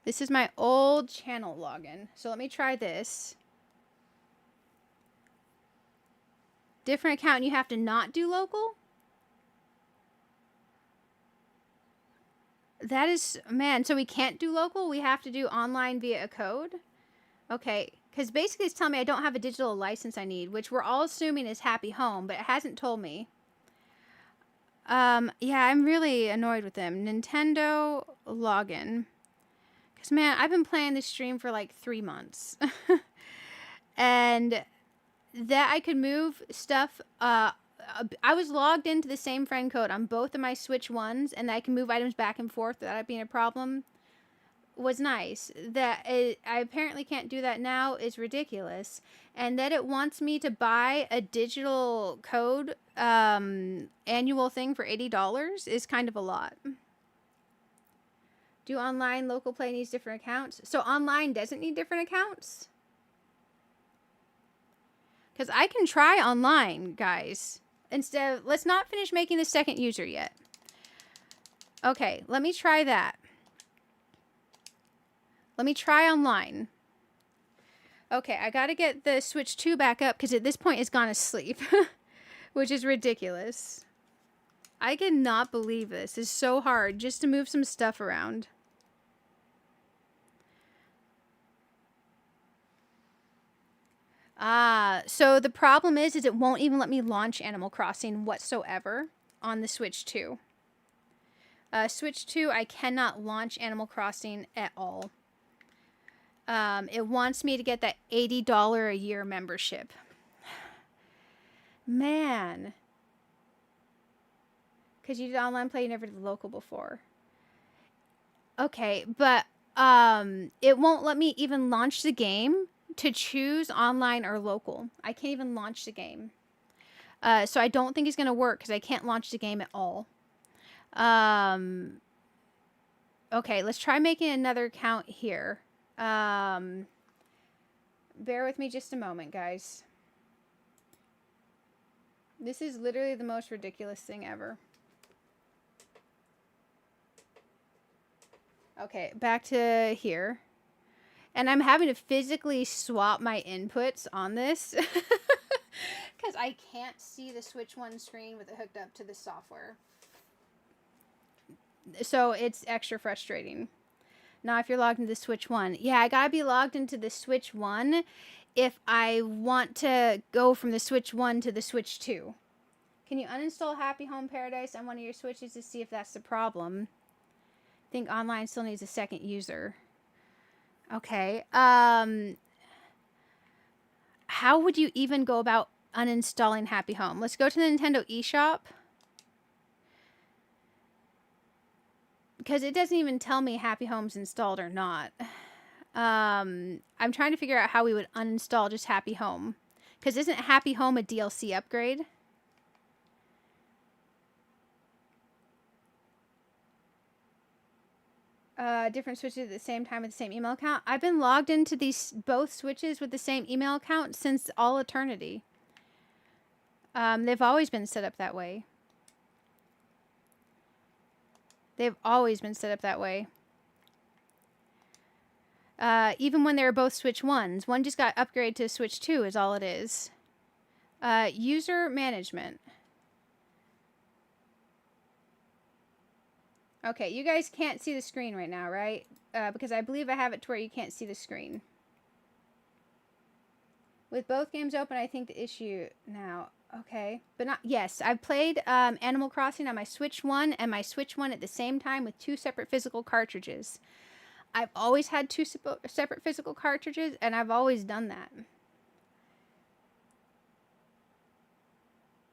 This is my old channel login. So let me try this. Different account, you have to not do local? That is, man, so we can't do local? We have to do online via a code? Okay, because basically it's telling me I don't have a digital license I need, which we're all assuming is Happy Home, but it hasn't told me. Yeah, I'm really annoyed with them. Nintendo login. Because, man, I've been playing this stream for like 3 months. And that I could move stuff I was logged into the same friend code on both of my Switch ones, and I can move items back and forth without it being a problem. Was nice. I apparently can't do that now is ridiculous. And that it wants me to buy a digital code annual thing for $80 is kind of a lot. Do online local play needs different accounts? So online doesn't need different accounts? Because I can try online, guys. Instead of, let's not finish making the second user yet. Okay, let me try that. Let me try online. Okay, I gotta get the Switch 2 back up because at this point it's gone to sleep. Which is ridiculous. I cannot believe this. It's so hard just to move some stuff around. So the problem is it won't even let me launch Animal Crossing whatsoever on the Switch 2. Switch 2, I cannot launch Animal Crossing at all. It wants me to get that $80 a year membership. Man. Because you did online play, you never did local before. Okay, but it won't let me even launch the game to choose online or local. I can't even launch the game. So I don't think it's going to work because I can't launch the game at all. Okay, let's try making another account here. Bear with me just a moment, guys. This is literally the most ridiculous thing ever. Okay, back to here. And I'm having to physically swap my inputs on this. Because I can't see the Switch 1 screen with it hooked up to the software. So it's extra frustrating. Now if you're logged into the Switch 1. Yeah, I gotta be logged into the Switch 1 if I want to go from the Switch 1 to the Switch 2. Can you uninstall Happy Home Paradise on one of your Switches to see if that's the problem? I think online still needs a second user. Okay. How would you even go about uninstalling Happy Home? Let's go to the Nintendo eShop. Because it doesn't even tell me Happy Home's installed or not. I'm trying to figure out how we would uninstall just Happy Home. Because isn't Happy Home a DLC upgrade? Different switches at the same time with the same email account. I've been logged into these both switches with the same email account since all eternity. They've always been set up that way. They've always been set up that way. Even when they were both Switch 1s. One just got upgraded to Switch 2 is all it is. User management. Okay, you guys can't see the screen right now, right? Because I believe I have it to where you can't see the screen. With both games open, I think the issue now... Okay, but not... Yes, I've played Animal Crossing on my Switch 1 and my Switch 1 at the same time with 2 separate physical cartridges. I've always had 2 separate physical cartridges, and I've always done that.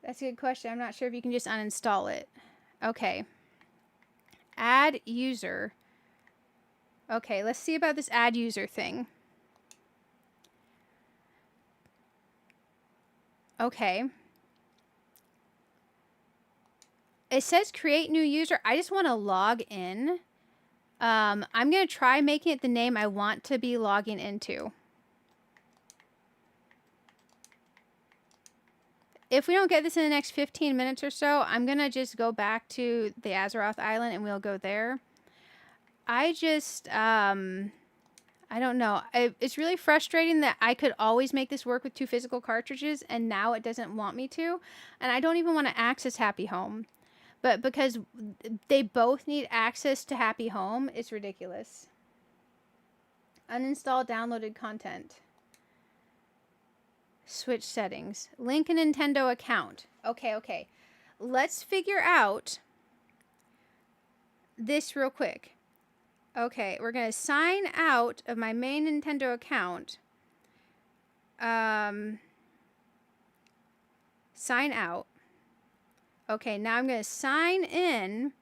That's a good question. I'm not sure if you can just uninstall it. Okay. Add user. Okay, let's see about this add user thing. Okay. It says create new user. I just want to log in. I'm going to try making it the name I want to be logging into. If we don't get this in the next 15 minutes or so, I'm going to just go back to the Azeroth Island and we'll go there. I just, I don't know. It's really frustrating that I could always make this work with 2 physical cartridges and now it doesn't want me to. And I don't even want to access Happy Home. But because they both need access to Happy Home, it's ridiculous. Uninstall downloaded content. Switch settings. Link a Nintendo account. Okay. Let's figure out this real quick. Okay, we're going to sign out of my main Nintendo account. Sign out. Okay, now I'm going to sign in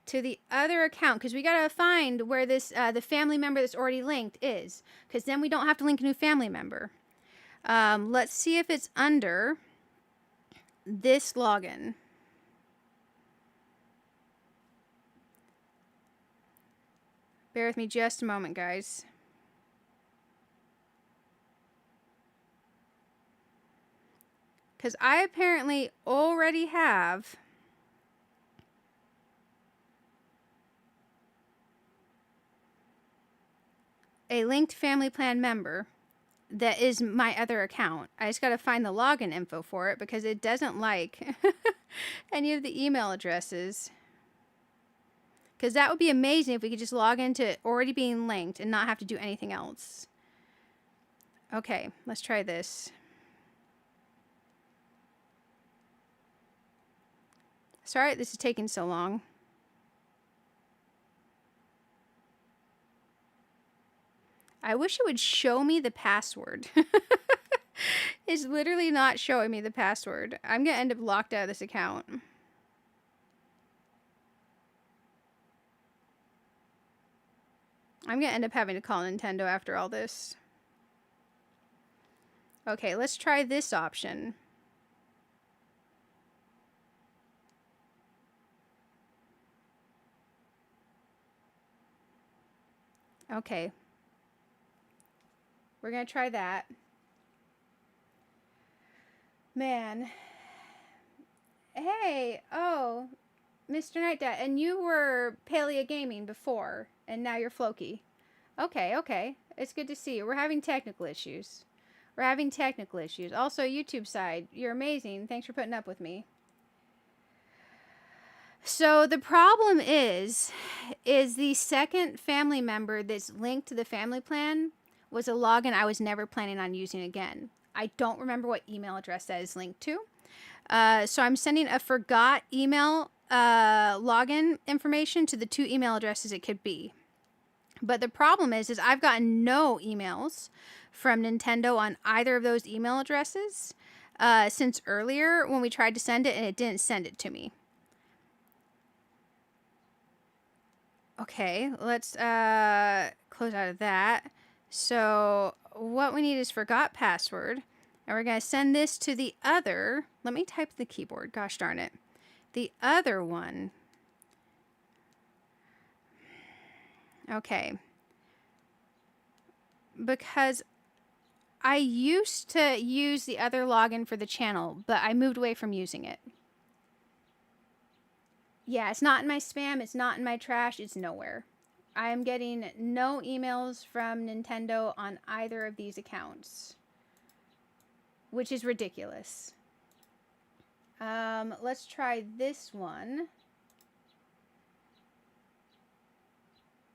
to the other account because we got to find where this the family member that's already linked is, because then we don't have to link a new family member. Let's see if it's under this login. Bear with me just a moment, guys. Because I apparently already have a linked family plan member that is my other account. I just got to find the login info for it because it doesn't like any of the email addresses. Because that would be amazing if we could just log into it already being linked and not have to do anything else. Okay, let's try this. Sorry this is taking so long. I wish it would show me the password. It's literally not showing me the password. I'm going to end up locked out of this account. I'm going to end up having to call Nintendo after all this. Okay, let's try this option. Okay. We're going to try that. Man. Hey, oh, Mr. Nightdat, and you were Palea Gaming before, and now you're Floki. Okay, okay. It's good to see you. We're having technical issues. Also, YouTube side, you're amazing. Thanks for putting up with me. So the problem is the second family member that's linked to the family plan was a login I was never planning on using again. I don't remember what email address that is linked to. So I'm sending a forgot email login information to the 2 email addresses it could be. But the problem is I've gotten no emails from Nintendo on either of those email addresses since earlier when we tried to send it and it didn't send it to me. Okay, let's close out of that. So what we need is forgot password. And we're going to send this to the other. Let me type the keyboard. Gosh darn it. The other one. Okay. Because I used to use the other login for the channel, but I moved away from using it. Yeah, it's not in my spam. It's not in my trash. It's nowhere. I am getting no emails from Nintendo on either of these accounts, which is ridiculous. Let's try this one.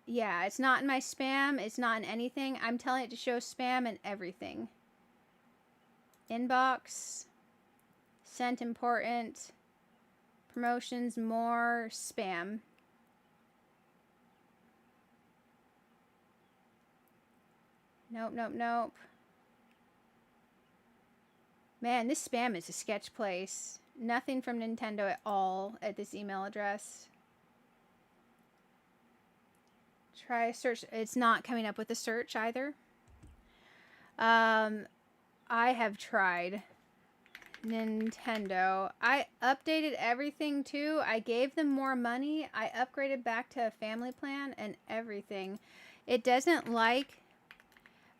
Yeah, it's not in my spam. It's not in anything. I'm telling it to show spam and everything. Inbox. Sent important. Promotions, more, spam. Nope, nope, nope. Man, this spam is a sketch place. Nothing from Nintendo at all at this email address. Try a search. It's not coming up with a search either. I have tried Nintendo. I updated everything too. I gave them more money. I upgraded back to a family plan and everything. It doesn't like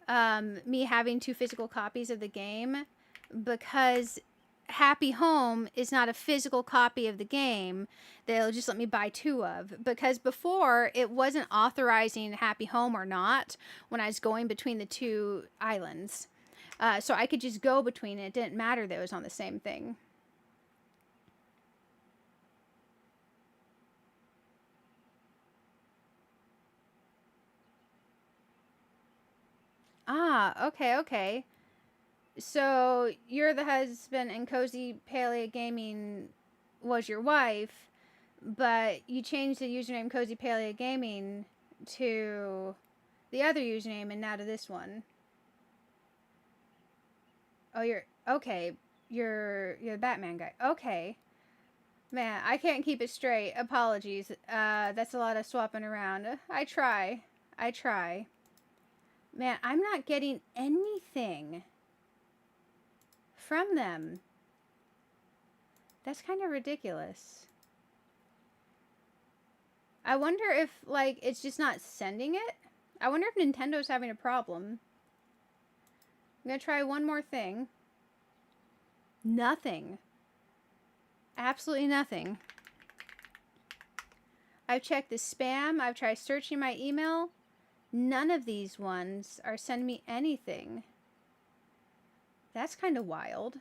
me having 2 physical copies of the game because Happy Home is not a physical copy of the game. They'll just let me buy 2 of. Because before, it wasn't authorizing Happy Home or not when I was going between the 2 islands. So I could just go between it. It didn't matter that it was on the same thing. Ah, okay, okay. So you're the husband and Cozy Palea Gaming was your wife, but you changed the username Cozy Palea Gaming to the other username and now to this one. Oh, you're okay. You're the Batman guy. Okay. Man, I can't keep it straight. Apologies. That's a lot of swapping around. I try. Man, I'm not getting anything from them. That's kind of ridiculous. I wonder if, like, it's just not sending it. I wonder if Nintendo's having a problem. I'm gonna try one more thing. Nothing. Absolutely nothing. I've checked the spam. I've tried searching my email. None of these ones are sending me anything. That's kind of wild.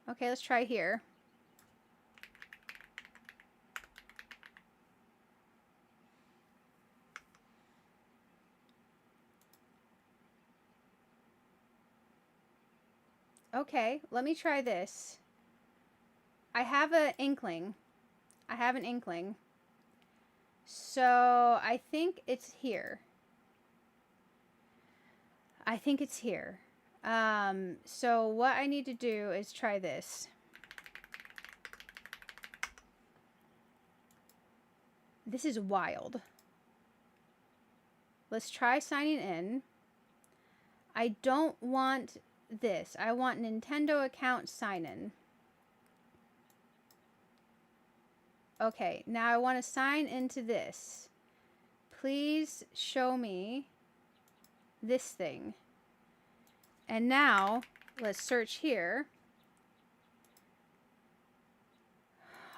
Okay, let's try here. Okay, let me try this. I have an inkling. So, I think it's here. So what I need to do is try this. This is wild. Let's try signing in. I don't want this. I want Nintendo account sign in. Okay, now I want to sign into this. Please show me this thing. And now, let's search here.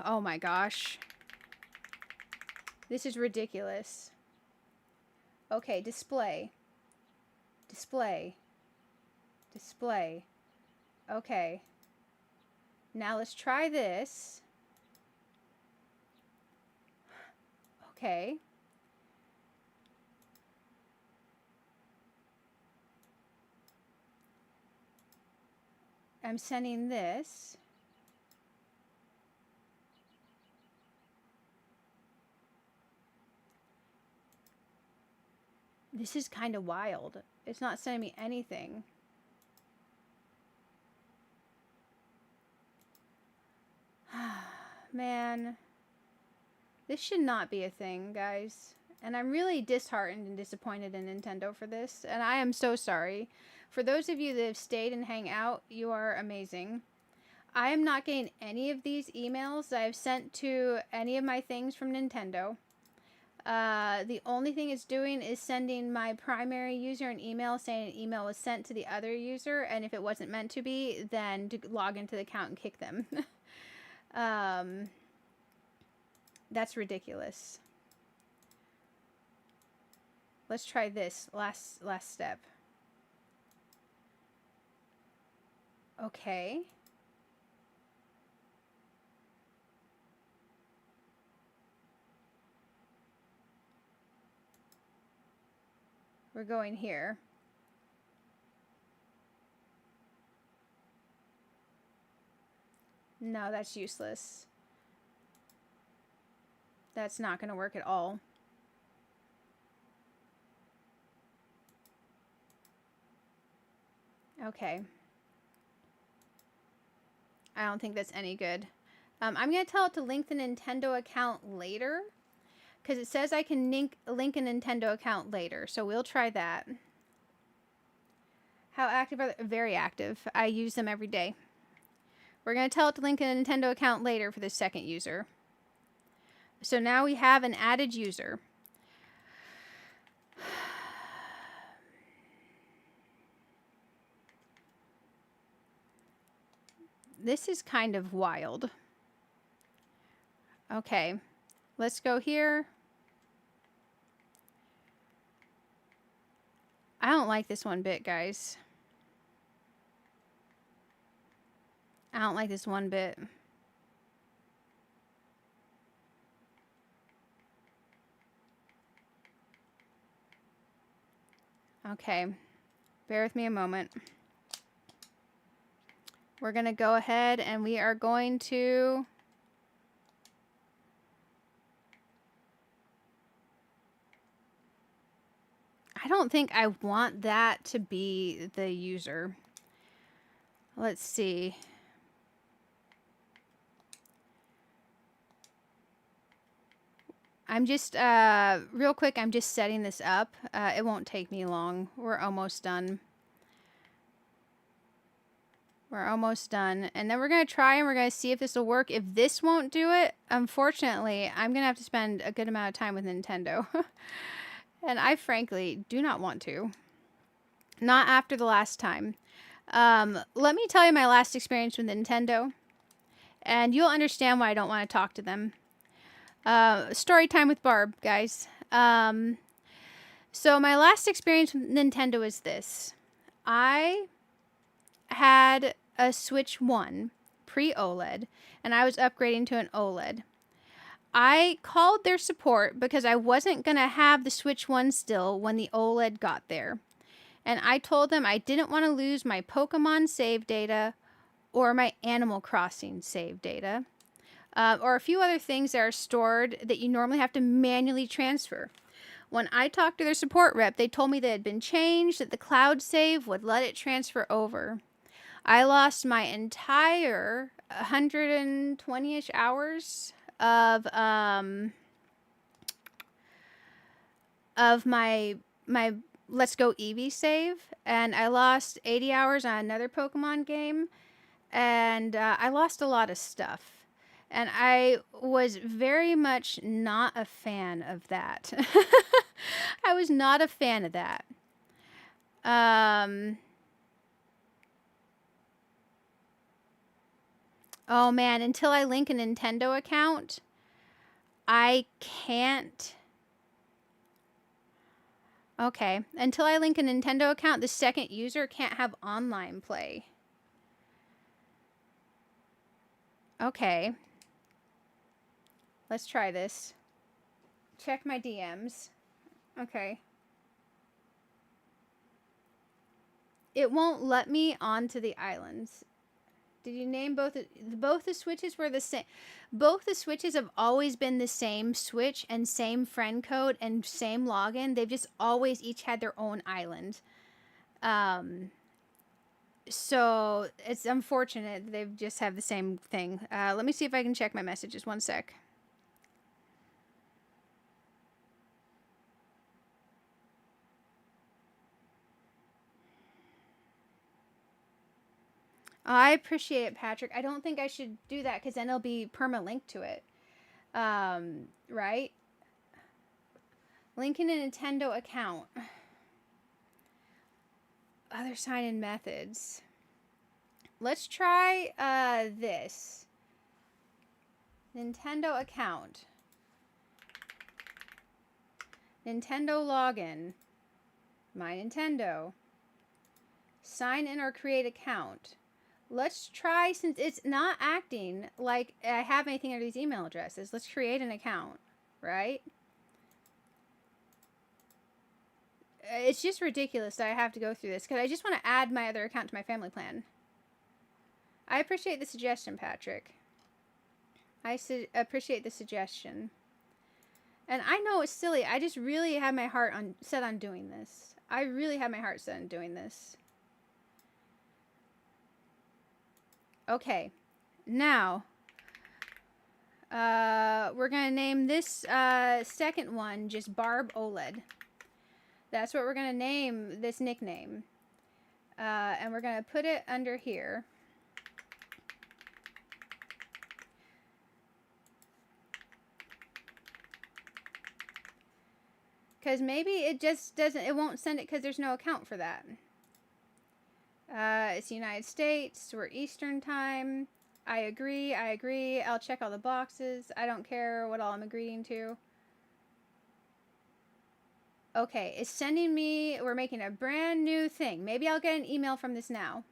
Oh my gosh. This is ridiculous. Okay, display. Okay. Now let's try this. Okay. I'm sending this. This is kind of wild. It's not sending me anything. Man. This should not be a thing, guys. And I'm really disheartened and disappointed in Nintendo for this. And I am so sorry. For those of you that have stayed and hang out, you are amazing. I am not getting any of these emails that I've sent to any of my things from Nintendo. The only thing it's doing is sending my primary user an email saying an email was sent to the other user. And if it wasn't meant to be, then to log into the account and kick them. That's ridiculous. Let's try this last step. Okay. We're going here. No, that's useless. That's not going to work at all. Okay. I don't think that's any good. I'm going to tell it to link the Nintendo account later. Because it says I can link a Nintendo account later. So we'll try that. How active are they? Very active. I use them every day. We're going to tell it to link a Nintendo account later for the second user. So now we have an added user. This is kind of wild. Okay, let's go here. I don't like this one bit, guys. I don't like this one bit. Okay, bear with me a moment. We're going to go ahead and we are going to... I don't think I want that to be the user. Let's see. I'm just, real quick, I'm just setting this up. It won't take me long. We're almost done. We're almost done. And then we're going to try and we're going to see if this will work. If this won't do it, unfortunately, I'm going to have to spend a good amount of time with Nintendo. And I frankly do not want to. Not after the last time. Let me tell you my last experience with Nintendo. And you'll understand why I don't want to talk to them. Story time with Barb, guys. So my last experience with Nintendo is this. I had a Switch 1 pre-OLED, and I was upgrading to an OLED. I called their support because I wasn't going to have the Switch 1 still when the OLED got there. And I told them I didn't want to lose my Pokemon save data or my Animal Crossing save data. Or a few other things that are stored that you normally have to manually transfer. When I talked to their support rep, they told me that it had been changed, that the cloud save would let it transfer over. I lost my entire 120-ish hours of my Let's Go Eevee save, and I lost 80 hours on another Pokemon game, and I lost a lot of stuff. And I was very much not a fan of that. I was not a fan of that. Oh man, until I link a Nintendo account, I can't. Okay, until I link a Nintendo account, the second user can't have online play. Okay. Let's try this. Check my DMs. Okay. It won't let me onto the islands. Did you name both the switches were the same? Both the switches have always been the same switch and same friend code and same login. They've just always each had their own island. So it's unfortunate they just have the same thing. Let me see if I can check my messages. One sec. I appreciate it, Patrick. I don't think I should do that because then it'll be perma-linked to it. Right? Linking a Nintendo account. Other sign-in methods. Let's try this. Nintendo account. Nintendo login. My Nintendo. Sign in or create account. Let's try, since it's not acting like I have anything under these email addresses, let's create an account, right? It's just ridiculous that I have to go through this because I just want to add my other account to my family plan. I appreciate the suggestion, Patrick. I appreciate the suggestion. And I know it's silly. I just really have my heart set on doing this. I really have my heart set on doing this. Okay, now, we're going to name this second one just Barb OLED. That's what we're going to name this nickname. And we're going to put it under here. Because maybe it just doesn't, it won't send it because there's no account for that. It's the United States. We're Eastern time. I agree. I'll check all the boxes. I don't care what all I'm agreeing to. Okay, it's sending me, we're making a brand new thing. Maybe I'll get an email from this now.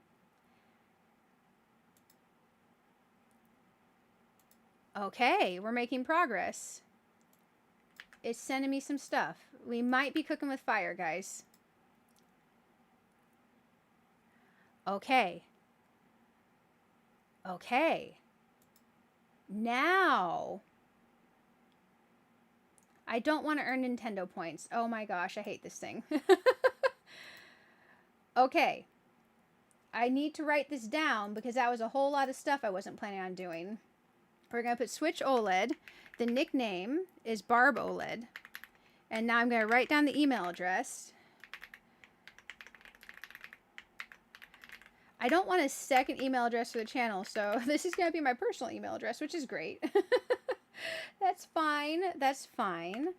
Okay, we're making progress. It's sending me some stuff. We might be cooking with fire, guys. Okay. Okay. Now. I don't want to earn Nintendo points. Oh my gosh, I hate this thing. Okay. I need to write this down because that was a whole lot of stuff I wasn't planning on doing. We're going to put Switch OLED. The nickname is Barb OLED. And now I'm going to write down the email address. I don't want a second email address for the channel, so this is going to be my personal email address, which is great. That's fine. That's fine.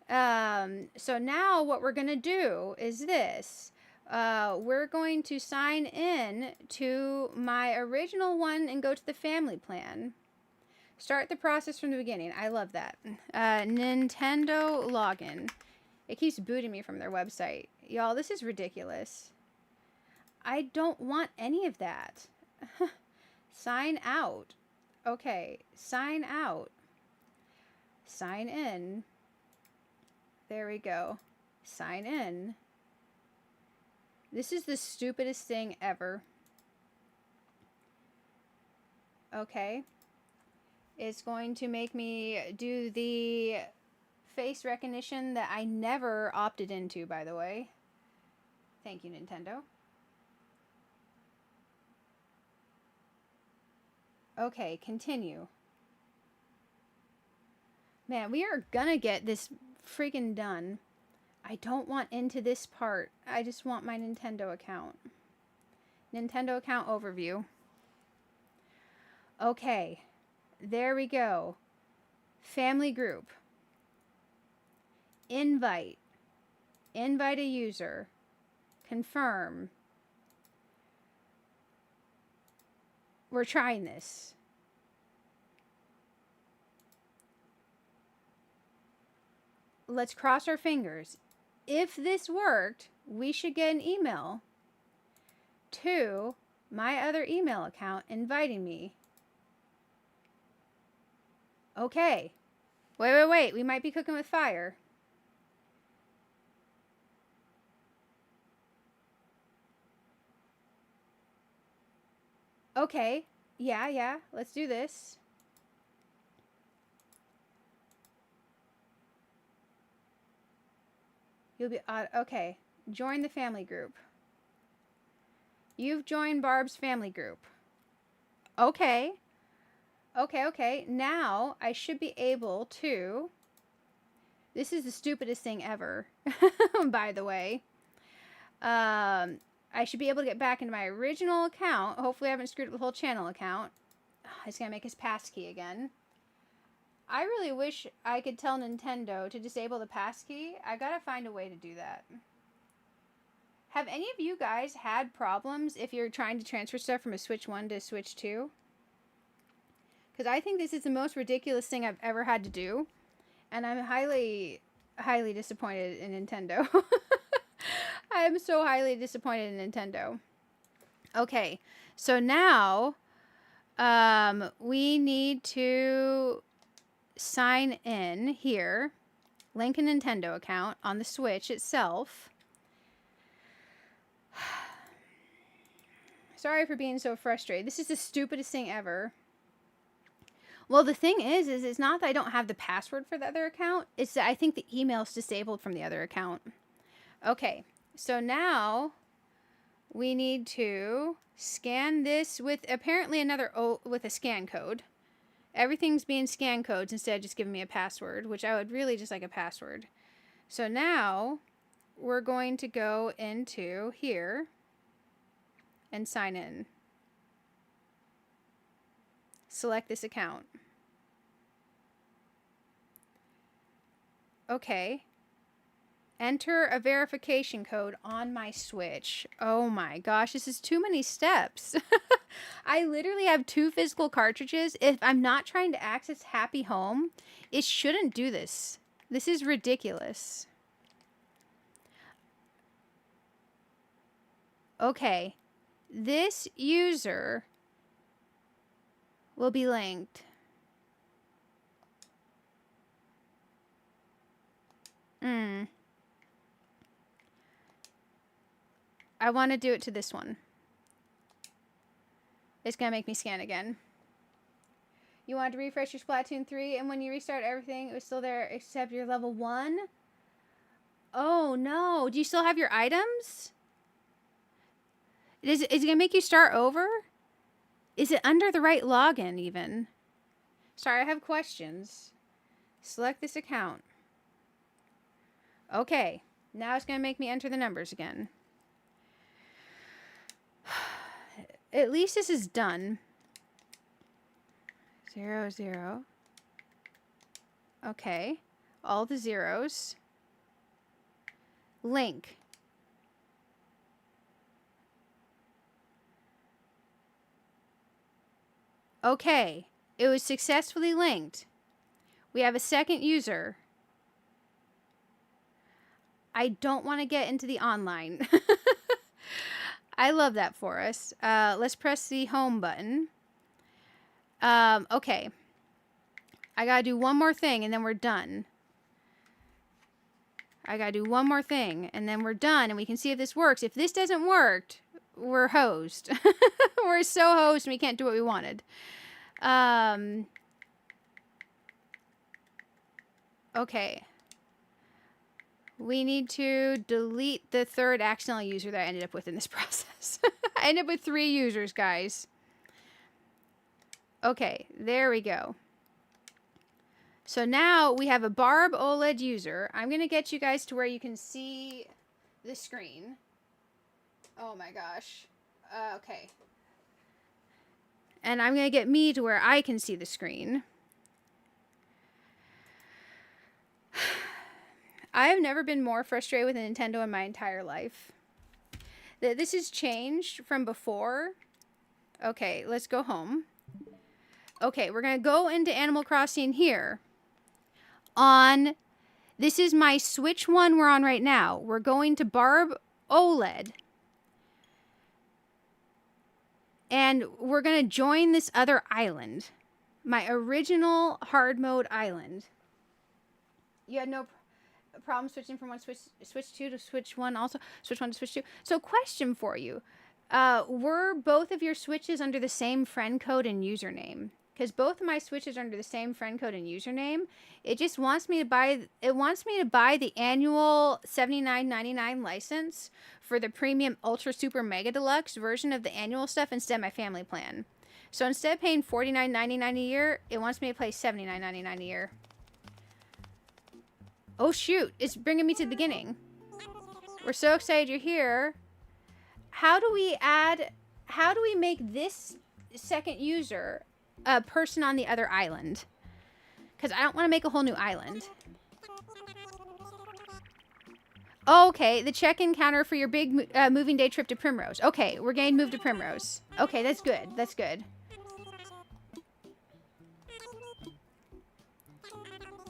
So now what we're going to do is this. We're going to sign in to my original one and go to the family plan. Start the process from the beginning. I love that. Nintendo login. It keeps booting me from their website. Y'all, this is ridiculous. I don't want any of that. Sign out. Okay, sign out. Sign in. There we go. Sign in. This is the stupidest thing ever. Okay. It's going to make me do the face recognition that I never opted into, by the way. Thank you, Nintendo. Okay, continue. Man, we are gonna get this freaking done. I don't want into this part. I just want my Nintendo account. Nintendo account overview. Okay. There we go. Family group. Invite. Invite a user. Confirm. We're trying this. Let's cross our fingers. If this worked, we should get an email to my other email account inviting me. Okay. Wait. We might be cooking with fire. Okay. Yeah. Let's do this. You'll be okay. Join the family group. You've joined Barb's family group. Okay. Okay. Now I should be able to. This is the stupidest thing ever, by the way. I should be able to get back into my original account. Hopefully I haven't screwed up the whole channel account. It's going to make his passkey again. I really wish I could tell Nintendo to disable the passkey. I gotta find a way to do that. Have any of you guys had problems if you're trying to transfer stuff from a Switch 1 to Switch 2? Because I think this is the most ridiculous thing I've ever had to do. And I'm highly disappointed in Nintendo. I am so highly disappointed in Nintendo. Okay, so now we need to sign in here. Link a Nintendo account on the Switch itself. Sorry for being so frustrated. This is the stupidest thing ever. Well, the thing is it's not that I don't have the password for the other account. It's that I think the email's disabled from the other account. Okay, so now we need to scan this with apparently with a scan code. Everything's being scan codes instead of just giving me a password, which I would really just like a password. So now we're going to go into here and sign in. Select this account. Okay. Enter a verification code on my Switch. Oh my gosh, this is too many steps. I literally have 2 physical cartridges. If I'm not trying to access Happy Home, it shouldn't do this. This is ridiculous. Okay. This user will be linked. I want to do it to this one. It's going to make me scan again. You wanted to refresh your Splatoon 3, and when you restart everything, it was still there except your level 1? Oh, no. Do you still have your items? Is it going to make you start over? Is it under the right login, even? Sorry, I have questions. Select this account. Okay. Now it's going to make me enter the numbers again. At least this is done. 0, 0. Okay. All the zeros. Link. Okay. It was successfully linked. We have a second user. I don't want to get into the online. I love that for us. Let's press the home button. Okay. I gotta do one more thing and then we're done. I gotta do one more thing and then we're done and we can see if this works. If this doesn't work, we're hosed. We're so hosed and we can't do what we wanted. Okay. We need to delete the third accidental user that I ended up with in this process. I ended up with 3 users, guys. Okay, there we go. So now we have a Barb OLED user. I'm going to get you guys to where you can see the screen. Oh my gosh. Okay. And I'm going to get me to where I can see the screen. I have never been more frustrated with a Nintendo in my entire life. This has changed from before. Okay, let's go home. Okay, we're going to go into Animal Crossing here. This is my Switch one we're on right now. We're going to Barb OLED. And we're going to join this other island. My original hard mode island. You had no problem switching from one Switch 2 to Switch 1 also? Switch 1 to Switch 2? So question for you. Were both of your Switches under the same friend code and username? Because both of my Switches are under the same friend code and username. It just wants me to buy the annual $79.99 license for the premium ultra super mega deluxe version of the annual stuff instead of my family plan. So instead of paying $49.99 a year, it wants me to pay $79.99 a year. Oh shoot, it's bringing me to the beginning. We're so excited you're here. How do we make this second user a person on the other island? Because I don't want to make a whole new island. Oh, okay, the check-in counter for your big moving day trip to Primrose. Okay, we're getting moved to Primrose. Okay, that's good. That's good.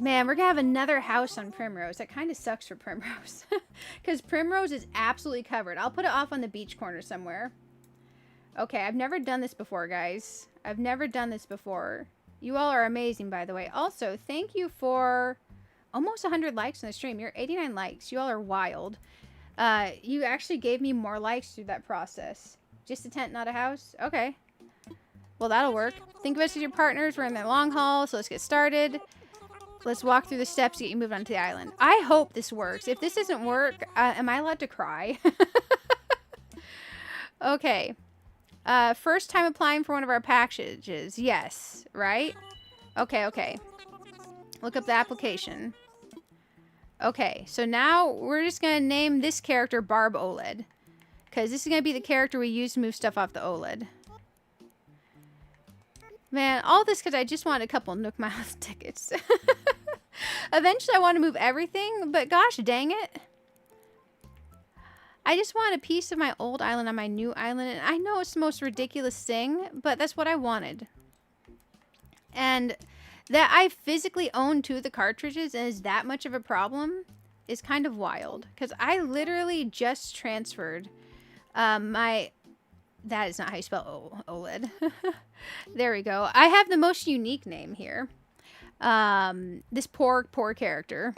Man, we're gonna have another house on Primrose. That kind of sucks for Primrose. Because Primrose is absolutely covered. I'll put it off on the beach corner somewhere. Okay, I've never done this before, guys. I've never done this before. You all are amazing, by the way. Also, thank you for almost 100 likes on the stream. You're 89 likes. You all are wild. You actually gave me more likes through that process. Just a tent, not a house? Okay. Well, that'll work. Think of us as your partners. We're in the long haul, so let's get started. Let's walk through the steps to get you moved onto the island. I hope this works. If this doesn't work, am I allowed to cry? Okay. First time applying for one of our packages. Yes, right? Okay, okay. Look up the application. Okay, so now we're just going to name this character Barb OLED. Because this is going to be the character we use to move stuff off the OLED. Man, all this because I just wanted a couple Nook Miles tickets. Eventually I want to move everything, but gosh dang it. I just want a piece of my old island on my new island, and I know it's the most ridiculous thing, but that's what I wanted. And that I physically own 2 of the cartridges and is that much of a problem is kind of wild. Because I literally just transferred my... That is not how you spell OLED. There we go. I have the most unique name here. This poor character.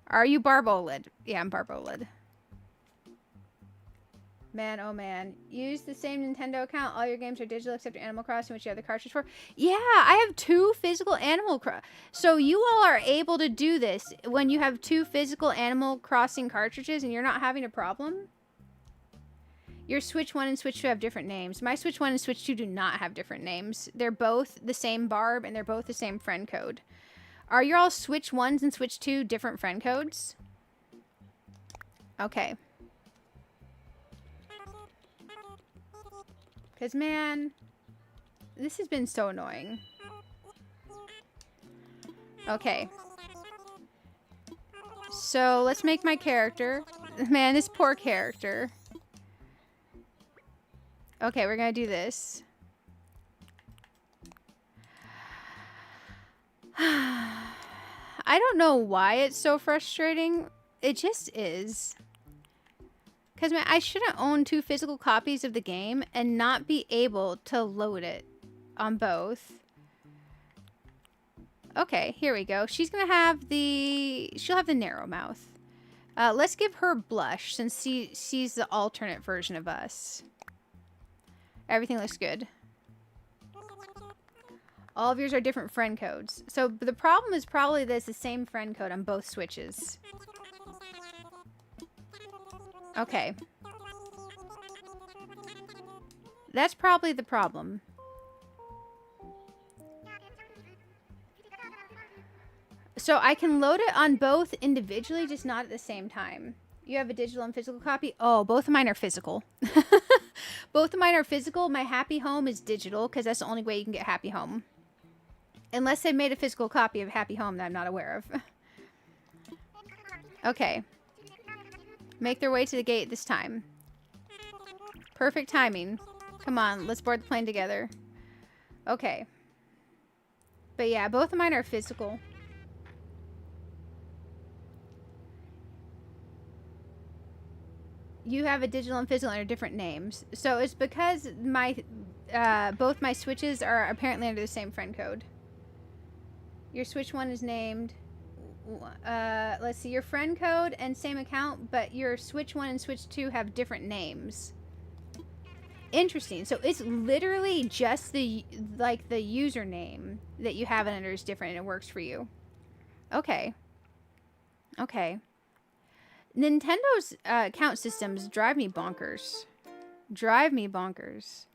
Are you Barb OLED? Yeah, I'm Barb OLED. Man, oh man. Use the same Nintendo account. All your games are digital except your Animal Crossing, which you have the cartridge for. Yeah, I have 2 physical Animal Crossing. So you all are able to do this when you have 2 physical Animal Crossing cartridges and you're not having a problem? Your Switch 1 and Switch 2 have different names. My Switch 1 and Switch 2 do not have different names. They're both the same barb, and they're both the same friend code. Are your all Switch 1s and Switch 2 different friend codes? Okay. Because, man, this has been so annoying. Okay. So, let's make my character. Man, this poor character. Okay, we're gonna do this. I don't know why it's so frustrating. It just is. Because, man, I shouldn't own 2 physical copies of the game and not be able to load it on both. Okay, here we go. She's gonna have she'll have the narrow mouth. Let's give her blush since she's the alternate version of us. Everything looks good. All of yours are different friend codes. So the problem is probably there's the same friend code on both Switches. Okay. That's probably the problem. So I can load it on both individually, just not at the same time. You have a digital and physical copy? Oh, both of mine are physical. Both of mine are physical. My Happy Home is digital because that's the only way you can get Happy Home. Unless they made a physical copy of Happy Home that I'm not aware of. Okay. Make their way to the gate this time. Perfect timing. Come on, let's board the plane together. Okay. But yeah, both of mine are physical. You have a digital and physical and are different names. So it's because both my Switches are apparently under the same friend code. Your Switch 1 is named... let's see, your friend code and same account, but your Switch 1 and Switch 2 have different names. Interesting. So it's literally just the username that you have it under is different and it works for you. Okay. Okay. Nintendo's account systems drive me bonkers. Drive me bonkers.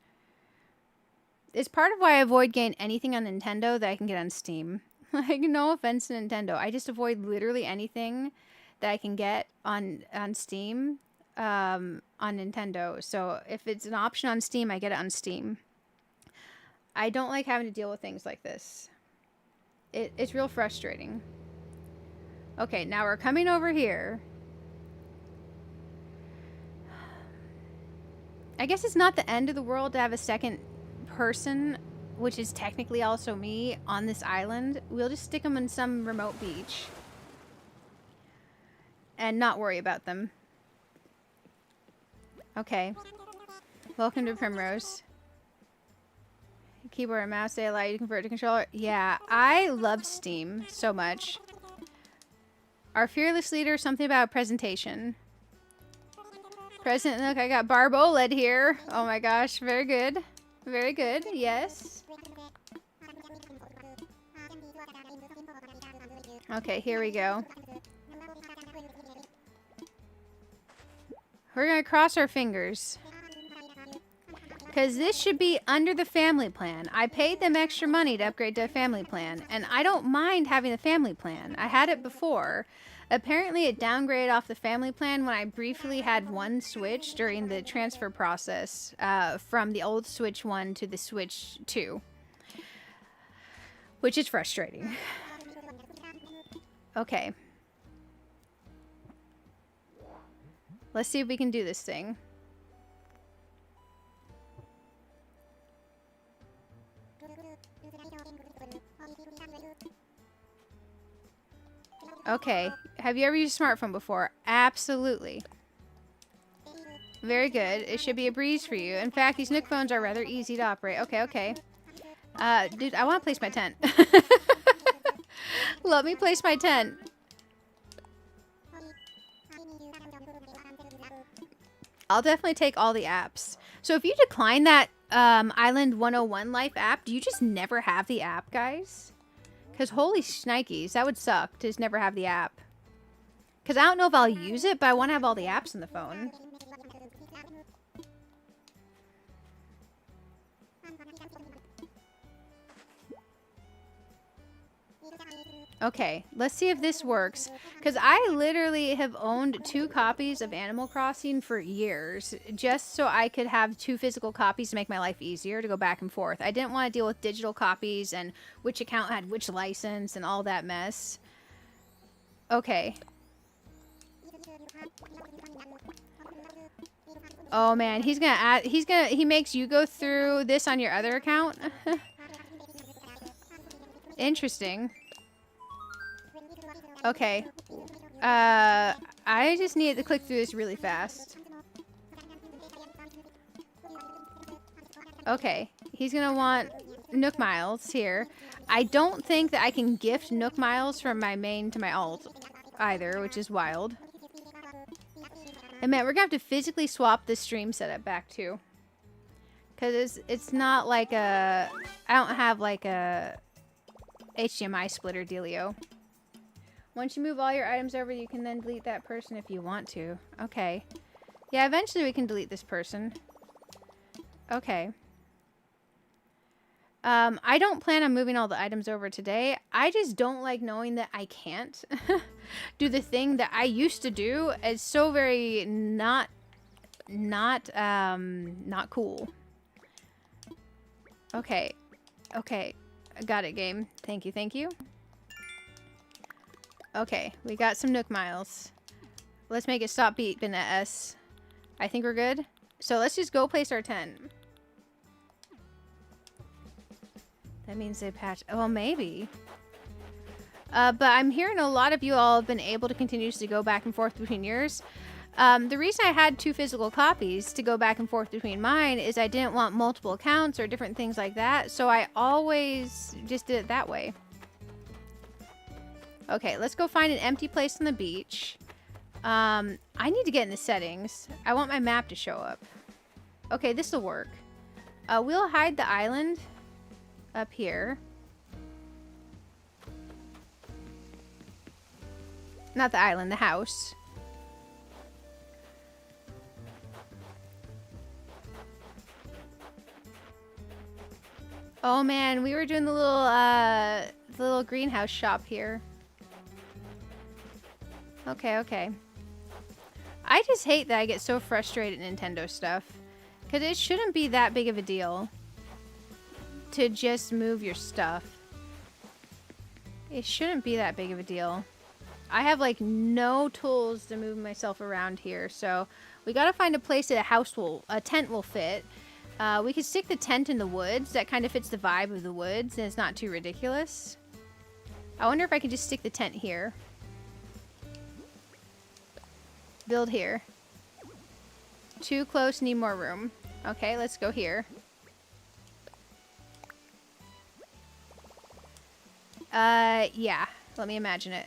It's part of why I avoid getting anything on Nintendo that I can get on Steam. Like, no offense to Nintendo. I just avoid literally anything that I can get on Steam on Nintendo. So if it's an option on Steam, I get it on Steam. I don't like having to deal with things like this. It's real frustrating. Okay, now we're coming over here. I guess it's not the end of the world to have a second person, which is technically also me, on this island. We'll just stick them in some remote beach. And not worry about them. Okay. Welcome to Primrose. Keyboard and mouse, they allow you to convert to controller. Yeah, I love Steam so much. Our fearless leader, something about a presentation. Present, look, I got Barb OLED here. Oh my gosh, very good. Very good, yes. Okay, here we go. We're gonna cross our fingers. Because this should be under the family plan. I paid them extra money to upgrade to a family plan. And I don't mind having the family plan. I had it before. Apparently it downgraded off the family plan when I briefly had one Switch during the transfer process from the old Switch 1 to the Switch 2. Which is frustrating. Okay. Let's see if we can do this thing. Okay. Have you ever used a smartphone before? Absolutely. Very good. It should be a breeze for you. In fact, these Nook phones are rather easy to operate. Okay, okay. Dude, I want to place my tent. Let me place my tent. I'll definitely take all the apps. So if you decline that Island 101 Life app, do you just never have the app, guys? Because holy shnikes, that would suck to just never have the app. Because I don't know if I'll use it, but I want to have all the apps in the phone. Okay, let's see if this works. Because I literally have owned 2 copies of Animal Crossing for years. Just so I could have 2 physical copies to make my life easier to go back and forth. I didn't want to deal with digital copies and which account had which license and all that mess. Okay. Oh man, he's gonna add, he makes you go through this on your other account? Interesting. Okay. I just needed to click through this really fast. Okay. He's gonna want Nook Miles here. I don't think that I can gift Nook Miles from my main to my alt either, which is wild. And man, we're gonna have to physically swap the stream setup back too. Cause it's not like a, I don't have like a HDMI splitter dealio. Once you move all your items over, you can then delete that person if you want to. Okay. Yeah, eventually we can delete this person. Okay. I don't plan on moving all the items over today. I just don't like knowing that I can't do the thing that I used to do. It's so very not cool. Okay. Okay. I got it, game. Thank you, thank you. Okay, we got some Nook Miles. Let's make it stop beeping at us. I think we're good. So let's just go place our tent. That means they patch. Oh, maybe. But I'm hearing a lot of you all have been able to continuously go back and forth between yours. The reason I had 2 physical copies to go back and forth between mine is I didn't want multiple accounts or different things like that. So I always just did it that way. Okay, let's go find an empty place on the beach. I need to get in the settings. I want my map to show up. Okay, this will work. We'll hide the island up here. Not the island, the house. Oh man, we were doing the little greenhouse shop here. Okay, okay. I just hate that I get so frustrated at Nintendo stuff. Because it shouldn't be that big of a deal to just move your stuff. It shouldn't be that big of a deal. I have like no tools to move myself around here, so we gotta find a place that a tent will fit. We could stick the tent in the woods. That kind of fits the vibe of the woods and it's not too ridiculous. I wonder if I can just stick the tent here. Build here. Too close, need more room. Okay, let's go here. Yeah. Let me imagine it.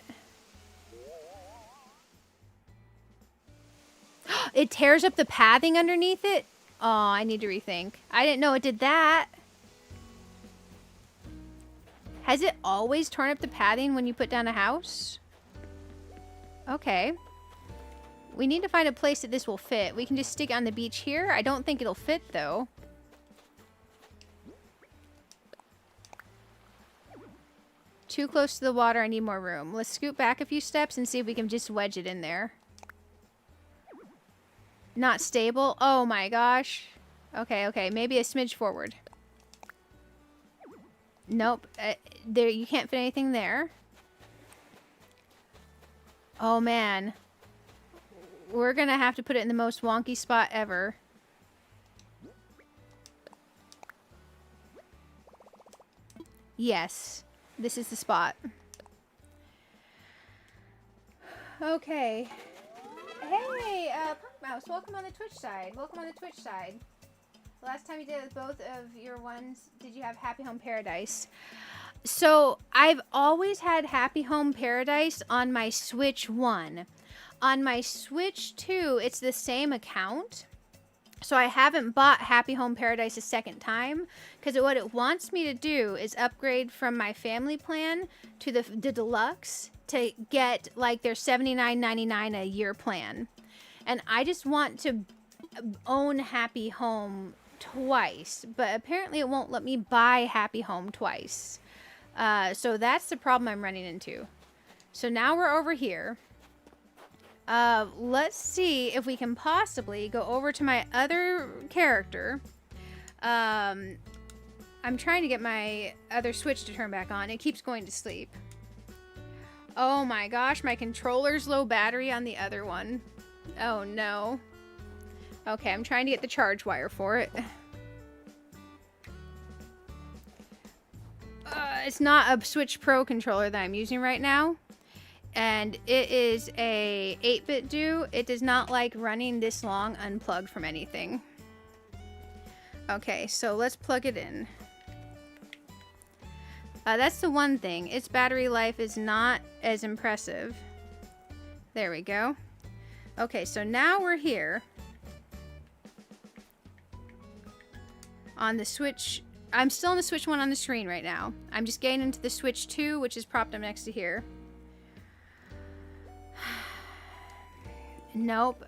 It tears up the pathing underneath it? Oh, I need to rethink. I didn't know it did that. Has it always torn up the pathing when you put down a house? Okay. We need to find a place that this will fit. We can just stick it on the beach here. I don't think it'll fit, though. Too close to the water. I need more room. Let's scoot back a few steps and see if we can just wedge it in there. Not stable. Oh my gosh. Okay, okay. Maybe a smidge forward. Nope. There, you can't fit anything there. Oh man. We're gonna have to put it in the most wonky spot ever. Yes. This is the spot. Okay. Hey, Punk Mouse, welcome on the Twitch side. Welcome on the Twitch side. The last time you did it with both of your ones, did you have Happy Home Paradise? So, I've always had Happy Home Paradise on my Switch 1. On my Switch 2, it's the same account. So I haven't bought Happy Home Paradise a second time because what it wants me to do is upgrade from my family plan to the deluxe to get like their $79.99 a year plan. And I just want to own Happy Home twice, but apparently it won't let me buy Happy Home twice. So that's the problem I'm running into. So now we're over here. Let's see if we can possibly go over to my other character. I'm trying to get my other switch to turn back on. It keeps going to sleep. Oh my gosh, my controller's low battery on the other one. Oh no. Okay, I'm trying to get the charge wire for it. It's not a Switch Pro controller that I'm using right now. And it is a 8-bit do. It does not like running this long unplugged from anything. Okay, so let's plug it in. That's the one thing. Its battery life is not as impressive. There we go. Okay, so now we're here. On the Switch. I'm still on the Switch 1 on the screen right now. I'm just getting into the Switch 2, which is propped up next to here. Nope.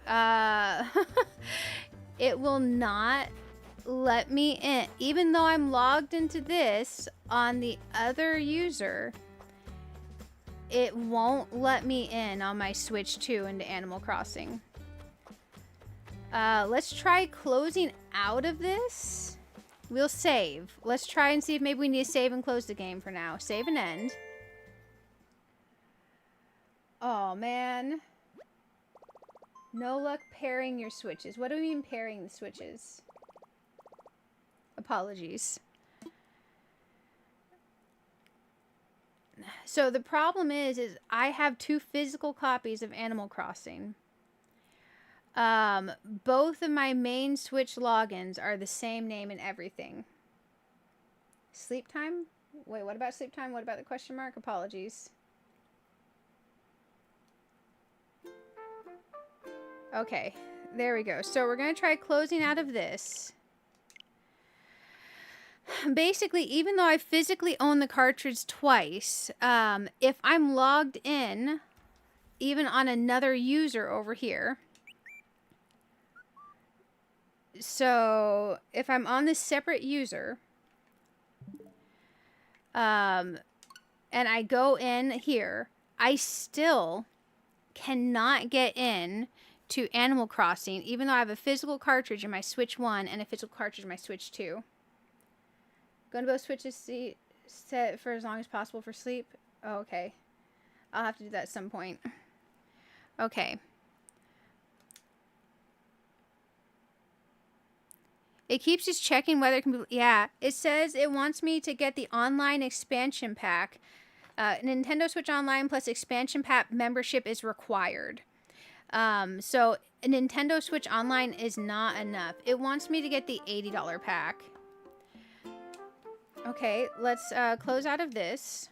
It will not let me in. Even though I'm logged into this on the other user, it won't let me in on my Switch 2 into Animal Crossing. Let's try closing out of this. We'll save. Let's try and see if maybe we need to save and close the game for now. Save and end. Oh, man. No luck pairing your switches. What do we mean pairing the switches? Apologies. So the problem is I have 2 physical copies of Animal Crossing. Both of my main Switch logins are the same name and everything. Sleep time? Wait, what about sleep time? What about the question mark? Apologies. Okay, there we go. So we're going to try closing out of this. Basically, even though I physically own the cartridge twice, if I'm logged in, even on another user over here, so if I'm on this separate user, and I go in here, I still cannot get in to Animal Crossing, even though I have a physical cartridge in my Switch 1 and a physical cartridge in my Switch 2. Going to both switches set for as long as possible for sleep. Oh, okay. I'll have to do that at some point. Okay. It keeps just checking whether it can be... Yeah, it says it wants me to get the online expansion pack. Nintendo Switch Online plus expansion pack membership is required. So a Nintendo Switch Online is not enough. It wants me to get the $80 pack. Okay, let's close out of this.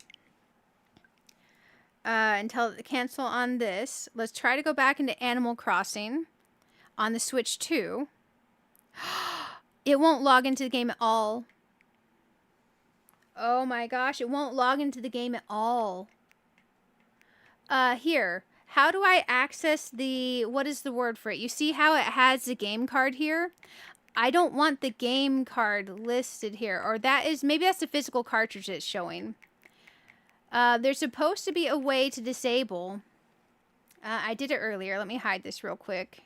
Until cancel on this. Let's try to go back into Animal Crossing on the Switch 2. It won't log into the game at all. Oh my gosh, it won't log into the game at all. Here. How do I access the... What is the word for it? You see how it has the game card here? I don't want the game card listed here. Or that is... Maybe that's the physical cartridge that's showing. There's supposed to be a way to disable. I did it earlier. Let me hide this real quick.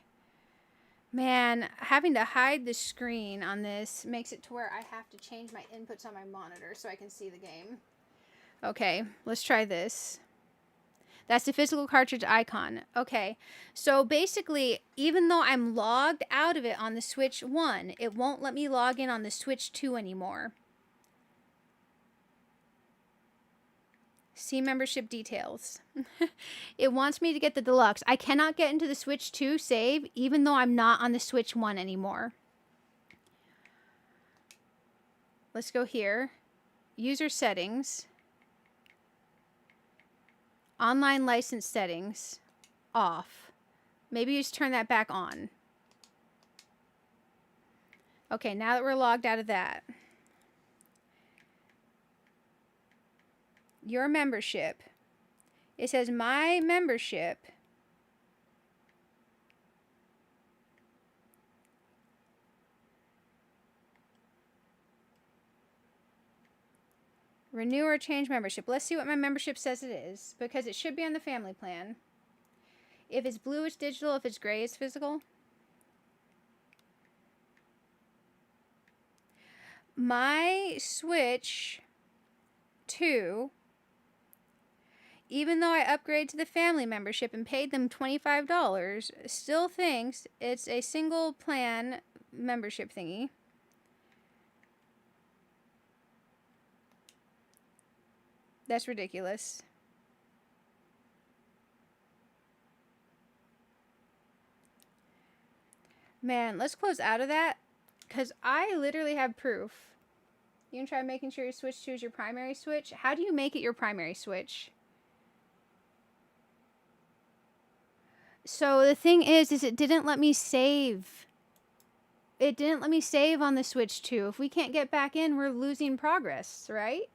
Man, having to hide the screen on this makes it to where I have to change my inputs on my monitor so I can see the game. Okay, let's try this. That's the physical cartridge icon. Okay, so basically, even though I'm logged out of it on the Switch 1, it won't let me log in on the Switch 2 anymore. See membership details. It wants me to get the deluxe. I cannot get into the Switch 2 save, even though I'm not on the Switch 1 anymore. Let's go here. User settings. Online license settings. Off. Maybe you just turn that back on. Okay, now that we're logged out of that. Your membership. It says my membership. Renew or change membership. Let's see what my membership says it is, because it should be on the family plan. If it's blue, it's digital. If it's gray, it's physical. My Switch 2, even though I upgraded to the family membership and paid them $25, still thinks it's a single plan membership thingy. That's ridiculous. Man, let's close out of that, because I literally have proof. You can try making sure your Switch 2 is your primary Switch. How do you make it your primary Switch? So the thing is it didn't let me save. It didn't let me save on the Switch 2. If we can't get back in, we're losing progress, right?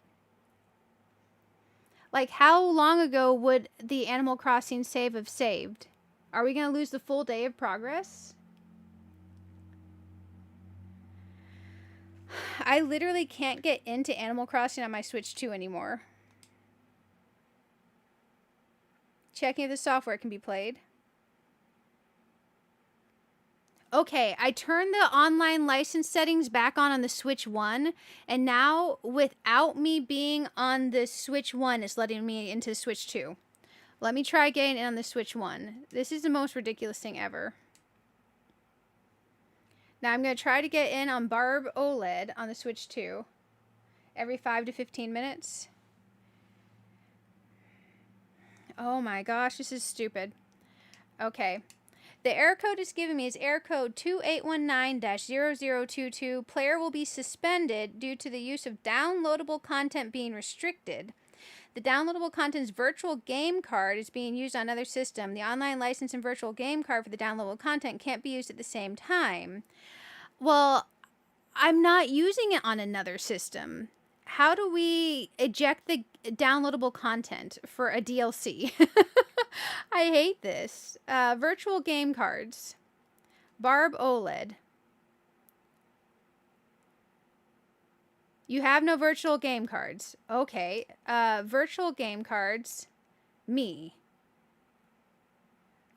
Like, how long ago would the Animal Crossing save have saved? Are we going to lose the full day of progress? I literally can't get into Animal Crossing on my Switch 2 anymore. Checking if the software can be played. Okay, I turned the online license settings back on the Switch 1, and now, without me being on the Switch 1, it's letting me into the Switch 2. Let me try getting in on the Switch 1. This is the most ridiculous thing ever. Now I'm going to try to get in on Barb OLED on the Switch 2 every 5 to 15 minutes. Oh my gosh, this is stupid. Okay. The error code it's giving me is error code 2819-0022. Player will be suspended due to the use of downloadable content being restricted. The downloadable content's virtual game card is being used on another system. The online license and virtual game card for the downloadable content can't be used at the same time. Well, I'm not using it on another system. How do we eject the downloadable content for a DLC? I hate this. Virtual game cards. Barb OLED. You have no virtual game cards. Okay. Virtual game cards. Me.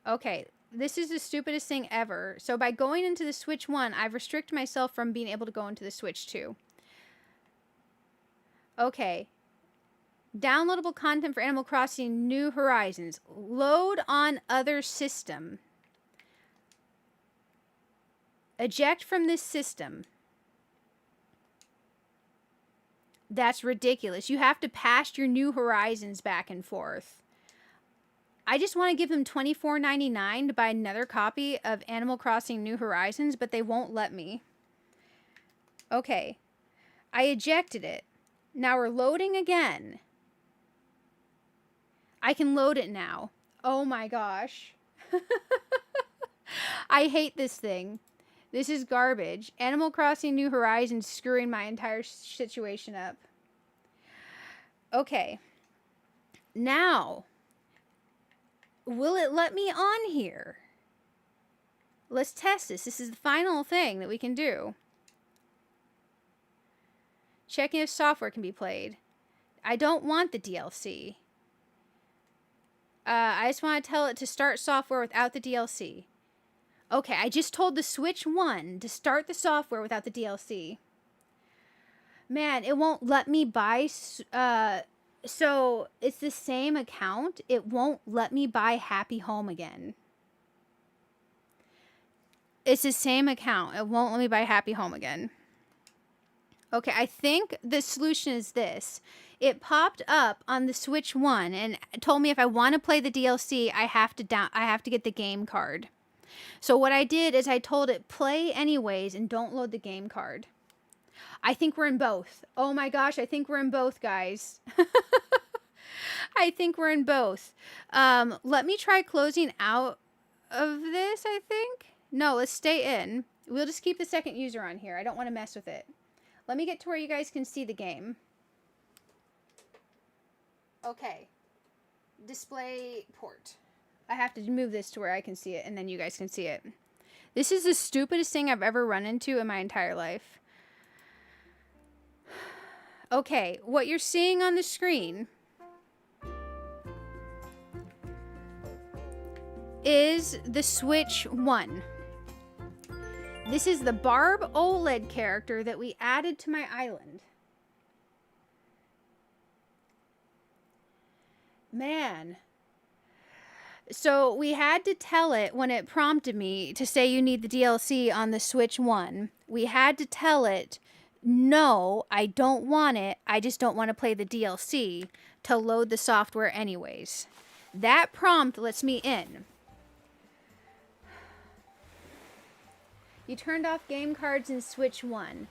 Okay. This is the stupidest thing ever. So by going into the Switch 1, I've restricted myself from being able to go into the Switch 2. Okay. Downloadable content for Animal Crossing New Horizons. Load on other system. Eject from this system. That's ridiculous. You have to pass your New Horizons back and forth. I just want to give them $24.99 to buy another copy of Animal Crossing New Horizons, but they won't let me. Okay. I ejected it. Now we're loading again. I can load it now. Oh my gosh. I hate this thing. This is garbage. Animal Crossing New Horizons screwing my entire situation up. Okay. Now, will it let me on here? Let's test this. This is the final thing that we can do. Checking if software can be played. I don't want the DLC. I just want to tell it to start software without the DLC. Okay, I just told the Switch 1 to start the software without the DLC. Man, it won't let me buy... So, it's the same account. It won't let me buy Happy Home again. It's the same account. It won't let me buy Happy Home again. Okay, I think the solution is this. It popped up on the Switch 1 and told me if I want to play the DLC, I have to get the game card. So what I did is I told it play anyways and don't load the game card. I think we're in both. Oh my gosh, I think we're in both, guys. I think we're in both. Let me try closing out of this, I think. No, let's stay in. We'll just keep the second user on here. I don't want to mess with it. Let me get to where you guys can see the game. Okay. Display port. I have to move this to where I can see it, and then you guys can see it. This is the stupidest thing I've ever run into in my entire life. Okay, what you're seeing on the screen is the Switch 1. This is the Barb OLED character that we added to my island. Man. So we had to tell it when it prompted me to say you need the DLC on the Switch 1. We had to tell it, no, I don't want it. I just don't want to play the DLC to load the software anyways. That prompt lets me in. You turned off game cards in Switch 1.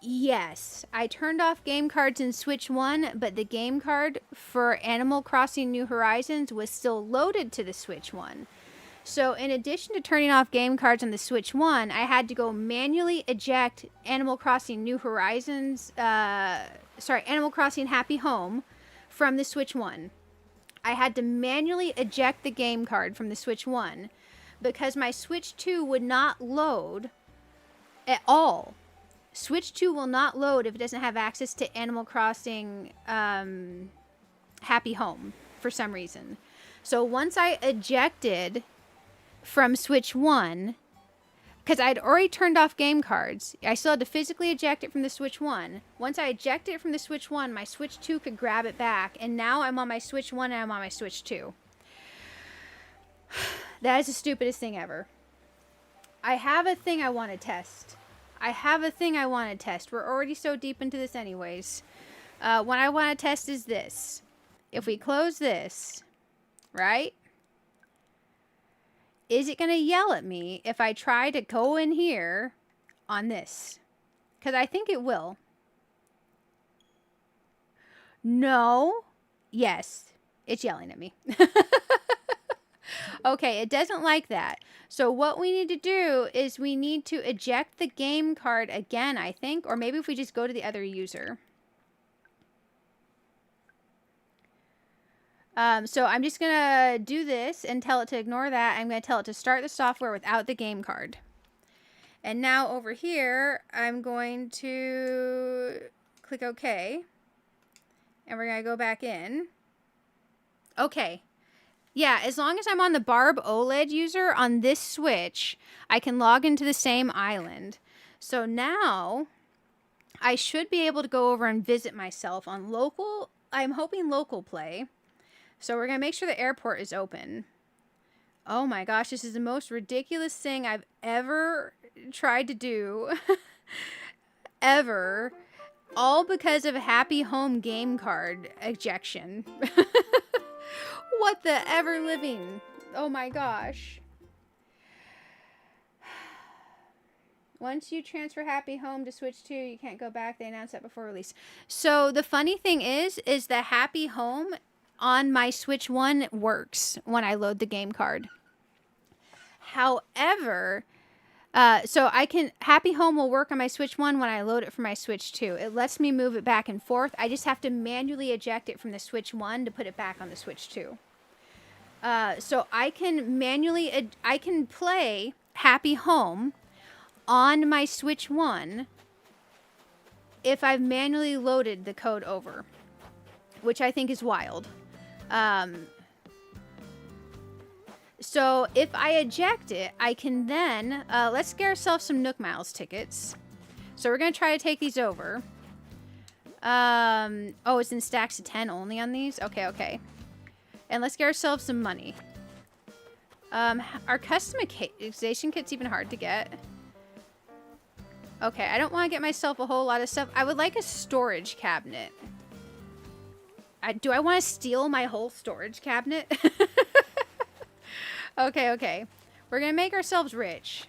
Yes, I turned off game cards in Switch 1, but the game card for Animal Crossing New Horizons was still loaded to the Switch 1. So in addition to turning off game cards on the Switch 1, I had to go manually eject Animal Crossing New Horizons, Animal Crossing Happy Home from the Switch 1. I had to manually eject the game card from the Switch 1 because my Switch 2 would not load at all. Switch 2 will not load if it doesn't have access to Animal Crossing Happy Home for some reason. So once I ejected from Switch 1, because I'd already turned off game cards, I still had to physically eject it from the Switch 1. Once I ejected it from the Switch 1, my Switch 2 could grab it back, and now I'm on my Switch 1 and I'm on my Switch 2. That is the stupidest thing ever. I have a thing I want to test. We're already so deep into this anyways. What I want to test is this. If we close this, right? Is it going to yell at me if I try to go in here on this? Because I think it will. No. Yes. It's yelling at me. Okay, it doesn't like that. So what we need to do is we need to eject the game card again, I think. Or maybe if we just go to the other user. So I'm just going to do this and tell it to ignore that. I'm going to tell it to start the software without the game card. And now over here, I'm going to click OK. And we're going to go back in. Okay. Yeah, as long as I'm on the Barb OLED user on this Switch, I can log into the same island. So now I should be able to go over and visit myself on local. I'm hoping local play. So we're going to make sure the airport is open. Oh my gosh, this is the most ridiculous thing I've ever tried to do. Ever. All because of Happy Home game card ejection. What the ever living? Oh my gosh. Once you transfer Happy Home to Switch 2, you can't go back. They announced that before release. So the funny thing is the Happy Home on my Switch 1 works when I load the game card. However, Happy Home will work on my Switch 1 when I load it from my Switch 2. It lets me move it back and forth. I just have to manually eject it from the Switch 1 to put it back on the Switch 2. So I can play Happy Home on my Switch 1 if I've manually loaded the code over, which I think is wild. So if I eject it, I can then, let's get ourselves some Nook Miles tickets. So we're going to try to take these over. Oh, it's in stacks of 10 only on these? Okay. And let's get ourselves some money. Our customization kit's even hard to get. Okay, I don't want to get myself a whole lot of stuff. I would like a storage cabinet. Do I want to steal my whole storage cabinet? Okay. We're going to make ourselves rich.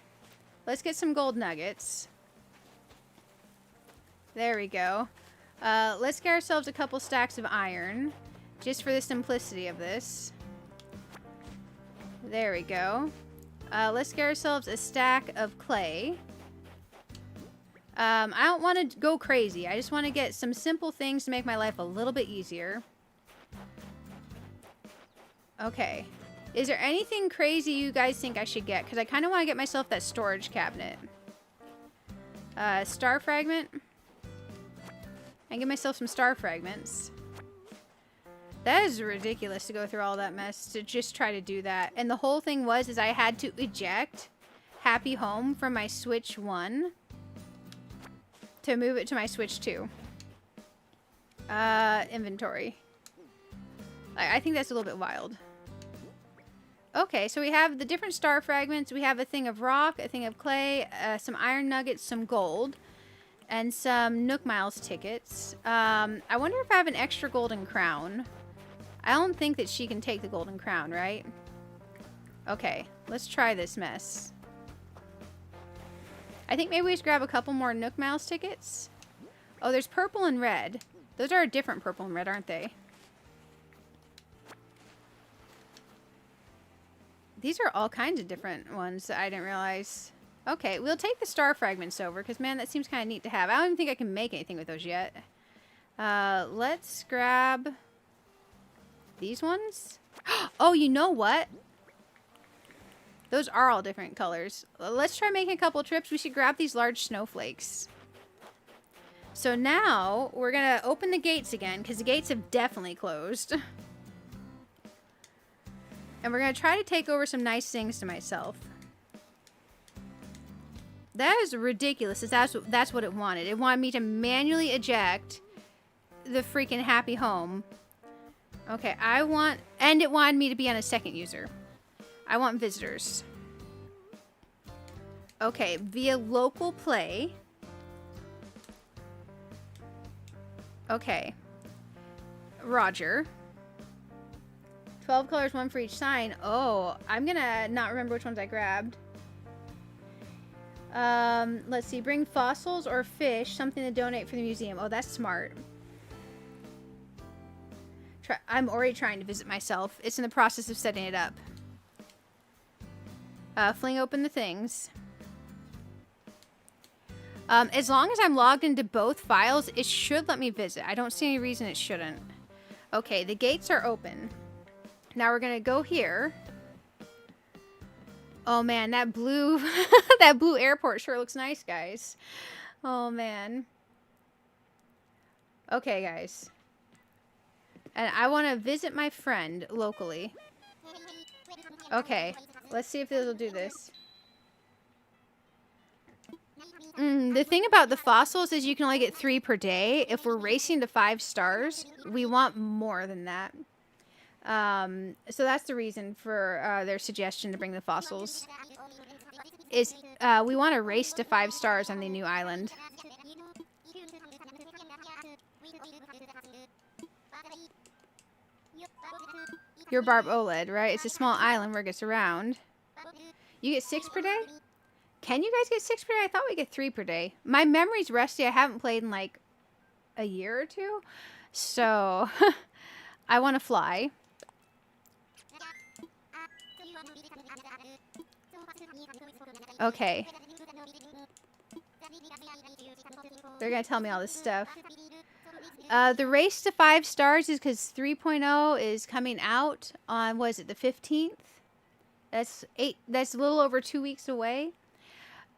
Let's get some gold nuggets. There we go. Let's get ourselves a couple stacks of iron. Just for the simplicity of this. There we go. Let's get ourselves a stack of clay. I don't want to go crazy. I just want to get some simple things to make my life a little bit easier. Okay. Is there anything crazy you guys think I should get? Because I kind of want to get myself that storage cabinet. Star fragment. and get myself some star fragments. That is ridiculous to go through all that mess to just try to do that. And the whole thing is I had to eject Happy Home from my Switch 1 to move it to my Switch 2. Inventory. I think that's a little bit wild. Okay, so we have the different star fragments. We have a thing of rock, a thing of clay, some iron nuggets, some gold, and some Nook Miles tickets. I wonder if I have an extra golden crown. I don't think that she can take the golden crown, right? Okay, let's try this mess. I think maybe we just grab a couple more Nook Miles tickets. Oh, there's purple and red. Those are a different purple and red, aren't they? These are all kinds of different ones that I didn't realize. Okay, we'll take the star fragments over, because, man, that seems kind of neat to have. I don't even think I can make anything with those yet. Let's grab these ones. Oh, you know what? Those are all different colors. Let's try making a couple trips. We should grab these large snowflakes. So now, we're going to open the gates again, because the gates have definitely closed. And we're going to try to take over some nice things to myself. That is ridiculous. That's what it wanted. It wanted me to manually eject the freaking Happy Home. Okay, and it wanted me to be on a second user. I want visitors. Okay, via local play. Okay. Roger. 12 colors, one for each sign. Oh, I'm gonna not remember which ones I grabbed. Let's see. Bring fossils or fish, something to donate for the museum. Oh, that's smart. I'm already trying to visit myself. It's in the process of setting it up. Fling open the things. As long as I'm logged into both files, it should let me visit. I don't see any reason it shouldn't. Okay, the gates are open. Now we're gonna go here. Oh man, that blue that blue airport sure looks nice, guys. Oh man. Okay, guys. And I want to visit my friend locally. Okay, let's see if this will do this. The thing about the fossils is you can only get 3 per day. If we're racing to 5 stars, we want more than that. So that's the reason for their suggestion to bring the fossils. Is we want to race to 5 stars on the new island. Your Barb OLED, right? It's a small island where it gets around. You get 6 per day? Can you guys get 6 per day? I thought we get 3 per day. My memory's rusty. I haven't played in like a year or 2. So I want to fly. Okay. They're going to tell me all this stuff. The race to 5 stars is because 3.0 is coming out on, what is it, the 15th? That's a little over 2 weeks away.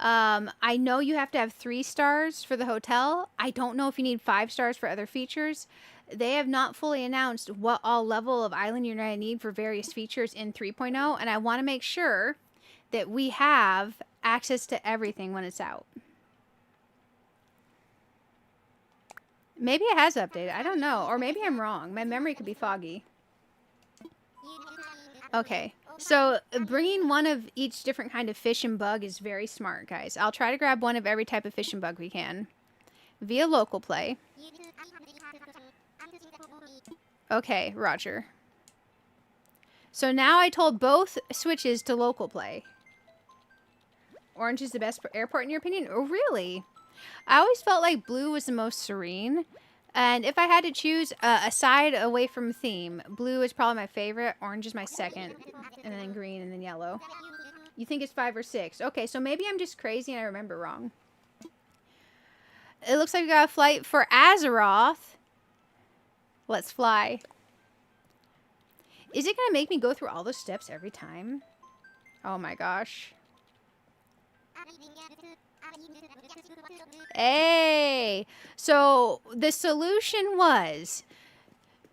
I know you have to have 3 stars for the hotel. I don't know if you need 5 stars for other features. They have not fully announced what all level of island you're going to need for various features in 3.0, and I want to make sure that we have access to everything when it's out. Maybe it has updated. I don't know. Or maybe I'm wrong. My memory could be foggy. Okay. So bringing one of each different kind of fish and bug is very smart, guys. I'll try to grab one of every type of fish and bug we can. Via local play. Okay, Roger. So now I told both switches to local play. Orange is the best airport in your opinion? Oh, really? I always felt like blue was the most serene. And if I had to choose a side away from theme, blue is probably my favorite. Orange is my second. And then green and then yellow. You think it's 5 or 6. Okay, so maybe I'm just crazy and I remember wrong. It looks like we got a flight for Azeroth. Let's fly. Is it going to make me go through all those steps every time? Oh my gosh. Hey! So the solution was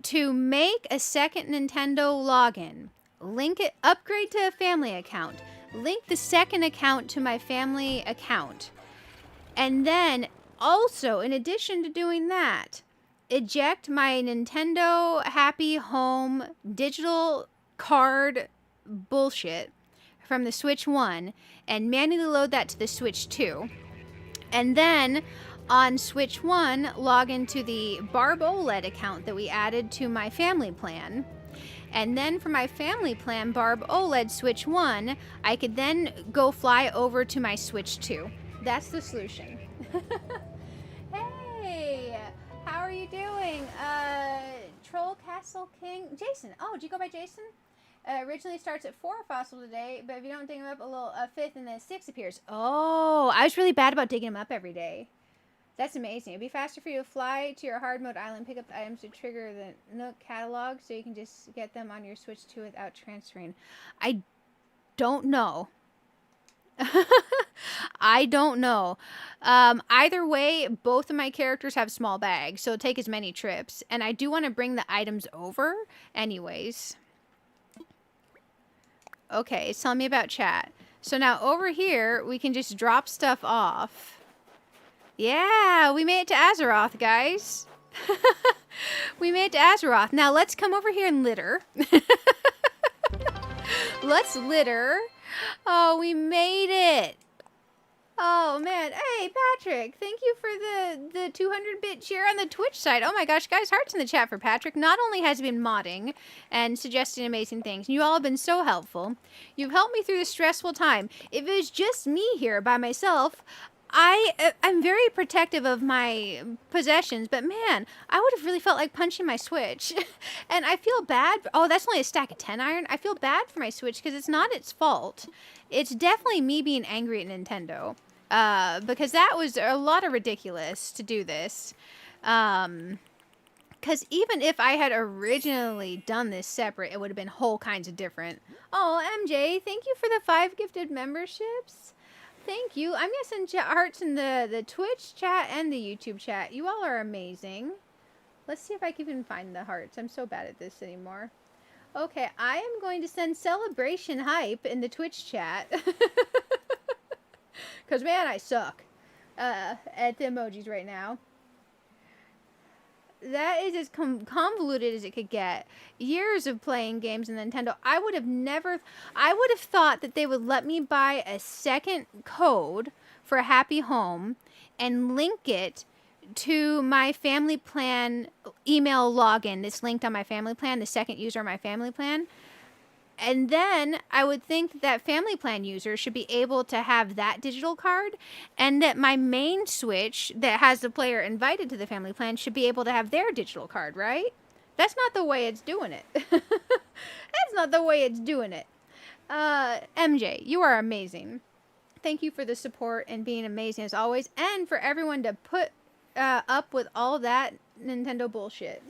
to make a second Nintendo login, link it, upgrade to a family account, link the second account to my family account, and then also, in addition to doing that, eject my Nintendo Happy Home digital card bullshit from the Switch 1 and manually load that to the Switch 2. And then on Switch 1, log into the Barb OLED account that we added to my family plan. And then for my family plan, Barb OLED Switch 1, I could then go fly over to my Switch 2. That's the solution. Hey, how are you doing? Troll Castle King? Jason. Oh, did you go by Jason? Originally starts at 4 fossil today, but if you don't dig him up, a fifth and then 6 appears. Oh, I was really bad about digging him up every day. That's amazing. It'd be faster for you to fly to your hard mode island, pick up the items to trigger the Nook catalog, so you can just get them on your Switch 2 without transferring. I don't know. I don't know. Either way, both of my characters have small bags, so take as many trips. And I do want to bring the items over anyways. Okay, it's telling me about chat. So now over here, we can just drop stuff off. Yeah, we made it to Azeroth, guys. We made it to Azeroth. Now let's come over here and litter. Let's litter. Oh, we made it. Oh, man. Hey, Patrick, thank you for the 200-bit cheer on the Twitch side. Oh, my gosh, guys, hearts in the chat for Patrick. Not only has he been modding and suggesting amazing things, you all have been so helpful. You've helped me through this stressful time. If it was just me here by myself, I'm very protective of my possessions, but man, I would have really felt like punching my Switch. And I feel bad. Oh, that's only a stack of 10 iron. I feel bad for my Switch because it's not its fault. It's definitely me being angry at Nintendo. Because that was a lot of ridiculous to do this. Because even if I had originally done this separate, it would have been whole kinds of different. Oh, MJ, thank you for the 5 gifted memberships. Thank you. I'm going to send hearts in the Twitch chat and the YouTube chat. You all are amazing. Let's see if I can even find the hearts. I'm so bad at this anymore. Okay, I am going to send celebration hype in the Twitch chat. Because, man, I suck at the emojis right now. That is as convoluted as it could get. Years of playing games in Nintendo. I would have thought that they would let me buy a second code for a Happy Home and link it to my family plan email login that's linked on my family plan, the second user on my family plan. And then I would think that family plan users should be able to have that digital card, and that my main Switch that has the player invited to the family plan should be able to have their digital card, right? That's not the way it's doing it. That's not the way it's doing it. MJ, you are amazing. Thank you for the support and being amazing as always, and for everyone to put up with all that Nintendo bullshit.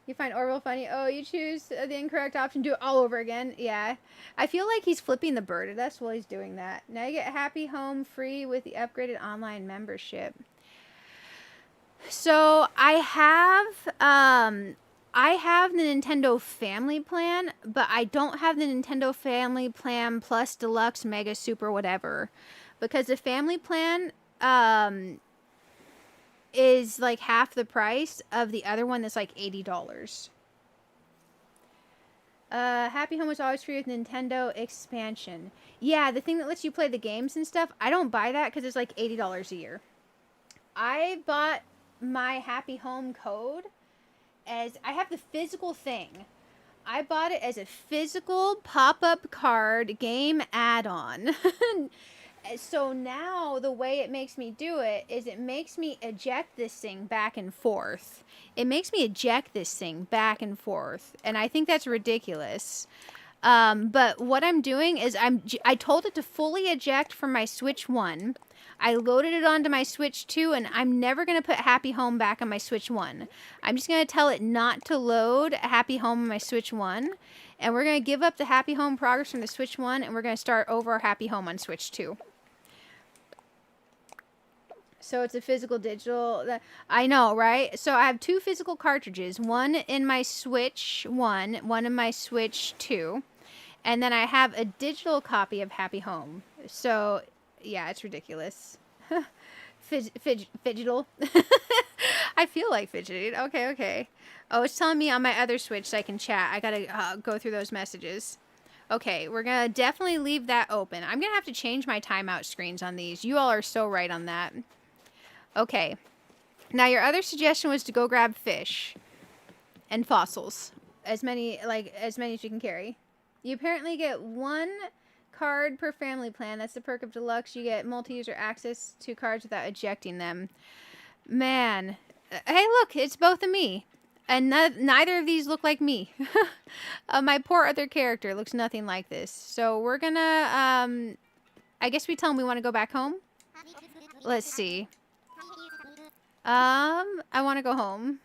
You find Orville funny. Oh, you choose the incorrect option. Do it all over again. Yeah. I feel like he's flipping the bird at us while he's doing that. Now you get Happy Home free with the upgraded online membership. So I have the Nintendo Family Plan, but I don't have the Nintendo Family Plan Plus Deluxe Mega Super whatever. Because the Family Plan is like half the price of the other one that's like $80. Happy Home was always free with Nintendo expansion. Yeah, the thing that lets you play the games and stuff, I don't buy that because it's like $80 a year. I bought my Happy Home code as, I have the physical thing. I bought it as a physical pop-up card game add-on. So now the way it makes me do it is it makes me eject this thing back and forth. It makes me eject this thing back and forth. And I think that's ridiculous. But what I'm doing is I told it to fully eject from my Switch 1. I loaded it onto my Switch 2, and I'm never going to put Happy Home back on my Switch 1. I'm just going to tell it not to load Happy Home on my Switch 1. And we're going to give up the Happy Home progress from the Switch 1, and we're going to start over Happy Home on Switch 2. So it's a physical digital. I know, right? So I have 2 physical cartridges. One in my Switch 1, one in my Switch 2. And then I have a digital copy of Happy Home. So, yeah, it's ridiculous. Fidgetal. I feel like fidgeting. Okay, okay. Oh, it's telling me on my other Switch so I can chat. I gotta go through those messages. Okay, we're gonna definitely leave that open. I'm gonna have to change my timeout screens on these. You all are so right on that. Okay. Now, your other suggestion was to go grab fish and fossils. As many as you can carry. You apparently get 1 card per family plan. That's the perk of deluxe. You get multi-user access to cards without ejecting them. Man. Hey, look, it's both of me. And neither of these look like me. My poor other character looks nothing like this. So we're gonna, I guess we tell him we want to go back home. Let's see. I want to go home.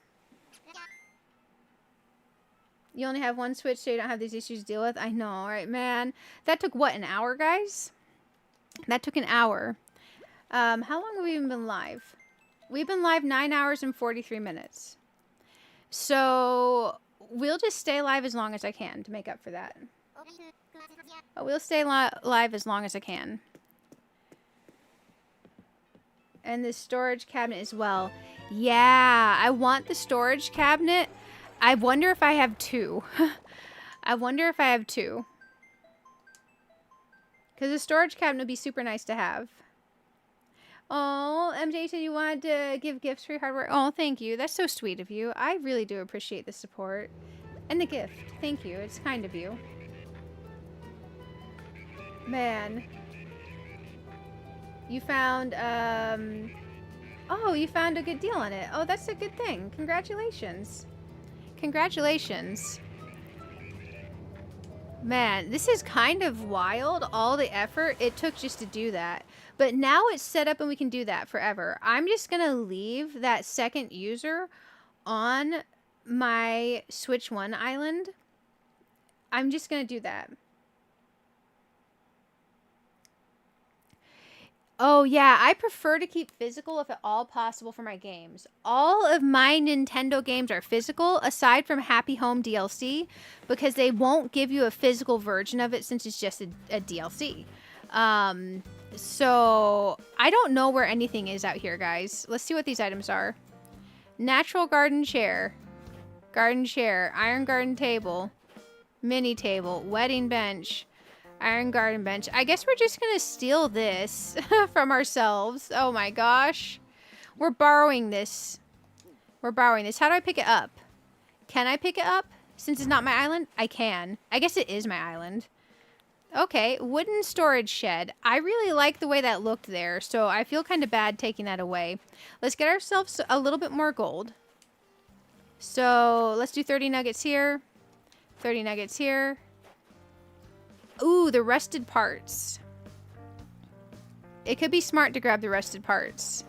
You only have 1 Switch, so you don't have these issues to deal with. I know, right, man? That took, what, an hour, guys? That took an hour. How long have we even been live? We've been live 9 hours and 43 minutes. So, we'll just stay live as long as I can to make up for that. We'll stay live as long as I can. And the storage cabinet as well. Yeah, I want the storage cabinet. I wonder if I have 2. I wonder if I have 2. Because the storage cabinet would be super nice to have. Oh, MJ said you wanted to give gifts for your hard work. Oh, thank you. That's so sweet of you. I really do appreciate the support. And the gift. Thank you. It's kind of you. Man. You found, oh, you found a good deal on it. Oh, that's a good thing. Congratulations. Congratulations. Man, this is kind of wild, all the effort it took just to do that. But now it's set up and we can do that forever. I'm just going to leave that second user on my Switch 1 island. I'm just going to do that. Oh, yeah, I prefer to keep physical if at all possible for my games. All of my Nintendo games are physical, aside from Happy Home DLC, because they won't give you a physical version of it since it's just a DLC. So, I don't know where anything is out here, guys. Let's see what these items are. Natural garden chair, iron garden table, mini table, wedding bench, iron garden bench. I guess we're just gonna steal this from ourselves. Oh my gosh. We're borrowing this. We're borrowing this. How do I pick it up? Can I pick it up? Since it's not my island? I can. I guess it is my island. Okay, wooden storage shed. I really like the way that looked there, so I feel kind of bad taking that away. Let's get ourselves a little bit more gold. So, let's do 30 nuggets here. 30 nuggets here. Ooh, the rusted parts. It could be smart to grab the rusted parts.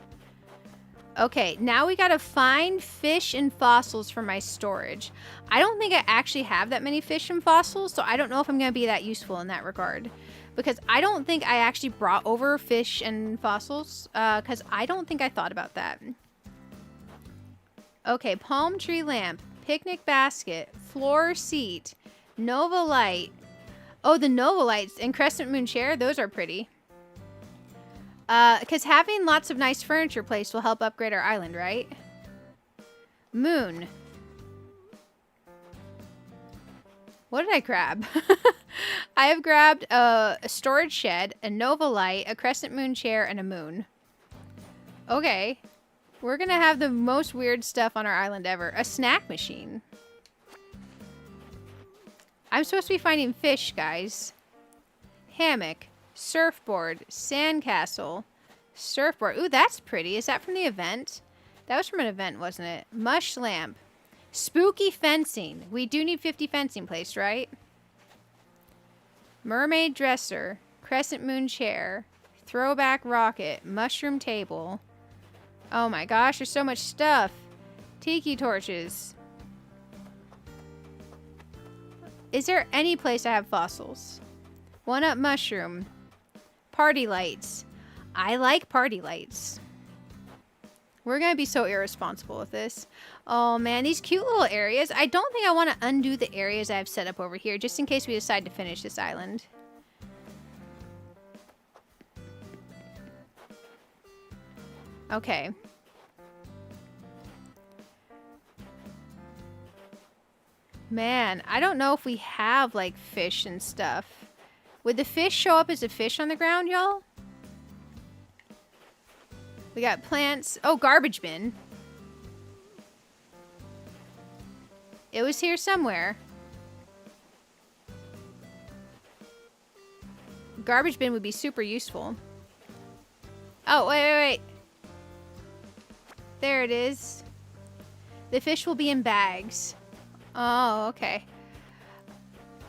Okay, now we gotta find fish and fossils for my storage. I don't think I actually have that many fish and fossils, so I don't know if I'm gonna be that useful in that regard. Because I don't think I actually brought over fish and fossils, because I don't think I thought about that. Okay, palm tree lamp, picnic basket, floor seat, Nova light. Oh, the Nova lights and crescent moon chair, those are pretty. Because having lots of nice furniture placed will help upgrade our island, right? Moon. What did I grab? I have grabbed a storage shed, a Nova light, a crescent moon chair, and a moon. Okay. We're gonna have the most weird stuff on our island ever. A snack machine. I'm supposed to be finding fish, guys. Hammock. Surfboard. Sandcastle. Surfboard. Ooh, that's pretty. Is that from the event? That was from an event, wasn't it? Mush lamp. Spooky fencing. We do need 50 fencing placed, right? Mermaid dresser. Crescent moon chair. Throwback rocket. Mushroom table. Oh my gosh, there's so much stuff. Tiki torches. Is there any place I have fossils? One up mushroom. Party lights. I like party lights. We're going to be so irresponsible with this. Oh, man. These cute little areas. I don't think I want to undo the areas I've set up over here, just in case we decide to finish this island. Okay. Man, I don't know if we have, like, fish and stuff. Would the fish show up as a fish on the ground, y'all? We got plants. Oh, garbage bin. It was here somewhere. Garbage bin would be super useful. Oh, wait. There it is. The fish will be in bags. Oh, okay.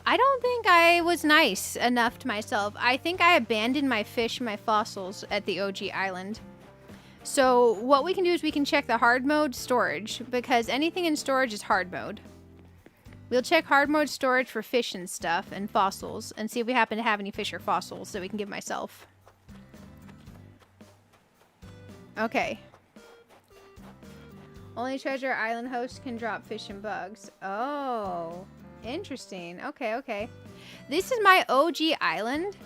I don't think I was nice enough to myself. I think I abandoned my fish and my fossils at the OG island. So what we can do is we can check the hard mode storage, because anything in storage is hard mode. We'll check hard mode storage for fish and stuff and fossils and see if we happen to have any fish or fossils that we can give myself. Okay. Only treasure island host can drop fish and bugs. Oh, interesting. Okay. This is my OG island.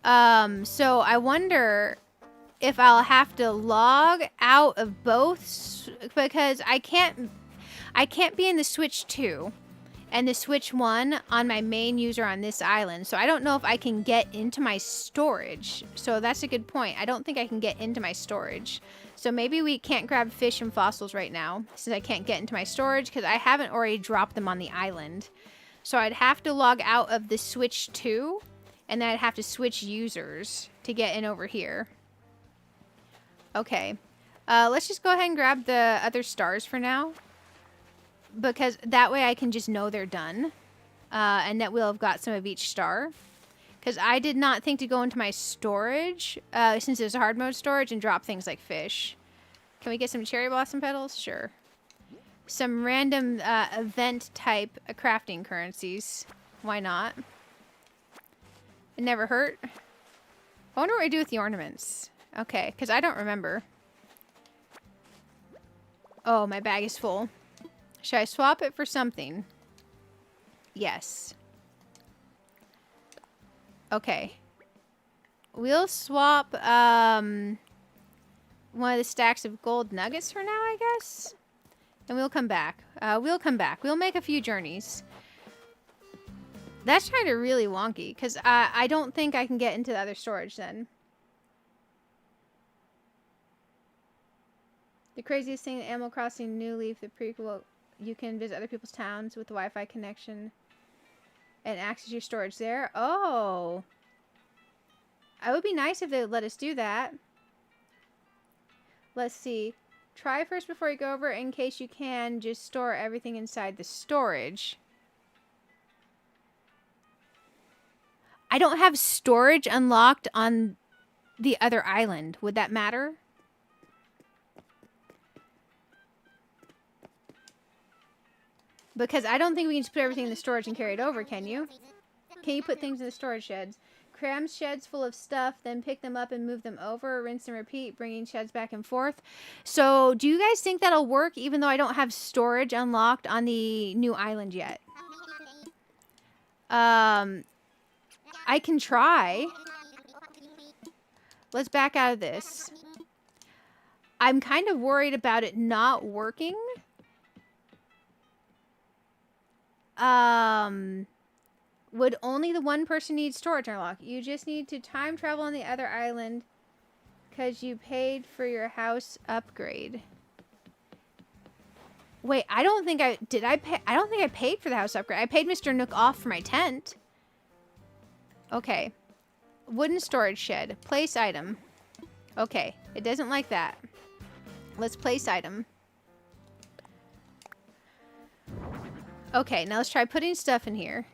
So I wonder if I'll have to log out of both, because I can't be in the Switch 2 and the Switch 1 on my main user on this island. So I don't know if I can get into my storage. So that's a good point. I don't think I can get into my storage. So maybe we can't grab fish and fossils right now, since I can't get into my storage because I haven't already dropped them on the island. So I'd have to log out of the Switch 2, and then I'd have to switch users to get in over here. Okay. Let's just go ahead and grab the other stars for now, because that way I can just know they're done, and that we'll have got some of each star. Because I did not think to go into my storage, since it's a hard mode storage, and drop things like fish. Can we get some cherry blossom petals? Sure. Some random event type crafting currencies. Why not? It never hurt. I wonder what I do with the ornaments. Okay, because I don't remember. Oh, my bag is full. Should I swap it for something? Yes. Okay. We'll swap one of the stacks of gold nuggets for now, I guess. And we'll come back. We'll make a few journeys. That's kind of really wonky, because I don't think I can get into the other storage then. The craziest thing in Animal Crossing New Leaf, the prequel, you can visit other people's towns with the Wi-Fi connection and access your storage there. Oh. It would be nice if they would let us do that. Let's see. Try first before you go over, in case you can just store everything inside the storage. I don't have storage unlocked on the other island. Would that matter? Because I don't think we can just put everything in the storage and carry it over, can you? Can you put things in the storage sheds? Cram sheds full of stuff, then pick them up and move them over. Rinse and repeat, bringing sheds back and forth. So, do you guys think that'll work, even though I don't have storage unlocked on the new island yet? I can try. Let's back out of this. I'm kind of worried about it not working. Would only the one person need storage unlock? You just need to time travel on the other island because you paid for your house upgrade. Wait, I don't think I paid for the house upgrade. I paid Mr. Nook off for my tent. Okay. Wooden storage shed. Place item. Okay. It doesn't like that. Let's place item. Okay, now let's try putting stuff in here.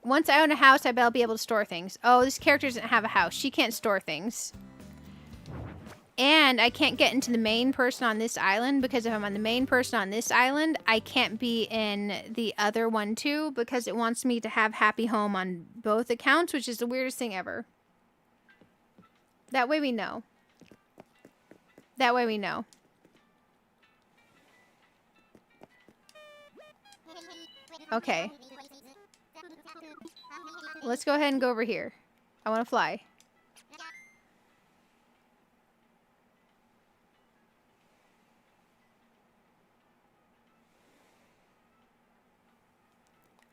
Once I own a house, I bet I'll be able to store things. Oh, this character doesn't have a house. She can't store things. And I can't get into the main person on this island, because if I'm on the main person on this island, I can't be in the other one too, because it wants me to have happy home on both accounts, which is the weirdest thing ever. That way we know. That way we know. Okay. Let's go ahead and go over here. I want to fly.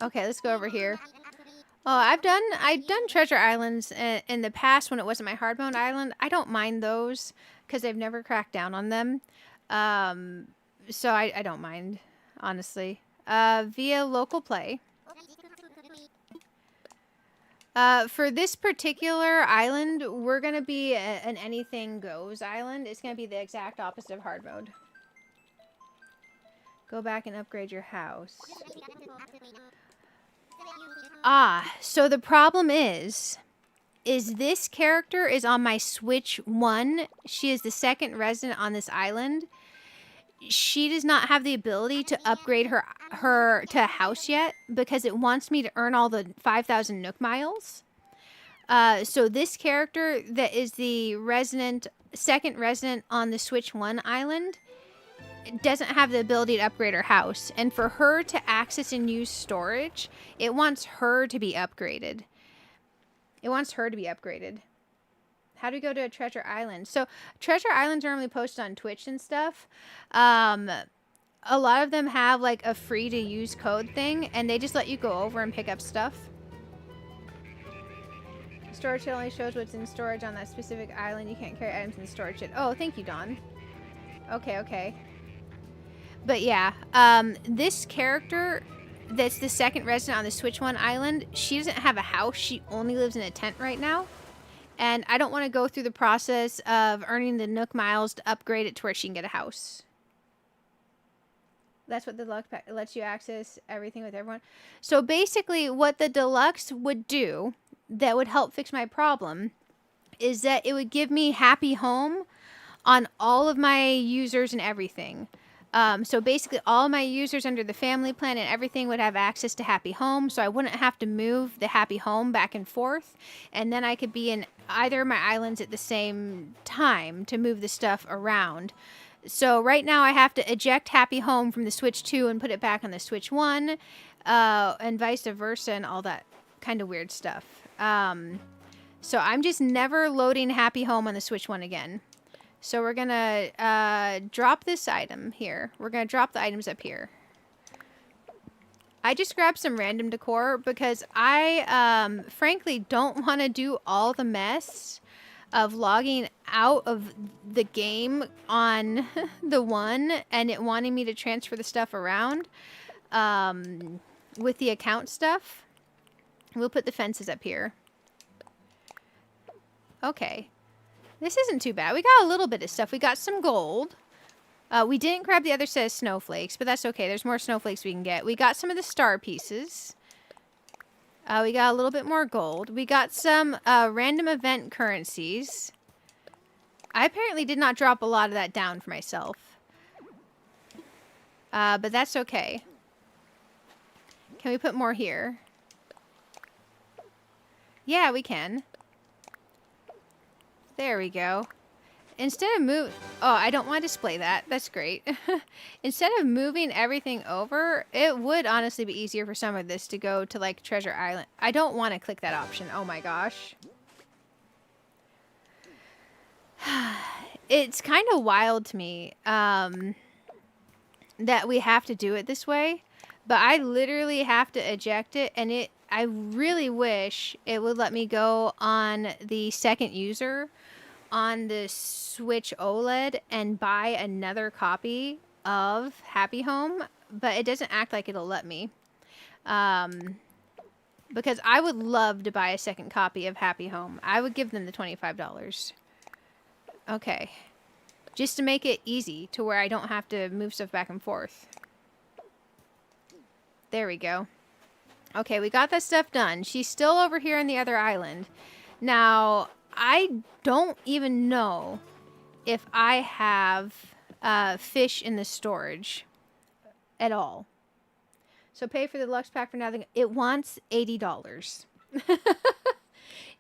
Okay, let's go over here. Oh, I've done treasure islands in the past when it wasn't my hard mode island. I don't mind those because I've never cracked down on them. So I don't mind, honestly. Via local play. For this particular island, we're going to be an anything goes island. It's going to be the exact opposite of hard mode. Go back and upgrade your house. Ah, so the problem is this character is on my Switch 1. She is the second resident on this island. She does not have the ability to upgrade her to a house yet because it wants me to earn all the 5,000 Nook miles. So this character that is the second resident on the Switch 1 island doesn't have the ability to upgrade her house. And for her to access and use storage, it wants her to be upgraded. How do we go to a treasure island? So treasure islands are normally posted on Twitch and stuff. A lot of them have like a free to use code thing, and they just let you go over and pick up stuff. Storage kit only shows what's in storage on that specific island. You can't carry items in the storage kit. Oh, thank you, Dawn. Okay. But yeah, this character that's the second resident on the Switch 1 island, she doesn't have a house. She only lives in a tent right now. And I don't want to go through the process of earning the Nook miles to upgrade it to where she can get a house. That's what the deluxe pack lets you access everything with everyone. So basically what the deluxe would do that would help fix my problem is that it would give me happy home on all of my users and everything. So basically all my users under the family plan and everything would have access to happy home, so I wouldn't have to move the happy home back and forth, and then I could be in either of my islands at the same time to move the stuff around. So right now I have to eject happy home from the Switch 2 and put it back on the Switch 1, and vice versa and all that kind of weird stuff. So I'm just never loading happy home on the Switch 1 again. So we're going to drop this item here. We're going to drop the items up here. I just grabbed some random decor because I frankly don't want to do all the mess of logging out of the game on the one and it wanting me to transfer the stuff around with the account stuff. We'll put the fences up here. Okay. This isn't too bad. We got a little bit of stuff. We got some gold. We didn't grab the other set of snowflakes, but that's okay. There's more snowflakes we can get. We got some of the star pieces. We got a little bit more gold. We got some random event currencies. I apparently did not drop a lot of that down for myself. But that's okay. Can we put more here? Yeah, we can. There we go. Instead of moving... Oh, I don't want to display that. That's great. Instead of moving everything over, it would honestly be easier for some of this to go to, like, Treasure Island. I don't want to click that option. Oh, my gosh. It's kind of wild to me that we have to do it this way. But I literally have to eject it, and I really wish it would let me go on the second user on the Switch OLED and buy another copy of Happy Home, but it doesn't act like it'll let me. Because I would love to buy a second copy of Happy Home. I would give them the $25. Okay. Just to make it easy to where I don't have to move stuff back and forth. There we go. Okay, we got that stuff done. She's still over here on the other island. Now, I don't even know if I have fish in the storage at all. So pay for the deluxe pack for nothing. It wants $80.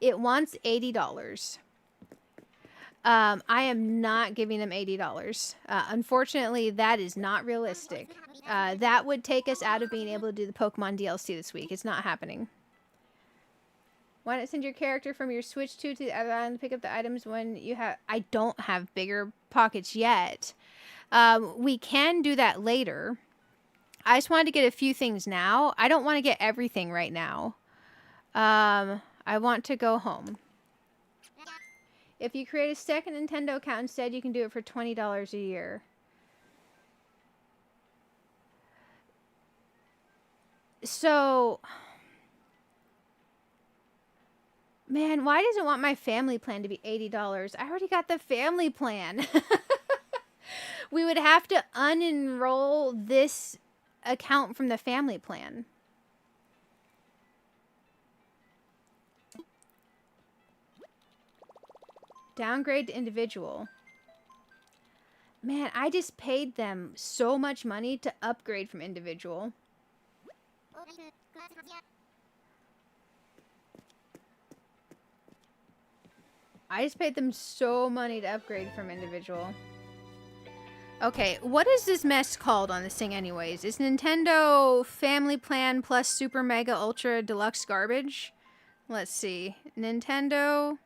It wants $80. I am not giving them $80. Unfortunately, that is not realistic. That would take us out of being able to do the Pokemon DLC this week. It's not happening. Why not send your character from your Switch 2 to the other island to pick up the items when you have... I don't have bigger pockets yet. We can do that later. I just wanted to get a few things now. I don't want to get everything right now. I want to go home. If you create a second Nintendo account instead, you can do it for $20 a year. So, man, why does it want my family plan to be $80? I already got the family plan. We would have to unenroll this account from the family plan. Downgrade to individual. Man, I just paid them so much money to upgrade from individual. I just paid them so money to upgrade from individual. Okay, what is this mess called on this thing anyways? Is Nintendo Family Plan plus Super Mega Ultra Deluxe garbage? Let's see. Nintendo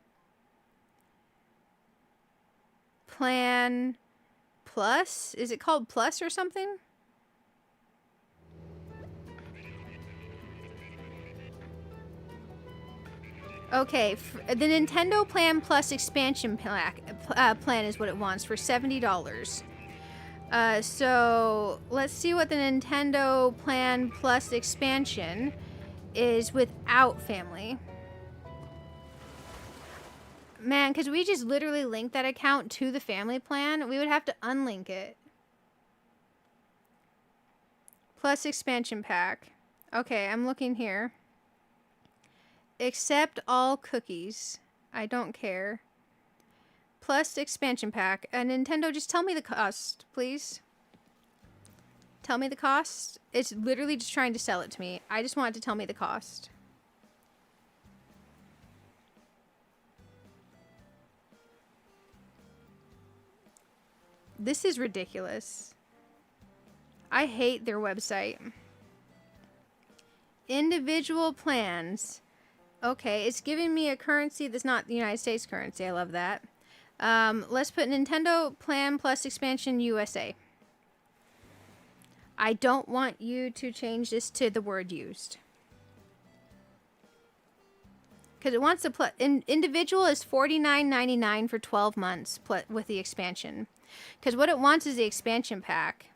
Plan Plus? Is it called Plus or something? Okay, the Nintendo Plan Plus expansion plan is what it wants for $70. So let's see what the Nintendo Plan Plus expansion is without family. Man, because we just literally link that account to the family plan, we would have to unlink it. Plus expansion pack. Okay, I'm looking here. Accept all cookies. I don't care. Plus expansion pack. Nintendo, just tell me the cost, please. Tell me the cost. It's literally just trying to sell it to me. I just want it to tell me the cost. This is ridiculous. I hate their website. Individual plans. Okay, it's giving me a currency that's not the United States currency. I love that. Let's put Nintendo Plan Plus Expansion USA. I don't want you to change this to the word used. Because it wants to individual is $49.99 for 12 months with the expansion. Because what it wants is the expansion pack.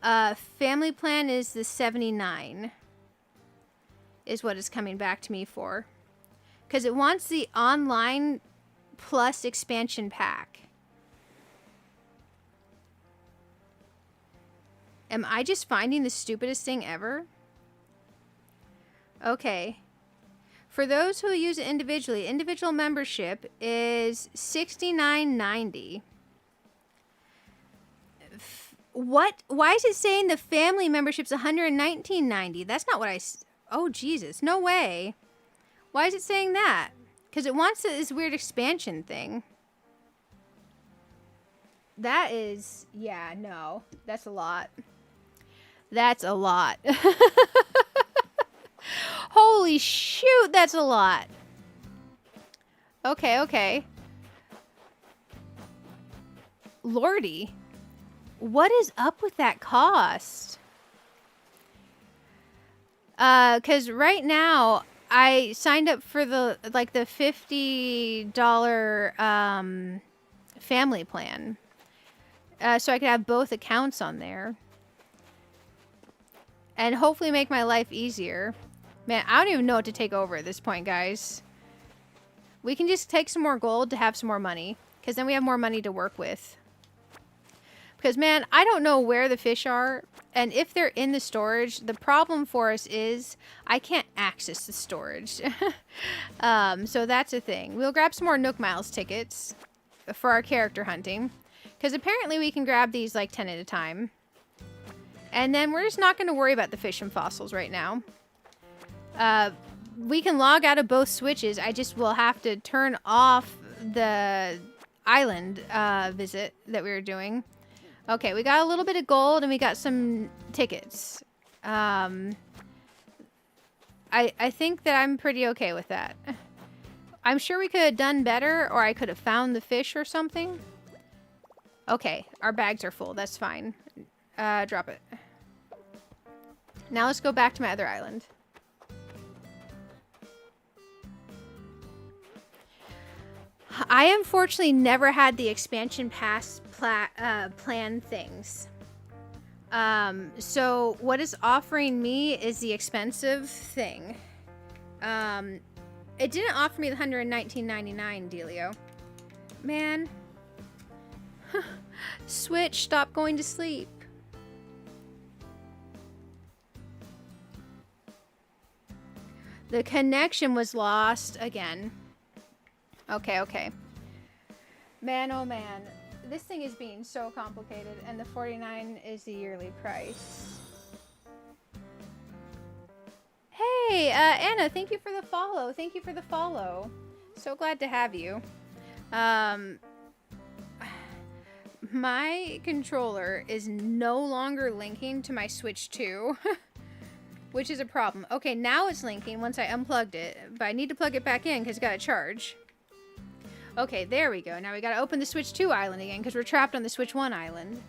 Family plan is the $79. Is what it's coming back to me for. Because it wants the online plus expansion pack. Am I just finding the stupidest thing ever? Okay. For those who use it individually, individual membership is $69.90. What? Why is it saying the family membership's $119.90? That's not what I... Oh, Jesus. No way. Why is it saying that? Because it wants this weird expansion thing. That is... Yeah, no. That's a lot. That's a lot. Holy shoot, that's a lot. Okay, okay. Lordy. What is up with that cost? Because right now, I signed up for the $50 family plan. So I could have both accounts on there. And hopefully make my life easier. Man, I don't even know what to take over at this point, guys. We can just take some more gold to have some more money. Because then we have more money to work with. Because, man, I don't know where the fish are. And if they're in the storage, the problem for us is I can't access the storage. So that's a thing. We'll grab some more Nook Miles tickets for our character hunting. Because apparently we can grab these like 10 at a time. And then we're just not going to worry about the fish and fossils right now. We can log out of both switches. I just will have to turn off the island visit that we were doing. Okay, we got a little bit of gold and we got some tickets. I think that I'm pretty okay with that. I'm sure we could have done better, or I could have found the fish or something. Okay, our bags are full. That's fine. Drop it. Now let's go back to my other island. I unfortunately never had the expansion pass plan things. So what is offering me is the expensive thing. It didn't offer me the $119.99 dealio. Man. Switch, stop going to sleep. The connection was lost again. Okay, okay. Man, oh man. This thing is being so complicated, and the $49 is the yearly price. Hey, Anna, thank you for the follow. Thank you for the follow. So glad to have you. My controller is no longer linking to my Switch 2, which is a problem. Okay, now it's linking once I unplugged it, but I need to plug it back in because it's got to charge. Okay, there we go. Now we got to open the Switch 2 island again because we're trapped on the Switch 1 island.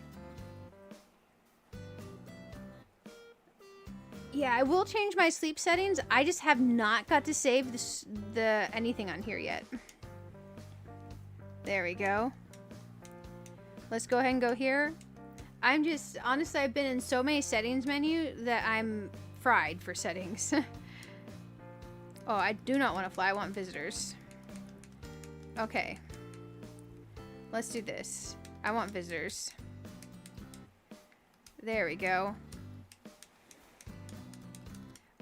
Yeah, I will change my sleep settings. I just have not got to save the anything on here yet. There we go. Let's go ahead and go here. I'm just, honestly, I've been in so many settings menu that I'm fried for settings. Oh, I do not want to fly. I want visitors. Okay. Let's do this. I want visitors. There we go.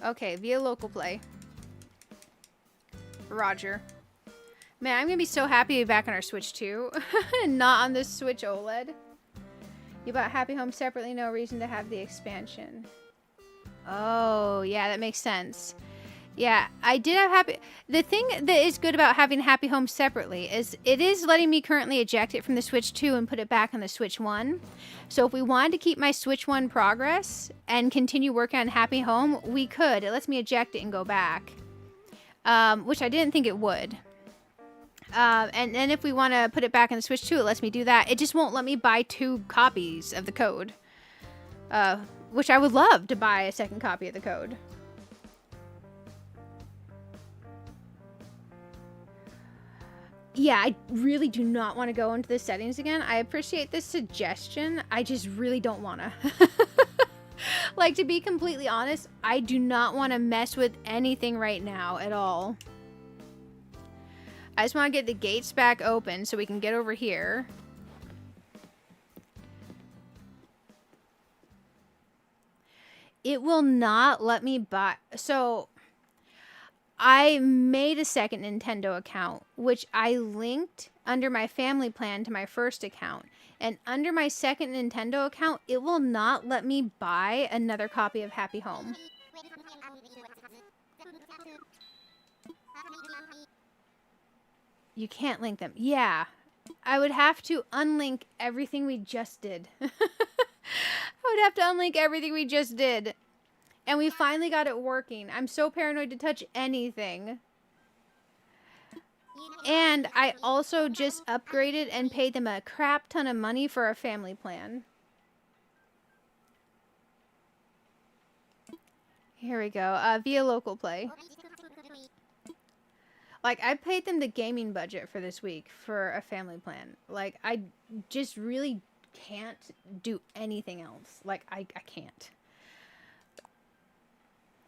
Okay, via local play. Roger. Man, I'm gonna be so happy to be back on our Switch 2. Not on this Switch OLED. You bought Happy Home separately, no reason to have the expansion. Oh, yeah, that makes sense. Yeah, I did have Happy... The thing that is good about having Happy Home separately is it is letting me currently eject it from the Switch 2 and put it back on the Switch 1. So if we wanted to keep my Switch 1 progress and continue working on Happy Home, we could. It lets me eject it and go back. Which I didn't think it would. And then if we want to put it back on the Switch 2, it lets me do that. It just won't let me buy 2 copies of the code. Which I would love to buy a second copy of the code. Yeah, I really do not want to go into the settings again. I appreciate this suggestion. I just really don't want to. Like, to be completely honest, I do not want to mess with anything right now at all. I just want to get the gates back open so we can get over here. It will not let me buy... So... I made a second Nintendo account, which I linked under my family plan to my first account. And under my second Nintendo account, it will not let me buy another copy of Happy Home. You can't link them. Yeah. I would have to unlink everything we just did. I would have to unlink everything we just did. And we finally got it working. I'm so paranoid to touch anything. And I also just upgraded and paid them a crap ton of money for a family plan. Here we go. Via local play. Like, I paid them the gaming budget for this week for a family plan. Like, I just really can't do anything else. Like, I can't.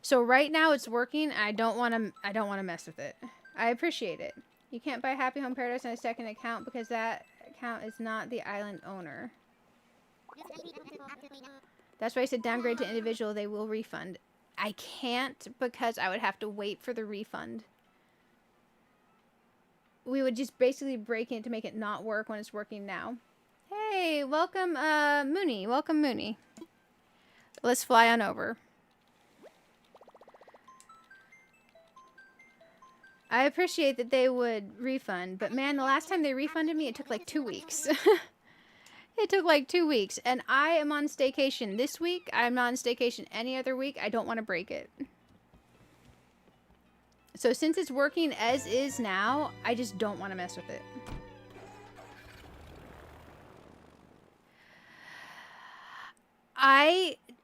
So right now it's working. I don't want to mess with it. I appreciate it. You can't buy Happy Home Paradise on a second account because that account is not the island owner. That's why I said downgrade to individual. They will refund. I can't because I would have to wait for the refund. We would just basically break it to make it not work when it's working now. Hey, welcome, Mooney. Welcome, Mooney. Let's fly on over. I appreciate that they would refund, but man, the last time they refunded me, it took like 2 weeks. It took like 2 weeks, and I am on staycation this week. I'm not on staycation any other week. I don't want to break it. So since it's working as is now, I just don't want to mess with it.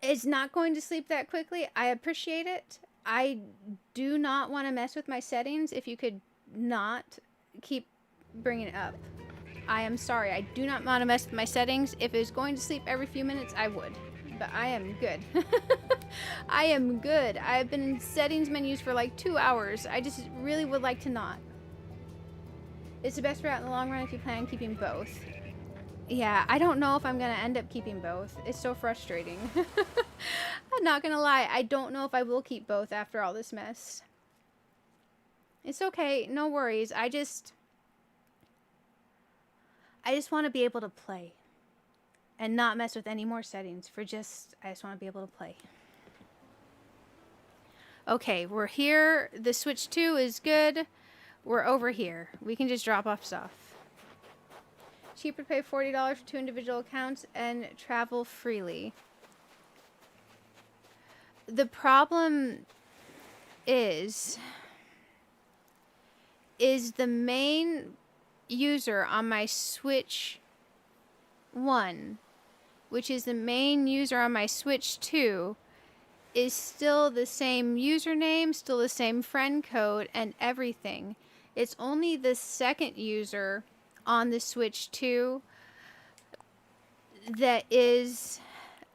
It's not going to sleep that quickly. I appreciate it. I do not want to mess with my settings. If you could not keep bringing it up. I am sorry. I do not want to mess with my settings. If it was going to sleep every few minutes, I would. But I am good. I am good. I've been in settings menus for like 2 hours. I just really would like to not. It's the best route in the long run if you plan on keeping both. Yeah, I don't know if I'm going to end up keeping both. It's so frustrating. I'm not going to lie. I don't know if I will keep both after all this mess. It's okay. No worries. I just want to be able to play and not mess with any more settings I just want to be able to play. Okay, we're here. The Switch 2 is good. We're over here. We can just drop off stuff. Cheaper to pay $40 for 2 individual accounts and travel freely. The problem is the main user on my Switch 1, which is the main user on my Switch 2, is still the same username, still the same friend code, and everything. It's only the second user on the Switch 2 that is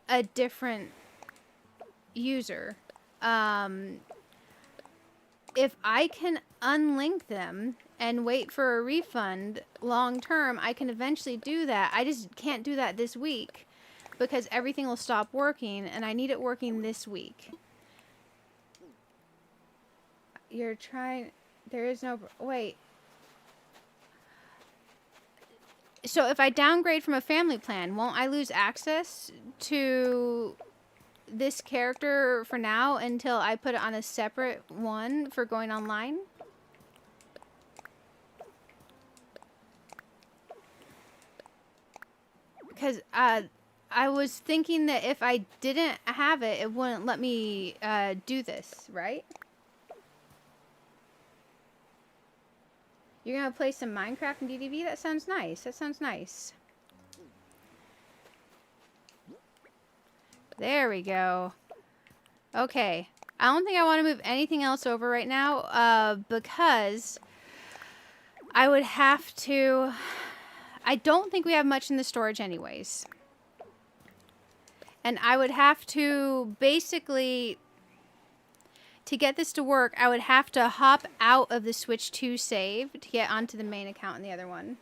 a different user. If I can unlink them and wait for a refund long term, I can eventually do that. I just can't do that this week because everything will stop working and I need it working this week. You're trying... There is no... Wait. So if I downgrade from a family plan, won't I lose access to this character for now until I put it on a separate one for going online? Because I was thinking that if I didn't have it, it wouldn't let me do this, right? You're going to play some Minecraft and DDV? That sounds nice. That sounds nice. There we go. Okay. I don't think I want to move anything else over right now because I would have to... I don't think we have much in the storage anyways. And I would have to basically... To get this to work, I would have to hop out of the Switch 2 save to get onto the main account in the other one.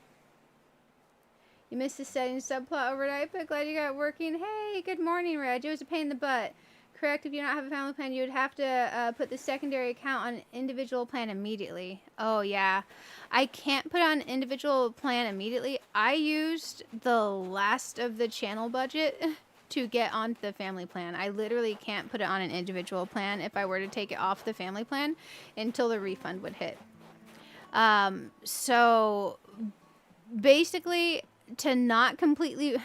You missed the settings subplot overnight, but glad you got it working. Hey, good morning, Reg. It was a pain in the butt. Correct, if you don't have a family plan, you would have to put the secondary account on an individual plan immediately. Oh, yeah. I can't put on an individual plan immediately. I used the last of the channel budget to get onto the family plan. I literally can't put it on an individual plan if I were to take it off the family plan until the refund would hit. So basically, to not completely...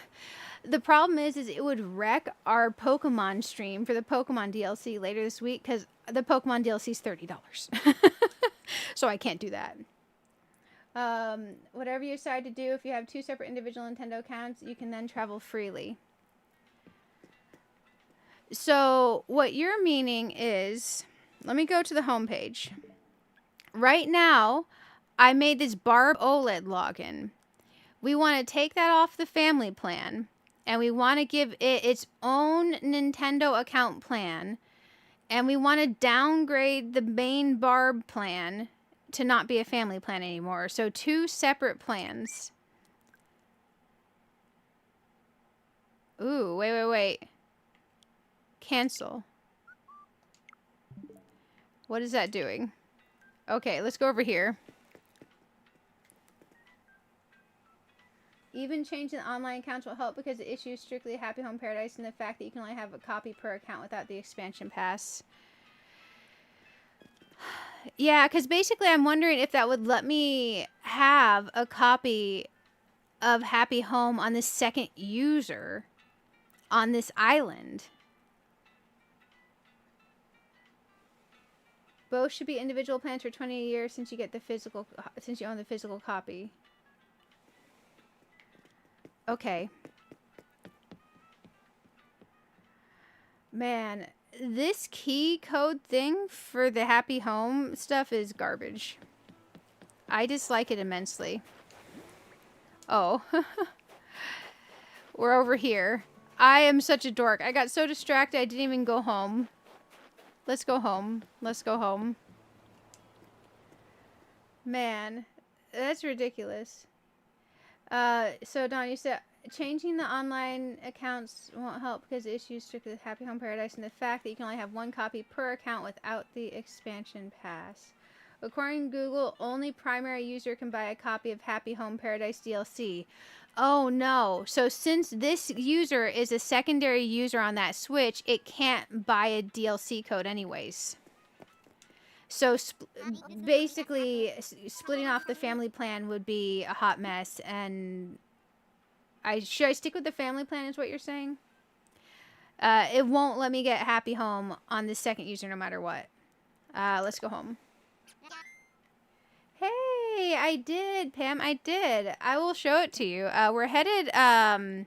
The problem is it would wreck our Pokemon stream for the Pokemon DLC later this week because the Pokemon DLC is $30. So I can't do that. Whatever you decide to do, if you have 2 separate individual Nintendo accounts, you can then travel freely. So what you're meaning is, let me go to the homepage. Right now, I made this Barb OLED login. We want to take that off the family plan, and we want to give it its own Nintendo account plan, and we want to downgrade the main Barb plan to not be a family plan anymore. So 2 separate plans. Ooh, wait. Cancel. What is that doing? Okay, let's go over here. Even changing the online accounts will help because it issues strictly Happy Home Paradise and the fact that you can only have a copy per account without the expansion pass. Yeah, because basically I'm wondering if that would let me have a copy of Happy Home on the second user on this island. Both should be individual plans for 20 years since you own the physical copy. Okay. Man, this key code thing for the Happy Home stuff is garbage. I dislike it immensely. Oh. We're over here. I am such a dork. I got so distracted I didn't even go home. Let's go home. Let's go home. Man, that's ridiculous. So Don, you said changing the online accounts won't help because the issue is strictly with Happy Home Paradise and the fact that you can only have one copy per account without the expansion pass. According to Google, only primary user can buy a copy of Happy Home Paradise DLC. Oh no. So since this user is a secondary user on that Switch, it can't buy a DLC code anyways. So basically, splitting off the family plan would be a hot mess. And should I stick with the family plan is what you're saying? It won't let me get Happy Home on the second user no matter what. Let's go home. Hey, I did, Pam. I did. I will show it to you. We're headed. I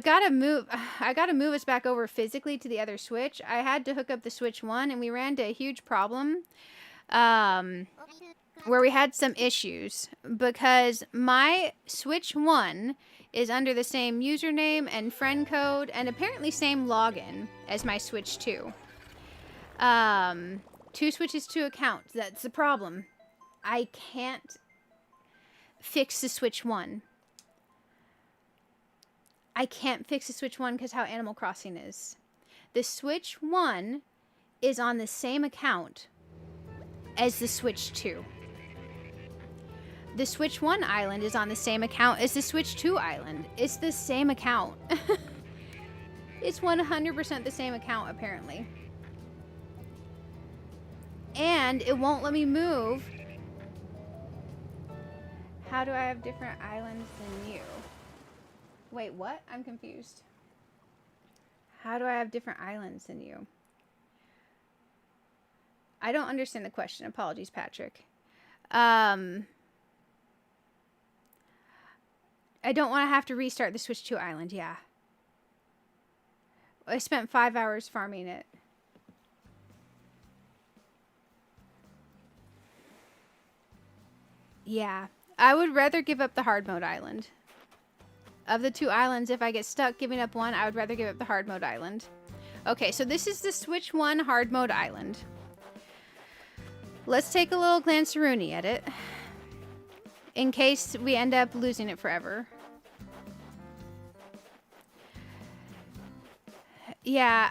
gotta move us back over physically to the other Switch. I had to hook up the Switch 1, and we ran into a huge problem. Where we had some issues because my Switch 1 is under the same username and friend code and apparently same login as my Switch 2. 2 Switches, 2 accounts. That's the problem. I can't fix the Switch 1. I can't fix the Switch 1 because how Animal Crossing is. The Switch 1 is on the same account as the Switch 2. The Switch 1 island is on the same account as the Switch 2 island. It's the same account. It's 100% the same account, apparently. And it won't let me move. How do I have different islands than you? Wait, what? I'm confused. How do I have different islands than you? I don't understand the question. Apologies, Patrick. I don't want to have to restart the Switch 2 island, yeah. I spent 5 hours farming it. Yeah, I would rather give up the hard mode island. Of the 2 islands, if I get stuck giving up one, I would rather give up the hard mode island. Okay, so this is the Switch 1 hard mode island. Let's take a little glance-a-rooney at it. In case we end up losing it forever. Yeah,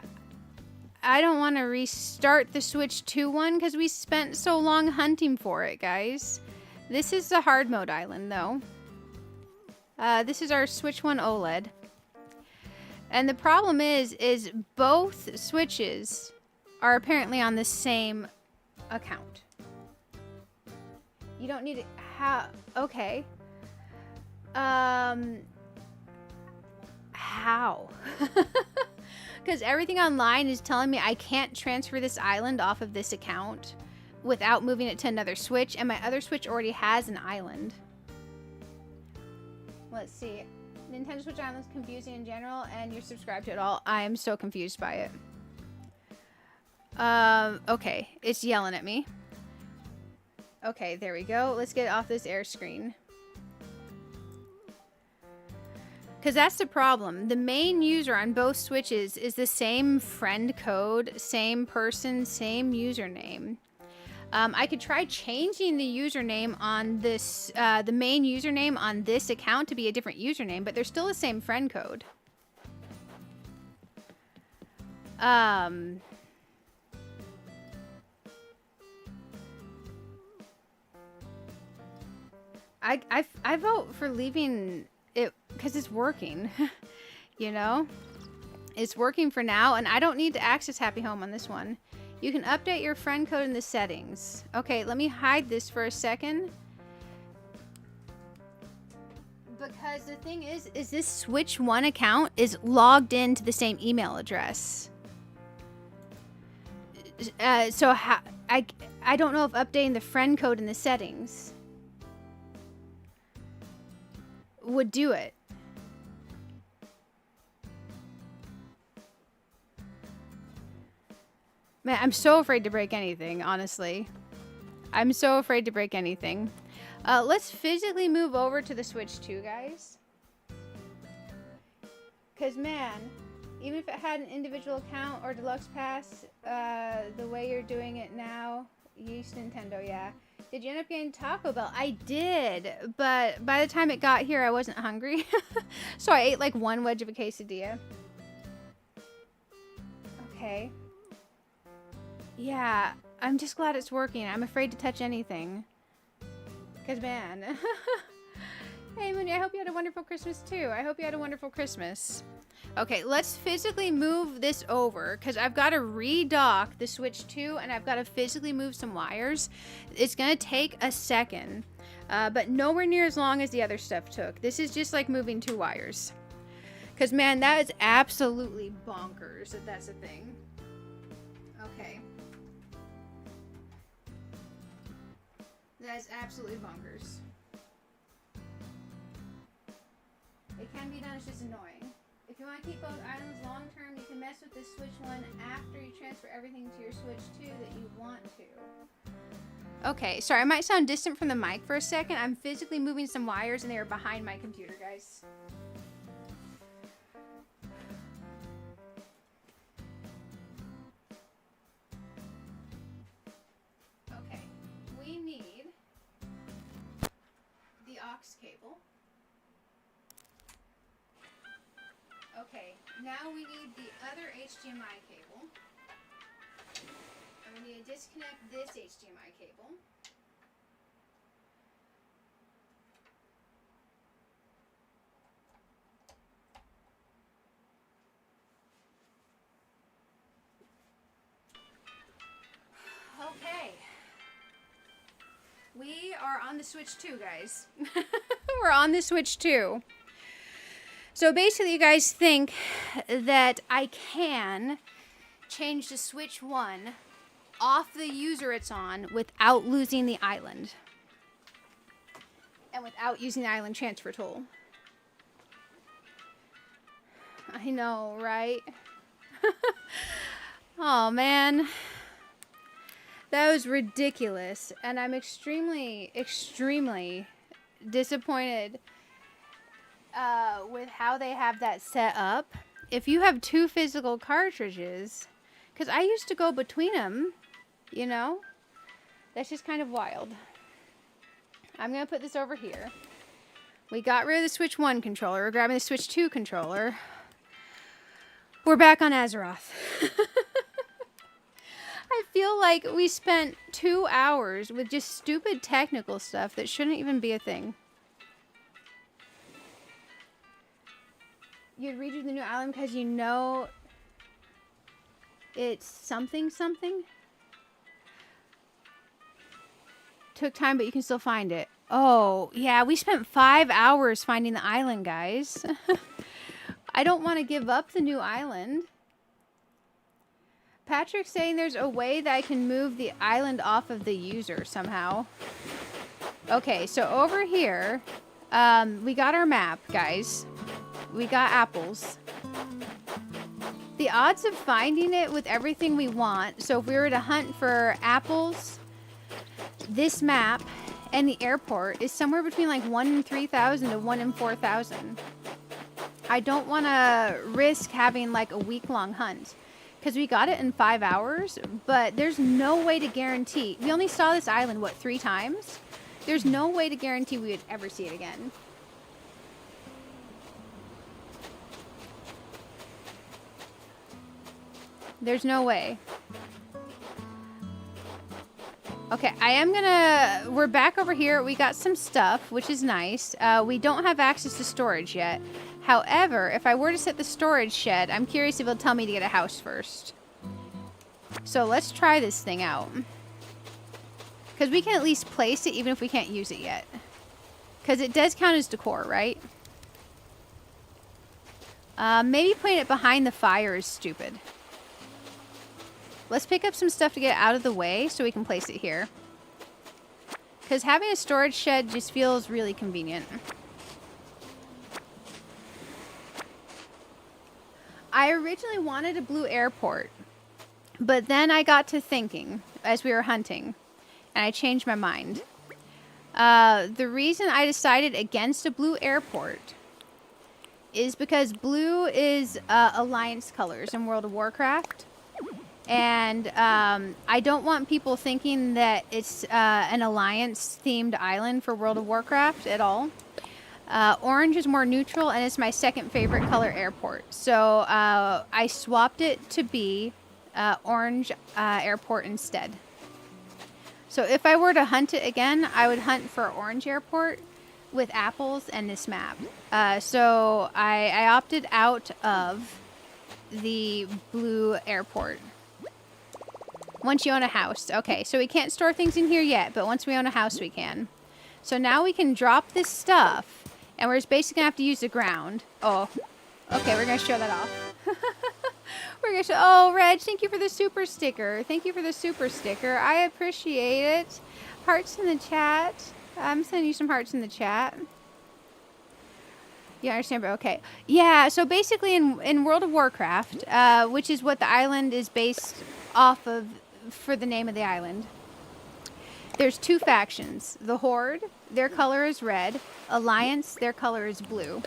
I don't want to restart the Switch 2 one because we spent so long hunting for it, guys. This is the hard mode island, though. This is our Switch 1 OLED. And the problem is both Switches are apparently on the same account. You don't need to... Okay. How? Because everything online is telling me I can't transfer this island off of this account without moving it to another Switch, and my other Switch already has an island. Let's see. Nintendo Switch Island is confusing in general, and you're subscribed to it all. I am so confused by it. Okay. It's yelling at me. Okay, there we go. Let's get off this air screen. Because that's the problem. The main user on both Switches is the same friend code, same person, same username. I could try changing the username on this, the main username on this account to be a different username, but they're still the same friend code. I vote for leaving it because it's working. You know? It's working for now, and I don't need to access Happy Home on this one. You can update your friend code in the settings. Okay, let me hide this for a second. Because the thing is this Switch 1 account is logged into the same email address. So I don't know if updating the friend code in the settings would do it. Man, I'm so afraid to break anything, honestly. I'm so afraid to break anything. Let's physically move over to the Switch 2, guys. Because, man, even if it had an individual account or deluxe pass, the way you're doing it now, yeast Nintendo, yeah. Did you end up getting Taco Bell? I did, but by the time it got here, I wasn't hungry. So I ate like one wedge of a quesadilla. Okay. Yeah, I'm just glad it's working. I'm afraid to touch anything. Because, man. Hey, Mooney, I hope you had a wonderful Christmas, too. I hope you had a wonderful Christmas. Okay, let's physically move this over, because I've got to redock the Switch 2, and I've got to physically move some wires. It's going to take a second, but nowhere near as long as the other stuff took. This is just like moving 2 wires. Because, man, that is absolutely bonkers if that's a thing. Okay. That is absolutely bonkers. It can be done, it's just annoying. If you want to keep both islands long term, you can mess with this Switch 1 after you transfer everything to your Switch 2 that you want to. Okay, sorry, I might sound distant from the mic for a second. I'm physically moving some wires and they are behind my computer, guys. Okay, we need the aux cable. Okay, now we need the other HDMI cable. And we need to disconnect this HDMI cable. Okay. We are on the Switch 2, guys. We're on the Switch 2. So basically, you guys think that I can change the Switch 1 off the user it's on without losing the island. And without using the island transfer tool. I know, right? Oh, man. That was ridiculous. And I'm extremely, extremely disappointed with how they have that set up. If you have 2 physical cartridges, because I used to go between them, you know, that's just kind of wild. I'm going to put this over here. We got rid of the Switch 1 controller. We're grabbing the Switch 2 controller. We're back on Azeroth. I feel like we spent 2 hours with just stupid technical stuff that shouldn't even be a thing. You'd redo the new island because you know it's something. Took time, but you can still find it. Oh, yeah, we spent 5 hours finding the island, guys. I don't want to give up the new island. Patrick's saying there's a way that I can move the island off of the user somehow. Okay, so over here, we got our map, guys. We got apples. The odds of finding it with everything we want, so if we were to hunt for apples, this map, and the airport is somewhere between like 1 in 3,000 to 1 in 4,000. I don't want to risk having like a week-long hunt because we got it in 5 hours, but there's no way to guarantee. We only saw this island, what, 3 times? There's no way to guarantee we would ever see it again. There's no way. Okay, we're back over here. We got some stuff, which is nice. We don't have access to storage yet. However, if I were to set the storage shed, I'm curious if it'll tell me to get a house first. So let's try this thing out. Because we can at least place it even if we can't use it yet. Because it does count as decor, right? Maybe putting it behind the fire is stupid. Let's pick up some stuff to get out of the way so we can place it here. Because having a storage shed just feels really convenient. I originally wanted a blue airport. But then I got to thinking as we were hunting. And I changed my mind. The reason I decided against a blue airport is because blue is Alliance colors in World of Warcraft. And I don't want people thinking that it's an Alliance-themed island for World of Warcraft at all. Orange is more neutral, and it's my second favorite color airport. So I swapped it to be orange airport instead. So if I were to hunt it again, I would hunt for orange airport with apples and this map. So I opted out of the blue airport. Once you own a house. Okay, so we can't store things in here yet, but once we own a house, we can. So now we can drop this stuff, and we're just basically going to have to use the ground. Oh, okay, we're going to show that off. We're going to show... Oh, Reg, thank you for the super sticker. Thank you for the super sticker. I appreciate it. Hearts in the chat. I'm sending you some hearts in the chat. You understand, but okay. Yeah, so basically in World of Warcraft, which is what the island is based off of for the name of the island, there's two factions. The Horde, their color is red. Alliance, their color is blue.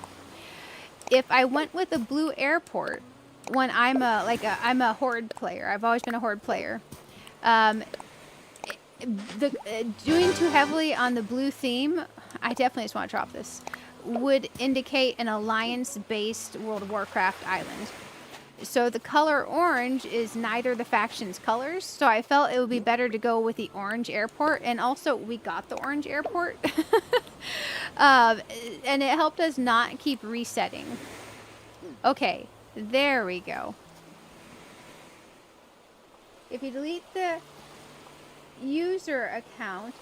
If I went with a blue airport, when I'm a Horde player, I've always been a Horde player. Doing too heavily on the blue theme, I definitely just want to drop this, would indicate an Alliance-based World of Warcraft island. So the color orange is neither the faction's colors, so I felt it would be better to go with the orange airport, and also we got the orange airport. And it helped us not keep resetting. Okay, there we go. If you delete the user account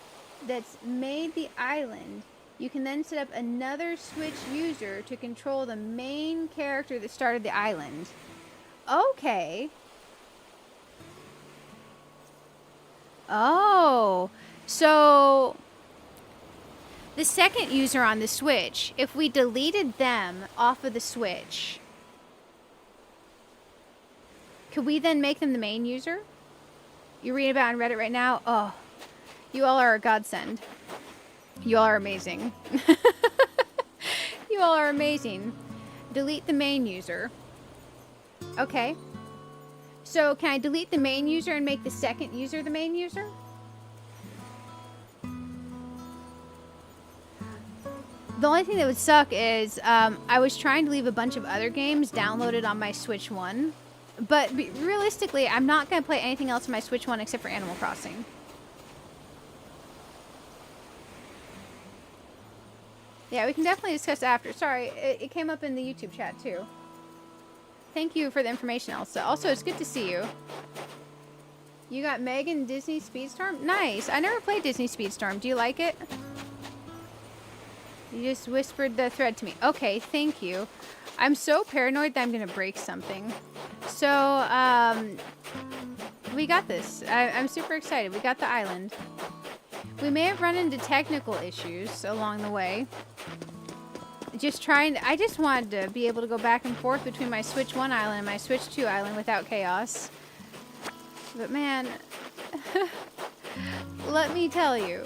that's made the island, you can then set up another Switch user to control the main character that started the island. Okay. Oh, so the second user on the Switch, if we deleted them off of the Switch, could we then make them the main user? You read about it on Reddit right now? Oh, you all are a godsend. You all are amazing. You all are amazing. Delete the main user. Okay. So can I delete the main user and make the second user the main user? The only thing that would suck is I was trying to leave a bunch of other games downloaded on my Switch 1. But realistically, I'm not going to play anything else on my Switch 1 except for Animal Crossing. Yeah, we can definitely discuss after. Sorry, it came up in the YouTube chat too. Thank you for the information, Elsa. Also, it's good to see you. You got Megan Disney Speedstorm? Nice. I never played Disney Speedstorm. Do you like it? You just whispered the thread to me. Okay, thank you. I'm so paranoid that I'm going to break something. So, we got this. I'm super excited. We got the island. We may have run into technical issues along the way. I just wanted to be able to go back and forth between my Switch 1 island and my Switch 2 island without chaos. But man, let me tell you,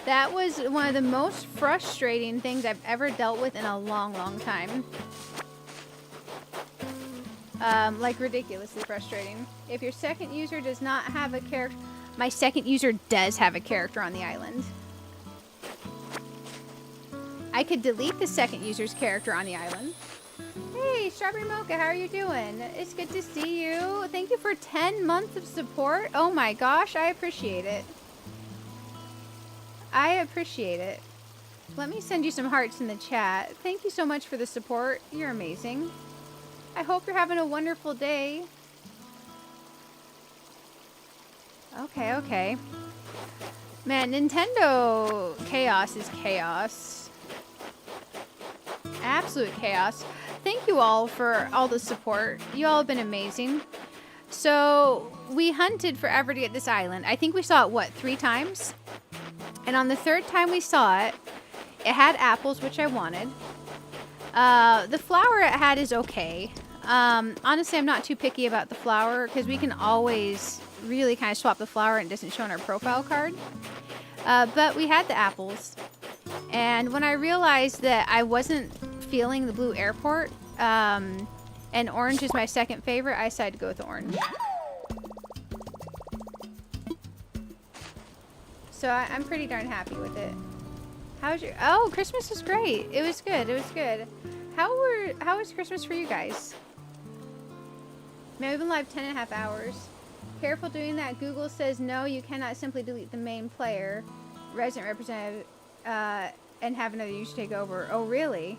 that was one of the most frustrating things I've ever dealt with in a long, long time. Like ridiculously frustrating. If your second user does not have a character... My second user does have a character on the island. I could delete the second user's character on the island. Hey, Strawberry Mocha, how are you doing? It's good to see you. Thank you for 10 months of support. Oh my gosh, I appreciate it. I appreciate it. Let me send you some hearts in the chat. Thank you so much for the support. You're amazing. I hope you're having a wonderful day. Okay, okay. Man, Nintendo chaos is chaos. Absolute chaos. Thank you all for all the support. You all have been amazing. So, we hunted forever to get this island. I think we saw it, what, 3 times? And on the 3rd time we saw it, it had apples, which I wanted. The flower it had is okay. Honestly, I'm not too picky about the flower because we can always really kind of swap the flower and it doesn't show on our profile card. But we had the apples. And when I realized that I wasn't feeling the blue airport, and orange is my 2nd favorite, I decided to go with orange. So I'm pretty darn happy with it. How was your... Oh, Christmas was great. It was good. It was good. How was Christmas for you guys? Man, we've been live 10.5 hours. Careful doing that. Google says no, you cannot simply delete the main player, resident representative, and have another user take over. Oh, really?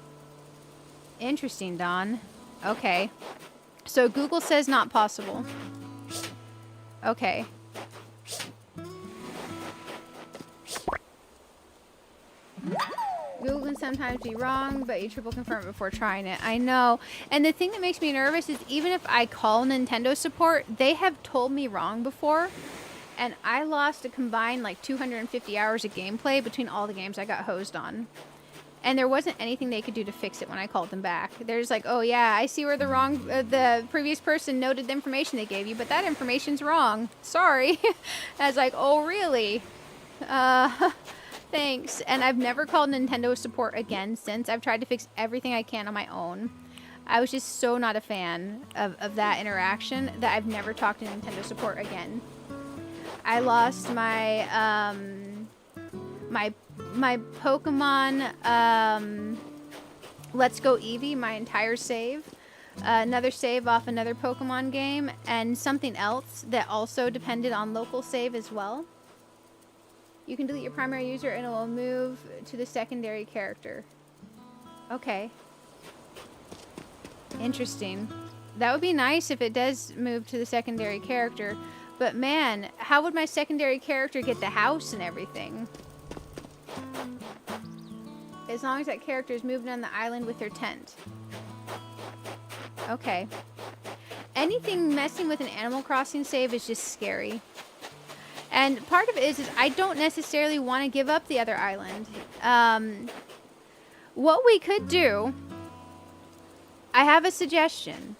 Interesting, Don. Okay. So Google says not possible. Okay. Google can sometimes be wrong, but you triple confirm it before trying it. I know. And the thing that makes me nervous is even if I call Nintendo support, they have told me wrong before. And I lost a combined like 250 hours of gameplay between all the games I got hosed on. And there wasn't anything they could do to fix it when I called them back. They're just like, oh yeah, I see where the previous person noted the information they gave you, but that information's wrong. Sorry. I was like, oh really? Thanks. And I've never called Nintendo support again since. I've tried to fix everything I can on my own. I was just so not a fan of that interaction that I've never talked to Nintendo support again. I lost my my Pokemon Let's Go Eevee, my entire save. Another save off another Pokemon game, and something else that also depended on local save as well. You can delete your primary user and it will move to the secondary character. Okay. Interesting. That would be nice if it does move to the secondary character. But man, how would my secondary character get the house and everything? As long as that character is moving on the island with their tent. Okay. Anything messing with an Animal Crossing save is just scary. And part of it is I don't necessarily want to give up the other island. What we could do, I have a suggestion.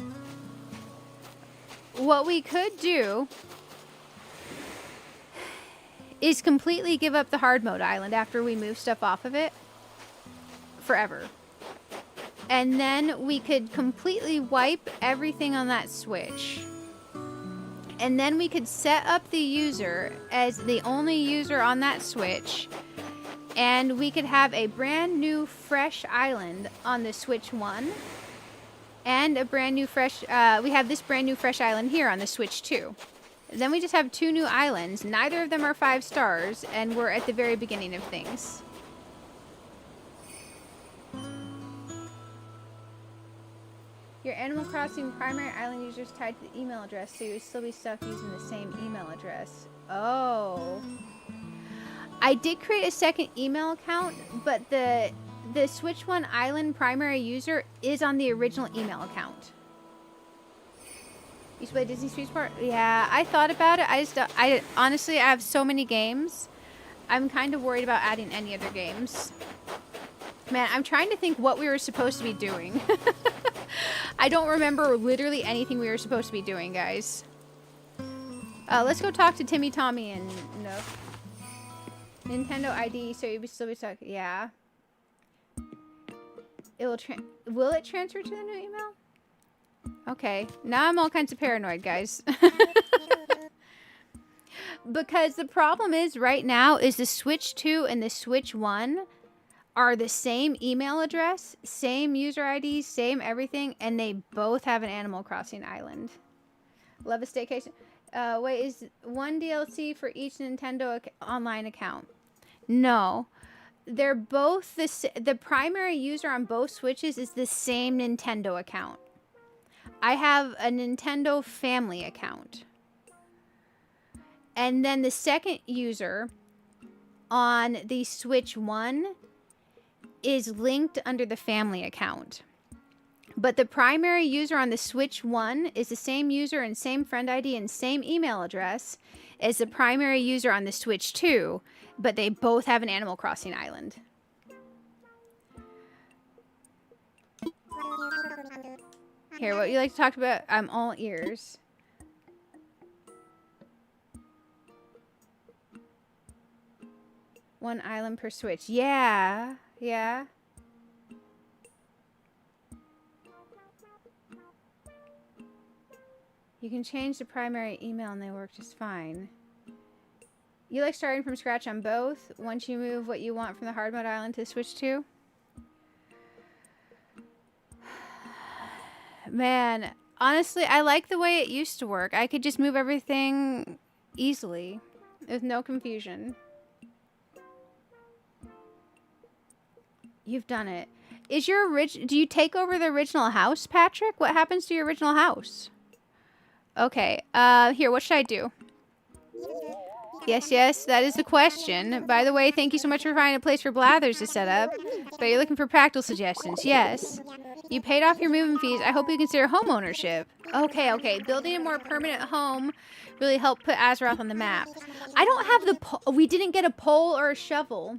What we could do is completely give up the hard mode island after we move stuff off of it forever. And then we could completely wipe everything on that Switch. And then we could set up the user as the only user on that Switch. And we could have a brand new fresh island on the Switch 1. And a brand new fresh, we have this brand new fresh island here on the Switch 2. Then we just have 2 new islands. Neither of them are 5 stars. And we're at the very beginning of things. Your Animal Crossing primary island user is tied to the email address, so you would still be stuck using the same email address. Oh. I did create a second email account, but the Switch 1 island primary user is on the original email account. You should play Disney Street Sport? Yeah, I thought about it. I honestly, I have so many games. I'm kind of worried about adding any other games. Man, I'm trying to think what we were supposed to be doing. I don't remember literally anything we were supposed to be doing, guys. Let's go talk to Timmy, Tommy, and Nook. Nintendo ID, so you'll still be stuck. Yeah. Will it transfer to the new email? Okay. Now I'm all kinds of paranoid, guys. Because the problem is right now is the Switch 2 and the Switch 1 are the same email address, same user ID, same everything, and they both have an Animal Crossing island. Love a staycation. Wait, is one DLC for each Nintendo online account? No. They're both the primary user on both Switches is the same Nintendo account. I have a Nintendo family account. And then the second user on the Switch 1 is linked under the family account. But the primary user on the Switch 1 is the same user and same friend ID and same email address as the primary user on the Switch 2, but they both have an Animal Crossing island. Here, what you like to talk about? I'm all ears. One island per Switch. Yeah. Yeah. You can change the primary email and they work just fine. You like starting from scratch on both once you move what you want from the hard mode island to Switch 2? Man, honestly, I like the way it used to work. I could just move everything easily with no confusion. You've done it. Is your do you take over the original house, Patrick? What happens to your original house? Okay, here, what should I do? Yes, yes, that is the question. By the way, thank you so much for finding a place for Blathers to set up. But you're looking for practical suggestions. Yes. You paid off your moving fees. I hope you consider home ownership. Okay, okay. Building a more permanent home really helped put Azeroth on the map. I don't have the we didn't get a pole or a shovel.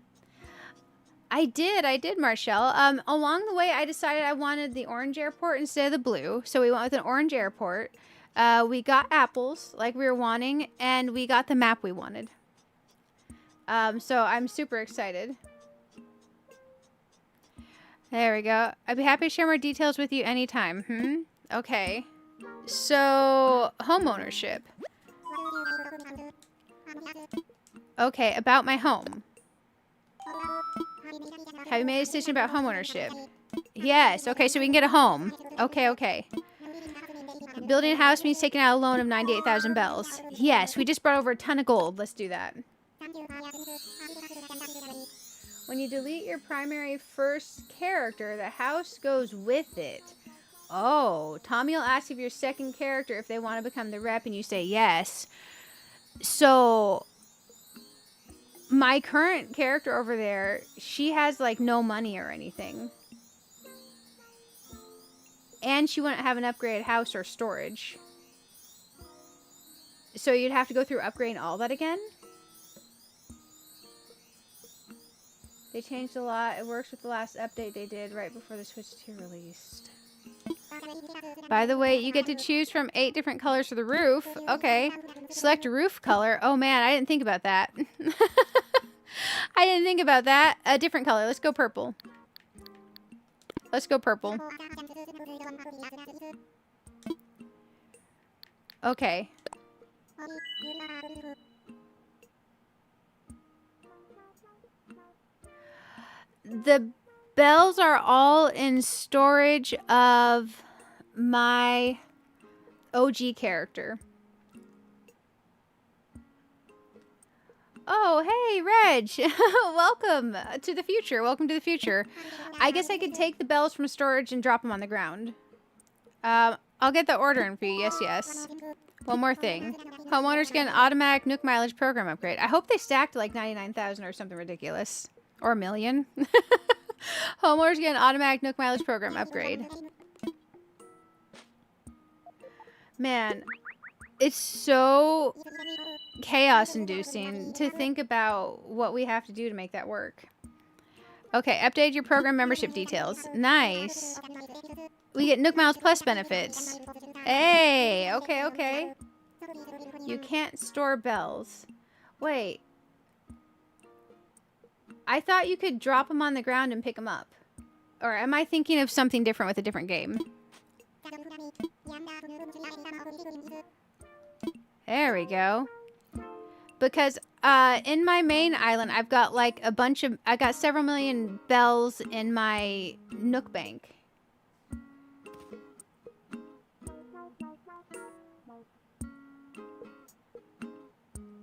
I did, Marshall. Along the way, I decided I wanted the orange airport instead of the blue. So we went with an orange airport. We got apples like we were wanting, and we got the map we wanted. So I'm super excited. There we go. I'd be happy to share more details with you anytime. Okay. So, home ownership. Okay, about my home. Have you made a decision about home ownership? Yes. Okay, so we can get a home. Okay, okay. Building a house means taking out a loan of 98,000 bells. Yes, we just brought over a ton of gold. Let's do that. When you delete your primary first character, the house goes with it. Oh, Tommy will ask if your second character if they want to become the rep and you say yes. So, my current character over there, she has like no money or anything. And she wouldn't have an upgraded house or storage. So you'd have to go through upgrading all that again? They changed a lot. It works with the last update they did right before the Switch 2 released. By the way, you get to choose from 8 different colors for the roof. Okay. Select a roof color. Oh man, I didn't think about that. I didn't think about that. A different color. Let's go purple. Let's go purple. Okay. The bells are all in storage of my OG character. Oh, hey, Reg. Welcome to the future. Welcome to the future. I guess I could take the bells from storage and drop them on the ground. I'll get the order in for you. Yes, yes. One more thing. Homeowners get an automatic Nook mileage program upgrade. I hope they stacked like 99,000 or something ridiculous. Or a million. Homeowners get an automatic Nook mileage program upgrade. Man, it's so chaos-inducing to think about what we have to do to make that work. Okay, update your program membership details. Nice. We get Nook Miles Plus benefits. Hey, okay, okay. You can't store bells. Wait. I thought you could drop them on the ground and pick them up. Or am I thinking of something different with a different game? There we go. Because in my main island, I've got like a bunch of... I got several million bells in my Nook bank.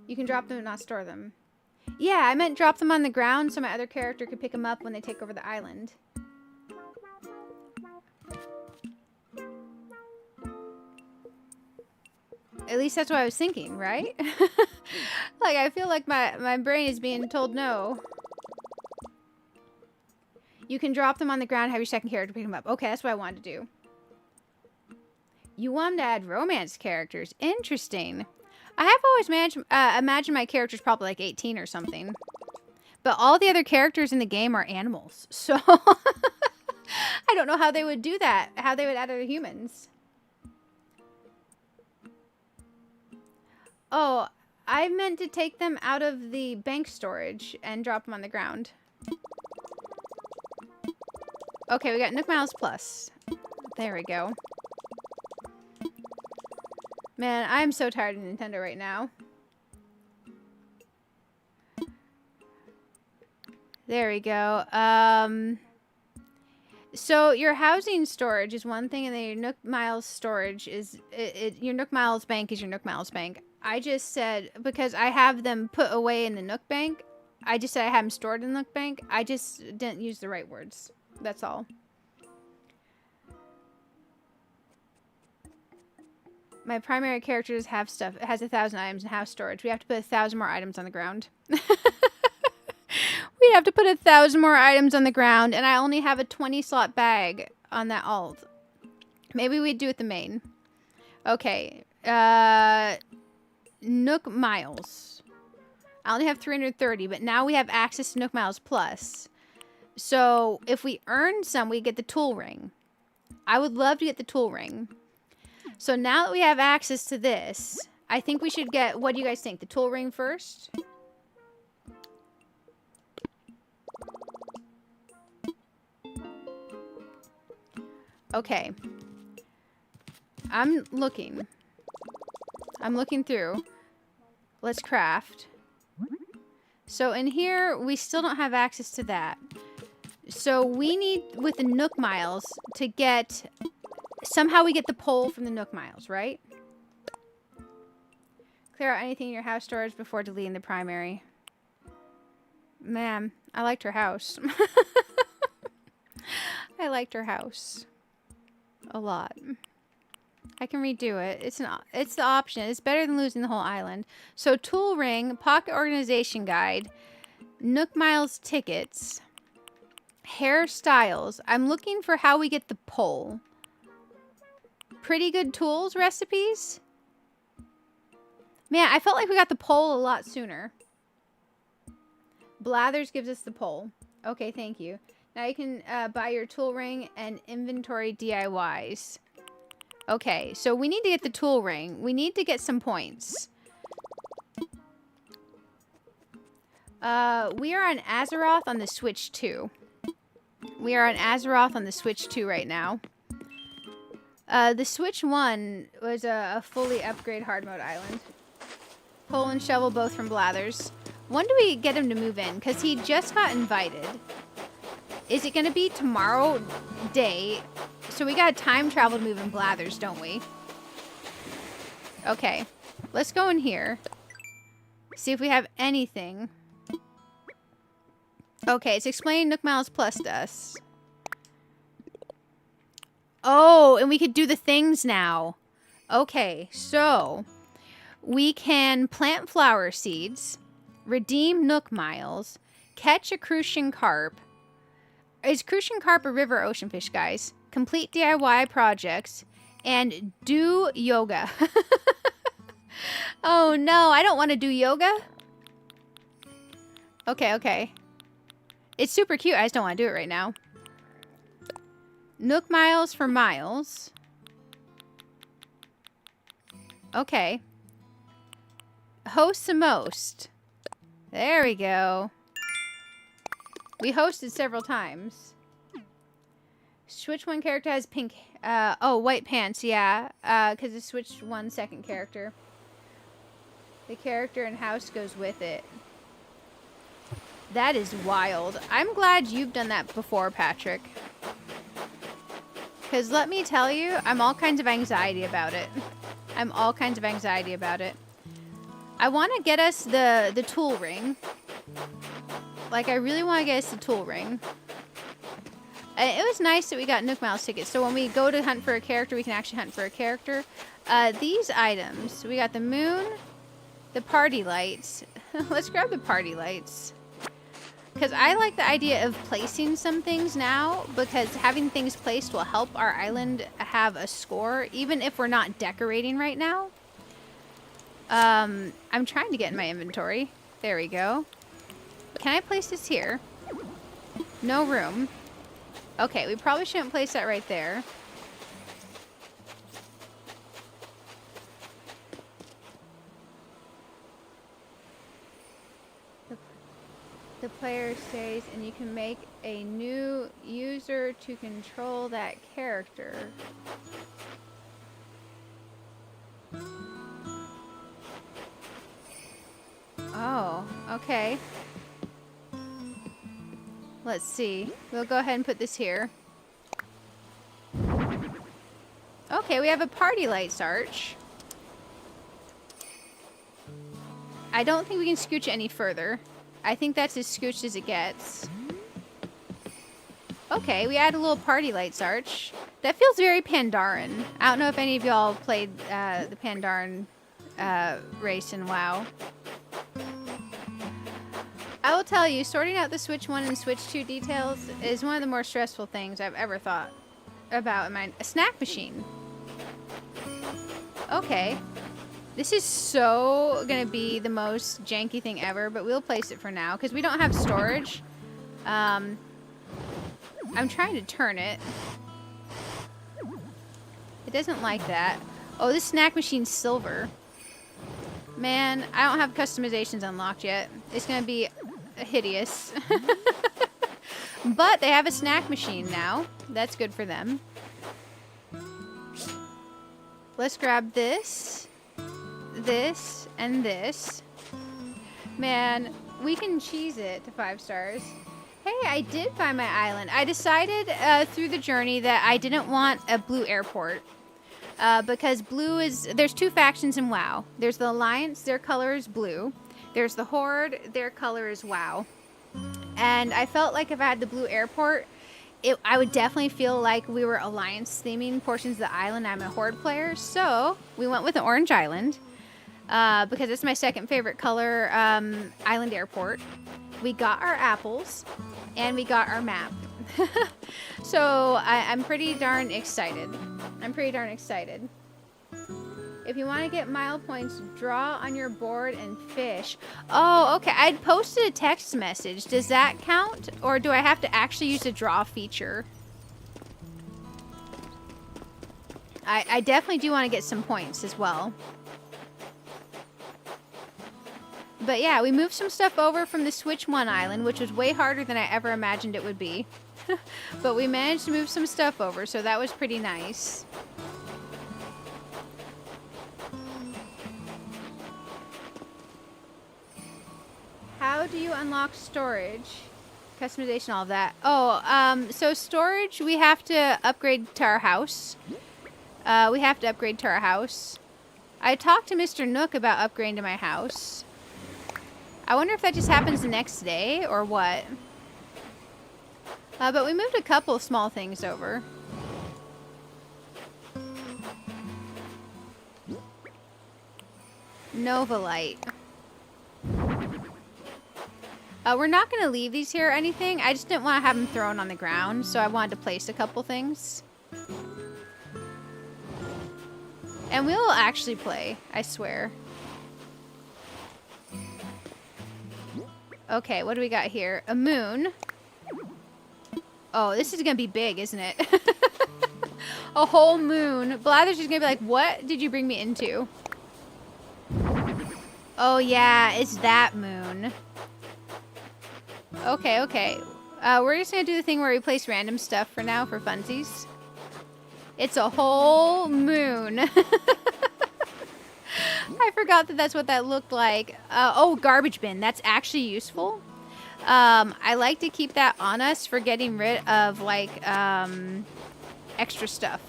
You can drop them and not store them. Yeah, I meant drop them on the ground so my other character could pick them up when they take over the island. At least that's what I was thinking, right? Like, I feel like my brain is being told no. You can drop them on the ground, have your second character pick them up. Okay, that's what I wanted to do. You want to add romance characters. Interesting. I have always imagined my character's probably like 18 or something. But all the other characters in the game are animals. So, I don't know how they would do that. How they would add other humans. Oh, I meant to take them out of the bank storage and drop them on the ground. Okay, we got Nook Miles Plus. There we go. Man, I'm so tired of Nintendo right now. There we go. So your housing storage is one thing, and then your Nook Miles storage is... your Nook Miles Bank is your Nook Miles Bank. I just said, because I have them put away in the Nook Bank, I just said I have them stored in the Nook Bank. I just didn't use the right words. That's all. My primary characters have stuff. It has 1,000 items in house storage. We have to put 1,000 more items on the ground. We have to put 1,000 more items on the ground, and I only have a 20 slot bag on that alt. Maybe we'd do it the main. Okay. Nook Miles. I only have 330, but now we have access to Nook Miles Plus. So if we earn some, we get the tool ring. I would love to get the tool ring. So now that we have access to this, I think we should get, what do you guys think? The tool ring first? Okay. I'm looking through. Let's craft. So in here, we still don't have access to that. So we need, with the Nook Miles, to get... Somehow we get the pole from the Nook Miles, right? Clear out anything in your house storage before deleting the primary. Man, I liked her house. I liked her house. A lot. I can redo it. It's the option. It's better than losing the whole island. So tool ring, pocket organization guide, Nook Miles tickets, hairstyles. I'm looking for how we get the pole. Pretty good tools recipes. Man, I felt like we got the pole a lot sooner. Blathers gives us the pole. Okay, thank you. Now you can buy your tool ring and inventory DIYs. Okay, so we need to get the tool ring. We need to get some points. We are on Azeroth on the Switch 2. We are on Azeroth on the Switch 2 right now. The Switch 1 was a fully upgrade hard mode island. Pole and shovel both from Blathers. When do we get him to move in? Because he just got invited. Is it going to be tomorrow day? So we got time travel to move in Blathers, don't we? Okay. Let's go in here. See if we have anything. Okay, it's explaining Nook Miles Plus to us. Oh, and we could do the things now. Okay, so we can plant flower seeds, redeem Nook Miles, catch a crucian carp. Is crucian carp a river or ocean fish, guys? Complete DIY projects and do yoga. Oh no, I don't want to do yoga. Okay. It's super cute. I just don't want to do it right now. Nook Miles for miles. Okay. Host the most. There we go. We hosted several times. Switch one character has pink... white pants, yeah. Because it switched one second character. The character in house goes with it. That is wild. I'm glad you've done that before, Patrick. Because let me tell you, I'm all kinds of anxiety about it. I want to get us the tool ring. Like, I really want to get us the tool ring. It was nice that we got Nook Miles tickets. So when we go to hunt for a character, we can actually hunt for a character. These items, we got the moon, the party lights. Let's grab the party lights. Because I like the idea of placing some things now, because having things placed will help our island have a score, even if we're not decorating right now. I'm trying to get in my inventory. There we go. Can I place this here? No room. Okay, we probably shouldn't place that right there. The player stays, and you can make a new user to control that character. Oh, okay. Let's see. We'll go ahead and put this here. Okay, we have a party lights arch. I don't think we can scooch any further. I think that's as scooched as it gets. Okay, we add a little party lights arch. That feels very Pandaren. I don't know if any of y'all played the Pandaren race in WoW. I will tell you, sorting out the Switch 1 and Switch 2 details is one of the more stressful things I've ever thought about in my... A snack machine. Okay. This is so gonna be the most janky thing ever, but we'll place it for now, because we don't have storage. I'm trying to turn it. It doesn't like that. Oh, this snack machine's silver. Man, I don't have customizations unlocked yet. It's gonna be hideous. But they have a snack machine now. That's good for them. Let's grab this, this, and this. Man, we can cheese it to 5 stars. Hey, I did find my island. I decided through the journey that I didn't want a blue airport. Because blue is... There's 2 factions in WoW. There's the Alliance, their color is blue. There's the Horde, their color is WoW. And I felt like if I had the blue airport, I would definitely feel like we were Alliance theming portions of the island. I'm a Horde player, so we went with the Orange Island. Because it's my second favorite color island airport. We got our apples, and we got our map. So I'm pretty darn excited. If you want to get mile points, draw on your board and fish. Oh, okay. I'd posted a text message. Does that count? Or do I have to actually use the draw feature? I definitely do want to get some points as well. But yeah, we moved some stuff over from the Switch 1 island, which was way harder than I ever imagined it would be. But we managed to move some stuff over, so that was pretty nice. How do you unlock storage? Customization, all of that. Oh, so storage, we have to upgrade to our house. I talked to Mr. Nook about upgrading to my house. I wonder if that just happens the next day or what. But we moved a couple of small things over. Nova Light. We're not going to leave these here or anything. I just didn't want to have them thrown on the ground, so I wanted to place a couple things. And we'll actually play, I swear. Okay, what do we got here? A moon. Oh, this is going to be big, isn't it? A whole moon. Blather's just going to be like, what did you bring me into? Oh, yeah, it's that moon. Okay, okay. We're just going to do the thing where we place random stuff for now for funsies. It's a whole moon. I forgot that that's what that looked like. Oh, garbage bin. That's actually useful. I like to keep that on us for getting rid of, like, extra stuff.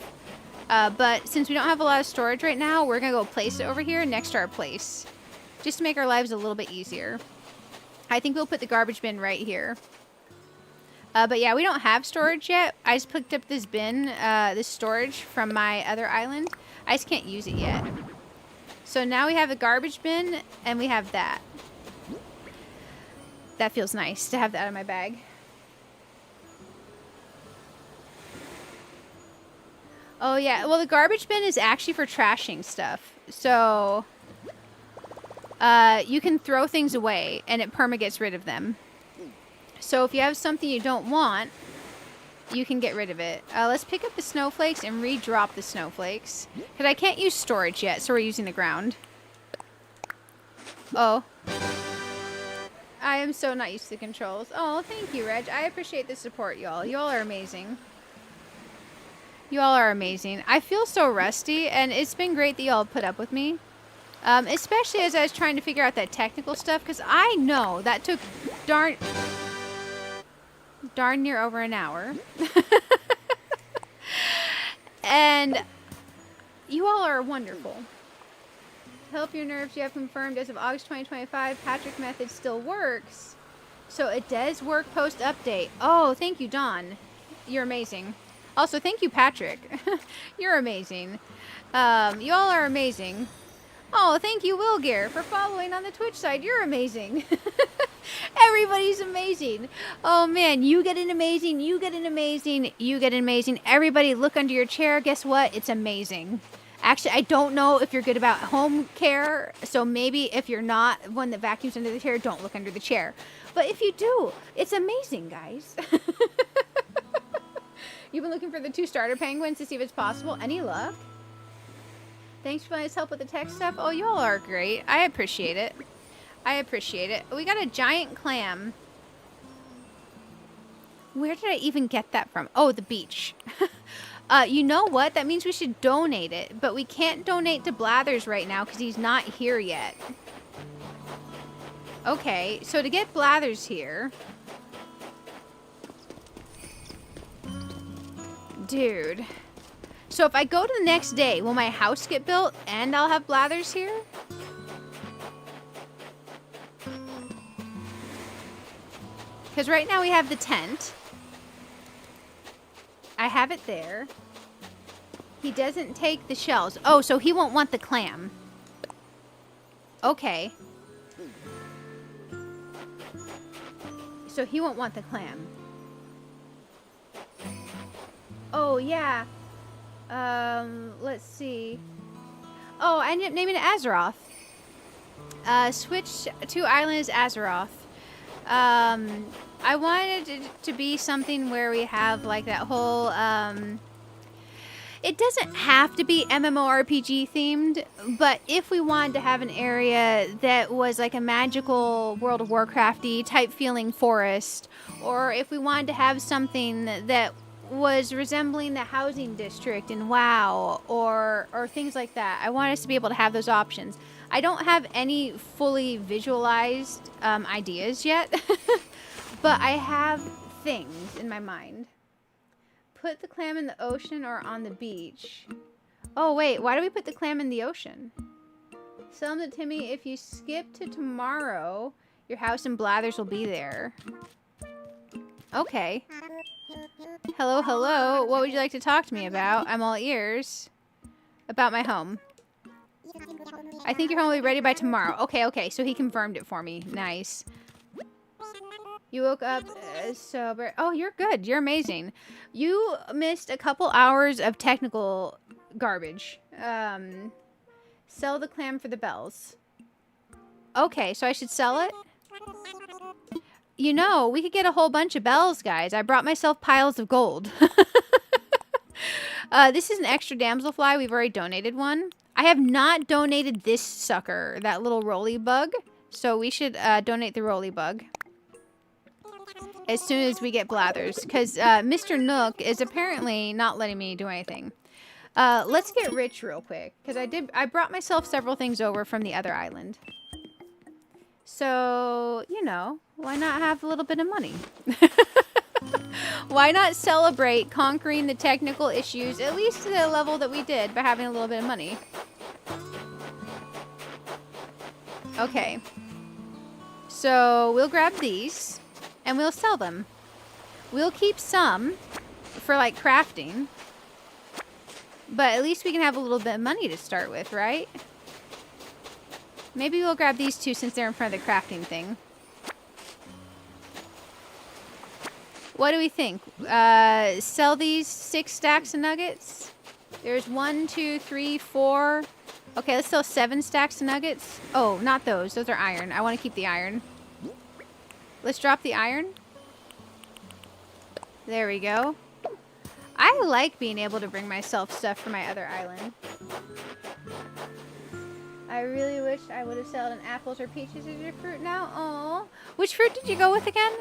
But since we don't have a lot of storage right now, we're going to go place it over here next to our place. Just to make our lives a little bit easier. I think we'll put the garbage bin right here. But yeah, we don't have storage yet. I just picked up this bin, this storage from my other island. I just can't use it yet. So now we have a garbage bin, and we have that. That feels nice to have that in my bag. Oh yeah, well the garbage bin is actually for trashing stuff. So you can throw things away and it perma gets rid of them. So if you have something you don't want, you can get rid of it. Let's pick up the snowflakes and re-drop the snowflakes. Because I can't use storage yet, so we're using the ground. Oh. I am so not used to the controls. Oh, thank you, Reg. I appreciate the support, y'all. Y'all are amazing. Y'all are amazing. I feel so rusty, and it's been great that y'all put up with me. Especially as I was trying to figure out that technical stuff, because I know that took darn near over an hour. And you all are wonderful. Help your nerves. You have confirmed as of August 2025, Patrick method still works. So it does work post update. Oh, thank you, Dawn. You're amazing. Also, thank you, Patrick. You're amazing. You all are amazing. Oh, thank you, Wilgear, for following on the Twitch side. You're amazing. Everybody's amazing. Oh, man. You get an amazing. You get an amazing. You get an amazing. Everybody look under your chair. Guess what? It's amazing. Actually, I don't know if you're good about home care. So maybe if you're not one that vacuums under the chair, don't look under the chair. But if you do, it's amazing, guys. You've been looking for the 2 starter penguins to see if it's possible. Any luck? Thanks for letting us help with the tech stuff. Oh, you all are great. I appreciate it. I appreciate it. We got a giant clam. Where did I even get that from? Oh, the beach. You know what? That means we should donate it. But we can't donate to Blathers right now because he's not here yet. Okay, so to get Blathers here... Dude. So if I go to the next day, will my house get built and I'll have Blathers here? Because right now we have the tent. I have it there. He doesn't take the shells. Oh, so he won't want the clam. Okay. So he won't want the clam. Oh, yeah. Let's see. Oh, I ended up naming it Azeroth. Switch to island is Azeroth. I wanted it to be something where we have like that whole, it doesn't have to be MMORPG themed, but if we wanted to have an area that was like a magical World of Warcrafty type feeling forest, or if we wanted to have something that was resembling the housing district in WoW, or things like that. I want us to be able to have those options. I don't have any fully visualized ideas yet, but I have things in my mind. Put the clam in the ocean or on the beach. Oh wait, why do we put the clam in the ocean? Sell them to Timmy. If you skip to tomorrow, your house in Blathers will be there. Okay. Hello, hello. What would you like to talk to me about? I'm all ears. About my home. I think your home will be ready by tomorrow. Okay, okay. So he confirmed it for me. Nice. You woke up sober. Oh, you're good. You're amazing. You missed a couple hours of technical garbage. Sell the clam for the bells. Okay, so I should sell it? You know, we could get a whole bunch of bells, guys. I brought myself piles of gold. This is an extra damselfly. We've already donated one. I have not donated this sucker, that little roly bug. So we should donate the roly bug as soon as we get Blathers. Because Mr. Nook is apparently not letting me do anything. Let's get rich real quick. Because I brought myself several things over from the other island. So, you know, why not have a little bit of money? Why not celebrate conquering the technical issues, at least to the level that we did, by having a little bit of money? Okay. So, we'll grab these, and we'll sell them. We'll keep some for like crafting. But at least we can have a little bit of money to start with, right? Maybe we'll grab these two since they're in front of the crafting thing. What do we think? Sell these 6 stacks of nuggets. There's 1, 2, 3, 4. Okay, let's sell 7 stacks of nuggets. Oh, not those. Those are iron. I want to keep the iron. Let's drop the iron. There we go. I like being able to bring myself stuff from my other island. I really wish I would have sold an apples or peaches as your fruit now. Oh, which fruit did you go with again?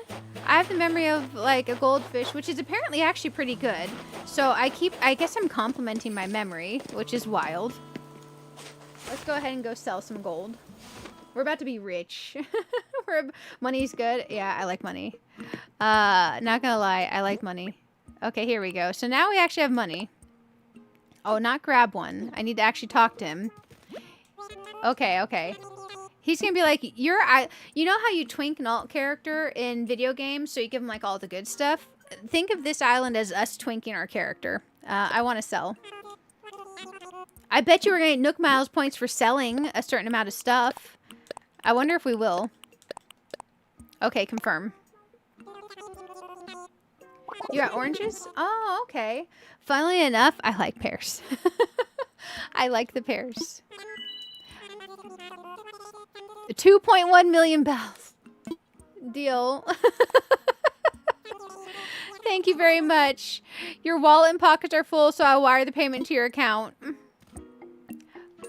I have the memory of like a goldfish, which is apparently actually pretty good. So I guess I'm complimenting my memory, which is wild. Let's go ahead and go sell some gold. We're about to be rich. Money's good. Yeah, I like money. Not gonna lie, I like money. Okay, here we go. So now we actually have money. Oh, not grab one. I need to actually talk to him. Okay, okay. He's gonna be like, you know how you twink an alt character in video games, so you give him like all the good stuff? Think of this island as us twinking our character. I want to sell. I bet you we're gonna get Nook Miles points for selling a certain amount of stuff. I wonder if we will. Okay, confirm. You got oranges? Oh, okay. Funnily enough, I like pears. I like the pears. 2.1 million bells. Deal. Thank you very much. Your wallet and pockets are full, so I'll wire the payment to your account.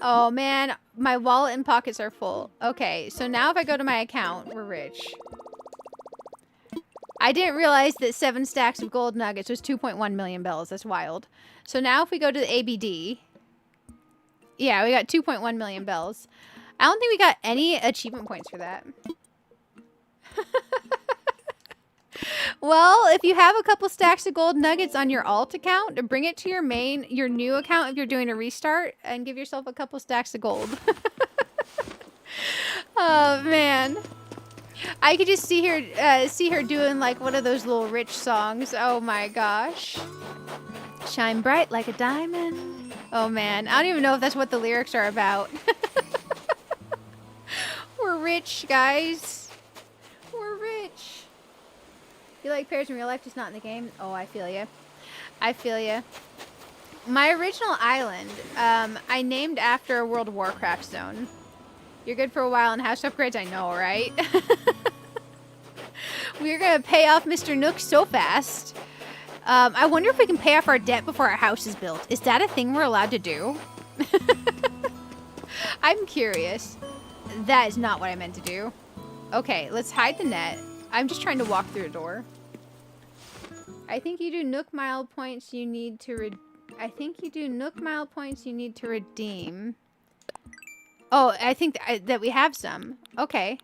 Oh, man. My wallet and pockets are full. Okay, so now if I go to my account, we're rich. I didn't realize that 7 stacks of gold nuggets was 2.1 million bells. That's wild. So now if we go to the ABD... Yeah, we got 2.1 million bells. I don't think we got any achievement points for that. Well, if you have a couple stacks of gold nuggets on your alt account, bring it to your new account if you're doing a restart, and give yourself a couple stacks of gold. Oh, man. I could just see her doing like one of those little rich songs. Oh my gosh. Shine bright like a diamond. Oh man, I don't even know if that's what the lyrics are about. We're rich, guys. We're rich. You like pears in real life, just not in the game? Oh, I feel ya. I feel ya. My original island, I named after a World of Warcraft zone. You're good for a while in house upgrades, I know, right? We're gonna pay off Mr. Nook so fast. I wonder if we can pay off our debt before our house is built. Is that a thing we're allowed to do? I'm curious. That is not what I meant to do. Okay, let's hide the net. I'm just trying to walk through a door. I think you do Nook Mile points you need to redeem. Oh, I think that we have some. Okay.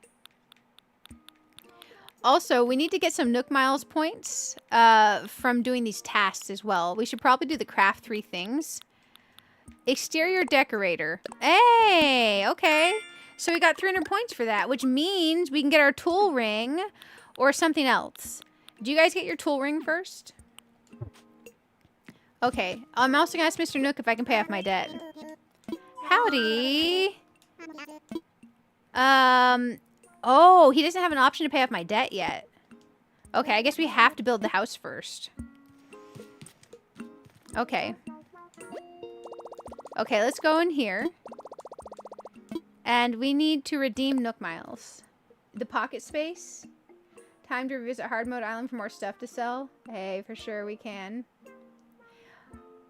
Also, we need to get some Nook Miles points from doing these tasks as well. We should probably do the craft 3 things. Exterior decorator. Hey, okay. So we got 300 points for that, which means we can get our tool ring or something else. Do you guys get your tool ring first? Okay. I'm also going to ask Mr. Nook if I can pay off my debt. Howdy. Oh, he doesn't have an option to pay off my debt yet. Okay, I guess we have to build the house first. Okay. Okay, let's go in here. And we need to redeem Nook Miles. The pocket space. Time to revisit Hard Mode Island for more stuff to sell. Hey, for sure we can.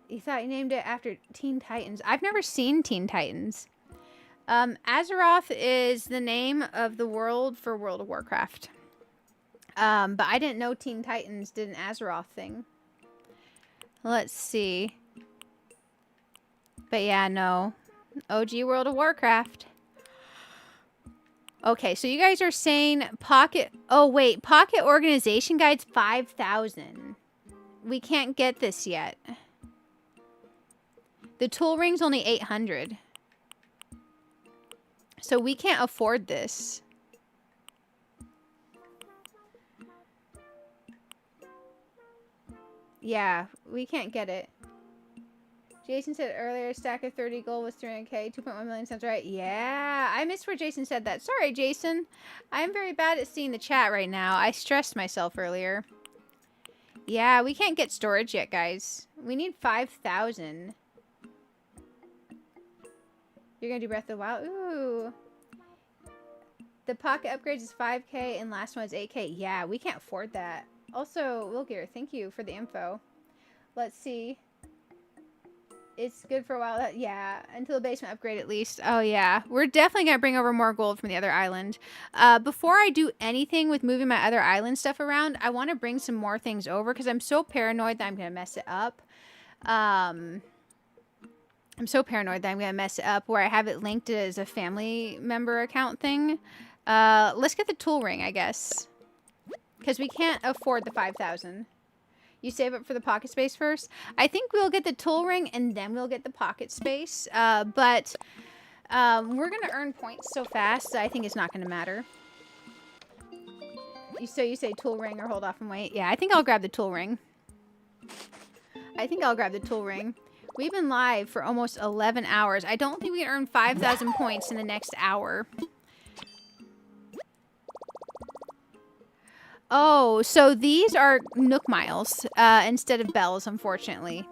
You thought you named it after Teen Titans. I've never seen Teen Titans. Azeroth is the name of the world for World of Warcraft. But I didn't know Teen Titans did an Azeroth thing. Let's see. But yeah, no. OG World of Warcraft. Okay, so you guys are saying Pocket... Oh, wait. Pocket Organization Guide's 5,000. We can't get this yet. The tool ring's only 800. So we can't afford this. Yeah, we can't get it. Jason said earlier, stack of 30 gold was 300k, 2.1 million sounds right. Yeah, I missed where Jason said that. Sorry, Jason. I'm very bad at seeing the chat right now. I stressed myself earlier. Yeah, we can't get storage yet, guys. We need 5,000. You're gonna do Breath of the Wild? Ooh. The pocket upgrades is 5k and last one is 8k. Yeah, we can't afford that. Also, Wilgear, thank you for the info. Let's see. It's good for a while. Yeah, until the basement upgrade at least. Oh, yeah. We're definitely going to bring over more gold from the other island. Before I do anything with moving my other island stuff around, I want to bring some more things over because I'm so paranoid that I'm going to mess it up. I'm so paranoid that I'm going to mess it up where I have it linked as a family member account thing. Let's get the tool ring, I guess. Because we can't afford the 5,000. You save up for the pocket space first. I think we'll get the tool ring and then we'll get the pocket space. But we're going to earn points so fast, I think it's not going to matter. So you say tool ring or hold off and wait? Yeah, I think I'll grab the tool ring. We've been live for almost 11 hours. I don't think we can earn 5,000 points in the next hour. Oh, so these are Nook Miles instead of bells, unfortunately.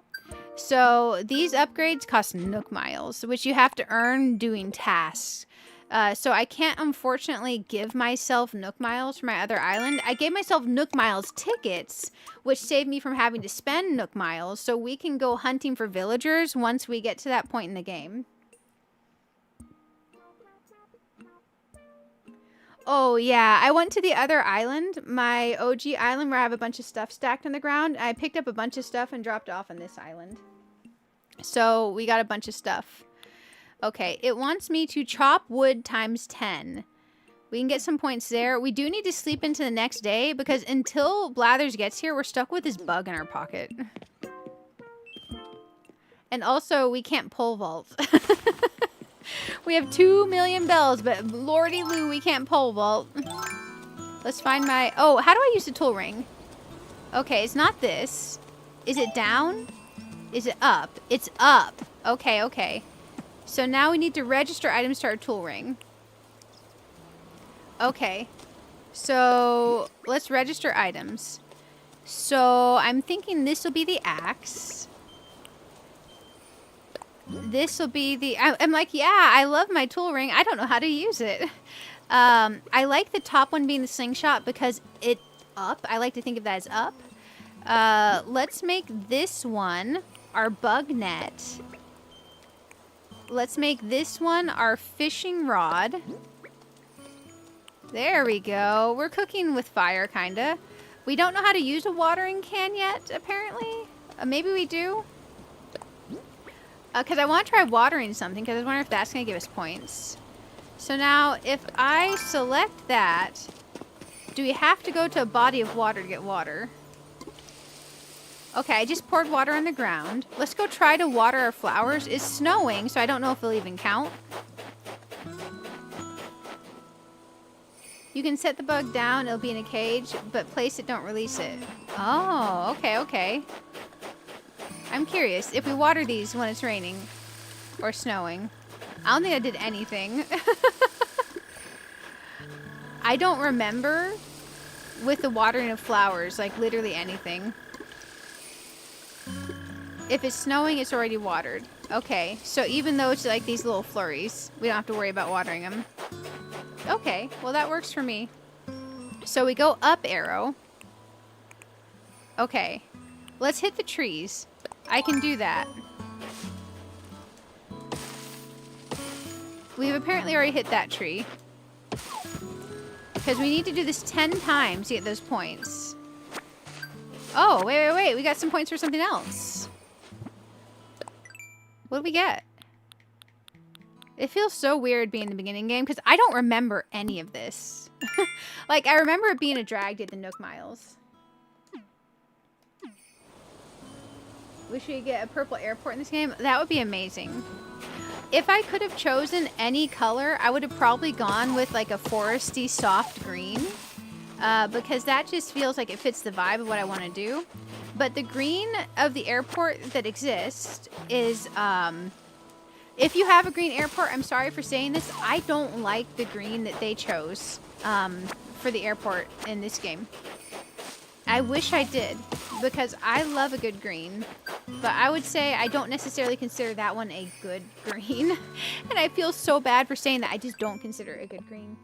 So these upgrades cost Nook Miles, which you have to earn doing tasks. So I can't, unfortunately, give myself Nook Miles for my other island. I gave myself Nook Miles tickets, which saved me from having to spend Nook Miles, so we can go hunting for villagers once we get to that point in the game. Oh, yeah. I went to the other island, my OG island, where I have a bunch of stuff stacked on the ground. I picked up a bunch of stuff and dropped it off on this island. So we got a bunch of stuff. Okay, it wants me to chop wood times 10. We can get some points there. We do need to sleep into the next day because until Blathers gets here, we're stuck with this bug in our pocket. And also, we can't pole vault. We have 2 million bells, but lordy Lou, we can't pole vault. Let's find my... Oh, how do I use the tool ring? Okay, it's not this. Is it down? Is it up? It's up. Okay, okay. So now we need to register items to our tool ring. Okay. So let's register items. So I'm thinking this will be the axe. This will be the... I'm like, yeah, I love my tool ring. I don't know how to use it. I like the top one being the slingshot because it's up. I like to think of that as up. Let's make this one our bug net. Let's make this one our fishing rod. There we go. We're cooking with fire, kind of. We don't know how to use a watering can yet, apparently. Maybe we do. Because I want to try watering something, because I wonder if that's going to give us points. So now, if I select that, do we have to go to a body of water to get water? Okay, I just poured water on the ground. Let's go try to water our flowers. It's snowing, so I don't know if it'll even count. You can set the bug down, it'll be in a cage, but place it, don't release it. Oh, okay, okay. I'm curious, if we water these when it's raining or snowing. I don't think I did anything. I don't remember with the watering of flowers, like literally anything. If it's snowing, it's already watered. Okay, so even though it's like these little flurries, we don't have to worry about watering them. Okay, well that works for me. So we go up arrow. Okay, let's hit the trees. I can do that. We've apparently already hit that tree. Because we need to do this 10 times to get those points. Oh, wait, wait, wait. We got some points for something else. What did we get? It feels so weird being in the beginning game because I don't remember any of this. Like, I remember it being a drag at the Nook Miles. Wish we could get a purple airport in this game. That would be amazing. If I could have chosen any color, I would have probably gone with like a foresty soft green. Because that just feels like it fits the vibe of what I want to do. But the green of the airport that exists is, if you have a green airport, I'm sorry for saying this, I don't like the green that they chose for the airport in this game. I wish I did, because I love a good green. But I would say I don't necessarily consider that one a good green. And I feel so bad for saying that. I just don't consider it a good green.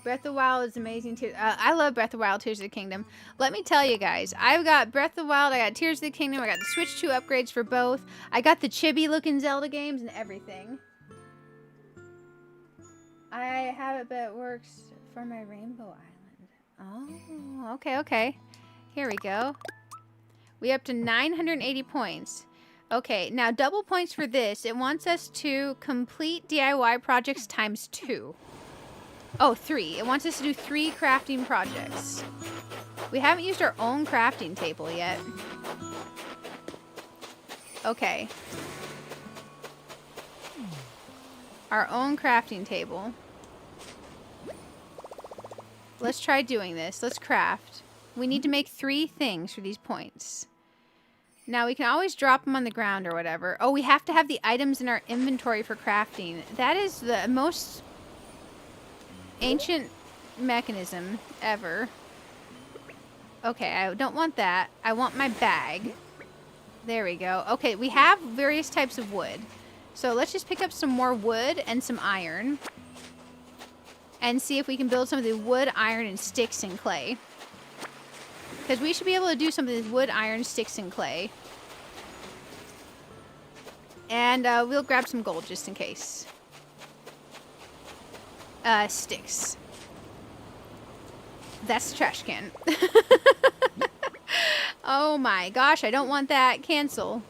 Breath of the Wild is amazing too. I love Breath of the Wild, Tears of the Kingdom. Let me tell you guys, I've got Breath of the Wild, I got Tears of the Kingdom, I got the Switch 2 upgrades for both. I got the chibi looking Zelda games and everything. I have it, but it works for my Rainbow Island. Oh, okay, okay. Here we go. We up to 980 points. Okay, now double points for this. It wants us to complete DIY projects times 2. Oh, 3. It wants us to do 3 crafting projects. We haven't used our own crafting table yet. Okay. Our own crafting table. Let's try doing this. Let's craft. We need to make 3 things for these points. Now, we can always drop them on the ground or whatever. Oh, we have to have the items in our inventory for crafting. That is the most ancient mechanism ever. Okay, I don't want that. I want my bag. There we go. Okay, we have various types of wood. So let's just pick up some more wood and some iron. And see if we can build some of the wood, iron, and sticks and clay. Because we should be able to do some of this wood, iron, sticks, and clay. And we'll grab some gold just in case. Sticks. That's the trash can. Oh my gosh, I don't want that. Cancel.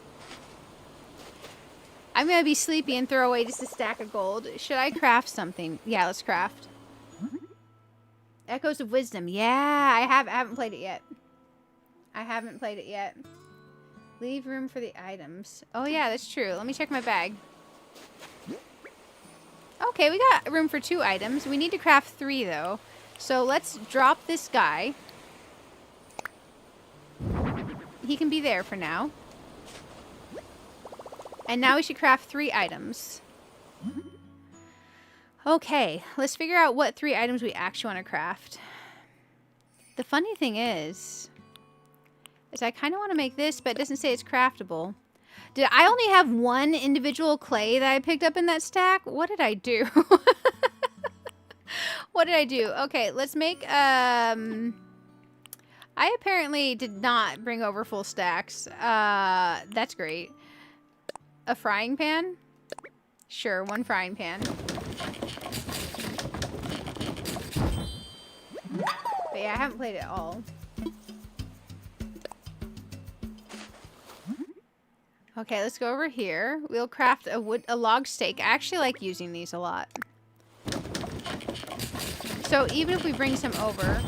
I'm going to be sleepy and throw away just a stack of gold. Should I craft something? Yeah, let's craft. Echoes of Wisdom. Yeah, I haven't played it yet. I haven't played it yet. Leave room for the items. Oh yeah, that's true. Let me check my bag. Okay, we got room for 2 items. We need to craft 3 though. So let's drop this guy. He can be there for now. And now we should craft 3 items. Okay, let's figure out what 3 items we actually want to craft. The funny thing is I kind of want to make this, but it doesn't say it's craftable. Did I only have 1 individual clay that I picked up in that stack? What did I do? What did I do? Okay, let's make, I apparently did not bring over full stacks. That's great. A frying pan? Sure, 1 frying pan. But yeah, I haven't played it all. Okay, let's go over here. We'll craft a log stake. I actually like using these a lot. So even if we bring some over,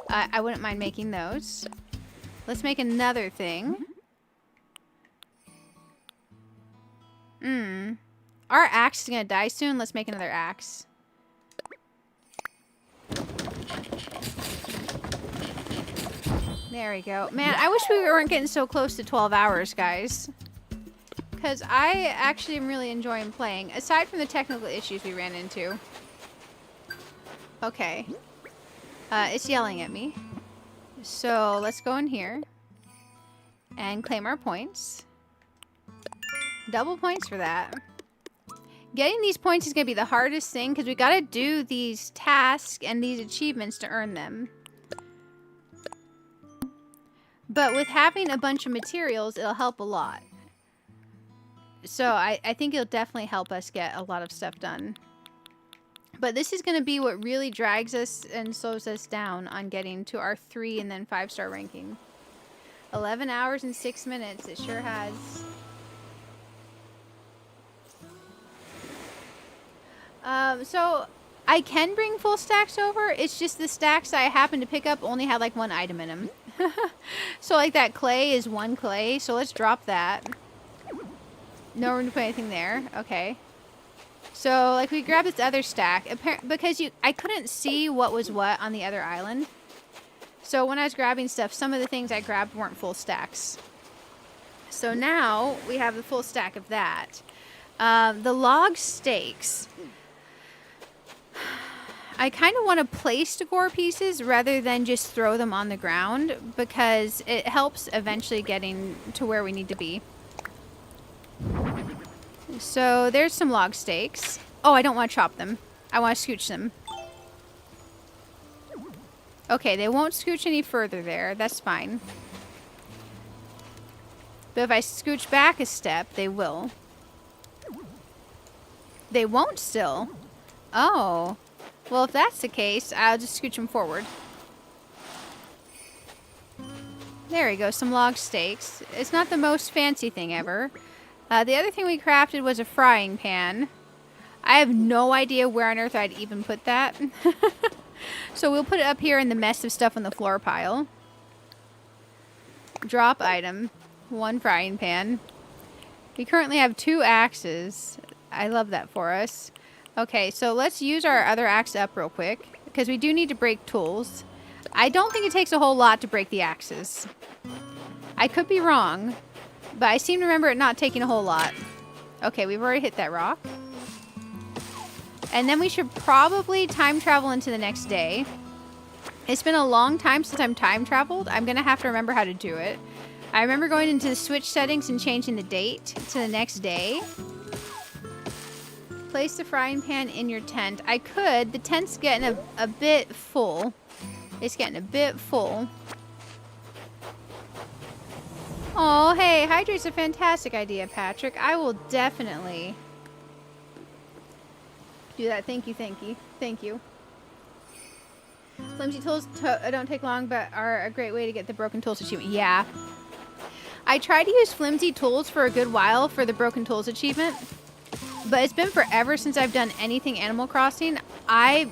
I wouldn't mind making those. Let's make another thing. Our axe is gonna die soon. Let's make another axe. There we go. Man, I wish we weren't getting so close to 12 hours, guys. Because I actually am really enjoying playing, aside from the technical issues we ran into. Okay. It's yelling at me. So, let's go in here. And claim our points. Double points for that. Getting these points is going to be the hardest thing, because we got to do these tasks and these achievements to earn them. But with having a bunch of materials, it'll help a lot. So I think it'll definitely help us get a lot of stuff done. But this is going to be what really drags us and slows us down on getting to our 3 and then 5-star ranking. 11 hours and 6 minutes. It sure has. So I can bring full stacks over. It's just the stacks I happen to pick up only have like 1 item in them. So like that clay is 1 clay. So let's drop that. No room to put anything there. Okay. So like we grab this other stack because I couldn't see what was what on the other island. So when I was grabbing stuff, some of the things I grabbed weren't full stacks. So now we have the full stack of that. The log stakes. I kind of want to place decor pieces rather than just throw them on the ground because it helps eventually getting to where we need to be. So there's some log stakes. Oh, I don't want to chop them. I want to scooch them. Okay, they won't scooch any further there. That's fine. But if I scooch back a step, they will. They won't still. Oh. Well, if that's the case, I'll just scooch them forward. There we go, some log stakes. It's not the most fancy thing ever. The other thing we crafted was a frying pan. I have no idea where on earth I'd even put that. So we'll put it up here in the mess of stuff on the floor pile. Drop item. 1 frying pan. We currently have 2 axes. I love that for us. Okay, so let's use our other axe up real quick, because we do need to break tools. I don't think it takes a whole lot to break the axes. I could be wrong, but I seem to remember it not taking a whole lot. Okay, we've already hit that rock. And then we should probably time travel into the next day. It's been a long time since I'm time traveled. I'm going to have to remember how to do it. I remember going into the Switch settings and changing the date to the next day. Place the frying pan in your tent. I could. The tent's getting a bit full. It's getting a bit full. Oh, hey, hydrate's a fantastic idea, Patrick. I will definitely do that. Thank you, thank you, thank you. Flimsy tools don't take long, but are a great way to get the broken tools achievement. Yeah. I tried to use flimsy tools for a good while for the broken tools achievement. But it's been forever since I've done anything Animal Crossing. I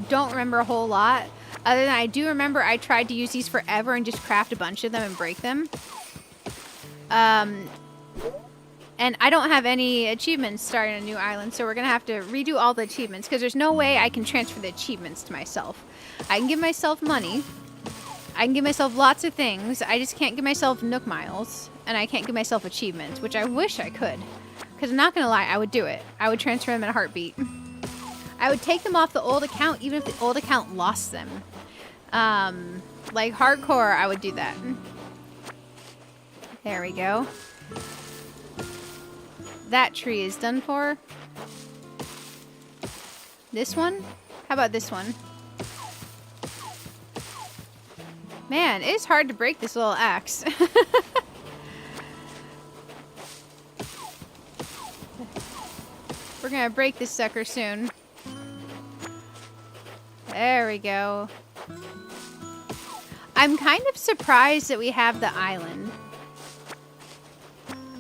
don't remember a whole lot. Other than I do remember I tried to use these forever and just craft a bunch of them and break them. And I don't have any achievements starting a new island, so we're going to have to redo all the achievements because there's no way I can transfer the achievements to myself. I can give myself money. I can give myself lots of things. I just can't give myself Nook Miles. And I can't give myself achievements, which I wish I could. Because I'm not going to lie, I would do it. I would transfer them in a heartbeat. I would take them off the old account, even if the old account lost them. Like hardcore, I would do that. There we go. That tree is done for. This one? How about this one? Man, it is hard to break this little axe. We're gonna break this sucker soon. There we go. I'm kind of surprised that we have the island.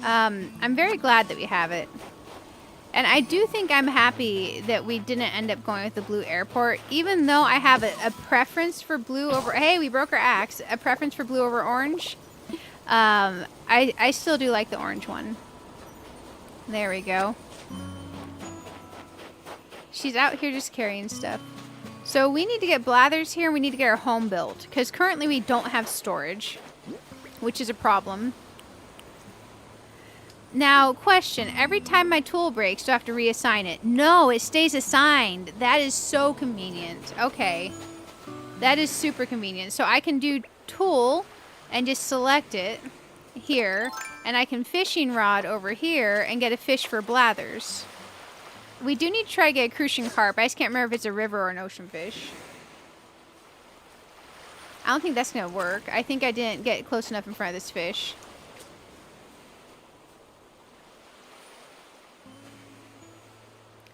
I'm very glad that we have it. And I do think I'm happy that we didn't end up going with the blue airport, even though I have a preference for blue over... Hey, we broke our axe. A preference for blue over orange. I still do like the orange one. There we go. She's out here just carrying stuff. So we need to get Blathers here, and we need to get our home built. Because currently we don't have storage, which is a problem. Now, question. Every time my tool breaks, do I have to reassign it? No, it stays assigned. That is so convenient. Okay. That is super convenient. So I can do tool and just select it here. And I can fishing rod over here and get a fish for Blathers. We do need to try to get a crucian carp. I just can't remember if it's a river or an ocean fish. I don't think that's going to work. I think I didn't get close enough in front of this fish.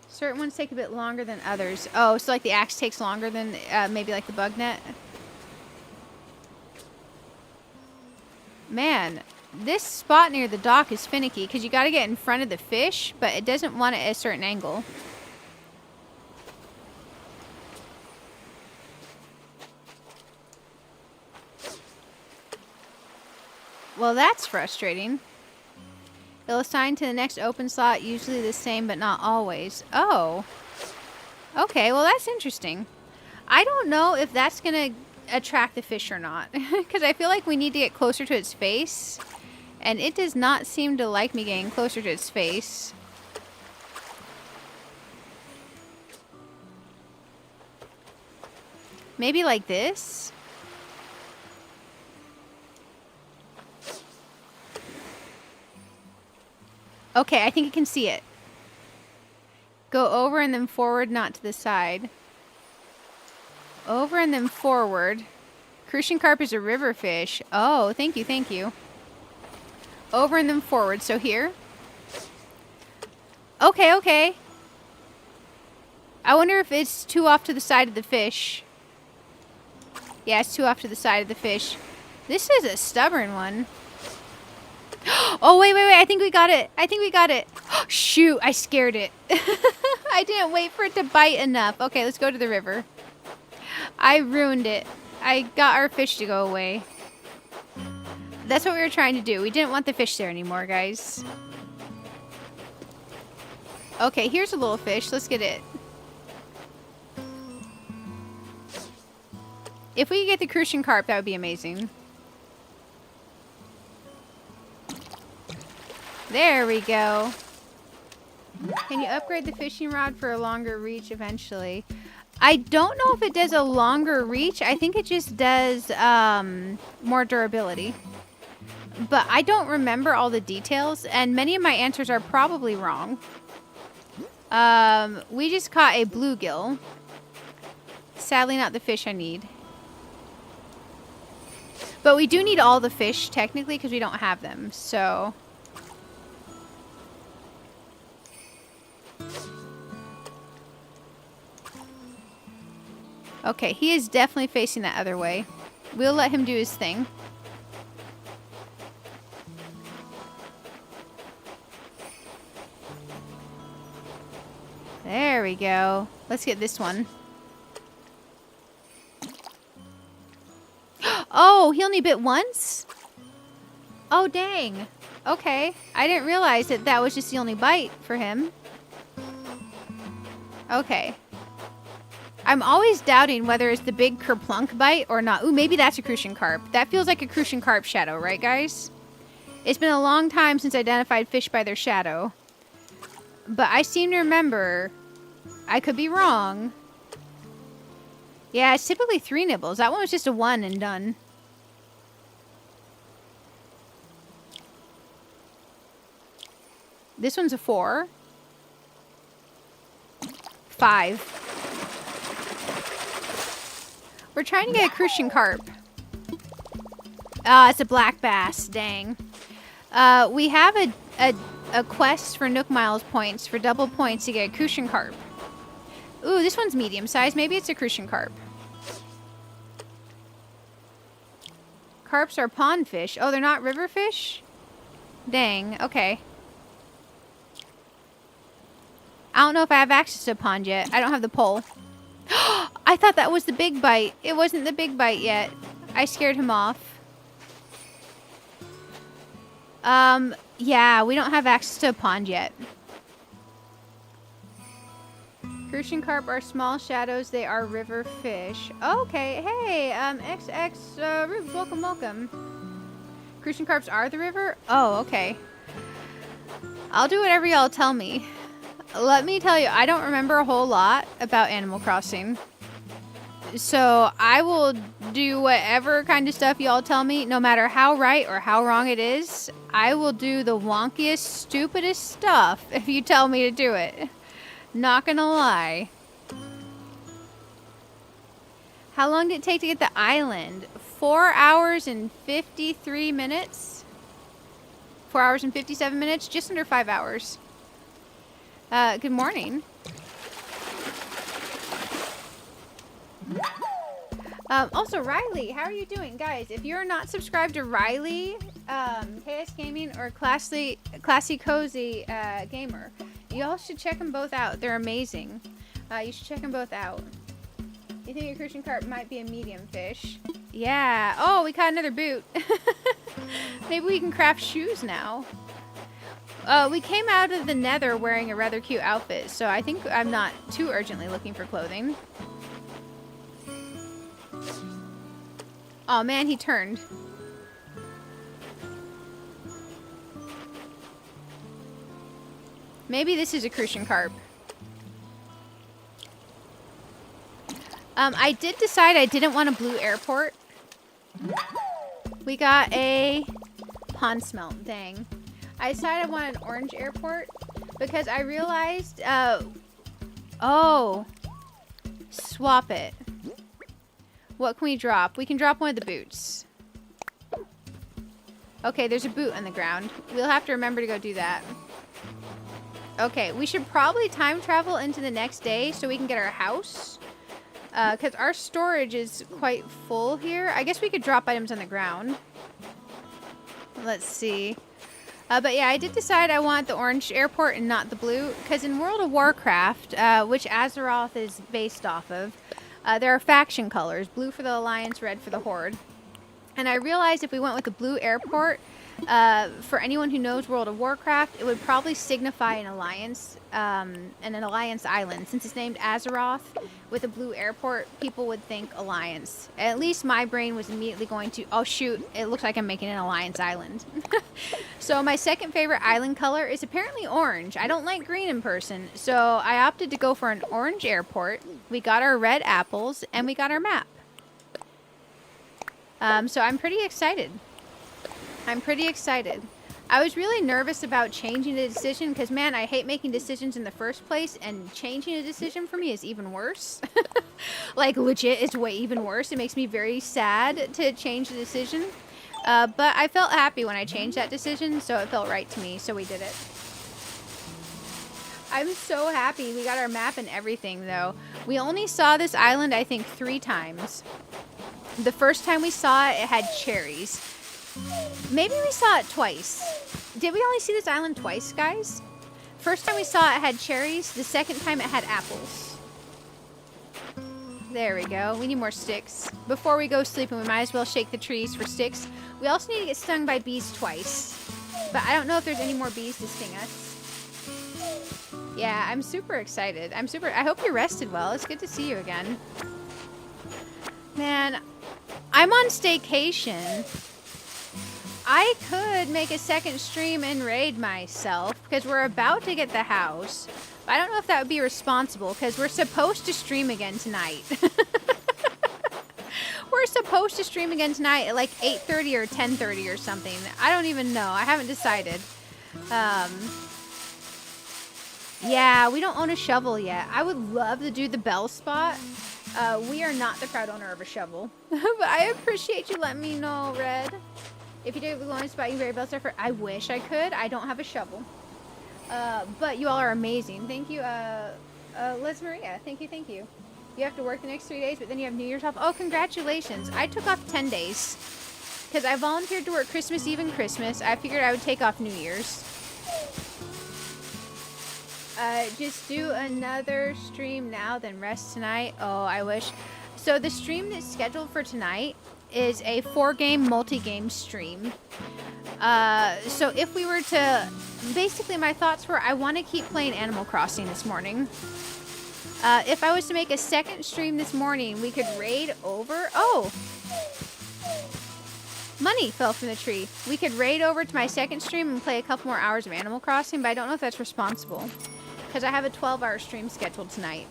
Certain ones take a bit longer than others. Oh, so like the axe takes longer than maybe like the bug net? Man, this spot near the dock is finicky because you got to get in front of the fish, but it doesn't want it at a certain angle. Well, that's frustrating. It'll assign to the next open slot, usually the same, but not always. Oh. Okay, well, that's interesting. I don't know if that's going to attract the fish or not. Because I feel like we need to get closer to its face. And it does not seem to like me getting closer to its face. Maybe like this? Okay, I think it can see it. Go over and then forward, not to the side. Over and then forward. Crucian carp is a river fish. Oh, thank you, thank you. Over and then forward. So here. Okay, okay. I wonder if it's too off to the side of the fish. Yeah, it's too off to the side of the fish. This is a stubborn one. Oh, wait, wait, wait. I think we got it. I think we got it. Shoot, I scared it. I didn't wait for it to bite enough. Okay, let's go to the river. I ruined it. I got our fish to go away. That's what we were trying to do. We didn't want the fish there anymore, guys. Okay, here's a little fish. Let's get it. If we could get the crucian carp, that would be amazing. There we go. Can you upgrade the fishing rod for a longer reach eventually? I don't know if it does a longer reach. I think it just does more durability. But I don't remember all the details, and many of my answers are probably wrong. We just caught a bluegill. Sadly, not the fish I need. But we do need all the fish, technically, because we don't have them, so... Okay, he is definitely facing that other way. We'll let him do his thing. There we go. Let's get this one. Oh, he only bit once? Oh, dang. Okay. I didn't realize that that was just the only bite for him. Okay. I'm always doubting whether it's the big kerplunk bite or not. Ooh, maybe that's a crucian carp. That feels like a crucian carp shadow, right, guys? It's been a long time since I identified fish by their shadow. But I seem to remember... I could be wrong. Yeah, it's typically 3 nibbles. That one was just a 1 and done. This one's a 4. 5. We're trying to get a crucian carp. It's a black bass. Dang. We have a quest for Nook Miles points for double points to get a crucian carp. Ooh, this one's medium size. Maybe it's a crucian carp. Carps are pond fish. Oh, they're not river fish? Dang. Okay. I don't know if I have access to a pond yet. I don't have the pole. I thought that was the big bite. It wasn't the big bite yet. I scared him off. Yeah, we don't have access to a pond yet. Crucian carp are small shadows. They are river fish. Okay, hey, XX Rubes, welcome, welcome. Crucian carps are the river? Oh, okay. I'll do whatever y'all tell me. Let me tell you, I don't remember a whole lot about Animal Crossing. So I will do whatever kind of stuff y'all tell me, no matter how right or how wrong it is. I will do the wonkiest, stupidest stuff if you tell me to do it. Not gonna lie. How long did it take to get the island? 4 hours and 53 minutes? 4 hours and 57 minutes? Just under 5 hours. Good morning. Also, Riley, how are you doing? Guys, if you're not subscribed to Riley, KS Gaming or Classy Cozy Gamer, y'all should check them both out. They're amazing. You should check them both out. You think a crucian carp might be a medium fish? Yeah. Oh, we caught another boot. Maybe we can craft shoes now. We came out of the nether wearing a rather cute outfit, so I think I'm not too urgently looking for clothing. Oh man, he turned. Maybe this is a crucian carp. I did decide I didn't want a blue airport. We got a pond smelt, dang. I decided I want an orange airport because I realized, oh, swap it. What can we drop? We can drop one of the boots. Okay, there's a boot on the ground. We'll have to remember to go do that. Okay, we should probably time travel into the next day so we can get our house. Because our storage is quite full here. I guess we could drop items on the ground. Let's see. But yeah, I did decide I want the orange airport and not the blue. Because in World of Warcraft, which Azeroth is based off of, there are faction colors. Blue for the Alliance, red for the Horde. And I realized if we went with the blue airport, for anyone who knows World of Warcraft, it would probably signify an alliance and an alliance island. Since it's named Azeroth, with a blue airport, people would think alliance. At least my brain was immediately going to, oh shoot, it looks like I'm making an alliance island. So my second favorite island color is apparently orange. I don't like green in person, so I opted to go for an orange airport. We got our red apples, and we got our map. So I'm pretty excited. I'm pretty excited. I was really nervous about changing the decision because, man, I hate making decisions in the first place, and changing a decision for me is even worse. Like, legit, it's way even worse. It makes me very sad to change the decision. But I felt happy when I changed that decision, so it felt right to me, so we did it. I'm so happy we got our map and everything, though. We only saw this island, I think, 3 times. The first time we saw it, it had cherries. Maybe we saw it twice. Did we only see this island twice, guys? First time we saw it had cherries. The second time it had apples. There we go. We need more sticks. Before we go sleeping, we might as well shake the trees for sticks. We also need to get stung by bees twice. But I don't know if there's any more bees to sting us. Yeah, I'm super excited. I hope you rested well. It's good to see you again. Man, I'm on staycation. I could make a second stream and raid myself because we're about to get the house. But I don't know if that would be responsible because we're supposed to stream again tonight. We're supposed to stream again tonight at like 8:30 or 10:30 or something. I don't even know. I haven't decided. Yeah, we don't own a shovel yet. I would love to do the bell spot. We are not the proud owner of a shovel. But I appreciate you letting me know, Red. If you do the glowing spot, you very bell surfer. I wish I could. I don't have a shovel. But you all are amazing. Thank you, Liz Maria. Thank you. You have to work the next 3 days, but then you have New Year's off. Oh, congratulations. I took off 10 days. Because I volunteered to work Christmas Eve and Christmas. I figured I would take off New Year's. Just do another stream now, then rest tonight. Oh, I wish. So the stream that's scheduled for tonight is a 4-game multi-game stream. So if we were to... Basically, my thoughts were I want to keep playing Animal Crossing this morning. If I was to make a second stream this morning, we could raid over... Oh! Money fell from the tree. We could raid over to my second stream and play a couple more hours of Animal Crossing, but I don't know if that's responsible. Because I have a 12-hour stream scheduled tonight.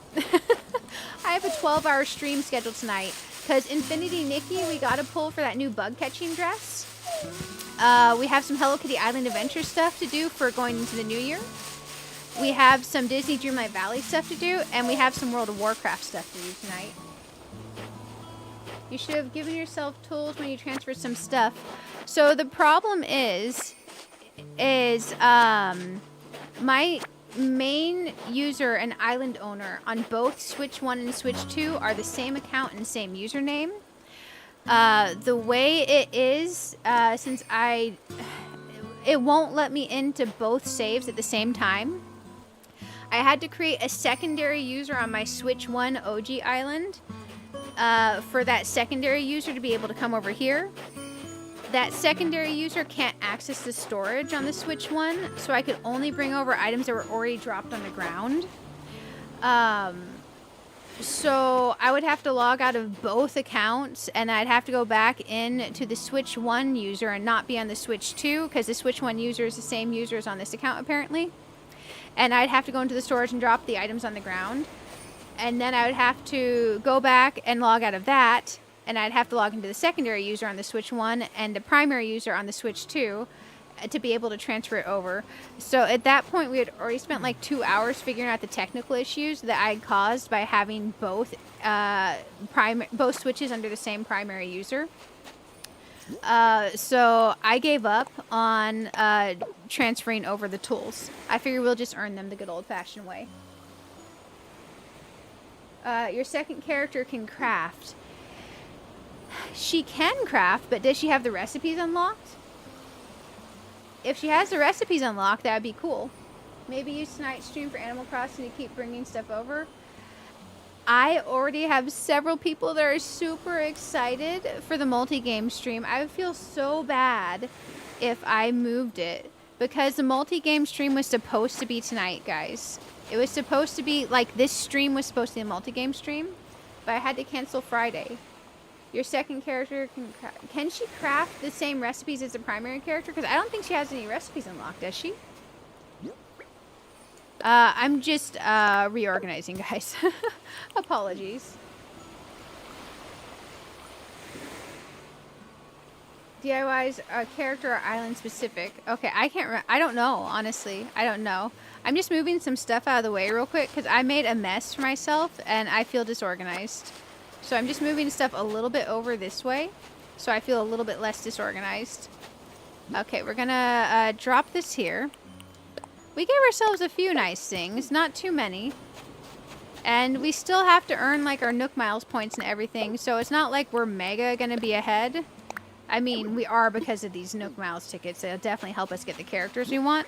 I have a 12-hour stream scheduled tonight. Because Infinity Nikki, we got to pull for that new bug-catching dress. We have some Hello Kitty Island Adventure stuff to do for going into the new year. We have some Disney Dreamlight Valley stuff to do. And we have some World of Warcraft stuff to do tonight. You should have given yourself tools when you transferred some stuff. So the problem is my main user and island owner on both Switch 1 and Switch 2 are the same account and same username. The way it is, since it won't let me into both saves at the same time. I had to create a secondary user on my Switch 1 OG island for that secondary user to be able to come over here. That secondary user can't access the storage on the Switch 1, so I could only bring over items that were already dropped on the ground. So I would have to log out of both accounts, and I'd have to go back in to the Switch 1 user and not be on the Switch 2, because the Switch 1 user is the same user as on this account apparently. And I'd have to go into the storage and drop the items on the ground. And then I would have to go back and log out of that, and I'd have to log into the secondary user on the Switch 1 and the primary user on the Switch 2 to be able to transfer it over. So at that point, we had already spent like 2 hours figuring out the technical issues that I'd caused by having both both switches under the same primary user. So I gave up on transferring over the tools. I figure we'll just earn them the good old-fashioned way. Your second character can craft. She can craft, but does she have the recipes unlocked? If she has the recipes unlocked, that would be cool. Maybe use tonight's stream for Animal Crossing to keep bringing stuff over. I already have several people that are super excited for the multi-game stream. I would feel so bad if I moved it, because the multi-game stream was supposed to be tonight, guys. It was supposed to be, like, this stream was supposed to be a multi-game stream, but I had to cancel Friday. Your second character can she craft the same recipes as the primary character? Because I don't think she has any recipes unlocked, does she? I'm just reorganizing, guys. Apologies. DIYs are character or island specific. Okay, I don't know, honestly. I don't know. I'm just moving some stuff out of the way real quick because I made a mess for myself and I feel disorganized. So I'm just moving stuff a little bit over this way so I feel a little bit less disorganized. Okay, we're gonna drop this here. We gave ourselves a few nice things, not too many. And we still have to earn like our Nook Miles points and everything, so it's not like we're mega gonna be ahead. I mean, we are because of these Nook Miles tickets. They'll definitely help us get the characters we want.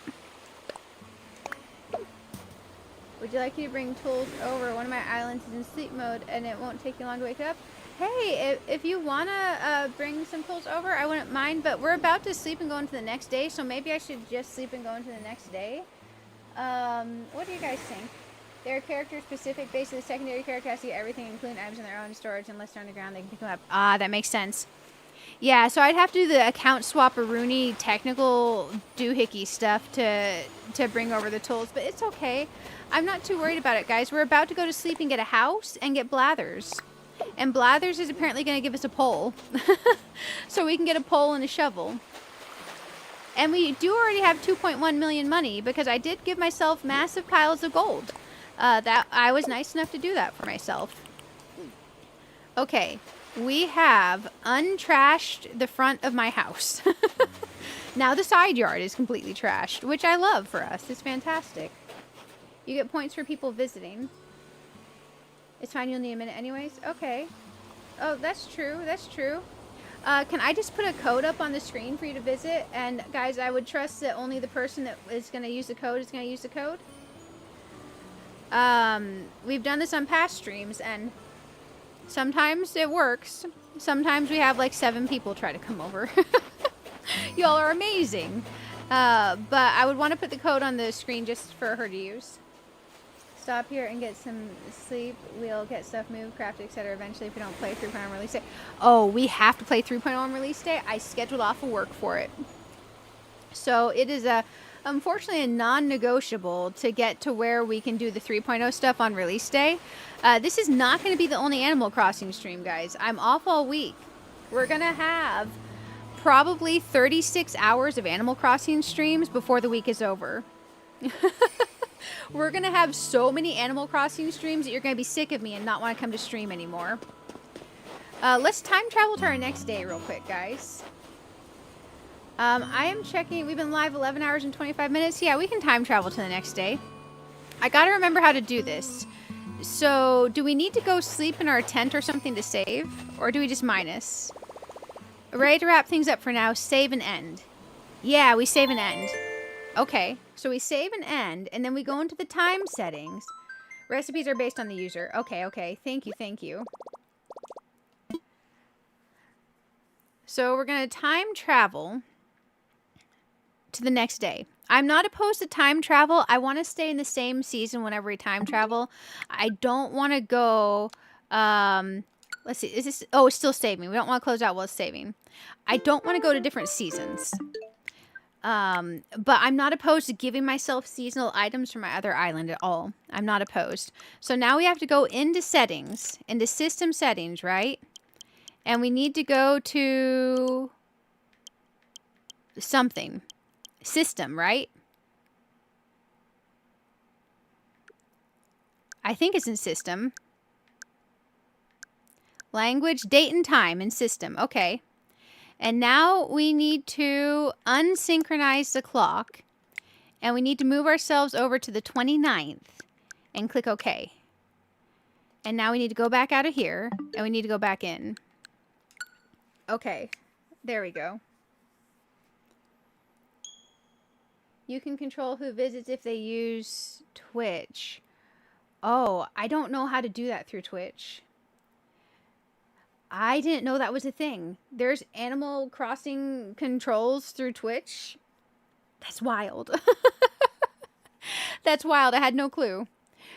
Would you like me to bring tools over? One of my islands is in sleep mode and it won't take you long to wake up. Hey, if you want to bring some tools over, I wouldn't mind, but we're about to sleep and go into the next day, so maybe I should just sleep and go into the next day. What do you guys think? They're character specific. Basically, the secondary character has to get everything, including items in their own storage, unless they're underground, they can pick them up. Ah, that makes sense. Yeah, so I'd have to do the account swap-a-rooney technical doohickey stuff to bring over the tools, but it's okay. I'm not too worried about it, guys. We're about to go to sleep and get a house and get Blathers. And Blathers is apparently going to give us a pole. So we can get a pole and a shovel. And we do already have 2.1 million money because I did give myself massive piles of gold. That I was nice enough to do that for myself. Okay, we have untrashed the front of my house. Now the side yard is completely trashed, which I love for us. It's fantastic. You get points for people visiting. It's fine, you'll need a minute anyways. Okay. Oh, that's true. That's true. Can I just put a code up on the screen for you to visit? And guys, I would trust that only the person that is going to use the code is going to use the code. We've done this on past streams, and sometimes it works. Sometimes we have like 7 people try to come over. Y'all are amazing. But I would want to put the code on the screen just for her to use. Stop here and get some sleep. We'll get stuff moved, crafted, etc. eventually if we don't play 3.0 on release day. Oh, we have to play 3.0 on release day? I scheduled off of work for it. So it is unfortunately a non-negotiable to get to where we can do the 3.0 stuff on release day. This is not going to be the only Animal Crossing stream, guys. I'm off all week. We're going to have probably 36 hours of Animal Crossing streams before the week is over. We're going to have so many Animal Crossing streams that you're going to be sick of me and not want to come to stream anymore. Let's time travel to our next day real quick, guys. I am checking. We've been live 11 hours and 25 minutes. Yeah, we can time travel to the next day. I got to remember how to do this. So, do we need to go sleep in our tent or something to save? Or do we just minus? Ready to wrap things up for now. Save and end. Yeah, we save and end. Okay, so we save and end, and then we go into the time settings. Recipes are based on the user. Okay, okay. Thank you, thank you. So we're going to time travel to the next day. I'm not opposed to time travel. I want to stay in the same season whenever we time travel. I don't want to go. Let's see. Is this? Oh, it's still saving. We don't want to close out while it's saving. I don't want to go to different seasons. But I'm not opposed to giving myself seasonal items from my other island at all. I'm not opposed. So now we have to go into settings, into system settings, right? And we need to go to something. System, right? I think it's in system. Language, date and time in system. Okay. And now we need to unsynchronize the clock. And we need to move ourselves over to the 29th and click OK. And now we need to go back out of here and we need to go back in. Okay. There we go. You can control who visits if they use Twitch. Oh, I don't know how to do that through Twitch. I didn't know that was a thing. There's Animal Crossing controls through Twitch. That's wild. That's wild. I had no clue.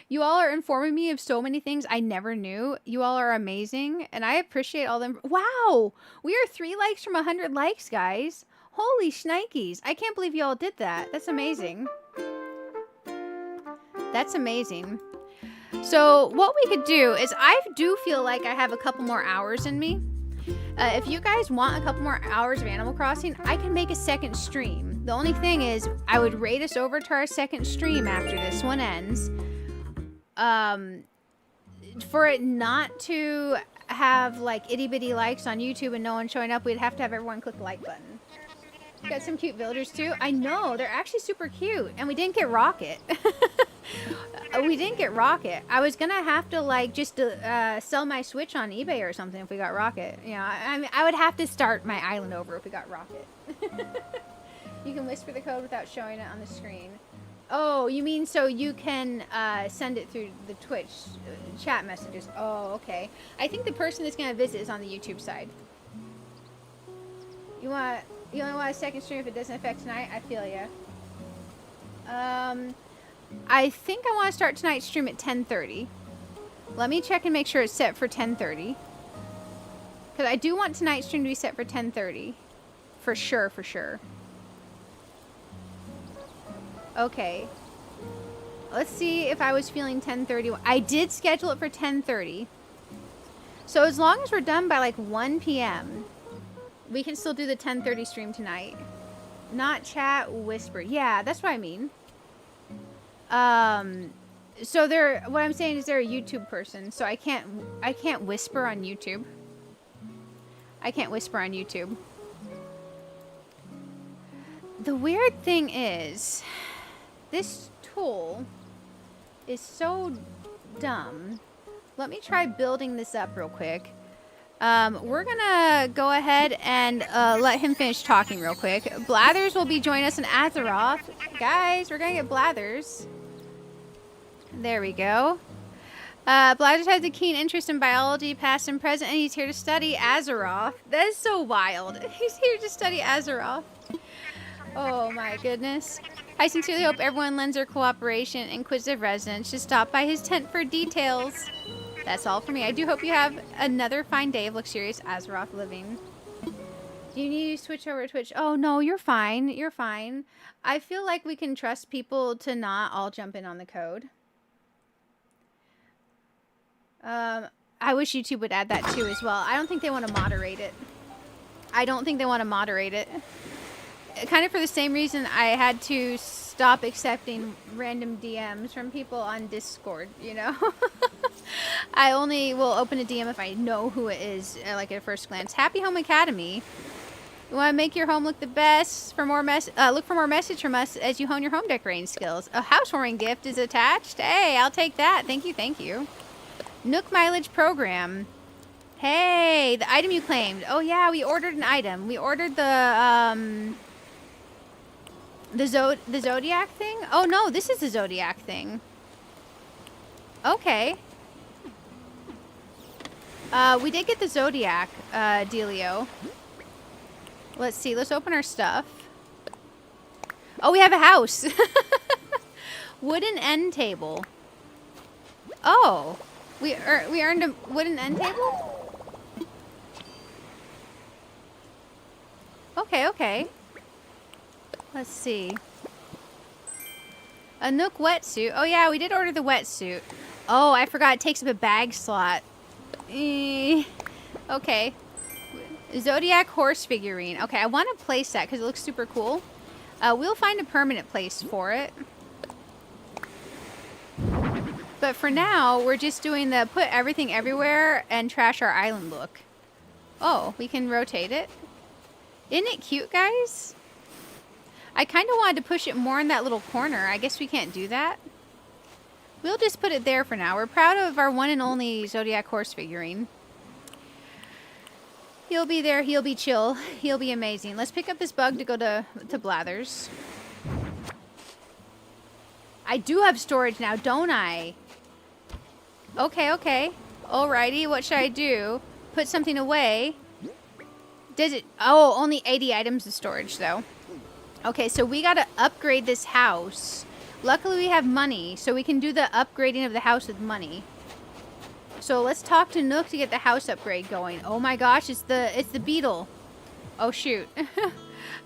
You all are informing me of so many things I never knew. You all are amazing, and I appreciate all them. Wow! We are 3 likes from 100 likes, guys. Holy shnikes. I can't believe you all did that. That's amazing. That's amazing. So what we could do is, I do feel like I have a couple more hours in me. If you guys want a couple more hours of Animal Crossing, I can make a second stream. The only thing is, I would rate us over to our second stream after this one ends. For it not to have like itty bitty likes on YouTube and no one showing up, we'd have to have everyone click the like button. Got some cute villagers too. I know, they're actually super cute. And we didn't get Rocket. We didn't get Rocket. I was gonna have to like just sell my Switch on eBay or something if we got Rocket. You know, I mean, I would have to start my island over if we got Rocket. You can whisper the code without showing it on the screen. Oh, you mean so you can send it through the Twitch chat messages. Oh, okay. I think the person that's gonna visit is on the YouTube side. You only want a second stream if it doesn't affect tonight? I feel ya. I think I want to start tonight's stream at 10:30. Let me check and make sure it's set for 10:30. Because I do want tonight's stream to be set for 10:30. For sure, for sure. Okay. Let's see if I was feeling 10:30. I did schedule it for 10:30. So as long as we're done by like 1 p.m., we can still do the 10:30 stream tonight. Not chat, whisper. Yeah, that's what I mean. So what I'm saying is they're a YouTube person, so I can't whisper on YouTube. I can't whisper on YouTube. The weird thing is, this tool is so dumb. Let me try building this up real quick. We're gonna go ahead and let him finish talking real quick. Blathers will be joining us in Azeroth. Guys, we're gonna get Blathers. There we go. Blathers has a keen interest in biology, past and present, and he's here to study Azeroth. That is so wild. He's here to study Azeroth. Oh my goodness. I sincerely hope everyone lends their cooperation. Inquisitive residents should stop by his tent for details. That's all for me. I do hope you have another fine day of luxurious Azeroth living. Do you need to switch over to Twitch? Oh, no, you're fine. You're fine. I feel like we can trust people to not all jump in on the code. I wish YouTube would add that too as well. I don't think they want to moderate it. I don't think they want to moderate it. Kind of for the same reason I had to stop accepting random DMs from people on Discord, you know? I only will open a DM if I know who it is, like at first glance. Happy Home Academy. You want to make your home look the best? Look for more message from us as you hone your home decorating skills. A housewarming gift is attached. Hey, I'll take that. Thank you, thank you. Nook mileage program. Hey, the item you claimed. Oh yeah, we ordered an item. We ordered the Zodiac thing? Oh no, this is the Zodiac thing. Okay. We did get the Zodiac dealio. Let's see, let's open our stuff. Oh, we have a house. Wooden end table. Oh, we earned a wooden end table? Okay, okay. Let's see. A Nook wetsuit. Oh yeah, we did order the wetsuit. Oh, I forgot it takes up a bag slot. Okay. Zodiac horse figurine. Okay, I want to place that because it looks super cool. We'll find a permanent place for it. But for now, we're just doing the put everything everywhere and trash our island look. Oh, we can rotate it. Isn't it cute, guys? I kind of wanted to push it more in that little corner. I guess we can't do that. We'll just put it there for now. We're proud of our one and only Zodiac horse figurine. He'll be there. He'll be chill. He'll be amazing. Let's pick up this bug to go to Blathers. I do have storage now, don't I? Okay, okay. Alrighty, what should I do? Put something away. Does it... Oh, only 80 items of storage, though. Okay, so we gotta upgrade this house. Luckily, we have money, so we can do the upgrading of the house with money. So let's talk to Nook to get the house upgrade going. Oh my gosh, it's the beetle. Oh shoot.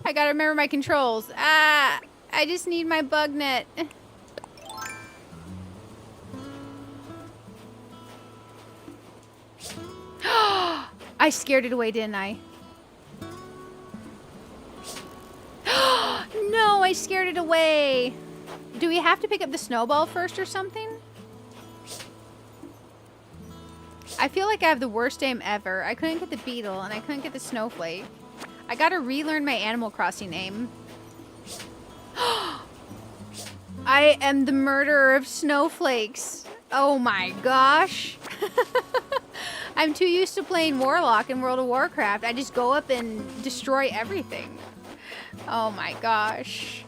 I gotta remember my controls. Ah, I just need my bug net. I scared it away, didn't I? No, I scared it away. Do we have to pick up the snowball first or something? I feel like I have the worst aim ever. I couldn't get the beetle and I couldn't get the snowflake. I gotta relearn my Animal Crossing aim. I am the murderer of snowflakes. Oh my gosh. I'm too used to playing Warlock in World of Warcraft. I just go up and destroy everything. Oh my gosh.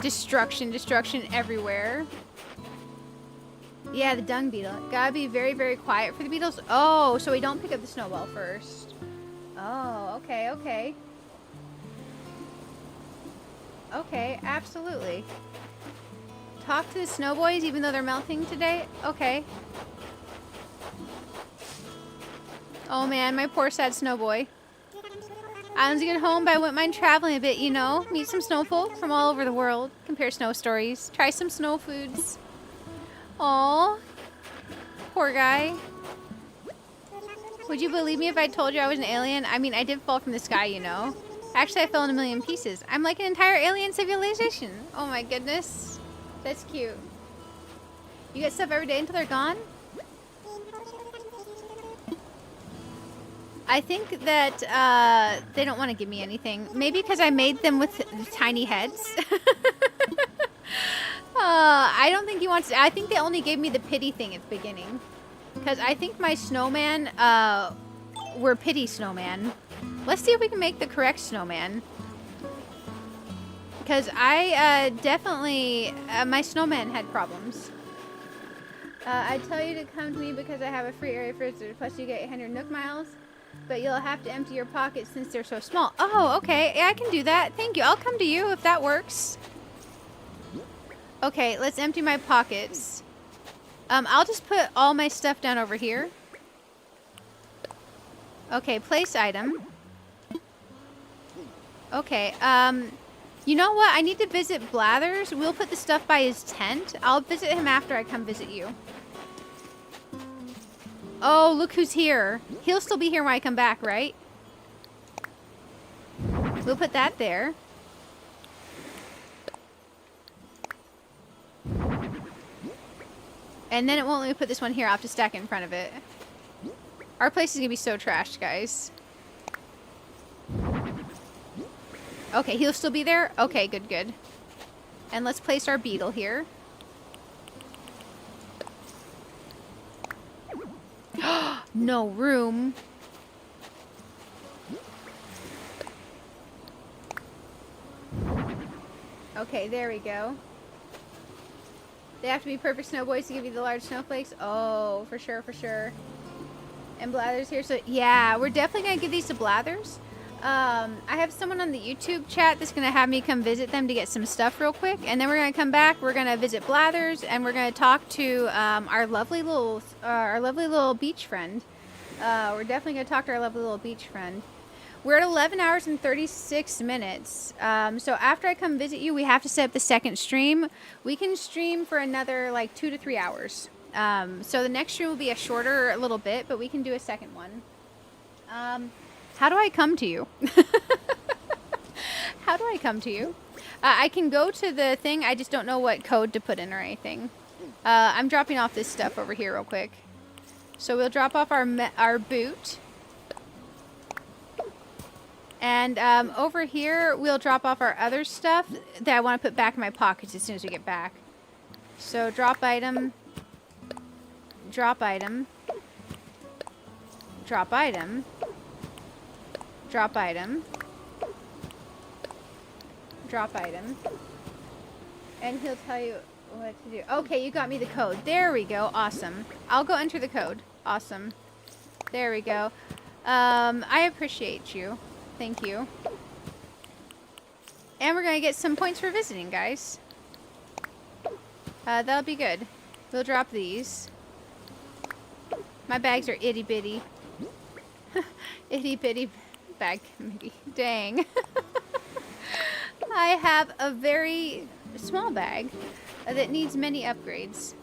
Destruction, destruction everywhere. Yeah, the dung beetle. Gotta be very, very quiet for the beetles. Oh, so we don't pick up the snowball first. Oh, okay, okay. Okay, absolutely. Talk to the snow boys even though they're melting today? Okay. Oh man, my poor sad snow boy. I want to get home, but I wouldn't mind traveling a bit, you know? Meet some snowfolk from all over the world. Compare snow stories. Try some snow foods. Aw. Poor guy. Would you believe me if I told you I was an alien? I mean, I did fall from the sky, you know? Actually, I fell in a million pieces. I'm like an entire alien civilization. Oh my goodness. That's cute. You get stuff every day until they're gone? I think that they don't want to give me anything. Maybe because I made them with tiny heads. I don't think he wants to. I think they only gave me the pity thing at the beginning. Because I think my snowman were pity snowman. Let's see if we can make the correct snowman. Because I definitely... my snowman had problems. I tell you to come to me because I have a free area for visitors. Plus you get 800 Nook miles. But you'll have to empty your pockets since they're so small. Oh, okay. Yeah, I can do that. Thank you. I'll come to you if that works. Okay, let's empty my pockets. I'll just put all my stuff down over here. Okay, place item. Okay, you know what? I need to visit Blathers. We'll put the stuff by his tent. I'll visit him after I come visit you. Oh, look who's here. He'll still be here when I come back, right? We'll put that there. And then it won't let me put this one here. I'll have to stack it in front of it. Our place is going to be so trashed, guys. Okay, he'll still be there? Okay, good, good. And let's place our beetle here. No room. Okay, there we go. They have to be perfect snow boys to give you the large snowflakes. Oh, for sure, for sure. And Blathers here. So, yeah, we're definitely going to give these to Blathers. I have someone on the YouTube chat that's going to have me come visit them to get some stuff real quick. And then we're going to come back. We're going to visit Blathers. And we're going to talk to our lovely little beach friend. We're definitely going to talk to our lovely little beach friend. We're at 11 hours and 36 minutes. So after I come visit you, we have to set up the second stream. We can stream for another like 2 to 3 hours. So the next stream will be a shorter little bit, but we can do a second one. How do I come to you? How do I come to you? I can go to the thing. I just don't know what code to put in or anything. I'm dropping off this stuff over here real quick. So we'll drop off our boot. And over here, we'll drop off our other stuff that I want to put back in my pockets as soon as we get back. So drop item. Drop item. Drop item. Drop item. Drop item. And he'll tell you what to do. Okay, you got me the code. There we go. Awesome. I'll go enter the code. Awesome. There we go. I appreciate you. Thank you. And we're going to get some points for visiting, guys. That'll be good. We'll drop these. My bags are itty bitty. Itty bitty bag committee. Dang. I have a very small bag that needs many upgrades.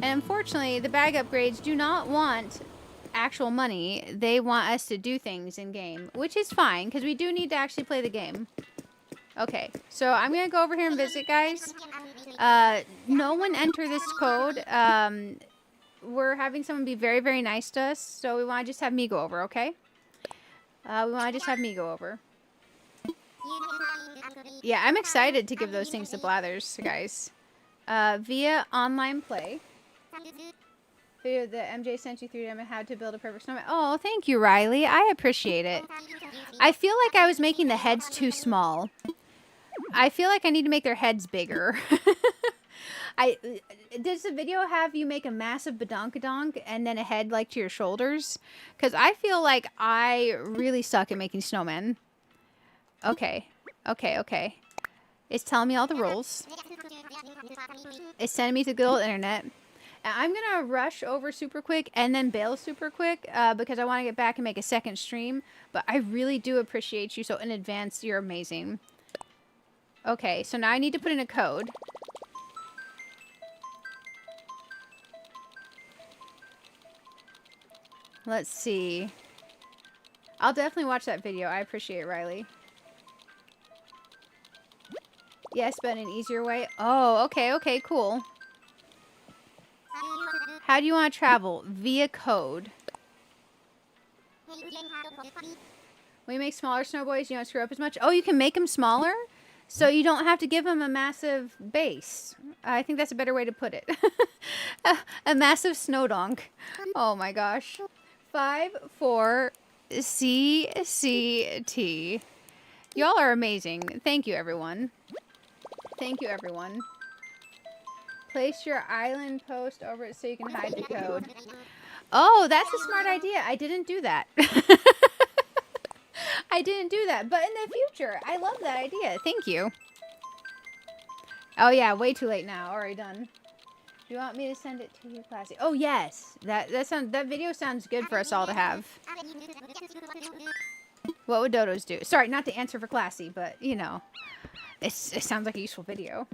And unfortunately, the bag upgrades do not want actual money. They want us to do things in game, which is fine because we do need to actually play the game. Okay, so I'm gonna go over here and visit, guys. No one enter this code. We're having someone be very, very nice to us, so we want to just have me go over, okay? We want to just have me go over. Yeah, I'm excited to give those things to Blathers, guys. Via online play. Video that MJ sent you through them and how to build a perfect snowman. Oh, thank you, Riley. I appreciate it. I feel like I was making the heads too small. I feel like I need to make their heads bigger. Does the video have you make a massive badonkadonk and then a head like to your shoulders? Because I feel like I really suck at making snowmen. Okay. Okay, okay. It's telling me all the rules. It's sending me to the good old internet. I'm going to rush over super quick and then bail super quick because I want to get back and make a second stream. But I really do appreciate you. So in advance, you're amazing. Okay, so now I need to put in a code. Let's see. I'll definitely watch that video. I appreciate it, Riley. Yes, but in an easier way. Oh, okay, okay, cool. How do you want to travel? Via code. When you make smaller snowboys, you don't screw up as much. Oh, you can make them smaller? So you don't have to give them a massive base. I think that's a better way to put it. A massive snow donk. Oh my gosh. 5-4 CCT. Y'all are amazing. Thank you, everyone. Thank you, everyone. Place your island post over it so you can hide the code. Oh, that's a smart idea. I didn't do that. I didn't do that, but in the future, I love that idea. Thank you. Oh yeah, way too late now. Already done. Do you want me to send it to you, Classy? Oh yes, that video sounds good for us all to have. What would dodos do? Sorry, not to answer for Classy, but you know, it sounds like a useful video.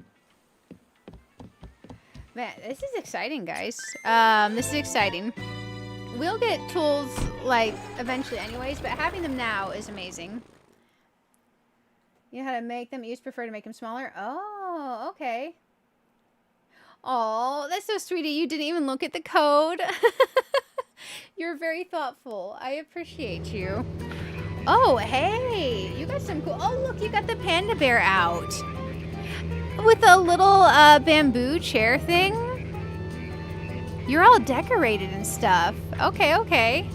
Man, this is exciting, guys. This is exciting. We'll get tools, like, eventually anyways, but having them now is amazing. You know how to make them? You just prefer to make them smaller? Oh, okay. Oh, that's so sweet of you. Didn't even look at the code. You're very thoughtful. I appreciate you. Oh, hey. You got some cool... Oh, look, you got the panda bear out. With a little bamboo chair thing. You're all decorated and stuff. Okay, okay.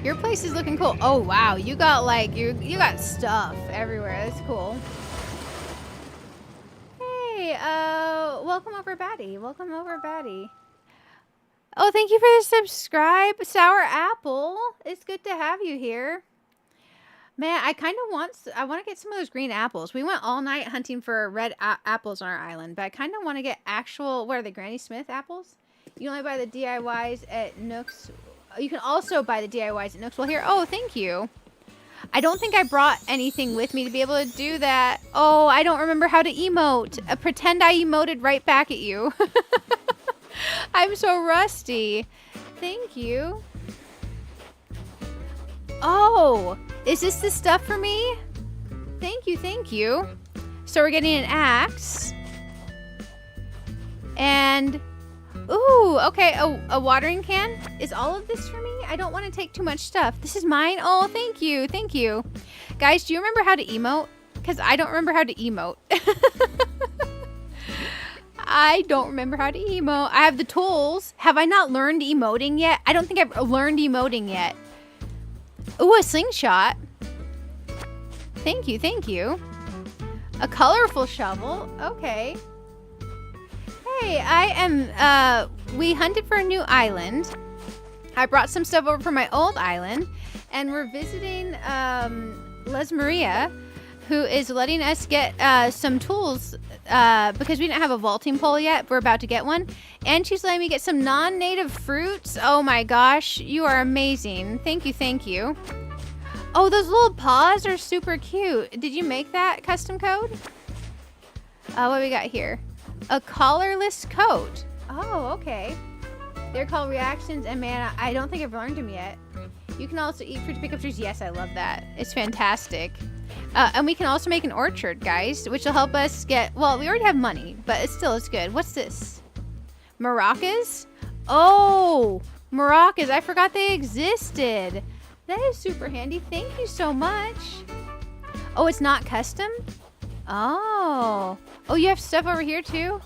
Your place is looking cool. Oh, wow. You got, like, you got stuff everywhere. That's cool. Hey, welcome over, Batty. Welcome over, Batty. Oh, thank you for the subscribe, Sour Apple. It's good to have you here. Man, I kind of I want to get some of those green apples. We went all night hunting for red apples on our island, but I kind of want to get actual, what are they, Granny Smith apples? You only buy the DIYs at Nooks. You can also buy the DIYs at Nooks. Well, here, oh, thank you. I don't think I brought anything with me to be able to do that. Oh, I don't remember how to emote. Pretend I emoted right back at you. I'm so rusty. Thank you. Oh, is this the stuff for me? Thank you, thank you. So we're getting an axe. And, ooh, okay, a watering can. Is all of this for me? I don't want to take too much stuff. This is mine? Oh, thank you, thank you. Guys, do you remember how to emote? Because I don't remember how to emote. I don't remember how to emote. I have the tools. Have I not learned emoting yet? I don't think I've learned emoting yet. Ooh, a slingshot. Thank you, thank you. A colorful shovel. Okay. Hey, I am, we hunted for a new island. I brought some stuff over from my old island. And we're visiting, Les Maria, who is letting us get, some tools, because we didn't have a vaulting pole yet. We're about to get one. And she's letting me get some non-native fruits. Oh my gosh, you are amazing. Thank you, thank you. Oh, those little paws are super cute. Did you make that custom code? What do we got here? A collarless coat. Oh, okay. They're called reactions, and man, I don't think I've learned them yet. You can also eat fruit to pick up trees. Yes, I love that. It's fantastic. And we can also make an orchard, guys, which will help us get, well, we already have money, but it's good. What's this? Maracas? Oh, maracas. I forgot they existed. That is super handy. Thank you so much. Oh, it's not custom? Oh. Oh, you have stuff over here too?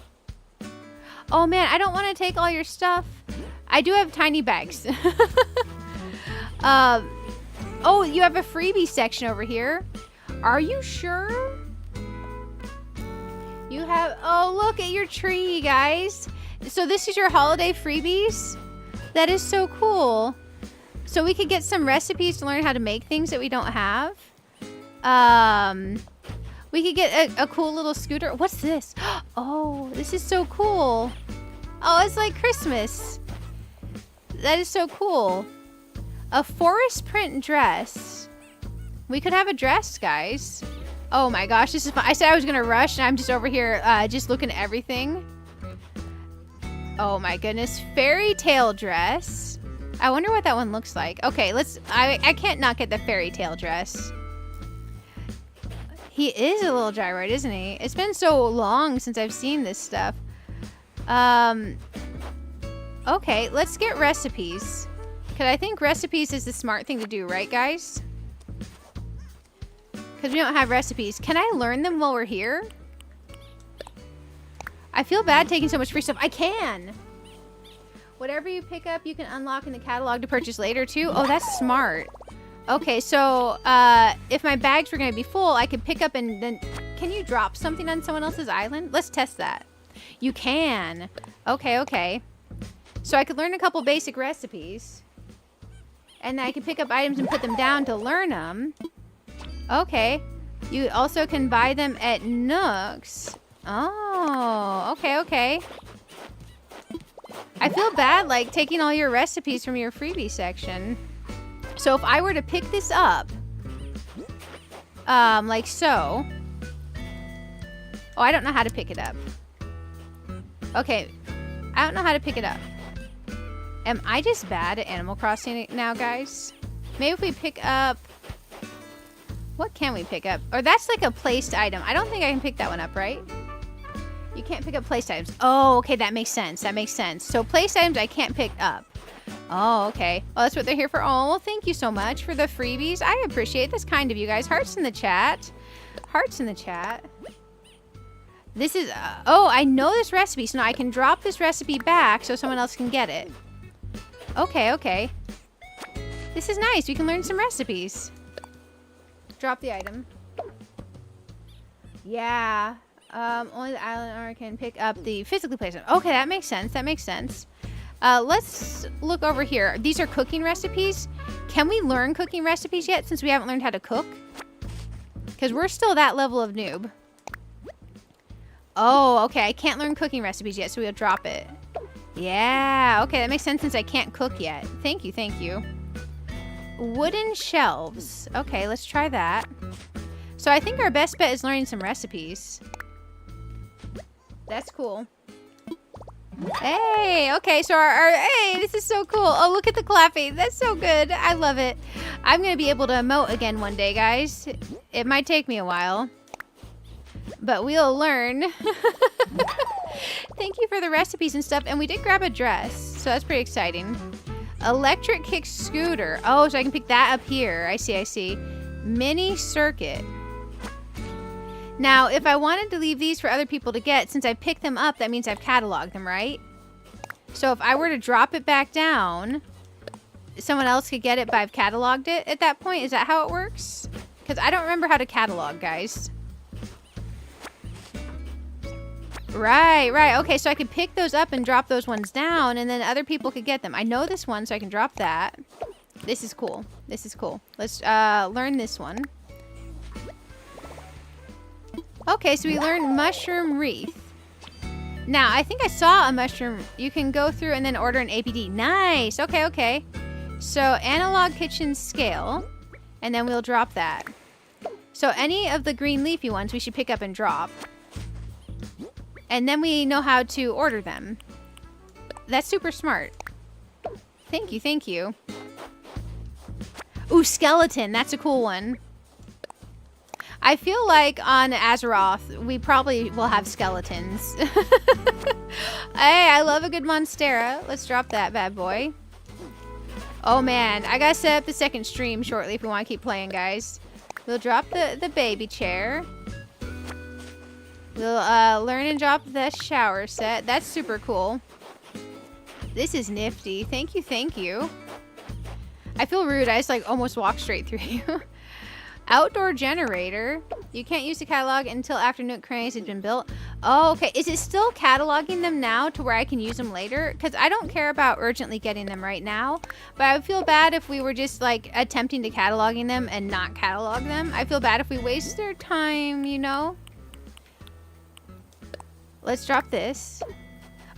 Oh man, I don't want to take all your stuff. I do have tiny bags. Oh, you have a freebie section over here. Are you sure? You have, oh, look at your tree, guys. So this is your holiday freebies? That is so cool. So we could get some recipes to learn how to make things that we don't have. We could get a cool little scooter. What's this? Oh, this is so cool. Oh, it's like Christmas. That is so cool. A forest print dress. We could have a dress, guys. Oh my gosh, this is fun. I said I was gonna rush, and I'm just over here just looking at everything. Oh my goodness, fairy tale dress. I wonder what that one looks like. Okay, I can't not get the fairy tale dress. He is a little gyroid, isn't he? It's been so long since I've seen this stuff. Okay, let's get recipes. Because I think recipes is the smart thing to do, right, guys? Because we don't have recipes. Can I learn them while we're here? I feel bad taking so much free stuff. I can! Whatever you pick up, you can unlock in the catalog to purchase later, too. Oh, that's smart. Okay, so if my bags were going to be full, I could pick up and then... Can you drop something on someone else's island? Let's test that. You can. Okay, okay. So I could learn a couple basic recipes. And then I can pick up items and put them down to learn them. Okay. You also can buy them at Nooks. Oh, okay, okay. I feel bad, like, taking all your recipes from your freebie section. So if I were to pick this up, like so. Oh, I don't know how to pick it up. Okay, I don't know how to pick it up. Am I just bad at Animal Crossing now, guys? Maybe if we pick up... What can we pick up? Or that's like a placed item. I don't think I can pick that one up, right? You can't pick up placed items. Oh, okay, that makes sense. That makes sense. So placed items I can't pick up. Oh, okay. Well, that's what they're here for. Oh, well, thank you so much for the freebies. I appreciate this, kind of you guys. Hearts in the chat. Hearts in the chat. This is... oh, I know this recipe, so now I can drop this recipe back so someone else can get it. Okay, okay. This is nice. We can learn some recipes. Drop the item. Yeah. Only the island owner can pick up the physically placed item. Okay, that makes sense. That makes sense. Let's look over here. These are cooking recipes. Can we learn cooking recipes yet since we haven't learned how to cook? Because we're still that level of noob. Oh, okay. I can't learn cooking recipes yet, so we'll drop it. Yeah, okay. That makes sense since I can't cook yet. Thank you, thank you. Wooden shelves. Okay, let's try that. So I think our best bet is learning some recipes. That's cool. Hey, okay, so hey, this is so cool. Oh, look at the clapping. That's so good. I love it. I'm going to be able to emote again one day, guys. It might take me a while, but we'll learn. Thank you for the recipes and stuff. And we did grab a dress, so that's pretty exciting. Electric kick scooter. Oh, so I can pick that up here. I see, I see. Mini circuit. Now, if I wanted to leave these for other people to get, since I picked them up, that means I've cataloged them, right? So if I were to drop it back down, someone else could get it, but I've cataloged it at that point. Is that how it works? Because I don't remember how to catalog, guys. Right, right. Okay, so I could pick those up and drop those ones down, and then other people could get them. I know this one, so I can drop that. This is cool. This is cool. Let's learn this one. Okay, so we learned mushroom wreath. Now, I think I saw a mushroom. You can go through and then order an APD. Nice. Okay, okay. So, analog kitchen scale. And then we'll drop that. So, any of the green leafy ones we should pick up and drop. And then we know how to order them. That's super smart. Thank you, thank you. Ooh, skeleton. That's a cool one. I feel like on Azeroth, we probably will have skeletons. Hey, I love a good Monstera. Let's drop that bad boy. Oh man, I gotta set up the second stream shortly if we want to keep playing, guys. We'll drop the baby chair. We'll learn and drop the shower set. That's super cool. This is nifty. Thank you, thank you. I feel rude. I just like almost walked straight through you. Outdoor generator. You can't use the catalog until after Nook Crannies has been built. Oh, okay. Is it still cataloging them now to where I can use them later? Because I don't care about urgently getting them right now. But I would feel bad if we were just like attempting to cataloging them and not catalog them. I feel bad if we waste their time, you know? Let's drop this.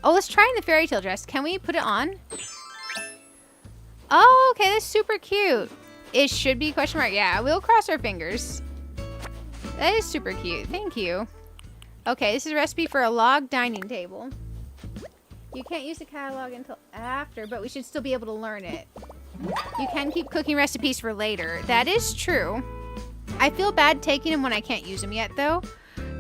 Oh, let's try in the fairy tale dress. Can we put it on? Oh, okay. That's super cute. It should be question mark. Yeah, we'll cross our fingers. That is super cute. Thank you. Okay, this is a recipe for a log dining table. You can't use the catalog until after, but we should still be able to learn it. You can keep cooking recipes for later. That is true. I feel bad taking them when I can't use them yet, though.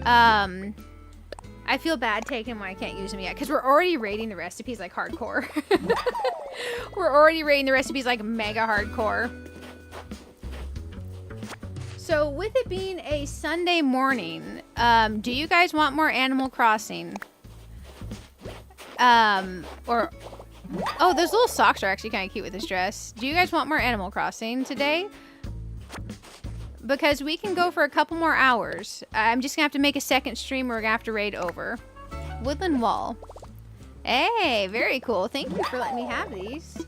I feel bad taking them when I can't use them yet, because we're already rating the recipes like hardcore. We're already rating the recipes like mega hardcore. So with it being a Sunday morning, do you guys want more Animal Crossing? Oh, those little socks are actually kind of cute with this dress. Do you guys want more Animal Crossing today? Because we can go for a couple more hours. I'm just gonna have to make a second stream. We're gonna have to raid over. Woodland Wall. Hey, very cool. Thank you for letting me have these.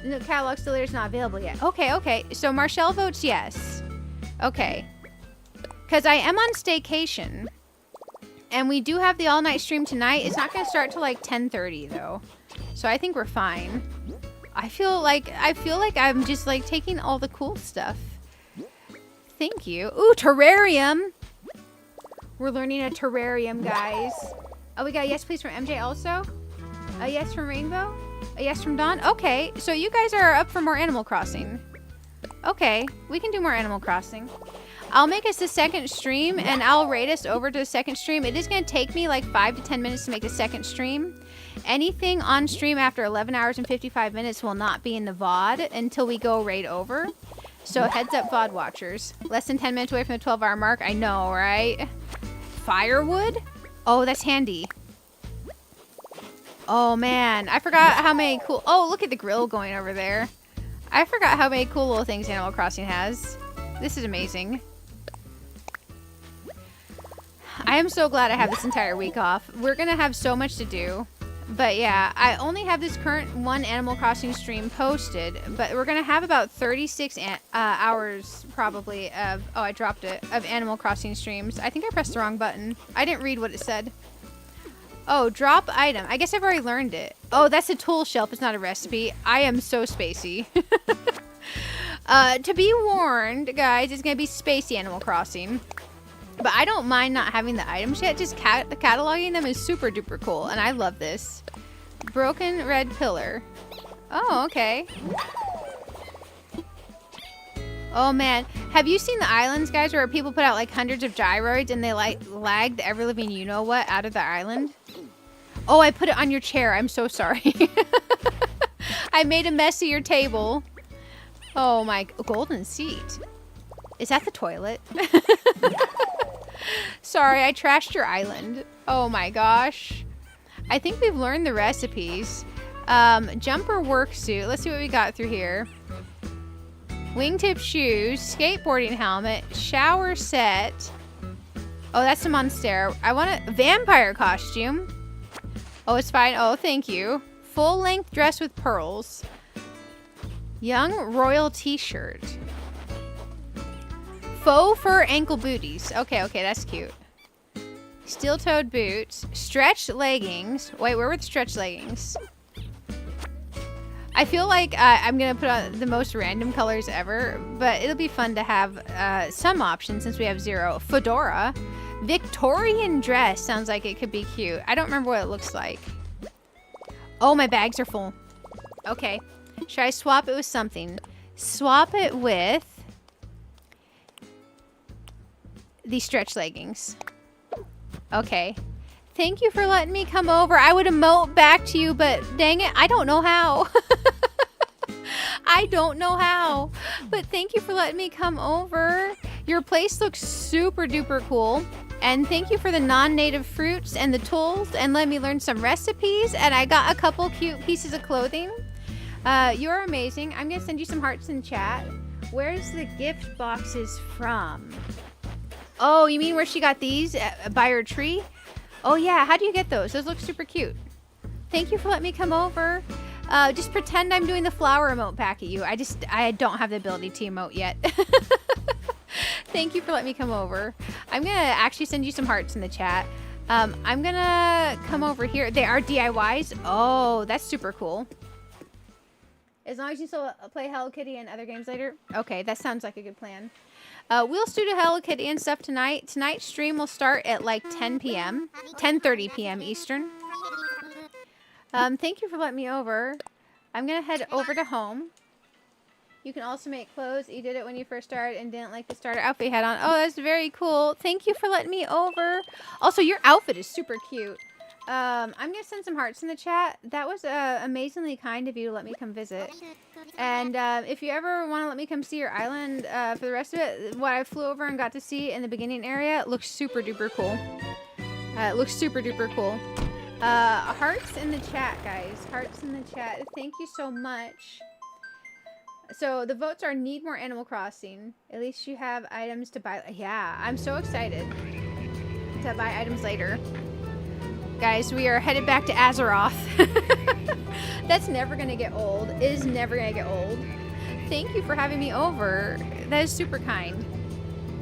The catalog still there is not available yet. Okay, okay. So Marshall votes yes. Okay. Because I am on staycation. And we do have the all-night stream tonight. It's not going to start till like 10:30 though. So I think we're fine. I feel like I'm just like taking all the cool stuff. Thank you. Ooh, terrarium. We're learning a terrarium, guys. Oh, we got a yes please from MJ also. A yes from Rainbow. A yes from Dawn. Okay, so you guys are up for more Animal Crossing. Okay, we can do more Animal Crossing. I'll make us a second stream and I'll raid us over to the second stream. It is going to take me like 5 to 10 minutes to make the second stream. Anything on stream after 11 hours and 55 minutes will not be in the VOD until we go raid over. So heads up, VOD watchers. Less than 10 minutes away from the 12-hour mark. I know, right? Firewood? Oh, that's handy. Oh, man. I forgot how many cool... Oh, look at the grill going over there. I forgot how many cool little things Animal Crossing has. This is amazing. I am so glad I have this entire week off. We're going to have so much to do. But yeah, I only have this current one Animal Crossing stream posted, but we're gonna have about 36 hours probably of, oh, I dropped it, of Animal Crossing streams. I think I pressed the wrong button. I didn't read what it said. Oh, drop item. I guess I've already learned it. Oh, that's a tool shelf. It's not a recipe. I am so spacey. To be warned, guys, it's gonna be spacey Animal Crossing. But I don't mind not having the items yet. Just cataloging them is super duper cool. And I love this. Broken red pillar. Oh, okay. Oh, man. Have you seen the islands, guys, where people put out like hundreds of gyroids and they like lag the ever-living you-know-what out of the island? Oh, I put it on your chair. I'm so sorry. I made a mess of your table. Oh, my golden seat. Is that the toilet? Sorry, I trashed your island. Oh my gosh. I think we've learned the recipes. Jumper work suit. Let's see what we got through here. Wingtip shoes, skateboarding helmet, shower set. Oh, that's a monstera. I want a vampire costume. Oh, it's fine. Oh, thank you. Full length dress with pearls. Young royal t-shirt. Faux fur ankle booties. Okay, that's cute. Steel-toed boots. Stretch leggings. Wait, where were the stretch leggings? I feel like I'm going to put on the most random colors ever, but it'll be fun to have some options since we have 0. Fedora. Victorian dress. Sounds like it could be cute. I don't remember what it looks like. Oh, my bags are full. Okay. Should I swap it with something? Swap it with these stretch leggings. Okay. Thank you for letting me come over. I would emote back to you, but dang it, I don't know how. I don't know how. But thank you for letting me come over. Your place looks super duper cool. And thank you for the non-native fruits and the tools and let me learn some recipes. And I got a couple cute pieces of clothing. You're amazing. I'm going to send you some hearts in chat. Where's the gift boxes from? Oh, you mean where she got these by her tree? Oh yeah, how do you get those? Those look super cute. Thank you for letting me come over. Just pretend I'm doing the flower emote back at you. I don't have the ability to emote yet. Thank you for letting me come over. I'm gonna actually send you some hearts in the chat. I'm gonna come over here. They are DIYs. Oh, that's super cool. As long as you still play Hello Kitty and other games later. Okay, that sounds like a good plan. We'll do Hello Kitty and stuff tonight. Tonight's stream will start at like 10 p.m. 10:30 p.m. Eastern. Thank you for letting me over. I'm going to head over to home. You can also make clothes. You did it when you first started and didn't like the starter outfit you had on. Oh, that's very cool. Thank you for letting me over. Also, your outfit is super cute. I'm going to send some hearts in the chat. That was amazingly kind of you to let me come visit. And if you ever want to let me come see your island for the rest of it, what I flew over and got to see in the beginning area looks super duper cool. It looks super duper cool. Hearts in the chat, guys. Hearts in the chat. Thank you so much. So the votes are need more Animal Crossing. At least you have items to buy. Yeah, I'm so excited to buy items later. Guys, we are headed back to Azeroth. That's never going to get old. It is never going to get old. Thank you for having me over. That is super kind.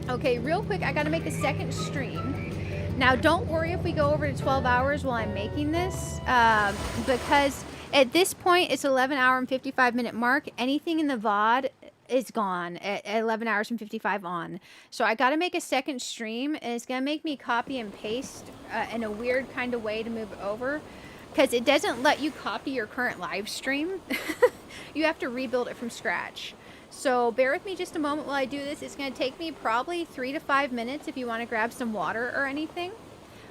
Okay, real quick, I got to make a second stream. Now, don't worry if we go over to 12 hours while I'm making this, because at this point, it's 11 hour and 55 minute mark. Anything in the VOD is gone at 11 hours and 55 on. So I got to make a second stream, and it's going to make me copy and paste in a weird kind of way to move over, because it doesn't let you copy your current live stream. You have to rebuild it from scratch. So bear with me just a moment while I do this. It's going to take me probably 3 to 5 minutes if you want to grab some water or anything.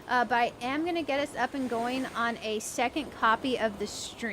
But I am going to get us up and going on a second copy of the stream.